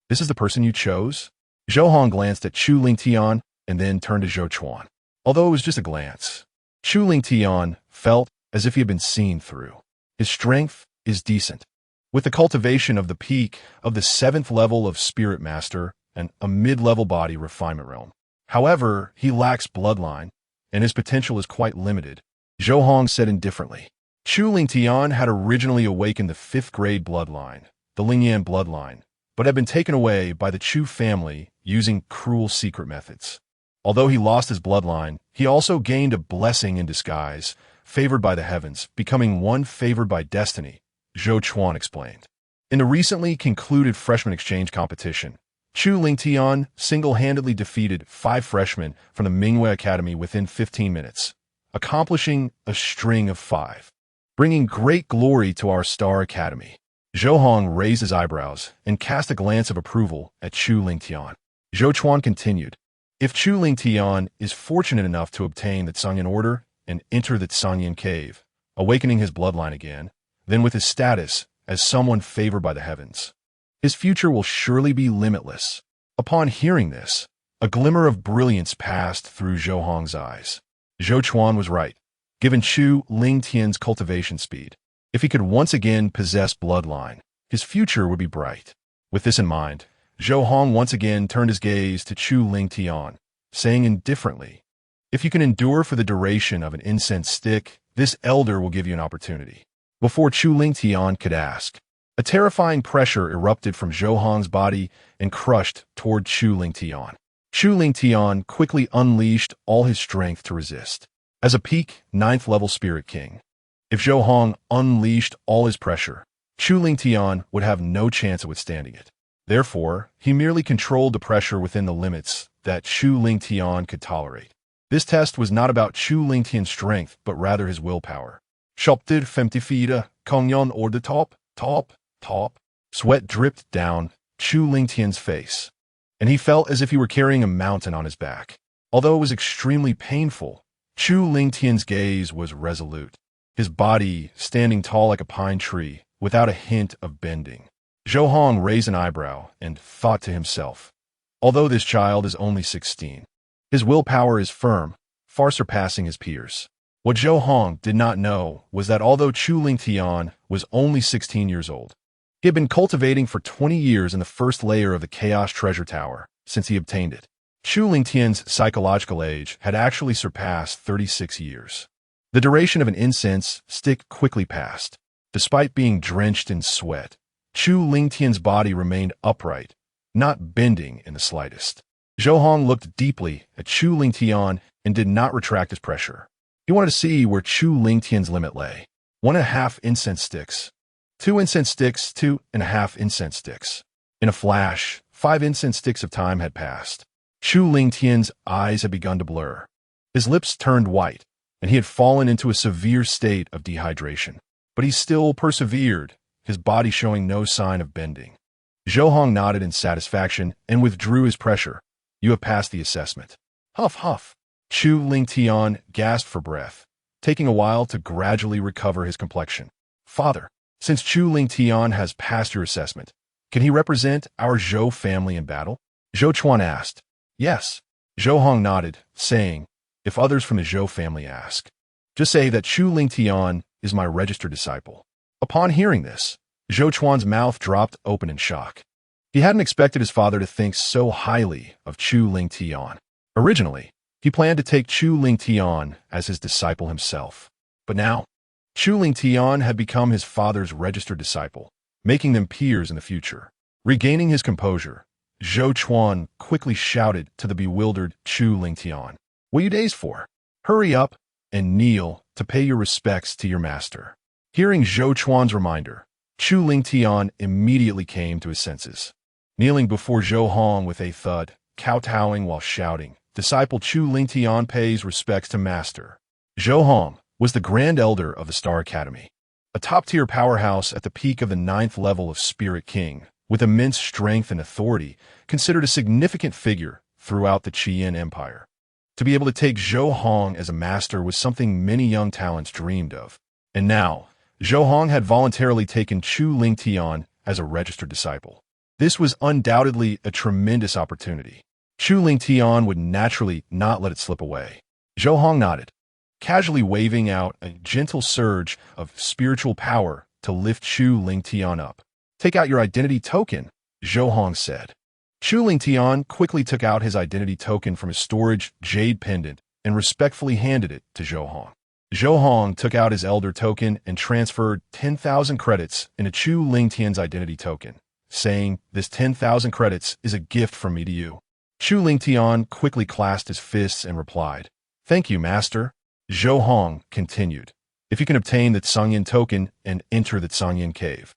Speaker 1: This is the person you chose? Zhou Hong glanced at Chu Lingtian and then turned to Zhou Chuan. Although it was just a glance, Chu Lingtian felt as if he had been seen through. His strength is decent, with the cultivation of the peak of the 7th level of Spirit Master and a mid-level body refinement realm. However, he lacks bloodline, and his potential is quite limited. Zhou Hong said indifferently. Chu Lingtian had originally awakened the 5th grade bloodline, the Lingyan bloodline, but had been taken away by the Chu family using cruel secret methods. Although he lost his bloodline, he also gained a blessing in disguise, favored by the heavens, becoming one favored by destiny, Zhou Chuan explained. In the recently concluded freshman exchange competition, Chu Lingtian single-handedly defeated 5 freshmen from the Mingwei Academy within 15 minutes, accomplishing a string of 5, bringing great glory to our Star Academy. Zhou Hong raised his eyebrows and cast a glance of approval at Chu Lingtian. Zhou Chuan continued, if Chu Lingtian is fortunate enough to obtain the Tsangyan order and enter the Tsangyan cave, awakening his bloodline again, then with his status as someone favored by the heavens, his future will surely be limitless. Upon hearing this, a glimmer of brilliance passed through Zhou Hong's eyes. Zhou Chuan was right. Given Chu Lingtian's cultivation speed, if he could once again possess bloodline, his future would be bright. With this in mind, Zhou Hong once again turned his gaze to Chu Lingtian, saying indifferently, if you can endure for the duration of an incense stick, this elder will give you an opportunity. Before Chu Lingtian could ask, a terrifying pressure erupted from Zhou Hong's body and crushed toward Chu Lingtian. Chu Lingtian quickly unleashed all his strength to resist. As a peak 9th level Spirit King, if Zhou Hong unleashed all his pressure, Chu Lingtian would have no chance of withstanding it. Therefore, he merely controlled the pressure within the limits that Chu Lingtian could tolerate. This test was not about Chu Lingtian's strength, but rather his willpower. Shopted 54, Kongyan or the top. Sweat dripped down Chu Lingtian's face, and he felt as if he were carrying a mountain on his back. Although it was extremely painful, Chu Lingtian's gaze was resolute, his body standing tall like a pine tree, without a hint of bending. Zhou Hong raised an eyebrow and thought to himself, although this child is only 16, his willpower is firm, far surpassing his peers. What Zhou Hong did not know was that although Chu Lingtian was only 16 years old, he had been cultivating for 20 years in the first layer of the Chaos Treasure Tower since he obtained it. Chu Lingtian's psychological age had actually surpassed 36 years. The duration of an incense stick quickly passed. Despite being drenched in sweat, Chu Lingtian's body remained upright, not bending in the slightest. Zhou Hong looked deeply at Chu Lingtian and did not retract his pressure. He wanted to see where Chu Lingtian's limit lay. 1.5 incense sticks. 2 incense sticks, 2.5 incense sticks. In a flash, 5 incense sticks of time had passed. Chu Lingtian's eyes had begun to blur. His lips turned white, and he had fallen into a severe state of dehydration. But he still persevered, his body showing no sign of bending. Zhou Hong nodded in satisfaction and withdrew his pressure. You have passed the assessment. Huff, huff. Chu Lingtian gasped for breath, taking a while to gradually recover his complexion. Father, since Chu Lingtian has passed your assessment, can he represent our Zhou family in battle? Zhou Chuan asked. Yes. Zhou Hong nodded, saying, if others from the Zhou family ask, just say that Chu Lingtian is my registered disciple. Upon hearing this, Zhou Chuan's mouth dropped open in shock. He hadn't expected his father to think so highly of Chu Lingtian. Originally, he planned to take Chu Lingtian as his disciple himself. But now, Chu Lingtian had become his father's registered disciple, making them peers in the future. Regaining his composure, Zhou Chuan quickly shouted to the bewildered Chu Lingtian, what are you dazed for? Hurry up and kneel to pay your respects to your master. Hearing Zhou Chuan's reminder, Chu Lingtian immediately came to his senses. Kneeling before Zhou Hong with a thud, kowtowing while shouting, disciple Chu Lingtian pays respects to master. Zhou Hong was the Grand Elder of the Star Academy, a top-tier powerhouse at the peak of the 9th level of Spirit King, with immense strength and authority, considered a significant figure throughout the Qian Empire. To be able to take Zhou Hong as a master was something many young talents dreamed of. And now, Zhou Hong had voluntarily taken Chu Lingtian as a registered disciple. This was undoubtedly a tremendous opportunity. Chu Lingtian would naturally not let it slip away. Zhou Hong nodded, casually waving out a gentle surge of spiritual power to lift Chu Lingtian up. "Take out your identity token," Zhou Hong said. Chu Lingtian quickly took out his identity token from his storage jade pendant and respectfully handed it to Zhou Hong. Zhou Hong took out his elder token and transferred 10,000 credits into Chu Lingtian's identity token, saying, "This 10,000 credits is a gift from me to you." Chu Lingtian quickly clasped his fists and replied, "Thank you, master." Zhou Hong continued, "If you can obtain the Tsangyin token and enter the Tsangyin cave,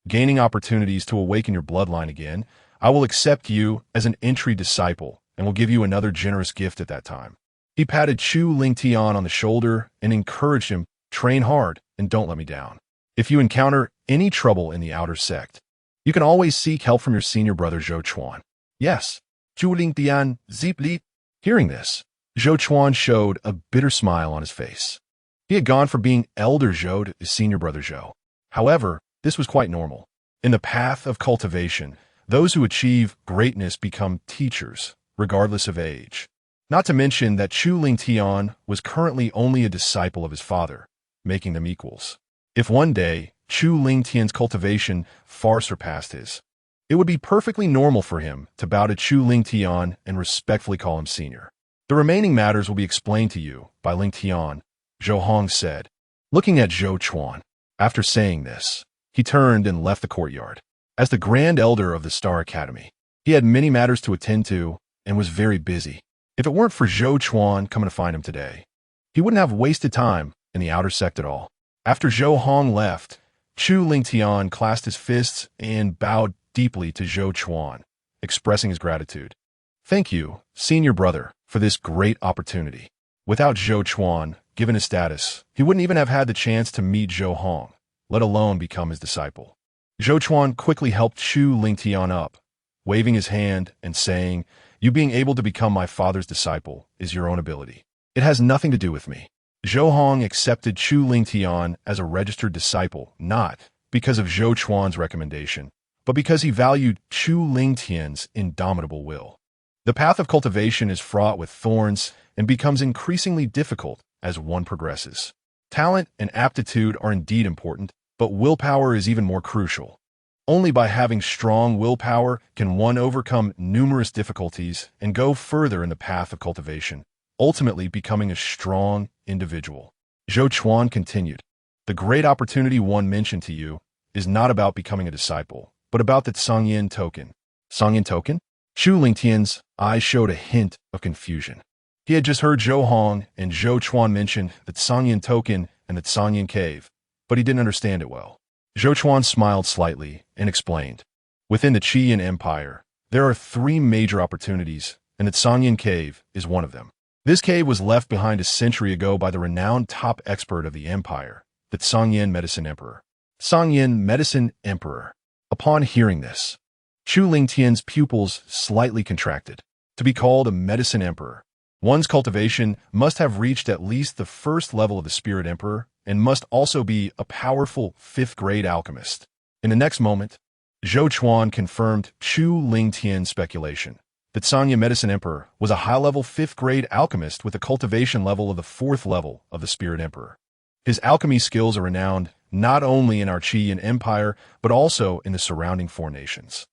Speaker 1: gaining opportunities to awaken your bloodline again, I will accept you as an entry disciple and will give you another generous gift at that time." He patted Chu Lingtian on the shoulder and encouraged him, "Train hard and don't let me down. If you encounter any trouble in the outer sect, you can always seek help from your senior brother Zhou Chuan." "Yes." Chu Lingtian Zipli. Hearing this, Zhou Chuan showed a bitter smile on his face. He had gone from being elder Zhou to his senior brother Zhou. However, this was quite normal. In the path of cultivation, those who achieve greatness become teachers, regardless of age. Not to mention that Chu Lingtian was currently only a disciple of his father, making them equals. If one day Chu Lingtian's cultivation far surpassed his, it would be perfectly normal for him to bow to Chu Lingtian and respectfully call him senior. "The remaining matters will be explained to you by Lingtian," Zhou Hong said, looking at Zhou Chuan. After saying this, he turned and left the courtyard. As the Grand Elder of the Star Academy, he had many matters to attend to and was very busy. If it weren't for Zhou Chuan coming to find him today, he wouldn't have wasted time in the outer sect at all. After Zhou Hong left, Chu Lingtian clasped his fists and bowed deeply to Zhou Chuan, expressing his gratitude. "Thank you, senior brother, for this great opportunity." Without Zhou Chuan, given his status, he wouldn't even have had the chance to meet Zhou Hong, let alone become his disciple. Zhou Chuan quickly helped Chu Lingtian up, waving his hand and saying, "You being able to become my father's disciple is your own ability. It has nothing to do with me." Zhou Hong accepted Chu Lingtian as a registered disciple, not because of Zhou Chuan's recommendation, but because he valued Chu Lingtian's indomitable will. The path of cultivation is fraught with thorns and becomes increasingly difficult as one progresses. Talent and aptitude are indeed important, but willpower is even more crucial. Only by having strong willpower can one overcome numerous difficulties and go further in the path of cultivation, ultimately becoming a strong individual. Zhou Chuan continued, "The great opportunity one mentioned to you is not about becoming a disciple, but about the Tsangyin token." "Tsangyin token?" Chu Lingtian's eyes showed a hint of confusion. He had just heard Zhou Hong and Zhou Chuan mention the Tsangyin token and the Tsangyin cave, but he didn't understand it well. Zhou Chuan smiled slightly and explained, "Within the Qian Empire, there are 3 major opportunities, and the Tsangyin cave is one of them. This cave was left behind a century ago by the renowned top expert of the empire, the Tsangyin Medicine Emperor." Tsangyin Medicine Emperor. Upon hearing this, Chu Lingtian's pupils slightly contracted. To be called a Medicine Emperor, one's cultivation must have reached at least the first level of the Spirit Emperor and must also be a powerful 5th-grade alchemist. In the next moment, Zhou Chuan confirmed Chu Lingtian's speculation. The Tsangyin Medicine Emperor was a high-level 5th-grade alchemist with a cultivation level of the 4th level of the Spirit Emperor. His alchemy skills are renowned not only in our Qian Empire, but also in the surrounding 4 nations.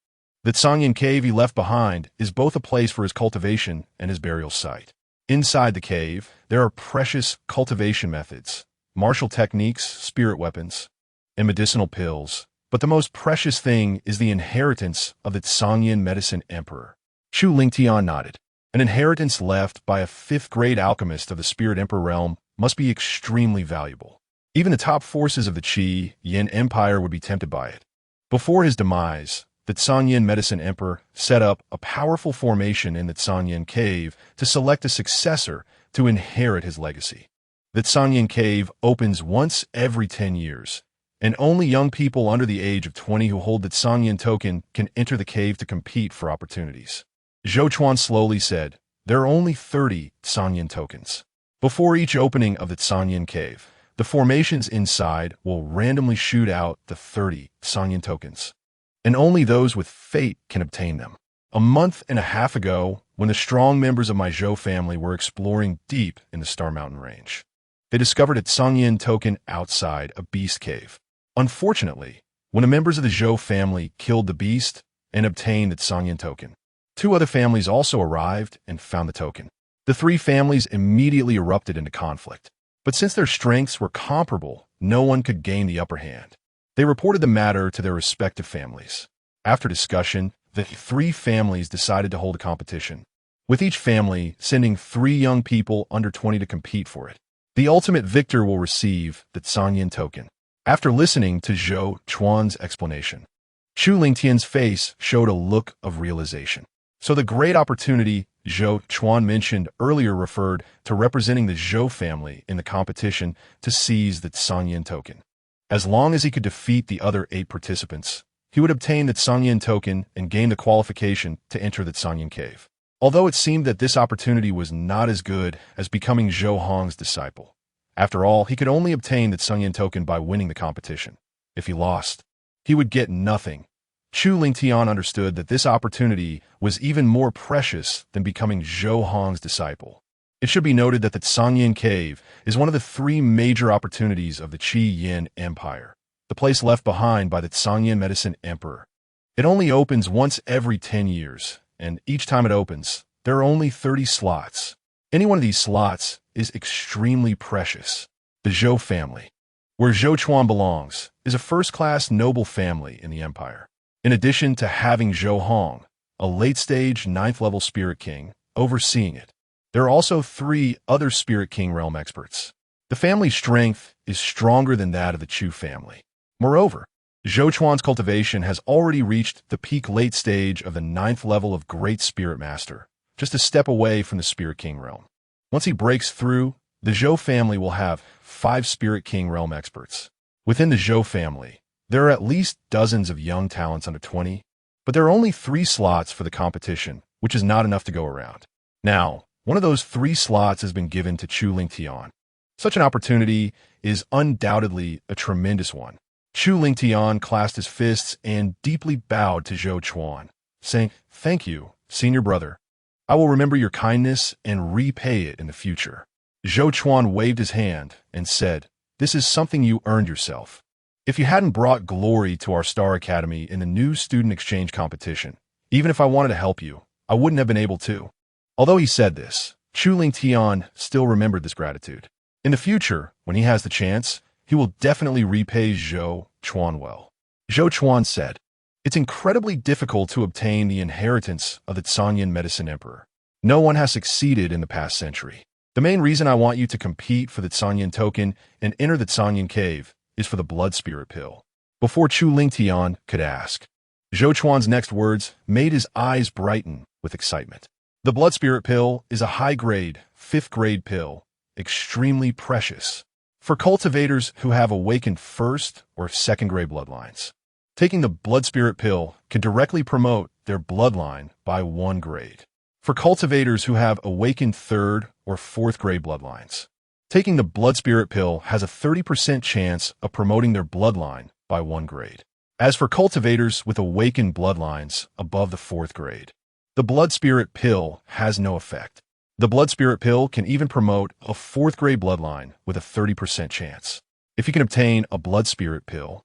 Speaker 1: The Tsangyin cave he left behind is both a place for his cultivation and his burial site. Inside the cave, there are precious cultivation methods, martial techniques, spirit weapons, and medicinal pills. But the most precious thing is the inheritance of the Tsangyin Medicine Emperor. Chu Lingtian nodded. An inheritance left by a 5th-grade alchemist of the Spirit Emperor realm must be extremely valuable. Even the top forces of the Qian Empire would be tempted by it. Before his demise, the Tsangyin Medicine Emperor set up a powerful formation in the Tsangyin Cave to select a successor to inherit his legacy. The Tsangyin Cave opens once every 10 years, and only young people under the age of 20 who hold the Sangyin token can enter the cave to compete for opportunities. Zhou Chuan slowly said, there are only 30 Sangyin tokens. Before each opening of the Sangyin cave, the formations inside will randomly shoot out the 30 Sangyin tokens, and only those with fate can obtain them. A month and a half ago, when the strong members of my Zhou family were exploring deep in the Star Mountain range, they discovered a Sangyin token outside a beast cave. Unfortunately, when the members of the Zhou family killed the beast and obtained the Sangyin token, 2 other families also arrived and found the token. The 3 families immediately erupted into conflict. But since their strengths were comparable, no one could gain the upper hand. They reported the matter to their respective families. After discussion, the 3 families decided to hold a competition, with each family sending 3 young people under 20 to compete for it. The ultimate victor will receive the Sangyin token. After listening to Zhou Chuan's explanation, Chu Lingtian's face showed a look of realization. So the great opportunity Zhou Chuan mentioned earlier referred to representing the Zhou family in the competition to seize the Sangyin token. As long as he could defeat the other 8 participants, he would obtain the Sangyin token and gain the qualification to enter the Sangyin cave. Although it seemed that this opportunity was not as good as becoming Zhou Hong's disciple. After all, he could only obtain the Sangyin token by winning the competition. If he lost, he would get nothing. Chu Lingtian understood that this opportunity was even more precious than becoming Zhou Hong's disciple. It should be noted that the Sangyin Cave is one of the 3 major opportunities of the Qi Yin Empire, the place left behind by the Sangyin Medicine Emperor. It only opens once every 10 years, and each time it opens, there are only 30 slots. Any one of these slots is extremely precious. The Zhou family, where Zhou Chuan belongs, is a first-class noble family in the empire. In addition to having Zhou Hong, a late-stage 9th-level Spirit King, overseeing it, there are also 3 other Spirit King realm experts. The family's strength is stronger than that of the Chu family. Moreover, Zhou Chuan's cultivation has already reached the peak late stage of the 9th level of Great Spirit Master, just a step away from the Spirit King realm. Once he breaks through, the Zhou family will have 5 Spirit King realm experts. Within the Zhou family, there are at least dozens of young talents under 20, but there are only 3 slots for the competition, which is not enough to go around. Now, one of those 3 slots has been given to Chu Lingtian. Such an opportunity is undoubtedly a tremendous one. Chu Lingtian clasped his fists and deeply bowed to Zhou Chuan, saying, "Thank you, senior brother. I will remember your kindness and repay it in the future." Zhou Chuan waved his hand and said, "This is something you earned yourself. If you hadn't brought glory to our Star Academy in the new student exchange competition, even if I wanted to help you, I wouldn't have been able to." Although he said this, Chu Lingtian still remembered this gratitude. In the future, when he has the chance, he will definitely repay Zhou Chuan well. Zhou Chuan said, "It's incredibly difficult to obtain the inheritance of the Sangyin Medicine Emperor. No one has succeeded in the past century. The main reason I want you to compete for the Sangyin token and enter the Sangyin cave is for the blood spirit pill." Before Chu Lingtian could ask, Zhou Chuan's next words made his eyes brighten with excitement. The blood spirit pill is a high-grade, 5th-grade pill, extremely precious, for cultivators who have awakened 1st or 2nd-grade bloodlines. Taking the blood spirit pill can directly promote their bloodline by 1 grade. For cultivators who have awakened 3rd or 4th-grade bloodlines, taking the blood spirit pill has a 30% chance of promoting their bloodline by 1 grade. As for cultivators with awakened bloodlines above the 4th grade, the blood spirit pill has no effect. The blood spirit pill can even promote a 4th-grade bloodline with a 30% chance. If you can obtain a blood spirit pill,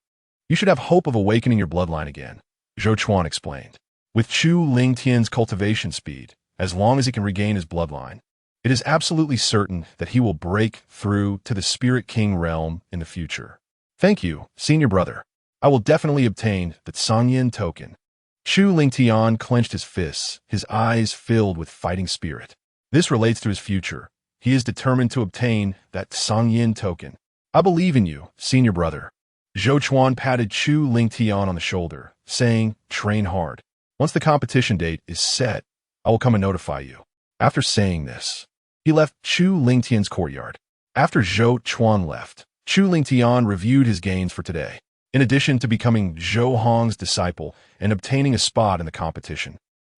Speaker 1: you should have hope of awakening your bloodline again, Zhou Chuan explained. With Chu Lingtian's cultivation speed, as long as he can regain his bloodline, it is absolutely certain that he will break through to the Spirit King realm in the future. "Thank you, senior brother. I will definitely obtain the Sangyin token." Chu Lingtian clenched his fists, his eyes filled with fighting spirit. This relates to his future. He is determined to obtain that Sangyin token. "I believe in you, senior brother." Zhou Chuan patted Chu Lingtian on the shoulder, saying, "Train hard. Once the competition date is set, I will come and notify you." After saying this, he left Chu Lingtian's courtyard. After Zhou Chuan left, Chu Ling Tian reviewed his gains for today. In addition to becoming Zhou Hong's disciple and obtaining a spot in the competition,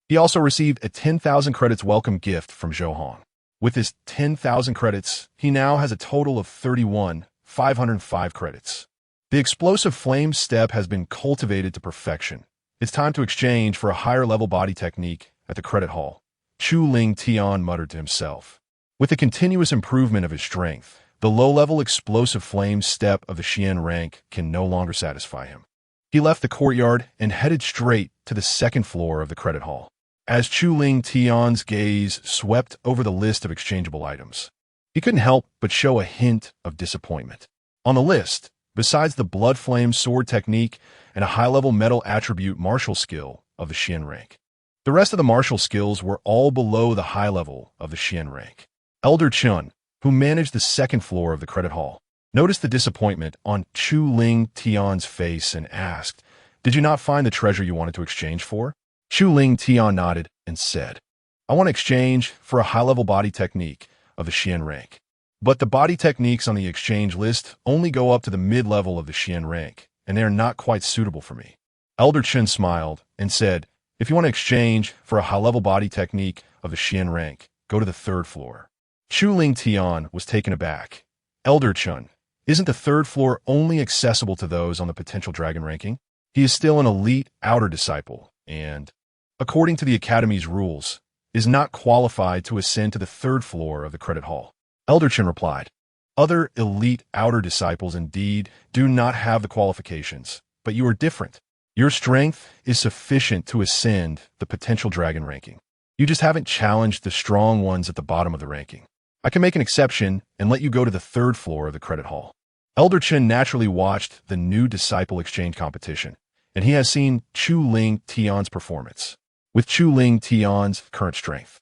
Speaker 1: he also received a 10,000 credits welcome gift from Zhou Hong. With his 10,000 credits, he now has a total of 31,505 credits. The explosive flame step has been cultivated to perfection. It's time to exchange for a higher-level body technique at the credit hall, Chu Ling Tian muttered to himself. With the continuous improvement of his strength, the low-level explosive flame step of the Xian rank can no longer satisfy him. He left the courtyard and headed straight to the second floor of the credit hall. As Chu Ling Tian's gaze swept over the list of exchangeable items, he couldn't help but show a hint of disappointment. On the list, besides the blood flame sword technique and a high-level metal attribute martial skill of the Xian rank, the rest of the martial skills were all below the high level of the Xian rank. Elder Chun, who managed the second floor of the credit hall, noticed the disappointment on Chu Ling Tian's face and asked, "Did you not find the treasure you wanted to exchange for?" Chu Ling Tian nodded and said, "I want to exchange for a high-level body technique of the Xian rank. But the body techniques on the exchange list only go up to the mid-level of the Xian rank, and they are not quite suitable for me." Elder Chen smiled and said, "If you want to exchange for a high-level body technique of the Xian rank, go to the third floor." Chu Ling Tian was taken aback. "Elder Chun, isn't the third floor only accessible to those on the potential dragon ranking? He is still an elite outer disciple, and, according to the Academy's rules, is not qualified to ascend to the third floor of the credit hall." Elder Chen replied, "Other elite outer disciples indeed do not have the qualifications, but you are different. Your strength is sufficient to ascend the potential dragon ranking. You just haven't challenged the strong ones at the bottom of the ranking. I can make an exception and let you go to the third floor of the credit hall." Elder Chen naturally watched the new disciple exchange competition, and he has seen Chu Ling Tian's performance. With Chu Ling Tian's current strength,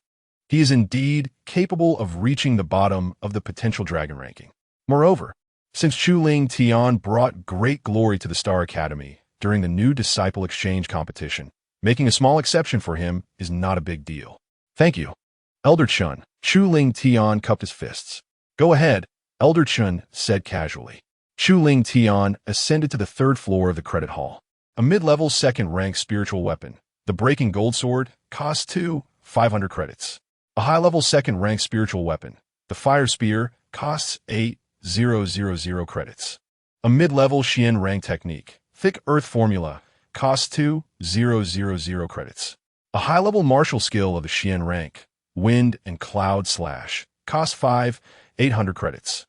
Speaker 1: he is indeed capable of reaching the bottom of the potential dragon ranking. Moreover, since Chu Ling Tian brought great glory to the Star Academy during the new disciple exchange competition, making a small exception for him is not a big deal. "Thank you, Elder Chun." Chu Ling Tian cupped his fists. "Go ahead," Elder Chun said casually. Chu Ling Tian ascended to the third floor of the credit hall. A mid-level second-rank spiritual weapon, the Breaking Gold Sword, costs 500 credits. A high-level second-rank spiritual weapon, the Fire Spear, costs 8,000 credits. A mid-level Xian rank technique, Thick Earth Formula, costs 2,000 credits. A high-level martial skill of the Xian rank, Wind and Cloud Slash, costs 5,800 credits.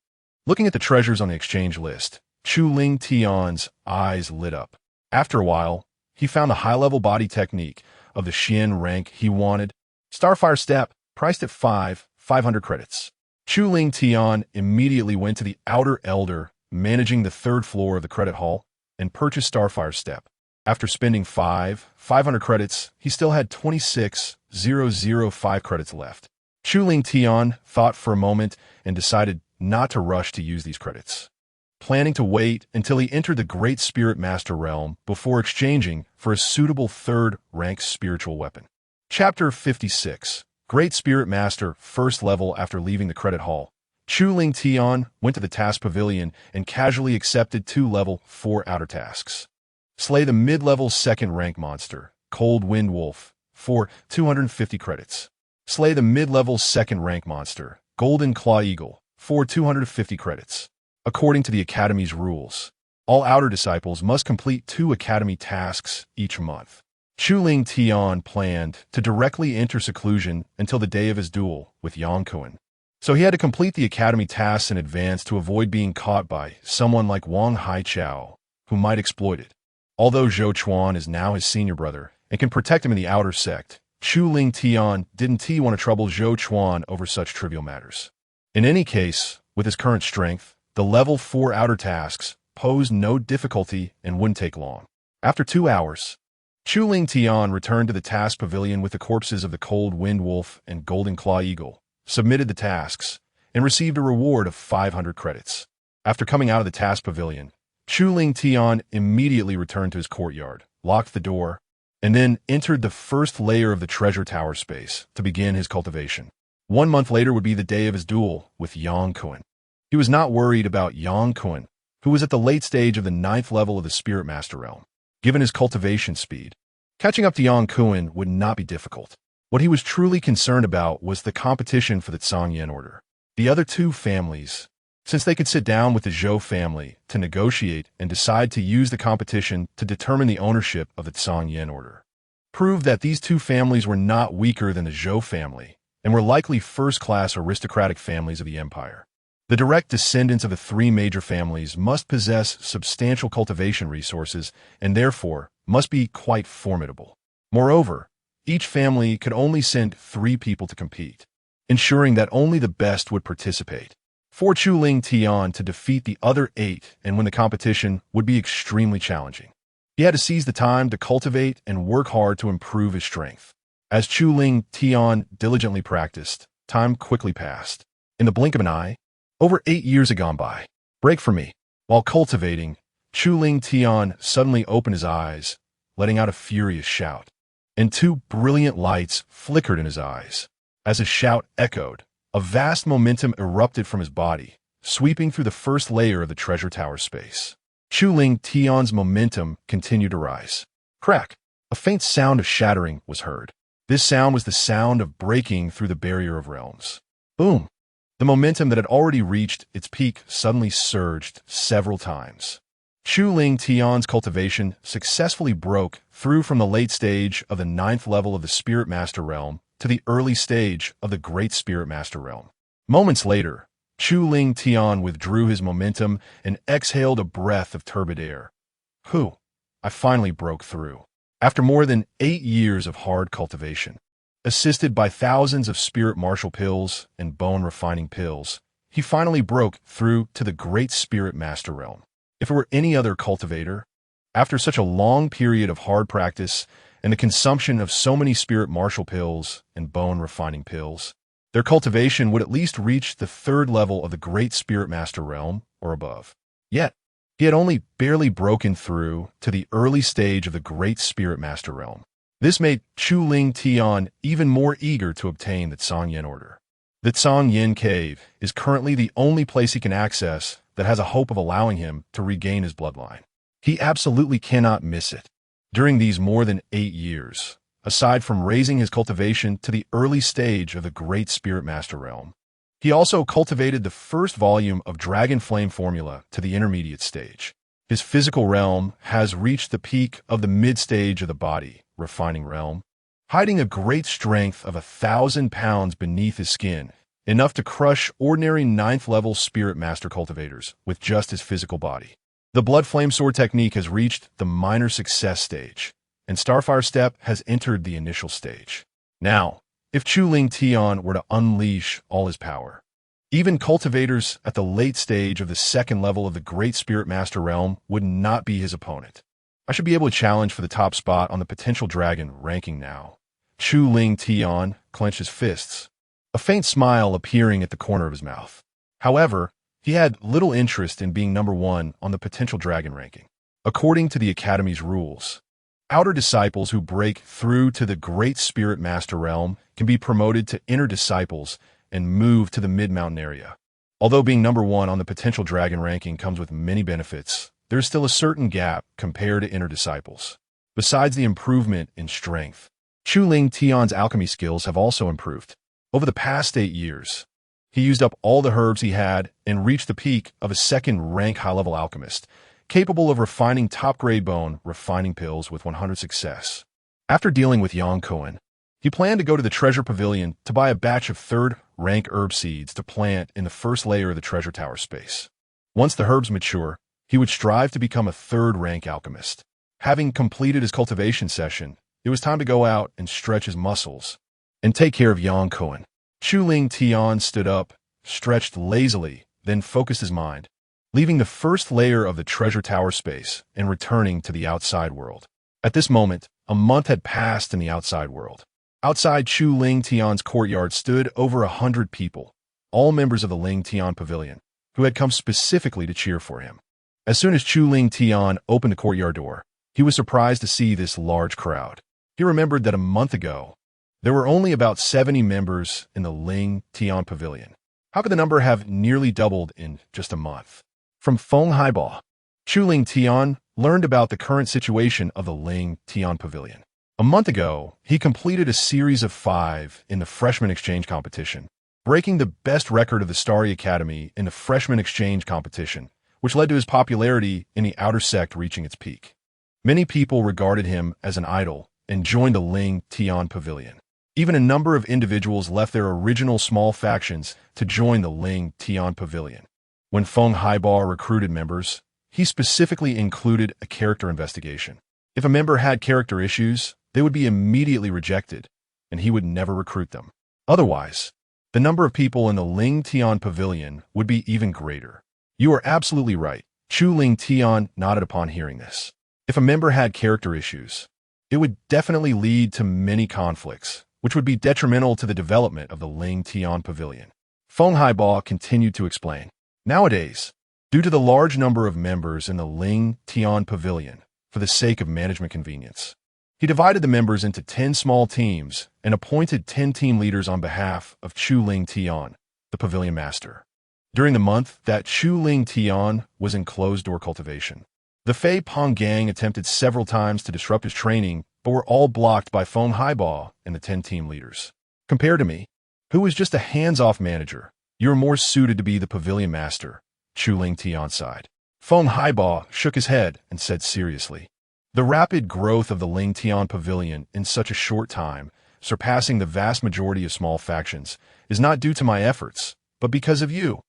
Speaker 1: Looking at the treasures on the exchange list, Chu Ling Tian's eyes lit up. After a while, he found the high-level body technique of the Xian rank he wanted, Starfire Step, priced at 500 credits. Chu Ling Tian immediately went to the outer elder managing the third floor of the credit hall and purchased Starfire Step. After spending 500 credits, he still had 26,005 credits left. Chu Ling Tian thought for a moment and decided not to rush to use these credits, planning to wait until he entered the Great Spirit Master realm before exchanging for a suitable third-rank spiritual weapon. Chapter 56. Great Spirit Master, first level. After leaving the credit hall, Chu Ling Tian went to the task pavilion and casually accepted 2 level 4 outer tasks. Slay the mid-level second-rank monster, Cold Wind Wolf, for 250 credits. Slay the mid-level second-rank monster, Golden Claw Eagle, for 250 credits. According to the Academy's rules, all outer disciples must complete 2 Academy tasks each month. Chu Ling Tian planned to directly enter seclusion until the day of his duel with Yang Kuan, so he had to complete the Academy tasks in advance to avoid being caught by someone like Wang Haichao, who might exploit it. Although Zhou Chuan is now his senior brother and can protect him in the outer sect, Chu Ling Tian didn't want to trouble Zhou Chuan over such trivial matters. In any case, with his current strength, the level 4 outer tasks posed no difficulty and wouldn't take long. After 2 hours, Chu Ling Tian returned to the task pavilion with the corpses of the Cold Wind Wolf and Golden Claw Eagle, submitted the tasks, and received a reward of 500 credits. After coming out of the task pavilion, Chu Ling Tian immediately returned to his courtyard, locked the door, and then entered the first layer of the treasure tower space to begin his cultivation. 1 month later would be the day of his duel with Yang Kuan. He was not worried about Yang Kun, who was at the late stage of the 9th level of the Spirit Master realm. Given his cultivation speed, catching up to Yang Kun would not be difficult. What he was truly concerned about was the competition for the Tsang order. The other two families, since they could sit down with the Zhou family to negotiate and decide to use the competition to determine the ownership of the Tsang order, proved that these two families were not weaker than the Zhou family and were likely first-class aristocratic families of the empire. The direct descendants of the three major families must possess substantial cultivation resources and therefore must be quite formidable. Moreover, each family could only send 3 people to compete, ensuring that only the best would participate. For Chu Ling Tian to defeat the other 8 and win the competition would be extremely challenging. He had to seize the time to cultivate and work hard to improve his strength. As Chu Ling Tian diligently practiced, time quickly passed. In the blink of an eye, over 8 years had gone by. Break for me. While cultivating, Chu Ling Tian suddenly opened his eyes, letting out a furious shout, and 2 brilliant lights flickered in his eyes. As his shout echoed, a vast momentum erupted from his body, sweeping through the first layer of the treasure tower space. Chu Ling Tian's momentum continued to rise. Crack! A faint sound of shattering was heard. This sound was the sound of breaking through the barrier of realms. Boom! The momentum that had already reached its peak suddenly surged several times. Chu Ling Tian's cultivation successfully broke through from the late stage of the 9th level of the Spirit Master realm to the early stage of the Great Spirit Master realm. Moments later, Chu Ling Tian withdrew his momentum and exhaled a breath of turbid air. Whew, I finally broke through. After more than 8 years of hard cultivation, assisted by thousands of spirit marshal pills and bone refining pills, he finally broke through to the Great Spirit Master realm. If it were any other cultivator, after such a long period of hard practice and the consumption of so many spirit marshal pills and bone refining pills, their cultivation would at least reach the 3rd level of the Great Spirit Master realm or above. Yet, he had only barely broken through to the early stage of the Great Spirit Master realm. This made Chu Ling Tian even more eager to obtain the Tsang order. The Tsang cave is currently the only place he can access that has a hope of allowing him to regain his bloodline. He absolutely cannot miss it. During these more than 8 years, aside from raising his cultivation to the early stage of the Great Spirit Master realm, he also cultivated the first volume of Dragon Flame Formula to the intermediate stage. His physical realm has reached the peak of the mid-stage of the body, refining realm, hiding a great strength of 1,000 pounds beneath his skin, enough to crush ordinary 9th-level Spirit Master cultivators with just his physical body. The Blood Flame Sword technique has reached the minor success stage, and Starfire Step has entered the initial stage. Now, if Chu Ling Tian were to unleash all his power, even cultivators at the late stage of the 2nd level of the Great Spirit Master realm would not be his opponent. I should be able to challenge for the top spot on the potential dragon ranking now. Chu Ling Tian clenched his fists, a faint smile appearing at the corner of his mouth. However, he had little interest in being number 1 on the potential dragon ranking. According to the Academy's rules, outer disciples who break through to the Great Spirit Master realm can be promoted to inner disciples and move to the mid-mountain area. Although being number 1 on the potential dragon ranking comes with many benefits, there is still a certain gap compared to inner disciples. Besides the improvement in strength, Chu Ling Tian's alchemy skills have also improved. Over the past 8 years, he used up all the herbs he had and reached the peak of a 2nd-rank high-level alchemist, capable of refining top-grade bone refining pills with 100 success. After dealing with Yang Kun, he planned to go to the treasure pavilion to buy a batch of 3rd-rank herb seeds to plant in the first layer of the treasure tower space. Once the herbs mature, he would strive to become a 3rd-rank alchemist. Having completed his cultivation session, it was time to go out and stretch his muscles and take care of Yang Kun. Chu Ling Tian stood up, stretched lazily, then focused his mind, leaving the first layer of the treasure tower space and returning to the outside world. At this moment, a month had passed in the outside world. Outside Chu Ling Tian's courtyard stood over 100 people, all members of the Ling Tian Pavilion, who had come specifically to cheer for him. As soon as Chu Ling Tian opened the courtyard door, he was surprised to see this large crowd. He remembered that a month ago, there were only about 70 members in the Ling Tian Pavilion. How could the number have nearly doubled in just a month? From Feng Haiba, Chu Ling Tian learned about the current situation of the Ling Tian Pavilion. A month ago, he completed a series of 5 in the freshman exchange competition, breaking the best record of the Starry Academy in the freshman exchange competition, which led to his popularity in the outer sect reaching its peak. Many people regarded him as an idol and joined the Ling Tian Pavilion. Even a number of individuals left their original small factions to join the Ling Tian Pavilion. When Feng Haiba recruited members, he specifically included a character investigation. If a member had character issues, they would be immediately rejected, and he would never recruit them. Otherwise, the number of people in the Ling Tian Pavilion would be even greater. You are absolutely right. Chu Ling Tian nodded upon hearing this. If a member had character issues, it would definitely lead to many conflicts, which would be detrimental to the development of the Ling Tian Pavilion. Feng Haiba continued to explain. Nowadays, due to the large number of members in the Ling Tian Pavilion, for the sake of management convenience, he divided the members into 10 small teams and appointed 10 team leaders on behalf of Chu Ling Tian, the pavilion master. During the month that Chu Ling Tian was in closed-door cultivation, the Fei Pong gang attempted several times to disrupt his training, but were all blocked by Feng Haiba and the 10 team leaders. Compared to me, who was just a hands-off manager, you are more suited to be the pavilion master, Chu Ling Tian sighed. Feng Haiba shook his head and said seriously, the rapid growth of the Ling Tian Pavilion in such a short time, surpassing the vast majority of small factions, is not due to my efforts, but because of you,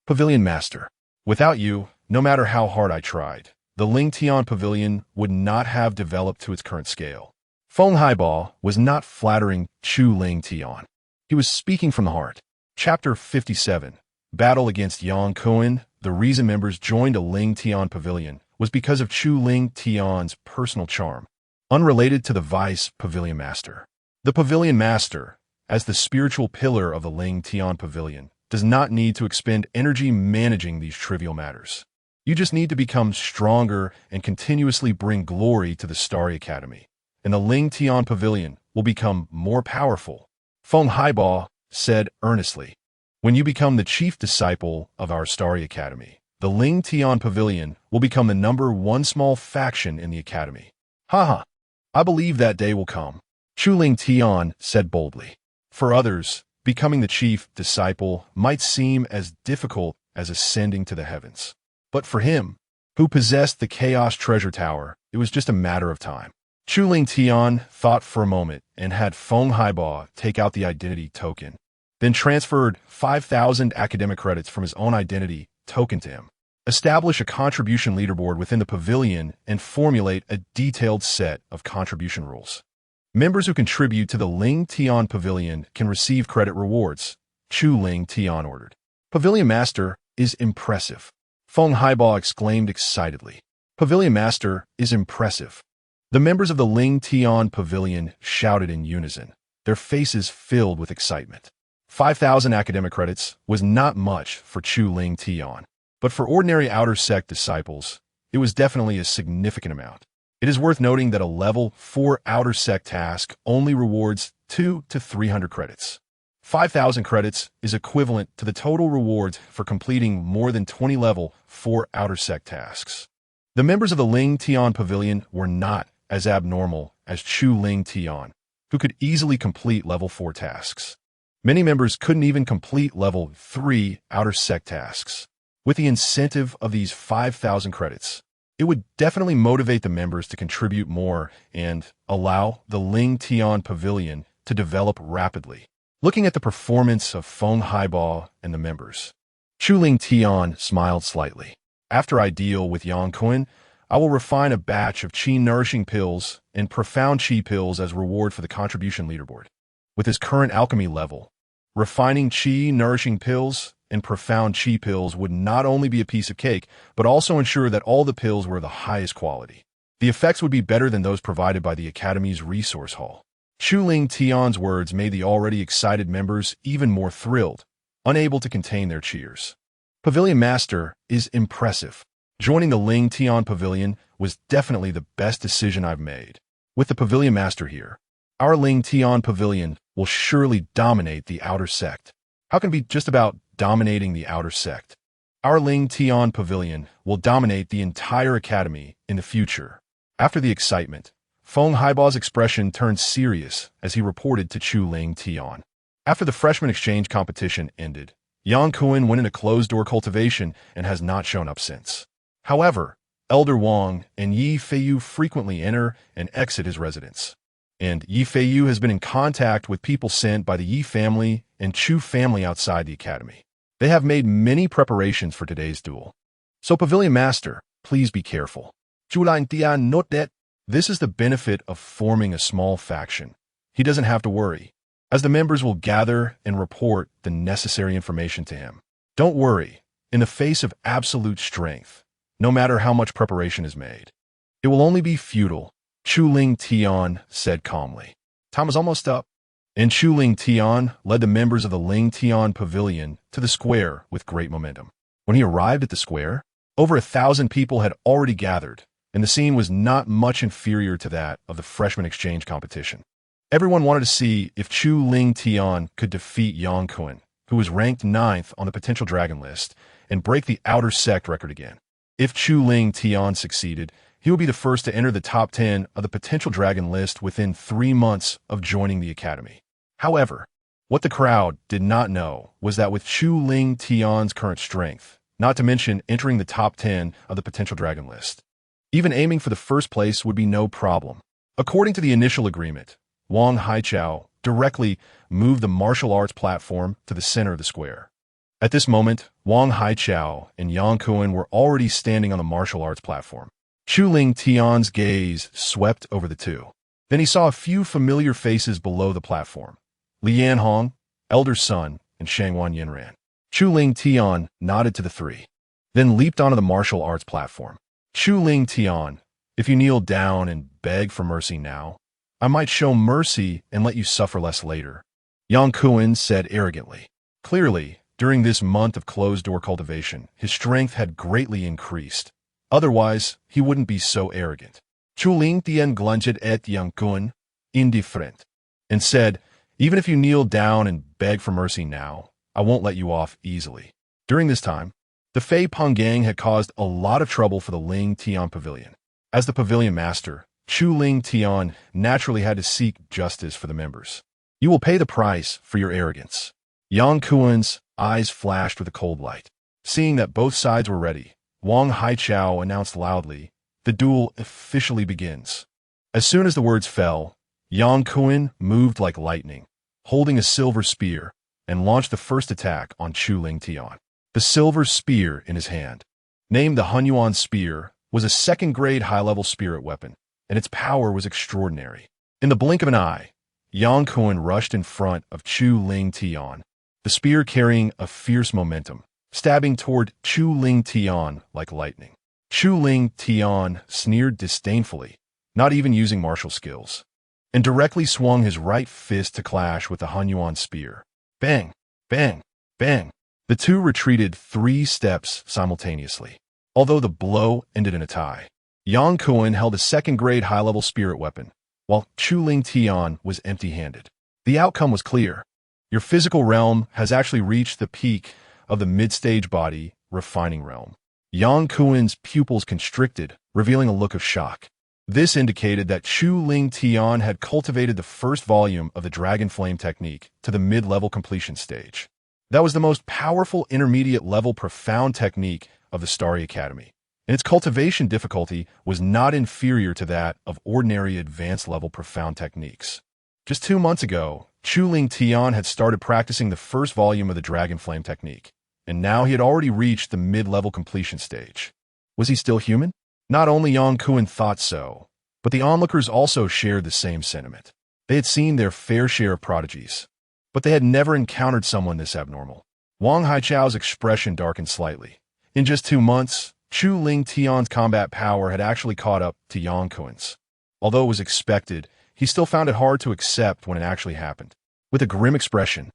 Speaker 1: Pavilion Master. Without you, no matter how hard I tried, the Ling Tian Pavilion would not have developed to its current scale. Feng Haiba was not flattering Chu Ling Tian. He was speaking from the heart. Chapter 57, Battle against Yang Kuan. The reason members joined a Ling Tian Pavilion was because of Chu Ling Tian's personal charm, unrelated to the Vice Pavilion Master. The Pavilion Master, as the spiritual pillar of the Ling Tian Pavilion, does not need to expend energy managing these trivial matters. You just need to become stronger and continuously bring glory to the Starry Academy, and the Ling Tian Pavilion will become more powerful. Feng Haiba said earnestly, when you become the chief disciple of our Starry Academy, the Ling Tian Pavilion will become the #1 small faction in the academy. Haha, I believe that day will come, Chu Ling Tian said boldly. For others, becoming the chief disciple might seem as difficult as ascending to the heavens. But for him, who possessed the Chaos Treasure Tower, it was just a matter of time. Chu Ling Tian thought for a moment and had Feng Haiba take out the identity token, then transferred 5,000 academic credits from his own identity token to him. Establish a contribution leaderboard within the pavilion and formulate a detailed set of contribution rules. Members who contribute to the Ling Tian Pavilion can receive credit rewards, Chu Ling Tian ordered. Pavilion Master is impressive, Feng Haiba exclaimed excitedly. Pavilion Master is impressive. The members of the Ling Tian Pavilion shouted in unison, their faces filled with excitement. 5,000 academic credits was not much for Chu Ling Tian, but for ordinary outer sect disciples, it was definitely a significant amount. It is worth noting that a level 4 outer sect task only rewards 200 to 300 credits. 5,000 credits is equivalent to the total rewards for completing more than 20 level 4 outer sect tasks. The members of the Ling Tian Pavilion were not as abnormal as Chu Ling Tian, who could easily complete level 4 tasks. Many members couldn't even complete level 3 outer sect tasks. With the incentive of these 5,000 credits, it would definitely motivate the members to contribute more and allow the Ling Tian Pavilion to develop rapidly. Looking at the performance of Feng Haiba and the members, Chu Ling Tian smiled slightly. After I deal with Yang Kuan, I will refine a batch of Qi nourishing pills and profound Qi pills as reward for the contribution leaderboard. With his current alchemy level, refining Qi nourishing pills and profound Qi pills would not only be a piece of cake, but also ensure that all the pills were of the highest quality. The effects would be better than those provided by the Academy's resource hall. Chu Ling Tian's words made the already excited members even more thrilled, unable to contain their cheers. Pavilion Master is impressive. Joining the Ling Tian Pavilion was definitely the best decision I've made. With the Pavilion Master here, our Ling Tian Pavilion will surely dominate the outer sect. How can it be just about dominating the outer sect? Our Ling Tian Pavilion will dominate the entire academy in the future. After the excitement, Feng Haibao's expression turned serious as he reported to Chu Ling Tian. After the freshman exchange competition ended, Yang Kuan went into closed-door cultivation and has not shown up since. However, Elder Wang and Yi Feiyu frequently enter and exit his residence. And Yi Feiyu has been in contact with people sent by the Yi family and Chu family outside the academy. They have made many preparations for today's duel. So Pavilion Master, please be careful. Zhulan Dian, note that this is the benefit of forming a small faction. He doesn't have to worry, as the members will gather and report the necessary information to him. Don't worry, in the face of absolute strength, no matter how much preparation is made, it will only be futile, Chu Ling Tian said calmly. Time is almost up, and Chu Ling Tian led the members of the Ling Tian Pavilion to the square with great momentum. When he arrived at the square, over 1,000 people had already gathered, and the scene was not much inferior to that of the freshman exchange competition. Everyone wanted to see if Chu Ling Tian could defeat Yang Kuan, who was ranked 9th on the potential dragon list, and break the outer sect record again. If Chu Ling Tian succeeded, he would be the first to enter the top 10 of the potential dragon list within 3 months of joining the academy. However, what the crowd did not know was that with Chu Ling Tian's current strength, not to mention entering the top 10 of the potential dragon list, even aiming for the first place would be no problem. According to the initial agreement, Wang Haichao directly moved the martial arts platform to the center of the square. At this moment, Wang Haichao and Yang Kuan were already standing on the martial arts platform. Chu Ling Tian's gaze swept over the two. Then he saw a few familiar faces below the platform. Li Yanhong, Elder Sun, and Shangwan Yinran. Chu Ling Tian nodded to the three, then leaped onto the martial arts platform. Chu Ling Tian, if you kneel down and beg for mercy now, I might show mercy and let you suffer less later, Yang Kuan said arrogantly. Clearly, during this month of closed-door cultivation, his strength had greatly increased. Otherwise, he wouldn't be so arrogant. Chu Ling Tian glanced at Yang Kuan, indifferent, and said, even if you kneel down and beg for mercy now, I won't let you off easily. During this time, the Fei Peng gang had caused a lot of trouble for the Ling Tian Pavilion. As the pavilion master, Chu Ling Tian naturally had to seek justice for the members. You will pay the price for your arrogance. Yang Kuan's eyes flashed with a cold light. Seeing that both sides were ready, Wang Haichao announced loudly, the duel officially begins. As soon as the words fell, Yang Kuan moved like lightning, holding a silver spear, and launched the first attack on Chu Ling Tian. The silver spear in his hand, named the Hunyuan Spear, was a second-grade high-level spirit weapon, and its power was extraordinary. In the blink of an eye, Yang Kuan rushed in front of Chu Ling Tian, the spear carrying a fierce momentum, stabbing toward Chu Ling Tian like lightning. Chu Ling Tian sneered disdainfully, not even using martial skills, and directly swung his right fist to clash with the Hunyuan Spear. Bang! Bang! Bang! The two retreated 3 steps simultaneously. Although the blow ended in a tie, Yang Kuan held a second-grade high-level spirit weapon, while Chu Ling Tian was empty-handed. The outcome was clear. Your physical realm has actually reached the peak of the mid-stage body refining realm. Yang Kuan's pupils constricted, revealing a look of shock. This indicated that Chu Ling Tian had cultivated the first volume of the Dragon Flame technique to the mid-level completion stage. That was the most powerful intermediate-level profound technique of the Starry Academy, and its cultivation difficulty was not inferior to that of ordinary advanced-level profound techniques. Just 2 months ago, Chu Ling Tian had started practicing the first volume of the Dragon Flame technique, and now he had already reached the mid-level completion stage. Was he still human? Not only Yang Kuan thought so, but the onlookers also shared the same sentiment. They had seen their fair share of prodigies, but they had never encountered someone this abnormal. Wang Haichao's expression darkened slightly. In just 2 months, Chu Ling Tian's combat power had actually caught up to Yang Kuan's. Although it was expected, he still found it hard to accept when it actually happened. With a grim expression,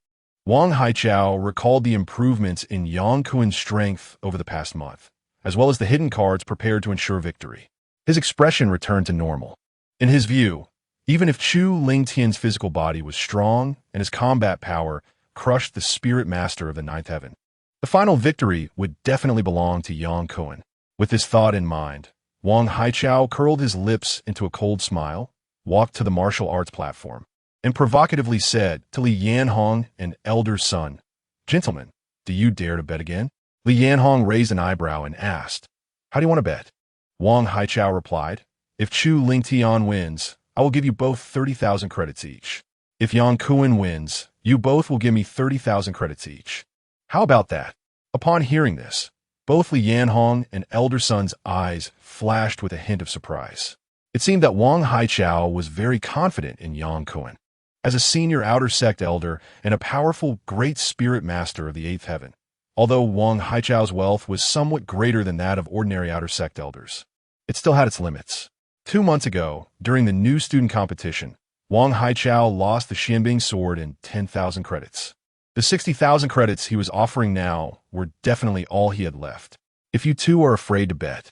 Speaker 1: Wang Haichao recalled the improvements in Yang Kuan's strength over the past month, as well as the hidden cards prepared to ensure victory. His expression returned to normal. In his view, even if Chu Ling Tian's physical body was strong and his combat power crushed the spirit master of the ninth heaven. The final victory would definitely belong to Yang Kuan. With this thought in mind, Wang Haichao curled his lips into a cold smile, walked to the martial arts platform, and provocatively said to Li Yanhong and elder son, "Gentlemen, do you dare to bet again?" Li Yanhong raised an eyebrow and asked, "How do you want to bet?" Wang Haichao replied, "If Chu Lingtian wins, I will give you both 30,000 credits each. If Yang Kuan wins, you both will give me 30,000 credits each. How about that?" Upon hearing this, both Li Yanhong and elder son's eyes flashed with a hint of surprise. It seemed that Wang Haichao was very confident in Yang Kuan. As a senior outer sect elder and a powerful great spirit master of the eighth heaven, although Wang Haichao's wealth was somewhat greater than that of ordinary outer sect elders, it still had its limits. 2 months ago, during the new student competition, Wang Haichao lost the Xianbing sword and 10,000 credits. The 60,000 credits he was offering now were definitely all he had left. If you two are afraid to bet,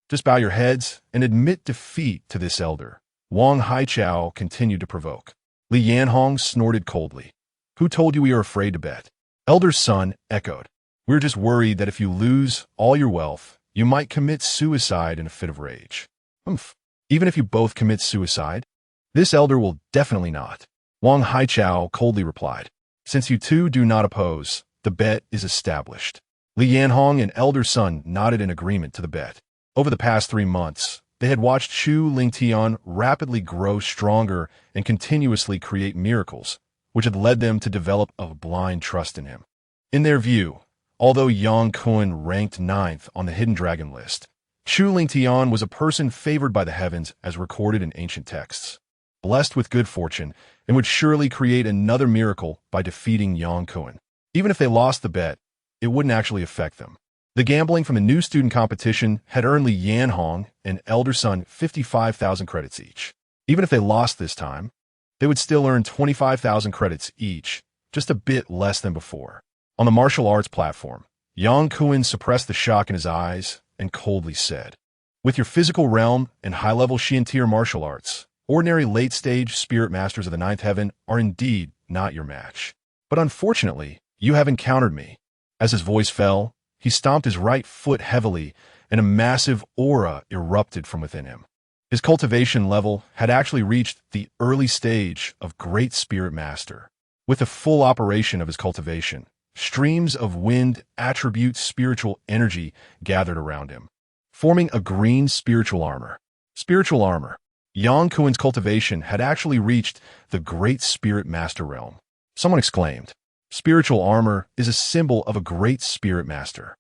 Speaker 1: just bow your heads and admit defeat to this elder. Wang Haichao continued to provoke. Li Yanhong snorted coldly. "Who told you we are afraid to bet?" Elder's son echoed. "We're just worried that if you lose all your wealth, you might commit suicide in a fit of rage." "Humph. Even if you both commit suicide? This elder will definitely not." Wang Haichao coldly replied. "Since you two do not oppose, the bet is established." Li Yanhong and elder son nodded in agreement to the bet. Over the past 3 months, they had watched Chu Lingtian rapidly grow stronger and continuously create miracles, which had led them to develop a blind trust in him. In their view, although Yang Kuan ranked 9th on the Hidden Dragon list, Chu Lingtian was a person favored by the heavens as recorded in ancient texts, blessed with good fortune, and would surely create another miracle by defeating Yang Kuan. Even if they lost the bet, it wouldn't actually affect them. The gambling from the new student competition had earned Li Yanhong and elder son 55,000 credits each. Even if they lost this time, they would still earn 25,000 credits each, just a bit less than before. On the martial arts platform, Yang Kuan suppressed the shock in his eyes and coldly said, "With your physical realm and high-level Xian-tier martial arts, ordinary late-stage spirit masters of the ninth heaven are indeed not your match. But unfortunately, you have encountered me." As his voice fell, he stomped his right foot heavily, and a massive aura erupted from within him. His cultivation level had actually reached the early stage of Great Spirit Master. With the full operation of his cultivation, streams of wind attribute spiritual energy gathered around him, forming a green spiritual armor. Spiritual armor. Yang Kuan's cultivation had actually reached the Great Spirit Master realm. Someone exclaimed, "Spiritual armor is a symbol of a great spirit master."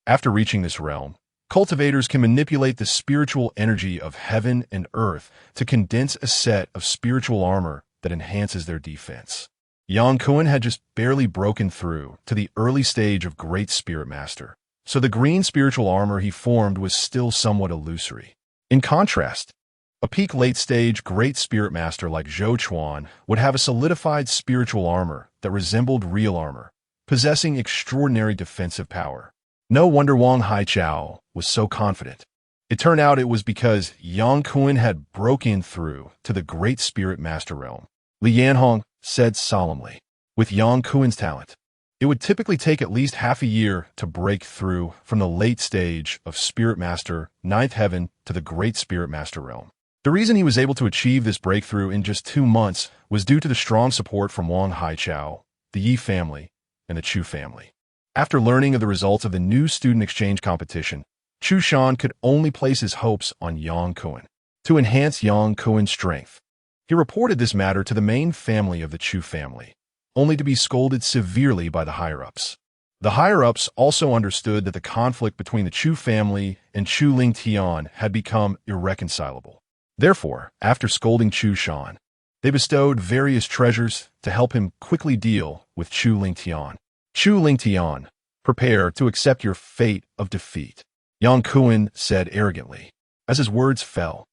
Speaker 1: After reaching this realm, cultivators can manipulate the spiritual energy of heaven and earth to condense a set of spiritual armor that enhances their defense. Yang Kuan had just barely broken through to the early stage of Great Spirit Master, so the green spiritual armor he formed was still somewhat illusory. In contrast, a peak late-stage Great Spirit Master like Zhou Chuan would have a solidified spiritual armor that resembled real armor, possessing extraordinary defensive power. No wonder Wang Haichao was so confident. It turned out it was because Yang Kuan had broken through to the Great Spirit Master realm. Li Yanhong said solemnly, "With Yang Kuan's talent, it would typically take at least half a year to break through from the late stage of Spirit Master, Ninth Heaven, to the Great Spirit Master realm." The reason he was able to achieve this breakthrough in just 2 months was due to the strong support from Wang Haichao, the Yi family, and the Chu family. After learning of the results of the new student exchange competition, Chu Shan could only place his hopes on Yang Kuan. To enhance Yang Kuan's strength, he reported this matter to the main family of the Chu family, only to be scolded severely by the higher-ups. The higher-ups also understood that the conflict between the Chu family and Chu Lingtian had become irreconcilable. Therefore, after scolding Chu Shan, they bestowed various treasures to help him quickly deal with Chu Lingtian. "Chu Lingtian, prepare to accept your fate of defeat," Yang Kuan said arrogantly. As his words fell,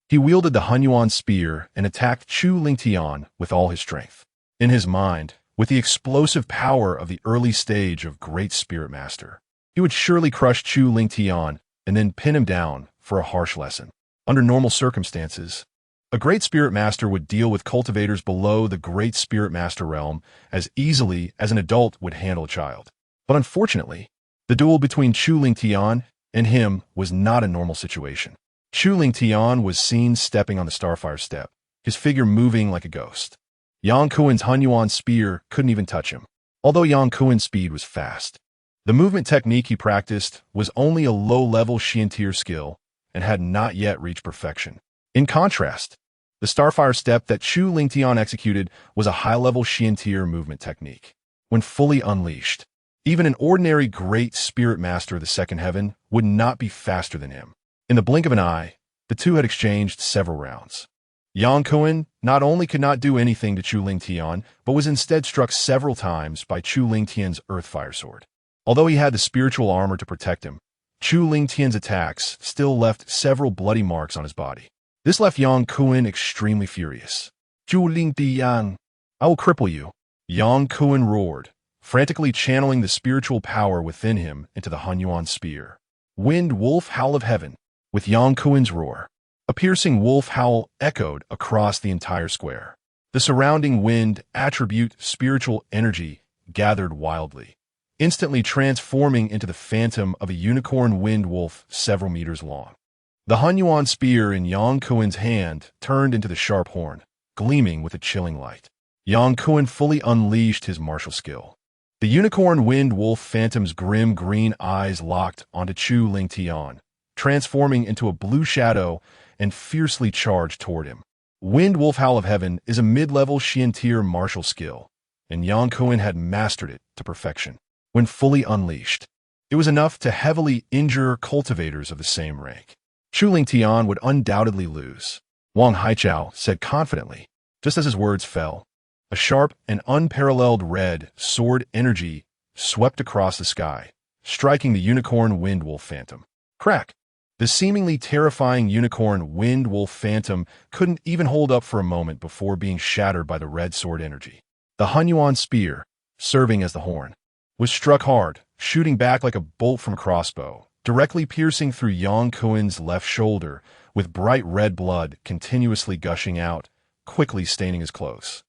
Speaker 1: he wielded the Hunyuan spear and attacked Chu Lingtian with all his strength. In his mind, with the explosive power of the early stage of Great Spirit Master, he would surely crush Chu Lingtian and then pin him down for a harsh lesson. Under normal circumstances, A Great Spirit Master would deal with cultivators below the Great Spirit Master realm as easily as an adult would handle a child. But unfortunately, the duel between Chu Lingtian and him was not a normal situation. Chu Lingtian was seen stepping on the Starfire step, his figure moving like a ghost. Yang Kuen's Hunyuan spear couldn't even touch him, although Yang Kuen's speed was fast. The movement technique he practiced was only a low-level Xiantier skill and had not yet reached perfection. In contrast, the Starfire step that Chu Lingtian executed was a high-level Xiantier movement technique. When fully unleashed, even an ordinary Great Spirit Master of the Second Heaven would not be faster than him. In the blink of an eye, the two had exchanged several rounds. Yang Kuen not only could not do anything to Chu Lingtian, but was instead struck several times by Chu Lingtian's Earthfire sword. Although he had the spiritual armor to protect him, Chu Lingtian's attacks still left several bloody marks on his body. This left Yang Kuen extremely furious. Chu Lingtian, I will cripple you. Yang Kuen roared, frantically channeling the spiritual power within him into the Hunyuan spear. Wind Wolf Howl of Heaven. With Yang Kuen's roar, a piercing wolf howl echoed across the entire square. The surrounding wind attribute spiritual energy gathered wildly, instantly transforming into the phantom of a unicorn wind wolf several meters long. The Hunyuan spear in Yang Kuen's hand turned into the sharp horn, gleaming with a chilling light. Yang Kuen fully unleashed his martial skill. The unicorn wind wolf phantom's grim green eyes locked onto Chu Lingtian, transforming into a blue shadow and fiercely charged toward him. Wind Wolf Howl of Heaven is a mid-level Xiantier martial skill, and Yang Kuen had mastered it to perfection. When fully unleashed, it was enough to heavily injure cultivators of the same rank. Chu Lingtian would undoubtedly lose, Wang Haichao said confidently. Just as his words fell, a sharp and unparalleled red sword energy swept across the sky, striking the unicorn wind wolf phantom. Crack! The seemingly terrifying unicorn wind wolf phantom couldn't even hold up for a moment before being shattered by the red sword energy. The Hunyuan spear, serving as the horn, was struck hard, shooting back like a bolt from a crossbow, directly piercing through Yang Kuen's left shoulder, with bright red blood continuously gushing out, quickly staining his clothes.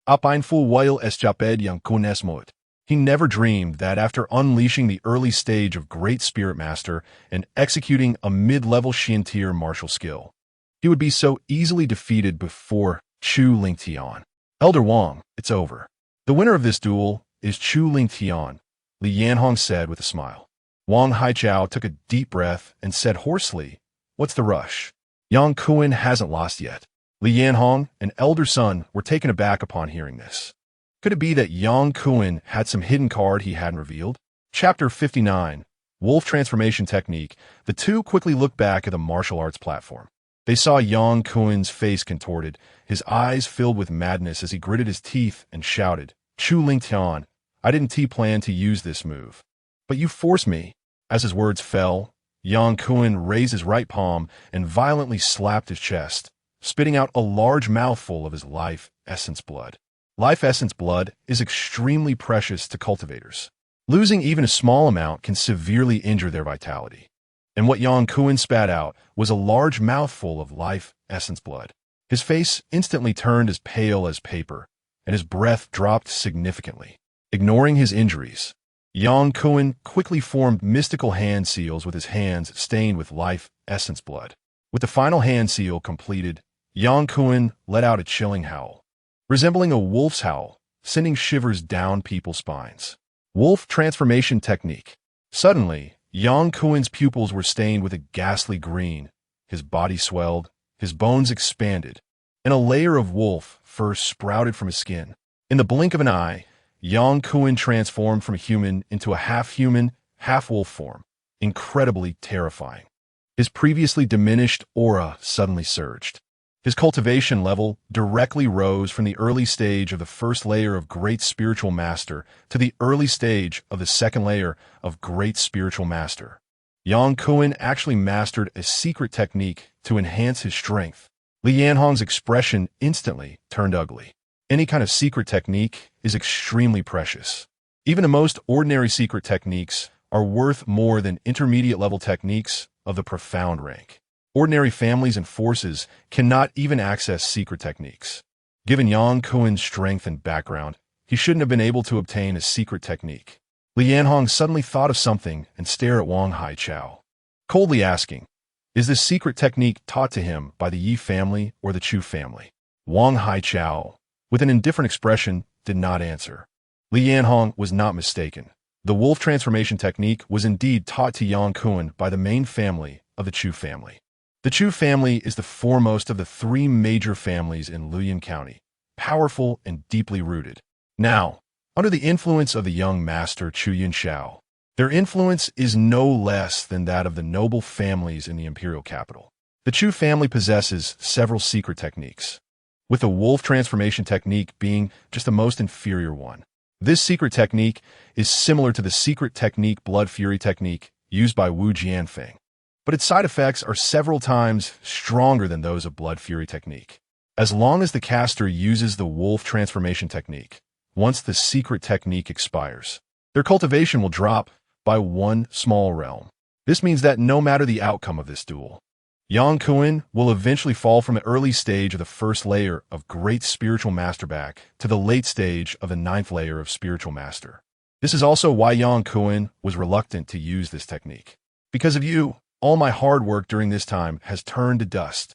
Speaker 1: Up ein full while escaped Yang Kuen esmod. He never dreamed that after unleashing the early stage of Great Spirit Master and executing a mid-level Xiantier martial skill, he would be so easily defeated before Chu Lingtian. Elder Wang, it's over. The winner of this duel is Chu Lingtian, Li Yanhong said with a smile. Wang Haichao took a deep breath and said hoarsely, "What's the rush? Yang Kuen hasn't lost yet." Li Yanhong, an elder son, were taken aback upon hearing this. Could it be that Yang Kuen had some hidden card he hadn't revealed? Chapter 59, Wolf Transformation Technique. The two quickly looked back at the martial arts platform. They saw Yang Kuen's face contorted, his eyes filled with madness as he gritted his teeth and shouted, "Chu Lingtian, I didn't plan to use this move. But you forced me." As his words fell, Yang Kuen raised his right palm and violently slapped his chest, spitting out a large mouthful of his life essence blood. Life essence blood is extremely precious to cultivators. Losing even a small amount can severely injure their vitality. And what Yang Kuen spat out was a large mouthful of life essence blood. His face instantly turned as pale as paper, and his breath dropped significantly. Ignoring his injuries, Yang Kuen quickly formed mystical hand seals with his hands stained with life essence blood. With the final hand seal completed, Yang Kuen let out a chilling howl, resembling a wolf's howl, sending shivers down people's spines. Wolf Transformation Technique. Suddenly, Yang Kuen's pupils were stained with a ghastly green, his body swelled, his bones expanded, and a layer of wolf fur sprouted from his skin. In the blink of an eye, Yang Kuen transformed from a human into a half-human, half-wolf form, incredibly terrifying. His previously diminished aura suddenly surged. His cultivation level directly rose from the early stage of the first layer of Great Spiritual Master to the early stage of the second layer of Great Spiritual Master. Yang Kuen actually mastered a secret technique to enhance his strength. Li Yanhong's expression instantly turned ugly. Any kind of secret technique is extremely precious. Even the most ordinary secret techniques are worth more than intermediate level techniques of the profound rank. Ordinary families and forces cannot even access secret techniques. Given Yang Kuen's strength and background, he shouldn't have been able to obtain a secret technique. Li Yanhong suddenly thought of something and stared at Wang Haichao, coldly asking, "Is this secret technique taught to him by the Yi family or the Chu family?" Wang Haichao, with an indifferent expression, did not answer. Li Yanhong was not mistaken. The wolf transformation technique was indeed taught to Yang Kuen by the main family of the Chu family. The Chu family is the foremost of the three major families in Luoyang County, powerful and deeply rooted. Now, under the influence of the young master Chu Yunxiao, their influence is no less than that of the noble families in the imperial capital. The Chu family possesses several secret techniques, with the wolf transformation technique being just the most inferior one. This secret technique is similar to the secret technique blood fury technique used by Wu Jianfeng, but its side effects are several times stronger than those of blood fury technique. As long as the caster uses the wolf transformation technique, once the secret technique expires, their cultivation will drop by one small realm. This means that no matter the outcome of this duel, Yang Kuen will eventually fall from the early stage of the first layer of Great Spiritual Master back to the late stage of the 9th layer of Spiritual Master. This is also why Yang Kuen was reluctant to use this technique. Because of you, all my hard work during this time has turned to dust.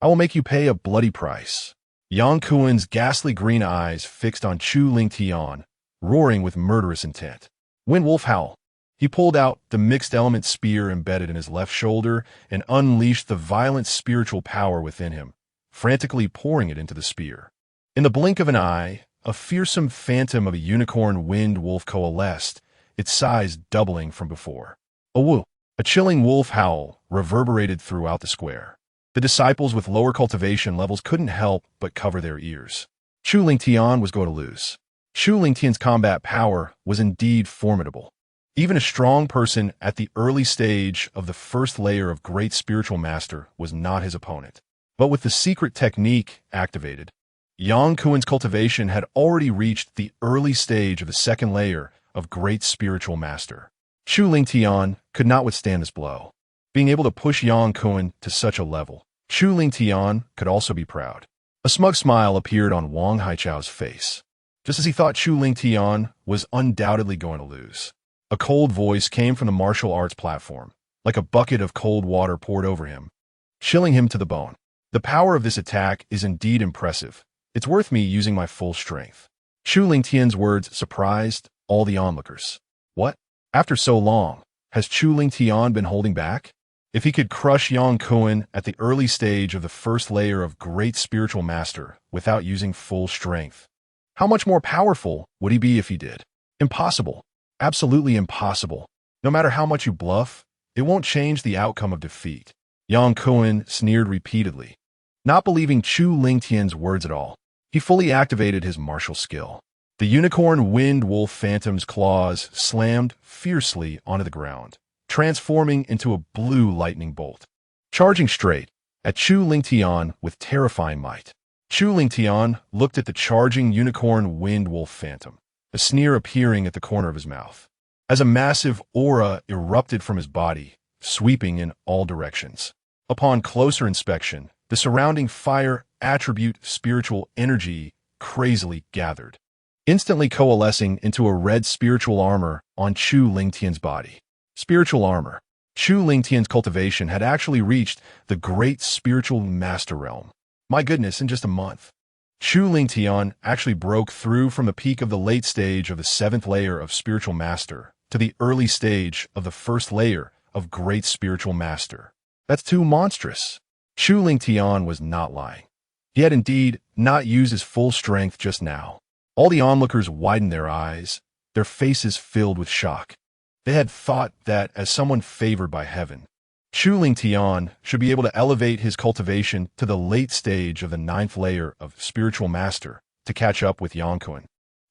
Speaker 1: I will make you pay a bloody price. Yang Kuen's ghastly green eyes fixed on Chu Lingtian, roaring with murderous intent. When Wolf Howl, he pulled out the mixed element spear embedded in his left shoulder and unleashed the violent spiritual power within him, frantically pouring it into the spear. In the blink of an eye, a fearsome phantom of a unicorn wind wolf coalesced, its size doubling from before. A woo! A chilling wolf howl reverberated throughout the square. The disciples with lower cultivation levels couldn't help but cover their ears. Chu Lingtian was going to lose. Chu Lingtian's combat power was indeed formidable. Even a strong person at the early stage of the first layer of Great Spiritual Master was not his opponent. But with the secret technique activated, Yang Kuen's cultivation had already reached the early stage of the second layer of Great Spiritual Master. Chu Lingtian could not withstand this blow. Being able to push Yang Kuen to such a level, Chu Lingtian could also be proud. A smug smile appeared on Wang Haichao's face, just as he thought Chu Lingtian was undoubtedly going to lose. A cold voice came from the martial arts platform, like a bucket of cold water poured over him, chilling him to the bone. The power of this attack is indeed impressive. It's worth me using my full strength. Chu Lingtian's words surprised all the onlookers. What? After so long, has Chu Lingtian been holding back? If he could crush Yang Kuen at the early stage of the first layer of Great Spiritual Master without using full strength, how much more powerful would he be if he did? Impossible. Absolutely impossible. No matter how much you bluff, it won't change the outcome of defeat. Yang Kuen sneered repeatedly. Not believing Chu Lingtian's words at all, he fully activated his martial skill. The unicorn wind wolf phantom's claws slammed fiercely onto the ground, transforming into a blue lightning bolt, charging straight at Chu Lingtian with terrifying might. Chu Lingtian looked at the charging unicorn wind wolf phantom, a sneer appearing at the corner of his mouth, as a massive aura erupted from his body, sweeping in all directions. Upon closer inspection, the surrounding fire attribute spiritual energy crazily gathered, instantly coalescing into a red spiritual armor on Chu Lingtian's body. Spiritual armor. Chu Lingtian's cultivation had actually reached the Great Spiritual Master realm. My goodness, in just a month. Chu Lingtian actually broke through from the peak of the late stage of the 7th layer of Spiritual Master to the early stage of the first layer of Great Spiritual Master. That's too monstrous. Chu Lingtian was not lying. He had indeed not used his full strength just now. All the onlookers widened their eyes, their faces filled with shock. They had thought that, as someone favored by heaven, Chu Lingtian should be able to elevate his cultivation to the late stage of the 9th layer of Spiritual Master to catch up with Yang Kuen.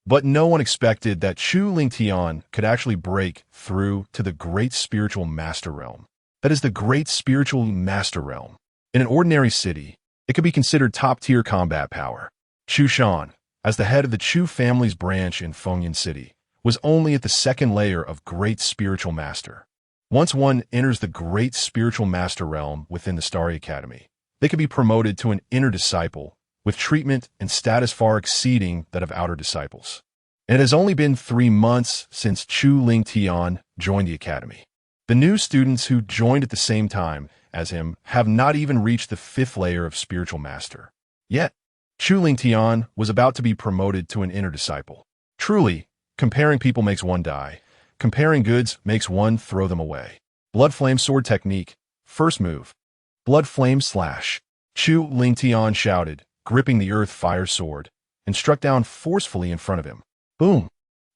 Speaker 1: But no one expected that Chu Lingtian could actually break through to the Great Spiritual Master realm. That is the Great Spiritual Master realm. In an ordinary city, it could be considered top-tier combat power. Chu Shan, as the head of the Chu family's branch in Fengyan City, was only at the 2nd layer of Great Spiritual Master. Once one enters the great spiritual master realm within the Starry Academy, they can be promoted to an inner disciple, with treatment and status far exceeding that of outer disciples. And it has only been 3 months since Chu Ling Tian joined the academy. The new students who joined at the same time as him have not even reached the 5th layer of spiritual master. Yet, Chu Ling Tian was about to be promoted to an inner disciple. Truly, comparing people makes one die. Comparing goods makes one throw them away. Blood Flame Sword Technique. First move. Blood Flame Slash. Chu Ling Tian shouted, gripping the Earth Fire Sword, and struck down forcefully in front of him. Boom!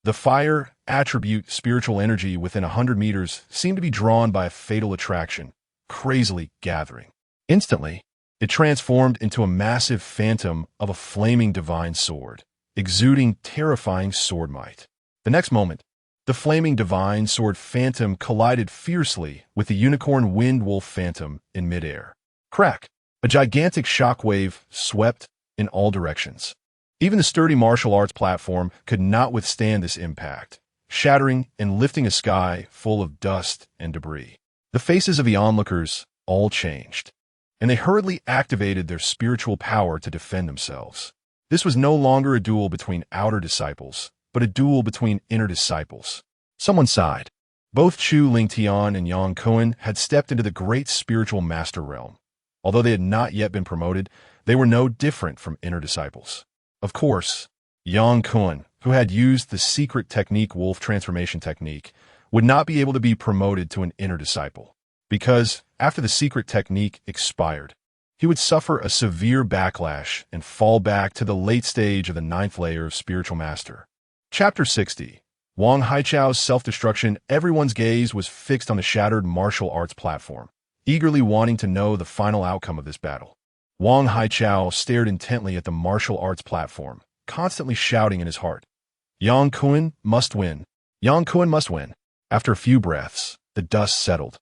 Speaker 1: The fire attribute spiritual energy within 100 meters seemed to be drawn by a fatal attraction, crazily gathering. Instantly, it transformed into a massive phantom of a flaming divine sword, exuding terrifying sword might. The next moment, the flaming divine sword phantom collided fiercely with the unicorn wind wolf phantom in midair. Crack! A gigantic shockwave swept in all directions. Even the sturdy martial arts platform could not withstand this impact, shattering and lifting a sky full of dust and debris. The faces of the onlookers all changed, and they hurriedly activated their spiritual power to defend themselves. This was no longer a duel between outer disciples, but a duel between inner disciples. Someone sighed. Both Chu Ling Tian and Yang Kuan had stepped into the great spiritual master realm. Although they had not yet been promoted, they were no different from inner disciples. Of course, Yang Kuan, who had used the secret technique wolf transformation technique, would not be able to be promoted to an inner disciple, because after the secret technique expired, he would suffer a severe backlash and fall back to the late stage of the 9th layer of spiritual master. Chapter 60. Wang Haichao's self-destruction. Everyone's gaze was fixed on the shattered martial arts platform, eagerly wanting to know the final outcome of this battle. Wang Haichao stared intently at the martial arts platform, constantly shouting in his heart, Yang Kuan must win. Yang Kuan must win. After a few breaths, the dust settled.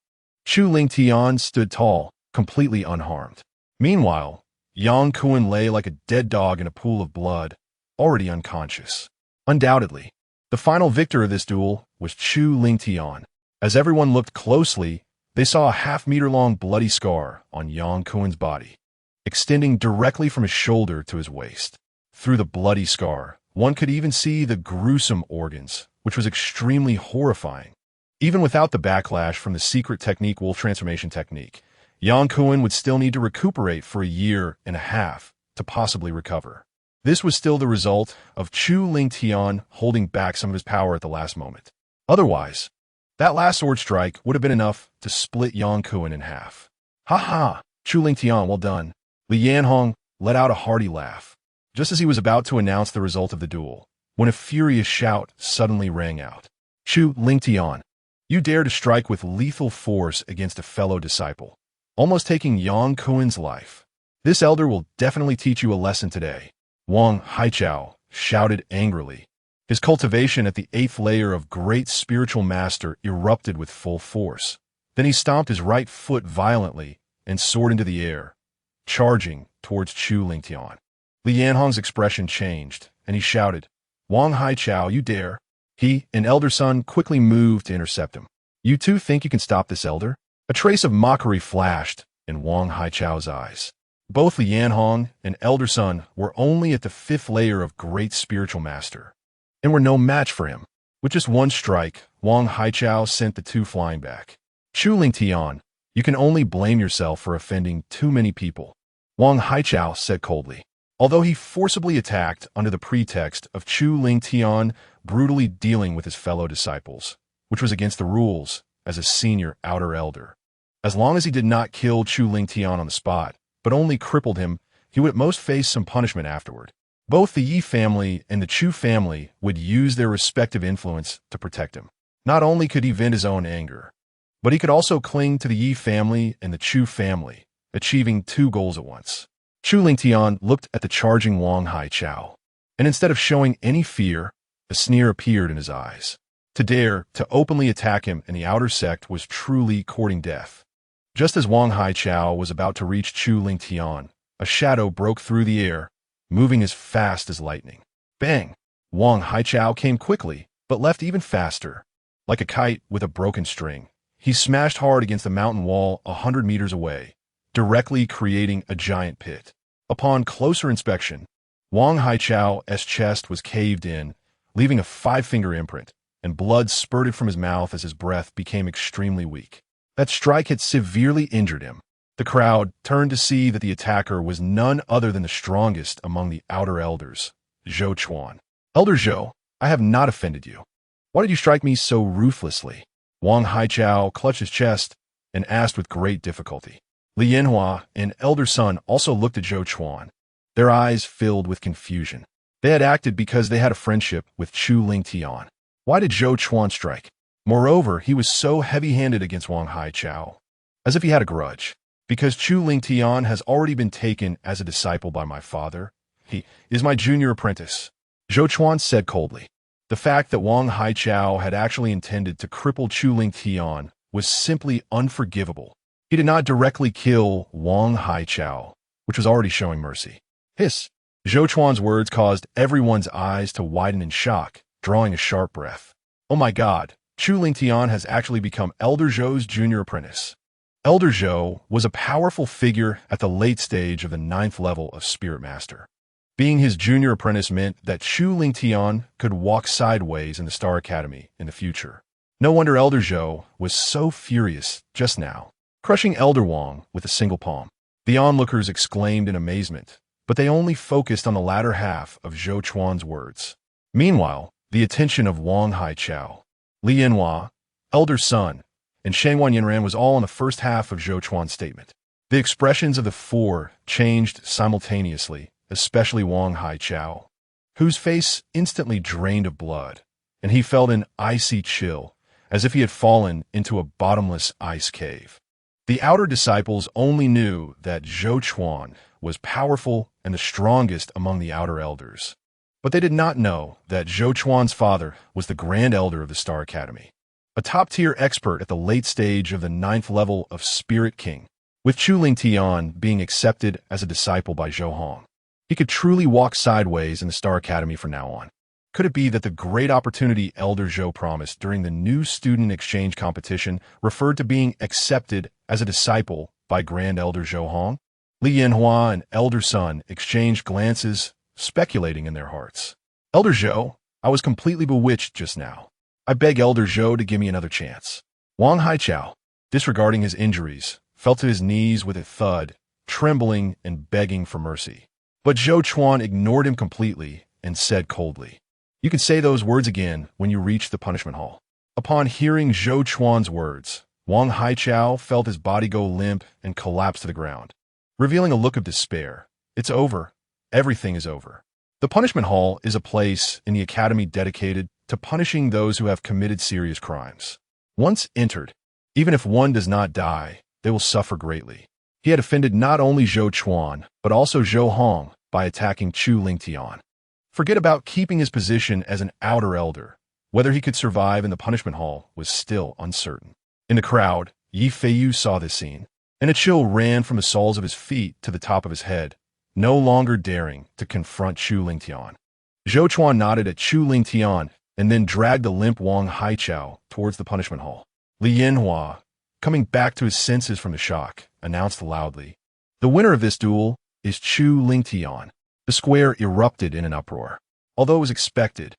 Speaker 1: Chu Ling Tian stood tall, completely unharmed. Meanwhile, Yang Kuan lay like a dead dog in a pool of blood, already unconscious. Undoubtedly, the final victor of this duel was Chu Ling Tian. As everyone looked closely, they saw a half-meter-long bloody scar on Yang Kuan's body, extending directly from his shoulder to his waist. Through the bloody scar, one could even see the gruesome organs, which was extremely horrifying. Even without the backlash from the secret technique wolf transformation technique, Yang Kuan would still need to recuperate for a year and a half to possibly recover. This was still the result of Chu Ling Tian holding back some of his power at the last moment. Otherwise, that last sword strike would have been enough to split Yang Kuan in half. Ha ha! Chu Ling Tian, well done. Li Yanhong let out a hearty laugh, just as he was about to announce the result of the duel, when a furious shout suddenly rang out. Chu Ling Tian, you dare to strike with lethal force against a fellow disciple, almost taking Yang Kuan's life. This elder will definitely teach you a lesson today. Wang Haichao shouted angrily. His cultivation at the 8th layer of great spiritual master erupted with full force. Then he stomped his right foot violently and soared into the air, charging towards Chu Ling Tian. Li Yanhong's expression changed, and he shouted, Wang Haichao, you dare. He, an elder son, quickly moved to intercept him. You two think you can stop this elder? A trace of mockery flashed in Wang Haichao's eyes. Both Li Yanhong and elder son were only at the 5th layer of great spiritual master, and were no match for him. With just one strike, Wang Haichao sent the two flying back. Chu Ling Tian, you can only blame yourself for offending too many people, Wang Haichao said coldly. Although he forcibly attacked under the pretext of Chu Ling Tian brutally dealing with his fellow disciples, which was against the rules as a senior outer elder. As long as he did not kill Chu Ling Tian on the spot, but only crippled him, he would at most face some punishment afterward. Both the Yi family and the Chu family would use their respective influence to protect him. Not only could he vent his own anger, but he could also cling to the Yi family and the Chu family, achieving 2 goals at once. Chu Ling Tian looked at the charging Wang Haichao, and instead of showing any fear, a sneer appeared in his eyes. To dare to openly attack him in the outer sect was truly courting death. Just as Wang Haichao was about to reach Chu Ling Tian, a shadow broke through the air, moving as fast as lightning. Bang! Wang Haichao came quickly, but left even faster. Like a kite with a broken string, He smashed hard against the mountain wall 100 meters away, directly creating a giant pit. Upon closer inspection, Wang Haichao's chest was caved in, leaving a 5-finger imprint, and blood spurted from his mouth as his breath became extremely weak. That strike had severely injured him. The crowd turned to see that the attacker was none other than the strongest among the outer elders, Zhou Chuan. "Elder Zhou, I have not offended you. Why did you strike me so ruthlessly?" Wang Haichao clutched his chest and asked with great difficulty. Li Yanhua and Elder Sun also looked at Zhou Chuan. Their eyes filled with confusion. They had acted because they had a friendship with Chu Lingtian. Why did Zhou Chuan strike? Moreover, he was so heavy-handed against Wang Haichao, as if he had a grudge. Because Chu Lingtian has already been taken as a disciple by my father. He is my junior apprentice, Zhou Chuan said coldly. The fact that Wang Haichao had actually intended to cripple Chu Lingtian was simply unforgivable. He did not directly kill Wang Haichao, which was already showing mercy. Hiss! Zhou Chuan's words caused everyone's eyes to widen in shock, drawing a sharp breath. Oh my god, Chu Lingtian has actually become Elder Zhou's junior apprentice. Elder Zhou was a powerful figure at the late stage of the 9th level of Spirit Master. Being his junior apprentice meant that Chu Lingtian could walk sideways in the Star Academy in the future. No wonder Elder Zhou was so furious just now, crushing Elder Wang with a single palm. The onlookers exclaimed in amazement, but they only focused on the latter half of Zhou Chuan's words. Meanwhile, the attention of Wang Haichao, Li Yanhua, Elder Sun, and Shangwan Yinran was all on the first half of Zhou Chuan's statement. The expressions of the four changed simultaneously, especially Wang Haichao, whose face instantly drained of blood, and he felt an icy chill, as if he had fallen into a bottomless ice cave. The outer disciples only knew that Zhou Chuan was powerful and the strongest among the outer elders, but they did not know that Zhou Chuan's father was the Grand Elder of the Star Academy, a top-tier expert at the late stage of the 9th level of Spirit King, with Chu Lingtian being accepted as a disciple by Zhou Hong. He could truly walk sideways in the Star Academy from now on. Could it be that the great opportunity Elder Zhou promised during the new student exchange competition referred to being accepted as a disciple by Grand Elder Zhou Hong? Li Yanhua and Elder Sun exchanged glances, speculating in their hearts. Elder Zhou, I was completely bewitched just now. I beg Elder Zhou to give me another chance. Wang Haichao, disregarding his injuries, fell to his knees with a thud, trembling and begging for mercy. But Zhou Chuan ignored him completely and said coldly, "You can say those words again when you reach the punishment hall." Upon hearing Zhou Chuan's words, Wang Haichao felt his body go limp and collapse to the ground, revealing a look of despair. It's over. Everything is over. The punishment hall is a place in the academy dedicated to punishing those who have committed serious crimes. Once entered, even if one does not die, they will suffer greatly. He had offended not only Zhou Chuan, but also Zhou Hong by attacking Chu Lingtian. Forget about keeping his position as an outer elder. Whether he could survive in the punishment hall was still uncertain. In the crowd, Yi Feiyu saw this scene, and a chill ran from the soles of his feet to the top of his head, no longer daring to confront Chu Lingtian. Zhou Chuan nodded at Chu Lingtian and then dragged the limp Wang Haichao towards the punishment hall. Li Yanhua, coming back to his senses from the shock, announced loudly, "The winner of this duel is Chu Lingtian." The square erupted in an uproar. Although it was expected,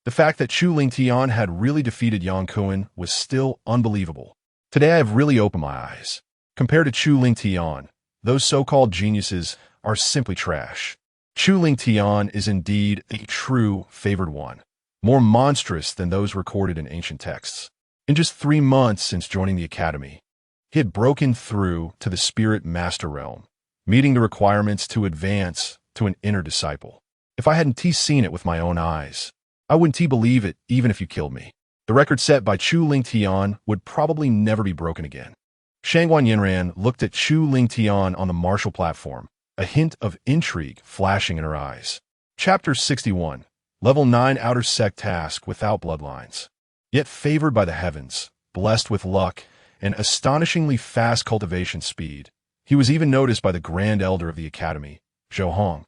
Speaker 1: the fact that Chu Lingtian had really defeated Yang Kuan was still unbelievable. Today I have really opened my eyes. Compared to Chu Lingtian, those so-called geniuses are simply trash. Chu Lingtian is indeed a true favored one, more monstrous than those recorded in ancient texts. In just 3 months since joining the academy, he had broken through to the Spirit Master realm, meeting the requirements to advance to an inner disciple. If I hadn't seen it with my own eyes, I wouldn't believe it even if you killed me. The record set by Chu Lingtian would probably never be broken again. Shangwan Yinran looked at Chu Lingtian on the martial platform, a hint of intrigue flashing in her eyes. Chapter 61, Level 9 Outer Sect Task Without Bloodlines. Yet favored by the heavens, blessed with luck, and astonishingly fast cultivation speed, he was even noticed by the Grand Elder of the Academy, Zhou Hong,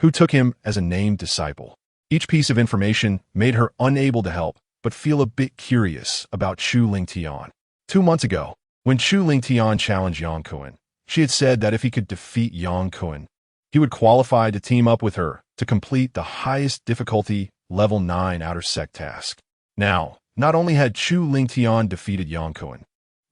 Speaker 1: who took him as a named disciple. Each piece of information made her unable to help but feel a bit curious about Chu Lingtian. 2 months ago, when Chu Lingtian challenged Yang Kuan, she had said that if he could defeat Yang Kuan, he would qualify to team up with her to complete the highest difficulty level 9 outer sect task. Now, not only had Chu Lingtian defeated Yang Kuan,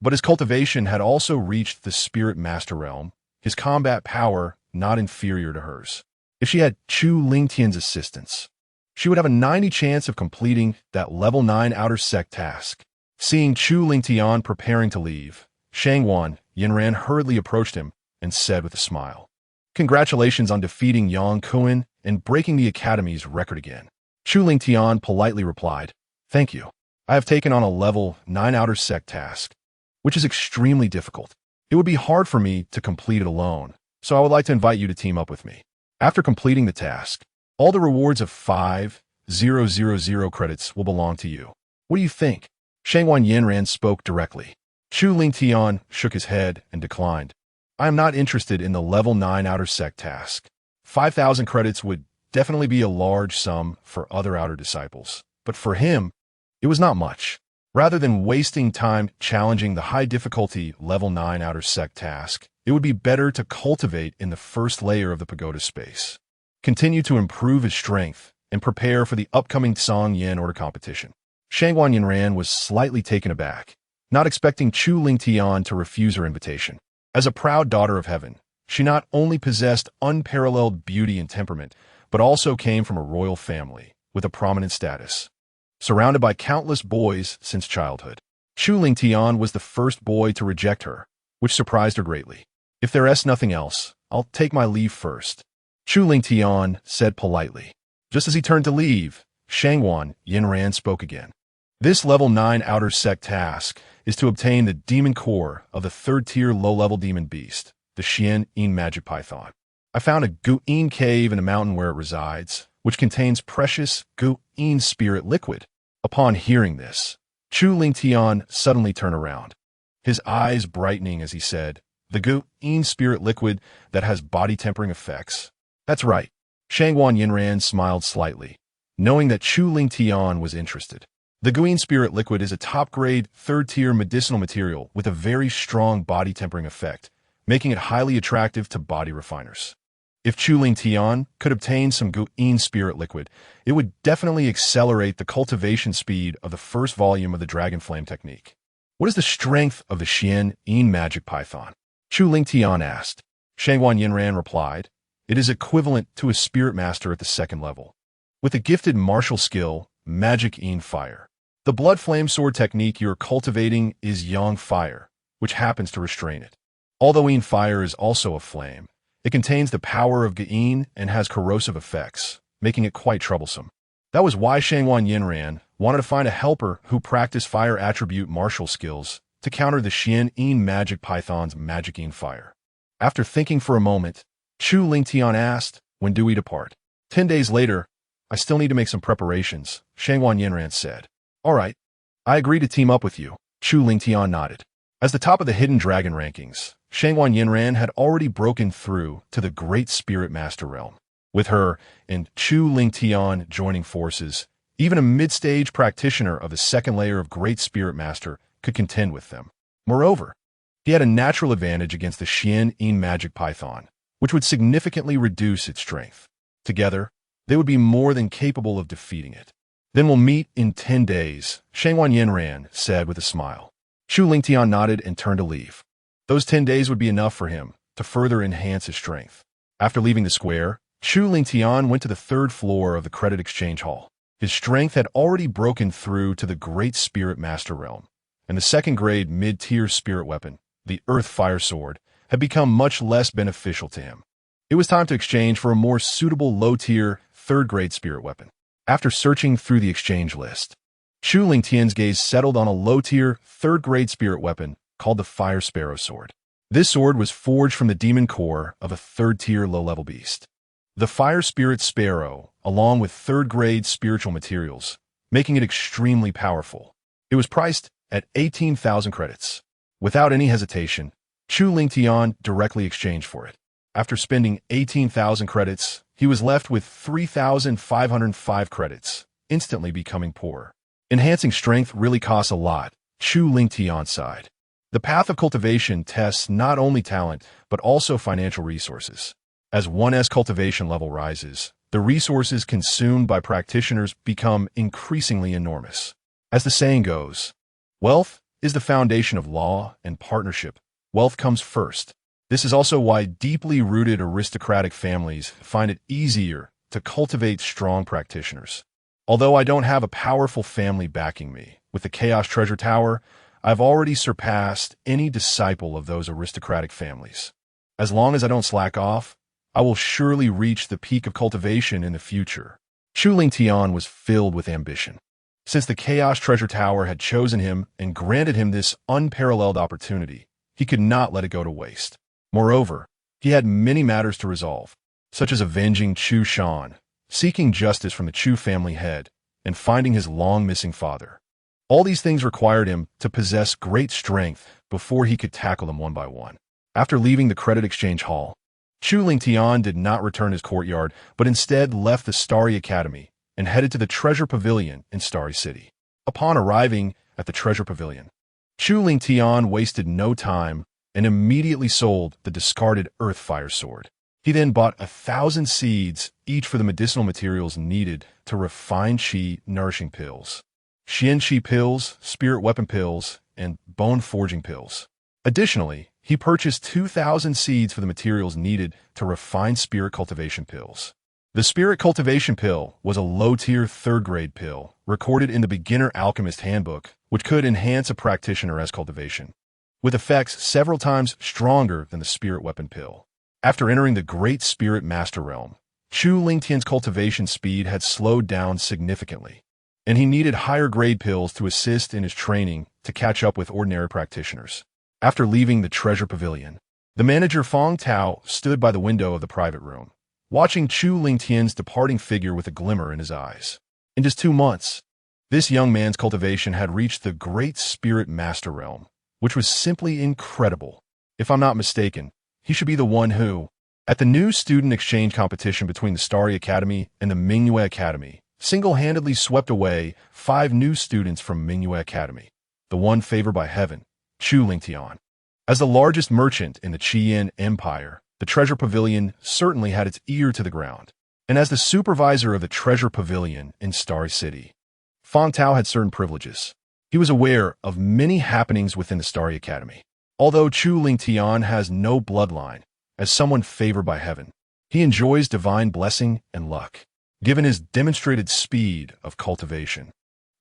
Speaker 1: but his cultivation had also reached the Spirit Master realm, his combat power not inferior to hers. If she had Chu Lingtian's assistance, she would have a 90 chance of completing that level 9 outer sect task. Seeing Chu Lingtian preparing to leave, Shangwan Yinran hurriedly approached him and said with a smile, "Congratulations on defeating Yang Kuan and breaking the Academy's record again." Chu Lingtian politely replied, "Thank you. I have taken on a level 9 outer sect task, which is extremely difficult. It would be hard for me to complete it alone, so I would like to invite you to team up with me. After completing the task, all the rewards of 5,000 credits will belong to you. What do you think?" Shangwan Yinran spoke directly. Chu Lingtian shook his head and declined. "I am not interested in the level 9 outer sect task. 5,000 credits would definitely be a large sum for other outer disciples, but for him, it was not much. Rather than wasting time challenging the high difficulty level 9 outer sect task, it would be better to cultivate in the first layer of the pagoda space, continue to improve his strength, and prepare for the upcoming Song Yin order competition." Shangwan Yinran was slightly taken aback, not expecting Chu Lingtian to refuse her invitation. As a proud daughter of heaven, she not only possessed unparalleled beauty and temperament, but also came from a royal family with a prominent status. Surrounded by countless boys since childhood, Chu Lingtian was the first boy to reject her, which surprised her greatly. "If there is nothing else, I'll take my leave first," Chu Lingtian said politely. Just as he turned to leave, Shangwan Yinran spoke again. "This level 9 outer sect task is to obtain the demon core of the 3rd-tier low-level demon beast, the Xian-Yin magic python. I found a Gu-Yin cave in the mountain where it resides, which contains precious Gu-Yin spirit liquid." Upon hearing this, Chu Lingtian suddenly turned around, his eyes brightening as he said, "The Gu-Yin spirit liquid that has body-tempering effects." "That's right." Shangwan Yinran smiled slightly, knowing that Chu Lingtian was interested. The Gu-Yin spirit liquid is a top-grade 3rd-tier medicinal material with a very strong body-tempering effect, making it highly attractive to body refiners. If Chu Lingtian could obtain some Gu-Yin spirit liquid, it would definitely accelerate the cultivation speed of the first volume of the Dragon Flame technique. "What is the strength of the Xian-Yin magic python?" Chu Lingtian asked. Shangwan Yinran replied, "It is equivalent to a spirit master at the 2nd level, with a gifted martial skill, Magic Yin Fire. The blood flame sword technique you are cultivating is Yang Fire, which happens to restrain it. Although Yin Fire is also a flame, it contains the power of Yin and has corrosive effects, making it quite troublesome." That was why Shangwan Yinran wanted to find a helper who practiced fire attribute martial skills to counter the Xian-Yin magic python's Magic Yin Fire. After thinking for a moment, Chu Lingtian asked, "When do we depart?" 10 days later. "I still need to make some preparations," Shangwan Yinran said. "All right. I agree to team up with you," Chu Lingtian nodded. As the top of the Hidden Dragon rankings, Shangwan Yinran had already broken through to the Great Spirit Master realm. With her and Chu Lingtian joining forces, even a mid-stage practitioner of the 2nd layer of Great Spirit Master could contend with them. Moreover, he had a natural advantage against the Xian-Yin magic python, which would significantly reduce its strength. Together, they would be more than capable of defeating it. "Then we'll meet in 10 days, Shangwan Yinran said with a smile. Chu Lingtian nodded and turned to leave. Those 10 days would be enough for him to further enhance his strength. After leaving the square, Chu Lingtian went to the 3rd floor of the credit exchange hall. His strength had already broken through to the Great Spirit Master realm, and the 2nd-grade mid-tier spirit weapon, the Earth Fire Sword, had become much less beneficial to him. It was time to exchange for a more suitable low-tier 3rd-grade spirit weapon. After searching through the exchange list, Chu Lingtian's gaze settled on a low-tier 3rd-grade spirit weapon called the Fire Sparrow Sword. This sword was forged from the demon core of a 3rd-tier low-level beast, the Fire Spirit Sparrow, along with 3rd-grade spiritual materials, making it extremely powerful. It was priced at 18,000 credits. Without any hesitation, Chu Lingtian directly exchanged for it. After spending 18,000 credits, he was left with 3,505 credits, instantly becoming poor. Enhancing strength really costs a lot, Chu Lingtian side. The path of cultivation tests not only talent, but also financial resources. As one's cultivation level rises, the resources consumed by practitioners become increasingly enormous. As the saying goes, wealth is the foundation of law and partnership. Wealth comes first. This is also why deeply rooted aristocratic families find it easier to cultivate strong practitioners. Although I don't have a powerful family backing me, with the Chaos Treasure Tower, I've already surpassed any disciple of those aristocratic families. As long as I don't slack off, I will surely reach the peak of cultivation in the future. Chu Lingtian was filled with ambition. Since the Chaos Treasure Tower had chosen him and granted him this unparalleled opportunity, he could not let it go to waste. Moreover, he had many matters to resolve, such as avenging Chu Shan, seeking justice from the Chu family head, and finding his long-missing father. All these things required him to possess great strength before he could tackle them one by one. After leaving the credit exchange hall, Chu Lingtian did not return his courtyard, but instead left the Starry Academy and headed to the Treasure Pavilion in Starry City. Upon arriving at the Treasure Pavilion, Chu Lingtian wasted no time and immediately sold the discarded Earth Fire Sword. He then bought 1,000 seeds, each for the medicinal materials needed to refine Qi nourishing pills. Xian Qi pills, spirit weapon pills, and bone forging pills. Additionally, he purchased 2,000 seeds for the materials needed to refine spirit cultivation pills. The spirit cultivation pill was a low-tier third-grade pill recorded in the Beginner Alchemist Handbook, which could enhance a practitioner's cultivation, with effects several times stronger than the spirit weapon pill. After entering the Great Spirit Master Realm, Chu Lingtian's cultivation speed had slowed down significantly, and he needed higher-grade pills to assist in his training to catch up with ordinary practitioners. After leaving the Treasure Pavilion, the manager Fong Tao stood by the window of the private room, watching Chu Lingtian's departing figure with a glimmer in his eyes. In just 2 months, this young man's cultivation had reached the Great Spirit Master Realm, which was simply incredible. If I'm not mistaken, he should be the one who, at the new student exchange competition between the Starry Academy and the Mingyue Academy, single-handedly swept away 5 new students from Mingyue Academy, the one favored by heaven, Chu Lingtian. As the largest merchant in the Qian Empire, the Treasure Pavilion certainly had its ear to the ground. And as the supervisor of the Treasure Pavilion in Starry City, Fong Tao had certain privileges. He was aware of many happenings within the Starry Academy. Although Chu Lingtian has no bloodline, as someone favored by heaven, he enjoys divine blessing and luck, given his demonstrated speed of cultivation.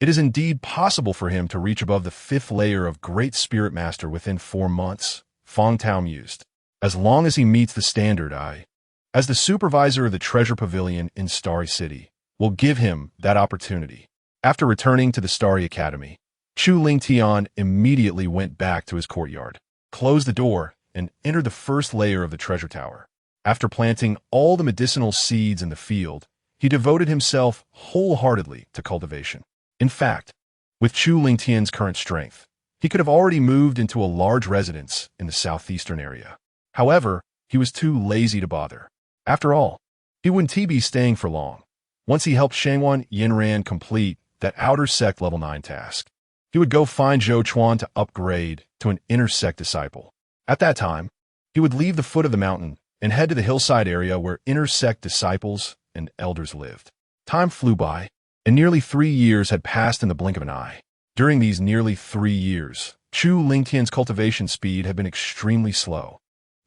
Speaker 1: It is indeed possible for him to reach above the 5th layer of Great Spirit Master within 4 months, Fong Tao mused. As long as he meets the standard, I, as the supervisor of the Treasure Pavilion in Starry City, will give him that opportunity. After returning to the Starry Academy, Chu Lingtian immediately went back to his courtyard, closed the door, and entered the 1st layer of the treasure tower. After planting all the medicinal seeds in the field, he devoted himself wholeheartedly to cultivation. In fact, with Chu Lingtian's current strength, he could have already moved into a large residence in the southeastern area. However, he was too lazy to bother. After all, he wouldn't be staying for long. Once he helped Shangwan Yinran complete that outer sect level 9 task, he would go find Zhou Chuan to upgrade to an inner sect disciple. At that time, he would leave the foot of the mountain and head to the hillside area where inner sect disciples and elders lived. Time flew by, and nearly 3 years had passed in the blink of an eye. During these nearly 3 years, Chu Lingtian's cultivation speed had been extremely slow.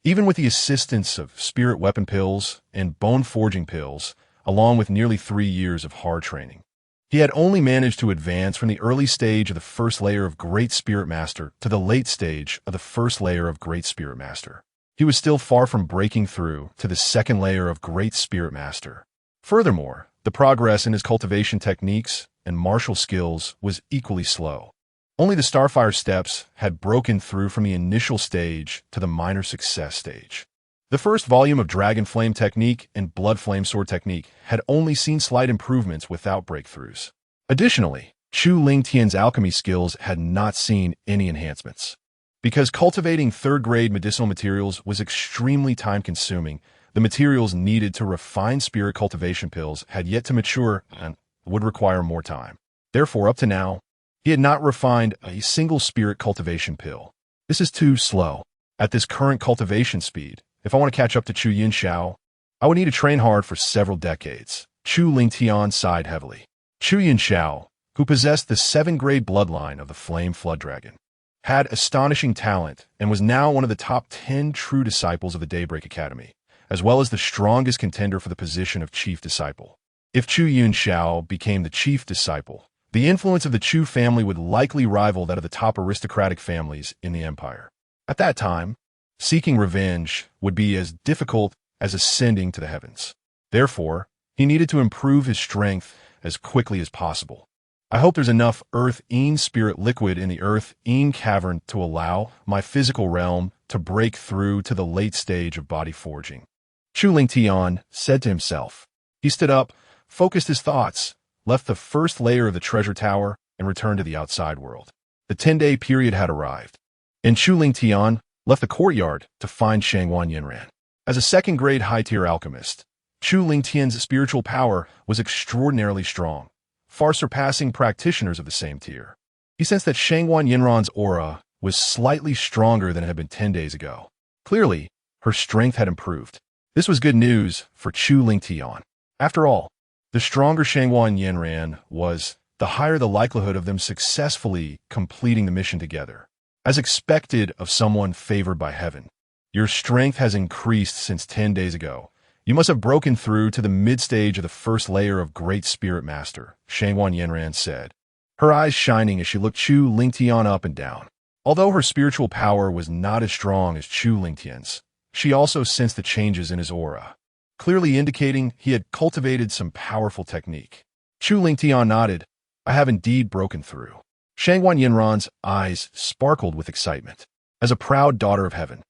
Speaker 1: Even with the assistance of spirit weapon pills and bone forging pills, along with nearly 3 years of hard training, he had only managed to advance from the early stage of the 1st layer of Great Spirit Master to the late stage of the 1st layer of Great Spirit Master. He was still far from breaking through to the 2nd layer of Great Spirit Master. Furthermore, the progress in his cultivation techniques and martial skills was equally slow. Only the Starfire steps had broken through from the initial stage to the minor success stage. The 1st volume of Dragon Flame Technique and Blood Flame Sword Technique had only seen slight improvements without breakthroughs. Additionally, Chu Lingtian's alchemy skills had not seen any enhancements. Because cultivating 3rd-grade medicinal materials was extremely time-consuming, the materials needed to refine spirit cultivation pills had yet to mature and would require more time. Therefore, up to now, He had not refined a single spirit cultivation pill. This is too slow. At this current cultivation speed, if I want to catch up to Chu Yinxiao, I would need to train hard for several decades. Chu Lingtian sighed heavily. Chu Yinxiao, who possessed the 7th-grade bloodline of the Flame Flood Dragon, had astonishing talent and was now one of the top 10 true disciples of the Daybreak Academy, as well as the strongest contender for the position of chief disciple. If Chu Yunxiao became the chief disciple, the influence of the Chu family would likely rival that of the top aristocratic families in the empire. At that time, seeking revenge would be as difficult as ascending to the heavens. Therefore, he needed to improve his strength as quickly as possible. I hope there's enough Earth-Een spirit liquid in the Earth-Een cavern to allow my physical realm to break through to the late stage of body forging. Chu Lingtian said to himself. He stood up, focused his thoughts, left the first layer of the treasure tower, and returned to the outside world. The 10-day period had arrived, and Chu Lingtian left the courtyard to find Shangwan Yinran. As a 2nd-grade high-tier alchemist, Chu Lingtian's spiritual power was extraordinarily strong, far surpassing practitioners of the same tier. He sensed that Shangwan Yinran's aura was slightly stronger than it had been 10 days ago. Clearly, her strength had improved. This was good news for Chu Lingtian. After all, the stronger Shangwan Yinran was, the higher the likelihood of them successfully completing the mission together. As expected of someone favored by heaven, your strength has increased since 10 days ago. You must have broken through to the mid-stage of the first layer of Great Spirit Master, Shangwan Yinran said, her eyes shining as she looked Chu Lingtian up and down. Although her spiritual power was not as strong as Chu Lingtian's, she also sensed the changes in his aura, clearly indicating he had cultivated some powerful technique. Chu Lingtian nodded. I have indeed broken through. Shangwan Yinran's eyes sparkled with excitement. As a proud daughter of heaven,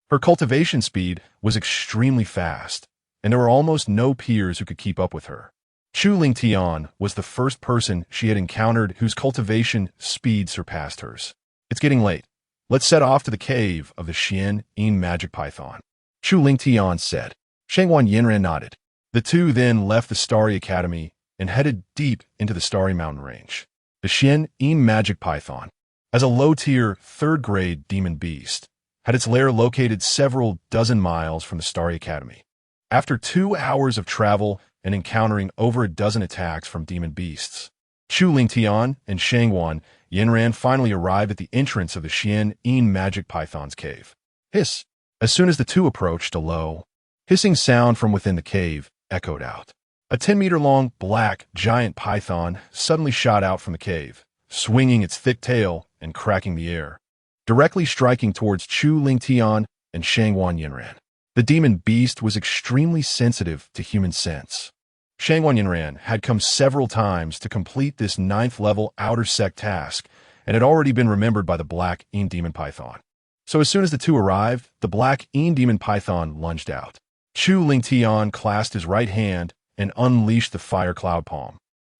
Speaker 1: her cultivation speed was extremely fast, and there were almost no peers who could keep up with her. Chu Lingtian was the first person she had encountered whose cultivation speed surpassed hers. It's getting late. Let's set off to the cave of the Xian-Yin magic python, Chu Lingtian said. Shangwan Yinran nodded. The two then left the Starry Academy and headed deep into the Starry Mountain Range. The Xian-Yin magic python, as a low-tier 3rd-grade demon beast, had its lair located several dozen miles from the Starry Academy. After 2 hours of travel and encountering over a dozen attacks from demon beasts, Chu Lingtian and Shangwan Yinran finally arrived at the entrance of the Xian-Yin magic python's cave. Hiss! As soon as the two approached, a low, hissing sound from within the cave echoed out. A 10-meter-long black giant python suddenly shot out from the cave, swinging its thick tail and cracking the air, directly striking towards Chu Lingtian and Shangwan Yinran. The demon beast was extremely sensitive to human sense. Shangwan Yinran had come several times to complete this 9th-level outer sect task and had already been remembered by the black Een demon python. So as soon as the two arrived, the black Een demon python lunged out. Chu Lingtian clasped his right hand and unleashed the fire cloud palm,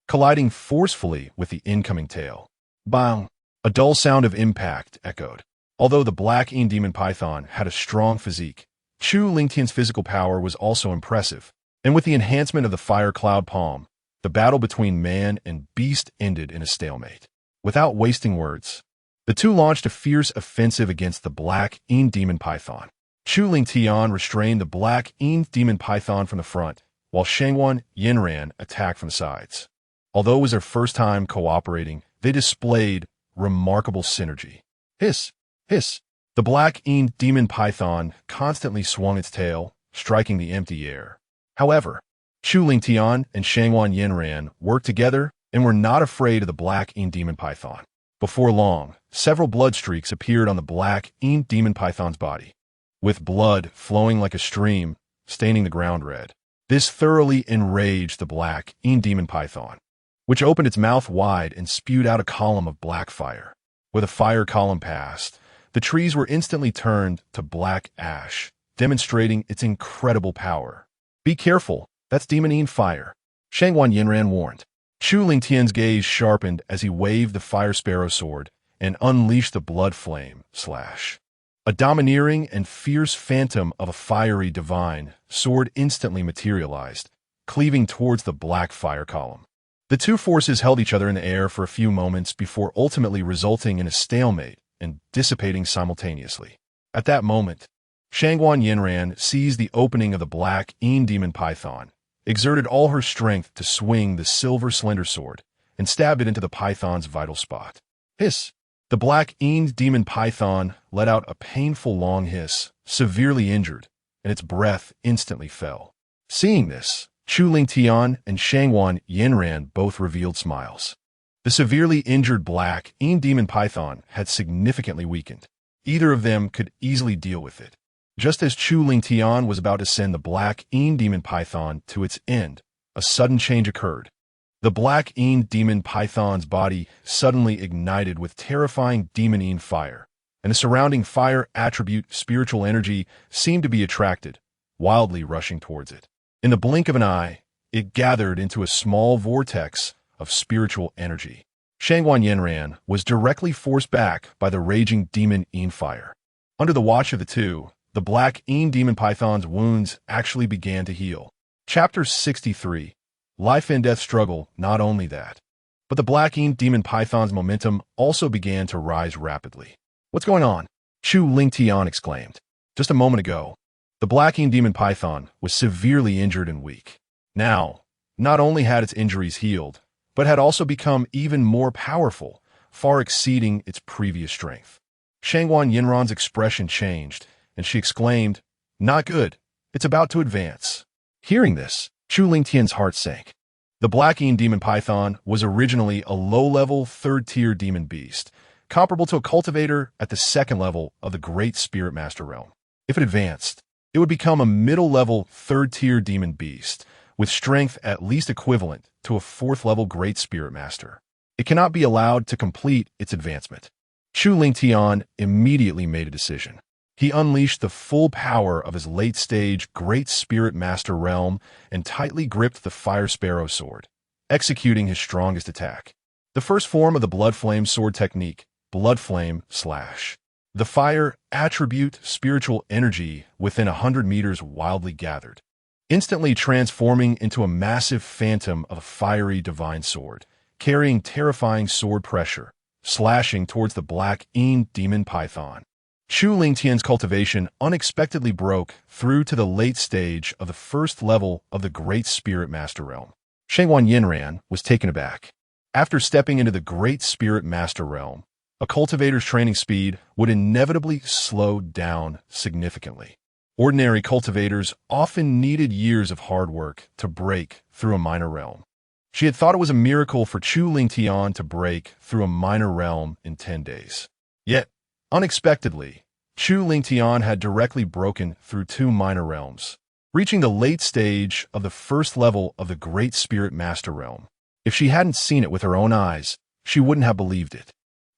Speaker 1: colliding forcefully with the incoming tail. Bang! A dull sound of impact echoed. Although the black Een demon python had a strong physique, Chu Lingtian's physical power was also impressive, and with the enhancement of the fire cloud palm, the battle between man and beast ended in a stalemate. Without wasting words, the two launched a fierce offensive against the black Een demon python. Chu Lingtian restrained the black Een demon python from the front, while Shangwan Yinran attacked from the sides. Although it was their first time cooperating, they displayed remarkable synergy. Hiss! Hiss! The black Een demon python constantly swung its tail, striking the empty air. However, Chu Lingtian and Shangwan Yinran worked together and were not afraid of the black Een demon python. Before long, several blood streaks appeared on the black Een demon python's body, with blood flowing like a stream, staining the ground red. This thoroughly enraged the black Een demon python, which opened its mouth wide and spewed out a column of black fire. With a fire column passed, the trees were instantly turned to black ash, demonstrating its incredible power. Be careful, that's demon Een fire, Shangwan Yinran warned. Chu Lingtian's gaze sharpened as he waved the fire sparrow sword and unleashed the blood flame slash. A domineering and fierce phantom of a fiery divine sword instantly materialized, cleaving towards the black fire column. The two forces held each other in the air for a few moments before ultimately resulting in a stalemate and dissipating simultaneously. At that moment, Shangguan Yinran seized the opening of the black demon python, exerted all her strength to swing the silver slender sword, and stabbed it into the python's vital spot. Hiss! The black demon python let out a painful long hiss, severely injured, and its breath instantly fell. Seeing this, Chu Lingtian and Shangguan Yinran both revealed smiles. The severely injured black demon python had significantly weakened. Either of them could easily deal with it. Just as Chu Lingtian was about to send the black demon python to its end, a sudden change occurred. The black demon python's body suddenly ignited with terrifying demon fire, and the surrounding fire attribute spiritual energy seemed to be attracted, wildly rushing towards it. In the blink of an eye, it gathered into a small vortex of spiritual energy. Shangguan Yinran was directly forced back by the raging demon fire. Under the watch of the two, the black demon python's wounds actually began to heal. Chapter 63. Life and Death Struggle. Not only that, but the black demon python's momentum also began to rise rapidly. What's going on? Chu Lingtian exclaimed. Just a moment ago, the black demon python was severely injured and weak. Now, not only had its injuries healed, but had also become even more powerful, far exceeding its previous strength. Shangguan Yinran's expression changed, and she exclaimed, "Not good. It's about to advance." Hearing this, Chu Lingtian's heart sank. The black demon python was originally a low-level, third-tier demon beast, comparable to a cultivator at the second level of the Great Spirit Master realm. If it advanced, it would become a middle-level, third-tier demon beast, with strength at least equivalent to a fourth-level Great Spirit Master. It cannot be allowed to complete its advancement. Chu Lingtian immediately made a decision. He unleashed the full power of his late-stage Great Spirit Master realm and tightly gripped the Fire Sparrow sword, executing his strongest attack. The first form of the Blood Flame sword technique, Blood Flame Slash. The fire attribute spiritual energy within 100 meters wildly gathered, instantly transforming into a massive phantom of a fiery divine sword, carrying terrifying sword pressure, slashing towards the black demon python. Chu Lingtian's cultivation unexpectedly broke through to the late stage of the first level of the Great Spirit Master realm. Shangguan Yinran was taken aback. After stepping into the Great Spirit Master realm, a cultivator's training speed would inevitably slow down significantly. Ordinary cultivators often needed years of hard work to break through a minor realm. She had thought it was a miracle for Chu Lingtian to break through a minor realm in 10 days. Yet, unexpectedly, Chu Lingtian had directly broken through 2 minor realms, reaching the late stage of the first level of the Great Spirit Master realm. If she hadn't seen it with her own eyes, she wouldn't have believed it.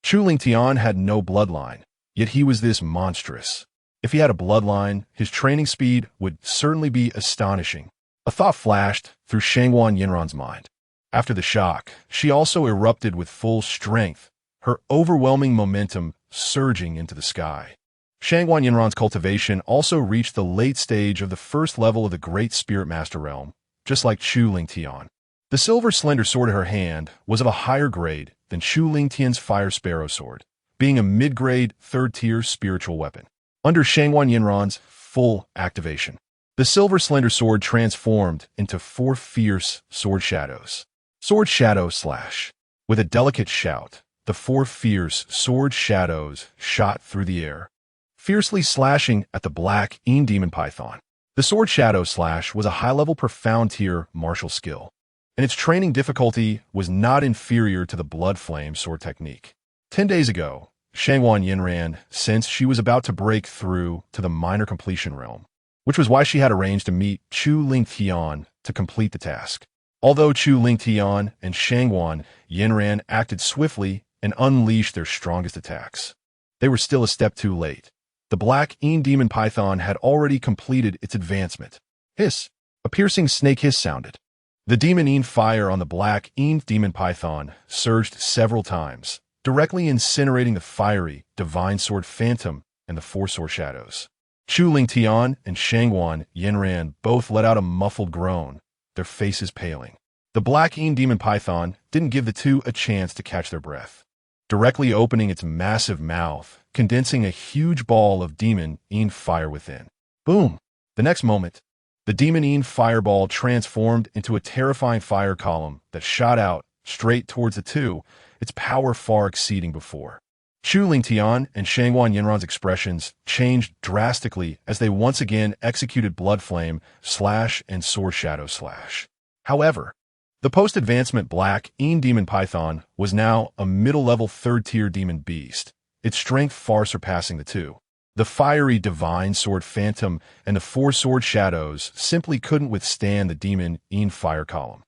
Speaker 1: Chu Lingtian had no bloodline, yet he was this monstrous. If he had a bloodline, his training speed would certainly be astonishing. A thought flashed through Shangguan Yinran's mind. After the shock, she also erupted with full strength, her overwhelming momentum surging into the sky. Shangguan Yinran's cultivation also reached the late stage of the first level of the Great Spirit Master realm, just like Chu Lingtian. The silver slender sword in her hand was of a higher grade than Chu Lingtian's Fire Sparrow sword, being a mid-grade, third-tier spiritual weapon. Under Shangguan Yinran's full activation, the silver slender sword transformed into 4 fierce sword shadows. Sword Shadow Slash. With a delicate shout, the 4 fierce sword shadows shot through the air, fiercely slashing at the black demon python. The Sword Shadow Slash was a high-level profound tier martial skill, and its training difficulty was not inferior to the Blood Flame sword technique. 10 days ago, Shangguan Yinran sensed she was about to break through to the minor completion realm, which was why she had arranged to meet Chu Lingtian to complete the task. Although Chu Lingtian and Shangguan Yinran acted swiftly and unleashed their strongest attacks, they were still a step too late. The black demon python had already completed its advancement. Hiss! A piercing snake hiss sounded. The demon fire on the black demon python surged several times, directly incinerating the fiery, divine sword phantom and the 4 sword shadows. Chu Lingtian and Shangguan Yinran both let out a muffled groan, their faces paling. The black demon python didn't give the two a chance to catch their breath, directly opening its massive mouth, condensing a huge ball of demon fire within. Boom! The next moment, the demon fireball transformed into a terrifying fire column that shot out straight towards the two, its power far exceeding before. Chu Lingtian and Shangguan Yinran's expressions changed drastically as they once again executed Blood Flame, Slash, and Sword Shadow Slash. However, the post-advancement black demon python was now a middle-level third-tier demon beast, its strength far surpassing the two. The fiery divine sword phantom and the four sword shadows simply couldn't withstand the demon fire column.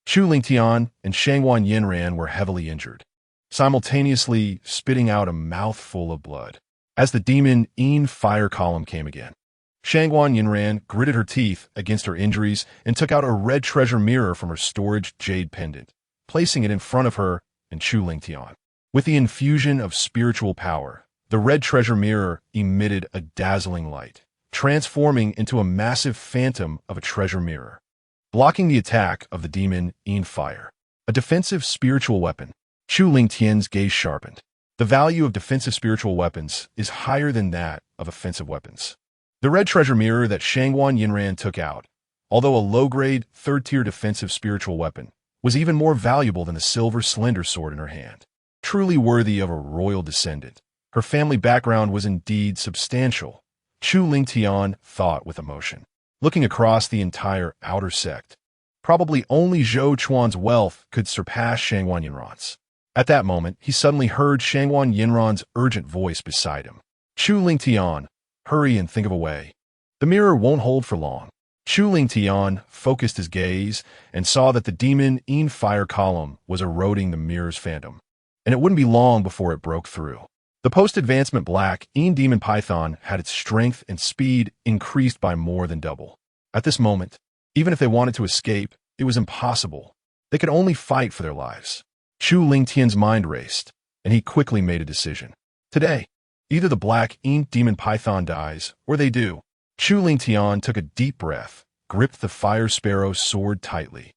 Speaker 1: Chu Lingtian and Shangguan Yinran were heavily injured, simultaneously spitting out a mouthful of blood. As the demon fire column came again, Shangguan Yinran gritted her teeth against her injuries and took out a red treasure mirror from her storage jade pendant, placing it in front of her and Chu Lingtian. With the infusion of spiritual power, the red treasure mirror emitted a dazzling light, transforming into a massive phantom of a treasure mirror, blocking the attack of the demon fire. A defensive spiritual weapon. Chu Lingtian's gaze sharpened. The value of defensive spiritual weapons is higher than that of offensive weapons. The red treasure mirror that Shangguan Yinran took out, although a low-grade, third-tier defensive spiritual weapon, was even more valuable than the silver slender sword in her hand. Truly worthy of a royal descendant, her family background was indeed substantial, Chu Lingtian thought with emotion. Looking across the entire outer sect, probably only Zhou Chuan's wealth could surpass Shangguan Yinran's. At that moment, he suddenly heard Shangguan Yinran's urgent voice beside him. Chu Lingtian, hurry and think of a way. The mirror won't hold for long. Chu Lingtian focused his gaze and saw that the demon fire column was eroding the mirror's phantom, and it wouldn't be long before it broke through. The post-advancement black demon python had its strength and speed increased by more than double. At this moment, even if they wanted to escape, it was impossible. They could only fight for their lives. Chu Lingtian's mind raced, and he quickly made a decision. Today, either the black demon python dies, or they do. Chu Lingtian took a deep breath, gripped the fire sparrow sword tightly,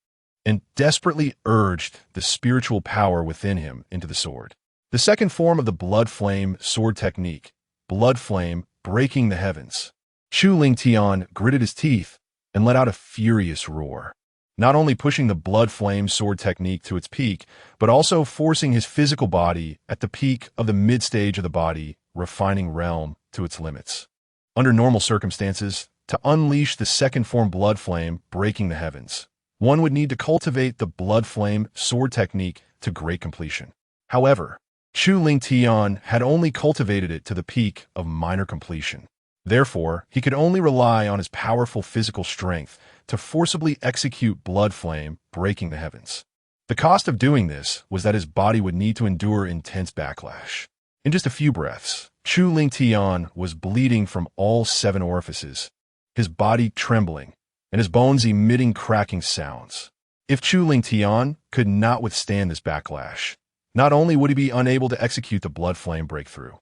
Speaker 1: and desperately urged the spiritual power within him into the sword. The second form of the Blood Flame sword technique, Blood Flame breaking the heavens. Chu Lingtian gritted his teeth and let out a furious roar, not only pushing the Blood Flame sword technique to its peak, but also forcing his physical body at the peak of the mid-stage of the body, refining realm to its limits. Under normal circumstances, to unleash the second form Blood Flame breaking the heavens, one would need to cultivate the Blood Flame sword technique to great completion. However, Chu Lingtian had only cultivated it to the peak of minor completion. Therefore, he could only rely on his powerful physical strength to forcibly execute Blood Flame breaking the heavens. The cost of doing this was that his body would need to endure intense backlash. In just a few breaths, Chu Lingtian was bleeding from all 7 orifices, his body trembling, and his bones emitting cracking sounds. If Chu Lingtian could not withstand this backlash, not only would he be unable to execute the Blood Flame breakthrough,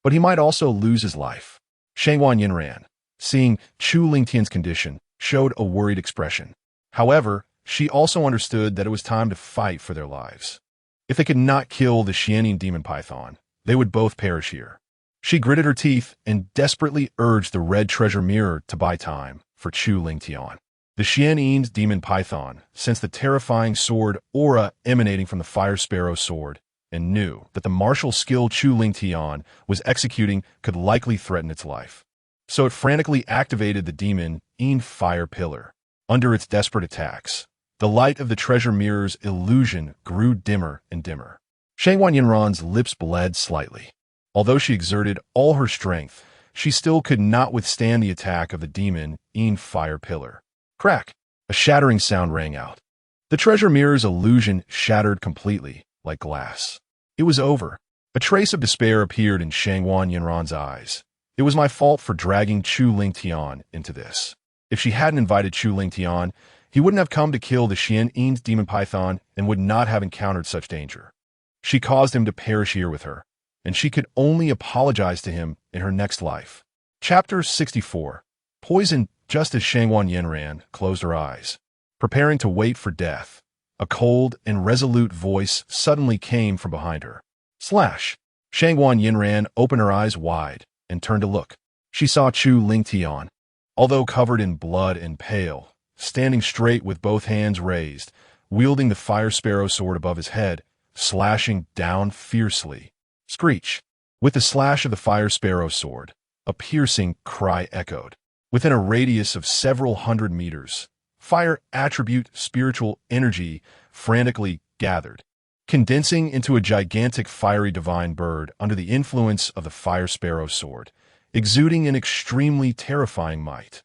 Speaker 1: but he might also lose his life. Shangguan Yinran, seeing Chu Lingtian's condition, showed a worried expression. However, she also understood that it was time to fight for their lives. If they could not kill the Xianin demon python, they would both perish here. She gritted her teeth and desperately urged the red treasure mirror to buy time for Chu Lingtian. The Xianin's demon python sensed the terrifying sword aura emanating from the fire sparrow sword and knew that the martial skill Chu Lingtian was executing could likely threaten its life. So it frantically activated the demon fire pillar. Under its desperate attacks, the light of the treasure mirror's illusion grew dimmer and dimmer. Shangguan Yinran's lips bled slightly. Although she exerted all her strength, she still could not withstand the attack of the demon fire pillar. Crack! A shattering sound rang out. The treasure mirror's illusion shattered completely, like glass. It was over. A trace of despair appeared in Shangguan Yinran's eyes. It was my fault for dragging Chu Lingtian into this. If she hadn't invited Chu Lingtian, he wouldn't have come to kill the Xianin's demon python and would not have encountered such danger. She caused him to perish here with her, and she could only apologize to him in her next life. Chapter 64. Poison. Just as Shangguan Yinran closed her eyes, preparing to wait for death. A cold and resolute voice suddenly came from behind her. Slash! Shangguan Yinran opened her eyes wide and turned to look. She saw Chu Lingtian. Although covered in blood and pale, standing straight with both hands raised, wielding the fire sparrow sword above his head, slashing down fiercely. Screech! With the slash of the fire sparrow sword, a piercing cry echoed. Within a radius of several hundred meters, fire attribute spiritual energy frantically gathered, condensing into a gigantic fiery divine bird under the influence of the fire sparrow sword, exuding an extremely terrifying might.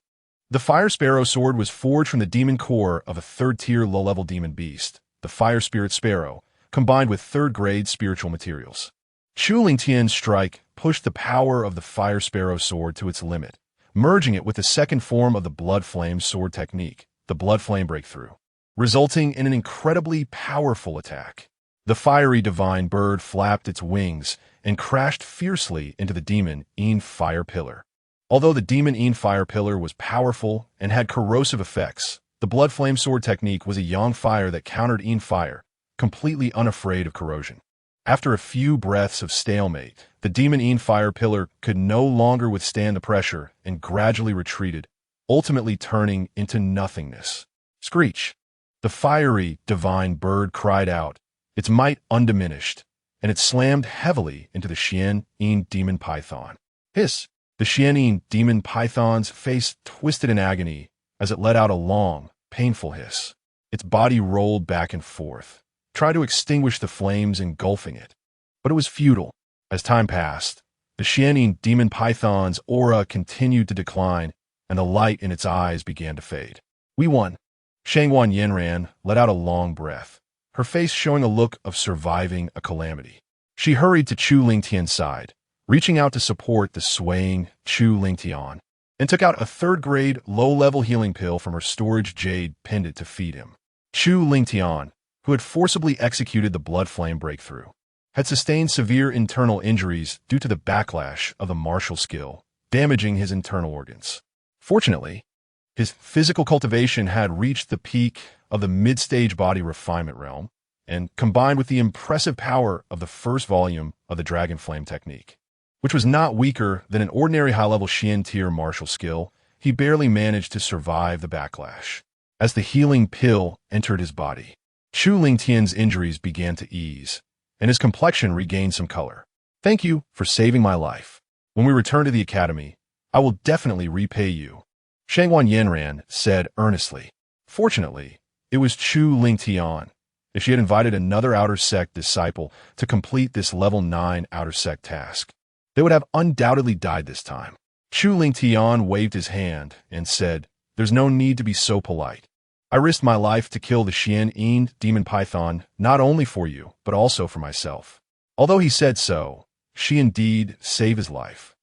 Speaker 1: The fire sparrow sword was forged from the demon core of a third-tier low-level demon beast, the fire spirit sparrow, combined with third-grade spiritual materials. Chu Lingtian's strike pushed the power of the fire sparrow sword to its limit, merging it with the second form of the blood flame sword technique, the blood flame breakthrough, resulting in an incredibly powerful attack. The fiery divine bird flapped its wings and crashed fiercely into the demon Yin fire pillar. Although the demon Yin fire pillar was powerful and had corrosive effects, the blood flame sword technique was a yang fire that countered Yin fire, completely unafraid of corrosion. After a few breaths of stalemate, the demon Yin fire pillar could no longer withstand the pressure and gradually retreated, ultimately turning into nothingness. Screech! The fiery, divine bird cried out, its might undiminished, and it slammed heavily into the Xian Yin demon python. Hiss! The Xian Yin demon python's face twisted in agony as it let out a long, painful hiss. Its body rolled back and forth, tried to extinguish the flames engulfing it. But it was futile. As time passed, the Xian Yin demon python's aura continued to decline, and the light in its eyes began to fade. We won. Shangguan Yinran let out a long breath, her face showing a look of surviving a calamity. She hurried to Chu Lingtian's side, reaching out to support the swaying Chu Lingtian, and took out a third-grade, low-level healing pill from her storage jade pendant to feed him. Chu Lingtian, who had forcibly executed the blood flame breakthrough, had sustained severe internal injuries due to the backlash of the martial skill, damaging his internal organs. Fortunately, his physical cultivation had reached the peak of the mid-stage body refinement realm, and combined with the impressive power of the first volume of the Dragon Flame technique, which was not weaker than an ordinary high-level Xian tier martial skill, he barely managed to survive the backlash. As the healing pill entered his body, Chu Lingtian's injuries began to ease, and his complexion regained some color. Thank you for saving my life. When we return to the academy, I will definitely repay you, Shangguan Yinran said earnestly. Fortunately, it was Chu Lingtian. If she had invited another outer sect disciple to complete this level 9 outer sect task, they would have undoubtedly died this time. Chu Lingtian waved his hand and said, "There's no need to be so polite. I risked my life to kill the Xian Yin demon python not only for you, but also for myself." Although he said so, she indeed saved his life.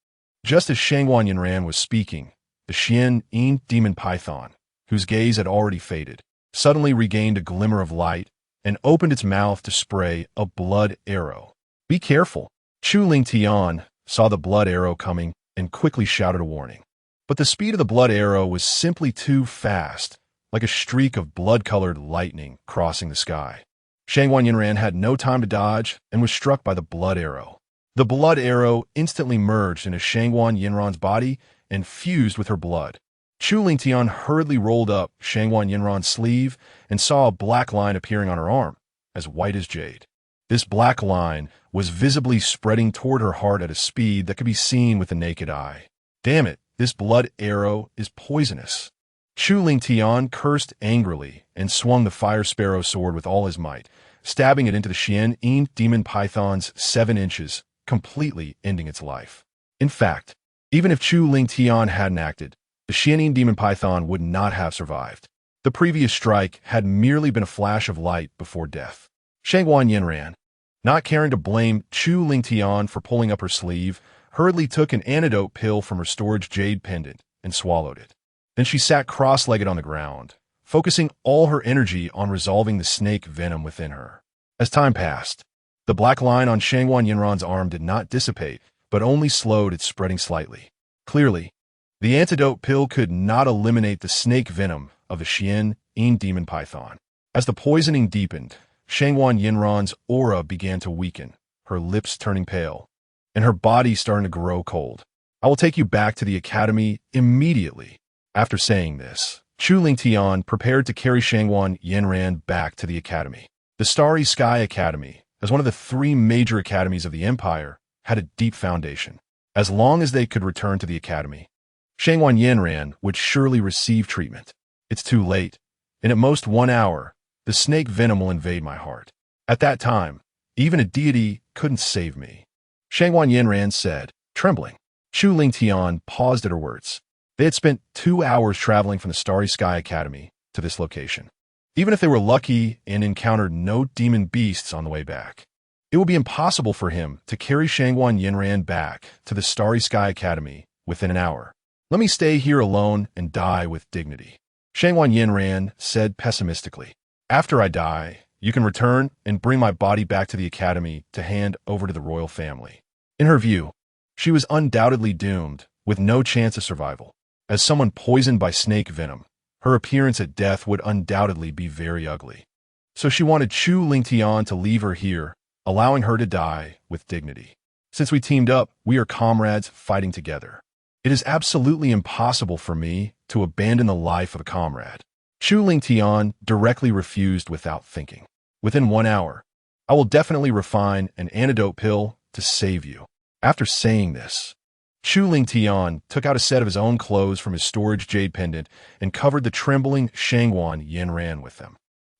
Speaker 1: Just as Shangguan Yinran was speaking, the Xian Yin demon python, whose gaze had already faded, suddenly regained a glimmer of light and opened its mouth to spray a blood arrow. "Be careful." Chu Lingtian saw the blood arrow coming and quickly shouted a warning. But the speed of the blood arrow was simply too fast, like a streak of blood-colored lightning crossing the sky. Shangguan Yinran had no time to dodge and was struck by the blood arrow. The blood arrow instantly merged into Shangguan Yinran's body and fused with her blood. Chu Lingtian hurriedly rolled up Shangguan Yinran's sleeve and saw a black line appearing on her arm, as white as jade. This black line was visibly spreading toward her heart at a speed that could be seen with the naked eye. Damn it, this blood arrow is poisonous. Chu Lingtian cursed angrily and swung the fire sparrow sword with all his might, stabbing it into the Xian Yin demon python's 7 inches, completely ending its life. In fact, even if Chu Lingtian hadn't acted, the Xian Yin demon python would not have survived. The previous strike had merely been a flash of light before death. Shangguan Yinran, not caring to blame Chu Lingtian for pulling up her sleeve, hurriedly took an antidote pill from her storage jade pendant and swallowed it. Then she sat cross-legged on the ground, focusing all her energy on resolving the snake venom within her. As time passed, the black line on Shangguan Yinran's arm did not dissipate, but only slowed its spreading slightly. Clearly, the antidote pill could not eliminate the snake venom of the Xian demon python. As the poisoning deepened, Shangwan Yinran's aura began to weaken, her lips turning pale, and her body starting to grow cold. I will take you back to the academy immediately. After saying this, Chu Lingtian prepared to carry Shangwan Yinran back to the academy. The Starry Sky Academy, as one of the three major academies of the Empire, had a deep foundation. As long as they could return to the academy, Shangwan Yinran would surely receive treatment. It's too late. In at most 1 hour, the snake venom will invade my heart. At that time, even a deity couldn't save me. Shangwan Yinran said, trembling. Chu Lingtian paused at her words. They had spent 2 hours traveling from the Starry Sky Academy to this location. Even if they were lucky and encountered no demon beasts on the way back, it would be impossible for him to carry Shangwan Yinran back to the Starry Sky Academy within an hour. Let me stay here alone and die with dignity, Shangwan Yinran said pessimistically. After I die, you can return and bring my body back to the academy to hand over to the royal family. In her view, she was undoubtedly doomed, with no chance of survival. As someone poisoned by snake venom, her appearance at death would undoubtedly be very ugly. So she wanted Chu Lingtian to leave her here, allowing her to die with dignity. Since we teamed up, we are comrades fighting together. It is absolutely impossible for me to abandon the life of a comrade. Chu Lingtian directly refused without thinking. Within 1 hour, I will definitely refine an antidote pill to save you. After saying this, Chu Lingtian took out a set of his own clothes from his storage jade pendant and covered the trembling Shangwan Yinran with them.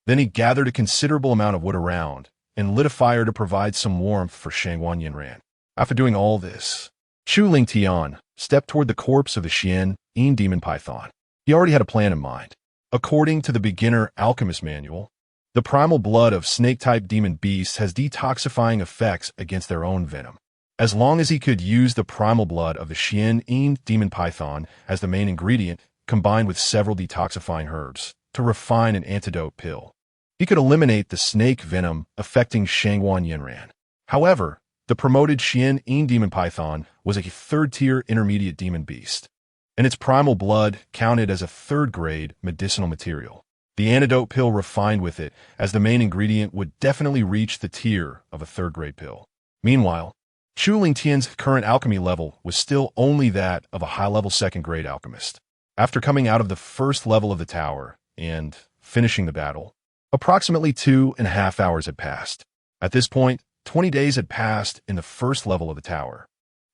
Speaker 1: Then he gathered a considerable amount of wood around and lit a fire to provide some warmth for Shangwan Yinran. After doing all this, Chu Lingtian stepped toward the corpse of the Xian demon python. He already had a plan in mind. According to the beginner alchemist manual, the primal blood of snake-type demon beasts has detoxifying effects against their own venom. As long as he could use the primal blood of the Xian demon python as the main ingredient, combined with several detoxifying herbs, to refine an antidote pill, he could eliminate the snake venom affecting Shangwan Yinran. However, the promoted Xian demon python was a third-tier intermediate demon beast, and its primal blood counted as a third-grade medicinal material. The antidote pill refined with it as the main ingredient would definitely reach the tier of a third-grade pill. Meanwhile, Chu Lingtian's current alchemy level was still only that of a high-level second-grade alchemist. After coming out of the first level of the tower and finishing the battle, approximately 2.5 hours had passed. At this point, 20 days had passed in the first level of the tower.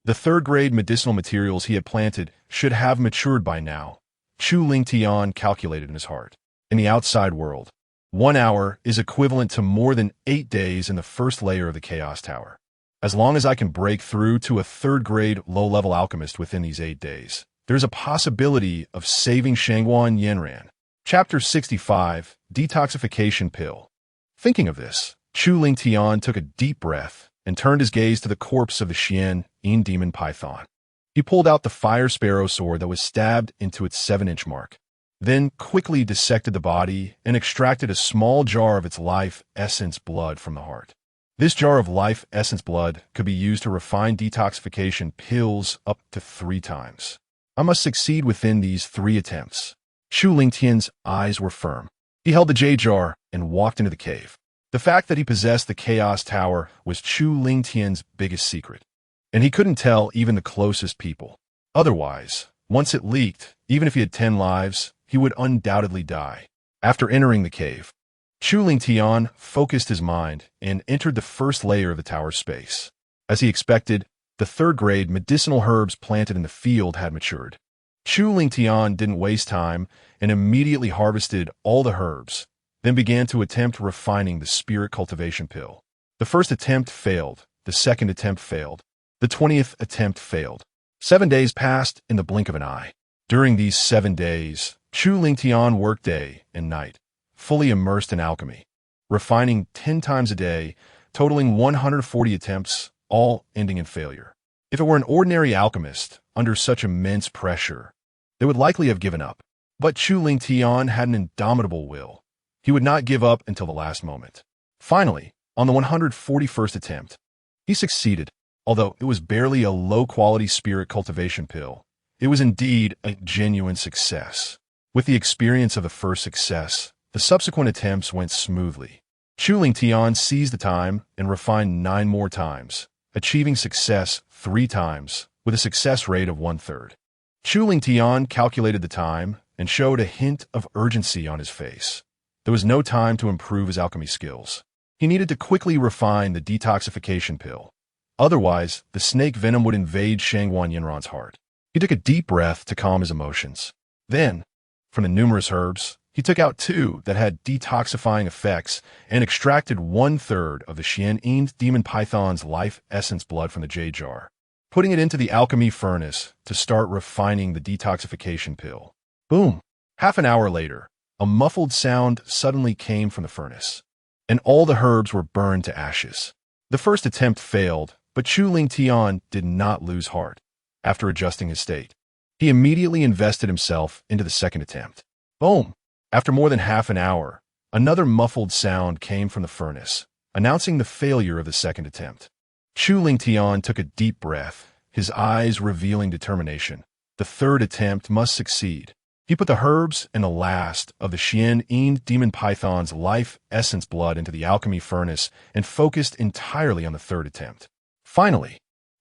Speaker 1: The third-grade medicinal materials he had planted should have matured by now, Chu Lingtian calculated in his heart. In the outside world, 1 hour is equivalent to more than 8 days in the first layer of the Chaos Tower. As long as I can break through to a third-grade low-level alchemist within these 8 days, there's a possibility of saving Shangwan Yinran. Chapter 65, Detoxification Pill. Thinking of this, Chu Lingtian took a deep breath and turned his gaze to the corpse of the Xian demon python. He pulled out the fire sparrow sword that was stabbed into its 7-inch mark, then quickly dissected the body and extracted a small jar of its life essence blood from the heart. This jar of life essence blood could be used to refine detoxification pills up to 3 times. I must succeed within these 3 attempts. Chu Lingtian's eyes were firm. He held the jade jar and walked into the cave. The fact that he possessed the Chaos Tower was Chu Lingtian's biggest secret, and he couldn't tell even the closest people. Otherwise, once it leaked, even if he had 10 lives, he would undoubtedly die. After entering the cave, Chu Lingtian focused his mind and entered the first layer of the tower's space. As he expected, the third-grade medicinal herbs planted in the field had matured. Chu Lingtian didn't waste time and immediately harvested all the herbs, then began to attempt refining the spirit cultivation pill. The first attempt failed, the second attempt failed, the 20th attempt failed. 7 days passed in the blink of an eye. During these 7 days, Chu Lingtian worked day and night, fully immersed in alchemy, refining 10 times a day, totaling 140 attempts, all ending in failure. If it were an ordinary alchemist, under such immense pressure, they would likely have given up. But Chu Lingtian had an indomitable will. He would not give up until the last moment. Finally, on the 141st attempt, he succeeded. Although it was barely a low-quality spirit cultivation pill, it was indeed a genuine success. With the experience of the first success, the subsequent attempts went smoothly. Chu Lingtian seized the time and refined 9 more times, achieving success 3 times, with a success rate of 1/3. Chu Lingtian calculated the time and showed a hint of urgency on his face. There was no time to improve his alchemy skills. He needed to quickly refine the detoxification pill. Otherwise, the snake venom would invade Shangguan Yinran's heart. He took a deep breath to calm his emotions. Then, from the numerous herbs, he took out 2 that had detoxifying effects and extracted 1/3 of the Xian demon python's life essence blood from the jade jar, putting it into the alchemy furnace to start refining the detoxification pill. Boom! Half an hour later, a muffled sound suddenly came from the furnace, and all the herbs were burned to ashes. The first attempt failed, but Chu Lingtian did not lose heart. After adjusting his state, he immediately invested himself into the second attempt. Boom! After more than half an hour, another muffled sound came from the furnace, announcing the failure of the second attempt. Chu Lingtian took a deep breath, his eyes revealing determination. The third attempt must succeed. He put the herbs and the last of the Xian demon python's life essence blood into the alchemy furnace and focused entirely on the third attempt. Finally,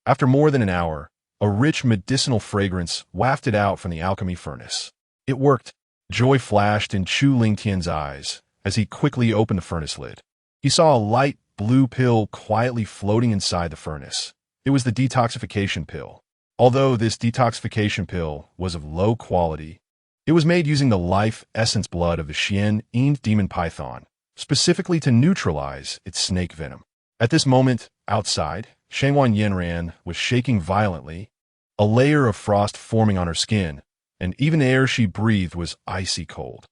Speaker 1: after more than an hour, a rich medicinal fragrance wafted out from the alchemy furnace. It worked. Joy flashed in Chu Lingtian's eyes as he quickly opened the furnace lid. He saw a light blue pill quietly floating inside the furnace. It was the detoxification pill. Although this detoxification pill was of low quality, it was made using the life essence blood of the Xian demon python, specifically to neutralize its snake venom. At this moment, outside, Shangguan Yinran was shaking violently, a layer of frost forming on her skin, and even the air she breathed was icy cold.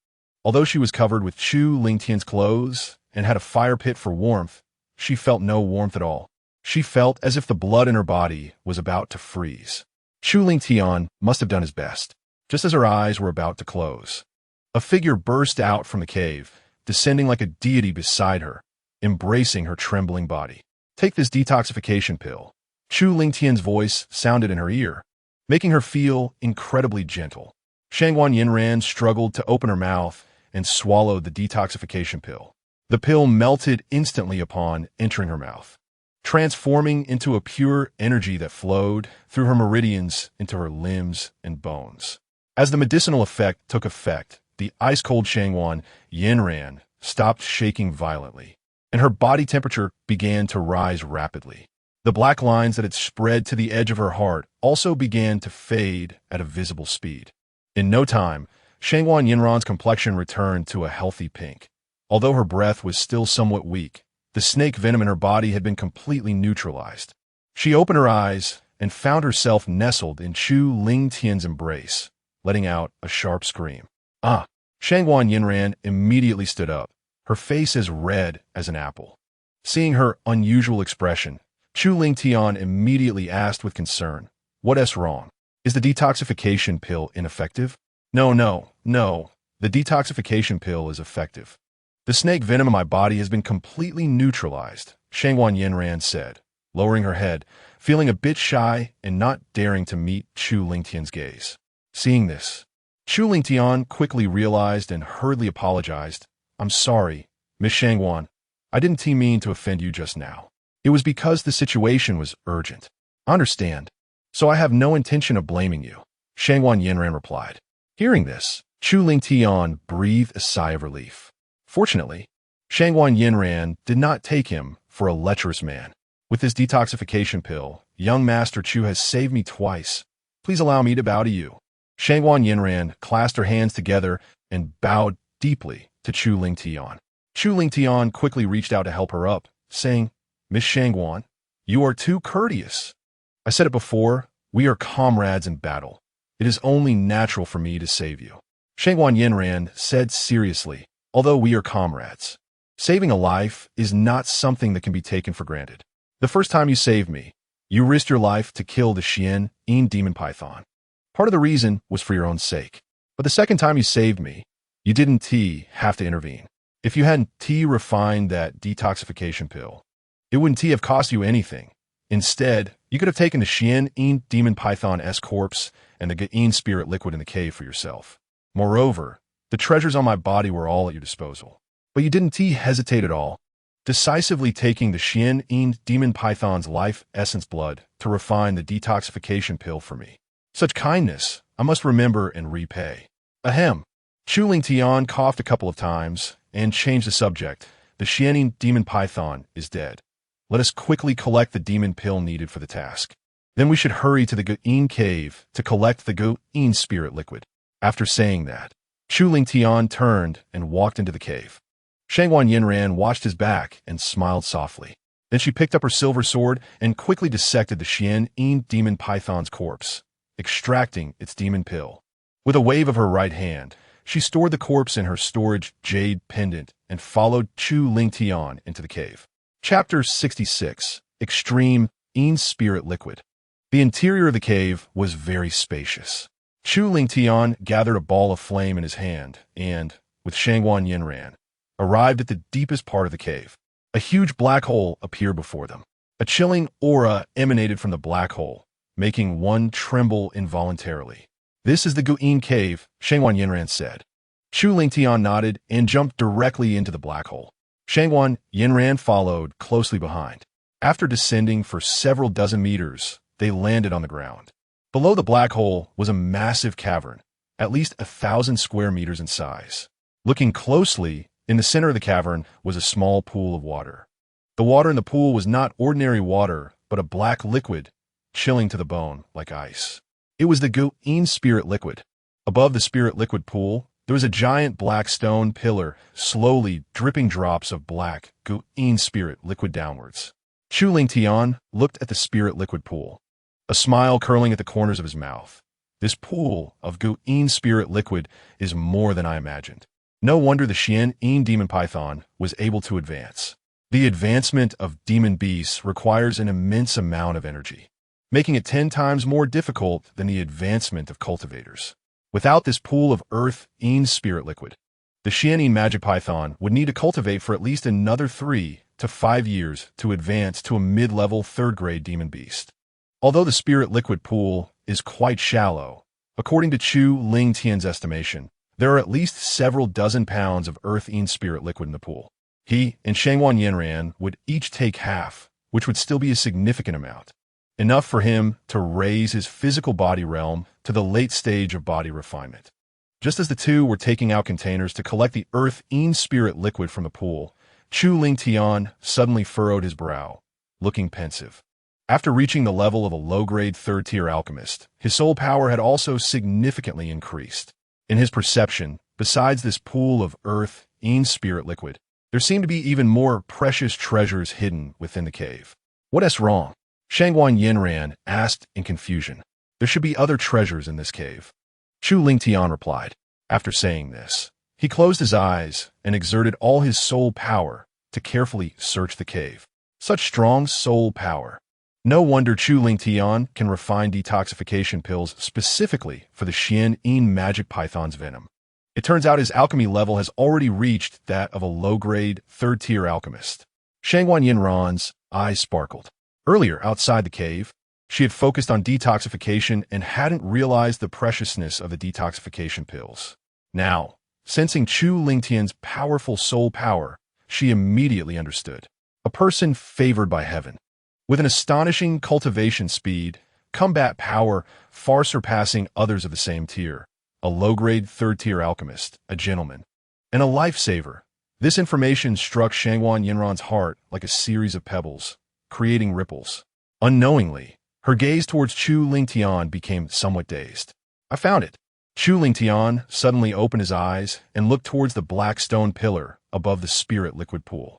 Speaker 1: Although she was covered with Chu Lingtian's clothes and had a fire pit for warmth, she felt no warmth at all. She felt as if the blood in her body was about to freeze. Chu Lingtian must have done his best. Just as her eyes were about to close, a figure burst out from the cave, descending like a deity beside her, embracing her trembling body. Take this detoxification pill. Chu Lingtian's voice sounded in her ear, making her feel incredibly gentle. Shangguan Yinran struggled to open her mouth and swallowed the detoxification pill. The pill melted instantly upon entering her mouth, transforming into a pure energy that flowed through her meridians into her limbs and bones. As the medicinal effect took effect, the ice-cold Shangguan Yinran stopped shaking violently, and her body temperature began to rise rapidly. The black lines that had spread to the edge of her heart also began to fade at a visible speed. In no time, Shangguan Yinran's complexion returned to a healthy pink. Although her breath was still somewhat weak, the snake venom in her body had been completely neutralized. She opened her eyes and found herself nestled in Chu Lingtian's embrace, letting out a sharp scream. Ah! Shangguan Yinran immediately stood up, her face as red as an apple. Seeing her unusual expression, Chu Lingtian immediately asked with concern, "What's wrong? Is the detoxification pill ineffective?" No. The detoxification pill is effective. The snake venom in my body has been completely neutralized, Shangguan Yinran said, lowering her head, feeling a bit shy and not daring to meet Chu Lingtian's gaze. Seeing this, Chu Lingtian quickly realized and hurriedly apologized. "I'm sorry, Miss Shangguan. I didn't mean to offend you just now. It was because the situation was urgent. I understand, so I have no intention of blaming you," Shangguan Yinran replied. Hearing this, Chu Lingtian breathed a sigh of relief. Fortunately, Shangguan Yinran did not take him for a lecherous man. "With this detoxification pill, young Master Chu has saved me twice. Please allow me to bow to you." Shangguan Yinran clasped her hands together and bowed deeply to Chu Lingtian. Chu Lingtian quickly reached out to help her up, saying, "Miss Shangguan, you are too courteous. I said it before, we are comrades in battle. It is only natural for me to save you." Shangguan Yinran said seriously, "Although we are comrades, saving a life is not something that can be taken for granted. The first time you saved me, you risked your life to kill the Xian demon python. Part of the reason was for your own sake. But the second time you saved me, you didn't have to intervene. If you hadn't refined that detoxification pill, it wouldn't have cost you anything. Instead, you could have taken the Xian demon python's corpse and the Gain spirit liquid in the cave for yourself. Moreover, the treasures on my body were all at your disposal. But you didn't hesitate at all, decisively taking the Xian demon python's life essence blood to refine the detoxification pill for me. Such kindness I must remember and repay. Ahem. Chu Lingtian coughed a couple of times and changed the subject. The Xian demon python is dead. Let us quickly collect the demon pill needed for the task. Then we should hurry to the Gu'in cave to collect the Gu'in spirit liquid. After saying that, Chu Lingtian turned and walked into the cave. Shangwan Yinran watched his back and smiled softly. Then she picked up her silver sword and quickly dissected the Xian demon python's corpse, extracting its demon pill. With a wave of her right hand, she stored the corpse in her storage jade pendant and followed Chu Lingtian into the cave. Chapter 66. Extreme Spirit Liquid. The interior of the cave was very spacious. Chu Lingtian gathered a ball of flame in his hand and, with Shangwan Yinran, arrived at the deepest part of the cave. A huge black hole appeared before them. A chilling aura emanated from the black hole, making one tremble involuntarily. This is the Gu'in cave, Shangwan Yinran said. Chu Lingtian nodded and jumped directly into the black hole. Shangwan Yinran followed closely behind. After descending for several dozen meters, they landed on the ground. Below the black hole was a massive cavern, at least 1,000 square meters in size. Looking closely, in the center of the cavern was a small pool of water. The water in the pool was not ordinary water, but a black liquid, chilling to the bone like ice. It was the Gu'in spirit liquid. Above the spirit liquid pool, there was a giant black stone pillar, slowly dripping drops of black Gu'in spirit liquid downwards. Chu Lingtian looked at the spirit liquid pool, a smile curling at the corners of his mouth. This pool of Gu'in spirit liquid is more than I imagined. No wonder the Xian demon python was able to advance. The advancement of demon beasts requires an immense amount of energy, making it 10 times more difficult than the advancement of cultivators. Without this pool of earth-in spirit liquid, the Xian magic python would need to cultivate for at least another 3 to 5 years to advance to a mid-level 3rd-grade demon beast. Although the spirit liquid pool is quite shallow, according to Chu Lingtian's estimation, there are at least several dozen pounds of earth-in spirit liquid in the pool. He and Shangwan Yinran would each take half, which would still be a significant amount. Enough for him to raise his physical body realm to the late stage of body refinement. Just as the two were taking out containers to collect the earth-in spirit liquid from the pool, Chu Lingtian suddenly furrowed his brow, looking pensive. After reaching the level of a low-grade 3rd-tier alchemist, his soul power had also significantly increased. In his perception, besides this pool of earth-in spirit liquid, there seemed to be even more precious treasures hidden within the cave. What's wrong? Shangwan Yinran asked in confusion. There should be other treasures in this cave. Chu Lingtian replied. After saying this, he closed his eyes and exerted all his soul power to carefully search the cave. Such strong soul power. No wonder Chu Lingtian can refine detoxification pills specifically for the Xian magic python's venom. It turns out his alchemy level has already reached that of a low-grade 3rd-tier alchemist. Shangwan Yinran's eyes sparkled. Earlier, outside the cave, she had focused on detoxification and hadn't realized the preciousness of the detoxification pills. Now, sensing Chu Lingtian's powerful soul power, she immediately understood. A person favored by heaven. With an astonishing cultivation speed, combat power far surpassing others of the same tier, a low-grade 3rd-tier alchemist, a gentleman, and a lifesaver. This information struck Shangwan Yinran's heart like a series of pebbles, creating ripples. Unknowingly, her gaze towards Chu Lingtian became somewhat dazed. I found it. Chu Lingtian suddenly opened his eyes and looked towards the black stone pillar above the spirit liquid pool.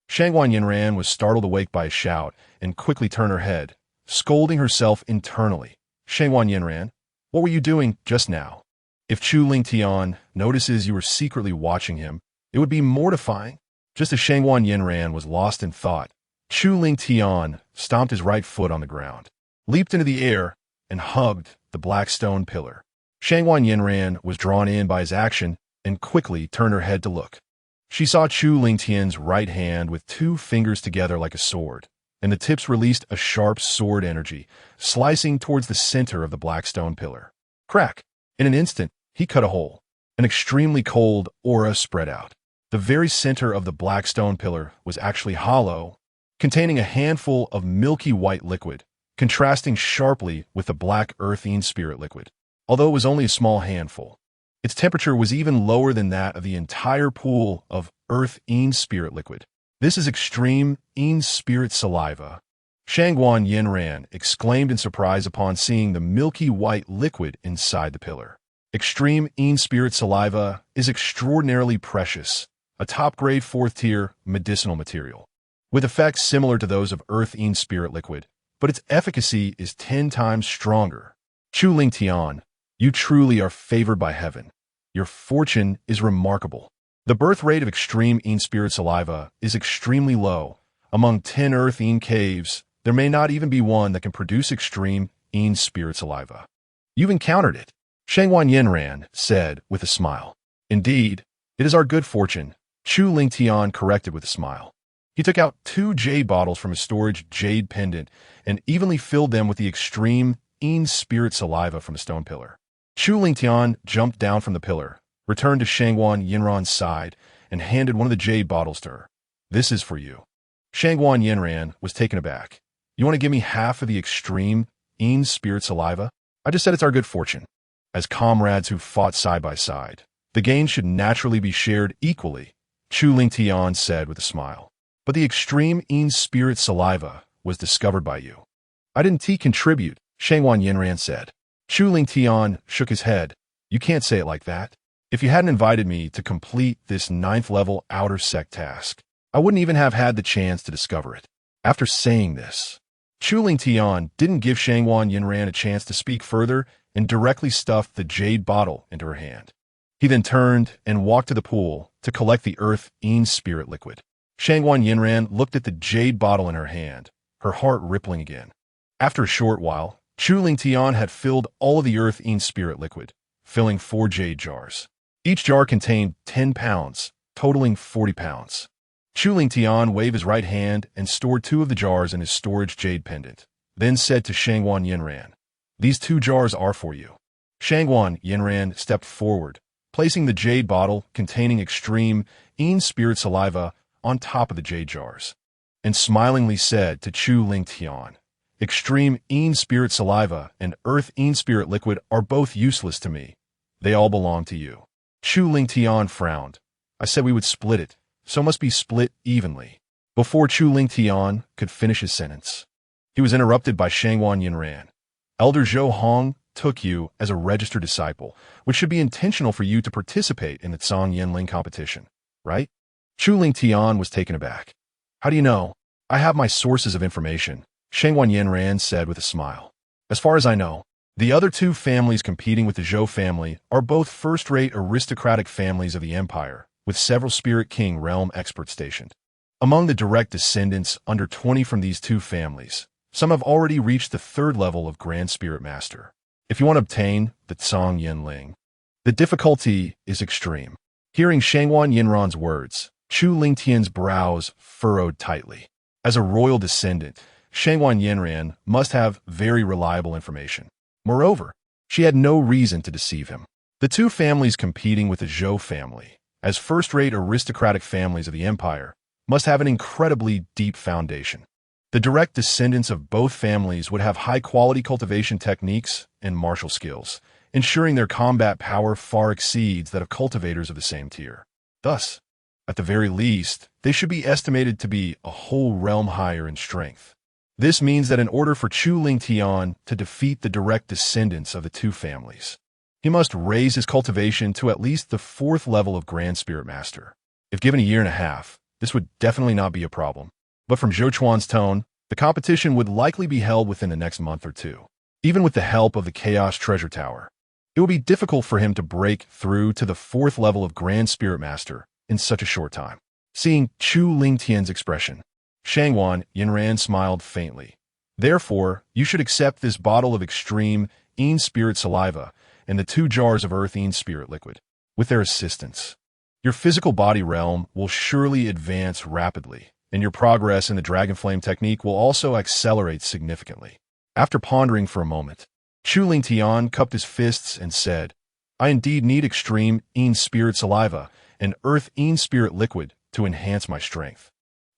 Speaker 1: Shangwan Yinran was startled awake by a shout and quickly turned her head, scolding herself internally. Shangwan Yinran, what were you doing just now? If Chu Lingtian notices you were secretly watching him, it would be mortifying. Just as Shangwan Yinran was lost in thought, Chu Lingtian stomped his right foot on the ground, leaped into the air, and hugged the black stone pillar. Shangwan Yinran was drawn in by his action and quickly turned her head to look. She saw Chu Lingtian's right hand with 2 fingers together like a sword, and the tips released a sharp sword energy, slicing towards the center of the black stone pillar. Crack! In an instant, he cut a hole. An extremely cold aura spread out. The very center of the black stone pillar was actually hollow, containing a handful of milky white liquid, contrasting sharply with the black earthine spirit liquid. Although it was only a small handful, its temperature was even lower than that of the entire pool of earthine spirit liquid. This is extreme ine spirit saliva. Shangguan Yinran exclaimed in surprise upon seeing the milky white liquid inside the pillar. Extreme ine spirit saliva is extraordinarily precious, a top-grade 4th-tier medicinal material, with effects similar to those of earthine spirit liquid, but its efficacy is 10 times stronger. Chu Lingtian, you truly are favored by heaven. Your fortune is remarkable. The birth rate of extreme ine spirit saliva is extremely low. Among 10 earthine caves, there may not even be one that can produce extreme ine spirit saliva. You've encountered it, Shangguan Yinran said with a smile. Indeed, it is our good fortune, Chu Lingtian corrected with a smile. He took out 2 jade bottles from his storage jade pendant and evenly filled them with the extreme ine spirit saliva from the stone pillar. Chu Lingtian jumped down from the pillar, returned to Shangguan Yinran's side, and handed one of the jade bottles to her. This is for you. Shangguan Yinran was taken aback. You want to give me half of the extreme ine spirit saliva? I just said it's our good fortune. As comrades who fought side by side, the gain should naturally be shared equally, Chu Lingtian said with a smile. But the extreme ine spirit saliva was discovered by you. I didn't contribute, Shangguan Yinran said. Chu Lingtian shook his head. You can't say it like that. If you hadn't invited me to complete this 9th-level outer sect task, I wouldn't even have had the chance to discover it. After saying this, Chu Lingtian didn't give Shangguan Yinran a chance to speak further and directly stuffed the jade bottle into her hand. He then turned and walked to the pool to collect the earthine spirit liquid. Shangguan Yinran looked at the jade bottle in her hand, her heart rippling again. After a short while, Chu Lingtian had filled all of the earthine spirit liquid, filling 4 jade jars. Each jar contained 10 pounds, totaling 40 pounds. Chu Lingtian waved his right hand and stored 2 of the jars in his storage jade pendant, then said to Shangguan Yinran, "These 2 jars are for you." Shangguan Yinran stepped forward, placing the jade bottle containing extreme ine spirit saliva on top of the jade jars, and smilingly said to Chu Lingtian, "Extreme ine spirit saliva and earthine spirit liquid are both useless to me. They all belong to you." Chu Lingtian frowned. I said we would split it, so it must be split evenly. Before Chu Lingtian could finish his sentence, he was interrupted by Shangguan Yinran. Elder Zhou Hong took you as a registered disciple, which should be intentional for you to participate in the Tsang Yinling competition, right? Chu Lingtian was taken aback. How do you know? I have my sources of information, Shangguan Yinran said with a smile. As far as I know, the other 2 families competing with the Zhou family are both first-rate aristocratic families of the empire, with several Spirit King realm experts stationed. Among the direct descendants under 20 from these 2 families, some have already reached the 3rd level of Grand Spirit Master. If you want to obtain the Tsang Yinling, the difficulty is extreme. Hearing Shangguan Yinran's words, Chu Lingtian's brows furrowed tightly. As a royal descendant, Shangguan Yinran must have very reliable information. Moreover, she had no reason to deceive him. The 2 families competing with the Zhou family, as first-rate aristocratic families of the empire, must have an incredibly deep foundation. The direct descendants of both families would have high-quality cultivation techniques and martial skills, ensuring their combat power far exceeds that of cultivators of the same tier. Thus, at the very least, they should be estimated to be a whole realm higher in strength. This means that in order for Chu Lingtian to defeat the direct descendants of the 2 families, he must raise his cultivation to at least the 4th level of Grand Spirit Master. If given a year and a half, this would definitely not be a problem. But from Zhou Chuan's tone, the competition would likely be held within the next month or 2. Even with the help of the Chaos Treasure Tower, it would be difficult for him to break through to the 4th level of Grand Spirit Master in such a short time. Seeing Chu Lingtian's expression, Shangguan Yinran smiled faintly. Therefore, you should accept this bottle of extreme ine spirit saliva and the 2 jars of earthine spirit liquid. With their assistance, your physical body realm will surely advance rapidly, and your progress in the Dragon Flame technique will also accelerate significantly. After pondering for a moment, Chu Lingtian cupped his fists and said, I indeed need extreme Een spirit saliva and earth Een spirit liquid to enhance my strength.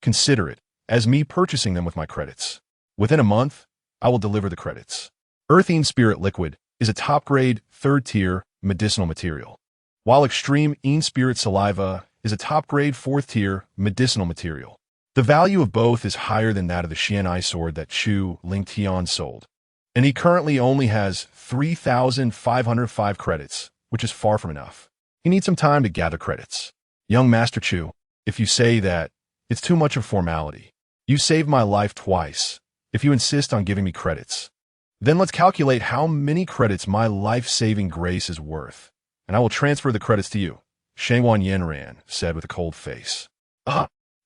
Speaker 1: Consider it as me purchasing them with my credits. Within a month, I will deliver the credits. Earth Een spirit liquid is a top-grade, third-tier medicinal material, while extreme Een spirit saliva is a top-grade, fourth-tier medicinal material. The value of both is higher than that of the Xian'ai sword that Chu Lingtian sold, and he currently only has 3,505 credits, which is far from enough. He needs some time to gather credits. Young Master Chu, if you say that, it's too much of formality. You saved my life twice. If you insist on giving me credits, then let's calculate how many credits my life-saving grace is worth, and I will transfer the credits to you, Shangwan Yanran said with a cold face.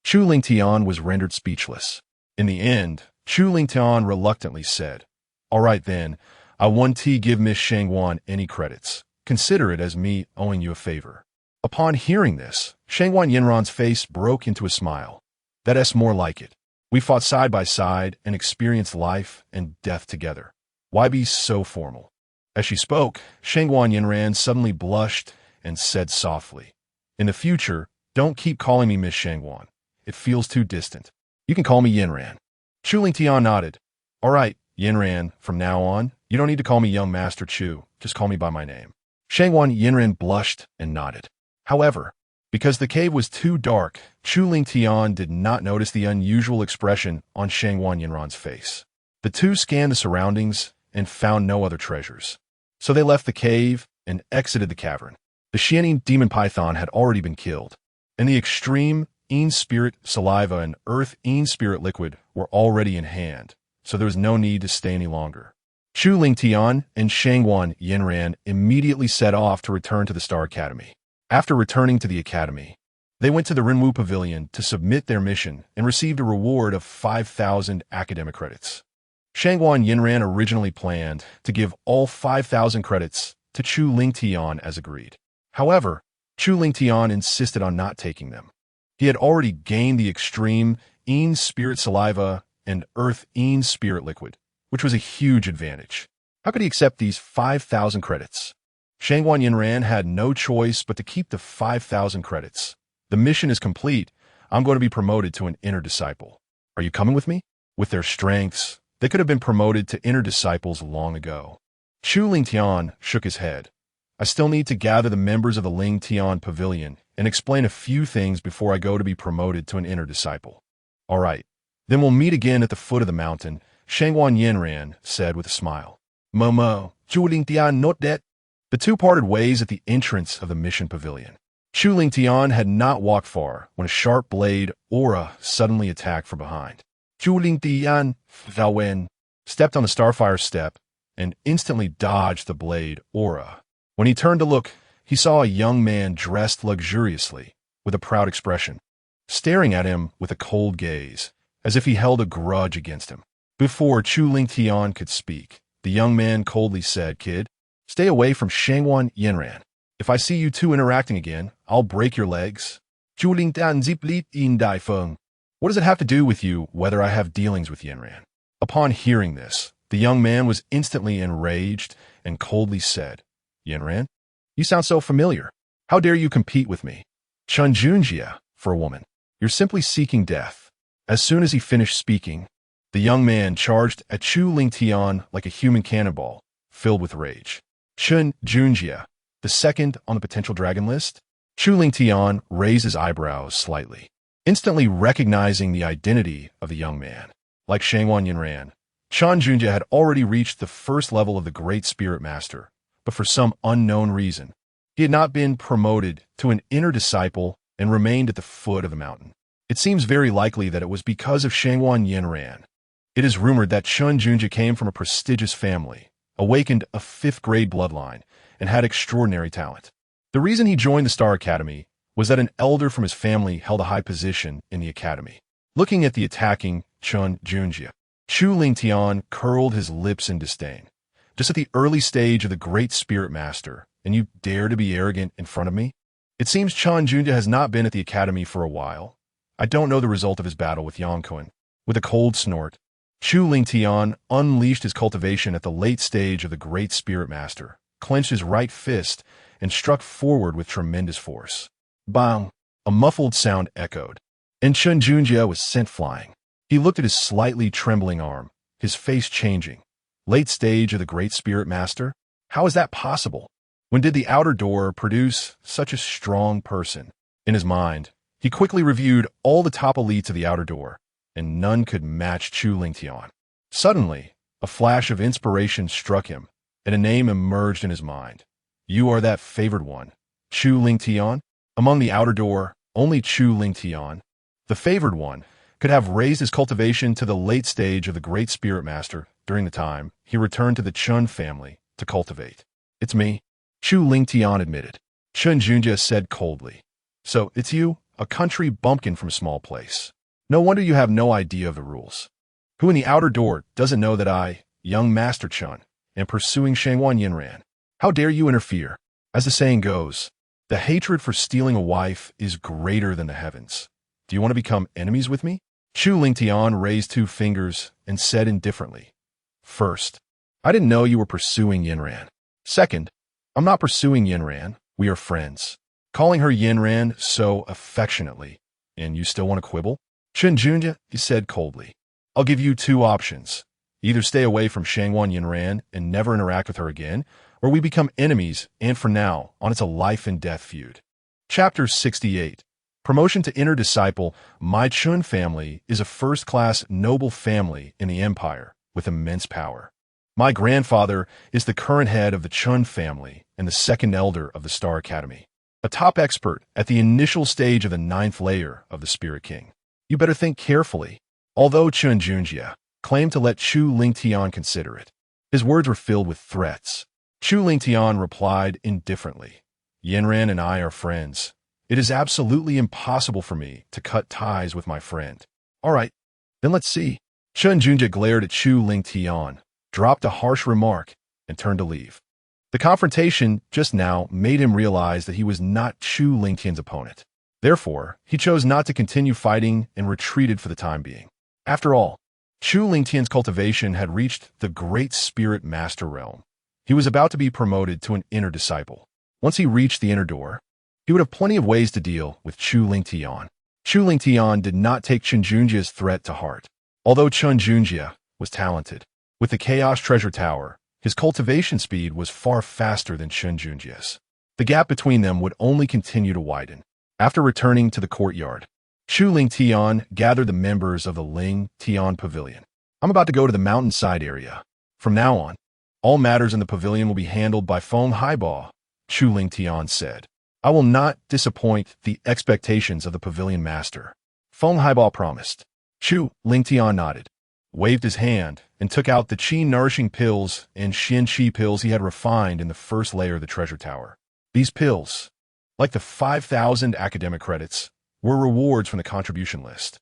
Speaker 1: Chu Lingtian was rendered speechless. In the end, Chu Lingtian reluctantly said, "All right then, I want to give Miss Shangwan any credits. Consider it as me owing you a favor." Upon hearing this, Shangwan Yanran's face broke into a smile. "That's more like it. We fought side by side and experienced life and death together. Why be so formal?" As she spoke, Shangwan Yanran suddenly blushed and said softly, "In the future, don't keep calling me Miss Shangwan. It feels too distant. You can call me Yanran." Chu Lingtian nodded. "All right, Yanran, from now on, you don't need to call me Young Master Chu. Just call me by my name." Shangwan Yanran blushed and nodded. However, because the cave was too dark, Chu Lingtian did not notice the unusual expression on Shangwan Yanran's face. The two scanned the surroundings and found no other treasures. So they left the cave and exited the cavern. The Xianin demon python had already been killed, and the extreme Een spirit saliva and earth Een spirit liquid were already in hand, so there was no need to stay any longer. Chu Lingtian and Shangwan Yanran immediately set off to return to the Star Academy. After returning to the academy, they went to the Rinwu Pavilion to submit their mission and received a reward of 5,000 academic credits. Shangwan Yanran originally planned to give all 5,000 credits to Chu Lingtian as agreed. However, Chu Lingtian insisted on not taking them. He had already gained the extreme Een spirit saliva and earth Een spirit liquid, which was a huge advantage. How could he accept these 5,000 credits? Shangwan Yanran had no choice but to keep the 5,000 credits. The mission is complete. I'm going to be promoted to an inner disciple. Are you coming with me? With their strengths, they could have been promoted to inner disciples long ago. Chu Lingtian shook his head. I still need to gather the members of the Lingtian Pavilion and explain a few things before I go to be promoted to an inner disciple. All right, then we'll meet again at the foot of the mountain, Shangwan Yanran said with a smile. Momo, Chu Lingtian, not that. The two parted ways at the entrance of the mission pavilion. Chu Lingtian had not walked far when a sharp blade aura suddenly attacked from behind. Chu Lingtian, Wen, stepped on the Starfire step and instantly dodged the blade aura. When he turned to look, he saw a young man dressed luxuriously, with a proud expression, staring at him with a cold gaze, as if he held a grudge against him. Before Chu Lingtian could speak, the young man coldly said, "Kid, stay away from Shangwan Yanran. If I see you two interacting again, I'll break your legs." Chu Lingtian ziplit in dai feng. What does it have to do with you whether I have dealings with Yanran? Upon hearing this, the young man was instantly enraged and coldly said, "Yanran, you sound so familiar. How dare you compete with me? Chun Junjia, for a woman. You're simply seeking death." As soon as he finished speaking, the young man charged at Chu Lingtian like a human cannonball, filled with rage. Chun Junjia, the second on the potential dragon list? Chu Lingtian raised his eyebrows slightly, instantly recognizing the identity of the young man. Like Shangwan Yanran, Chun Junjia had already reached the first level of the Great Spirit Master, but for some unknown reason, he had not been promoted to an inner disciple and remained at the foot of the mountain. It seems very likely that it was because of Shangwan Yanran. It is rumored that Chun Junjia came from a prestigious family, awakened a 5th grade bloodline, and had extraordinary talent. The reason he joined the Star Academy was that an elder from his family held a high position in the academy. Looking at the attacking Chun Junjia, Chu Lingtian curled his lips in disdain. Just at the early stage of the Great Spirit Master, and you dare to be arrogant in front of me? It seems Chun Junjia has not been at the academy for a while. I don't know the result of his battle with Yangkun. With a cold snort, Chu Lingtian unleashed his cultivation at the late stage of the Great Spirit Master, clenched his right fist, and struck forward with tremendous force. Bang! A muffled sound echoed, and Chun Junjie was sent flying. He looked at his slightly trembling arm, his face changing. Late stage of the Great Spirit Master? How is that possible? When did the outer door produce such a strong person? In his mind, he quickly reviewed all the top elites of the outer door, and none could match Chu Lingtian. Suddenly, a flash of inspiration struck him, and a name emerged in his mind. You are that favored one, Chu Lingtian? Among the outer door, only Chu Lingtian, the favored one, could have raised his cultivation to the late stage of the Great Spirit Master during the time he returned to the Chun family to cultivate. It's me, Chu Lingtian admitted. Chun Junjie said coldly. So, it's you, a country bumpkin from a small place. No wonder you have no idea of the rules. Who in the outer door doesn't know that I, young Master Chun, am pursuing Shangwan Yinran? How dare you interfere? As the saying goes, the hatred for stealing a wife is greater than the heavens. Do you want to become enemies with me? Chu Lingtian raised 2 fingers and said indifferently. First, I didn't know you were pursuing Yinran. Second, I'm not pursuing Yinran. We are friends. Calling her Yinran so affectionately, and you still want to quibble? Chun Junjie, he said coldly. I'll give you 2 options. Either stay away from Shangwan Yinran and never interact with her again, or we become enemies, and for now, on it's a life and death feud. Chapter 68. Promotion to Inner Disciple. My Chun family is a first-class noble family in the empire with immense power. My grandfather is the current head of the Chun family and the second elder of the Star Academy, a top expert at the initial stage of the 9th layer of the Spirit King. You better think carefully. Although Chun Junjie claimed to let Chu Lingtian consider it, his words were filled with threats. Chu Lingtian replied indifferently. Yinran and I are friends. It is absolutely impossible for me to cut ties with my friend. All right, then let's see. Chun Junjie glared at Chu Lingtian, dropped a harsh remark, and turned to leave. The confrontation just now made him realize that he was not Chu Lingtian's opponent. Therefore, he chose not to continue fighting and retreated for the time being. After all, Chu Lingtian's cultivation had reached the Great Spirit Master realm. He was about to be promoted to an inner disciple. Once he reached the inner door, he would have plenty of ways to deal with Chu Lingtian. Chu Lingtian did not take Chun Junjie's threat to heart. Although Chun Junjie was talented, with the Chaos Treasure Tower, his cultivation speed was far faster than Chun Junjie's. The gap between them would only continue to widen. After returning to the courtyard, Chu Lingtian gathered the members of the Ling Tian Pavilion. I'm about to go to the mountainside area. From now on, all matters in the pavilion will be handled by Feng Haiba, Chu Lingtian said. I will not disappoint the expectations of the pavilion master. Feng Haiba promised. Chu Lingtian nodded, waved his hand, and took out the qi-nourishing pills and Xin-Qi pills he had refined in the first layer of the treasure tower. These pills, like the 5,000 academic credits, were rewards from the contribution list.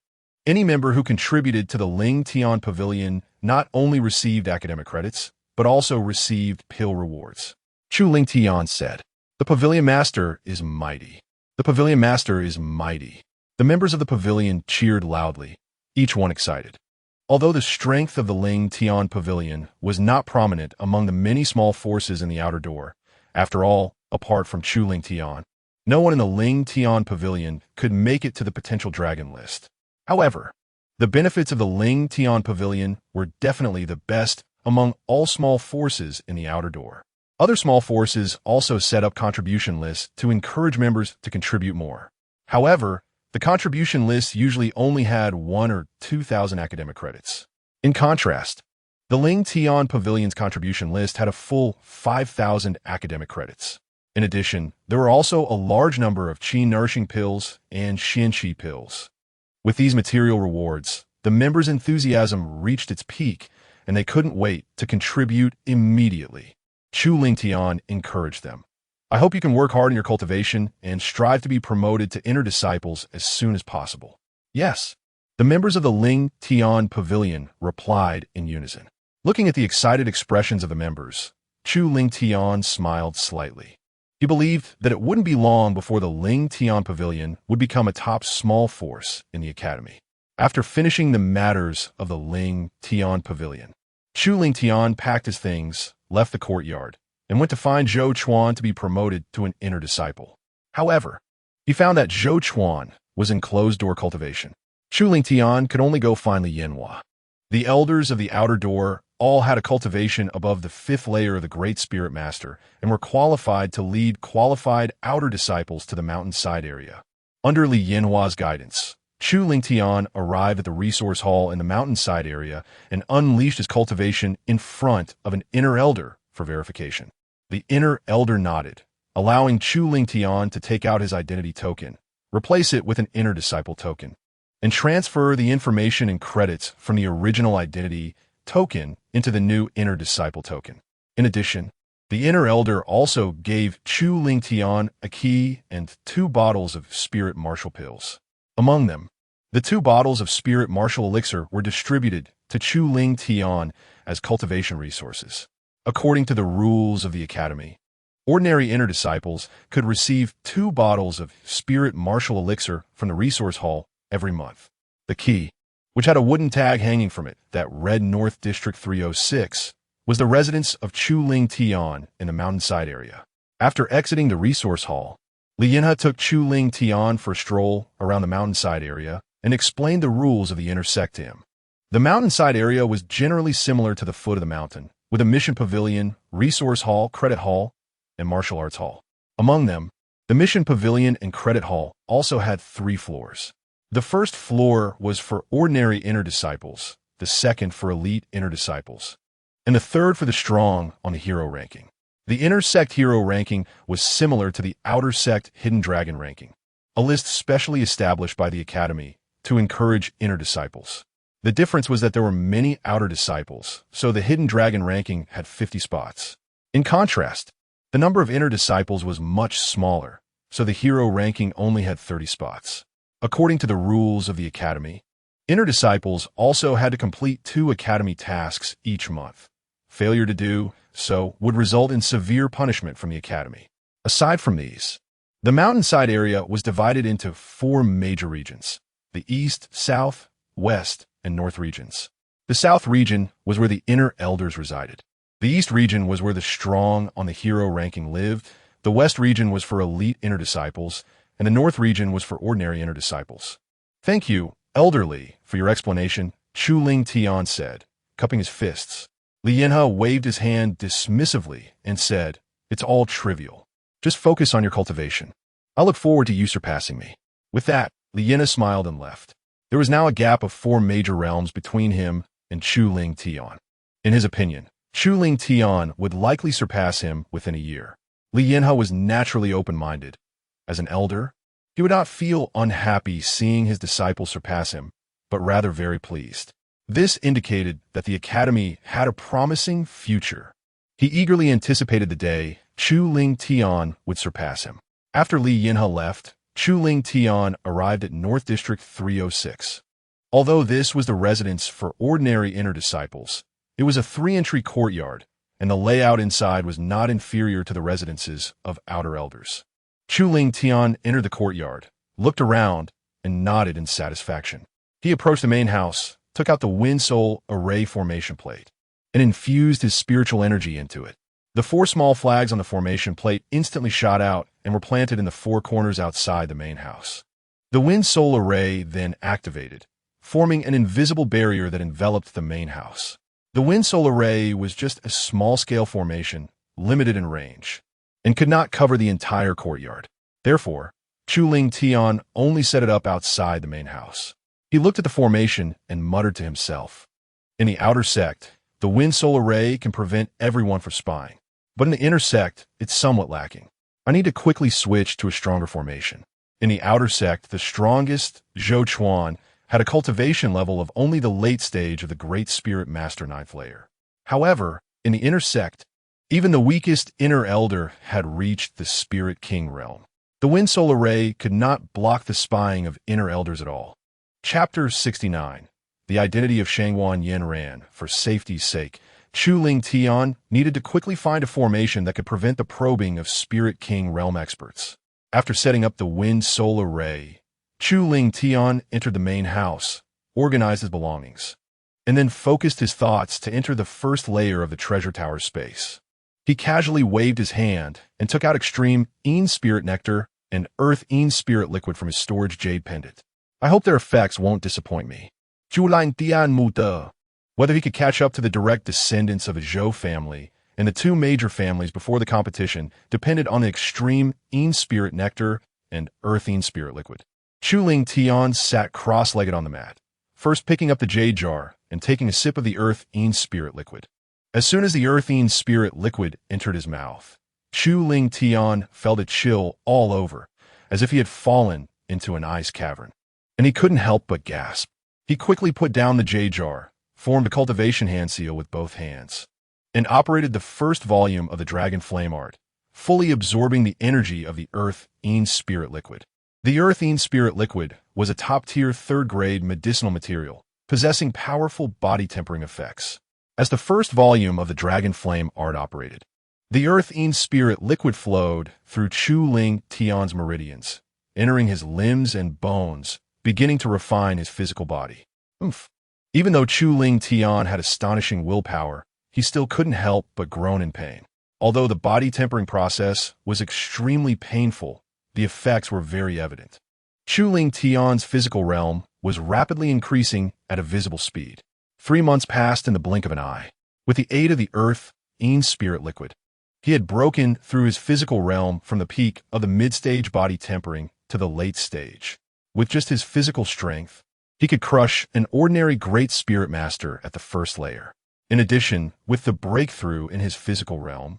Speaker 1: Any member who contributed to the Ling Tian Pavilion not only received academic credits, but also received pill rewards. Chu Lingtian said, The pavilion master is mighty. The pavilion master is mighty. The members of the pavilion cheered loudly, each one excited. Although the strength of the Ling Tian Pavilion was not prominent among the many small forces in the outer door, after all, apart from Chu Lingtian, no one in the Ling Tian Pavilion could make it to the potential dragon list. However, the benefits of the Ling Tian Pavilion were definitely the best among all small forces in the outer door. Other small forces also set up contribution lists to encourage members to contribute more. However, the contribution list usually only had 1,000 or 2,000 academic credits. In contrast, the Ling Tian Pavilion's contribution list had a full 5,000 academic credits. In addition, there were also a large number of qi-nourishing pills and Xin-Qi pills. With these material rewards, the members' enthusiasm reached its peak, and they couldn't wait to contribute immediately. Chu Lingtian encouraged them. I hope you can work hard in your cultivation and strive to be promoted to inner disciples as soon as possible. Yes, the members of the Ling Tian Pavilion replied in unison. Looking at the excited expressions of the members, Chu Lingtian smiled slightly. He believed that it wouldn't be long before the Ling Tian Pavilion would become a top small force in the academy. After finishing the matters of the Ling Tian Pavilion, Chu Lingtian packed his things, left the courtyard, and went to find Zhou Chuan to be promoted to an inner disciple. However, he found that Zhou Chuan was in closed-door cultivation. Chu Lingtian could only go find Li Yanhua. The elders of the outer door all had a cultivation above the 5th layer of the Great Spirit Master and were qualified to lead qualified outer disciples to the mountainside area. Under Li Yanhua's guidance, Chu Lingtian arrived at the resource hall in the mountainside area and unleashed his cultivation in front of an inner elder for verification. The inner elder nodded, allowing Chu Lingtian to take out his identity token, replace it with an inner disciple token, and transfer the information and credits from the original identity token into the new inner disciple token. In addition, the inner elder also gave Chu Lingtian a key and 2 bottles of spirit martial pills. Among them, the 2 bottles of spirit martial elixir were distributed to Chu Lingtian as cultivation resources. According to the rules of the academy, ordinary inner disciples could receive 2 bottles of spirit martial elixir from the resource hall every month. The key, which had a wooden tag hanging from it that read North District 306, was the residence of Chu Lingtian in the mountainside area. After exiting the resource hall, Li Yanhua took Chu Lingtian for a stroll around the mountainside area and explained the rules of the inner sect to him. The mountainside area was generally similar to the foot of the mountain, with a mission pavilion, resource hall, credit hall, and martial arts hall. Among them, the mission pavilion and credit hall also had 3 floors. The first floor was for ordinary inner disciples, the second for elite inner disciples, and the third for the strong on the hero ranking. The inner sect hero ranking was similar to the outer sect hidden dragon ranking, a list specially established by the academy to encourage inner disciples. The difference was that there were many outer disciples, so the hidden dragon ranking had 50 spots. In contrast, the number of inner disciples was much smaller, so the hero ranking only had 30 spots. According to the rules of the academy, inner disciples also had to complete 2 academy tasks each month. Failure to do so would result in severe punishment from the academy. Aside from these, the mountainside area was divided into 4 major regions: the East, South, West, and North regions. The South region was where the inner elders resided. The East region was where the strong on the hero ranking lived. The West region was for elite inner disciples, and the North region was for ordinary inner disciples. "Thank you, elderly, for your explanation," Chu Lingtian said, cupping his fists. Li Yanhua waved his hand dismissively and said, "It's all trivial. Just focus on your cultivation. I look forward to you surpassing me." With that, Li Yanhua smiled and left. There was now a gap of 4 major realms between him and Chu Lingtian. In his opinion, Chu Lingtian would likely surpass him within a year. Li Yanhua was naturally open-minded. As an elder, he would not feel unhappy seeing his disciple surpass him, but rather very pleased. This indicated that the academy had a promising future. He eagerly anticipated the day Chu Lingtian would surpass him. After Li Yanhua left, Chu Lingtian arrived at North District 306. Although this was the residence for ordinary inner disciples, it was a 3-entry courtyard, and the layout inside was not inferior to the residences of outer elders. Chu Lingtian entered the courtyard, looked around, and nodded in satisfaction. He approached the main house, took out the Wind Soul Array formation plate, and infused his spiritual energy into it. The 4 small flags on the formation plate instantly shot out and were planted in the 4 corners outside the main house. The Wind Soul Array then activated, forming an invisible barrier that enveloped the main house. The Wind Soul Array was just a small-scale formation, limited in range, and could not cover the entire courtyard. Therefore, Chu Lingtian only set it up outside the main house. He looked at the formation and muttered to himself. In the outer sect, the Wind Soul Array can prevent everyone from spying, but in the inner sect, it's somewhat lacking. I need to quickly switch to a stronger formation. In the outer sect, the strongest, Zhou Chuan, had a cultivation level of only the late stage of the Great Spirit Master 9th layer. However, in the inner sect, even the weakest inner elder had reached the Spirit King realm. The Wind Soul Array could not block the spying of inner elders at all. Chapter 69. The identity of Shangwan Yanran. For safety's sake, Chu Lingtian needed to quickly find a formation that could prevent the probing of Spirit King realm experts. After setting up the Wind Soul Array, Chu Lingtian entered the main house, organized his belongings, and then focused his thoughts to enter the first layer of the treasure tower space. He casually waved his hand and took out extreme Een spirit nectar and earth Een spirit liquid from his storage jade pendant. I hope their effects won't disappoint me. Zhulan Tian Mu De. Whether he could catch up to the direct descendants of the Zhou family and the two major families before the competition depended on the extreme Een spirit nectar and earth Een spirit liquid. Chuling Tian sat cross-legged on the mat, first picking up the jade jar and taking a sip of the earth Een spirit liquid. As soon as the earth Een spirit liquid entered his mouth, Chuling Tian felt a chill all over, as if he had fallen into an ice cavern. And he couldn't help but gasp. He quickly put down the jade jar, formed a cultivation hand seal with both hands, and operated the first volume of the dragon flame art, fully absorbing the energy of the earth Een spirit liquid. The earth Een spirit liquid was a top-tier third-grade medicinal material, possessing powerful body-tempering effects. As the first volume of the dragon flame art operated, the earth Een spirit liquid flowed through Chuling Tian's meridians, entering his limbs and bones, beginning to refine his physical body. Even though Chuling Tian had astonishing willpower, he still couldn't help but groan in pain. Although the body-tempering process was extremely painful, the effects were very evident. Chuling Tian's physical realm was rapidly increasing at a visible speed. 3 months passed in the blink of an eye. With the aid of the earth Een spirit liquid, he had broken through his physical realm from the peak of the mid-stage body tempering to the late stage. With just his physical strength, he could crush an ordinary great spirit master at the first layer. In addition, with the breakthrough in his physical realm,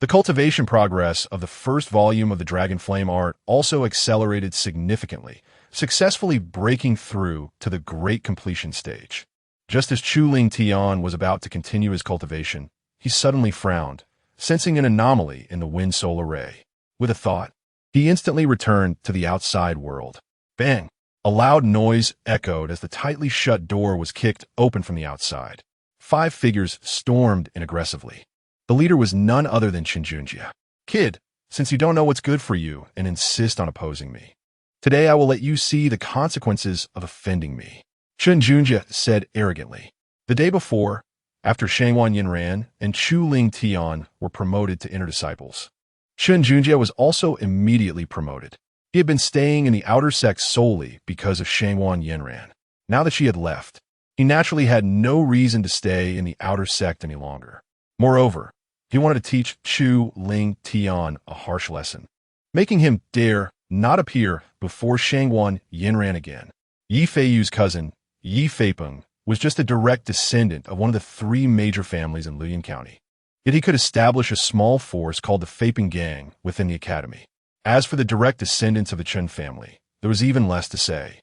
Speaker 1: the cultivation progress of the first volume of the Dragon Flame art also accelerated significantly, successfully breaking through to the great completion stage. Just as Chuling Tian was about to continue his cultivation, he suddenly frowned, sensing an anomaly in the wind solar ray. With a thought, he instantly returned to the outside world. Bang! A loud noise echoed as the tightly shut door was kicked open from the outside. 5 figures stormed in aggressively. The leader was none other than Chinjunjia. Kid, since you don't know what's good for you and insist on opposing me, today I will let you see the consequences of offending me, Chinjunjia said arrogantly. The day before, after Shangwan Yinran and Chuling Tian were promoted to inner disciples, Chinjunjia was also immediately promoted. He had been staying in the outer sect solely because of Shangwan Yinran. Now that she had left, he naturally had no reason to stay in the outer sect any longer. Moreover, he wanted to teach Chuling Tian a harsh lesson, making him dare not appear before Shangwan Yinran again. Yi Feiyu's cousin, Yi Feipeng, was just a direct descendant of one of the 3 major families in Luyan County. Yet he could establish a small force called the Feipeng Gang within the academy. As for the direct descendants of the Chen family, there was even less to say.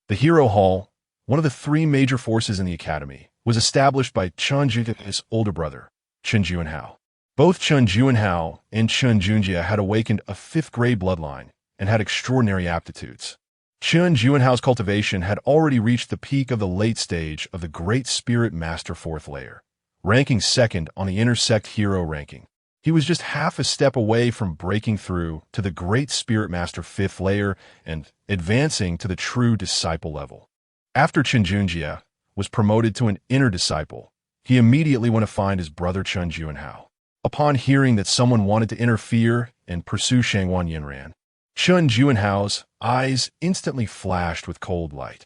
Speaker 1: The Hero Hall, one of the 3 major forces in the academy, was established by Chen Jujia's older brother, Chen Juanhao. Both Chen Juanhao and Chen Junjia had awakened a 5th-grade bloodline and had extraordinary aptitudes. Chen Juanhao's cultivation had already reached the peak of the late stage of the Great Spirit Master 4th layer, ranking 2nd on the Intersect Hero ranking. He was just half a step away from breaking through to the Great Spirit Master 5th layer and advancing to the true disciple level. After Chen Junjia was promoted to an inner disciple, he immediately went to find his brother Chen Juanhao. Upon hearing that someone wanted to interfere and pursue Shangwan Yinran, Chen Juanhao's eyes instantly flashed with cold light.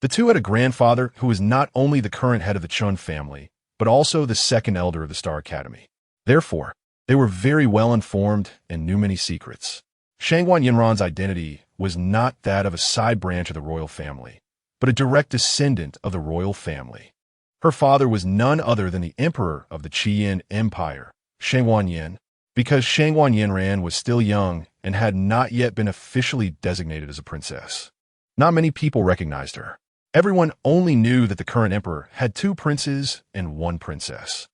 Speaker 1: The two had a grandfather who was not only the current head of the Chen family, but also the 2nd elder of the Star Academy. Therefore, they were very well informed and knew many secrets. Shangwan Yinran's identity was not that of a side branch of the royal family, but a direct descendant of the royal family. Her father was none other than the emperor of the Qian Empire, Shangwan Yin. Because Shangwan Yinran was still young and had not yet been officially designated as a princess, not many people recognized her. Everyone only knew that the current emperor had 2 princes and 1 princess.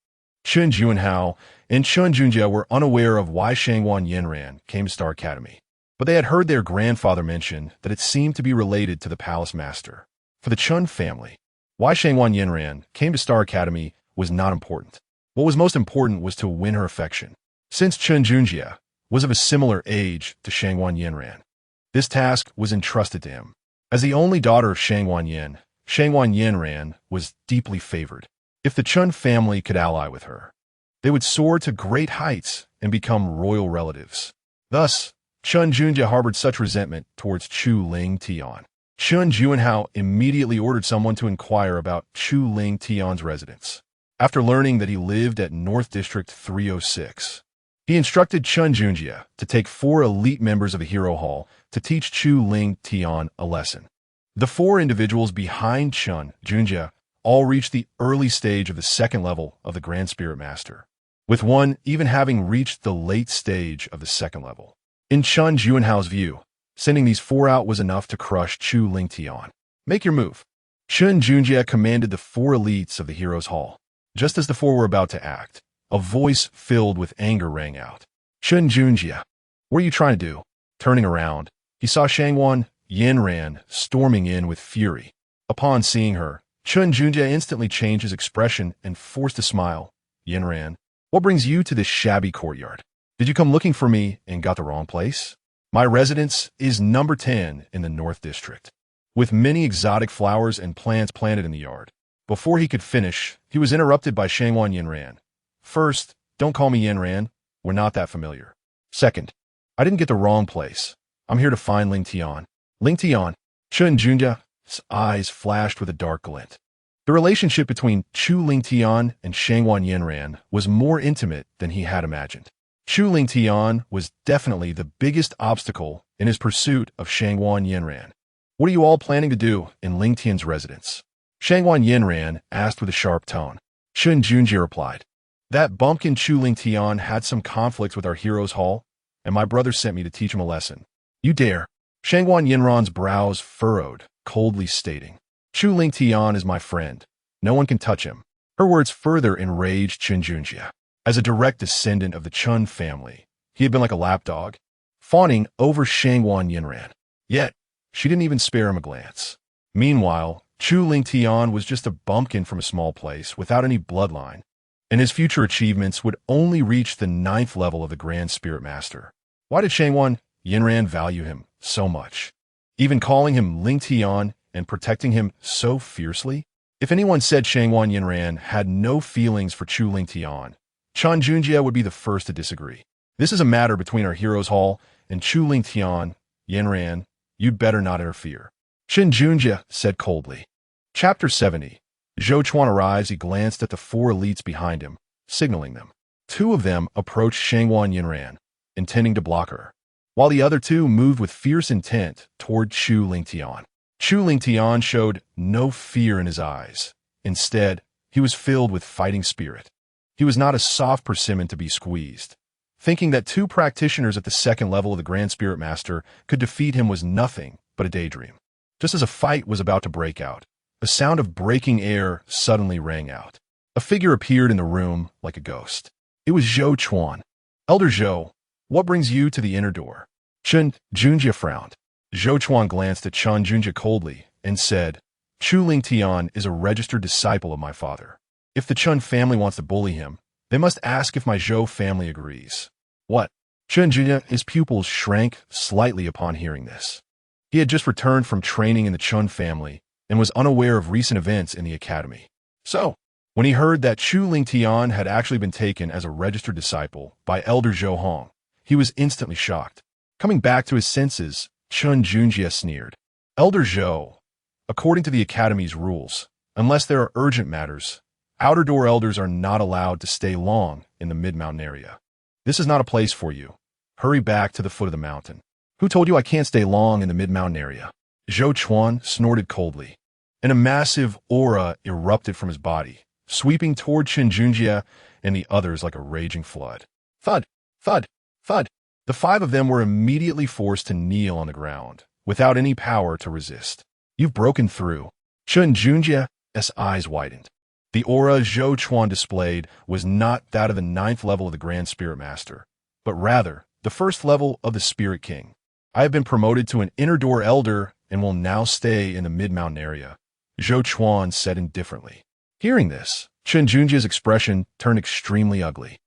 Speaker 1: Chen Juanhao and Chen Junjia were unaware of why Shangwan Yinran came to Star Academy, but they had heard their grandfather mention that it seemed to be related to the palace master. For the Chen family, why Shangwan Yinran came to Star Academy was not important. What was most important was to win her affection. Since Chen Junjia was of a similar age to Shangwan Yinran, this task was entrusted to him. As the only daughter of Shangwan Yin, Shangwan Yinran was deeply favored. If the Chen family could ally with her, They would soar to great heights and become royal relatives. Thus, Chun Junjie harbored such resentment towards Chu Ling Tian. Chun Juanhao immediately ordered someone to inquire about Chu Ling Tian's residence. After learning that he lived at North District 306, he instructed Chun Junjie to take 4 elite members of the Hero Hall to teach Chu Ling Tian a lesson. The 4 individuals behind Chun Junjie all reached the early stage of the second level of the Grand Spirit Master, with one even having reached the late stage of the second level. In Chun Juanhao's view, sending these 4 out was enough to crush Chu Ling Tian. Make your move. Chun Junjie commanded the 4 elites of the Heroes Hall. Just as the 4 were about to act, a voice filled with anger rang out. Chun Junjie, what are you trying to do? Turning around, he saw Shangwan Yinran storming in with fury. Upon seeing her, Chun Junjie instantly changed his expression and forced a smile. Yinran, what brings you to this shabby courtyard? Did you come looking for me and got the wrong place? My residence is number 10 in the North District, with many exotic flowers and plants planted in the yard. Before he could finish, he was interrupted by Shangwan Yinran. First, don't call me Yinran. We're not that familiar. Second, I didn't get the wrong place. I'm here to find Ling Tian. Ling Tian. Chun Junjie's eyes flashed with a dark glint. The relationship between Chu Ling Tian and Shangwan Yinran was more intimate than he had imagined. Chu Ling Tian was definitely the biggest obstacle in his pursuit of Shangwan Yinran. What are you all planning to do in Ling Tian's residence? Shangwan Yinran asked with a sharp tone. Chun Junjie replied, that bumpkin Chu Ling Tian had some conflicts with our Heroes Hall, and my brother sent me to teach him a lesson. You dare? Shangwan Yinran's brows furrowed, coldly stating, Chu Ling Tian is my friend. No one can touch him. Her words further enraged Chun Junjie. As a direct descendant of the Chun family, he had been like a lapdog, fawning over Shangwan Yinran. Yet, she didn't even spare him a glance. Meanwhile, Chu Ling Tian was just a bumpkin from a small place without any bloodline, and his future achievements would only reach the 9th level of the Grand Spirit Master. Why did Shangwan Yinran value him so much, even calling him Ling Tian and protecting him so fiercely? If anyone said Shangwan Yinran had no feelings for Chu Ling Tian, Chun Junjie would be the first to disagree. This is a matter between our Heroes Hall and Chu Ling Tian. Yinran, you'd better not interfere. Chun Junjie said coldly. Chapter 70. Zhou Chuan arrives. He glanced at the 4 elites behind him, signaling them. 2 of them approached Shangwan Yinran, intending to block her, while the other 2 moved with fierce intent toward Chu Ling Tian. Chu Ling Tian showed no fear in his eyes. Instead, he was filled with fighting spirit. He was not a soft persimmon to be squeezed. Thinking that 2 practitioners at the 2nd level of the Grand Spirit Master could defeat him was nothing but a daydream. Just as a fight was about to break out, a sound of breaking air suddenly rang out. A figure appeared in the room like a ghost. It was Zhou Chuan. Elder Zhou, what brings you to the inner door? Chun Junjie frowned. Zhou Chuan glanced at Chun Junjie coldly and said, Chu Ling Tian is a registered disciple of my father. If the Chun family wants to bully him, they must ask if my Zhou family agrees. What? Chun Junjie's pupils shrank slightly upon hearing this. He had just returned from training in the Chun family and was unaware of recent events in the academy. So, when he heard that Chu Ling Tian had actually been taken as a registered disciple by Elder Zhou Hong, he was instantly shocked. Coming back to his senses, Chun Junjie sneered. Elder Zhou, according to the academy's rules, unless there are urgent matters, outer door elders are not allowed to stay long in the mid-mountain area. This is not a place for you. Hurry back to the foot of the mountain. Who told you I can't stay long in the mid-mountain area? Zhou Chuan snorted coldly, and a massive aura erupted from his body, sweeping toward Chun Junjie and the others like a raging flood. Thud, thud, thud. The 5 of them were immediately forced to kneel on the ground, without any power to resist. You've broken through. Chun Junjie's eyes widened. The aura Zhou Chuan displayed was not that of the 9th level of the Grand Spirit Master, but rather the 1st level of the Spirit King. I have been promoted to an inner door elder and will now stay in the mid-mountain area, Zhou Chuan said indifferently. Hearing this, Chun Junjie's expression turned extremely ugly.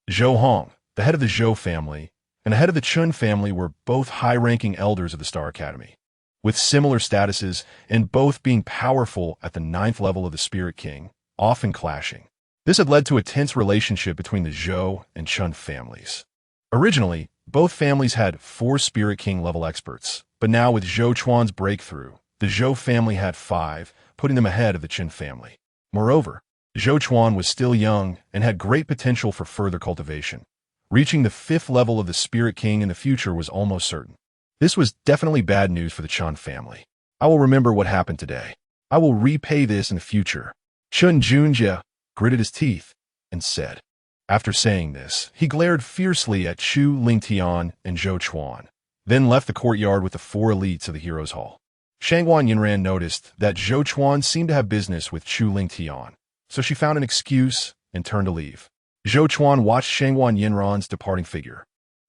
Speaker 1: Zhou Hong, the head of the Zhou family, and the head of the Chun family were both high-ranking elders of the Star Academy, with similar statuses and both being powerful at the 9th level of the Spirit King, often clashing. This had led to a tense relationship between the Zhou and Chun families. Originally, both families had 4 Spirit King level experts, but now with Zhou Chuan's breakthrough, the Zhou family had 5, putting them ahead of the Qin family. Moreover, Zhou Chuan was still young and had great potential for further cultivation. Reaching the 5th level of the Spirit King in the future was almost certain. This was definitely bad news for the Chun family. I will remember what happened today. I will repay this in the future. Chun Junjie gritted his teeth and said. After saying this, he glared fiercely at Chu Lingtian and Zhou Chuan, then left the courtyard with the 4 elites of the Heroes' Hall. Shangguan Yinran noticed that Zhou Chuan seemed to have business with Chu Lingtian, so she found an excuse and turned to leave. Zhou Chuan watched Shangguan Yinran's departing figure,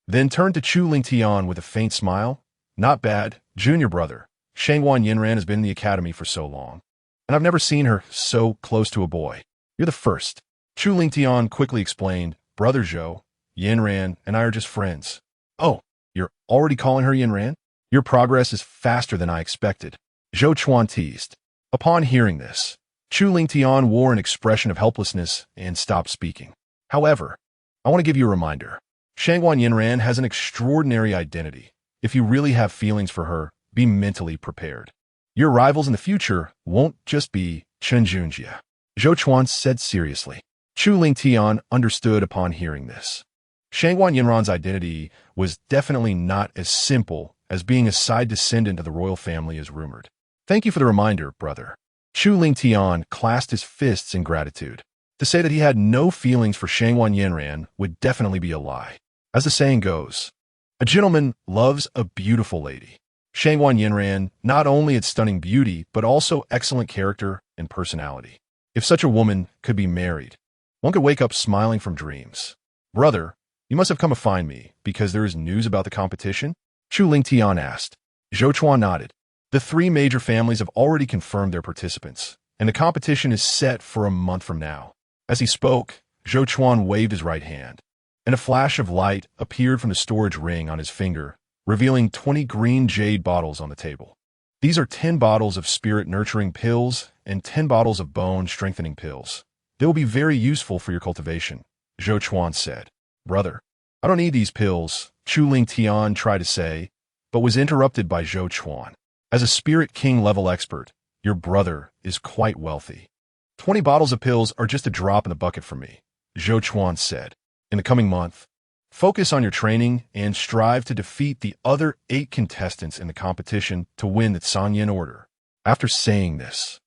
Speaker 1: then turned to Chu Lingtian with a faint smile. Not bad, junior brother. Shangguan Yinran has been in the academy for so long, and I've never seen her so close to a boy. You're the first. Chu Lingtian quickly explained, Brother Zhou, Yinran and I are just friends. Oh, you're already calling her Yinran? Your progress is faster than I expected. Zhou Chuan teased. Upon hearing this, Chu Lingtian wore an expression of helplessness and stopped speaking. However, I want to give you a reminder. Shangguan Yinran has an extraordinary identity. If you really have feelings for her, be mentally prepared. Your rivals in the future won't just be Chen Junjie. Zhou Chuan said seriously. Chu Lingtian understood upon hearing this. Shangguan Yinran's identity was definitely not as simple as being a side descendant of the royal family as rumored. Thank you for the reminder, brother. Chu Lingtian clasped his fists in gratitude. To say that he had no feelings for Shangguan Yinran would definitely be a lie. As the saying goes, a gentleman loves a beautiful lady. Shangguan Yinran not only had stunning beauty, but also excellent character and personality. If such a woman could be married, one could wake up smiling from dreams. Brother, you must have come to find me because there is news about the competition? Chu Lingtian asked. Zhou Chuan nodded. The 3 major families have already confirmed their participants, and the competition is set for a month from now. As he spoke, Zhou Chuan waved his right hand, and a flash of light appeared from the storage ring on his finger, revealing 20 green jade bottles on the table. These are 10 bottles of spirit-nurturing pills and 10 bottles of bone-strengthening pills. They will be very useful for your cultivation, Zhou Chuan said. Brother, I don't need these pills, Chu Lingtian tried to say, but was interrupted by Zhou Chuan. As a Spirit King level expert, your brother is quite wealthy. 20 bottles of pills are just a drop in the bucket for me, Zhou Chuan said. In the coming month, focus on your training and strive to defeat the other 8 contestants in the competition to win the Sanyin order. After saying this,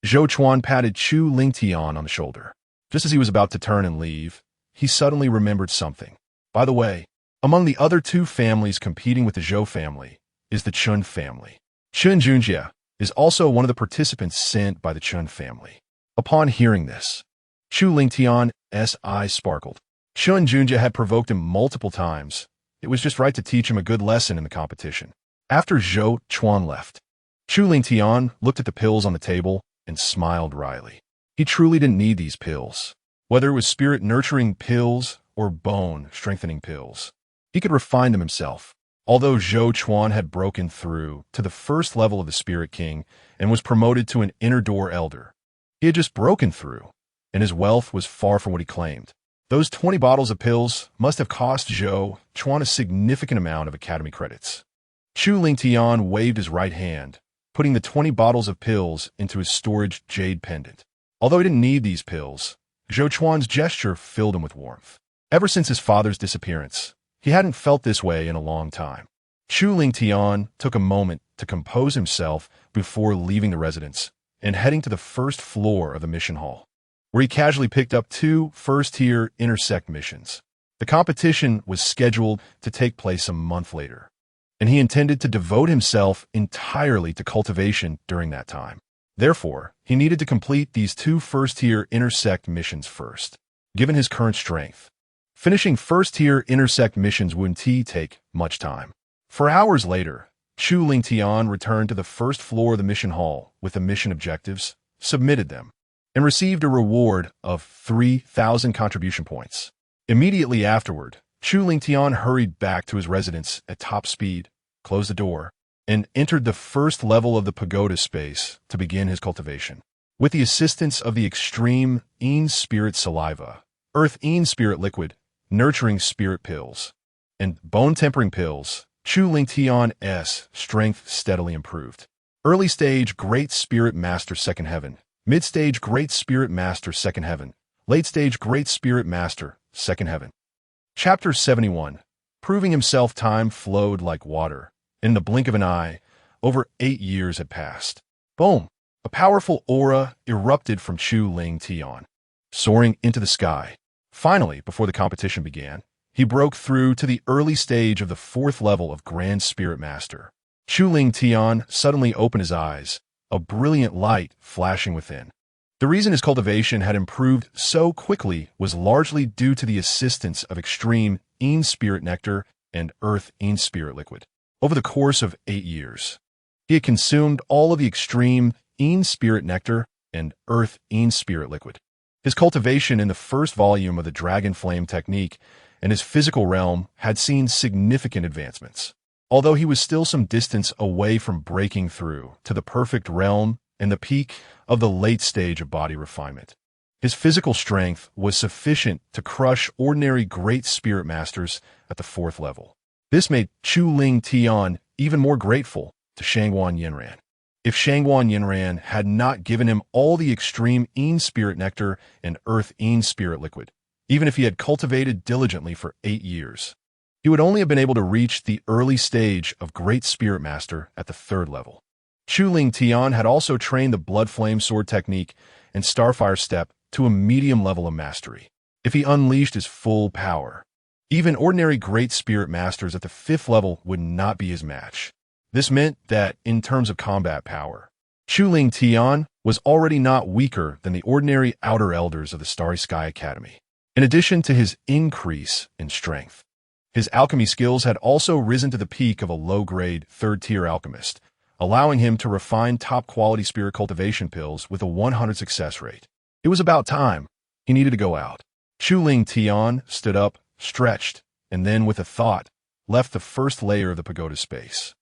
Speaker 1: Zhou Chuan patted Chu Lingtian on the shoulder. Just as he was about to turn and leave, he suddenly remembered something. By the way, among the other 2 families competing with the Zhou family is the Chun family. Chun Junjie is also one of the participants sent by the Chun family. Upon hearing this, Chu Lingtian's eyes sparkled. Chun Junjie had provoked him multiple times. It was just right to teach him a good lesson in the competition. After Zhou Chuan left, Chu Lingtian looked at the pills on the table and smiled wryly. He truly didn't need these pills. Whether it was spirit-nurturing pills or bone-strengthening pills, he could refine them himself. Although Zhou Chuan had broken through to the 1st level of the Spirit King and was promoted to an inner door elder, he had just broken through, and his wealth was far from what he claimed. Those 20 bottles of pills must have cost Zhou Chuan a significant amount of academy credits. Chu Lingtian waved his right hand, putting the 20 bottles of pills into his storage jade pendant. Although he didn't need these pills, Zhou Chuan's gesture filled him with warmth. Ever since his father's disappearance, he hadn't felt this way in a long time. Chu Lingtian took a moment to compose himself before leaving the residence and heading to the 1st floor of the mission hall, where he casually picked up 2 first-tier intersect missions. The competition was scheduled to take place a month later, and he intended to devote himself entirely to cultivation during that time. Therefore, he needed to complete these 2 first-tier intersect missions first. Given his current strength, finishing first-tier intersect missions wouldn't take much time. 4 hours later, Chu Lingtian returned to the 1st floor of the mission hall with the mission objectives, submitted them, and received a reward of 3,000 contribution points. Immediately afterward, Chu Lingtian hurried back to his residence at top speed, closed the door, and entered the 1st level of the pagoda space to begin his cultivation. With the assistance of the extreme Yin spirit saliva, earth Yin spirit liquid, nurturing spirit pills, and bone-tempering pills, Chu Ling Tian's strength steadily improved. Early stage Great Spirit Master Second Heaven, mid-stage Great Spirit Master Second Heaven, late stage Great Spirit Master Second Heaven. Chapter 71. Proving himself. Time flowed like water. In the blink of an eye, over 8 years had passed. Boom! A powerful aura erupted from Chu Ling Tian, soaring into the sky. Finally, before the competition began, he broke through to the early stage of the 4th level of Grand Spirit Master. Chu Ling Tian suddenly opened his eyes, a brilliant light flashing within. The reason his cultivation had improved so quickly was largely due to the assistance of extreme Yin Spirit Nectar and Earth Yin Spirit Liquid. Over the course of 8 years, he had consumed all of the extreme Yin Spirit Nectar and Earth Yin Spirit Liquid. His cultivation in the first volume of the Dragon Flame technique and his physical realm had seen significant advancements. Although he was still some distance away from breaking through to the perfect realm and the peak of the late stage of body refinement, his physical strength was sufficient to crush ordinary Great Spirit Masters at the 4th level. This made Chu Ling Tian even more grateful to Shangguan Yinran. If Shangguan Yinran had not given him all the extreme Yin Spirit Nectar and Earth Yin Spirit Liquid, even if he had cultivated diligently for 8 years, he would only have been able to reach the early stage of Great Spirit Master at the 3rd level. Chu Ling Tian had also trained the Blood Flame Sword technique and Starfire Step to a medium level of mastery. If he unleashed his full power, even ordinary Great Spirit Masters at the 5th level would not be his match. This meant that, in terms of combat power, Chu Ling Tian was already not weaker than the ordinary Outer Elders of the Starry Sky Academy. In addition to his increase in strength, his alchemy skills had also risen to the peak of a low-grade, 3rd-tier alchemist, allowing him to refine top-quality spirit cultivation pills with a 100 success rate. It was about time. He needed to go out. Chu Ling Tian stood up, stretched, and then, with a thought, left the first layer of the pagoda space.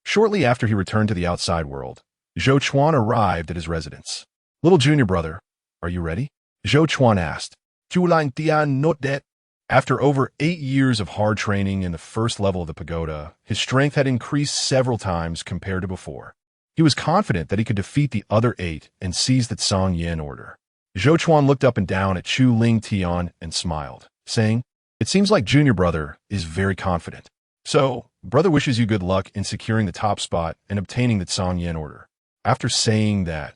Speaker 1: Shortly after he returned to the outside world, Zhou Chuan arrived at his residence. "Little junior brother, are you ready?" Zhou Chuan asked. "Chu Ling Tian not dead." After over 8 years of hard training in the 1st level of the pagoda, his strength had increased several times compared to before. He was confident that he could defeat the other 8 and seize the Tsang Yin order. Zhou Chuan looked up and down at Chu Ling Tian and smiled, saying, "It seems like junior brother is very confident. So, brother wishes you good luck in securing the top spot and obtaining the Tsang Yin order." After saying that,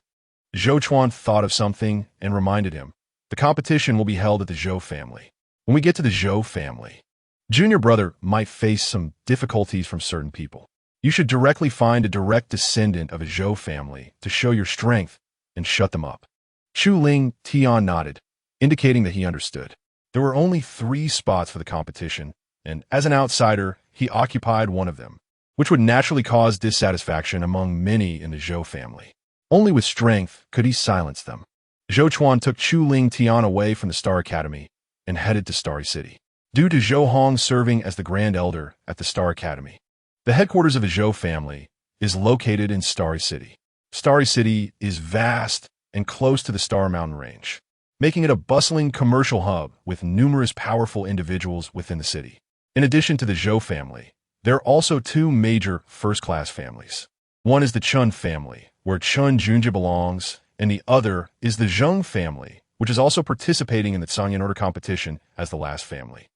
Speaker 1: Zhou Chuan thought of something and reminded him, "The competition will be held at the Zhou family. When we get to the Zhou family, junior brother might face some difficulties from certain people. You should directly find a direct descendant of a Zhou family to show your strength and shut them up." Chu Ling Tian nodded, indicating that he understood. There were only 3 spots for the competition, and as an outsider, he occupied one of them, which would naturally cause dissatisfaction among many in the Zhou family. Only with strength could he silence them. Zhou Chuan took Chu Ling Tian away from the Star Academy and headed to Starry City. Due to Zhou Hong serving as the Grand Elder at the Star Academy, the headquarters of the Zhou family is located in Starry City. Starry City is vast and close to the Star Mountain Range, making it a bustling commercial hub with numerous powerful individuals within the city. In addition to the Zhou family, there are also 2 major first-class families. One is the Chun family, where Chun Junja belongs, and the other is the Zheng family, which is also participating in the Tsang Yin Order competition as the last family.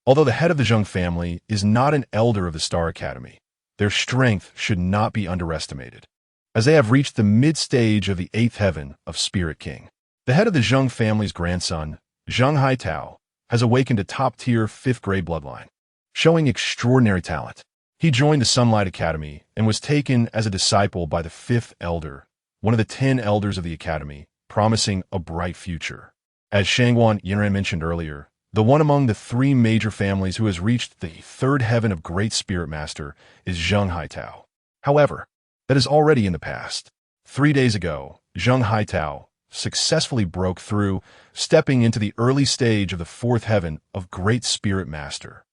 Speaker 1: Although the head of the Zheng family is not an elder of the Star Academy, their strength should not be underestimated, as they have reached the mid-stage of the 8th heaven of Spirit King. The head of the Zheng family's grandson, Zheng Haitao, has awakened a top-tier 5th-grade bloodline, showing extraordinary talent. He joined the Sunlight Academy and was taken as a disciple by the 5th elder, one of the 10 elders of the academy, promising a bright future. As Shangguan Yinran mentioned earlier, the one among the 3 major families who has reached the 3rd heaven of Great Spirit Master is Zheng Haitao. However, that is already in the past. 3 days ago, Zheng Haitao successfully broke through, stepping into the early stage of the 4th heaven of Great Spirit Master.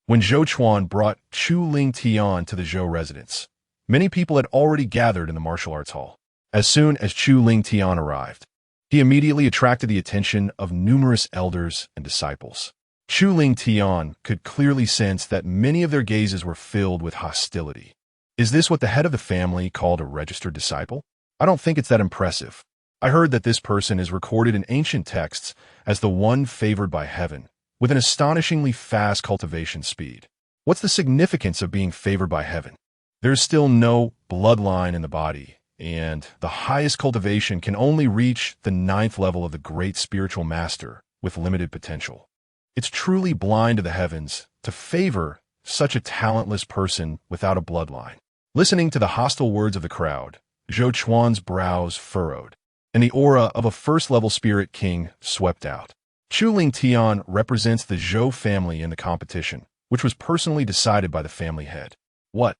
Speaker 1: When Zhou Chuan brought Chu Ling Tian to the Zhou residence, many people had already gathered in the martial arts hall. As soon as Chu Ling Tian arrived, He immediately attracted the attention of numerous elders and disciples. Chu Ling Tian could clearly sense that many of their gazes were filled with hostility. Is this what the head of the family called a registered disciple? I don't think it's that impressive. I heard that this person is recorded in ancient texts as the one favored by heaven, with an astonishingly fast cultivation speed. What's the significance of being favored by heaven? There's still no bloodline in the body, and the highest cultivation can only reach the 9th level of the great spiritual master with limited potential. It's truly blind to the heavens to favor such a talentless person without a bloodline. Listening to the hostile words of the crowd, Zhou Chuan's brows furrowed, and the aura of a first-level spirit king swept out. Chu Ling Tian represents the Zhou family in the competition, which was personally decided by the family head. What?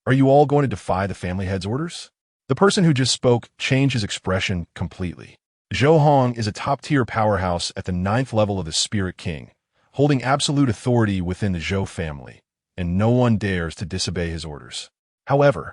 Speaker 1: Are you all going to defy the family head's orders? The person who just spoke changed his expression completely. Zhou Hong is a top-tier powerhouse at the 9th level of the Spirit King, holding absolute authority within the Zhou family, and no one dares to disobey his orders. However,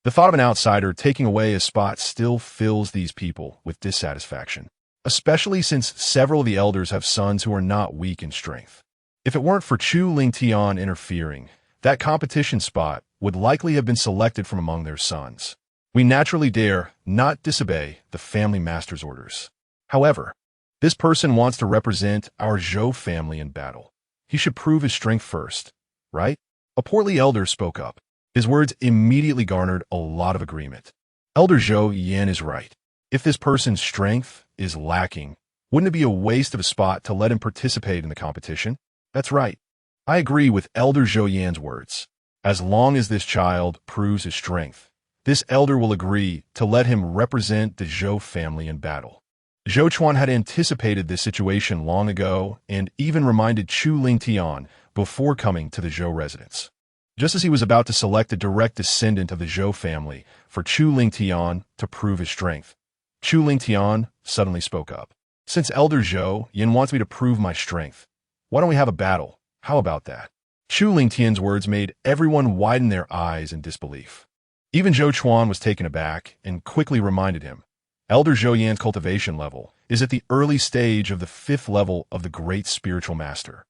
Speaker 1: the thought of an outsider taking away a spot still fills these people with dissatisfaction, especially since several of the elders have sons who are not weak in strength. If it weren't for Chu Ling Tian interfering, that competition spot would likely have been selected from among their sons. We naturally dare not disobey the family master's orders. However, this person wants to represent our Zhou family in battle. He should prove his strength first, right? A portly elder spoke up. His words immediately garnered a lot of agreement. Elder Zhou Yan is right. If this person's strength is lacking, wouldn't it be a waste of a spot to let him participate in the competition? That's right. I agree with Elder Zhou Yan's words. As long as this child proves his strength, this elder will agree to let him represent the Zhou family in battle. Zhou Chuan had anticipated this situation long ago and even reminded Chu Ling Tian before coming to the Zhou residence. Just as he was about to select a direct descendant of the Zhou family for Chu Ling Tian to prove his strength, Chu Ling Tian suddenly spoke up. Since Elder Zhou Yan wants me to prove my strength, why don't we have a battle? How about that? Chu Ling Tian's words made everyone widen their eyes in disbelief. Even Zhou Chuan was taken aback and quickly reminded him, Elder Zhou Yan's cultivation level is at the early stage of the 5th level of the great spiritual master.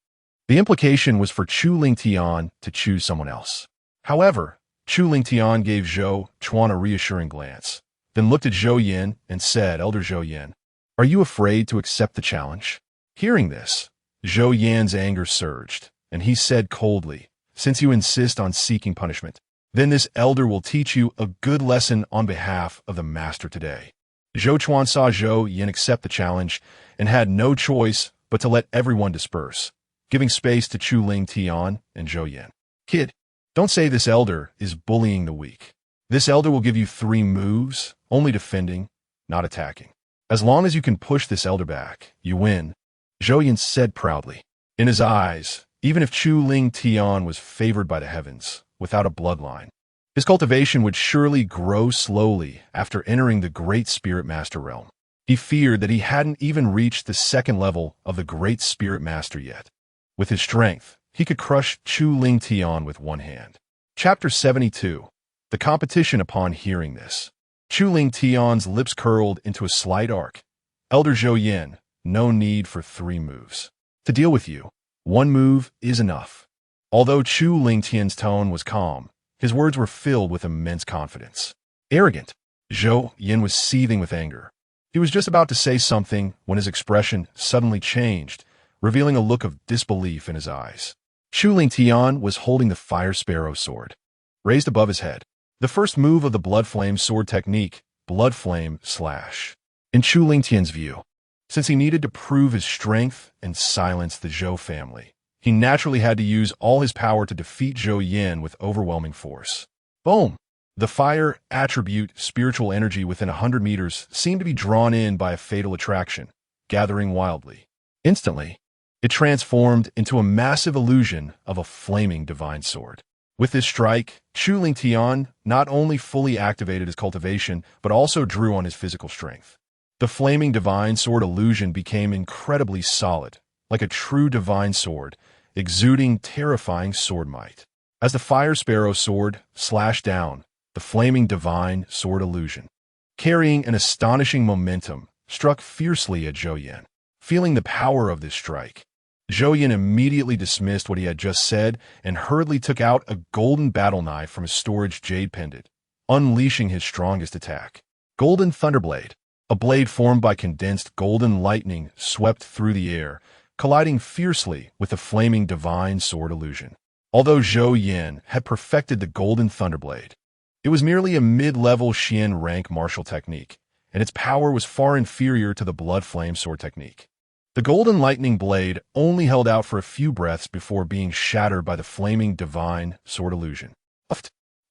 Speaker 1: The implication was for Chu Ling Tian to choose someone else. However, Chu Ling Tian gave Zhou Chuan a reassuring glance, then looked at Zhou Yan and said, Elder Zhou Yan, are you afraid to accept the challenge? Hearing this, Zhou Yan's anger surged, and he said coldly, since you insist on seeking punishment, then this elder will teach you a good lesson on behalf of the master today. Zhou Chuan saw Zhou Yan accept the challenge and had no choice but to let everyone disperse, giving space to Chu Ling Tian and Zhou Yan. Kid, don't say this elder is bullying the weak. This elder will give you 3 moves, only defending, not attacking. As long as you can push this elder back, you win, Zhou Yan said proudly. In his eyes, even if Chu Ling Tian was favored by the heavens, without a bloodline, his cultivation would surely grow slowly after entering the Great Spirit Master realm. He feared that he hadn't even reached the 2nd level of the Great Spirit Master yet. With his strength, he could crush Chu Ling Tian with one hand. Chapter 72. The competition. Upon hearing this, Chu Ling Tian's lips curled into a slight arc. Elder Zhou Yan, no need for 3 moves. To deal with you, 1 move is enough. Although Chu Ling Tian's tone was calm, his words were filled with immense confidence. Arrogant. Zhou Yan was seething with anger. He was just about to say something when his expression suddenly changed, revealing a look of disbelief in his eyes. Chu Ling Tian was holding the Fire Sparrow sword, raised above his head. The first move of the Blood Flame sword technique, Blood Flame Slash. In Chu Ling Tian's view, since he needed to prove his strength and silence the Zhou family, he naturally had to use all his power to defeat Zhou Yan with overwhelming force. Boom! The fire attribute spiritual energy within 100 meters seemed to be drawn in by a fatal attraction, gathering wildly. Instantly, it transformed into a massive illusion of a flaming divine sword. With this strike, Chu Ling Tian not only fully activated his cultivation, but also drew on his physical strength. The flaming divine sword illusion became incredibly solid, like a true divine sword, exuding terrifying sword might. As the Fire Sparrow sword slashed down, the flaming divine sword illusion, carrying an astonishing momentum, struck fiercely at Zhou Yin. Feeling the power of this strike, Zhou Yin immediately dismissed what he had just said and hurriedly took out a golden battle knife from his storage jade pendant, unleashing his strongest attack. Golden Thunderblade. A blade formed by condensed golden lightning swept through the air, colliding fiercely with the flaming divine sword illusion. Although Zhou Yin had perfected the Golden Thunderblade, it was merely a mid-level Xian rank martial technique, and its power was far inferior to the Blood Flame sword technique. The Golden Lightning Blade only held out for a few breaths before being shattered by the flaming divine sword illusion.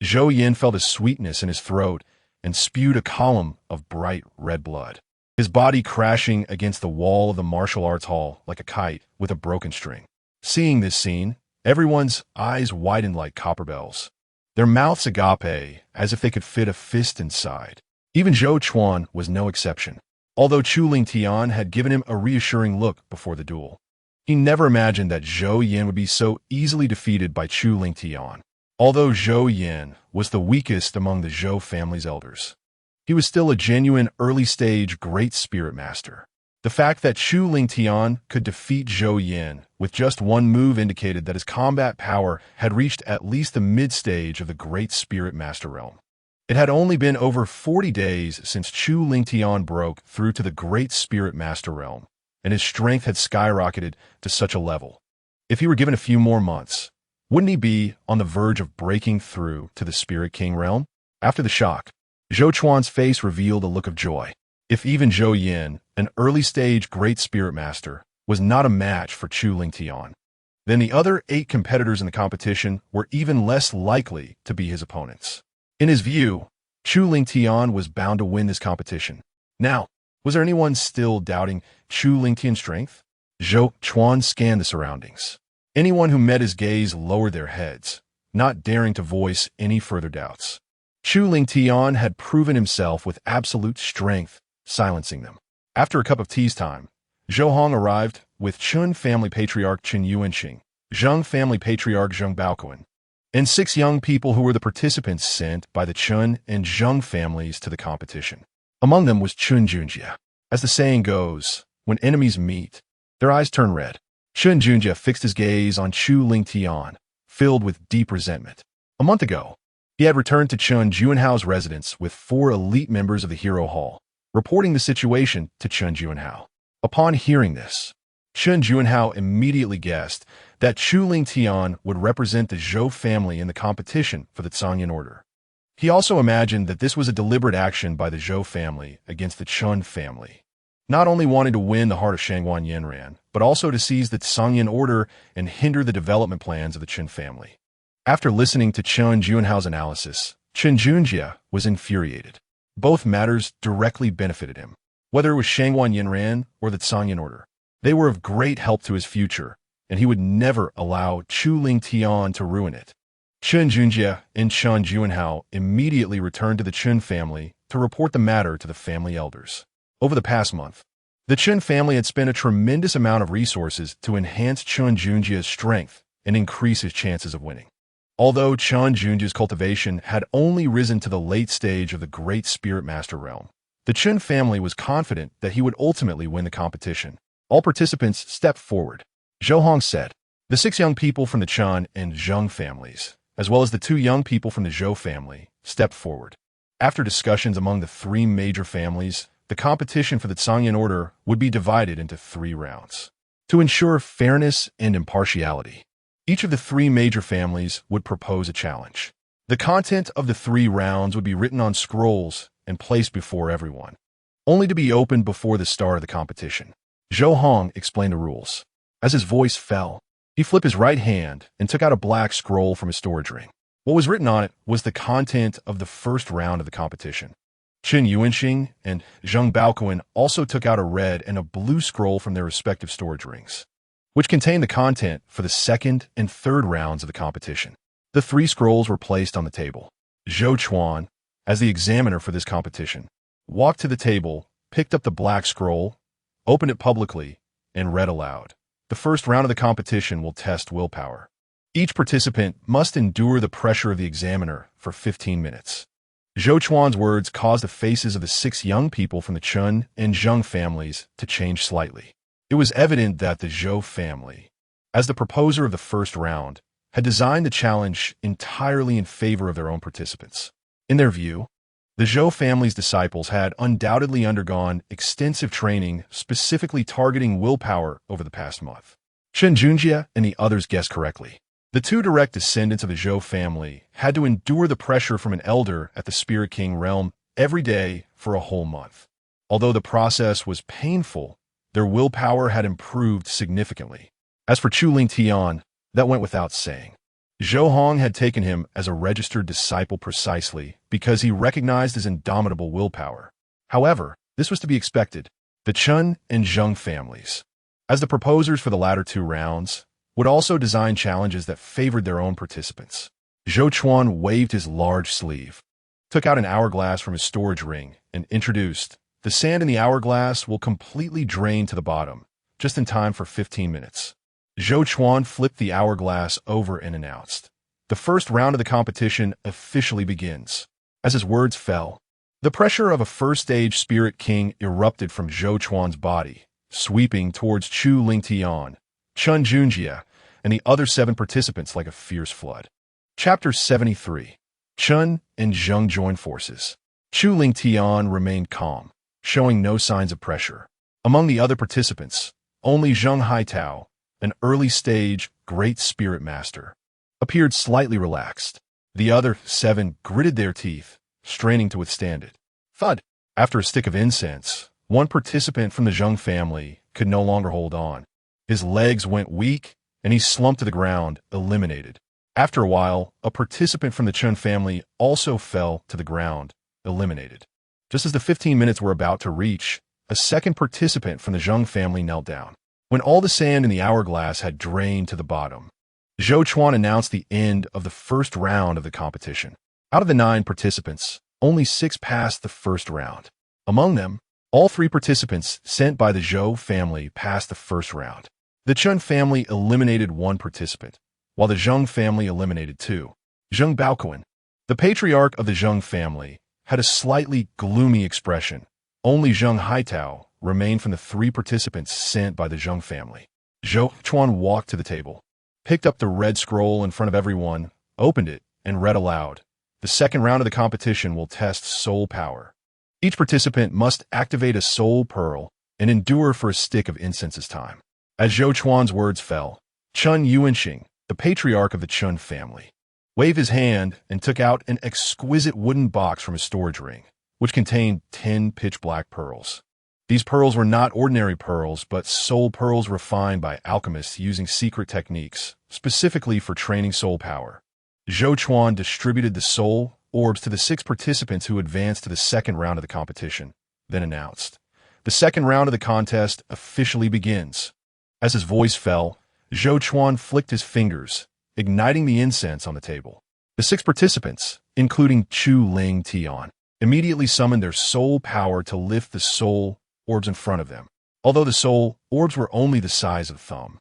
Speaker 1: Zhou Yin felt a sweetness in his throat and spewed a column of bright red blood, his body crashing against the wall of the martial arts hall like a kite with a broken string. Seeing this scene, everyone's eyes widened like copper bells, their mouths agape as if they could fit a fist inside. Even Zhou Chuan was no exception. Although Chu Lingtian had given him a reassuring look before the duel, he never imagined that Zhou Yin would be so easily defeated by Chu Lingtian. Although Zhou Yin was the weakest among the Zhou family's elders, he was still a genuine early-stage Great Spirit Master. The fact that Chu Lingtian could defeat Zhou Yin with just one move indicated that his combat power had reached at least the mid-stage of the Great Spirit Master realm. It had only been over 40 days since Chu Lingtian broke through to the Great Spirit Master realm, and his strength had skyrocketed to such a level. If he were given a few more months, wouldn't he be on the verge of breaking through to the Spirit King realm? After the shock, Zhou Chuan's face revealed a look of joy. If even Zhou Yin, an early-stage Great Spirit Master, was not a match for Chu Lingtian, then the other 8 competitors in the competition were even less likely to be his opponents. In his view, Chu Lingtian was bound to win this competition. Now, was there anyone still doubting Chu Lingtian's strength? Zhou Chuan scanned the surroundings. Anyone who met his gaze lowered their heads, not daring to voice any further doubts. Chu Lingtian had proven himself with absolute strength, silencing them. After a cup of tea's time, Zhou Hong arrived with Chun family patriarch Chen Yuanqing, Zheng family patriarch Zheng Baoquan, and 6 young people who were the participants sent by the Chun and Zheng families to the competition. Among them was Chun Junjie. As the saying goes, when enemies meet, their eyes turn red. Chun Junjie fixed his gaze on Chu Lingtian, filled with deep resentment. A month ago, he had returned to Chun Juanhao's residence with 4 elite members of the Hero Hall, reporting the situation to Chun Juanhao. Upon hearing this, Chun Juanhao immediately guessed that Chu Lingtian would represent the Zhou family in the competition for the Zhangyan Order. He also imagined that this was a deliberate action by the Zhou family against the Chun family, not only wanting to win the heart of Shangguan Yanran, but also to seize the Zhangyan Order and hinder the development plans of the Chun family. After listening to Chun Juanhao's analysis, Chen Junjie was infuriated. Both matters directly benefited him, whether it was Shangguan Yanran or the Zhangyan Order. They were of great help to his future, and he would never allow Chu Lingtian to ruin it. Chen Junjie and Chun Juanhao immediately returned to the Chun family to report the matter to the family elders. Over the past month, the Chun family had spent a tremendous amount of resources to enhance Chun Junjie's strength and increase his chances of winning. Although Chun Junjie's cultivation had only risen to the late stage of the Great Spirit Master realm, the Chun family was confident that he would ultimately win the competition. All participants stepped forward. Zhou Hong said, "The 6 young people from the Chun and Zheng families, as well as the 2 young people from the Zhou family, stepped forward." After discussions among the 3 major families, the competition for the Zhangyan Order would be divided into 3 rounds. To ensure fairness and impartiality, each of the 3 major families would propose a challenge. The content of the 3 rounds would be written on scrolls and placed before everyone, only to be opened before the start of the competition. Zhou Hong explained the rules. As his voice fell, he flipped his right hand and took out a black scroll from his storage ring. What was written on it was the content of the first round of the competition. Chen Yuanqing and Zheng Baoquan also took out a red and a blue scroll from their respective storage rings, which contained the content for the second and third rounds of the competition. The 3 scrolls were placed on the table. Zhou Chuan, as the examiner for this competition, walked to the table, picked up the black scroll, opened it publicly, and read aloud. The first round of the competition will test willpower. Each participant must endure the pressure of the examiner for 15 minutes. Zhou Chuan's words caused the faces of the 6 young people from the Chun and Zheng families to change slightly. It was evident that the Zhou family, as the proposer of the first round, had designed the challenge entirely in favor of their own participants. In their view, the Zhou family's disciples had undoubtedly undergone extensive training specifically targeting willpower over the past month. Chen Junjie and the others guessed correctly. The 2 direct descendants of the Zhou family had to endure the pressure from an elder at the Spirit King realm every day for a whole month. Although the process was painful, their willpower had improved significantly. As for Chu Ling Tian, that went without saying. Zhou Hong had taken him as a registered disciple precisely because he recognized his indomitable willpower. However, this was to be expected. The Chun and Zheng families, as the proposers for the latter 2 rounds, would also design challenges that favored their own participants. Zhou Chuan waved his large sleeve, took out an hourglass from his storage ring, and introduced, "The sand in the hourglass will completely drain to the bottom, just in time for 15 minutes. Zhou Chuan flipped the hourglass over and announced, "The first round of the competition officially begins." As his words fell, the pressure of a first-stage Spirit King erupted from Zhou Chuan's body, sweeping towards Chu Ling Tian, Chen Junjie, and the other 7 participants like a fierce flood. Chapter 73. Chun and Zheng joined forces. Chu Ling Tian remained calm, showing no signs of pressure. Among the other participants, only Zheng Haitao, an early-stage Great Spirit Master, appeared slightly relaxed. The other 7 gritted their teeth, straining to withstand it. Thud! After a stick of incense, one participant from the Zheng family could no longer hold on. His legs went weak, and he slumped to the ground, eliminated. After a while, a participant from the Chun family also fell to the ground, eliminated. Just as the 15 minutes were about to reach, a second participant from the Zheng family knelt down. When all the sand in the hourglass had drained to the bottom, Zhou Chuan announced the end of the first round of the competition. Out of the 9 participants, only 6 passed the first round. Among them, all 3 participants sent by the Zhou family passed the first round. The Chun family eliminated 1 participant, while the Zheng family eliminated 2. Zheng Baoquan, the patriarch of the Zheng family, had a slightly gloomy expression. Only Zheng Haitao remained from the 3 participants sent by the Zheng family. Zhou Chuan walked to the table, picked up the red scroll in front of everyone, opened it, and read aloud, "The second round of the competition will test soul power. Each participant must activate a soul pearl and endure for a stick of incense's time." As Zhou Chuan's words fell, Chun Yuanxing, the patriarch of the Chun family, waved his hand and took out an exquisite wooden box from his storage ring, which contained 10 pitch-black pearls. These pearls were not ordinary pearls, but soul pearls refined by alchemists using secret techniques, specifically for training soul power. Zhou Chuan distributed the soul orbs to the 6 participants who advanced to the second round of the competition, then announced, "The second round of the contest officially begins." As his voice fell, Zhou Chuan flicked his fingers, igniting the incense on the table. The 6 participants, including Chu Ling Tian, immediately summoned their soul power to lift the soul orbs in front of them. Although the soul orbs were only the size of a thumb,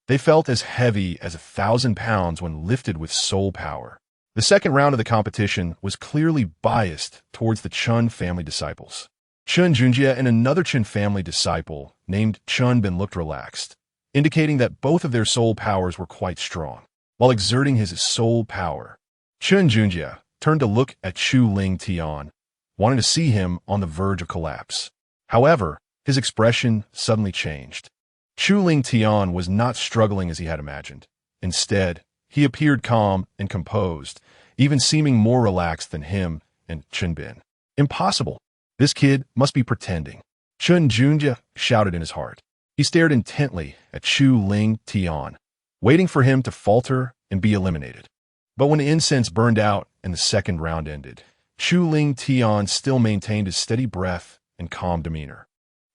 Speaker 1: they felt as heavy as 1,000 pounds when lifted with soul power. The second round of the competition was clearly biased towards the Chun family disciples. Chen Junjie and another Chen family disciple named Chun Bin looked relaxed, indicating that both of their soul powers were quite strong. While exerting his soul power, Chen Junjie turned to look at Chu Ling Tian, wanting to see him on the verge of collapse. However, his expression suddenly changed. Chu Ling Tian was not struggling as he had imagined. Instead, he appeared calm and composed, even seeming more relaxed than him and Chen Bin. Impossible. This kid must be pretending. Chen Junjie shouted in his heart. He stared intently at Chu Ling Tian, waiting for him to falter and be eliminated. But when the incense burned out and the second round ended, Chu Ling Tian still maintained his steady breath and calm demeanor.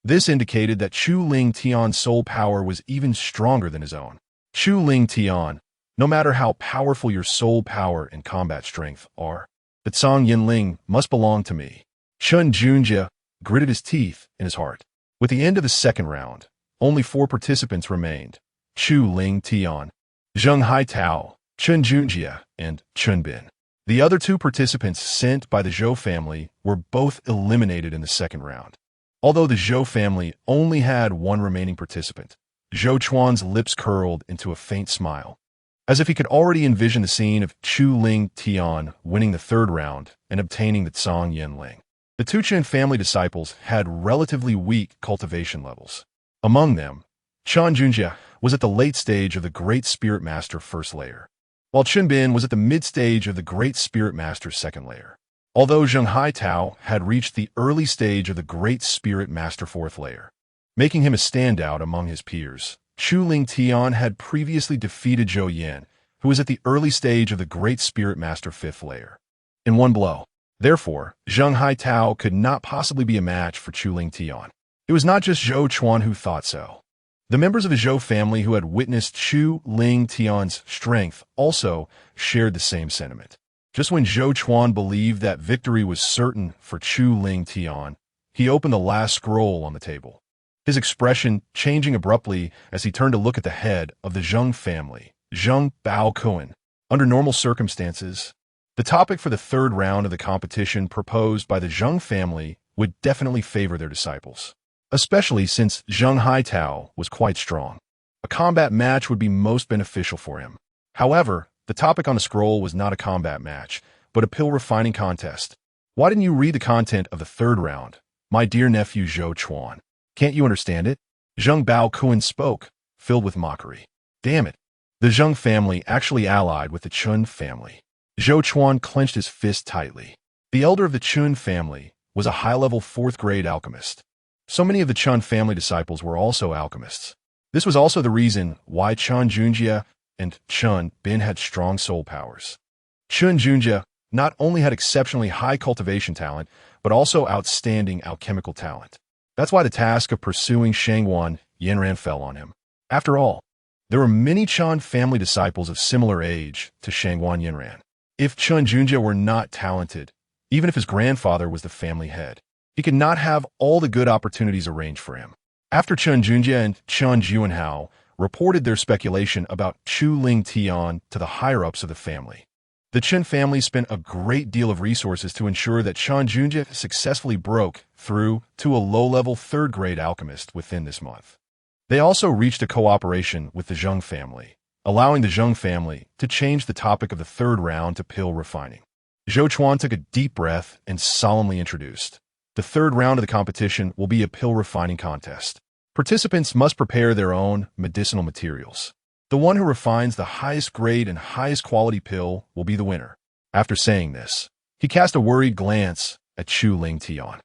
Speaker 1: This indicated that Chu Ling Tian's soul power was even stronger than his own. Chu Ling Tian, no matter how powerful your soul power and combat strength are, the Tsang Yinling must belong to me. Chen Junjie gritted his teeth in his heart. With the end of the second round, only 4 participants remained: Chu Ling Tian, Zheng Haitao, Chen Junjie, and Chen Bin. The other two participants sent by the Zhou family were both eliminated in the second round. Although the Zhou family only had one remaining participant, Zhou Chuan's lips curled into a faint smile, as if he could already envision the scene of Chu Ling Tian winning the third round and obtaining the Cang Yinling. The two Chen family disciples had relatively weak cultivation levels. Among them, Chen Junjie was at the late stage of the Great Spirit Master first layer, while Chen Bin was at the mid-stage of the Great Spirit Master second layer. Although Zheng Haitao had reached the early stage of the Great Spirit Master fourth layer, making him a standout among his peers, Chu Ling Tian had previously defeated Zhou Yan, who was at the early stage of the Great Spirit Master fifth layer, in one blow. Therefore, Zheng Haitao could not possibly be a match for Chu Ling Tian. It was not just Zhou Chuan who thought so. The members of the Zhou family who had witnessed Chu Ling Tian's strength also shared the same sentiment. Just when Zhou Chuan believed that victory was certain for Chu Ling Tian, he opened the last scroll on the table, his expression changing abruptly as he turned to look at the head of the Zheng family, Zheng Baokuan. Under normal circumstances, the topic for the third round of the competition proposed by the Zheng family would definitely favor their disciples, especially since Zheng Haitao was quite strong. A combat match would be most beneficial for him. However, the topic on the scroll was not a combat match, but a pill refining contest. Why didn't you read the content of the third round, my dear nephew Zhou Chuan? Can't you understand it? Zheng Baokuan spoke, filled with mockery. Damn it. The Zheng family actually allied with the Chun family. Zhou Chuan clenched his fist tightly. The elder of the Chun family was a high-level fourth-grade alchemist. So many of the Chun family disciples were also alchemists. This was also the reason why Chen Junjie and Chen Bin had strong soul powers. Chen Junjie not only had exceptionally high cultivation talent, but also outstanding alchemical talent. That's why the task of pursuing Shangguan Yinran fell on him. After all, there were many Chen family disciples of similar age to Shangguan Yinran. If Chen Junjie were not talented, even if his grandfather was the family head, he could not have all the good opportunities arranged for him. After Chen Junjie and Chen Juanhao reported their speculation about Chu Ling Tian to the higher-ups of the family, the Chen family spent a great deal of resources to ensure that Chen Junjie successfully broke through to a low-level third-grade alchemist within this month. They also reached a cooperation with the Zheng family, allowing the Zheng family to change the topic of the third round to pill refining. Zhou Chuan took a deep breath and solemnly introduced, "The third round of the competition will be a pill refining contest. Participants must prepare their own medicinal materials. The one who refines the highest grade and highest quality pill will be the winner." After saying this, he cast a worried glance at Chu Ling Tian.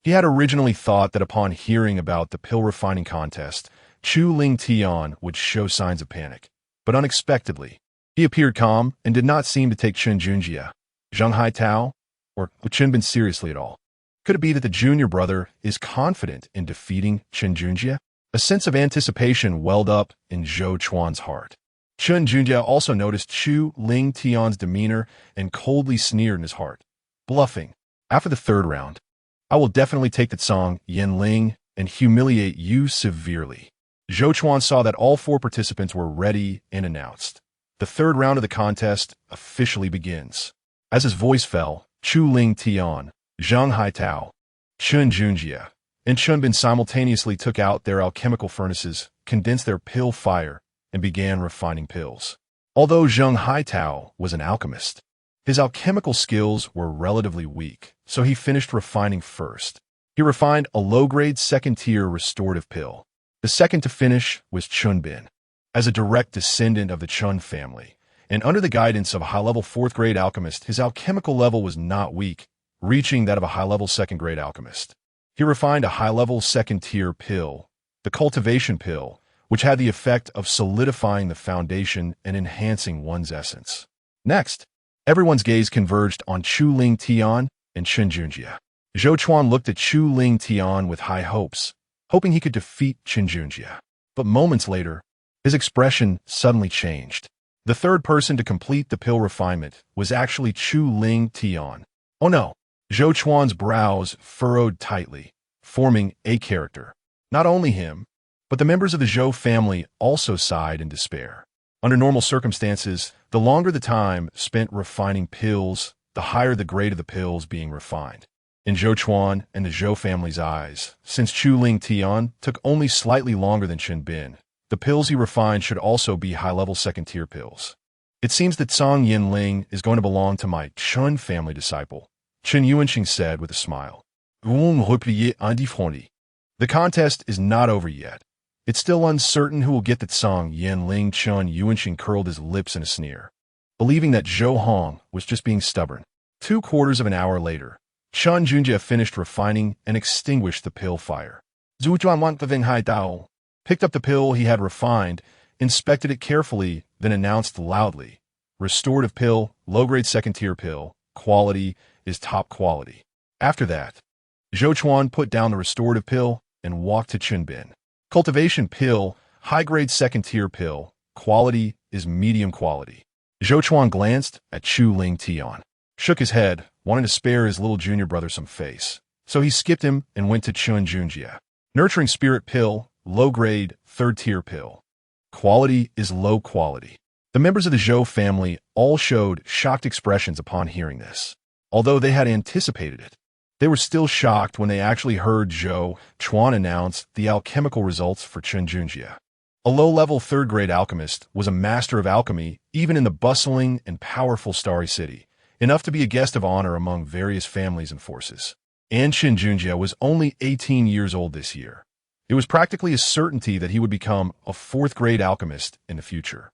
Speaker 1: He had originally thought that upon hearing about the pill refining contest, Chu Ling Tian would show signs of panic. But unexpectedly, he appeared calm and did not seem to take Chen Junjie, Zheng Haitao, or Chen Bin seriously at all. Could it be that the junior brother is confident in defeating Chen Junjie? A sense of anticipation welled up in Zhou Chuan's heart. Chen Junjie also noticed Chu Ling Tian's demeanor and coldly sneered in his heart, bluffing. After the third round, I will definitely take the Cang Yinling and humiliate you severely. Zhou Chuan saw that all four participants were ready and announced. The third round of the contest officially begins. As his voice fell, Chu Ling Tian, Zheng Haitao, Chen Junjie, and Chen Bin simultaneously took out their alchemical furnaces, condensed their pill fire, and began refining pills. Although Zheng Haitao was an alchemist, his alchemical skills were relatively weak, so he finished refining first. He refined a low-grade second-tier restorative pill. The second to finish was Chen Bin. As a direct descendant of the Chen family, and under the guidance of a high-level fourth-grade alchemist, his alchemical level was not weak, reaching that of a high-level second-grade alchemist. He refined a high-level second-tier pill, the cultivation pill, which had the effect of solidifying the foundation and enhancing one's essence. Next, everyone's gaze converged on Chu Ling Tian and Chen Junjie. Zhou Chuan looked at Chu Ling Tian with high hopes, hoping he could defeat Chen Junjie. But moments later, his expression suddenly changed. The third person to complete the pill refinement was actually Chu Ling Tian. Oh no! Zhou Chuan's brows furrowed tightly, forming a character. Not only him, but the members of the Zhou family also sighed in despair. Under normal circumstances, the longer the time spent refining pills, the higher the grade of the pills being refined. In Zhou Chuan and the Zhou family's eyes, since Chu Ling Tian took only slightly longer than Chen Bin, the pills he refined should also be high-level second-tier pills. It seems that Song Yinling is going to belong to my Chun family disciple, Chen Yuanqing said with a smile. The contest is not over yet. It's still uncertain who will get that Song Yinling. Chen Yuanqing curled his lips in a sneer, believing that Zhou Hong was just being stubborn. 2/4 of an hour later, Chen Junjie finished refining and extinguished the pill fire. Zhu Zhuan picked up the pill he had refined, inspected it carefully, then announced loudly, "Restorative pill, low-grade second-tier pill, quality is top quality." After that, Zhou Chuan put down the restorative pill and walked to Chen Bin. Cultivation pill, high-grade second-tier pill, quality is medium quality. Zhou Chuan glanced at Chu Ling Tian, shook his head, wanting to spare his little junior brother some face. So he skipped him and went to Chen Junjie. Nurturing spirit pill, low-grade, third-tier pill. Quality is low quality. The members of the Zhou family all showed shocked expressions upon hearing this. Although they had anticipated it, they were still shocked when they actually heard Zhou Chuan announce the alchemical results for Chen Junjie. A low-level third-grade alchemist was a master of alchemy even in the bustling and powerful Starry City, enough to be a guest of honor among various families and forces. And Chen Junjie was only 18 years old this year. It was practically a certainty that he would become a fourth-grade alchemist in the future.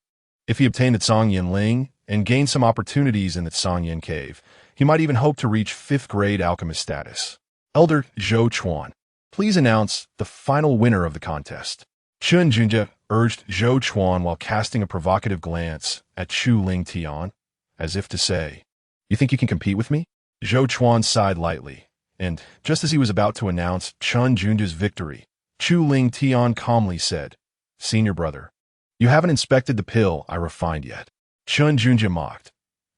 Speaker 1: If he obtained the Song Yinling and gained some opportunities in the Song Yin cave, he might even hope to reach fifth-grade alchemist status. Elder Zhou Chuan, please announce the final winner of the contest. Chen Junjie urged Zhou Chuan while casting a provocative glance at Chu Ling Tian, as if to say, "You think you can compete with me?" Zhou Chuan sighed lightly, and just as he was about to announce Chen Junjie's victory, Chu Ling Tian calmly said, "Senior brother, you haven't inspected the pill I refined yet." Chen Junjie mocked,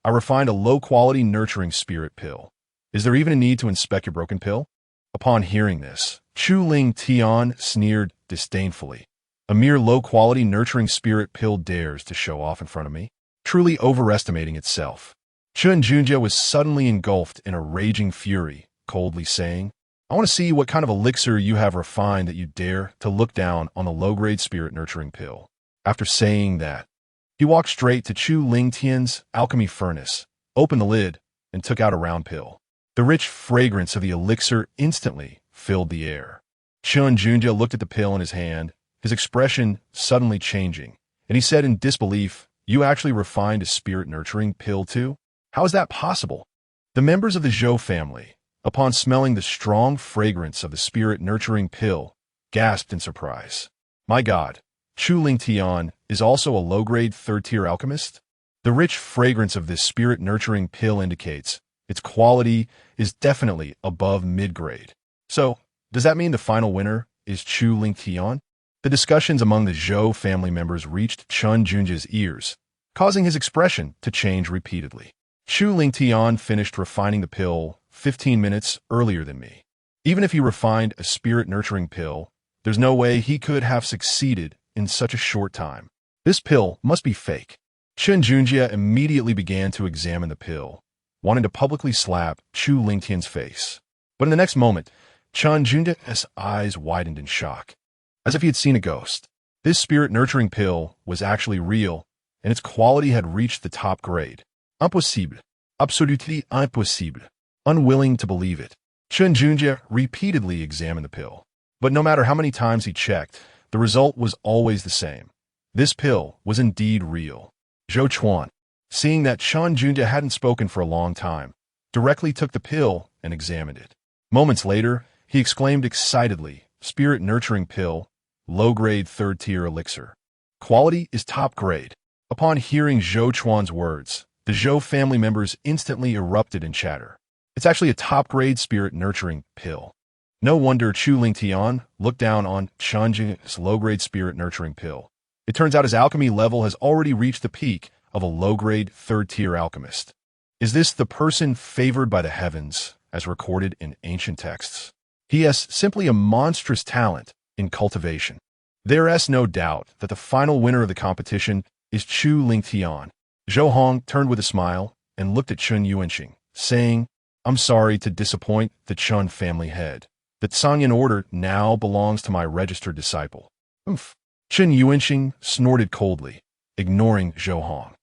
Speaker 1: "I refined a low-quality nurturing spirit pill. Is there even a need to inspect your broken pill?" Upon hearing this, Chu Ling Tian sneered disdainfully. "A mere low-quality nurturing spirit pill dares to show off in front of me, truly overestimating itself." Chen Junjie was suddenly engulfed in a raging fury, coldly saying, "I want to see what kind of elixir you have refined that you dare to look down on the low-grade spirit nurturing pill." After saying that, he walked straight to Chu Ling Tian's alchemy furnace, opened the lid, and took out a round pill. The rich fragrance of the elixir instantly filled the air. Chen Junjie looked at the pill in his hand, his expression suddenly changing, and he said in disbelief, "You actually refined a spirit-nurturing pill too? How is that possible?" The members of the Zhou family, upon smelling the strong fragrance of the spirit-nurturing pill, gasped in surprise. "My God, Chu Ling Tian is also a low-grade third-tier alchemist?" The rich fragrance of this spirit-nurturing pill indicates its quality is definitely above mid-grade. So, does that mean the final winner is Chu Ling Tian? The discussions among the Zhou family members reached Chen Junjie's ears, causing his expression to change repeatedly. Chu Ling Tian finished refining the pill 15 minutes earlier than me. Even if he refined a spirit-nurturing pill, there's no way he could have succeeded in such a short time. This pill must be fake. Chen Junjie immediately began to examine the pill, wanting to publicly slap Chu Ling Tian's face. But in the next moment, Chen Junjie's eyes widened in shock, as if he had seen a ghost. This spirit-nurturing pill was actually real, and its quality had reached the top grade. Impossible. Absolutely impossible. Unwilling to believe it, Chen Junjie repeatedly examined the pill. But no matter how many times he checked, the result was always the same. This pill was indeed real. Zhou Chuan, seeing that Chen Junjie hadn't spoken for a long time, directly took the pill and examined it. Moments later, he exclaimed excitedly, "Spirit-nurturing pill, low-grade third-tier elixir. Quality is top grade." Upon hearing Zhou Chuan's words, the Zhou family members instantly erupted in chatter. It's actually a top-grade spirit-nurturing pill. No wonder Chu Ling Tian looked down on Chen Junjie's low-grade spirit-nurturing pill. It turns out his alchemy level has already reached the peak of a low-grade third-tier alchemist. Is this the person favored by the heavens, as recorded in ancient texts? He has simply a monstrous talent in cultivation. There is no doubt that the final winner of the competition is Chu Lingtian. Zhou Hong turned with a smile and looked at Chun Yuanxing, saying, I'm sorry to disappoint the Chun family head. The Tsangyan order now belongs to my registered disciple. Oomph. Chun Yuanxing snorted coldly, ignoring Zhou Hong,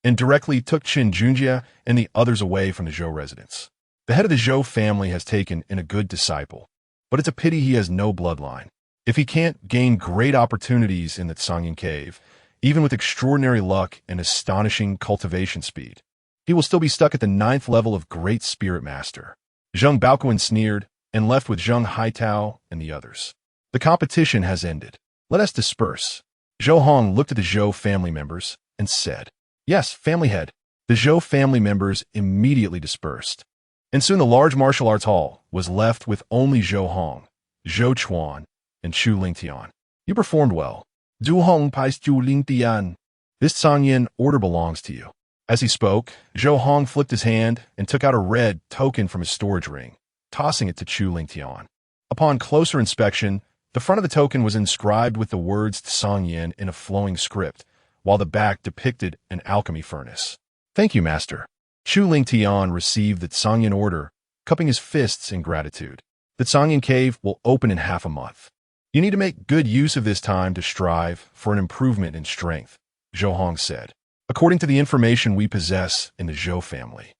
Speaker 1: and directly took Qin Junjie and the others away from the Zhou residence. The head of the Zhou family has taken in a good disciple, but it's a pity he has no bloodline. If he can't gain great opportunities in the Tsangyan cave, even with extraordinary luck and astonishing cultivation speed, he will still be stuck at the 9th level of Great Spirit Master. Zheng Baoquan sneered and left with Zheng Haitao and the others. The competition has ended. Let us disperse. Zhou Hong looked at the Zhou family members and said, Yes, family head. The Zhou family members immediately dispersed. And soon the large martial arts hall was left with only Zhou Hong, Zhou Chuan, and Chu Lingtian. You performed well. Du Hong Pais Chu Lingtian. This Tsangyan order belongs to you. As he spoke, Zhou Hong flipped his hand and took out a red token from his storage ring, tossing it to Chu Lingtian. Upon closer inspection, the front of the token was inscribed with the words Tsangyan in a flowing script, while the back depicted an alchemy furnace. Thank you, Master. Chu Lingtian received the Tsangyan order, cupping his fists in gratitude. The Tsangyan cave will open in half a month. You need to make good use of this time to strive for an improvement in strength, Zhou Hong said. According to the information we possess in the Zhou family,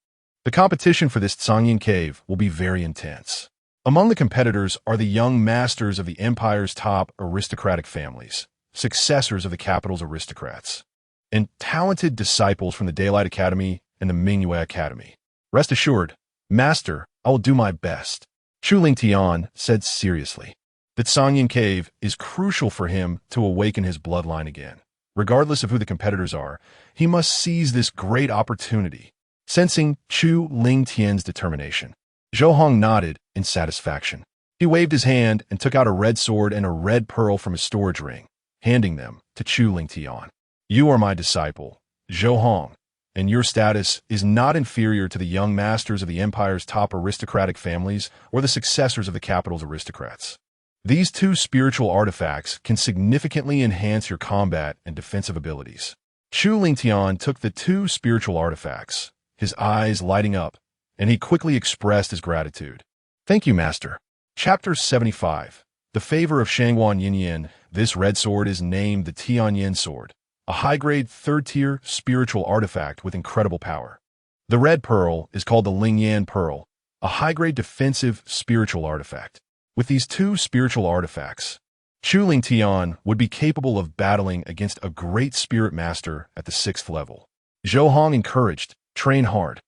Speaker 1: the competition for this Tsangyan cave will be very intense. Among the competitors are the young masters of the empire's top aristocratic families, successors of the capital's aristocrats, and talented disciples from the Daylight Academy and the Mingyue Academy. Rest assured, Master, I will do my best. Chu Lingtian said seriously. The Tsangyan cave is crucial for him to awaken his bloodline again. Regardless of who the competitors are, he must seize this great opportunity. Sensing Chu Lingtian's determination, Zhou Hong nodded in satisfaction. He waved his hand and took out a red sword and a red pearl from his storage ring, handing them to Chu Lingtian. You are my disciple, Zhou Hong, and your status is not inferior to the young masters of the empire's top aristocratic families or the successors of the capital's aristocrats. These two spiritual artifacts can significantly enhance your combat and defensive abilities. Chu Lingtian took the two spiritual artifacts, his eyes lighting up, and he quickly expressed his gratitude. Thank you, Master. Chapter 75. The Favor of Shangguan Yinyin. This red sword is named the Tianyin Sword, a high-grade 3rd-tier spiritual artifact with incredible power. The red pearl is called the Lingyan Pearl, a high-grade defensive spiritual artifact. With these two spiritual artifacts, Chu Lingtian would be capable of battling against a great spirit master at the 6th level. Zhou Hong encouraged, train hard,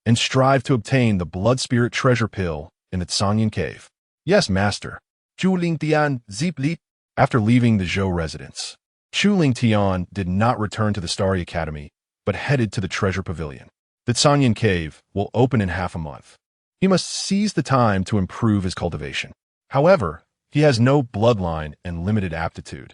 Speaker 1: and strive to obtain the blood spirit treasure pill in the Tsangyan cave. Yes, Master. Chu Lingtian Zipli. After leaving the Zhou residence, Chu Lingtian did not return to the Starry Academy, but headed to the treasure pavilion. The Tsangyan cave will open in half a month. He must seize the time to improve his cultivation. However, he has no bloodline and limited aptitude.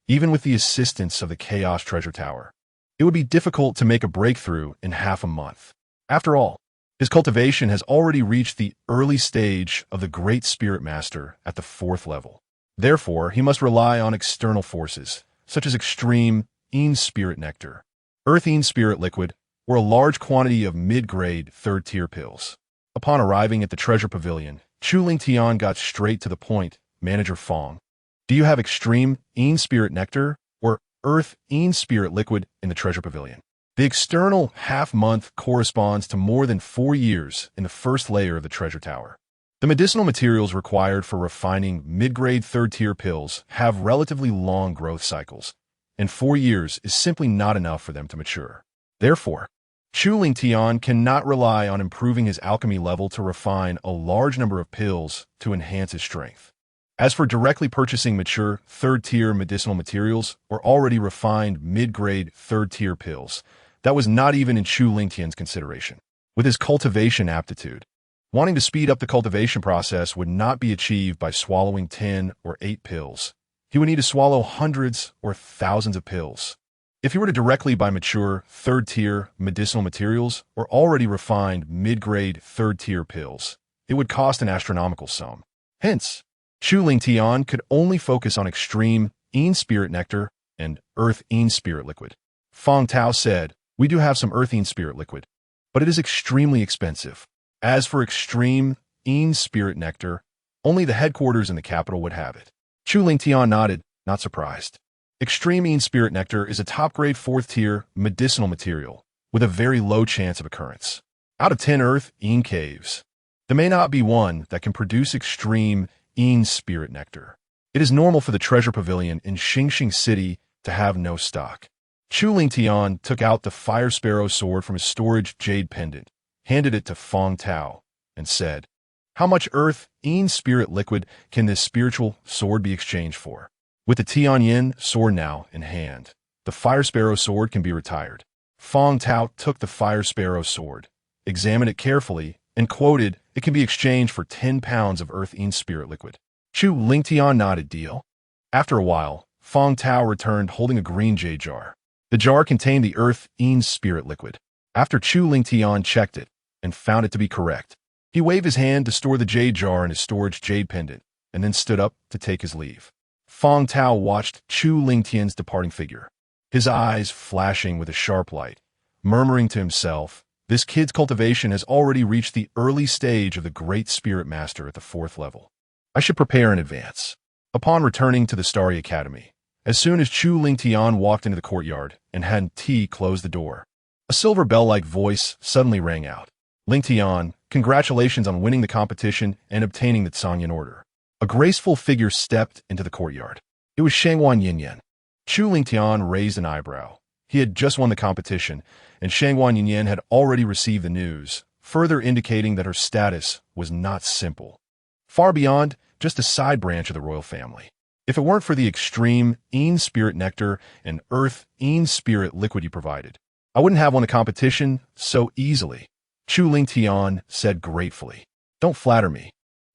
Speaker 1: Even with the assistance of the Chaos Treasure Tower, it would be difficult to make a breakthrough in half a month. After all, his cultivation has already reached the early stage of the Great Spirit Master at the 4th level. Therefore, he must rely on external forces, such as extreme Yin Spirit Nectar, Earth Yin Spirit Liquid, or a large quantity of mid-grade 3rd-tier pills. Upon arriving at the treasure pavilion, Chu Lingtian got straight to the point. Manager Fong, do you have extreme Yin Spirit Nectar or Earth Yin Spirit Liquid in the treasure pavilion? The external half-month corresponds to more than 4 years in the first layer of the treasure tower. The medicinal materials required for refining mid-grade 3rd-tier pills have relatively long growth cycles, and 4 years is simply not enough for them to mature. Therefore, Chu Lingtian cannot rely on improving his alchemy level to refine a large number of pills to enhance his strength. As for directly purchasing mature 3rd-tier medicinal materials or already refined mid-grade 3rd-tier pills, that was not even in Chu Lingtian's consideration. With his cultivation aptitude, wanting to speed up the cultivation process would not be achieved by swallowing 10 or 8 pills. He would need to swallow hundreds or thousands of pills. If he were to directly buy mature 3rd-tier medicinal materials or already refined mid-grade 3rd-tier pills, it would cost an astronomical sum. Hence, Chu Lingtian could only focus on extreme Yin Spirit Nectar and Earth Yin Spirit Liquid. Feng Tao said, "We do have some earthine spirit liquid, but it is extremely expensive. As for extreme Yin spirit nectar, only the headquarters in the capital would have it." Chu Lingtian nodded, not surprised. Extreme Yin spirit nectar is a top-grade 4th-tier medicinal material with a very low chance of occurrence. Out of 10 Earth Yin caves, there may not be one that can produce extreme Yin spirit nectar. It is normal for the treasure pavilion in Xingxing City to have no stock. Chu Lingtian took out the fire sparrow sword from his storage jade pendant, handed it to Feng Tao, and said, "How much Earth Yin spirit liquid can this spiritual sword be exchanged for?" With the Tianyin sword now in hand, the fire sparrow sword can be retired. Feng Tao took the fire sparrow sword, examined it carefully, and quoted, "It can be exchanged for 10 pounds of Earth Yin spirit liquid." Chu Lingtian nodded, "Deal." After a while, Feng Tao returned holding a green jade jar. The jar contained the Earth Yin spirit liquid. After Chu Lingtian checked it and found it to be correct, he waved his hand to store the jade jar in his storage jade pendant, and then stood up to take his leave. Feng Tao watched Chu Lingtian's departing figure, his eyes flashing with a sharp light, murmuring to himself, "This kid's cultivation has already reached the early stage of the great spirit master at the 4th level. I should prepare in advance." Upon returning to the Starry Academy, as soon as Chu Lingtian walked into the courtyard and Han Ti closed the door, a silver bell-like voice suddenly rang out. "Lingtian, congratulations on winning the competition and obtaining the Tsangyan order." A graceful figure stepped into the courtyard. It was Shangwan Yinyan. Chu Lingtian raised an eyebrow. He had just won the competition, and Shangwan Yinyan had already received the news, further indicating that her status was not simple. Far beyond just a side branch of the royal family. If it weren't for the extreme Yin spirit nectar and Earth Yin spirit liquid you provided, I wouldn't have won the competition so easily. Chu Lingtian said gratefully, "Don't flatter me.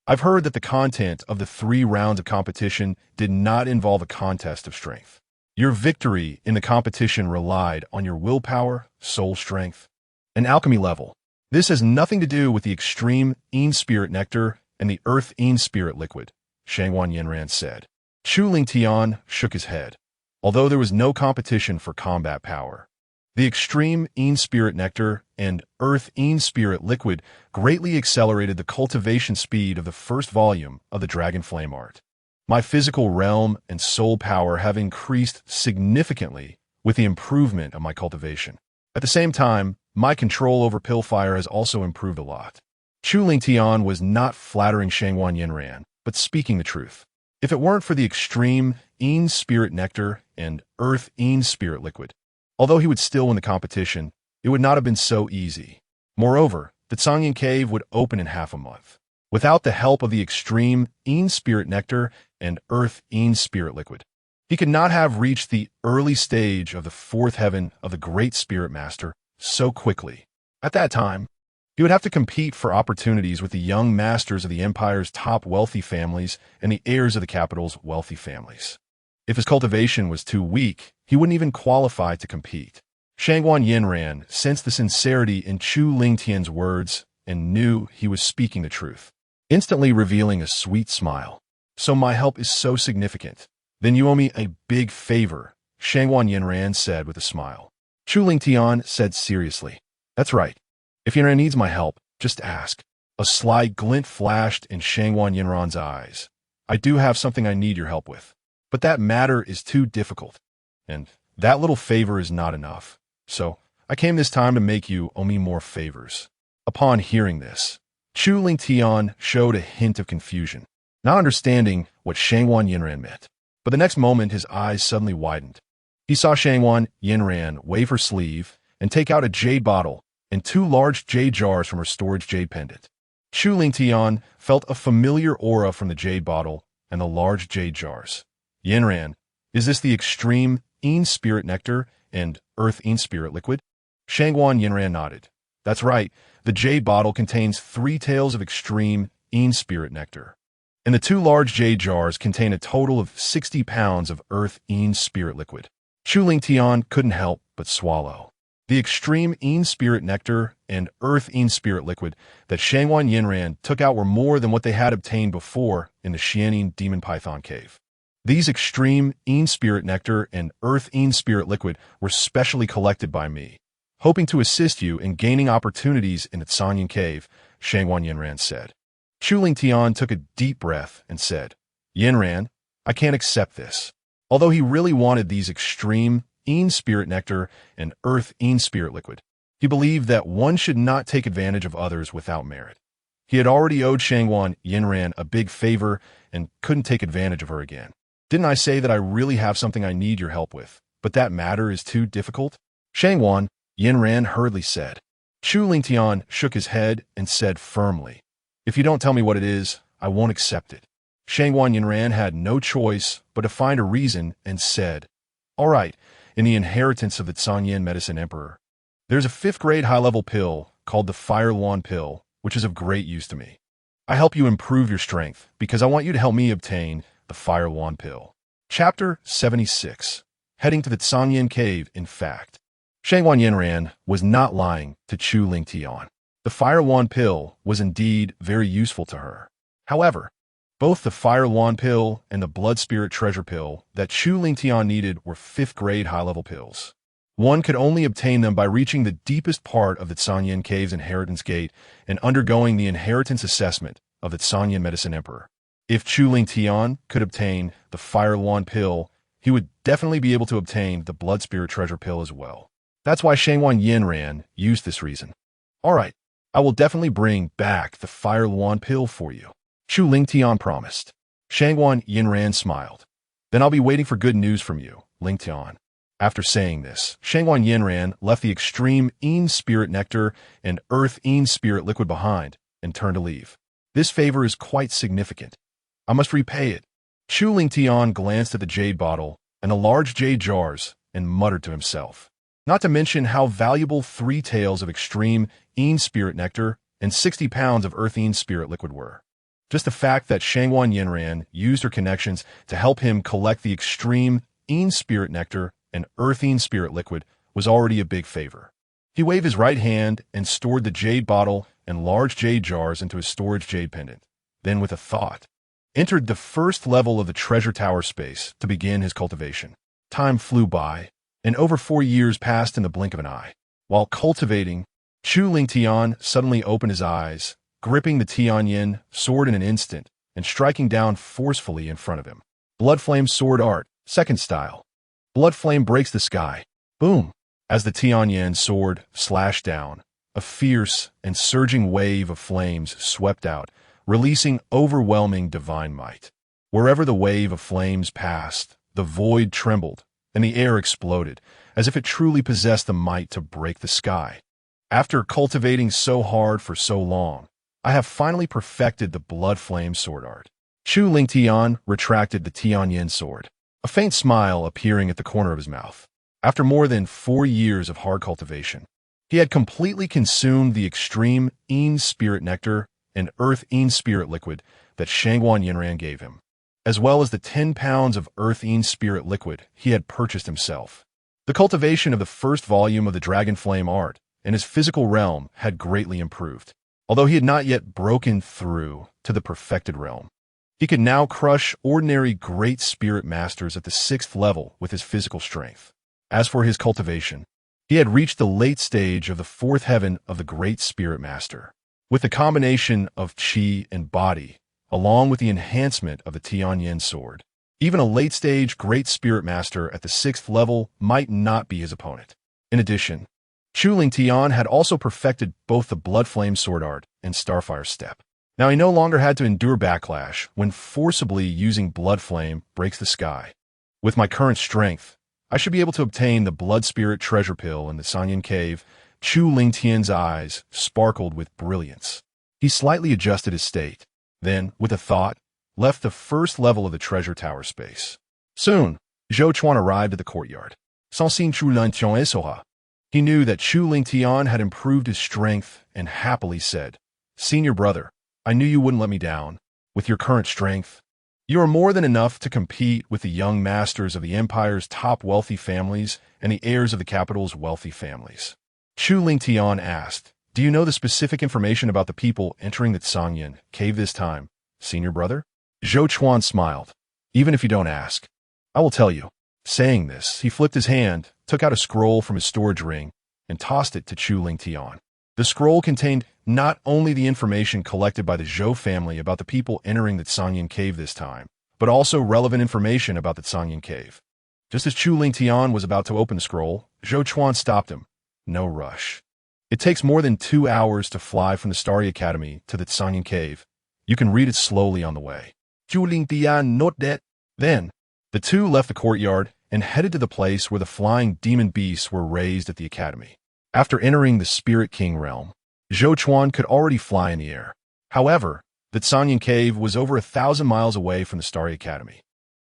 Speaker 1: I've heard that the content of the 3 rounds of competition did not involve a contest of strength. Your victory in the competition relied on your willpower, soul strength, and alchemy level. This has nothing to do with the extreme Yin spirit nectar and the Earth Yin spirit liquid," Shangwan Yinran said. Chu Lingtian shook his head. Although there was no competition for combat power, the extreme Yin spirit nectar and Earth Yin spirit liquid greatly accelerated the cultivation speed of the first volume of the Dragon Flame art. My physical realm and soul power have increased significantly with the improvement of my cultivation. At the same time, my control over Pillfire has also improved a lot. Chu Lingtian was not flattering Shangwan Yinran, but speaking the truth. If it weren't for the extreme Yin spirit nectar and Earth Yin spirit liquid, although he would still win the competition, it would not have been so easy. Moreover, the Tsangyan Cave would open in half a month. Without the help of the extreme Yin spirit nectar and Earth Yin spirit liquid, he could not have reached the early stage of the 4th heaven of the great spirit master so quickly. At that time, he would have to compete for opportunities with the young masters of the empire's top wealthy families and the heirs of the capital's wealthy families. If his cultivation was too weak, he wouldn't even qualify to compete. Shangwan Yinran sensed the sincerity in Chu Lingtian's words and knew he was speaking the truth, instantly revealing a sweet smile. "So my help is so significant. Then you owe me a big favor," Shangwan Yinran said with a smile. Chu Lingtian said seriously, "That's right. If Yinran needs my help, just ask." A slight glint flashed in Shangwan Yinran's eyes. "I do have something I need your help with, but that matter is too difficult, and that little favor is not enough. So I came this time to make you owe me more favors." Upon hearing this, Chu Lingtian showed a hint of confusion, not understanding what Shangwan Yinran meant. But the next moment his eyes suddenly widened. He saw Shangwan Yinran wave her sleeve and take out a jade bottle and 2 large jade jars from her storage jade pendant. Chu Lingtian felt a familiar aura from the jade bottle and the large jade jars. "Yinran, is this the extreme Yin spirit nectar and Earth Yin spirit liquid?" Shangwan Yinran nodded. "That's right. The jade bottle contains 3 tails of extreme Yin spirit nectar, and the 2 large jade jars contain a total of 60 pounds of Earth Yin spirit liquid." Chu Lingtian couldn't help but swallow. The extreme Yin spirit nectar and Earth Yin spirit liquid that Shangwan Yinran took out were more than what they had obtained before in the Xianing Demon Python Cave. These extreme Yin spirit nectar and earth Yin spirit liquid were specially collected by me, hoping to assist you in gaining opportunities in the Sanyan cave, Shangwan Yinran said. Chu Lingtian took a deep breath and said, Yinran, I can't accept this. Although he really wanted these extreme Yin spirit nectar and earth Yin spirit liquid, he believed that one should not take advantage of others without merit. He had already owed Shangwan Yinran a big favor and couldn't take advantage of her again. Didn't I say that I really have something I need your help with, but that matter is too difficult? Shangwan Yinran hurriedly said. Chu Lingtian shook his head and said firmly, If you don't tell me what it is, I won't accept it. Shangwan Yinran had no choice but to find a reason and said, All right, in the inheritance of the Sanyan Medicine Emperor, there's a 5th grade high-level pill called the Fire Luan pill, which is of great use to me. I help you improve your strength because I want you to help me obtain the Fire Luan pill. Chapter 76. Heading to the Sanyan cave, in fact. Shangwan Yinran was not lying to Chu Lingtian. The Fire Luan pill was indeed very useful to her. However, both the Fire Luan pill and the Blood Spirit Treasure pill that Chu Lingtian needed were 5th grade high-level pills. One could only obtain them by reaching the deepest part of the Sanyan Cave's Inheritance Gate and undergoing the inheritance assessment of the Sanyan Medicine Emperor. If Chu Lingtian could obtain the Fire Luan pill, he would definitely be able to obtain the Blood Spirit Treasure pill as well. That's why Shangwan Yinran used this reason. All right, I will definitely bring back the Fire Luan pill for you, Chu Lingtian promised. Shangwan Yinran smiled. Then I'll be waiting for good news from you, Lingtian. After saying this, Shangwan Yinran left the extreme Yin spirit nectar and earth Yin spirit liquid behind and turned to leave. This favor is quite significant. I must repay it. Chu Lingtian glanced at the jade bottle and the large jade jars and muttered to himself. Not to mention how valuable 3 taels of extreme Yin spirit nectar and 60 pounds of earth Yin spirit liquid were. Just the fact that Shangwan Yinran used her connections to help him collect the extreme Yin spirit nectar and earth Yin spirit liquid was already a big favor. He waved his right hand and stored the jade bottle and large jade jars into his storage jade pendant. Then, with a thought, entered the first level of the treasure tower space to begin his cultivation. Time flew by, and over 4 years passed in the blink of an eye. While cultivating, Chu Lingtian suddenly opened his eyes, gripping the Tianyin sword in an instant and striking down forcefully in front of him. Blood Flame Sword Art, second style. Blood flame breaks the sky. Boom! As the Tianyin sword slashed down, a fierce and surging wave of flames swept out, releasing overwhelming divine might. Wherever the wave of flames passed, the void trembled, and the air exploded, as if it truly possessed the might to break the sky. After cultivating so hard for so long, I have finally perfected the Blood Flame Sword Art. Chu Lingtian retracted the Tianyin sword, a faint smile appearing at the corner of his mouth. After more than 4 years of hard cultivation, he had completely consumed the extreme Yin spirit nectar and earth Yin spirit liquid that Shangwan Yinran gave him, as well as the 10 pounds of earth Yin spirit liquid he had purchased himself. The cultivation of the first volume of the Dragon Flame art and his physical realm had greatly improved, although he had not yet broken through to the perfected realm. He could now crush ordinary great spirit masters at the 6th level with his physical strength. As for his cultivation, he had reached the late stage of the 4th heaven of the great spirit master. With the combination of chi and body, along with the enhancement of the Tianyin sword, even a late-stage great spirit master at the 6th level might not be his opponent. In addition, Chu Lingtian had also perfected both the Blood Flame Sword Art and Starfire Step. Now he no longer had to endure backlash when forcibly using Blood Flame breaks the sky. With my current strength, I should be able to obtain the Blood Spirit Treasure Pill in the Sanyan Cave. Chu Lingtian's eyes sparkled with brilliance. He slightly adjusted his state, then, with a thought, left the first level of the treasure tower space. Soon, Zhou Chuan arrived at the courtyard. Sans sin Chu Lingtian et sera. He knew that Chu Lingtian had improved his strength and happily said, Senior brother, I knew you wouldn't let me down. With your current strength, you are more than enough to compete with the young masters of the Empire's top wealthy families and the heirs of the capital's wealthy families. Chu Lingtian asked, Do you know the specific information about the people entering the Sanyan cave this time, senior brother? Zhou Chuan smiled. even if you don't ask. I will tell you. Saying this, he flipped his hand, took out a scroll from his storage ring, and tossed it to Chu Lingtian. The scroll contained not only the information collected by the Zhou family about the people entering the Tsangyan cave this time, but also relevant information about the Tsangyan cave. Just as Chu Lingtian was about to open the scroll, Zhou Chuan stopped him. No rush. It takes more than 2 hours to fly from the Starry Academy to the Tsangyan cave. You can read it slowly on the way. Chu Lingtian noted that. Then, the two left the courtyard and headed to the place where the flying demon beasts were raised at the academy. After entering the Spirit King realm, Zhou Chuan could already fly in the air. However, the Tsangyan cave was over 1,000 miles away from the Starry Academy.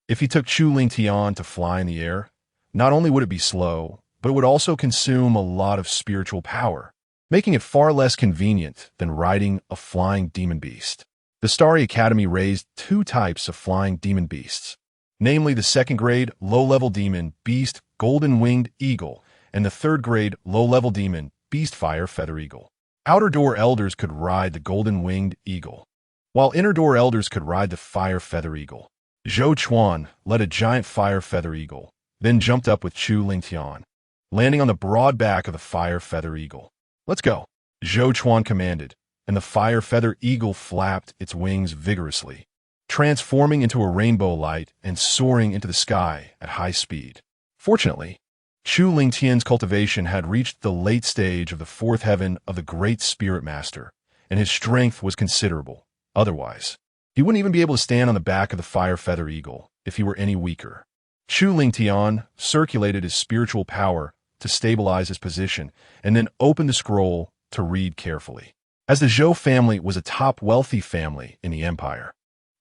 Speaker 1: If he took Chu Lingtian to fly in the air, not only would it be slow, but it would also consume a lot of spiritual power, making it far less convenient than riding a flying demon beast. The Starry Academy raised 2 types of flying demon beasts, namely the 2nd grade low-level demon beast Golden Winged Eagle and the 3rd grade low-level demon beast Fire Feather Eagle. Outer door elders could ride the Golden Winged Eagle, while inner door elders could ride the Fire Feather Eagle. Zhou Chuan led a giant Fire Feather Eagle, then jumped up with Chu Lingtian, landing on the broad back of the Fire Feather Eagle. "Let's go," Zhou Chuan commanded, and the Fire Feather Eagle flapped its wings vigorously, transforming into a rainbow light and soaring into the sky at high speed. Fortunately, Chu Lingtian's cultivation had reached the late stage of the 4th heaven of the Great Spirit Master, and his strength was considerable. Otherwise, he wouldn't even be able to stand on the back of the Fire Feather Eagle if he were any weaker. Chu Lingtian circulated his spiritual power to stabilize his position and then opened the scroll to read carefully. As the Zhou family was a top wealthy family in the empire,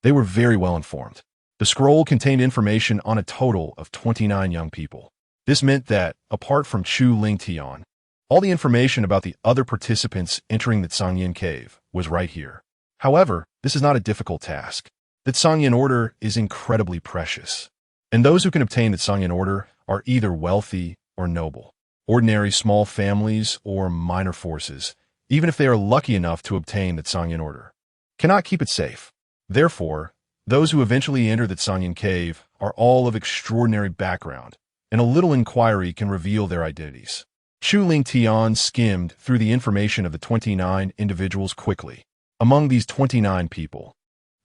Speaker 1: they were very well informed. The scroll contained information on a total of 29 young people. This meant that, apart from Chu Lingtian, all the information about the other participants entering the Tsangyan cave was right here. However, this is not a difficult task. The Tsangyan order is incredibly precious, and those who can obtain the Tsangyan order are either wealthy or noble, ordinary small families or minor forces, even if they are lucky enough to obtain the Tsangyan order, cannot keep it safe. Therefore, those who eventually enter the Tsangyan cave are all of extraordinary background, and a little inquiry can reveal their identities. Chu Lingtian skimmed through the information of the 29 individuals quickly. Among these 29 people,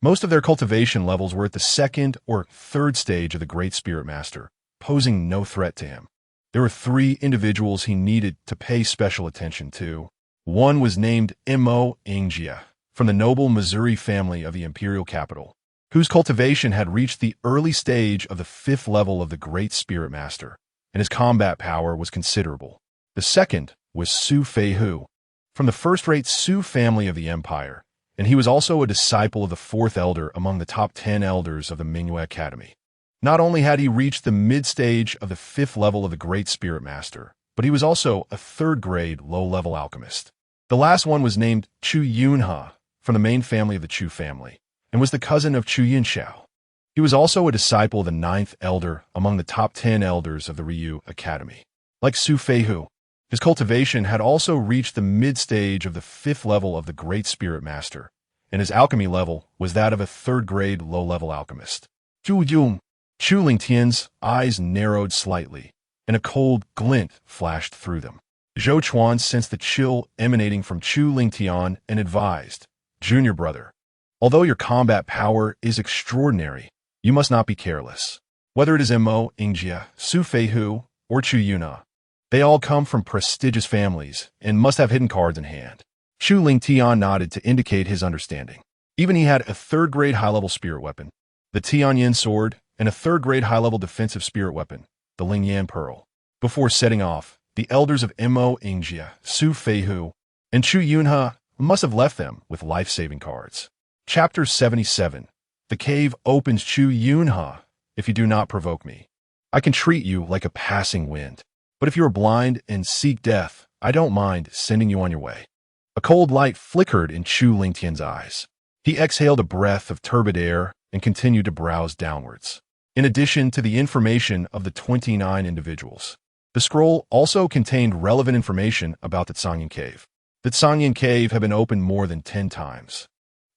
Speaker 1: most of their cultivation levels were at the 2nd or 3rd stage of the Great Spirit Master, posing no threat to him. There were 3 individuals he needed to pay special attention to. One was named Mo Ingjia, from the noble Missouri family of the imperial capital, whose cultivation had reached the early stage of the 5th level of the Great Spirit Master, and his combat power was considerable. The second was Su Feihu, from the first-rate Su family of the empire, and he was also a disciple of the 4th elder among the top 10 elders of the Myriad Academy. Not only had he reached the mid-stage of the 5th level of the Great Spirit Master, but he was also a 3rd-grade low-level alchemist. The last one was named Chu Yunha, from the main family of the Chu family, and was the cousin of Chu Yinshao. He was also a disciple of the 9th elder among the top 10 elders of the Ryu Academy. Like Su Feihu, his cultivation had also reached the mid-stage of the 5th level of the Great Spirit Master, and his alchemy level was that of a 3rd-grade low-level alchemist. Chu Lingtian's eyes narrowed slightly, and a cold glint flashed through them. Zhou Chuan sensed the chill emanating from Chu Lingtian and advised, "Junior brother, although your combat power is extraordinary, you must not be careless. Whether it is Mo Ingjia, Su Feihu, or Chu Yuna, they all come from prestigious families and must have hidden cards in hand." Chu Lingtian nodded to indicate his understanding. Even he had a 3rd-grade high-level spirit weapon, the Tianyin sword, and a 3rd-grade high-level defensive spirit weapon, the Lingyan pearl. Before setting off, the elders of Mo Ingjia, Su Feihu, and Chu Yunha must have left them with life-saving cards. Chapter 77. The cave opens. Chu Yunha, if you do not provoke me, I can treat you like a passing wind. But if you are blind and seek death, I don't mind sending you on your way. A cold light flickered in Chu Lingtian's eyes. He exhaled a breath of turbid air and continued to browse downwards. In addition to the information of the 29 individuals, the scroll also contained relevant information about the Tsangyan cave. The Tsangyan cave had been opened more than 10 times.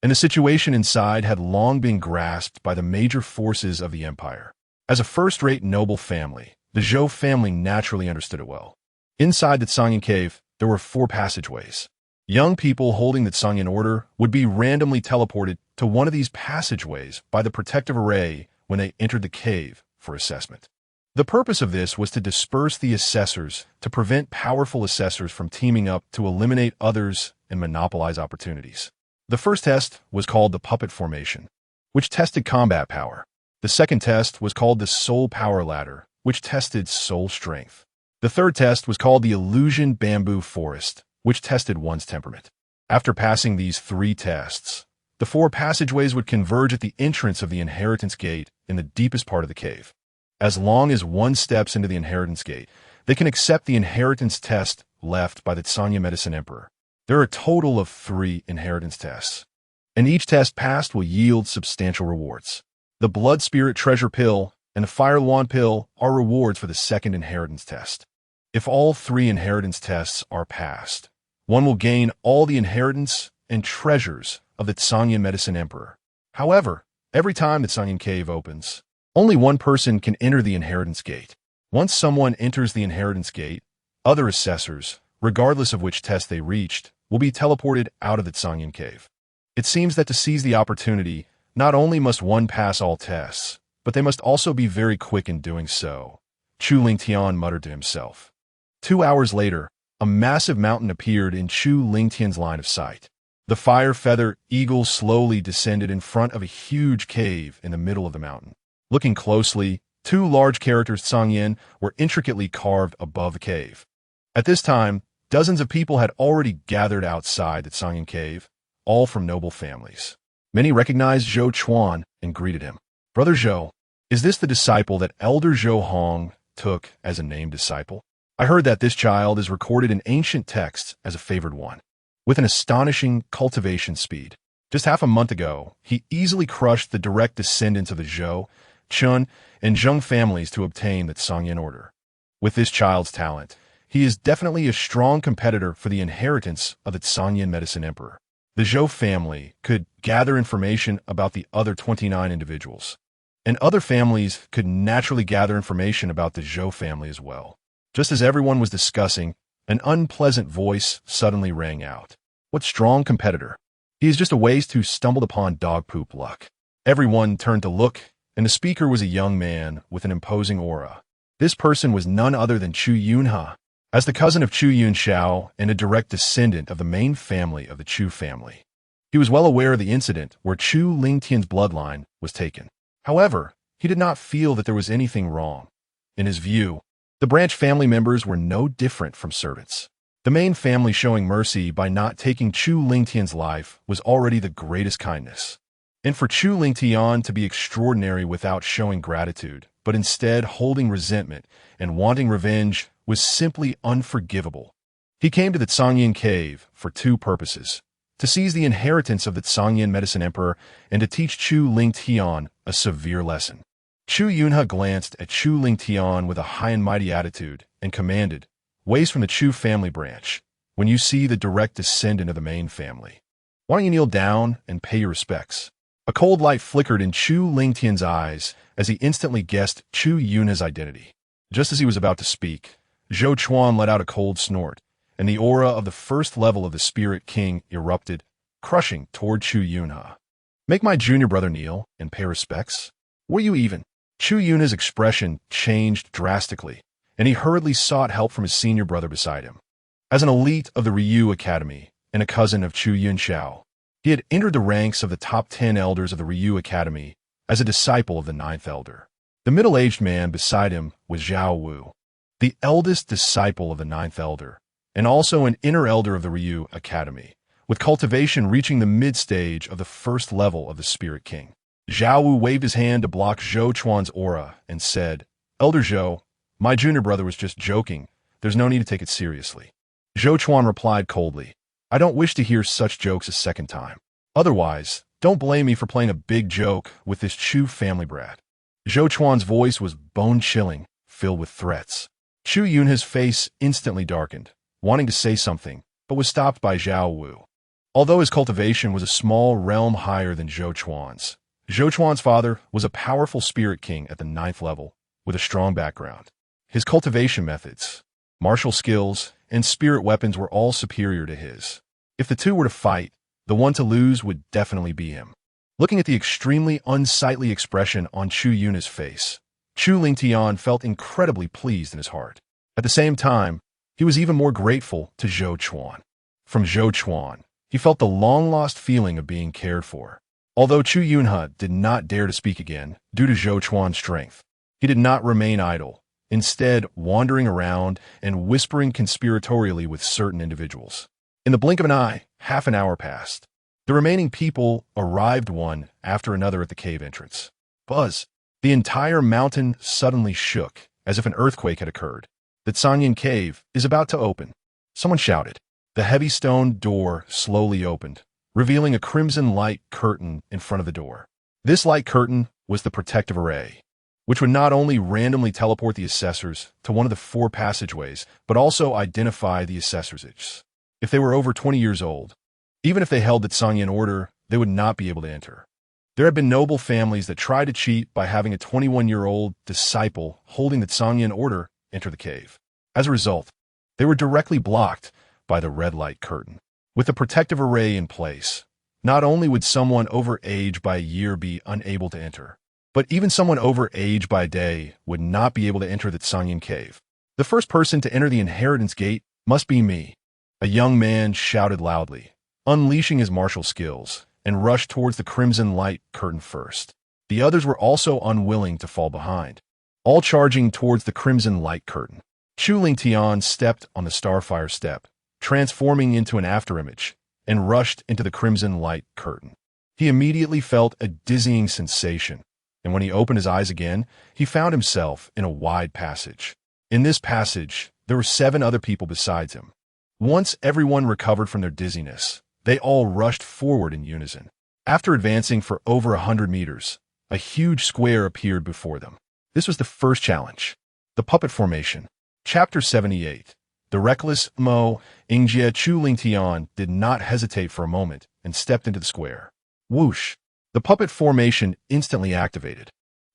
Speaker 1: and the situation inside had long been grasped by the major forces of the empire. As a first-rate noble family, the Zhou family naturally understood it well. Inside the Tsangyan cave, there were 4 passageways. Young people holding the Tsangyan order would be randomly teleported to one of these passageways by the protective array when they entered the cave for assessment. The purpose of this was to disperse the assessors to prevent powerful assessors from teaming up to eliminate others and monopolize opportunities. The first test was called the puppet formation, which tested combat power. The second test was called the soul power ladder, which tested soul strength. The third test was called the illusion bamboo forest, which tested one's temperament. After passing these 3 tests, the 4 passageways would converge at the entrance of the inheritance gate in the deepest part of the cave. As long as one steps into the inheritance gate, they can accept the inheritance test left by the Tsangyan Medicine Emperor. There are a total of 3 inheritance tests, and each test passed will yield substantial rewards. The Blood Spirit Treasure Pill and the Fire Wand Pill are rewards for the second inheritance test. If all 3 inheritance tests are passed, one will gain all the inheritance and treasures of the Tsangyan Medicine Emperor. However, every time the Tsangyan Cave opens, only one person can enter the inheritance gate. Once someone enters the inheritance gate, other assessors, regardless of which test they reached, will be teleported out of the Tsangyan Cave. It seems that to seize the opportunity, not only must one pass all tests, but they must also be very quick in doing so, Chu Lingtian muttered to himself. 2 hours later, a massive mountain appeared in Chu Lingtian's line of sight. The fire feather eagle slowly descended in front of a huge cave in the middle of the mountain. Looking closely, 2 large characters Tsangyan were intricately carved above the cave. At this time, dozens of people had already gathered outside the Tsangyan cave, all from noble families. Many recognized Zhou Chuan and greeted him. Brother Zhou, is this the disciple that Elder Zhou Hong took as a named disciple? I heard that this child is recorded in ancient texts as a favored one, with an astonishing cultivation speed. Just half a month ago, he easily crushed the direct descendants of the Zhou, Chun, and Zheng families to obtain the Tsangyan order. With this child's talent, he is definitely a strong competitor for the inheritance of the Tsangyan Medicine Emperor. The Zhou family could gather information about the other 29 individuals, and other families could naturally gather information about the Zhou family as well. Just as everyone was discussing, an unpleasant voice suddenly rang out. What strong competitor! He is just a waste who stumbled upon dog poop luck. Everyone turned to look, and the speaker was a young man with an imposing aura. This person was none other than Chu Yunha, as the cousin of Chu Yunxiao and a direct descendant of the main family of the Chu family. He was well aware of the incident where Chu Lingtian's bloodline was taken. However, he did not feel that there was anything wrong. In his view, the branch family members were no different from servants. The main family showing mercy by not taking Chu Lingtian's life was already the greatest kindness. And for Chu Lingtian to be extraordinary without showing gratitude, but instead holding resentment and wanting revenge, was simply unforgivable. He came to the Tsangyan cave for 2 purposes: to seize the inheritance of the Tsangyan Medicine Emperor and to teach Chu Lingtian a severe lesson. Chu Yunha glanced at Chu Lingtian with a high and mighty attitude and commanded, "Ways from the Chu family branch, when you see the direct descendant of the main family, why don't you kneel down and pay your respects?" A cold light flickered in Chu Lingtian's eyes as he instantly guessed Chu Yunha's identity. Just as he was about to speak, Zhou Chuan let out a cold snort, and the aura of the first level of the Spirit King erupted, crushing toward Chu Yunha. "Make my junior brother kneel and pay respects? Were you even?" Chu Yunha's expression changed drastically, and he hurriedly sought help from his senior brother beside him. As an elite of the Ryu Academy and a cousin of Chu Yunxiao, he had entered the ranks of the top 10 elders of the Ryu Academy as a disciple of the 9th elder. The middle-aged man beside him was Zhao Wu, the eldest disciple of the 9th elder, and also an inner elder of the Ryu Academy, with cultivation reaching the mid-stage of the first level of the Spirit King. Zhao Wu waved his hand to block Zhou Chuan's aura and said, "Elder Zhou, my junior brother was just joking. There's no need to take it seriously." Zhou Chuan replied coldly, "I don't wish to hear such jokes a second time. Otherwise, don't blame me for playing a big joke with this Chu family brat." Zhou Chuan's voice was bone-chilling, filled with threats. Chu Yunha's face instantly darkened, wanting to say something, but was stopped by Zhao Wu. Although his cultivation was a small realm higher than Zhou Chuan's father was a powerful spirit king at the 9th level with a strong background. His cultivation methods, martial skills, and spirit weapons were all superior to his. If the two were to fight, the one to lose would definitely be him. Looking at the extremely unsightly expression on Chu Yunha's face, Chu Lingtian felt incredibly pleased in his heart. At the same time, he was even more grateful to Zhou Chuan. From Zhou Chuan, he felt the long-lost feeling of being cared for. Although Chu Yunha did not dare to speak again due to Zhou Chuan's strength, he did not remain idle, instead wandering around and whispering conspiratorially with certain individuals. In the blink of an eye, half an hour passed. The remaining people arrived one after another at the cave entrance. Buzz! The entire mountain suddenly shook, as if an earthquake had occurred. The Canyon Cave is about to open. Someone shouted. The heavy stone door slowly opened, revealing a crimson light curtain in front of the door. This light curtain was the protective array, which would not only randomly teleport the assessors to one of the 4 passageways, but also identify the assessors. If they were over 20 years old, even if they held the Canyon order, they would not be able to enter. There have been noble families that tried to cheat by having a 21-year-old disciple holding the Canyon order enter the cave. As a result, they were directly blocked by the red light curtain. With the protective array in place, not only would someone over age by a year be unable to enter, but even someone over age by a day would not be able to enter the Canyon Cave. The first person to enter the inheritance gate must be me. A young man shouted loudly, unleashing his martial skills, and rushed towards the crimson light curtain first. The others were also unwilling to fall behind, all charging towards the crimson light curtain. Chu Lingtian stepped on the starfire step, transforming into an afterimage, and rushed into the crimson light curtain. He immediately felt a dizzying sensation, and when he opened his eyes again, he found himself in a wide passage. In this passage, there were 7 other people besides him. Once everyone recovered from their dizziness, they all rushed forward in unison. After advancing for over 100 meters, a huge square appeared before them. This was the first challenge. The Puppet Formation. Chapter 78. The reckless Mo Ingjie Chu Lingtian did not hesitate for a moment and stepped into the square. Whoosh! The puppet formation instantly activated,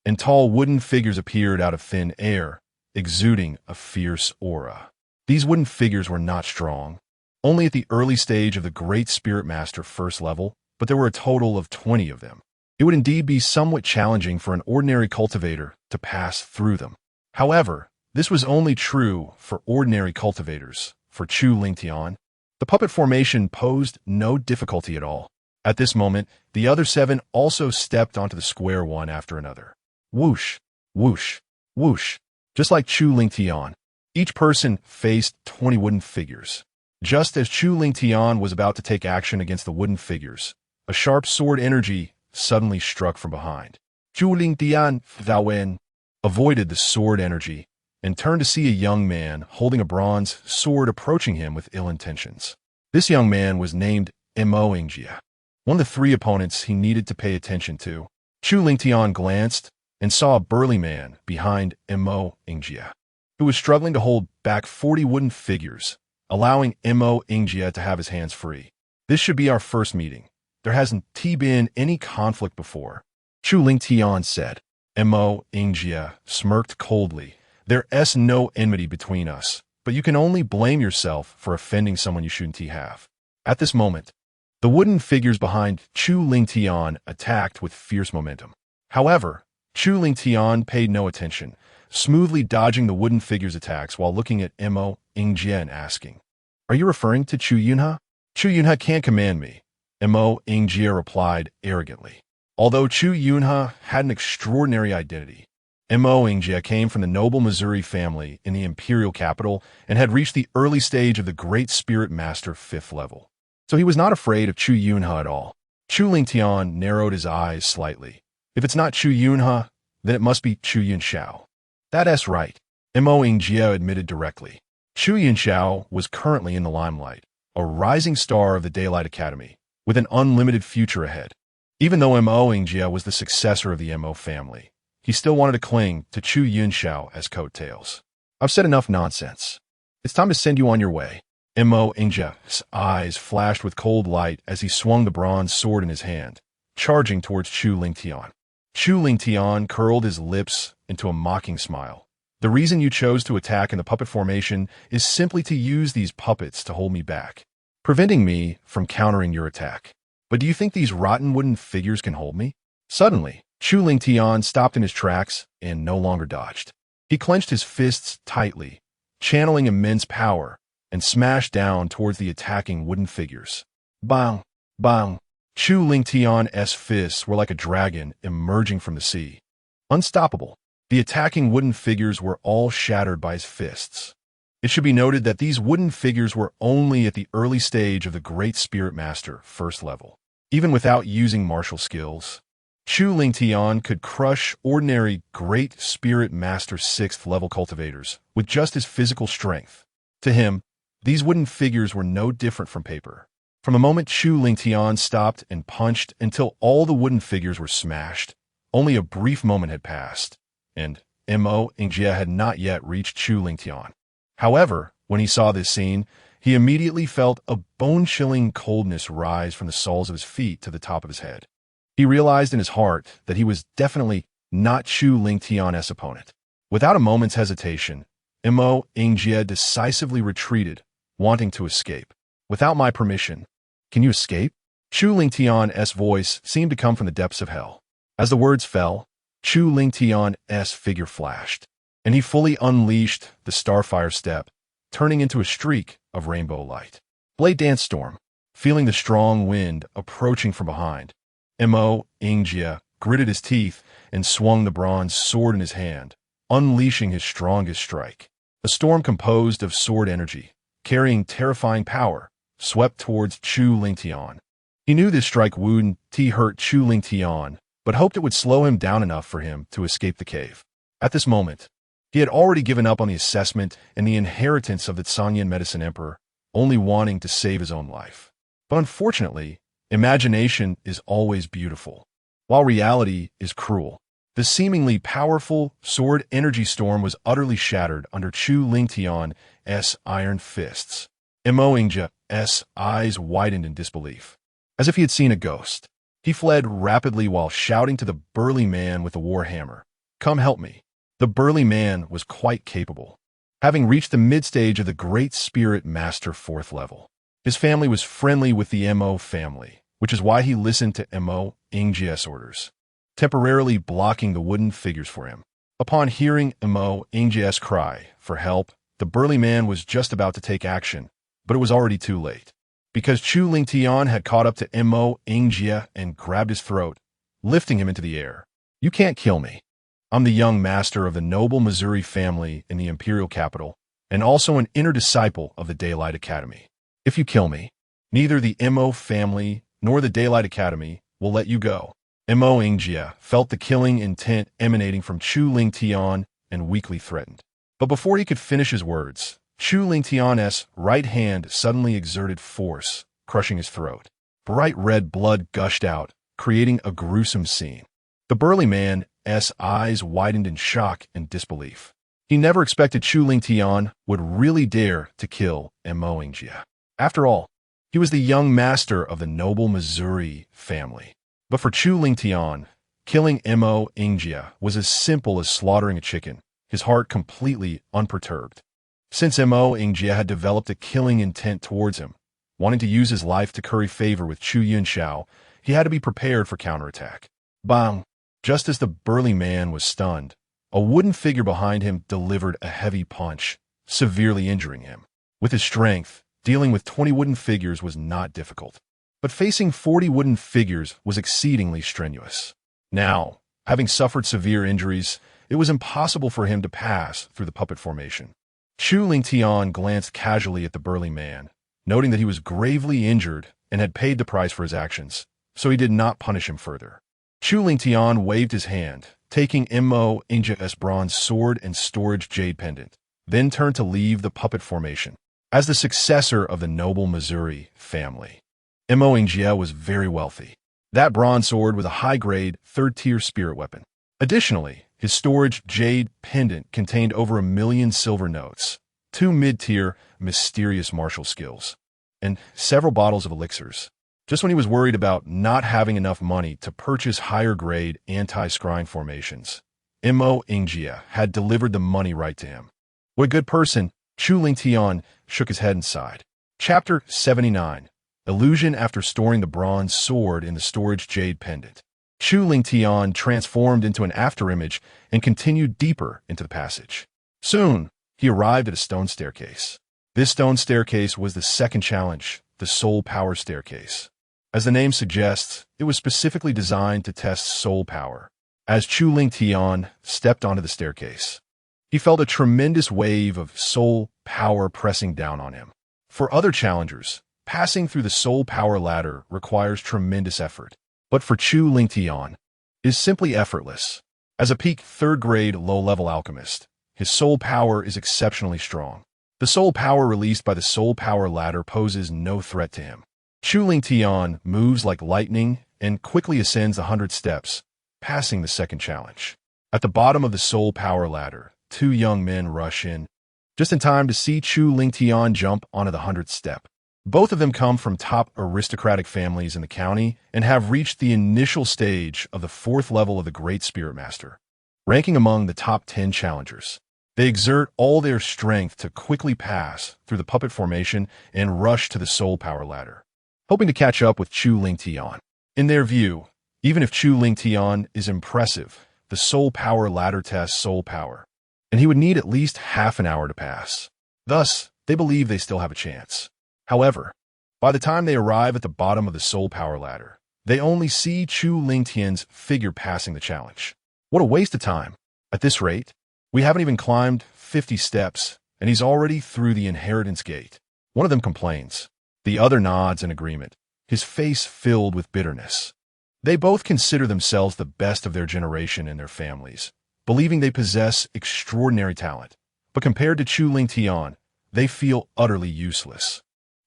Speaker 1: and tall wooden figures appeared out of thin air, exuding a fierce aura. These wooden figures were not strong, only at the early stage of the Great Spirit Master first level, but there were a total of 20 of them. It would indeed be somewhat challenging for an ordinary cultivator to pass through them. However, this was only true for ordinary cultivators. For Chu Lingtian, the puppet formation posed no difficulty at all. At this moment, the other 7 also stepped onto the square one after another. Whoosh, whoosh, whoosh. Just like Chu Lingtian, each person faced 20 wooden figures. Just as Chu Lingtian was about to take action against the wooden figures, a sharp sword energy suddenly struck from behind. Chu Lingtian avoided the sword energy and turned to see a young man holding a bronze sword approaching him with ill intentions. This young man was named Mo Ingjie, one of the 3 opponents he needed to pay attention to. Chu Lingtian glanced and saw a burly man behind Mo Ingjie, who was struggling to hold back 40 wooden figures, allowing Mo Ingjie to have his hands free. This should be our first meeting. There hasn't been any conflict before, Chu Lingtian said. Mo Ingjie smirked coldly. There's no enmity between us, but you can only blame yourself for offending someone you shouldn't have. At this moment, the wooden figures behind Chu Lingtian attacked with fierce momentum. However, Chu Lingtian paid no attention, smoothly dodging the wooden figures' attacks while looking at Mo Ingjie and asking, "Are you referring to Chu Yunha?" "Chu Yunha can't command me," Mo Ingjie replied arrogantly. Although Chu Yunha had an extraordinary identity, Mo Ingjie came from the noble Missouri family in the imperial capital and had reached the early stage of the Great Spirit Master 5th level. So he was not afraid of Chu Yunha at all. Chu Lingtian narrowed his eyes slightly. If it's not Chu Yunha, then it must be Chu Yunxiao. That's right, Mo Ingjie admitted directly. Chu Yunxiao was currently in the limelight, a rising star of the Daylight Academy, with an unlimited future ahead. Even though Mo Ingjie was the successor of the Mo family, he still wanted to cling to Chu Yunxiao as coattails. I've said enough nonsense. It's time to send you on your way. Mo Ingja's eyes flashed with cold light as he swung the bronze sword in his hand, charging towards Chu Lingtian. Chu Lingtian curled his lips into a mocking smile. The reason you chose to attack in the puppet formation is simply to use these puppets to hold me back, preventing me from countering your attack. But do you think these rotten wooden figures can hold me? Suddenly, Chu Lingtian stopped in his tracks and no longer dodged. He clenched his fists tightly, channeling immense power, and smashed down towards the attacking wooden figures. Bang! Bang! Chu Lingtian's fists were like a dragon emerging from the sea. Unstoppable, the attacking wooden figures were all shattered by his fists. It should be noted that these wooden figures were only at the early stage of the Great Spirit Master first level. Even without using martial skills, Chu Lingtian could crush ordinary Great Spirit Master 6th level cultivators with just his physical strength. To him, these wooden figures were no different from paper. From the moment Chu Lingtian stopped and punched until all the wooden figures were smashed, only a brief moment had passed, and Mo Ingjia had not yet reached Chu Lingtian. However, when he saw this scene, he immediately felt a bone-chilling coldness rise from the soles of his feet to the top of his head. He realized in his heart that he was definitely not Chu Lingtian's opponent. Without a moment's hesitation, Mo Ingjia decisively retreated, wanting to escape. Without my permission, can you escape? Chu Lingtian's voice seemed to come from the depths of hell. As the words fell, Chu Lingtian's figure flashed, and he fully unleashed the Starfire Step, turning into a streak of rainbow light. Blade Dance Storm. Feeling the strong wind approaching from behind, Mo Ingjia gritted his teeth and swung the bronze sword in his hand, unleashing his strongest strike. A storm composed of sword energy, carrying terrifying power, swept towards Chu Lingtian. He knew this strike wouldn't hurt Chu Lingtian, but hoped it would slow him down enough for him to escape the cave. At this moment, he had already given up on the assessment and the inheritance of the Sanyan Medicine Emperor, only wanting to save his own life. But unfortunately, imagination is always beautiful, while reality is cruel. The seemingly powerful sword energy storm was utterly shattered under Chu Lingtian's iron fists. Mo Ingjia's eyes widened in disbelief, as if he had seen a ghost. He fled rapidly while shouting to the burly man with the war hammer, "Come help me." The burly man was quite capable, having reached the mid-stage of the Great Spirit Master 4th level. His family was friendly with the Mo family, which is why he listened to Mo Ingjia's orders, temporarily blocking the wooden figures for him. Upon hearing Mo Ingjia's cry for help, the burly man was just about to take action, but it was already too late. Because Chu Lingtian had caught up to Mo Ingjia and grabbed his throat, lifting him into the air. "You can't kill me. I'm the young master of the noble Missouri family in the imperial capital, and also an inner disciple of the Daylight Academy. If you kill me, neither the Mo family nor the Daylight Academy will let you go." Mo Ingjia felt the killing intent emanating from Chu Lingtian and weakly threatened. But before he could finish his words, Chu Lingtian's right hand suddenly exerted force, crushing his throat. Bright red blood gushed out, creating a gruesome scene. The burly man's eyes widened in shock and disbelief. He never expected Chu Lingtian would really dare to kill Mo Ingjia. After all, he was the young master of the noble Missouri family. But for Chu Lingtian, killing Mo Ingjia was as simple as slaughtering a chicken, his heart completely unperturbed. Since Mo Ingjia had developed a killing intent towards him, wanting to use his life to curry favor with Chu Yunxiao, he had to be prepared for counterattack. Bang! Just as the burly man was stunned, a wooden figure behind him delivered a heavy punch, severely injuring him. With his strength, dealing with 20 wooden figures was not difficult. But facing 40 wooden figures was exceedingly strenuous. Now, having suffered severe injuries, it was impossible for him to pass through the puppet formation. Chu Lingtian glanced casually at the burly man, noting that he was gravely injured and had paid the price for his actions, so he did not punish him further. Chu Lingtian waved his hand, taking Mo Ingjia's bronze sword and storage jade pendant, then turned to leave the puppet formation. As the successor of the noble Missouri family, Mo Ingjia was very wealthy. That bronze sword was a high-grade, third-tier spirit weapon. Additionally, his storage jade pendant contained over 1 million silver notes, 2 mid-tier, mysterious martial skills, and several bottles of elixirs. Just when he was worried about not having enough money to purchase higher-grade anti-scrying formations, Mo had delivered the money right to him. What a good person, Chu Lingtian shook his head and sighed. Chapter 79. Illusion after storing the bronze sword in the storage jade pendant. Chu Lingtian transformed into an afterimage and continued deeper into the passage. Soon, he arrived at a stone staircase. This stone staircase was the second challenge, the soul power staircase. As the name suggests, it was specifically designed to test soul power. As Chu Lingtian stepped onto the staircase, he felt a tremendous wave of soul power pressing down on him. For other challengers, passing through the soul power ladder requires tremendous effort. But for Chu Lingtian, it is simply effortless. As a peak third-grade low-level alchemist, his soul power is exceptionally strong. The soul power released by the soul power ladder poses no threat to him. Chu Lingtian moves like lightning and quickly ascends 100 steps, passing the second challenge. At the bottom of the soul power ladder, 2 young men rush in, just in time to see Chu Lingtian jump onto the 100th step. Both of them come from top aristocratic families in the county and have reached the initial stage of the 4th level of the Great Spirit Master, ranking among the top 10 challengers. They exert all their strength to quickly pass through the puppet formation and rush to the soul power ladder, hoping to catch up with Chu Lingtian. In their view, even if Chu Lingtian is impressive, the soul power ladder tests soul power, and he would need at least half an hour to pass. Thus, they believe they still have a chance. However, by the time they arrive at the bottom of the soul power ladder, they only see Chu Lingtian's figure passing the challenge. What a waste of time. At this rate, we haven't even climbed 50 steps, and he's already through the inheritance gate. One of them complains. The other nods in agreement, his face filled with bitterness. They both consider themselves the best of their generation and their families, believing they possess extraordinary talent. But compared to Chu Lingtian, they feel utterly useless.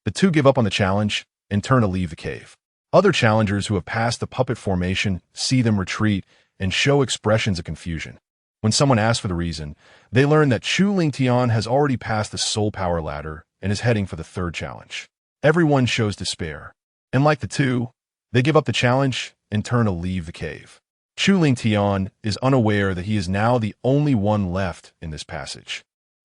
Speaker 1: The 2 give up on the challenge and turn to leave the cave. Other challengers who have passed the puppet formation see them retreat and show expressions of confusion. When someone asks for the reason, they learn that Chu Lingtian has already passed the soul power ladder and is heading for the 3rd challenge. Everyone shows despair, and like the 2, they give up the challenge and turn to leave the cave. Chu Lingtian is unaware that he is now the only one left in this passage.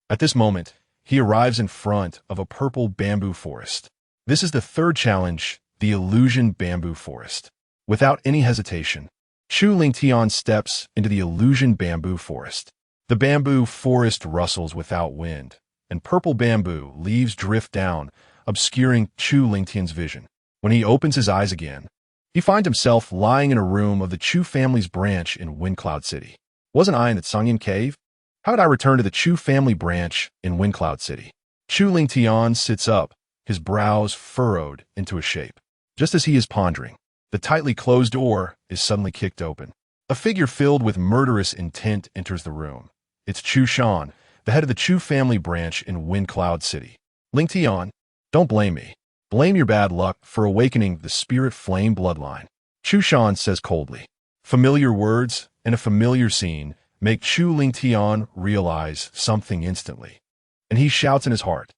Speaker 1: At this moment, he arrives in front of a purple bamboo forest. This is the 3rd challenge, the illusion bamboo forest. Without any hesitation, Chu Lingtian steps into the illusion bamboo forest. The bamboo forest rustles without wind, and purple bamboo leaves drift down, obscuring Chu Lingtian's vision. When he opens his eyes again, he finds himself lying in a room of the Chu family's branch in Windcloud City. Wasn't I in the Tsungyan Cave? How did I return to the Chu family branch in Windcloud City? Chu Lingtian sits up, his brows furrowed into a shape. Just as he is pondering, the tightly closed door is suddenly kicked open. A figure filled with murderous intent enters the room. It's Chu Shan, the head of the Chu family branch in Windcloud City. Lingtian, don't blame me. Blame your bad luck for awakening the spirit flame bloodline. Chu Shan says coldly. Familiar words and a familiar scene make Chu Lingtian realize something instantly. And he shouts in his heart,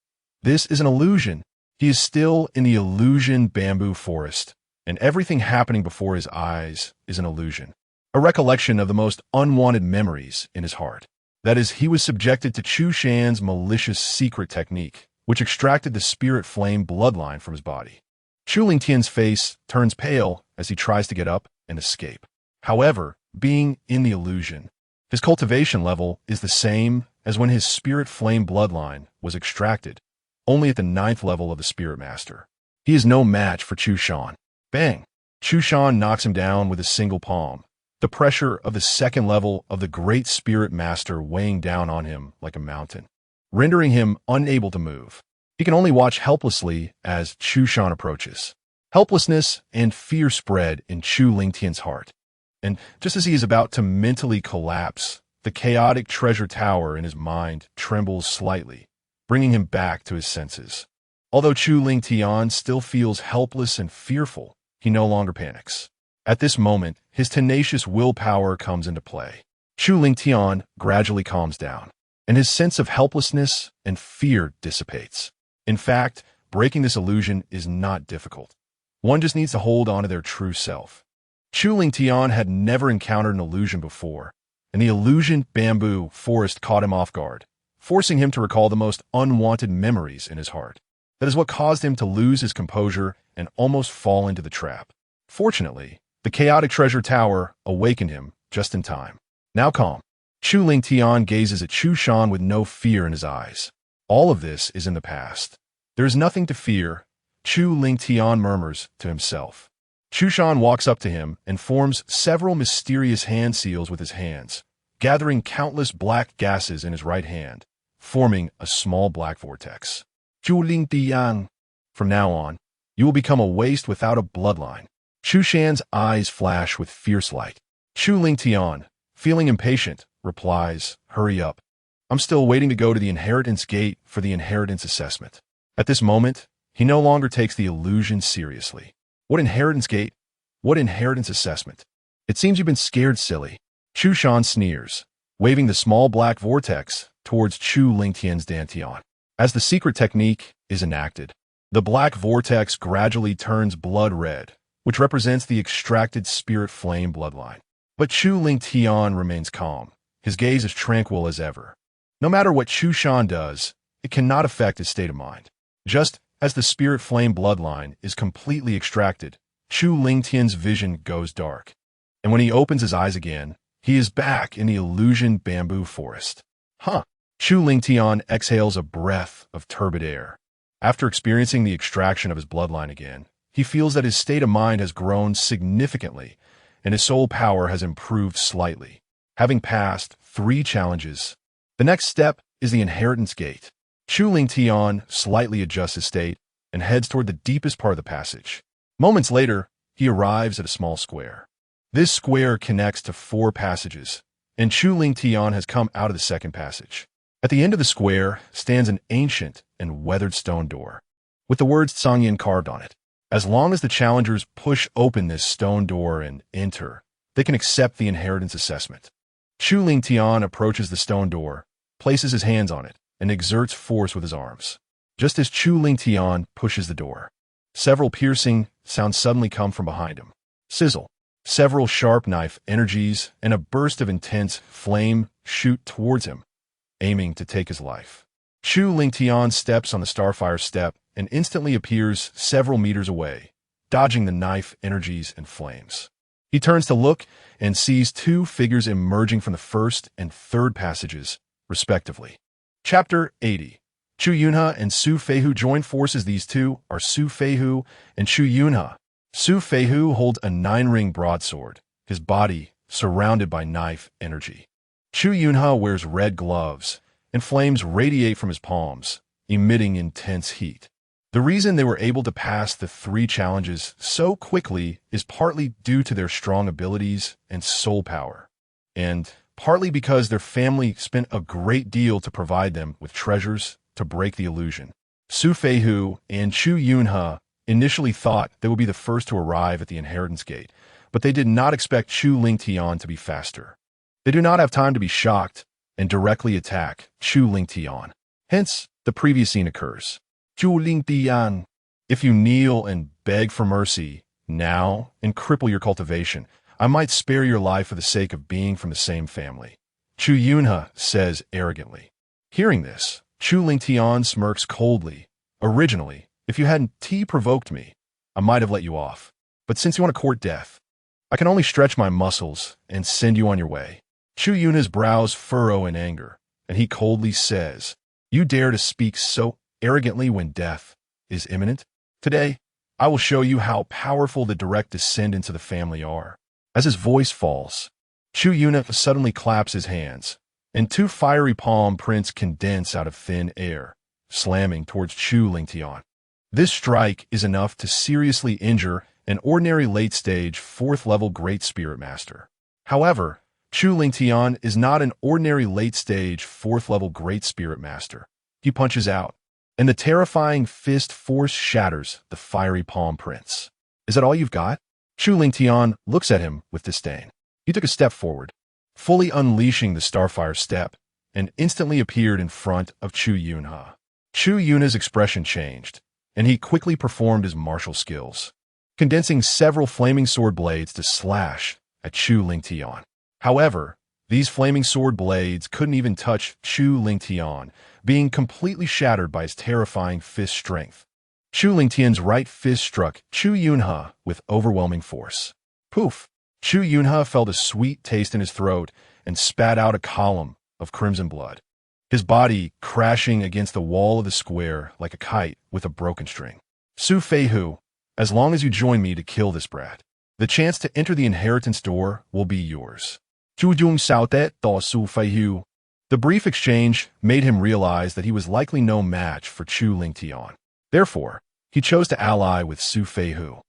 Speaker 1: this is an illusion. He is still in the illusion bamboo forest, and everything happening before his eyes is an illusion. A recollection of the most unwanted memories in his heart. That is, he was subjected to Chu Shan's malicious secret technique, which extracted the spirit flame bloodline from his body. Chu Lingtian's face turns pale as he tries to get up and escape. However, being in the illusion, his cultivation level is the same as when his spirit flame bloodline was extracted, only at the 9th level of the Spirit Master. He is no match for Chu Shan. Bang! Chu Shan knocks him down with a single palm, the pressure of the 2nd level of the Great Spirit Master weighing down on him like a mountain, rendering him unable to move. He can only watch helplessly as Chu Shan approaches. Helplessness and fear spread in Chu Lingtian's heart. And just as he is about to mentally collapse, the chaotic treasure tower in his mind trembles slightly, bringing him back to his senses. Although Chu Lingtian still feels helpless and fearful, he no longer panics. At this moment, his tenacious willpower comes into play. Chu Lingtian gradually calms down. and his sense of helplessness and fear dissipates. In fact, breaking this illusion is not difficult. One just needs to hold on to their true self. Chu Lingtian had never encountered an illusion before, and the illusion bamboo forest caught him off guard, forcing him to recall the most unwanted memories in his heart. That is what caused him to lose his composure and almost fall into the trap. Fortunately, the chaotic treasure tower awakened him just in time. Now calm, Chu Lingtian gazes at Chu Shan with no fear in his eyes. All of this is in the past. There is nothing to fear, Chu Lingtian murmurs to himself. Chu Shan walks up to him and forms several mysterious hand seals with his hands, gathering countless black gases in his right hand, forming a small black vortex. Chu Lingtian, from now on, you will become a waste without a bloodline. Chu Shan's eyes flash with fierce light. Chu Lingtian, feeling impatient, replies, "Hurry up. I'm still waiting to go to the inheritance gate for the inheritance assessment." At this moment, he no longer takes the illusion seriously. What inheritance gate? What inheritance assessment? It seems you've been scared, silly. Chu Shan sneers, waving the small black vortex towards Chu Lingtian's dantian. As the secret technique is enacted, the black vortex gradually turns blood red, which represents the extracted spirit flame bloodline. But Chu Lingtian remains calm. His gaze is tranquil as ever. No matter what Chu Shan does, it cannot affect his state of mind. Just as the spirit flame bloodline is completely extracted, Chu Lingtian's vision goes dark. And when he opens his eyes again, he is back in the illusion bamboo forest. Chu Lingtian exhales a breath of turbid air. After experiencing the extraction of his bloodline again, he feels that his state of mind has grown significantly and his soul power has improved slightly. Having passed 3 challenges, the next step is the inheritance gate. Chu Lingtian slightly adjusts his state and heads toward the deepest part of the passage. Moments later, he arrives at a small square. This square connects to 4 passages, and Chu Lingtian has come out of the second passage. At the end of the square stands an ancient and weathered stone door, with the words Tsangyin carved on it. As long as the challengers push open this stone door and enter, they can accept the inheritance assessment. Chu Lingtian approaches the stone door, places his hands on it, and exerts force with his arms. Just as Chu Lingtian pushes the door, several piercing sounds suddenly come from behind him. Sizzle. Several sharp knife energies and a burst of intense flame shoot towards him, aiming to take his life. Chu Lingtian steps on the starfire step and instantly appears several meters away, dodging the knife energies and flames. He turns to look and sees 2 figures emerging from the first and third passages, respectively. Chapter 80. Chu Yunhe and Su Feihu join forces. These two are Su Feihu and Chu Yunhe. Su Feihu holds a 9-ring broadsword, his body surrounded by knife energy. Chu Yunhe wears red gloves, and flames radiate from his palms, emitting intense heat. The reason they were able to pass the 3 challenges so quickly is partly due to their strong abilities and soul power, and partly because their family spent a great deal to provide them with treasures to break the illusion. Su Feihu and Chu Yunhe initially thought they would be the first to arrive at the inheritance gate, but they did not expect Chu Lingtian to be faster. They do not have time to be shocked and directly attack Chu Lingtian. Hence, the previous scene occurs. Chu Lingtian, if you kneel and beg for mercy now and cripple your cultivation, I might spare your life for the sake of being from the same family. Chu Yunhe says arrogantly. Hearing this, Chu Lingtian smirks coldly. Originally, if you hadn't provoked me, I might have let you off. But since you want to court death, I can only stretch my muscles and send you on your way. Chu Yunhe's brows furrow in anger, and he coldly says, "You dare to speak so arrogantly when death is imminent? Today, I will show you how powerful the direct descendants of the family are." As his voice falls, Chu Yunhe suddenly claps his hands, and 2 fiery palm prints condense out of thin air, slamming towards Chu Lingtian. This strike is enough to seriously injure an ordinary late-stage 4th-level Great Spirit Master. However, Chu Lingtian is not an ordinary late-stage 4th-level Great Spirit Master. He punches out, and the terrifying fist force shatters the fiery palm prints. "Is that all you've got?" Chu Lingtian looks at him with disdain. He took a step forward, fully unleashing the starfire step, and instantly appeared in front of Chu Yunhe. Chu Yunhe's expression changed, and he quickly performed his martial skills, condensing several flaming sword blades to slash at Chu Lingtian. However, these flaming sword blades couldn't even touch Chu Lingtian, being completely shattered by his terrifying fist strength. Chu Lingtian's right fist struck Chu Yunhe with overwhelming force. Poof! Chu Yunhe felt a sweet taste in his throat and spat out a column of crimson blood, his body crashing against the wall of the square like a kite with a broken string. Su Feihu, as long as you join me to kill this brat, the chance to enter the inheritance door will be yours. Chu Jung Xiaotet Da Su Feihu. The brief exchange made him realize that he was likely no match for Chu Lingtian. Therefore, he chose to ally with Su Feihu.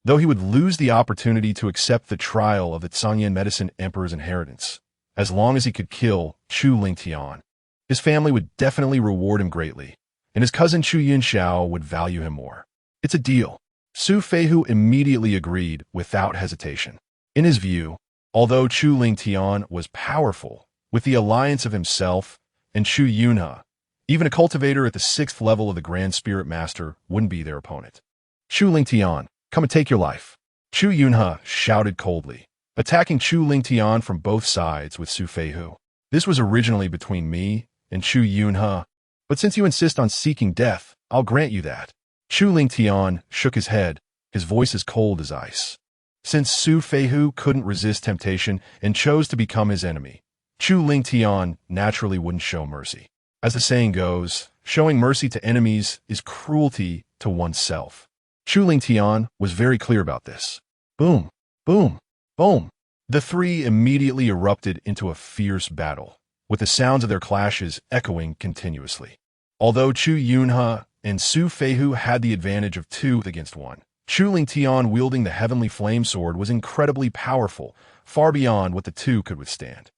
Speaker 1: Though he would lose the opportunity to accept the trial of the Zhangyan Medicine Emperor's inheritance, as long as he could kill Chu Lingtian, his family would definitely reward him greatly, and his cousin Chu Yunxiao would value him more. It's a deal. Su Feihu immediately agreed without hesitation. In his view, although Chu Lingtian was powerful, with the alliance of himself and Chu Yunhe, even a cultivator at the 6th level of the Grand Spirit Master wouldn't be their opponent. Chu Lingtian, come and take your life. Chu Yunhe shouted coldly, attacking Chu Lingtian from both sides with Su Feihu. This was originally between me and Chu Yunhe, but since you insist on seeking death, I'll grant you that. Chu Lingtian shook his head, his voice as cold as ice. Since Su Feihu couldn't resist temptation and chose to become his enemy, Chu Lingtian naturally wouldn't show mercy. As the saying goes, showing mercy to enemies is cruelty to oneself. Chu Lingtian was very clear about this. Boom, boom, boom. The three immediately erupted into a fierce battle, with the sounds of their clashes echoing continuously. Although Chu Yunhe and Su Feihu had the advantage of 2 against 1, Chu Lingtian wielding the heavenly flame sword was incredibly powerful, far beyond what the two could withstand.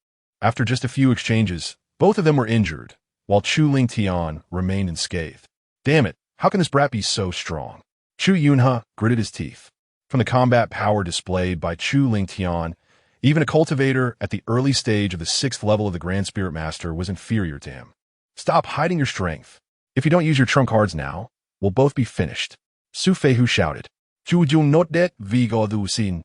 Speaker 1: After just a few exchanges, both of them were injured, while Chu Lingtian remained unscathed. Damn it, how can this brat be so strong? Chu Yunhe gritted his teeth. From the combat power displayed by Chu Lingtian, even a cultivator at the early stage of the 6th level of the Grand Spirit Master was inferior to him. Stop hiding your strength. If you don't use your trump cards now, we'll both be finished. Su Feihu shouted. Chu Jung not det vigo du sin.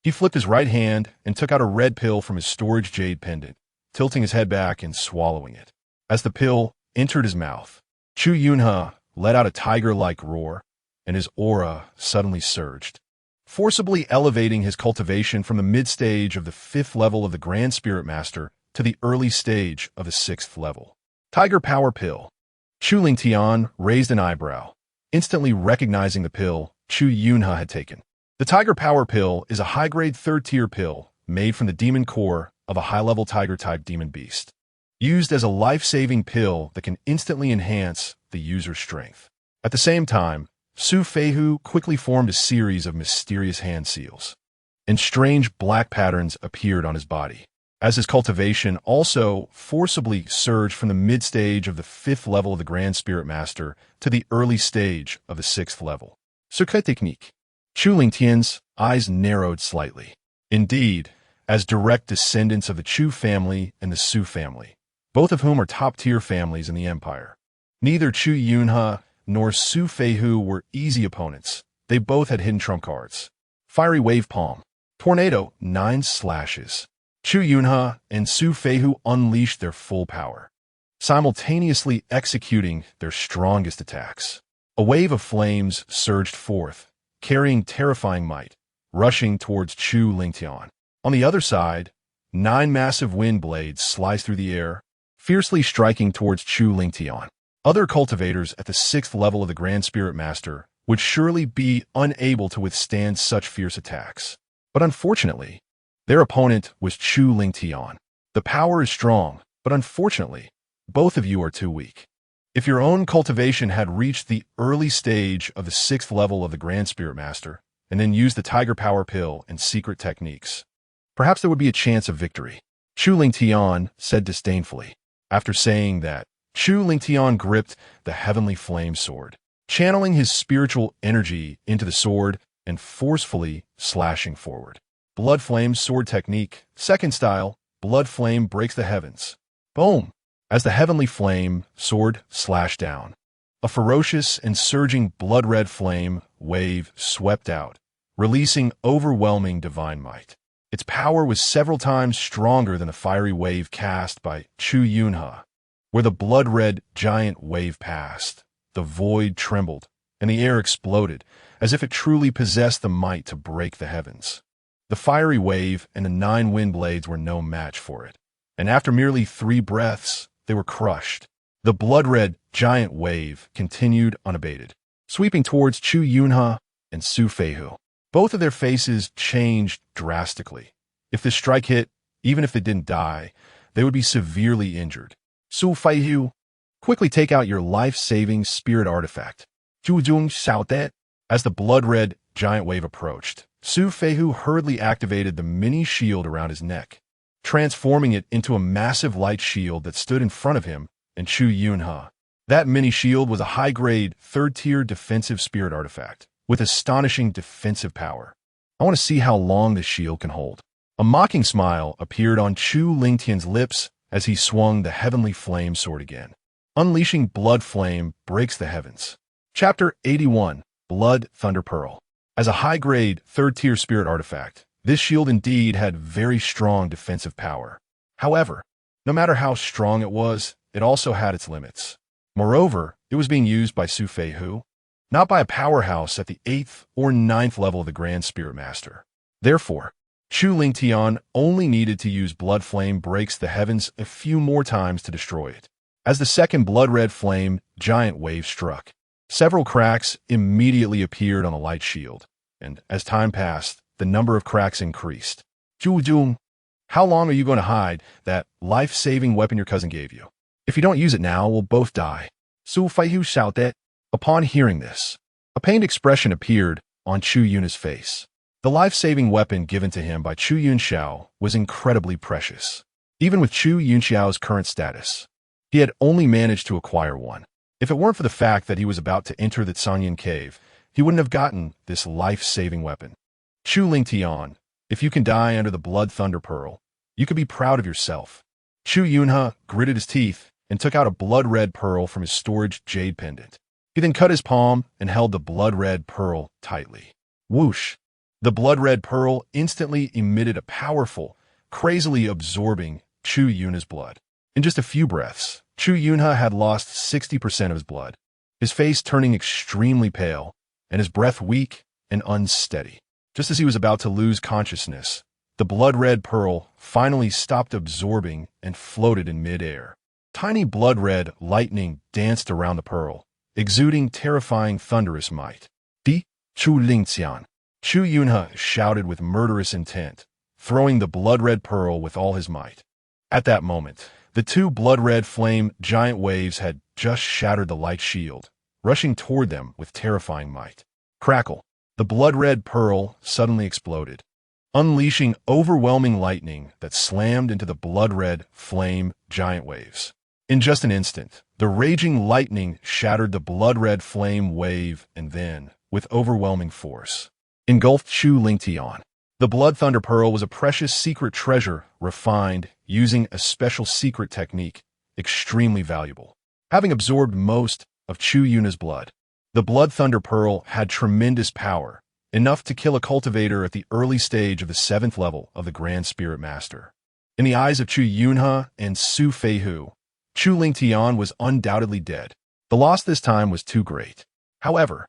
Speaker 1: He flipped his right hand and took out a red pill from his storage jade pendant, tilting his head back and swallowing it. As the pill entered his mouth, Chu Yunhe let out a tiger-like roar, and his aura suddenly surged, forcibly elevating his cultivation from the mid-stage of the 5th level of the Grand Spirit Master to the early stage of the 6th level. Tiger Power Pill. Chu Lingtian raised an eyebrow, instantly recognizing the pill Chu Yunhe had taken. The Tiger Power Pill is a high-grade 3rd-tier pill made from the demon core of a high-level tiger-type demon beast, used as a life-saving pill that can instantly enhance the user's strength. At the same time, Su Feihu quickly formed a series of mysterious hand seals, and strange black patterns appeared on his body, as his cultivation also forcibly surged from the mid-stage of the 5th level of the Grand Spirit Master to the early stage of the 6th level. Secret technique. Chu Lingtian's eyes narrowed slightly. Indeed, as direct descendants of the Chu family and the Su family, both of whom are top-tier families in the Empire, neither Chu Yunhe nor Su Feihu were easy opponents. They both had hidden trump cards. Fiery Wave Palm. Tornado, 9 slashes. Chu Yunhe and Su Feihu unleashed their full power, simultaneously executing their strongest attacks. A wave of flames surged forth, carrying terrifying might, rushing towards Chu Lingtian. On the other side, 9 massive wind blades sliced through the air, fiercely striking towards Chu Lingtian. Other cultivators at the 6th level of the Grand Spirit Master would surely be unable to withstand such fierce attacks. But unfortunately, their opponent was Chu Lingtian. The power is strong, but unfortunately, both of you are too weak. If your own cultivation had reached the early stage of the 6th level of the Grand Spirit Master, and then used the Tiger Power Pill and secret techniques, perhaps there would be a chance of victory. Chu Lingtian said disdainfully. After saying that, Chu Lingtian gripped the heavenly flame sword, channeling his spiritual energy into the sword and forcefully slashing forward. Blood Flame Sword Technique, second style, Blood Flame breaks the heavens. Boom! As the heavenly flame sword slashed down, a ferocious and surging blood-red flame wave swept out, releasing overwhelming divine might. Its power was several times stronger than the fiery wave cast by Chu Yunhe. Where the blood-red giant wave passed, the void trembled, and the air exploded, as if it truly possessed the might to break the heavens. The fiery wave and the 9 wind blades were no match for it, and after merely 3 breaths, they were crushed. The blood-red giant wave continued unabated, sweeping towards Chu Yunhe and Su Feihu. Both of their faces changed drastically. If this strike hit, even if they didn't die, they would be severely injured. Su Feihu, quickly take out your life-saving spirit artifact. Zhuzhong shouted. As the blood-red giant wave approached, Su Feihu hurriedly activated the mini shield around his neck, transforming it into a massive light shield that stood in front of him and Chu Yunhe. That mini shield was a high-grade, 3rd-tier defensive spirit artifact with astonishing defensive power. I want to see how long this shield can hold. A mocking smile appeared on Chu Lingtian's lips as he swung the heavenly flame sword again. Unleashing blood flame breaks the heavens. Chapter 81, Blood Thunder Pearl. As a high-grade, 3rd-tier spirit artifact, this shield indeed had very strong defensive power. However, no matter how strong it was, it also had its limits. Moreover, it was being used by Su Feihu, not by a powerhouse at the 8th or 9th level of the Grand Spirit Master. Therefore, Chu Lingtian only needed to use Blood Flame breaks the heavens a few more times to destroy it. As the second blood-red flame giant wave struck, several cracks immediately appeared on the light shield, and as time passed, the number of cracks increased. Zhuzhong, how long are you going to hide that life-saving weapon your cousin gave you? If you don't use it now, we'll both die. Su Feihu shouted. Upon hearing this, a pained expression appeared on Chu Yunhe's face. The life-saving weapon given to him by Chu Yunxiao was incredibly precious. Even with Chu Yunxiao's current status, he had only managed to acquire one. If it weren't for the fact that he was about to enter the Canyon Cave, he wouldn't have gotten this life-saving weapon. Chu Lingtian, if you can die under the Blood Thunder Pearl, you could be proud of yourself. Chu Yunhe gritted his teeth and took out a blood-red pearl from his storage jade pendant. He then cut his palm and held the blood-red pearl tightly. Whoosh! The blood-red pearl instantly emitted a powerful, crazily absorbing Chu Yunhe's blood. In just a few breaths, Chu Yunhe had lost 60% of his blood, his face turning extremely pale, and his breath weak and unsteady. Just as he was about to lose consciousness, the blood-red pearl finally stopped absorbing and floated in mid-air. Tiny blood-red lightning danced around the pearl, exuding terrifying thunderous might. Di, Chu Lingtian, Chu Yunhe shouted with murderous intent, throwing the blood-red pearl with all his might. At that moment, the 2 blood-red flame giant waves had just shattered the light shield, rushing toward them with terrifying might. Crackle! The blood-red pearl suddenly exploded, unleashing overwhelming lightning that slammed into the blood-red flame giant waves. In just an instant, the raging lightning shattered the blood-red flame wave and then, with overwhelming force, engulfed Chu Lingtian. The Blood Thunder Pearl was a precious secret treasure refined using a special secret technique, extremely valuable. Having absorbed most of Chu Yunhe's blood, the Blood Thunder Pearl had tremendous power, enough to kill a cultivator at the early stage of the 7th level of the Grand Spirit Master. In the eyes of Chu Yunhe and Su Feihu, Chu Lingtian was undoubtedly dead. The loss this time was too great. However,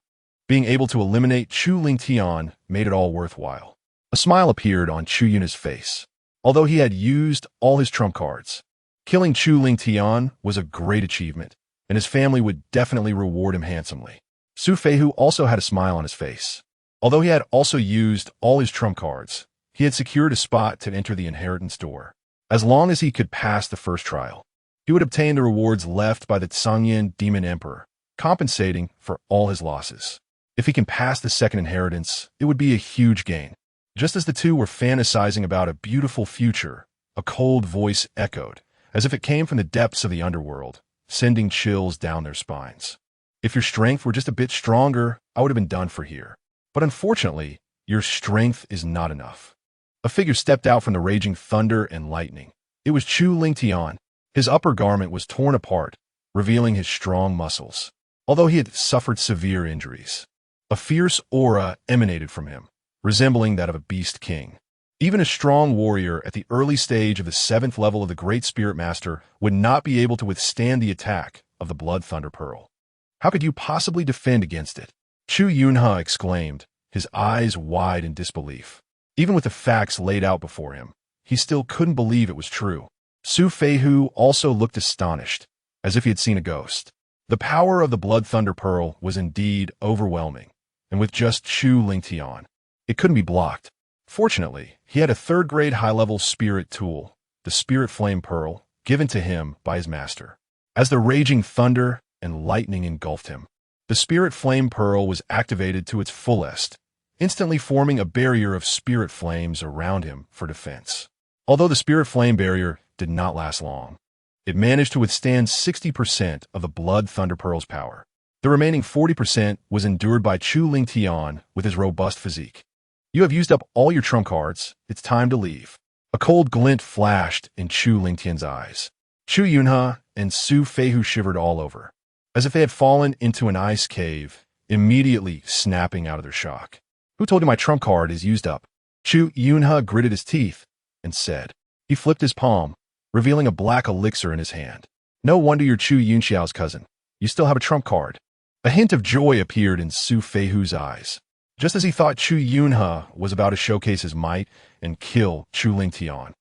Speaker 1: being able to eliminate Chu Lingtian made it all worthwhile. A smile appeared on Chu Yunhe's face. Although he had used all his trump cards, killing Chu Lingtian was a great achievement, and his family would definitely reward him handsomely. Su Feihu also had a smile on his face. Although he had also used all his trump cards, he had secured a spot to enter the inheritance door. As long as he could pass the first trial, he would obtain the rewards left by the Canyon Demon Emperor, compensating for all his losses. If he can pass the second inheritance, it would be a huge gain. Just as the two were fantasizing about a beautiful future, a cold voice echoed, as if it came from the depths of the underworld, sending chills down their spines. If your strength were just a bit stronger, I would have been done for here. But unfortunately, your strength is not enough. A figure stepped out from the raging thunder and lightning. It was Chu Lingtian. His upper garment was torn apart, revealing his strong muscles, although he had suffered severe injuries. A fierce aura emanated from him, resembling that of a beast king. Even a strong warrior at the early stage of the 7th level of the Great Spirit Master would not be able to withstand the attack of the Blood Thunder Pearl. How could you possibly defend against it? Chu Yunhe exclaimed, his eyes wide in disbelief. Even with the facts laid out before him, he still couldn't believe it was true. Su Feihu also looked astonished, as if he had seen a ghost. The power of the Blood Thunder Pearl was indeed overwhelming, and with just Chu Lingtian, it couldn't be blocked. Fortunately, he had a 3rd-grade high-level spirit tool, the Spirit Flame Pearl, given to him by his master. As the raging thunder and lightning engulfed him, the Spirit Flame Pearl was activated to its fullest, instantly forming a barrier of spirit flames around him for defense. Although the Spirit Flame barrier did not last long, it managed to withstand 60% of the Blood Thunder Pearl's power. The remaining 40% was endured by Chu Lingtian with his robust physique. You have used up all your trump cards. It's time to leave. A cold glint flashed in Chu Lingtian's eyes. Chu Yunhe and Su Feihu shivered all over, as if they had fallen into an ice cave, immediately snapping out of their shock. Who told you my trump card is used up? Chu Yunhe gritted his teeth and said. He flipped his palm, revealing a black elixir in his hand. No wonder you're Chu Yunxiao's cousin. You still have a trump card. A hint of joy appeared in Su Feihu's eyes, just as he thought Chu Yunhe was about to showcase his might and kill Chu Lingtian.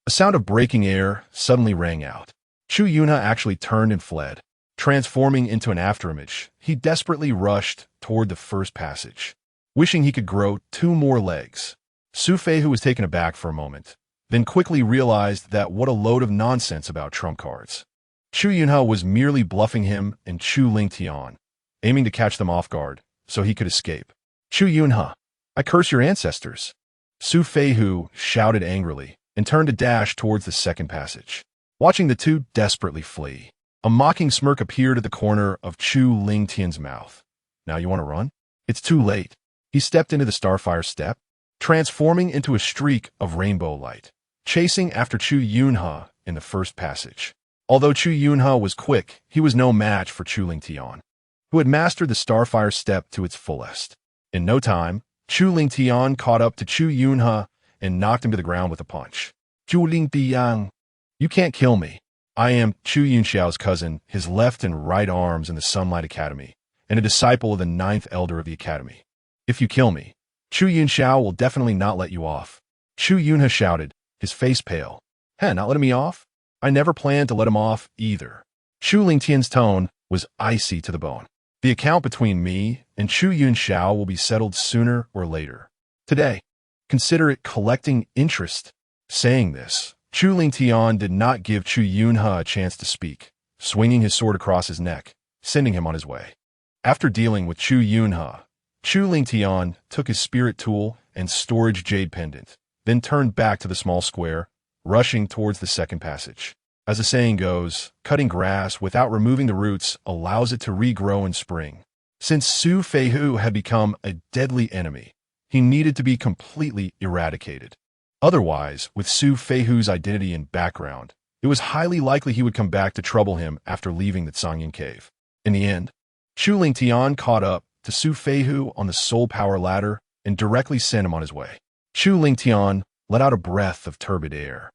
Speaker 1: A sound of breaking air suddenly rang out. Chu Yunhe actually turned and fled. Transforming into an afterimage, he desperately rushed toward the first passage, wishing he could grow 2 more legs. Su Feihu was taken aback for a moment, then quickly realized that what a load of nonsense about trump cards. Chu Yunhe was merely bluffing him and Chu Lingtian, aiming to catch them off guard so he could escape. Chu Yunhe, I curse your ancestors. Su Feihu shouted angrily and turned to dash towards the second passage. Watching the two desperately flee, a mocking smirk appeared at the corner of Chu Lingtian's mouth. Now you want to run? It's too late. He stepped into the Starfire Step, transforming into a streak of rainbow light, chasing after Chu Yunhe in the first passage. Although Chu Yunhe was quick, he was no match for Chu Lingtian, who had mastered the Starfire Step to its fullest. In no time, Chu Lingtian caught up to Chu Yunhe and knocked him to the ground with a punch. Chu Lingtian, you can't kill me. I am Chu Yunxiao's cousin, his left and right arms in the Sunlight Academy, and a disciple of the 9th Elder of the Academy. If you kill me, Chu Yunxiao will definitely not let you off. Chu Yunhe shouted, his face pale. Not letting me off? I never planned to let him off either. Chu Lingtian's tone was icy to the bone. The account between me and Chu Yunxiao will be settled sooner or later. Today, consider it collecting interest. Saying this, Chu Lingtian did not give Chu Yunhe a chance to speak, swinging his sword across his neck, sending him on his way. After dealing with Chu Yunhe, Chu Lingtian took his spirit tool and storage jade pendant, then turned back to the small square, rushing towards the second passage. As the saying goes, cutting grass without removing the roots allows it to regrow in spring. Since Su Feihu had become a deadly enemy, he needed to be completely eradicated. Otherwise, with Su Feihu's identity and background, it was highly likely he would come back to trouble him after leaving the Zangyan cave. In the end, Chu Lingtian caught up to Su Feihu on the soul power ladder and directly sent him on his way. Chu Lingtian let out a breath of turbid air.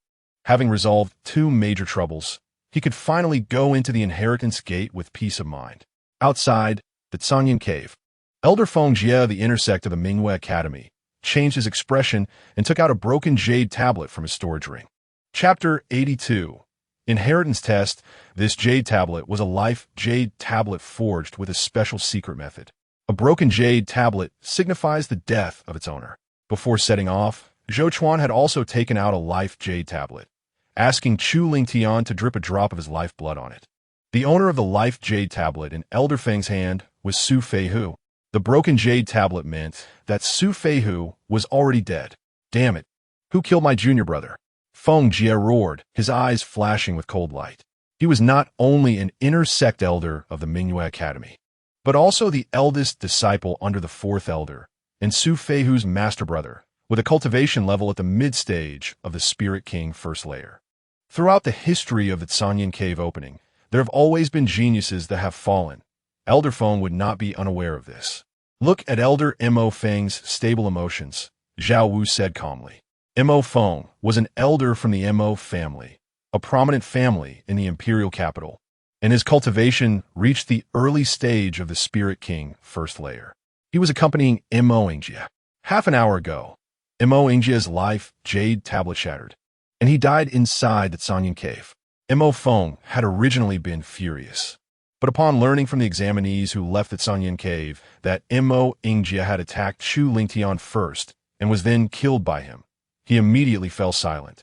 Speaker 1: Having resolved 2 major troubles, he could finally go into the inheritance gate with peace of mind. Outside the Zangyan cave, Elder Feng Jie, the intersect of the Mingwei Academy, changed his expression and took out a broken jade tablet from his storage ring. Chapter 82. Inheritance Test. This jade tablet was a life jade tablet forged with a special secret method. A broken jade tablet signifies the death of its owner. Before setting off, Zhou Chuan had also taken out a life jade tablet, asking Chu Lingtian to drip a drop of his life blood on it. The owner of the life jade tablet in Elder Feng's hand was Su Feihu. The broken jade tablet meant that Su Feihu was already dead. Damn it. Who killed my junior brother? Feng Jie roared, his eyes flashing with cold light. He was not only an inner sect elder of the Mingwei Academy, but also the eldest disciple under the 4th elder, and Su Feihu's master brother, with a cultivation level at the mid-stage of the Spirit King first layer. Throughout the history of the Canyon Cave opening, there have always been geniuses that have fallen. Elder Feng would not be unaware of this. Look at Elder Mo Feng's stable emotions, Zhao Wu said calmly. Mo Feng was an elder from the Mo family, a prominent family in the imperial capital, and his cultivation reached the early stage of the Spirit King first layer. He was accompanying Mo Ingjia. Half an hour ago, Mo Ingjia's life jade tablet shattered, and he died inside the Canyon Cave. Mo Feng had originally been furious, but upon learning from the examinees who left the Canyon Cave that Mo Ingjia had attacked Chu Lingtian first and was then killed by him, he immediately fell silent,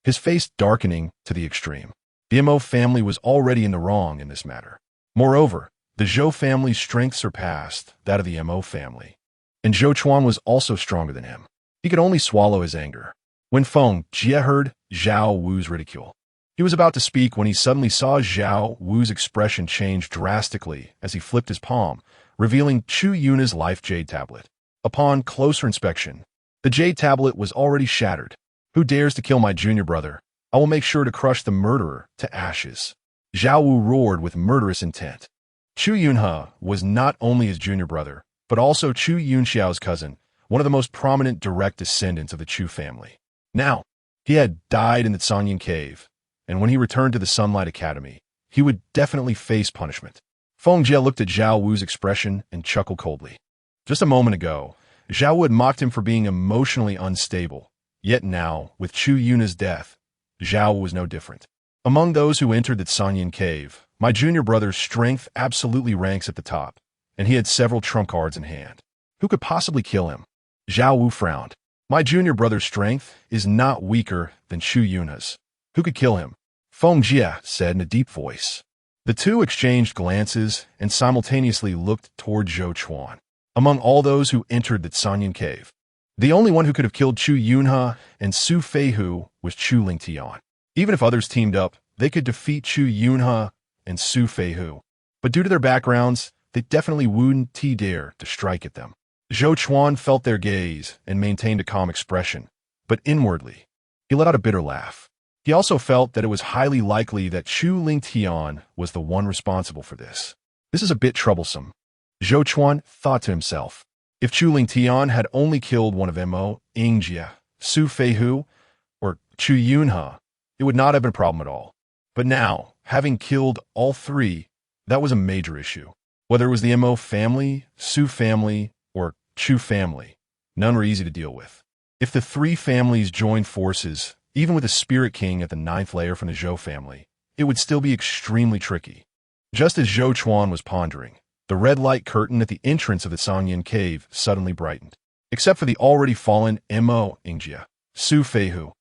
Speaker 1: his face darkening to the extreme. The Mo family was already in the wrong in this matter. Moreover, the Zhou family's strength surpassed that of the Mo family, and Zhou Chuan was also stronger than him. He could only swallow his anger. When Feng Jie heard Zhao Wu's ridicule, he was about to speak when he suddenly saw Zhao Wu's expression change drastically as he flipped his palm, revealing Chu Yuna's life jade tablet. Upon closer inspection, the jade tablet was already shattered. Who dares to kill my junior brother? I will make sure to crush the murderer to ashes. Zhao Wu roared with murderous intent. Chu Yunhe was not only his junior brother, but also Chu Yunxiao's cousin, one of the most prominent direct descendants of the Chu family. Now, he had died in the Canyon Cave, and when he returned to the Sunlight Academy, he would definitely face punishment. Feng Jie looked at Zhao Wu's expression and chuckled coldly. Just a moment ago, Zhao Wu had mocked him for being emotionally unstable, yet now, with Chu Yuna's death, Zhao Wu was no different. Among those who entered the Canyon Cave, my junior brother's strength absolutely ranks at the top, and he had several trump cards in hand. Who could possibly kill him? Zhao Wu frowned. My junior brother's strength is not weaker than Chu Yunhe's. Who could kill him? Feng Jie said in a deep voice. The two exchanged glances and simultaneously looked toward Zhou Chuan. Among all those who entered the Canyon Cave, the only one who could have killed Chu Yunhe and Su Feihu was Chu Lingtian. Even if others teamed up, they could defeat Chu Yunhe and Su Feihu. But due to their backgrounds, they definitely wouldn't dare to strike at them. Zhou Chuan felt their gaze and maintained a calm expression, but inwardly, he let out a bitter laugh. He also felt that it was highly likely that Chu Lingtian was the one responsible for this. This is a bit troublesome. Zhou Chuan thought to himself. If Chu Lingtian had only killed one of Mo Ingjia, Su Feihu, or Chu Yunhe, it would not have been a problem at all. But now, having killed all three, that was a major issue. Whether it was the Mo family, Su family, or Chu family, none were easy to deal with. If the three families joined forces, even with the Spirit King at the 9th layer from the Zhou family, it would still be extremely tricky. Just as Zhou Chuan was pondering, the red light curtain at the entrance of the Canyon Cave suddenly brightened. Except for the already fallen Mo Ingjia, Su Feihu,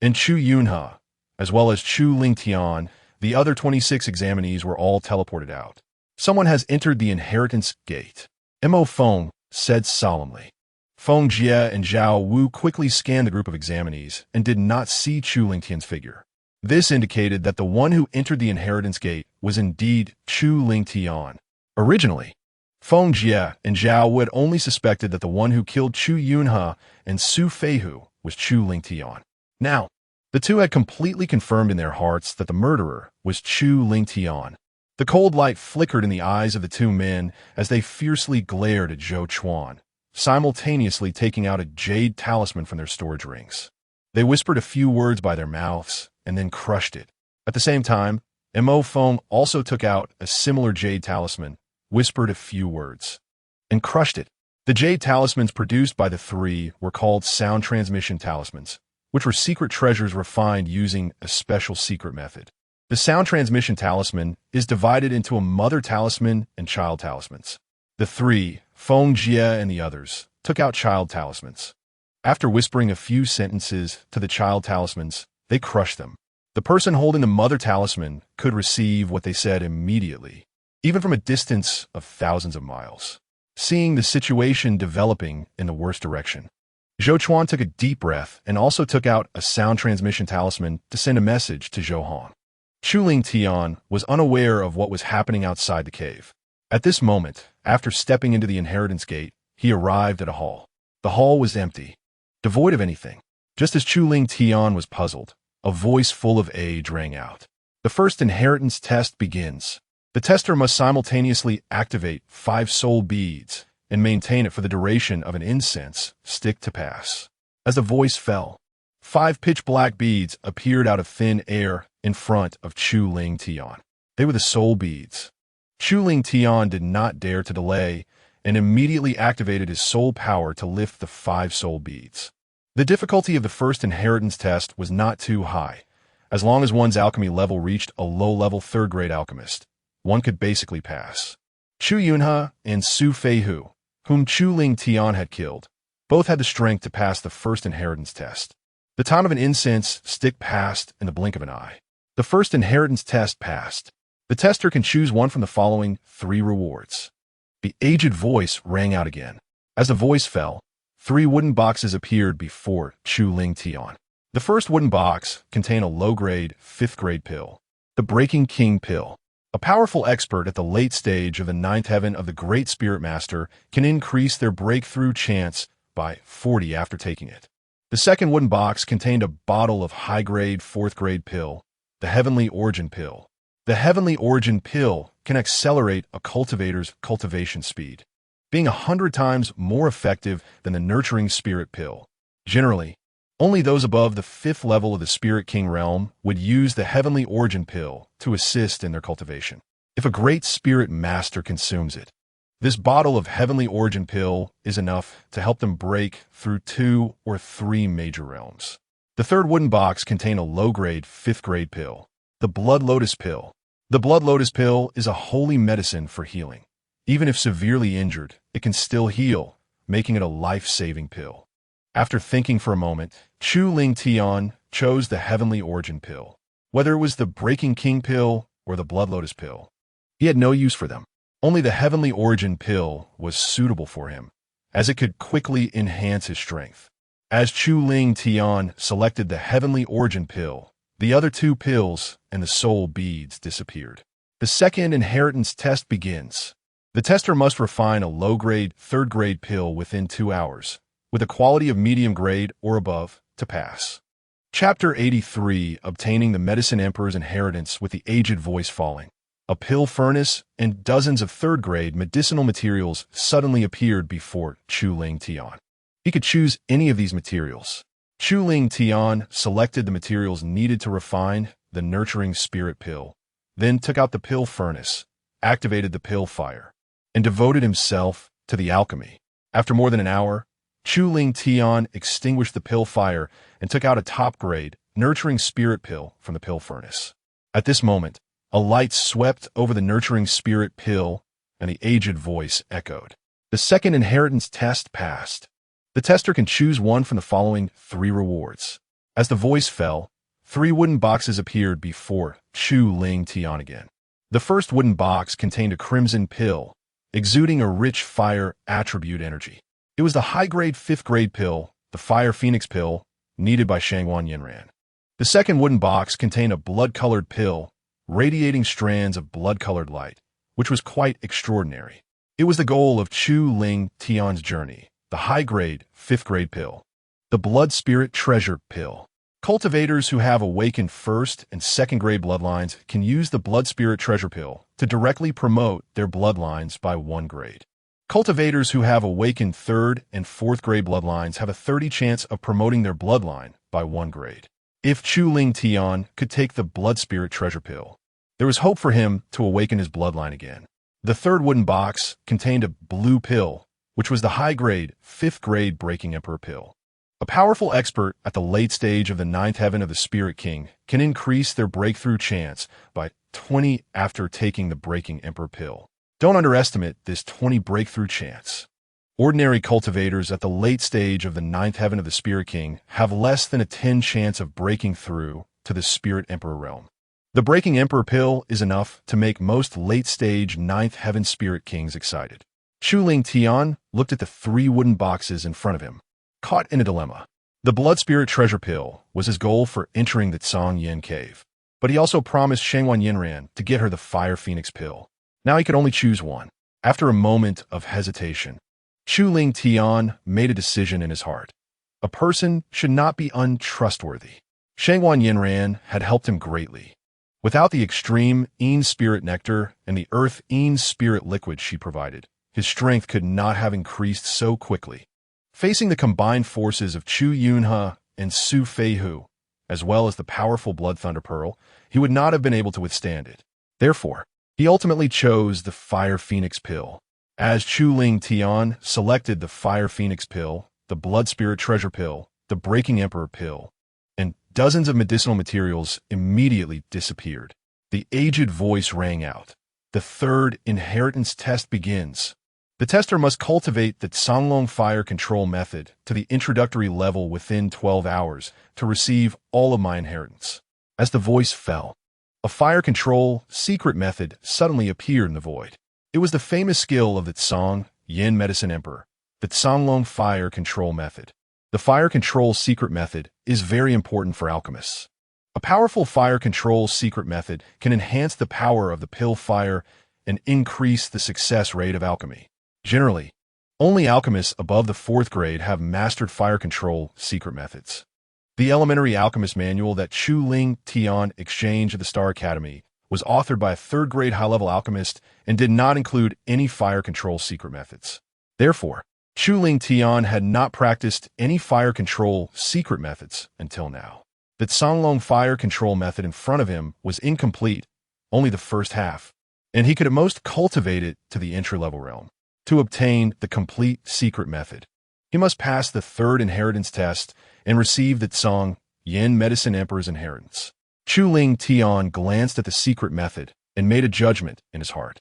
Speaker 1: and Chu Yunhe, as well as Chu Lingtian, the other 26 examinees were all teleported out. Someone has entered the inheritance gate, Mo Feng said solemnly. Feng Jie and Zhao Wu quickly scanned the group of examinees and did not see Chu Lingtian's figure. This indicated that the one who entered the inheritance gate was indeed Chu Lingtian. Originally, Feng Jie and Zhao Wu had only suspected that the one who killed Chu Yunhe and Su Feihu was Chu Lingtian. Now, the two had completely confirmed in their hearts that the murderer was Chu Lingtian. The cold light flickered in the eyes of the two men as they fiercely glared at Zhou Chuan, simultaneously taking out a jade talisman from their storage rings. They whispered a few words by their mouths and then crushed it. At the same time, Mo Feng also took out a similar jade talisman, whispered a few words, and crushed it. The jade talismans produced by the three were called sound transmission talismans, which were secret treasures refined using a special secret method. The sound transmission talisman is divided into a mother talisman and child talismans. The three, Feng Jie and the others, took out child talismans. After whispering a few sentences to the child talismans, they crushed them. The person holding the mother talisman could receive what they said immediately, even from a distance of thousands of miles, seeing the situation developing in the worst direction. Zhou Chuan took a deep breath and also took out a sound transmission talisman to send a message to Zhou Hong. Chu Lingtian was unaware of what was happening outside the cave. At this moment, after stepping into the inheritance gate, he arrived at a hall. The hall was empty, devoid of anything. Just as Chu Lingtian was puzzled, a voice full of age rang out. The first inheritance test begins. The tester must simultaneously activate 5 soul beads and maintain it for the duration of an incense stick to pass. As the voice fell, 5 pitch-black beads appeared out of thin air in front of Chu Ling Tian. They were the soul beads. Chu Ling Tian did not dare to delay and immediately activated his soul power to lift the 5 soul beads. The difficulty of the first inheritance test was not too high. As long as one's alchemy level reached a low-level 3rd-grade alchemist, one could basically pass. Chu Yunhe and Su Feihu, whom Chu Ling Tian had killed, both had the strength to pass the first inheritance test. The time of an incense stick passed in the blink of an eye. The first inheritance test passed. The tester can choose one from the following 3 rewards. The aged voice rang out again. As the voice fell, 3 wooden boxes appeared before Chu Ling Tian. The first wooden box contained a low-grade, 5th-grade pill, the Breaking King pill. A powerful expert at the late stage of the 9th heaven of the Great Spirit Master can increase their breakthrough chance by 40 after taking it. The second wooden box contained a bottle of high-grade, 4th-grade pill, the Heavenly Origin pill. The Heavenly Origin pill can accelerate a cultivator's cultivation speed, being 100 times more effective than the Nurturing Spirit pill. Generally, only those above the 5th level of the Spirit King realm would use the Heavenly Origin pill to assist in their cultivation. If a Great Spirit Master consumes it, this bottle of Heavenly Origin pill is enough to help them break through 2 or 3 major realms. The third wooden box contained a low-grade, 5th-grade pill, the Blood Lotus pill. The Blood Lotus pill is a holy medicine for healing. Even if severely injured, it can still heal, making it a life-saving pill. After thinking for a moment, Chu Ling Tian chose the Heavenly Origin pill. Whether it was the Breaking King pill or the Blood Lotus pill, he had no use for them. Only the Heavenly Origin pill was suitable for him, as it could quickly enhance his strength. As Chu Ling Tian selected the Heavenly Origin pill, the other 2 pills and the soul beads disappeared. The second inheritance test begins. The tester must refine a low-grade, 3rd-grade pill within 2 hours, with a quality of medium grade or above to pass. Chapter 83, Obtaining the Medicine Emperor's Inheritance with the Aged Voice Falling. A pill furnace and dozens of 3rd-grade medicinal materials suddenly appeared before Chu Ling Tian. He could choose any of these materials. Chu Ling Tian selected the materials needed to refine the Nurturing Spirit pill, then took out the pill furnace, activated the pill fire, and devoted himself to the alchemy. After more than an hour, Chu Ling Tian extinguished the pill fire and took out a top-grade, Nurturing Spirit pill from the pill furnace. At this moment, a light swept over the Nurturing Spirit pill, and the aged voice echoed. The second inheritance test passed. The tester can choose one from the following 3 rewards. As the voice fell, 3 wooden boxes appeared before Chu Ling Tian again. The first wooden box contained a crimson pill, exuding a rich fire attribute energy. It was the high-grade 5th-grade pill, the Fire Phoenix pill, needed by Shangwan Yinran. The second wooden box contained a blood-colored pill, radiating strands of blood-colored light, which was quite extraordinary. It was the goal of Chu Ling Tian's journey, the high-grade 5th-grade pill, the Blood Spirit Treasure pill. Cultivators who have awakened 1st and 2nd-grade bloodlines can use the Blood Spirit Treasure pill to directly promote their bloodlines by 1 grade. Cultivators who have awakened 3rd and 4th-grade bloodlines have a 30 chance of promoting their bloodline by 1 grade. If Chu Ling Tian could take the Blood Spirit Treasure pill, there was hope for him to awaken his bloodline again. The third wooden box contained a blue pill, which was the high-grade, 5th-grade Breaking Emperor pill. A powerful expert at the late stage of the 9th heaven of the Spirit King can increase their breakthrough chance by 20 after taking the Breaking Emperor pill. Don't underestimate this 20 breakthrough chance. Ordinary cultivators at the late stage of the 9th heaven of the Spirit King have less than a 10 chance of breaking through to the Spirit Emperor realm. The Breaking Emperor pill is enough to make most late-stage 9th heaven Spirit Kings excited. Chu Ling Tian looked at the 3 wooden boxes in front of him, caught in a dilemma. The Blood Spirit Treasure pill was his goal for entering the Tsang Yin cave, but he also promised Shangwan Yinran to get her the Fire Phoenix pill. Now he could only choose one. After a moment of hesitation, Chu Ling Tian made a decision in his heart. A person should not be untrustworthy. Shangwan Yinran had helped him greatly. Without the extreme Yin spirit nectar and the earth Yin spirit liquid she provided, his strength could not have increased so quickly. Facing the combined forces of Chu Yunhe and Su Feihu, as well as the powerful Blood Thunder Pearl, he would not have been able to withstand it. Therefore, he ultimately chose the Fire Phoenix Pill. As Chu Ling Tian selected the Fire Phoenix Pill, the Blood Spirit Treasure Pill, the Breaking Emperor Pill, and dozens of medicinal materials immediately disappeared. The aged voice rang out. The third inheritance test begins. The tester must cultivate the Songlong Fire Control Method to the introductory level within 12 hours to receive all of my inheritance. As the voice fell, a fire control secret method suddenly appeared in the void. It was the famous skill of the Tsang Yin Medicine Emperor, the Songlong Fire Control Method. The fire control secret method is very important for alchemists. A powerful fire control secret method can enhance the power of the pill fire and increase the success rate of alchemy. Generally, only alchemists above the 4th grade have mastered fire control secret methods. The Elementary Alchemist Manual that Chu Ling Tian exchanged at the Star Academy was authored by a 3rd grade high-level alchemist and did not include any fire control secret methods. Therefore, Chu Ling Tian had not practiced any fire control secret methods until now. The Songlong Fire Control Method in front of him was incomplete, only the first half, and he could at most cultivate it to the entry-level realm. To obtain the complete secret method, he must pass the 3rd inheritance test and receive the Tsang Yin Medicine Emperor's inheritance. Chu Ling Tian glanced at the secret method and made a judgment in his heart.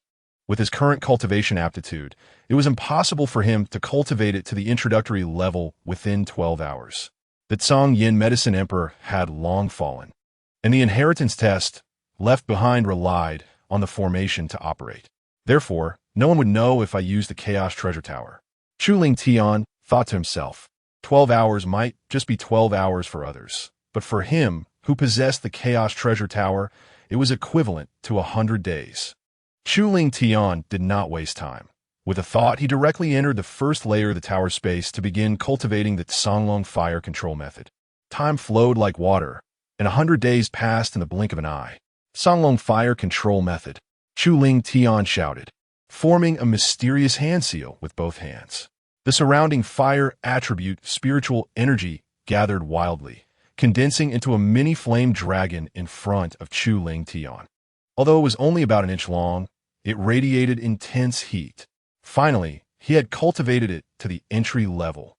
Speaker 1: With his current cultivation aptitude, it was impossible for him to cultivate it to the introductory level within 12 hours. The Tsang Yin Medicine Emperor had long fallen, and the inheritance test left behind relied on the formation to operate. Therefore, no one would know if I used the Chaos Treasure Tower. Chu Ling Tian thought to himself, 12 hours might just be 12 hours for others, but for him, who possessed the Chaos Treasure Tower, it was equivalent to 100 days. Chu Ling Tian did not waste time. With a thought, he directly entered the first layer of the tower space to begin cultivating the Songlong Fire Control Method. Time flowed like water, and 100 days passed in the blink of an eye. Songlong Fire Control Method, Chu Ling Tian shouted, forming a mysterious hand seal with both hands. The surrounding fire attribute spiritual energy gathered wildly, condensing into a mini flame dragon in front of Chu Ling Tian. Although it was only about an inch long, it radiated intense heat. Finally, he had cultivated it to the entry level.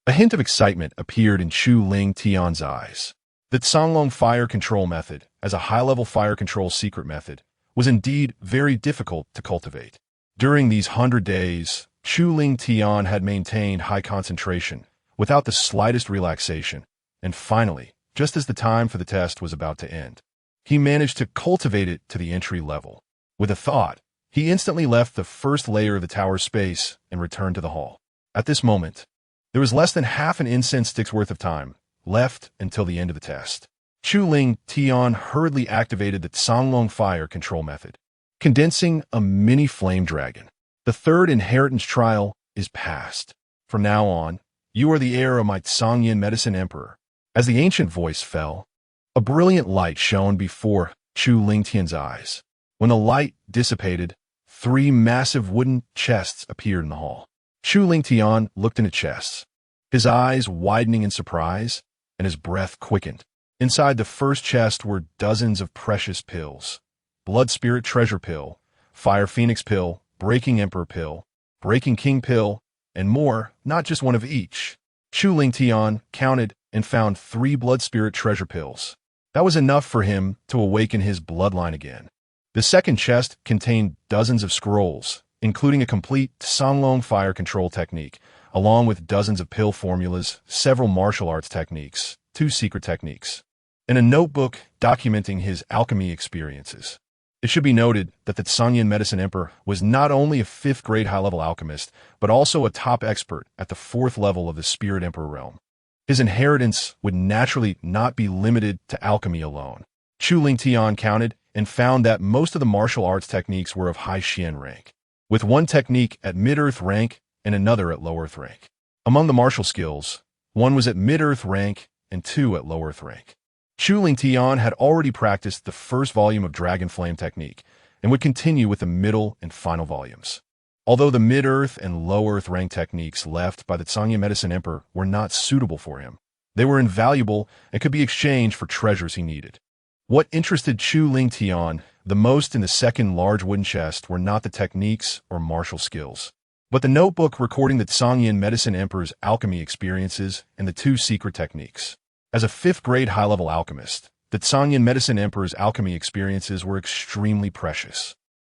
Speaker 1: A hint of excitement appeared in Chu Ling Tian's eyes. The Songlong Fire Control Method, as a high-level fire control secret method, was indeed very difficult to cultivate. During these 100 days, Chu Ling Tian had maintained high concentration, without the slightest relaxation, and finally, just as the time for the test was about to end, he managed to cultivate it to the entry level. With a thought, he instantly left the first layer of the tower space and returned to the hall. At this moment, there was less than half an incense stick's worth of time left until the end of the test. Chu Ling Tian hurriedly activated the Songlong Fire Control Method, condensing a mini flame dragon. The 3rd inheritance trial is passed. From now on, you are the heir of my Tsang Yin Medicine Emperor. As the ancient voice fell, a brilliant light shone before Chu Ling Tian's eyes. When the light dissipated, 3 massive wooden chests appeared in the hall. Chu Ling Tian looked into chests, his eyes widening in surprise, and his breath quickened. Inside the first chest were dozens of precious pills: Blood Spirit Treasure Pill, Fire Phoenix Pill, Breaking Emperor Pill, Breaking King Pill, and more, not just one of each. Chu Ling Tian counted and found 3 Blood Spirit Treasure Pills. That was enough for him to awaken his bloodline again. The second chest contained dozens of scrolls, including a complete Songlong Fire Control technique, along with dozens of pill formulas, several martial arts techniques, 2 secret techniques, and a notebook documenting his alchemy experiences. It should be noted that the Tsang Yin Medicine Emperor was not only a 5th grade high-level alchemist, but also a top expert at the 4th level of the Spirit Emperor realm. His inheritance would naturally not be limited to alchemy alone. Chu Ling Tian counted and found that most of the martial arts techniques were of high Xian rank, with one technique at mid-earth rank and another at low-earth rank. Among the martial skills, one was at mid-earth rank and 2 at low-earth rank. Chu Lingtian had already practiced the first volume of Dragon Flame technique and would continue with the middle and final volumes. Although the mid-earth and low-earth rank techniques left by the Sangye Medicine Emperor were not suitable for him, they were invaluable and could be exchanged for treasures he needed. What interested Chu Lingtian the most in the second large wooden chest were not the techniques or martial skills, but the notebook recording the Sangye Medicine Emperor's alchemy experiences and the two secret techniques. As a 5th-grade high-level alchemist, the Sangye Medicine Emperor's alchemy experiences were extremely precious.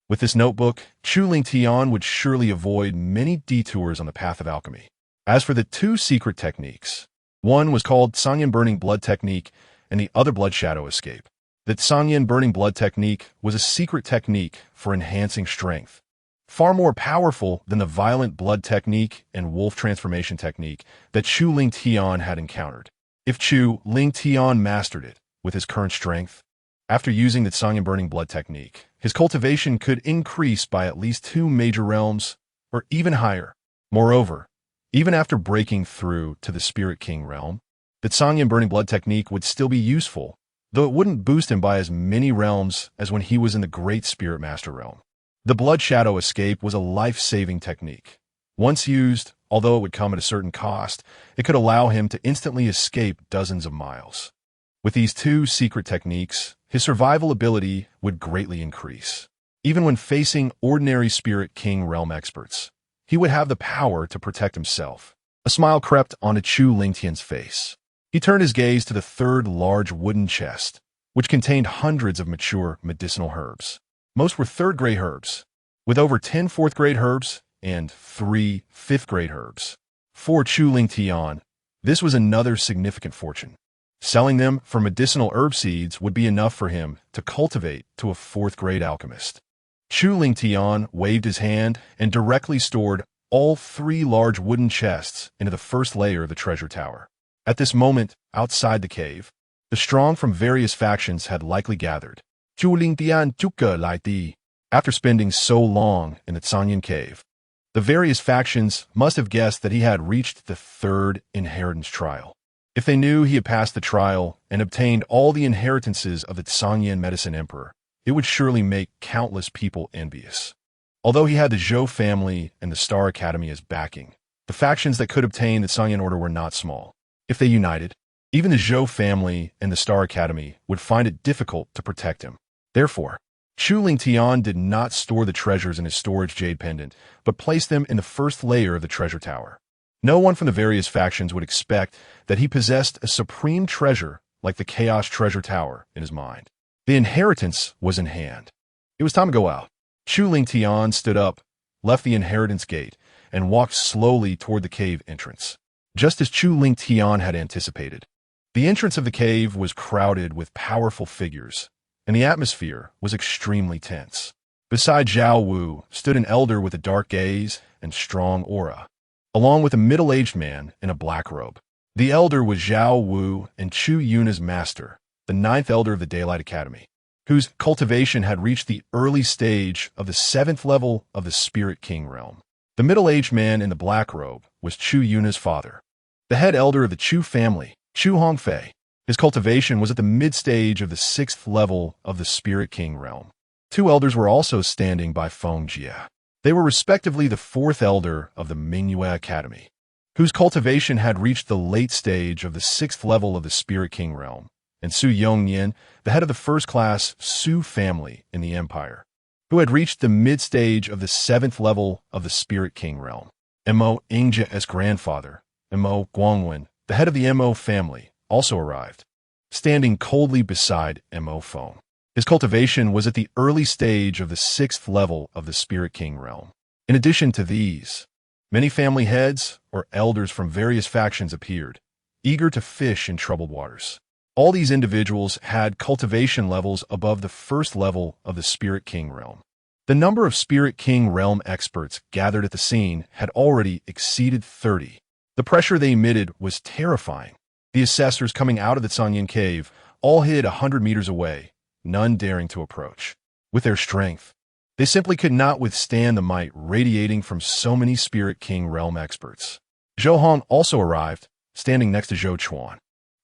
Speaker 1: With this notebook, Chu Lingtian would surely avoid many detours on the path of alchemy. As for the two secret techniques, one was called Sangye Burning Blood Technique and the other Blood Shadow Escape. The Sangye Burning Blood Technique was a secret technique for enhancing strength, far more powerful than the Violent Blood Technique and Wolf Transformation Technique that Chu Lingtian had encountered. If Chu Lingtian mastered it with his current strength, after using the Sangye Burning Blood Technique, his cultivation could increase by at least 2 major realms, or even higher. Moreover, even after breaking through to the Spirit King realm, the Sangye Burning Blood Technique would still be useful, though it wouldn't boost him by as many realms as when he was in the Great Spirit Master realm. The Blood Shadow Escape was a life-saving technique. Once used, although it would come at a certain cost, it could allow him to instantly escape dozens of miles. With these two secret techniques, his survival ability would greatly increase. Even when facing ordinary Spirit King realm experts, he would have the power to protect himself. A smile crept onto Chu Lingtian's face. He turned his gaze to the third large wooden chest, which contained hundreds of mature medicinal herbs. Most were 3rd-grade herbs, with over 10 4th-grade herbs and 3 5th-grade herbs. For Chu Lingtian, this was another significant fortune. Selling them for medicinal herb seeds would be enough for him to cultivate to a 4th-grade alchemist. Chu Lingtian waved his hand and directly stored all 3 large wooden chests into the first layer of the treasure tower. At this moment, outside the cave, the strong from various factions had likely gathered. Chu Lingtian Chuka Lai. After spending so long in the Tsangyan cave, the various factions must have guessed that he had reached the 3rd inheritance trial. If they knew he had passed the trial and obtained all the inheritances of the Sangye Medicine Emperor, it would surely make countless people envious. Although he had the Zhou family and the Star Academy as backing, the factions that could obtain the Sangye Order were not small. If they united, even the Zhou family and the Star Academy would find it difficult to protect him. Therefore, Chu Lingtian did not store the treasures in his storage jade pendant, but placed them in the first layer of the treasure tower. No one from the various factions would expect that he possessed a supreme treasure like the Chaos Treasure Tower in his mind. The inheritance was in hand. It was time to go out. Chu Lingtian stood up, left the inheritance gate, and walked slowly toward the cave entrance. Just as Chu Lingtian had anticipated, the entrance of the cave was crowded with powerful figures, and the atmosphere was extremely tense. Beside Zhao Wu stood an elder with a dark gaze and strong aura, along with a middle-aged man in a black robe. The elder was Zhao Wu and Chu Yuna's master, the 9th elder of the Daylight Academy, whose cultivation had reached the early stage of the 7th level of the Spirit King realm. The middle-aged man in the black robe was Chu Yuna's father, the head elder of the Chu family, Chu Hongfei. His cultivation was at the mid-stage of the 6th level of the Spirit King realm. 2 elders were also standing by Feng Jia. They were respectively the 4th elder of the Mingyue Academy, whose cultivation had reached the late stage of the 6th level of the Spirit King realm, and Su Yongnian, the head of the first-class Su family in the Empire, who had reached the mid-stage of the 7th level of the Spirit King realm. Mo Ingjia's grandfather, Mo Guangwen, the head of the Mo family, also arrived, standing coldly beside Mo Feng. His cultivation was at the early stage of the 6th level of the Spirit King realm. In addition to these, many family heads or elders from various factions appeared, eager to fish in troubled waters. All these individuals had cultivation levels above the 1st level of the Spirit King realm. The number of Spirit King realm experts gathered at the scene had already exceeded 30. The pressure they emitted was terrifying. The assessors coming out of the Sangyan cave all hid 100 meters away, none daring to approach. With their strength, they simply could not withstand the might radiating from so many Spirit King realm experts. Zhou Hong also arrived, standing next to Zhou Chuan.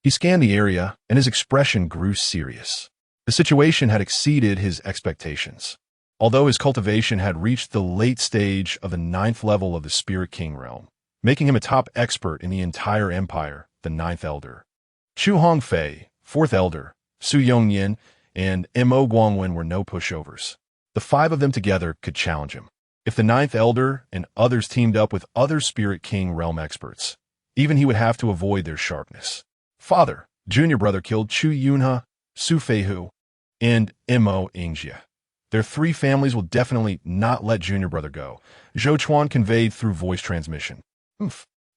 Speaker 1: He scanned the area, and his expression grew serious. The situation had exceeded his expectations. Although his cultivation had reached the late stage of the 9th level of the Spirit King realm, making him a top expert in the entire empire, the 9th Elder. Chu Hongfei, 4th Elder, Su Yongyin, and Mo Guangwen were no pushovers. The 5 of them together could challenge him. If the 9th Elder and others teamed up with other Spirit King realm experts, even he would have to avoid their sharpness. Father, junior brother killed Chu Yunhe, Su Feihu, and Mo Yingjie. Their 3 families will definitely not let junior brother go, Zhou Chuan conveyed through voice transmission.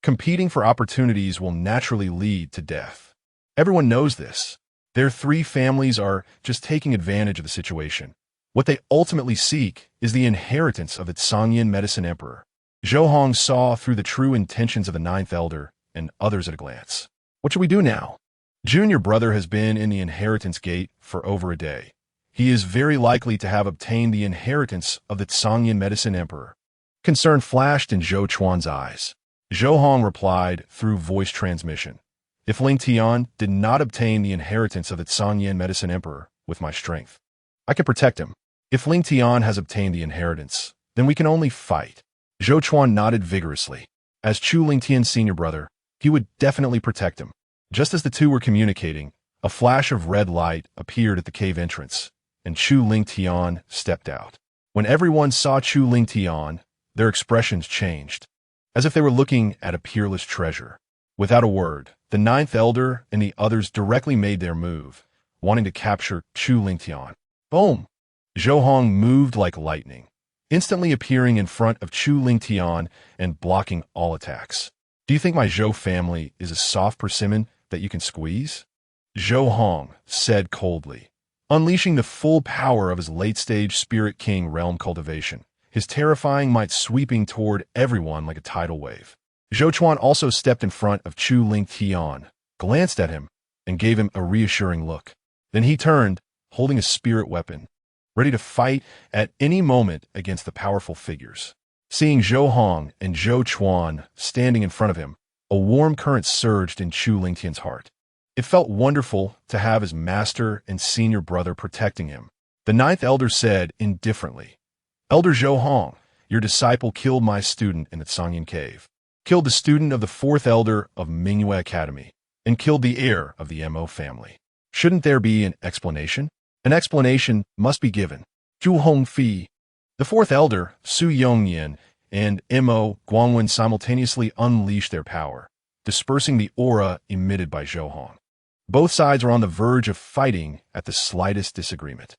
Speaker 1: Competing for opportunities will naturally lead to death. Everyone knows this. Their 3 families are just taking advantage of the situation. What they ultimately seek is the inheritance of the Sangyin Medicine Emperor. Zhou Hong saw through the true intentions of the 9th Elder and others at a glance. What should we do now? Junior brother has been in the inheritance gate for over a day. He is very likely to have obtained the inheritance of the Sangyin Medicine Emperor. Concern flashed in Zhou Chuan's eyes. Zhou Hong replied through voice transmission. If Ling Tian did not obtain the inheritance of the Sangyin Medicine Emperor with my strength, I can protect him. If Ling Tian has obtained the inheritance, then we can only fight. Zhou Chuan nodded vigorously. As Chu Lingtian's senior brother, he would definitely protect him. Just as the two were communicating, a flash of red light appeared at the cave entrance, and Chu Lingtian stepped out. When everyone saw Chu Lingtian, their expressions changed, as if they were looking at a peerless treasure. Without a word, the 9th Elder and the others directly made their move, wanting to capture Chu Lingtian. Boom! Zhou Hong moved like lightning, instantly appearing in front of Chu Lingtian and blocking all attacks. Do you think my Zhou family is a soft persimmon that you can squeeze? Zhou Hong said coldly, unleashing the full power of his late-stage Spirit King realm cultivation, his terrifying might sweeping toward everyone like a tidal wave. Zhou Chuan also stepped in front of Chu Lingtian, glanced at him, and gave him a reassuring look. Then he turned, holding a spirit weapon, ready to fight at any moment against the powerful figures. Seeing Zhou Hong and Zhou Chuan standing in front of him, a warm current surged in Chu Lingtian's heart. It felt wonderful to have his master and senior brother protecting him. The 9th Elder said indifferently, Elder Zhou Hong, your disciple killed my student in the Sangyin Cave, killed the student of the 4th Elder of Mingyue Academy, and killed the heir of the Mo family. Shouldn't there be an explanation? An explanation must be given. Zhu Hongfi, the 4th Elder, Su Yongyin, and Mo Guangwen simultaneously unleashed their power, dispersing the aura emitted by Zhou Hong. Both sides are on the verge of fighting at the slightest disagreement.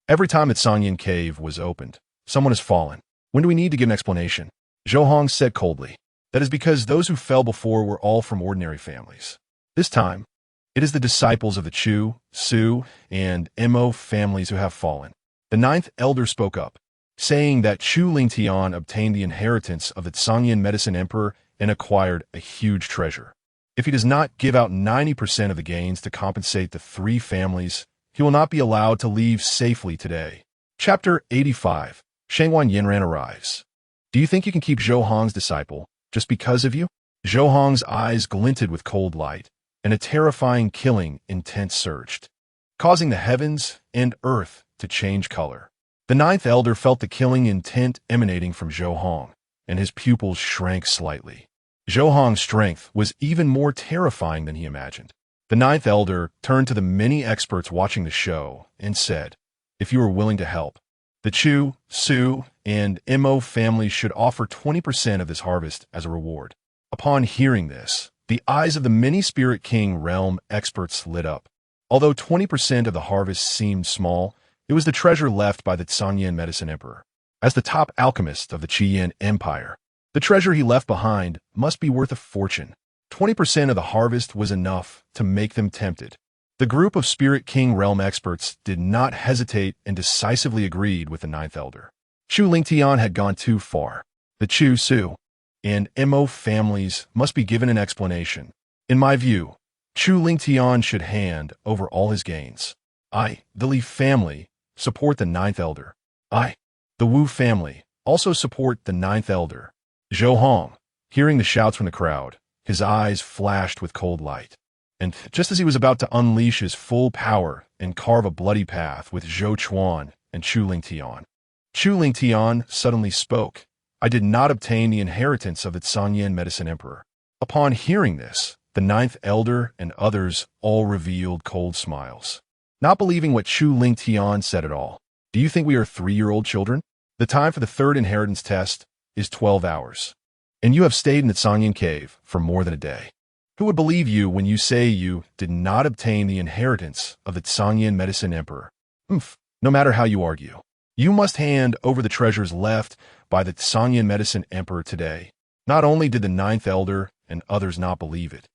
Speaker 1: Every time the Sangyin Cave was opened, someone has fallen. When do we need to give an explanation? Zhou Hong said coldly. That is because those who fell before were all from ordinary families. This time, it is the disciples of the Chu, Su, and Mo families who have fallen. The 9th Elder spoke up, saying that Chu Lingtian obtained the inheritance of the Sangyin Medicine Emperor and acquired a huge treasure. If he does not give out 90% of the gains to compensate the 3 families, he will not be allowed to leave safely today. Chapter 85. Shangwan Yinran arrives. Do you think you can keep Zhou Hong's disciple just because of you? Zhou Hong's eyes glinted with cold light, and a terrifying killing intent surged, causing the heavens and earth to change color. The 9th Elder felt the killing intent emanating from Zhou Hong, and his pupils shrank slightly. Zhou Hong's strength was even more terrifying than he imagined. The 9th Elder turned to the many experts watching the show and said, if you are willing to help, the Chu, Su, and Mo families should offer 20% of this harvest as a reward. Upon hearing this, the eyes of the many Spirit King realm experts lit up. Although 20% of the harvest seemed small, it was the treasure left by the Sangyin Medicine Emperor. As the top alchemist of the Qiyin Empire, the treasure he left behind must be worth a fortune. 20% of the harvest was enough to make them tempted. The group of Spirit King realm experts did not hesitate and decisively agreed with the 9th Elder. Chu Lingtian had gone too far. The Chu, Su, and Mo families must be given an explanation. In my view, Chu Lingtian should hand over all his gains. I, the Li family, support the 9th Elder. I, the Wu family, also support the 9th Elder. Zhou Hong, hearing the shouts from the crowd, his eyes flashed with cold light. And just as he was about to unleash his full power and carve a bloody path with Zhou Chuan and Chu Lingtian, Chu Lingtian suddenly spoke. I did not obtain the inheritance of the Sanyan Medicine Emperor. Upon hearing this, the ninth elder and others all revealed cold smiles, not believing what Chu Lingtian said at all. Do you think we are 3-year-old children? The time for the third inheritance test is 12 hours, and you have stayed in the Sanyan cave for more than a day. Who would believe you when you say you did not obtain the inheritance of the Sanyan Medicine Emperor? No matter how you argue, you must hand over the treasures left by the Sanyan Medicine Emperor today. Not only did the ninth elder and others not believe it,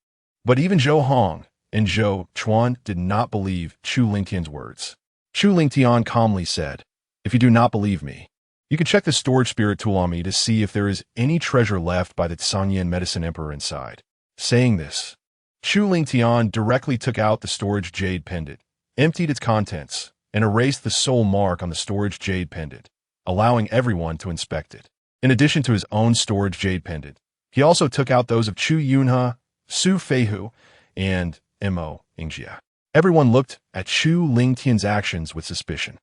Speaker 1: but even Zhou Hong and Zhou Chuan did not believe Chu Lingtian's words. Chu Lingtian calmly said, if you do not believe me, you can check the storage spirit tool on me to see if there is any treasure left by the Sanyan Medicine Emperor inside. Saying this, Chu Lingtian directly took out the storage jade pendant, emptied its contents, and erased the soul mark on the storage jade pendant, allowing everyone to inspect it. In addition to his own storage jade pendant, he also took out those of Chu Yunhe, Su Feihu, and Mo Ingjia. Everyone looked at Chu Lingtian's actions with suspicion.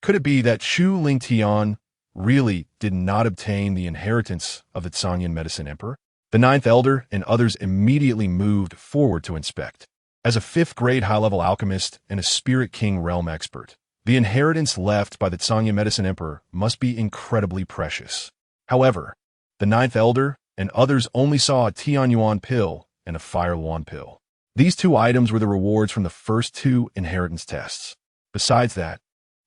Speaker 1: Could it be that Chu Lingtian really did not obtain the inheritance of the Sanyan Medicine Emperor? The ninth elder and others immediately moved forward to inspect. As a 5th-grade high-level alchemist and a Spirit King realm expert, the inheritance left by the Sanyan Medicine Emperor must be incredibly precious. However, the ninth elder and others only saw a Tianyuan pill and a Fire Luan pill. These 2 items were the rewards from the first 2 inheritance tests. Besides that,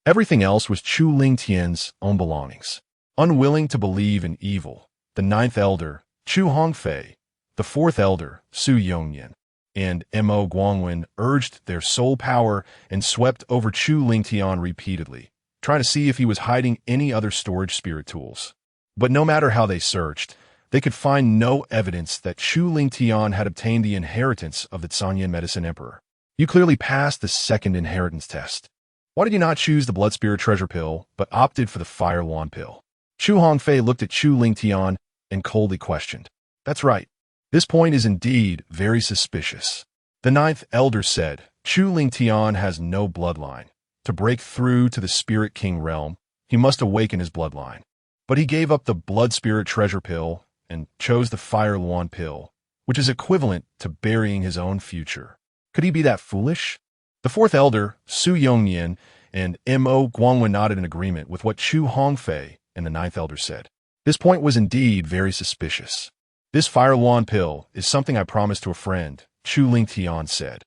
Speaker 1: everything else was Chu Lingtian's own belongings. Unwilling to believe in evil, the ninth elder, Chu Hongfei, the 4th elder, Su Yongyan, and Mo Guangwen urged their soul power and swept over Chu Lingtian repeatedly, trying to see if he was hiding any other storage spirit tools. But no matter how they searched, they could find no evidence that Chu Lingtian had obtained the inheritance of the Sanyan Medicine Emperor. You clearly passed the 2nd inheritance test. Why did you not choose the Blood Spirit Treasure Pill, but opted for the Fire Luan Pill? Chu Hongfei looked at Chu Lingtian and coldly questioned. That's right. This point is indeed very suspicious. The ninth elder said, Chu Lingtian has no bloodline. To break through to the Spirit King realm, he must awaken his bloodline. But he gave up the Blood Spirit Treasure Pill and chose the Fire Luan Pill, which is equivalent to burying his own future. Could he be that foolish? The 4th elder, Su Yongyan, and Mo Guangwen nodded in agreement with what Chu Hongfei and the ninth elder said. This point was indeed very suspicious. This Fire Luan Pill is something I promised to a friend, Chu Lingtian said.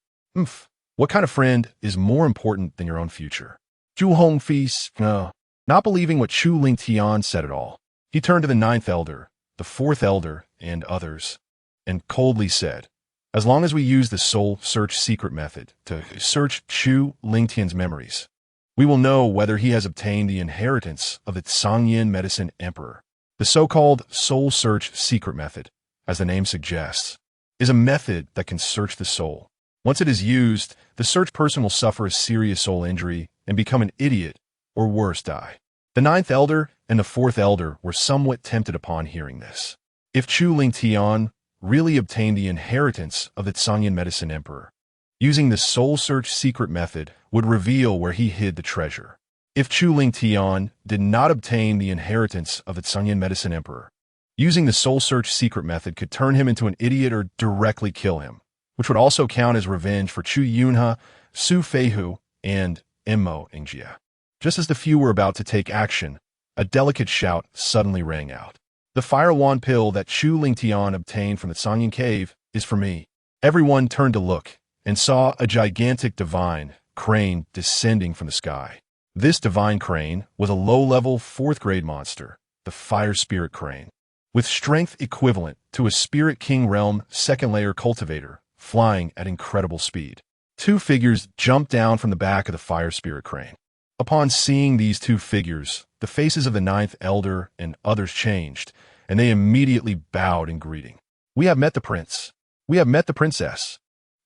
Speaker 1: What kind of friend is more important than your own future? Chu Hongfei, not believing what Chu Lingtian said at all. He turned to the ninth elder, the 4th elder, and others, and coldly said, as long as we use the soul search secret method to search Chu Lingtian's memories, we will know whether he has obtained the inheritance of the Sanyan Medicine Emperor. The so-called soul search secret method, as the name suggests, is a method that can search the soul. Once it is used, the search person will suffer a serious soul injury and become an idiot, or worse, die. The ninth elder and the 4th elder were somewhat tempted upon hearing this. If Chu Lingtian really obtained the inheritance of the Sanyan Medicine Emperor, using the soul search secret method would reveal where he hid the treasure. If Chu Lingtian did not obtain the inheritance of the Sanyan Medicine Emperor, using the soul search secret method could turn him into an idiot or directly kill him, which would also count as revenge for Chu Yunhe, Su Feihu, and Mo Ingjia. Just as the few were about to take action, a delicate shout suddenly rang out. The Fire Luan Pill that Chu Lingtian obtained from the Sanyan Cave is for me. Everyone turned to look and saw a gigantic divine crane descending from the sky. This divine crane was a low-level 4th-grade monster, the Fire Spirit Crane, with strength equivalent to a Spirit King realm 2nd-layer cultivator, flying at incredible speed. 2 figures jumped down from the back of the Fire Spirit Crane. Upon seeing these 2 figures, the faces of the ninth elder and others changed, and they immediately bowed in greeting. We have met the prince. We have met the princess.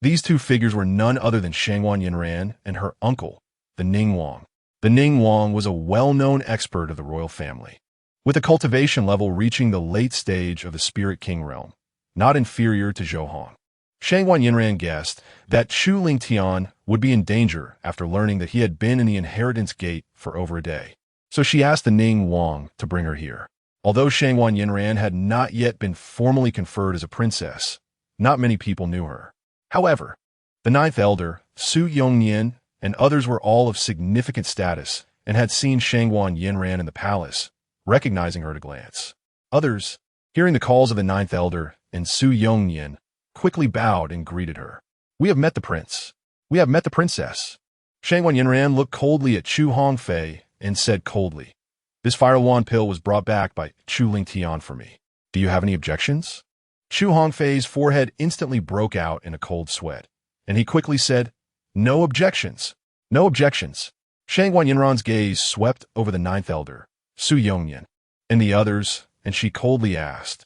Speaker 1: These 2 figures were none other than Shangwan Yinran and her uncle, the Ning Wang. The Ning Wang was a well-known expert of the royal family, with a cultivation level reaching the late stage of the Spirit King realm, not inferior to Zhou Hong. Shangwan Yinran guessed that Chu Lingtian would be in danger after learning that he had been in the inheritance gate for over a day. So she asked the Ning Wang to bring her here. Although Shangwan Yinran had not yet been formally conferred as a princess, not many people knew her. However, the ninth elder, Su Yongnian, and others were all of significant status and had seen Shangwan Yinran in the palace, recognizing her at a glance. Others, hearing the calls of the ninth elder and Su Yongnian, quickly bowed and greeted her. "We have met the prince. We have met the princess." Shangwan Yinran looked coldly at Chu Hongfei and said coldly, "This fire wand pill was brought back by Chu Lingtian for me. Do you have any objections?" Chu Hongfei's forehead instantly broke out in a cold sweat, and he quickly said, "No objections. No objections." Shangwan Yinran's gaze swept over the ninth elder, Su Yongnian, and the others, and she coldly asked,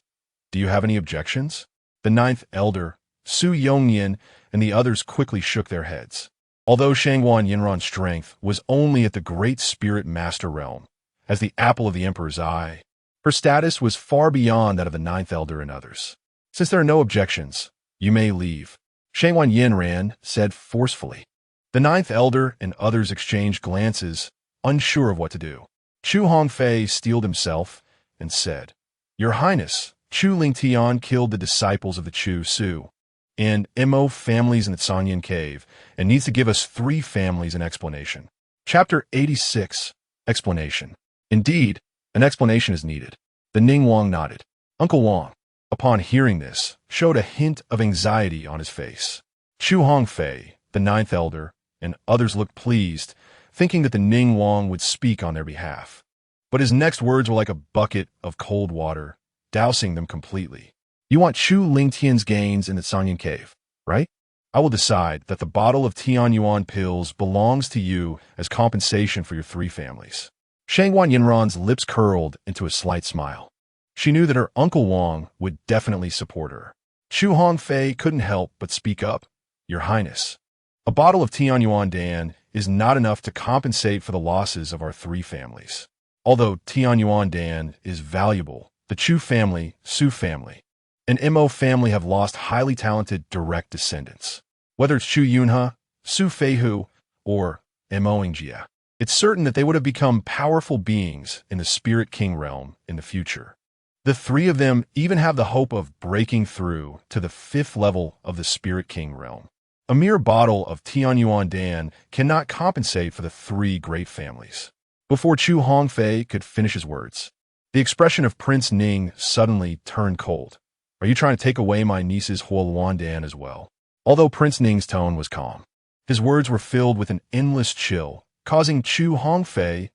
Speaker 1: "Do you have any objections?" The ninth elder, Su Yongnian, and the others quickly shook their heads. Although Shangwan Yinran's strength was only at the Great Spirit Master realm, as the apple of the Emperor's eye, her status was far beyond that of the ninth elder and others. "Since there are no objections, you may leave," Shangwan Yinran said forcefully. The ninth elder and others exchanged glances, unsure of what to do. Chu Hongfei steeled himself and said, "Your Highness, Chu Lingtian killed the disciples of the Chu Su and Mo families in the Sanyan Cave and needs to give us 3 families an explanation." Chapter 86, Explanation. Indeed, an explanation is needed. The Ning Wang nodded. Uncle Wang, upon hearing this, showed a hint of anxiety on his face. Chu Hongfei, the ninth elder, and others looked pleased, thinking that the Ning Wang would speak on their behalf. But his next words were like a bucket of cold water, dousing them completely. "You want Chu Lingtian's gains in the Sanyan Cave, right? I will decide that the bottle of Tianyuan pills belongs to you as compensation for your 3 families." Shangwan Yinran's lips curled into a slight smile. She knew that her Uncle Wang would definitely support her. Chu Hongfei couldn't help but speak up. "Your Highness, a bottle of Tianyuan Dan is not enough to compensate for the losses of our 3 families. Although Tianyuan Dan is valuable, the Chu family, Su family, and Mo family have lost highly talented direct descendants. Whether it's Chu Yunhe, Su Feihu, or Mo Ingjia, it's certain that they would have become powerful beings in the Spirit King realm in the future. The 3 of them even have the hope of breaking through to the 5th level of the Spirit King realm. A mere bottle of Tianyuan Dan cannot compensate for the 3 great families." Before Chu Hongfei could finish his words, the expression of Prince Ning suddenly turned cold. "Are you trying to take away my niece's Huoluan Dan as well?" Although Prince Ning's tone was calm, his words were filled with an endless chill, causing Chu Hongfei,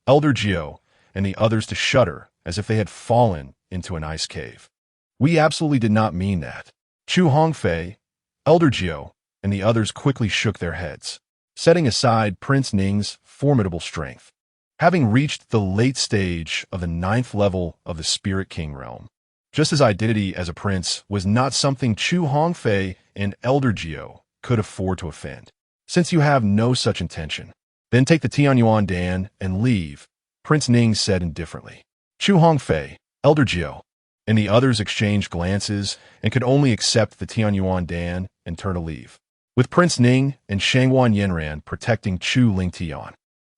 Speaker 1: Elder Jiao, and the others to shudder as if they had fallen into an ice cave. "We absolutely did not mean that." Chu Hongfei, Elder Jiao, and the others quickly shook their heads, setting aside Prince Ning's formidable strength. Having reached the late stage of the 9th level of the Spirit King realm, just his identity as a prince was not something Chu Hongfei and Elder Jiao could afford to offend. "Since you have no such intention, then take the Tianyuan Dan and leave," Prince Ning said indifferently. Chu Hongfei, Elder Jiao, and the others exchanged glances and could only accept the Tianyuan Dan and turn to leave, with Prince Ning and Shangwan Yinran protecting Chu Lingtian.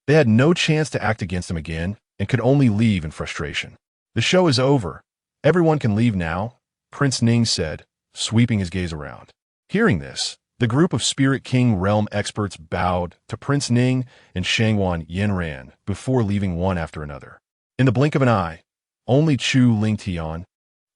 Speaker 1: They had no chance to act against him again and could only leave in frustration. "The show is over. Everyone can leave now," Prince Ning said, sweeping his gaze around. Hearing this, the group of Spirit King realm experts bowed to Prince Ning and Shangwan Yinran before leaving one after another. In the blink of an eye, only Chu Lingtian,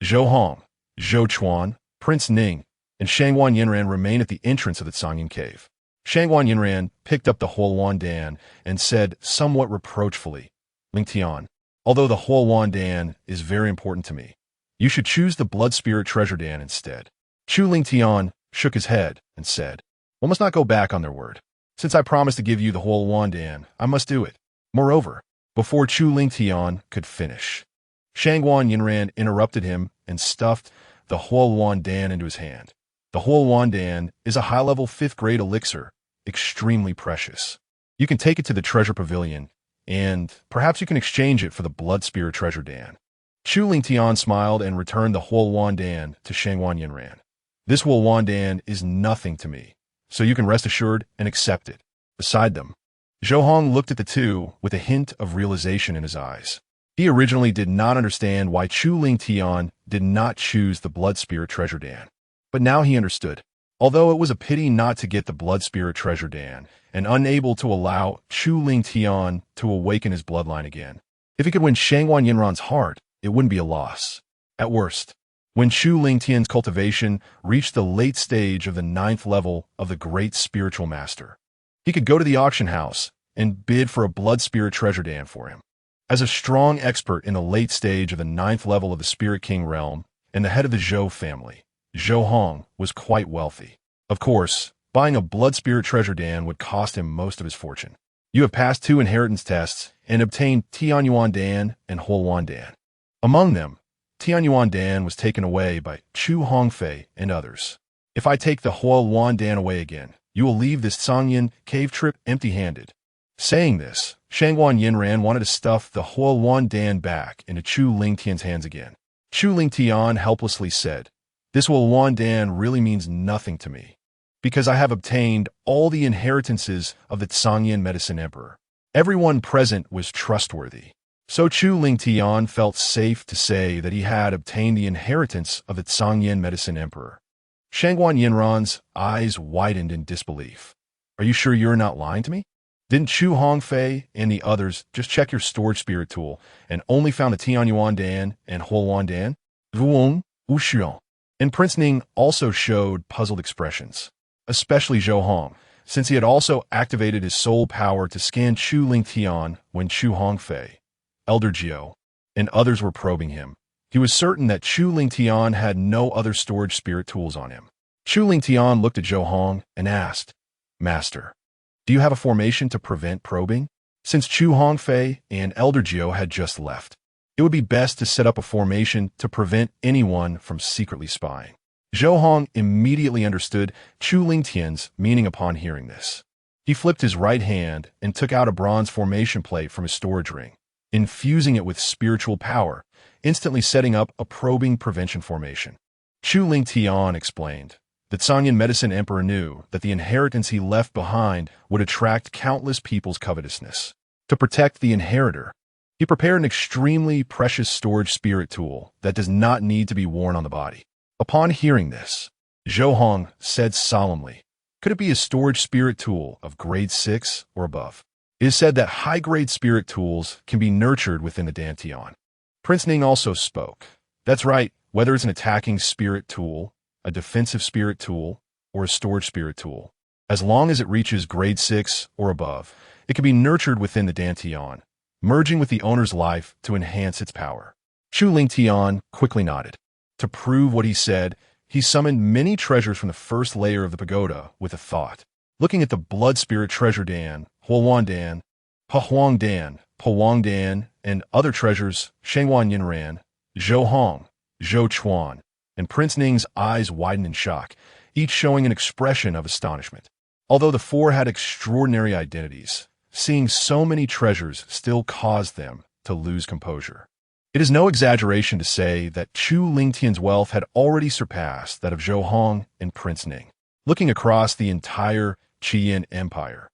Speaker 1: Zhou Hong, Zhou Chuan, Prince Ning, and Shangwan Yinran remained at the entrance of the Sanyan Cave. Shangwan Yinran picked up the Huoluan Dan and said somewhat reproachfully, "Lingtian, although the Huoluan Dan is very important to me, you should choose the Blood Spirit Treasure Dan instead." Chu Lingtian shook his head and said, "One must not go back on their word. Since I promised to give you the Huoluan Dan, I must do it. Moreover," before Chu Lingtian could finish, Shangwan Yinran interrupted him and stuffed the Huoluan Dan into his hand. The Huoluan Dan is a high-level 5th grade elixir, extremely precious. You can take it to the treasure pavilion, and perhaps you can exchange it for the Blood Spirit Treasure Dan. Chu Lingtian smiled and returned the Huoluan Dan to Shangwan Yinran. This Huolwan is nothing to me, so you can rest assured and accept it. Beside them, Zhou Hong looked at the two with a hint of realization in his eyes. He originally did not understand why Chu Ling Tian did not choose the Blood Spirit Treasure Dan. But now he understood. Although it was a pity not to get the Blood Spirit Treasure Dan, and unable to allow Chu Ling Tian to awaken his bloodline again, if he could win Shangguan Yinran's heart, it wouldn't be a loss. At worst, when Chu Ling Tian's cultivation reached the late stage of the 9th level of the Great Spiritual Master, he could go to the auction house and bid for a Blood Spirit Treasure Dan for him. As a strong expert in the late stage of the 9th level of the Spirit King realm and the head of the Zhou family, Zhou Hong was quite wealthy. Of course, buying a Blood Spirit Treasure Dan would cost him most of his fortune. You have passed 2 inheritance tests and obtained Tianyuan Dan and Huolwan Dan. Among them, Tianyuan Dan was taken away by Chu Hongfei and others. If I take the Huolwan Dan away again, you will leave this Sangyin cave trip empty-handed. Saying this, Shangguan Yinran wanted to stuff the Huolwan Dan back into Chu Lingtian's hands again. Chu Lingtian helplessly said, "This Huolwan Dan really means nothing to me, because I have obtained all the inheritances of the Sangyin Medicine Emperor. Everyone present was trustworthy." So Chu Lingtian felt safe to say that he had obtained the inheritance of the Sangyin Medicine Emperor. Shangguan Yinran's eyes widened in disbelief. "Are you sure you're not lying to me? Didn't Chu Hongfei and the others just check your storage spirit tool and only found the Tianyuan Dan and Huolwan Dan?" Vuong, Wuxiong, and Prince Ning also showed puzzled expressions, especially Zhou Hong, since he had also activated his soul power to scan Chu Lingtian when Chu Hongfei, Elder Jiao, and others were probing him. He was certain that Chu Lingtian had no other storage spirit tools on him. Chu Lingtian looked at Zhou Hong and asked, "Master, do you have a formation to prevent probing?" Since Chu Hongfei and Elder Jiao had just left, it would be best to set up a formation to prevent anyone from secretly spying. Zhou Hong immediately understood Chu Lingtian's meaning upon hearing this. He flipped his right hand and took out a bronze formation plate from his storage ring, infusing it with spiritual power, instantly setting up a probing prevention formation. Chu Lingtian explained that Sangyin Medicine Emperor knew that the inheritance he left behind would attract countless people's covetousness. To protect the inheritor, he prepared an extremely precious storage spirit tool that does not need to be worn on the body. Upon hearing this, Zhou Hong said solemnly, "Could it be a storage spirit tool of grade 6 or above?" It is said that high-grade spirit tools can be nurtured within the Dantian. Prince Ning also spoke. "That's right, whether it's an attacking spirit tool, a defensive spirit tool, or a storage spirit tool, as long as it reaches grade 6 or above, it can be nurtured within the Dantian, merging with the owner's life to enhance its power." Chu Lingtian quickly nodded. To prove what he said, he summoned many treasures from the first layer of the pagoda with a thought. Looking at the Blood Spirit Treasure Dan, Huolwan Dan, Pahuang Dan, Powang Dan, and other treasures, Shangguan Yinran, Zhou Hong, Zhou Chuan, and Prince Ning's eyes widened in shock, each showing an expression of astonishment. Although the 4 had extraordinary identities, seeing so many treasures still caused them to lose composure. It is no exaggeration to say that Chu Lingtian's wealth had already surpassed that of Zhou Hong and Prince Ning. Looking across the entire Qian Empire,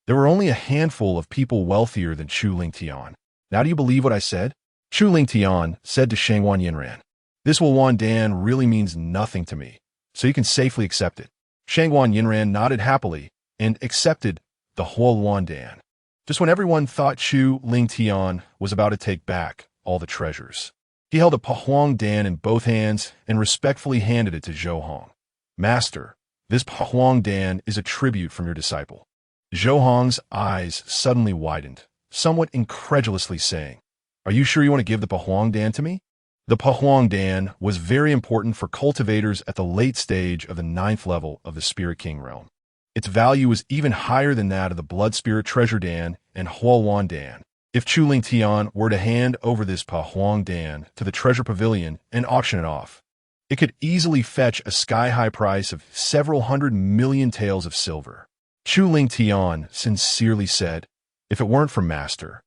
Speaker 1: there were only a handful of people wealthier than Chu Lingtian. Now do you believe what I said? Chu Lingtian said to Shangguan Yinran, "This Huolwan Dan really means nothing to me, so you can safely accept it." Shangguan Yinran nodded happily and accepted the Huolwan Dan. Just when everyone thought Chu Lingtian was about to take back all the treasures, he held a Pahuang Dan in both hands and respectfully handed it to Zhou Hong. "Master, this Pahuang Dan is a tribute from your disciple." Zhou Hong's eyes suddenly widened, somewhat incredulously saying, "Are you sure you want to give the Pahuang Dan to me?" The Pahuang Dan was very important for cultivators at the late stage of the 9th level of the Spirit King realm. Its value was even higher than that of the Blood Spirit Treasure Dan and Huolwan Dan. If Chu Lingtian were to hand over this Pahuang Dan to the Treasure Pavilion and auction it off, it could easily fetch a sky-high price of several 100 million taels of silver. Chu Lingtian sincerely said, "If it weren't for Master,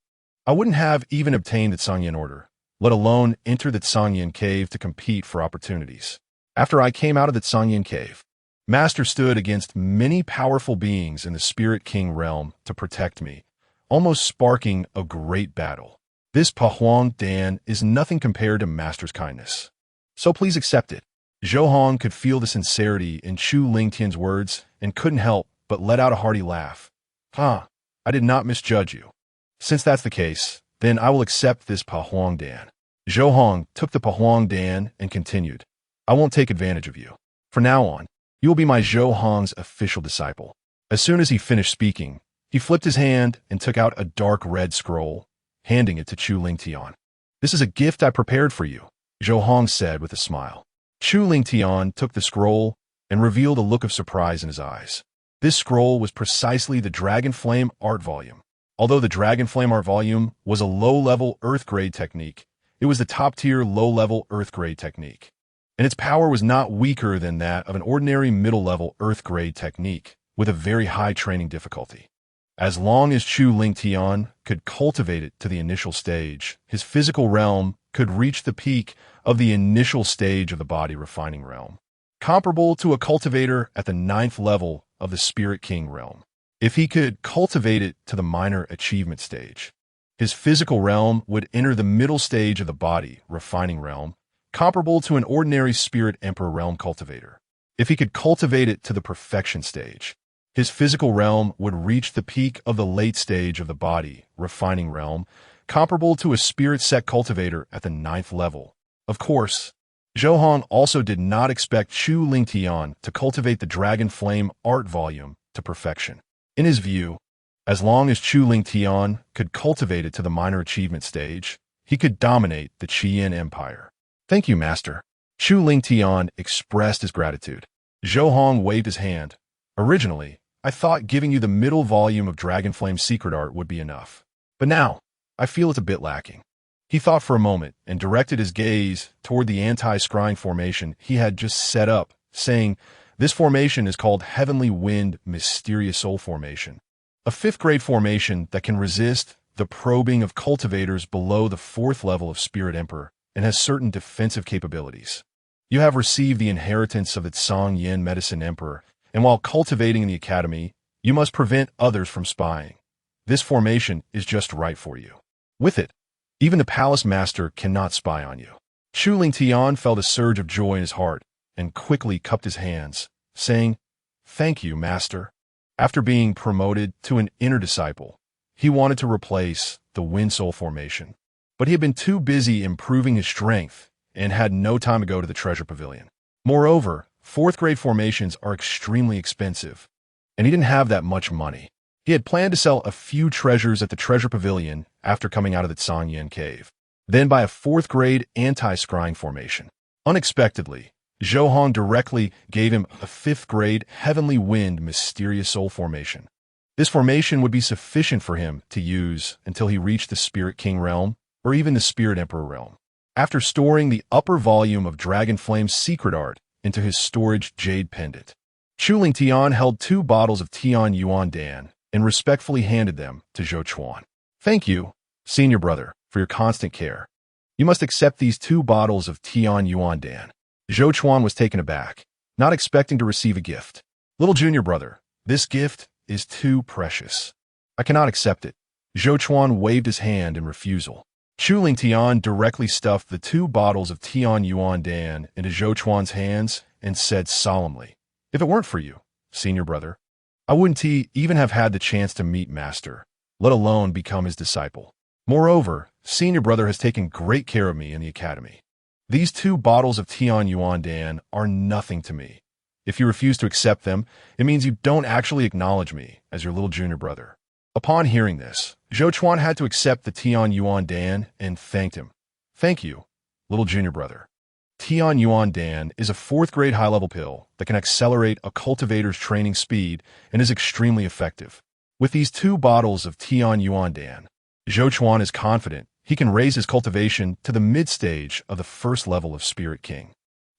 Speaker 1: I wouldn't have even obtained the Sangyin order, let alone enter the Sangyin cave to compete for opportunities." After I came out of the Tsangyin cave, Master stood against many powerful beings in the Spirit King realm to protect me, almost sparking a great battle. This Pahuang Dan is nothing compared to Master's kindness. So please accept it. Zhou Hong could feel the sincerity in Chu Lingtian's words and couldn't help but let out a hearty laugh. I did not misjudge you. Since that's the case, then I will accept this Pahuang Dan. Zhou Hong took the Pahuang Dan and continued. I won't take advantage of you. From now on, you will be my Zhou Hong's official disciple. As soon as he finished speaking, he flipped his hand and took out a dark red scroll, handing it to Chu Lingtian. This is a gift I prepared for you, Zhou Hong said with a smile. Chu Lingtian took the scroll and revealed a look of surprise in his eyes. This scroll was precisely the Dragon Flame art volume. Although the Dragon Flame art volume was a low-level Earth-grade technique, it was the top-tier low-level Earth-grade technique. And its power was not weaker than that of an ordinary middle-level Earth-grade technique, with a very high training difficulty. As long as Chu Lingtian could cultivate it to the initial stage, his physical realm could reach the peak of the initial stage of the body refining realm, comparable to a cultivator at the 9th level of the Spirit King realm. If he could cultivate it to the minor achievement stage, his physical realm would enter the middle stage of the body refining realm, comparable to an ordinary Spirit Emperor realm cultivator. If he could cultivate it to the perfection stage, his physical realm would reach the peak of the late stage of the body refining realm, comparable to a Spirit Sect cultivator at the 9th level. Of course, Zhou Hong also did not expect Chu Lingtian to cultivate the Dragon Flame art volume to perfection. In his view, as long as Chu Lingtian could cultivate it to the minor achievement stage, he could dominate the Qian Empire. Thank you, Master. Chu Lingtian expressed his gratitude. Zhou Hong waved his hand. Originally, I thought giving you the middle volume of Dragon Flame secret art would be enough. But now, I feel it's a bit lacking. He thought for a moment and directed his gaze toward the anti-scrying formation he had just set up, saying, this formation is called Heavenly Wind Mysterious Soul Formation, a 5th-grade formation that can resist the probing of cultivators below the 4th level of Spirit Emperor and has certain defensive capabilities. You have received the inheritance of the Tsang Yin Medicine Emperor, and while cultivating in the academy, you must prevent others from spying. This formation is just right for you. With it, even the palace master cannot spy on you. Chu Lingtian felt a surge of joy in his heart and quickly cupped his hands, saying, Thank you, Master. After being promoted to an inner disciple, he wanted to replace the Wind Soul formation. But he had been too busy improving his strength and had no time to go to the treasure pavilion. Moreover, 4th-grade formations are extremely expensive, and he didn't have that much money. He had planned to sell a few treasures at the treasure pavilion after coming out of the Tsangyin cave, then buy a 4th-grade anti-scrying formation. Unexpectedly, Zhou Hong directly gave him a 5th-grade Heavenly Wind Mysterious Soul formation. This formation would be sufficient for him to use until he reached the Spirit King realm or even the Spirit Emperor realm. After storing the upper volume of Dragon Flame's secret art into his storage jade pendant, Chu Lingtian held 2 bottles of Tian Yuan Dan and respectfully handed them to Zhou Chuan. Thank you, senior brother, for your constant care. You must accept these 2 bottles of Tian Yuan Dan. Zhou Chuan was taken aback, not expecting to receive a gift. Little junior brother, this gift is too precious. I cannot accept it. Zhou Chuan waved his hand in refusal. Chu Lingtian directly stuffed the 2 bottles of Tian Yuan Dan into Zhou Chuan's hands and said solemnly, If it weren't for you, senior brother, I wouldn't even have had the chance to meet Master, let alone become his disciple. Moreover, senior brother has taken great care of me in the academy. These 2 bottles of Tian Yuan Dan are nothing to me. If you refuse to accept them, it means you don't actually acknowledge me as your little junior brother. Upon hearing this, Zhou Chuan had to accept the Tian Yuan Dan and thanked him. Thank you, little junior brother. Tian Yuan Dan is a 4th-grade high-level pill that can accelerate a cultivator's training speed and is extremely effective. With these 2 bottles of Tian Yuan Dan, Zhou Chuan is confident he can raise his cultivation to the mid-stage of the 1st level of Spirit King,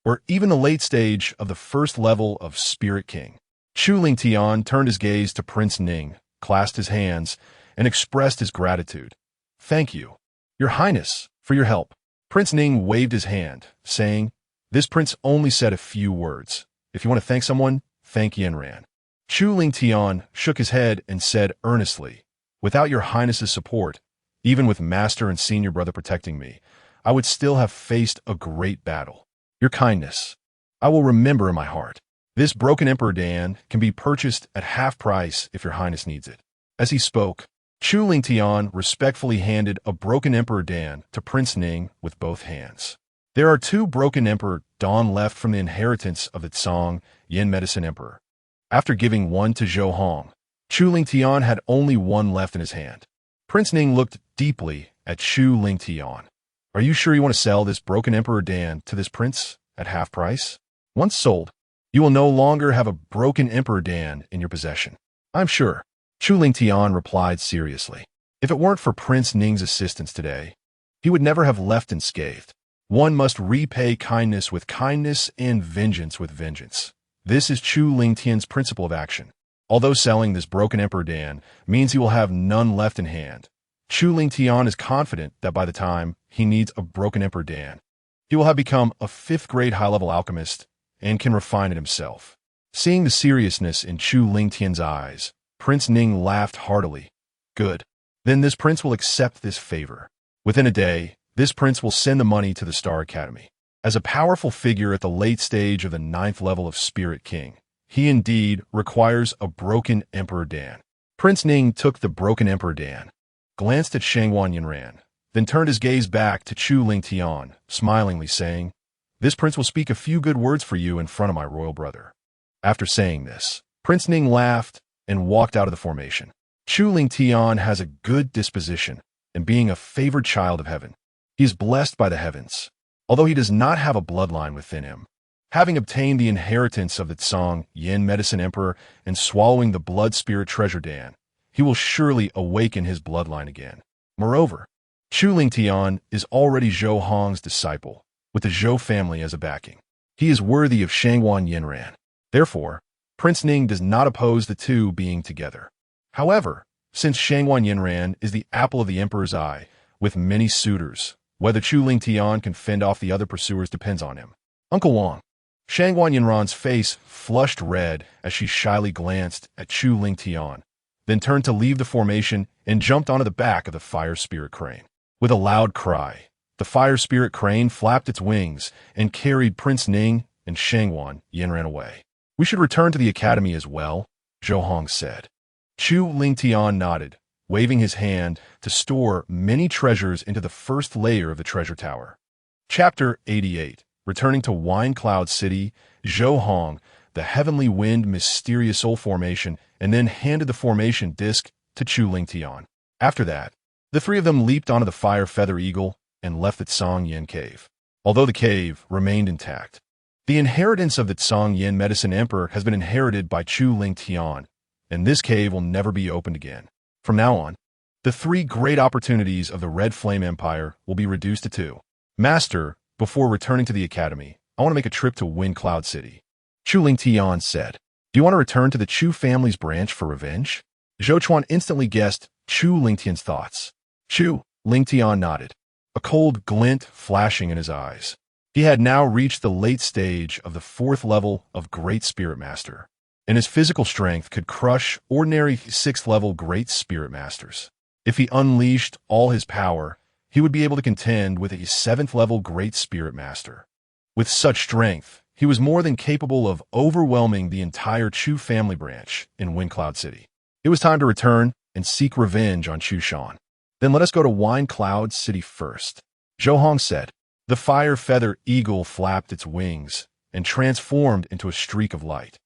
Speaker 1: or even the late stage of the 1st level of Spirit King. Chu Lingtian turned his gaze to Prince Ning, clasped his hands, and expressed his gratitude. Thank you, Your Highness, for your help. Prince Ning waved his hand, saying, This prince only said a few words. If you want to thank someone, thank Yinran. Chu Lingtian shook his head and said earnestly, without your highness's support, even with master and senior brother protecting me, I would still have faced a great battle. Your kindness, I will remember in my heart. This broken Emperor Dan can be purchased at half price if your highness needs it. As he spoke, Chu Lingtian respectfully handed a broken Emperor Dan to Prince Ning with both hands. There are 2 broken Emperor Dan left from the inheritance of the Tsang Yin Medicine Emperor. After giving one to Zhou Hong, Chu Lingtian had only one left in his hand. Prince Ning looked deeply at Chu Lingtian. Are you sure you want to sell this broken Emperor Dan to this prince at half price? Once sold, you will no longer have a broken Emperor Dan in your possession. I'm sure. Chu Lingtian replied seriously. If it weren't for Prince Ning's assistance today, he would never have left unscathed. One must repay kindness with kindness and vengeance with vengeance. This is Chu Lingtian's principle of action. Although selling this broken Emperor Dan means he will have none left in hand, Chu Lingtian is confident that by the time he needs a broken Emperor Dan, he will have become a 5th-grade high-level alchemist and can refine it himself. Seeing the seriousness in Chu Lingtian's eyes, Prince Ning laughed heartily. Good. Then this prince will accept this favor. Within a day, this prince will send the money to the Star Academy. As a powerful figure at the late stage of the 9th level of Spirit King, he indeed requires a broken Emperor Dan. Prince Ning took the broken Emperor Dan, glanced at Shangwan Yinran, then turned his gaze back to Chu Lingtian, smilingly saying, This prince will speak a few good words for you in front of my royal brother. After saying this, Prince Ning laughed and walked out of the formation. Chu Lingtian has a good disposition, and being a favored child of heaven, he is blessed by the heavens. Although he does not have a bloodline within him, having obtained the inheritance of the Tsang Yin Medicine Emperor and swallowing the blood spirit treasure Dan, he will surely awaken his bloodline again. Moreover, Chu Lingtian is already Zhou Hong's disciple, with the Zhou family as a backing. He is worthy of Shangwan Yinran. Therefore, Prince Ning does not oppose the two being together. However, since Shangwan Yinran is the apple of the Emperor's eye, with many suitors, whether Chu Lingtian can fend off the other pursuers depends on him. Uncle Wang. Shangwan Yinran's face flushed red as she shyly glanced at Chu Lingtian, then turned to leave the formation and jumped onto the back of the fire spirit crane. With a loud cry, the fire spirit crane flapped its wings and carried Prince Ning and Shangwan Yinran away. We should return to the academy as well, Zhou Hong said. Chu Lingtian nodded, waving his hand to store many treasures into the first layer of the treasure tower. Chapter 88. Returning to Wine Cloud City, Zhou Hong, the heavenly wind mysterious soul formation, and then handed the formation disc to Chu Lingtian. After that, the 3 of them leaped onto the fire feather eagle and left the Tsang Yin cave. Although the cave remained intact, the inheritance of the Tsang Yin Medicine Emperor has been inherited by Chu Lingtian, and this cave will never be opened again. From now on, the 3 great opportunities of the Red Flame Empire will be reduced to 2. Master, before returning to the academy, I want to make a trip to Wind Cloud City. Chu Lingtian said, Do you want to return to the Chu family's branch for revenge? Zhou Chuan instantly guessed Chu Lingtian's thoughts. Chu Lingtian nodded, a cold glint flashing in his eyes. He had now reached the late stage of the 4th level of Great Spirit Master, and his physical strength could crush ordinary 6th level Great Spirit Masters. If he unleashed all his power, he would be able to contend with a 7th level Great Spirit Master. With such strength, he was more than capable of overwhelming the entire Chu family branch in Wind Cloud City. It was time to return and seek revenge on Chu Shan. Then let us go to Wine Cloud City first, Zhou Hong said. The fire feather eagle flapped its wings and transformed into a streak of light,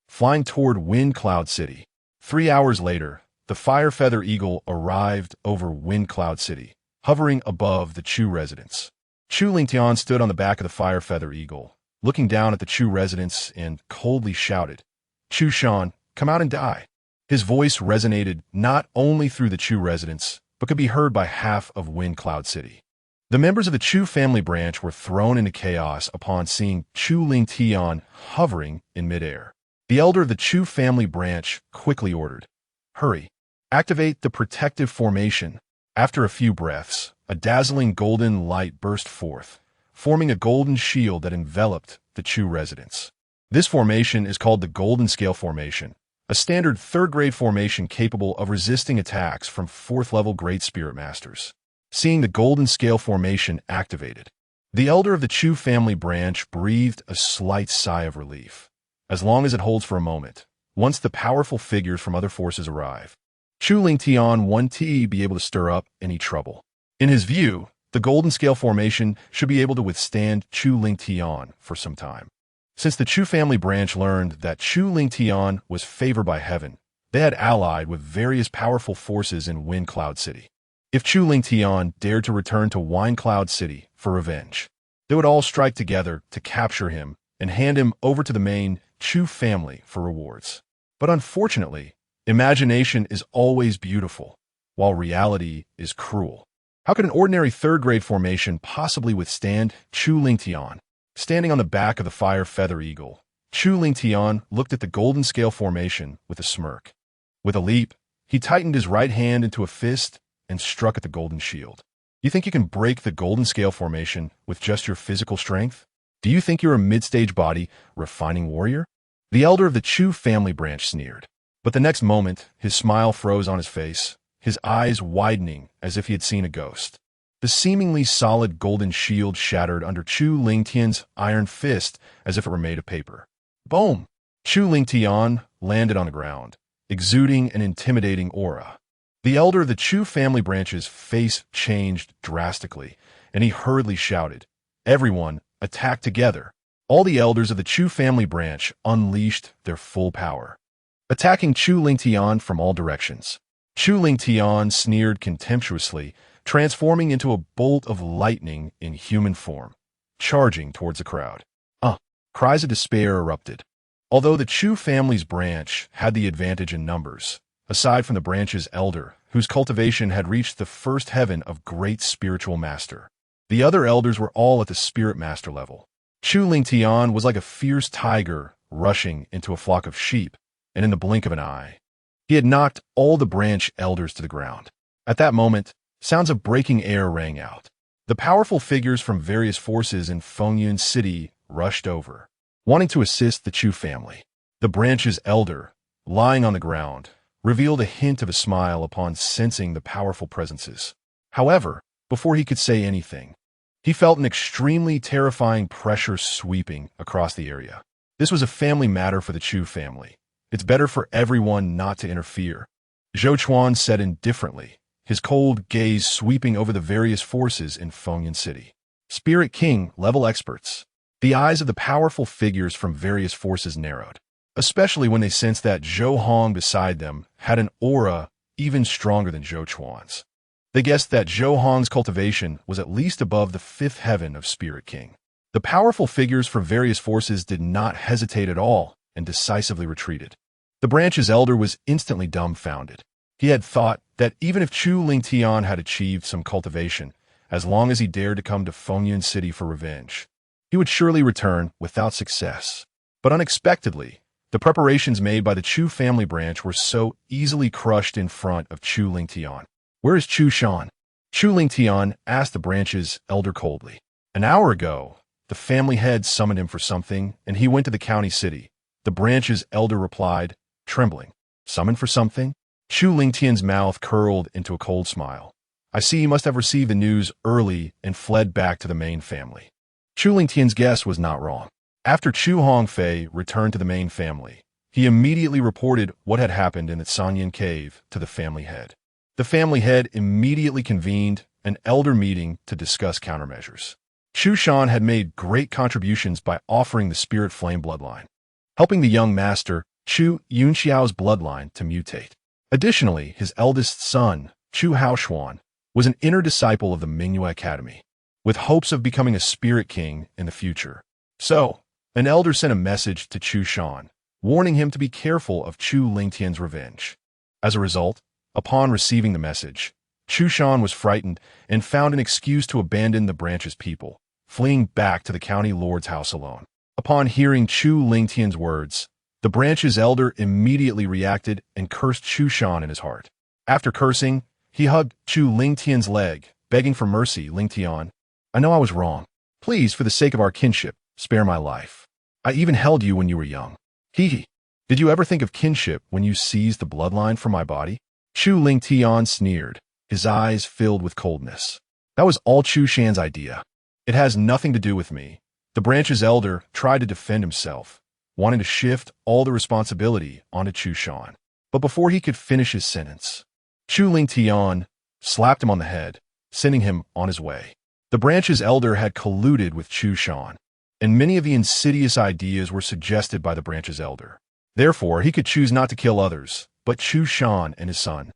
Speaker 1: flying toward Wind Cloud City. 3 hours later, the fire feather eagle arrived over Wind Cloud City, hovering above the Chu residence. Chu Lingtian stood on the back of the fire feather eagle, looking down at the Chu residence and coldly shouted, Chu Shan, come out and die. His voice resonated not only through the Chu residence, but could be heard by half of Wind Cloud City. The members of the Chu family branch were thrown into chaos upon seeing Chu Lingtian hovering in midair. The elder of the Chu family branch quickly ordered, Hurry, activate the protective formation. After a few breaths, a dazzling golden light burst forth, forming a golden shield that enveloped the Chu residence. This formation is called the Golden Scale Formation, a standard third-grade formation capable of resisting attacks from fourth-level Great Spirit Masters. Seeing the Golden Scale Formation activated, the elder of the Chu family branch breathed a slight sigh of relief, as long as it holds for a moment, once the powerful figures from other forces arrive. Chu Lingtian won't be able to stir up any trouble. In his view, the Golden Scale Formation should be able to withstand Chu Lingtian for some time. Since the Chu family branch learned that Chu Lingtian was favored by heaven, they had allied with various powerful forces in Wind Cloud City. If Chu Lingtian dared to return to Wine Cloud City for revenge, they would all strike together to capture him and hand him over to the main Chu family for rewards. But unfortunately, imagination is always beautiful, while reality is cruel. How could an ordinary third-grade formation possibly withstand Chu Lingtian? Standing on the back of the fire feather eagle, Chu Lingtian looked at the Golden Scale Formation with a smirk. With a leap, he tightened his right hand into a fist and struck at the golden shield. You think you can break the Golden Scale Formation with just your physical strength? Do you think you're a mid-stage body, refining warrior? The elder of the Chu family branch sneered. But the next moment, his smile froze on his face, his eyes widening as if he had seen a ghost. The seemingly solid golden shield shattered under Chu Lingtian's iron fist as if it were made of paper. Boom! Chu Lingtian landed on the ground, exuding an intimidating aura. The elder of the Chu family branch's face changed drastically, and he hurriedly shouted, "Everyone, attack together!" All the elders of the Chu family branch unleashed their full power, attacking Chu Lingtian from all directions. Chu Lingtian sneered contemptuously, transforming into a bolt of lightning in human form, charging towards the crowd. Cries of despair erupted. Although the Chu family's branch had the advantage in numbers, aside from the branch's elder, whose cultivation had reached the first heaven of Great Spiritual Master, the other elders were all at the Spirit Master level. Chu Lingtian was like a fierce tiger rushing into a flock of sheep, and in the blink of an eye, he had knocked all the branch elders to the ground. At that moment, sounds of breaking air rang out. The powerful figures from various forces in Fengyun City rushed over, wanting to assist the Chu family. The branch's elder, lying on the ground, revealed a hint of a smile upon sensing the powerful presences. However, before he could say anything, he felt an extremely terrifying pressure sweeping across the area. This was a family matter for the Chu family. It's better for everyone not to interfere, Zhou Chuan said indifferently, his cold gaze sweeping over the various forces in Fengyun City. Spirit King level experts. The eyes of the powerful figures from various forces narrowed, especially when they sensed that Zhou Hong beside them had an aura even stronger than Zhou Chuan's. They guessed that Zhou Hong's cultivation was at least above the fifth heaven of Spirit King. The powerful figures from various forces did not hesitate at all and decisively retreated. The branch's elder was instantly dumbfounded. He had thought that even if Chu Lingtian had achieved some cultivation, as long as he dared to come to Fengyun City for revenge, he would surely return without success. But unexpectedly, the preparations made by the Chu family branch were so easily crushed in front of Chu Lingtian. "Where is Chu Shan?" Chu Lingtian asked the branch's elder coldly. An hour ago, the family head summoned him for something, and he went to the county city. The branch's elder replied, trembling. "Summoned for something?" Chu Lingtian's mouth curled into a cold smile. "I see you must have received the news early and fled back to the main family." Chu Lingtian's guess was not wrong. After Chu Hongfei returned to the main family, he immediately reported what had happened in the Sanyan cave to the family head. The family head immediately convened an elder meeting to discuss countermeasures. Chu Shan had made great contributions by offering the Spirit Flame bloodline, helping the young master Chu Yunxiao's bloodline to mutate. Additionally, his eldest son, Chu Haoshuan, was an inner disciple of the Mingyue Academy, with hopes of becoming a spirit king in the future. So, an elder sent a message to Chu Shan, warning him to be careful of Chu Lingtian's revenge. As a result, upon receiving the message, Chu Shan was frightened and found an excuse to abandon the branch's people, fleeing back to the county lord's house alone. Upon hearing Chu Lingtian's words, the branch's elder immediately reacted and cursed Chu Shan in his heart. After cursing, he hugged Chu Lingtian's leg, begging for mercy. "Lingtian, I know I was wrong. Please, for the sake of our kinship, spare my life. I even held you when you were young. Hee hee. Did you ever think of kinship when you seized the bloodline from my body? Chu Ling Tian sneered, his eyes filled with coldness. That was all Chu Shan's idea. It has nothing to do with me. The branch's elder tried to defend himself, wanting to shift all the responsibility onto Chu Shan. But before he could finish his sentence, Chu Ling Tian slapped him on the head, sending him on his way. The branch's elder had colluded with Chu Shan, and many of the insidious ideas were suggested by the branch's elder. Therefore, he could choose not to kill others, but Chu Shan and his son,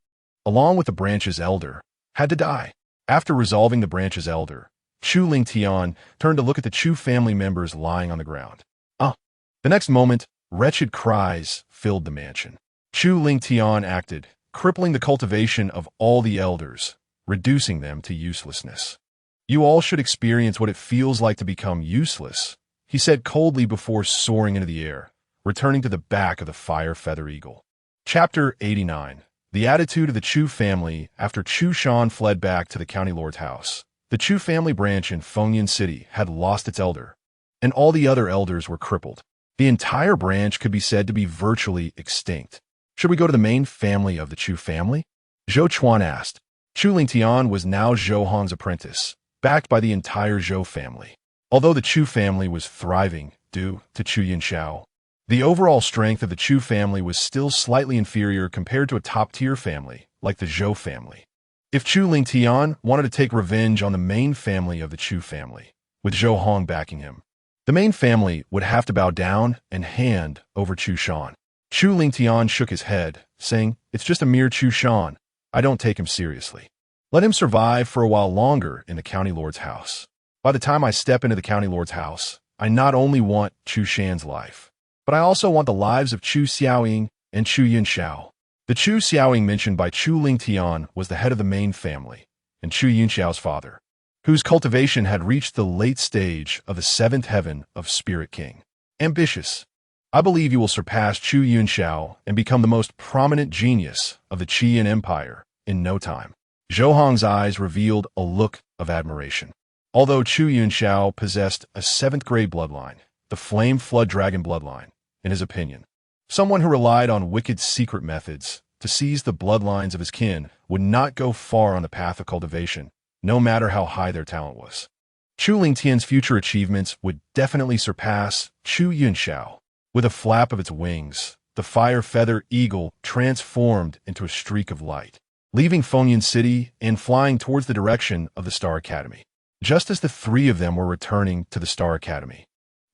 Speaker 1: along with the branch's elder, had to die. After resolving the branch's elder, Chu Ling Tian turned to look at the Chu family members lying on the ground. The next moment, wretched cries filled the mansion. Chu Ling Tian acted, crippling the cultivation of all the elders, reducing them to uselessness. You all should experience what it feels like to become useless, he said coldly before soaring into the air, returning to the back of the fire feather eagle. Chapter 89. The attitude of the Chu family after Chu Shan fled back to the county lord's house. The Chu family branch in Fengyan City had lost its elder, and all the other elders were crippled. The entire branch could be said to be virtually extinct. Should we go to the main family of the Chu family? Zhou Chuan asked. Chu Ling Tian was now Zhou Hong's apprentice, backed by the entire Zhou family. Although the Chu family was thriving due to Chu Yunxiao, the overall strength of the Chu family was still slightly inferior compared to a top-tier family like the Zhou family. If Chu Ling Tian wanted to take revenge on the main family of the Chu family, with Zhou Hong backing him, the main family would have to bow down and hand over Chu Shan. Chu Ling Tian shook his head, saying, "It's just a mere Chu Shan. I don't take him seriously. Let him survive for a while longer in the county lord's house. By the time I step into the county lord's house, I not only want Chu Shan's life, but I also want the lives of Chu Xiaoying and Chu Yunxiao." The Chu Xiaoying mentioned by Chu Ling Tian was the head of the main family, and Chu Yunxiao's father, whose cultivation had reached the late stage of the seventh heaven of Spirit King. Ambitious. I believe you will surpass Chu Yunxiao and become the most prominent genius of the Qian Empire in no time. Zhou Hong's eyes revealed a look of admiration. Although Chu Yunxiao possessed a seventh-grade bloodline, the Flame Flood Dragon bloodline, in his opinion, someone who relied on wicked secret methods to seize the bloodlines of his kin would not go far on the path of cultivation, no matter how high their talent was. Chu Ling Tian's future achievements would definitely surpass Chu Yunxiao. With a flap of its wings, the fire feather eagle transformed into a streak of light, leaving Fengyan City and flying towards the direction of the Star Academy. Just as the three of them were returning to the Star Academy,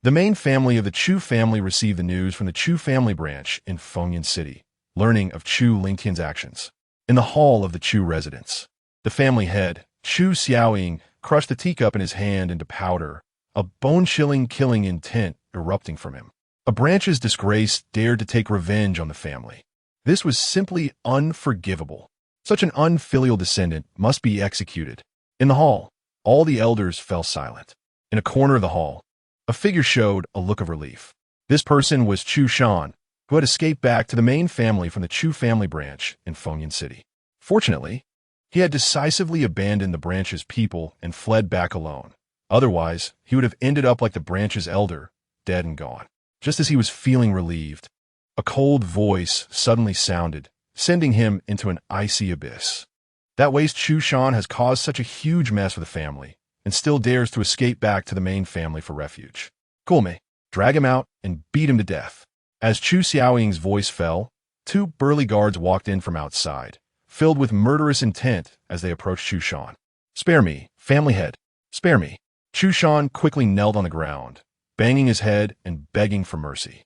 Speaker 1: the main family of the Chu family received the news from the Chu family branch in Fengyan City, learning of Chu Ling Tian's actions. In the hall of the Chu residence, the family head, Chu Xiaoying, crushed the teacup in his hand into powder, a bone-chilling killing intent erupting from him. A branch's disgrace dared to take revenge on the family. This was simply unforgivable. Such an unfilial descendant must be executed. In the hall, all the elders fell silent. In a corner of the hall, a figure showed a look of relief. This person was Chu Shan, who had escaped back to the main family from the Chu family branch in Fengyan City. Fortunately, he had decisively abandoned the branch's people and fled back alone. Otherwise, he would have ended up like the branch's elder, dead and gone. Just as he was feeling relieved, a cold voice suddenly sounded, sending him into an icy abyss. That waste Chu Shan has caused such a huge mess for the family, and still dares to escape back to the main family for refuge. Gulme, drag him out and beat him to death. As Chu Xiaoying's voice fell, two burly guards walked in from outside, filled with murderous intent as they approached Chu Shan. "Spare me, family head, spare me." Chu Shan quickly knelt on the ground, banging his head and begging for mercy.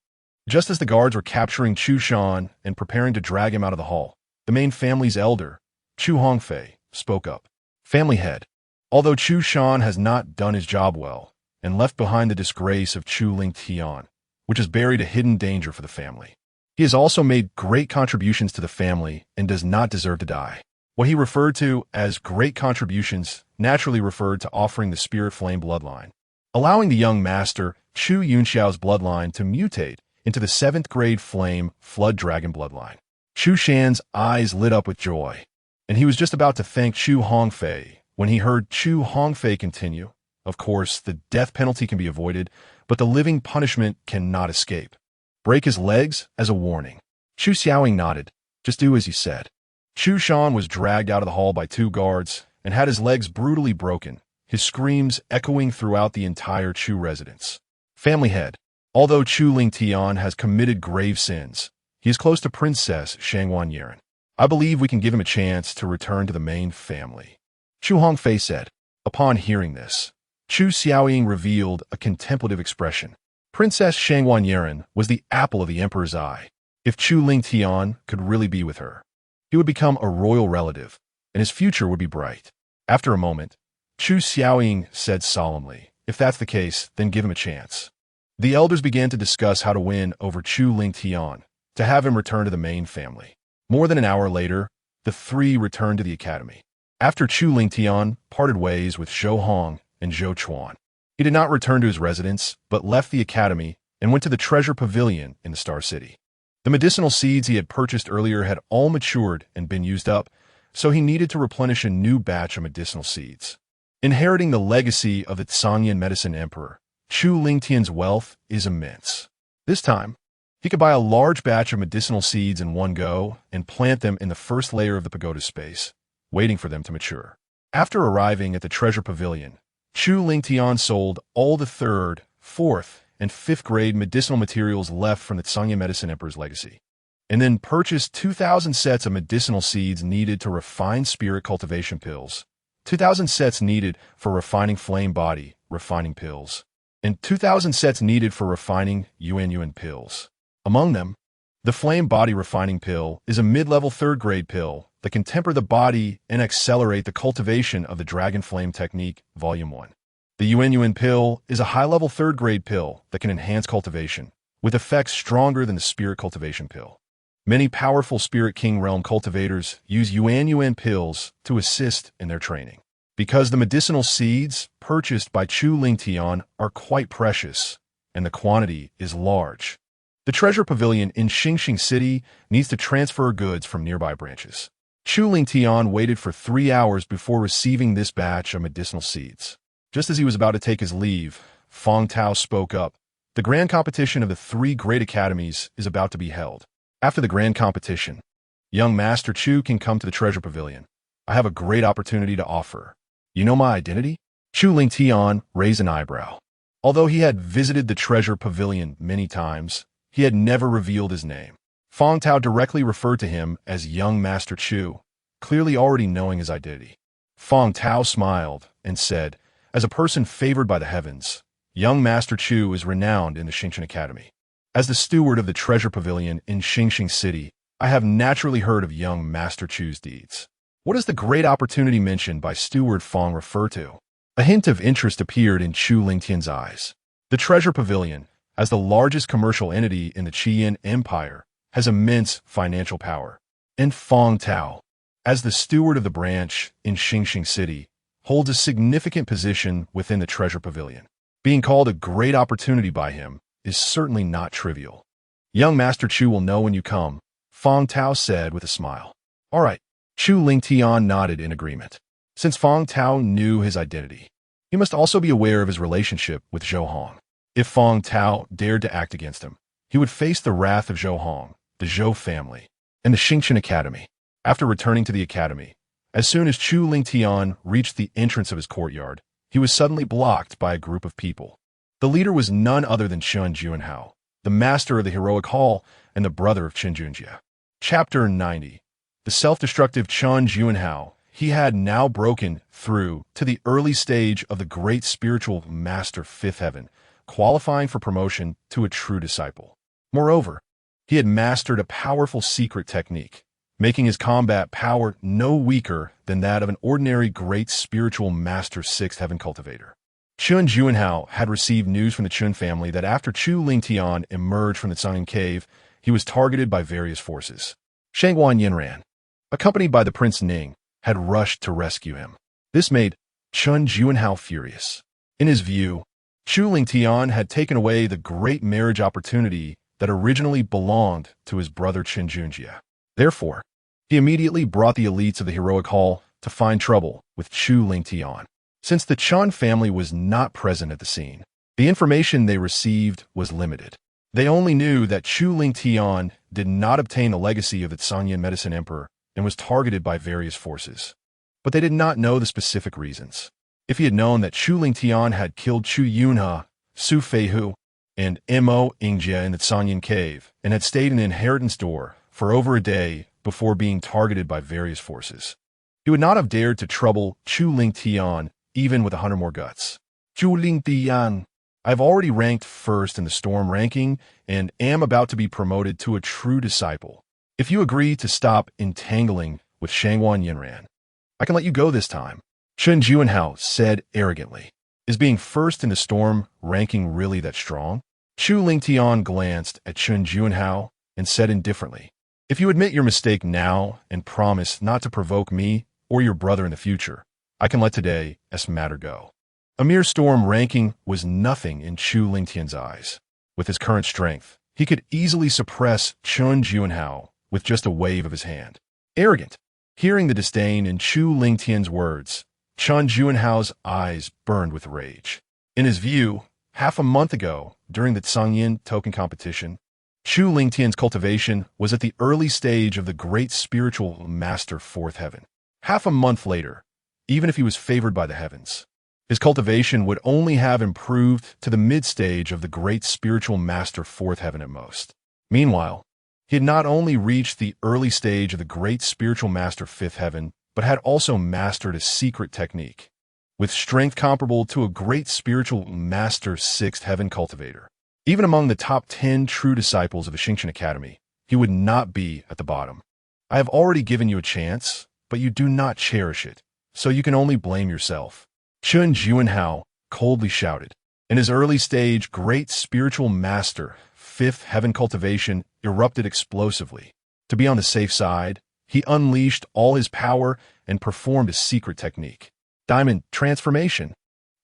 Speaker 1: Just as the guards were capturing Chu Shan and preparing to drag him out of the hall, the main family's elder, Chu Hongfei, spoke up. "Family head, although Chu Shan has not done his job well and left behind the disgrace of Chu Ling Tian, which has buried a hidden danger for the family, he has also made great contributions to the family and does not deserve to die." What he referred to as great contributions naturally referred to offering the Spirit Flame bloodline, allowing the young master Chu Yunxiao's bloodline to mutate into the 7th grade Flame Flood Dragon bloodline. Chu Shan's eyes lit up with joy, and he was just about to thank Chu Hongfei when he heard Chu Hongfei continue, Of course, the death penalty can be avoided, but the living punishment cannot escape. Break his legs as a warning. Chu Xiaoying nodded. Just do as you said. Chu Shan was dragged out of the hall by 2 guards and had his legs brutally broken, his screams echoing throughout the entire Chu residence. Family head. Although Chu Lingtian has committed grave sins, he is close to Princess Shangwan Yiren. I believe we can give him a chance to return to the main family. Chu Hongfei said. Upon hearing this, Chu Xiaoying revealed a contemplative expression. Princess Shangwan Yiren was the apple of the emperor's eye. If Chu Lingtian could really be with her, he would become a royal relative, and his future would be bright. After a moment, Chu Xiaoying said solemnly, if that's the case, then give him a chance. The elders began to discuss how to win over Chu Lingtian, to have him return to the main family. More than an hour later, the 3 returned to the academy. After Chu Lingtian parted ways with Zhou Hong and Zhou Chuan, he did not return to his residence, but left the academy and went to the treasure pavilion in the Star City. The medicinal seeds he had purchased earlier had all matured and been used up, so he needed to replenish a new batch of medicinal seeds. Inheriting the legacy of the Tsangyan medicine emperor, Chu Lingtian's wealth is immense. This time, he could buy a large batch of medicinal seeds in one go and plant them in the first layer of the pagoda space, waiting for them to mature. After arriving at the treasure pavilion, Chu Lingtian sold all the 3rd, 4th, and 5th grade medicinal materials left from the Tsangyan medicine emperor's legacy, and then purchased 2,000 sets of medicinal seeds needed to refine spirit cultivation pills, 2,000 sets needed for refining flame body refining pills, and 2,000 sets needed for refining Yuan pills. Among them, the flame body refining pill is a mid-level 3rd grade pill that can temper the body and accelerate the cultivation of the Dragon Flame Technique, Volume 1. The Yuan pill is a high-level 3rd grade pill that can enhance cultivation, with effects stronger than the Spirit Cultivation pill. Many powerful Spirit King Realm cultivators use Yuan pills to assist in their training. Because the medicinal seeds purchased by Chu Lingtian are quite precious, and the quantity is large, the treasure pavilion in Xingxing City needs to transfer goods from nearby branches. Chu Lingtian waited for 3 hours before receiving this batch of medicinal seeds. Just as he was about to take his leave, Fong Tao spoke up. The grand competition of the 3 great academies is about to be held. After the grand competition, young Master Chu can come to the treasure pavilion. I have a great opportunity to offer. You know my identity? Chu Lingtian raised an eyebrow. Although he had visited the treasure pavilion many times, he had never revealed his name. Fong Tao directly referred to him as young Master Chu, clearly already knowing his identity. Fong Tao smiled and said, as a person favored by the heavens, young Master Chu is renowned in the Xingxin Academy. As the steward of the treasure pavilion in Xingxing City, I have naturally heard of young Master Chu's deeds. What does the great opportunity mentioned by Steward Fong refer to? A hint of interest appeared in Chu Lingtian's eyes. The treasure pavilion, as the largest commercial entity in the Qian Empire, has immense financial power. And Fong Tao, as the steward of the branch in Xingxing City, holds a significant position within the treasure pavilion. Being called a great opportunity by him is certainly not trivial. Young Master Chu will know when you come, Fong Tao said with a smile. All right. Chu Lingtian nodded in agreement. Since Fong Tao knew his identity, he must also be aware of his relationship with Zhou Hong. If Fong Tao dared to act against him, he would face the wrath of Zhou Hong, the Zhou family, and the Xingxin Academy. After returning to the academy, as soon as Chu Lingtian reached the entrance of his courtyard, he was suddenly blocked by a group of people. The leader was none other than Chen Junhao, the master of the heroic hall and the brother of Chen Junjie. Chapter 90. The self-destructive Chen Junhao. He had now broken through to the early stage of the great spiritual master fifth heaven, qualifying for promotion to a true disciple. Moreover, he had mastered a powerful secret technique, making his combat power no weaker than that of an ordinary great spiritual master sixth heaven cultivator. Chen Junhao had received news from the Chen family that after Chu Lingtian emerged from the Tsangyan cave, he was targeted by various forces. Shangwan Yinran, accompanied by the Prince Ning, had rushed to rescue him. This made Chen Junhao furious. In his view, Chu Lingtian had taken away the great marriage opportunity that originally belonged to his brother Chen Junjie. Therefore, he immediately brought the elites of the heroic hall to find trouble with Chu Lingtian. Since the Chun family was not present at the scene, the information they received was limited. They only knew that Chu Lingtian did not obtain the legacy of the Sanyan medicine emperor and was targeted by various forces. But they did not know the specific reasons. If he had known that Chu Lingtian had killed Chu Yunhe, Su Feihu, and Mo Ingjie in the Sanyan cave and had stayed in the inheritance door for over a day before being targeted by various forces, he would not have dared to trouble Chu Lingtian even with 100 more guts. Chu Lingtian, I've already ranked first in the storm ranking and am about to be promoted to a true disciple. If you agree to stop entangling with Shangwan Yinran, I can let you go this time. Chen Juanhao said arrogantly. Is being first in the storm ranking really that strong? Chu Lingtian glanced at Chen Juanhao and said indifferently, if you admit your mistake now and promise not to provoke me or your brother in the future, I can let today's matter go. A mere storm ranking was nothing in Chu Lingtian's eyes. With his current strength, he could easily suppress Chen Juanhao with just a wave of his hand. Arrogant. Hearing the disdain in Chu Lingtian's words, Chen Juanhao's eyes burned with rage. In his view, half a month ago, during the Tsangyin token competition, Chu Lingtian's cultivation was at the early stage of the great spiritual master fourth heaven. Half a month later, even if he was favored by the heavens, his cultivation would only have improved to the mid-stage of the great spiritual master fourth heaven at most. Meanwhile, he had not only reached the early stage of the great spiritual master fifth heaven, but had also mastered a secret technique, with strength comparable to a great spiritual master sixth heaven cultivator. Even among the top 10 true disciples of the Xingqian Academy, he would not be at the bottom. I have already given you a chance, but you do not cherish it, so you can only blame yourself. Chen Juanhao coldly shouted. In his early stage, great spiritual master, fifth heaven cultivation erupted explosively. To be on the safe side, he unleashed all his power and performed a secret technique. Diamond transformation.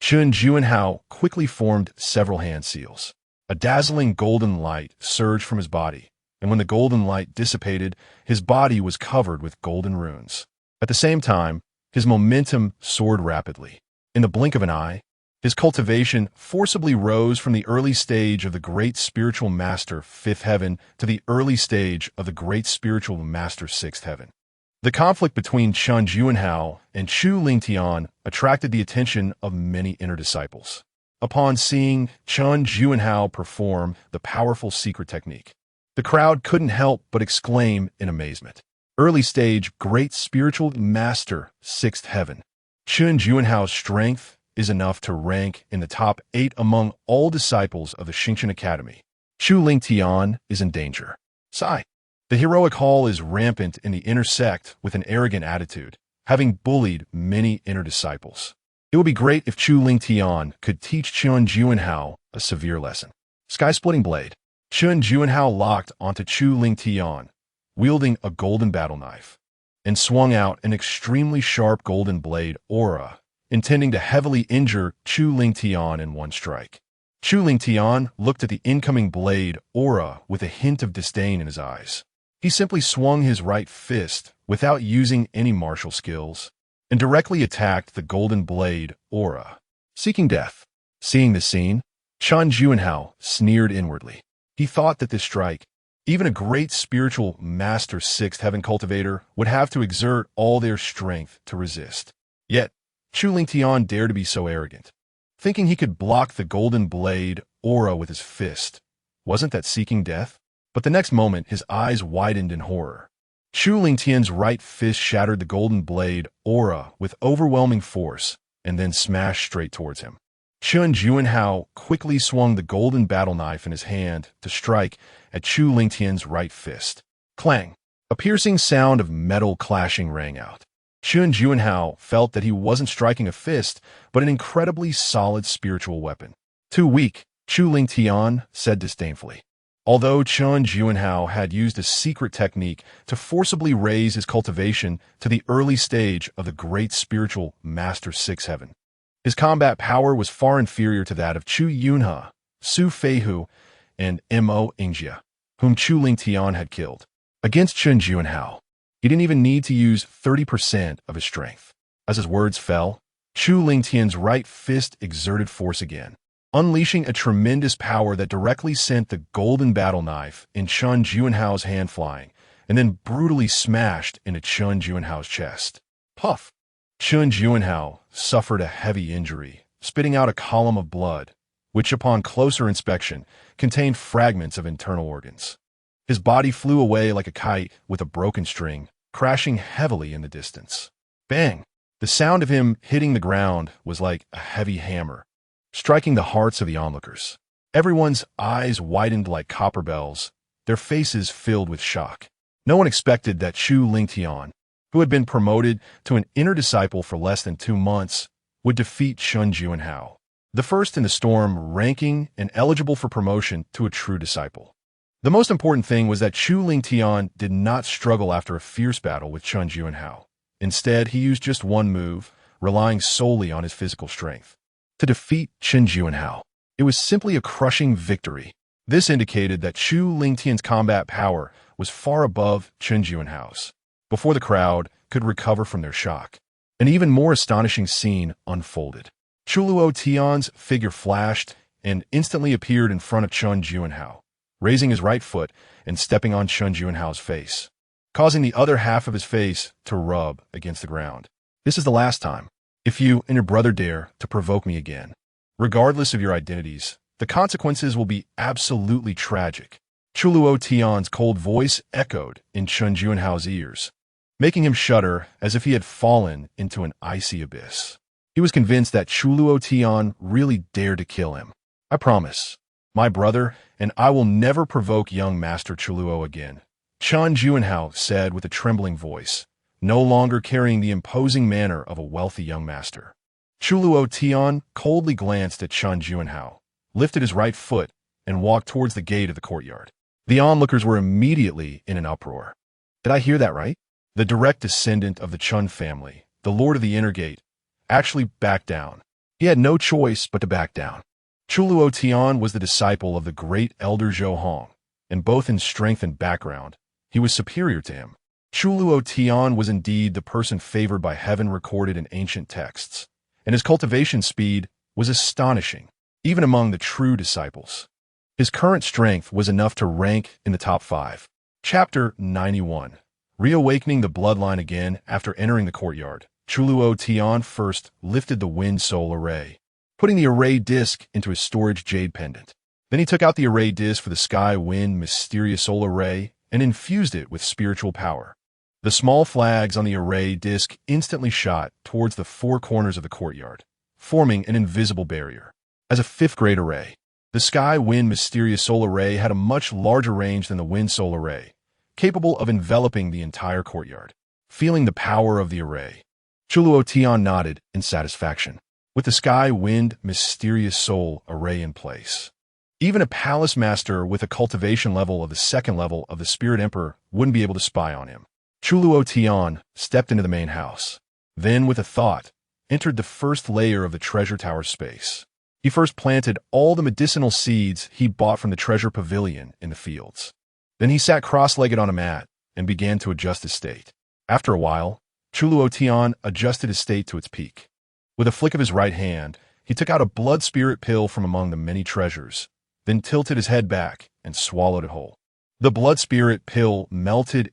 Speaker 1: Chen Juanhao quickly formed several hand seals. A dazzling golden light surged from his body, and when the golden light dissipated, his body was covered with golden runes. At the same time, his momentum soared rapidly. In the blink of an eye, his cultivation forcibly rose from the early stage of the great spiritual master fifth heaven to the early stage of the great spiritual master sixth heaven. The conflict between Chen Juanhao and Chu Lingtian attracted the attention of many inner disciples. Upon seeing Chen Juanhao perform the powerful secret technique, the crowd couldn't help but exclaim in amazement. Early stage great spiritual master sixth heaven. Chen Juanhao's strength is enough to rank in the top 8 among all disciples of the Xingqian Academy. Chu Lingtian is in danger. Sigh. The heroic hall is rampant in the inner sect with an arrogant attitude, having bullied many inner disciples. It would be great if Chu Lingtian could teach Chen Juanhao a severe lesson. Sky-splitting blade. Chen Juanhao locked onto Chu Lingtian, wielding a golden battle knife, and swung out an extremely sharp golden blade aura, intending to heavily injure Chu Lingtian in one strike. Chu Lingtian looked at the incoming blade aura with a hint of disdain in his eyes. He simply swung his right fist without using any martial skills and directly attacked the golden blade aura, seeking death. Seeing the scene, Chen Juanhao sneered inwardly. He thought that this strike, even a great spiritual master sixth heaven cultivator would have to exert all their strength to resist. Yet, Chu Lingtian dared to be so arrogant, thinking he could block the golden blade aura with his fist. Wasn't that seeking death? But the next moment, his eyes widened in horror. Chu Lingtian's right fist shattered the golden blade aura with overwhelming force and then smashed straight towards him. Chen Juanhao quickly swung the golden battle knife in his hand to strike at Chu Lingtian's right fist. Clang! A piercing sound of metal clashing rang out. Chen Juanhao felt that he wasn't striking a fist, but an incredibly solid spiritual weapon. Too weak, Chu Lingtian said disdainfully. Although Chen Juanhao had used a secret technique to forcibly raise his cultivation to the early stage of the great spiritual master sixth heaven, his combat power was far inferior to that of Chu Yunhe, Su Feihu, and Mo Ingjie, whom Chu Lingtian had killed. Against Chen Juanhao, he didn't even need to use 30% of his strength. As his words fell, Chu Lingtian's right fist exerted force again, unleashing a tremendous power that directly sent the golden battle knife in Chen Juanhao's hand flying, and then brutally smashed into Chen Juanhao's chest. Puff! Chen Juanhao suffered a heavy injury, spitting out a column of blood, which upon closer inspection contained fragments of internal organs. His body flew away like a kite with a broken string, crashing heavily in the distance. Bang! The sound of him hitting the ground was like a heavy hammer, striking the hearts of the onlookers. Everyone's eyes widened like copper bells, their faces filled with shock. No one expected that Chu Lingtian, who had been promoted to an inner disciple for less than 2 months, would defeat Chen Juanhao, the first in the storm ranking and eligible for promotion to a true disciple. The most important thing was that Chu Lingtian did not struggle after a fierce battle with Chen Juanhao. Instead, he used just one move, relying solely on his physical strength. To defeat Chen Juanhao, it was simply a crushing victory. This indicated that Chu Lingtian's combat power was far above Chen Juanhao's. Before the crowd could recover from their shock, an even more astonishing scene unfolded. Chu Tian's figure flashed and instantly appeared in front of Chen Juanhao, raising his right foot and stepping on Chen Juanhao's face, causing the other half of his face to rub against the ground. This is the last time. If you and your brother dare to provoke me again, regardless of your identities, the consequences will be absolutely tragic. Chu Tian's cold voice echoed in Chen Juanhao's ears, making him shudder as if he had fallen into an icy abyss. He was convinced that Chu Tian really dared to kill him. I promise, my brother and I will never provoke young Master Chu again, Chen Juanhao said with a trembling voice, no longer carrying the imposing manner of a wealthy young master. Chu Tian coldly glanced at Chen Juanhao, lifted his right foot, and walked towards the gate of the courtyard. The onlookers were immediately in an uproar. Did I hear that right? The direct descendant of the Chen family, the Lord of the Inner Gate, actually backed down. He had no choice but to back down. Chu Tian was the disciple of the great elder Zhou Hong, and both in strength and background, he was superior to him. Chu Tian was indeed the person favored by heaven recorded in ancient texts, and his cultivation speed was astonishing, even among the true disciples. His current strength was enough to rank in the top 5. Chapter 91. Reawakening the bloodline again after entering the courtyard, Chu Tian first lifted the Wind Soul Array, putting the array disc into his storage jade pendant. Then he took out the array disc for the Sky Wind Mysterious Soul Array and infused it with spiritual power. The small flags on the array disc instantly shot towards the 4 corners of the courtyard, forming an invisible barrier. As a 5th-grade array, the Sky Wind Mysterious Soul Array had a much larger range than the Wind Soul Array, capable of enveloping the entire courtyard. Feeling the power of the array, Chu Tian nodded in satisfaction. With the Sky Wind Mysterious Soul Array in place, even a palace master with a cultivation level of the 2nd level of the Spirit Emperor wouldn't be able to spy on him. Chu Tian stepped into the main house, then with a thought, entered the first layer of the treasure tower space. He first planted all the medicinal seeds he bought from the treasure pavilion in the fields. Then he sat cross-legged on a mat and began to adjust his state. After a while, Chu Tian adjusted his state to its peak. With a flick of his right hand, he took out a blood spirit pill from among the many treasures, then tilted his head back and swallowed it whole. The blood spirit pill melted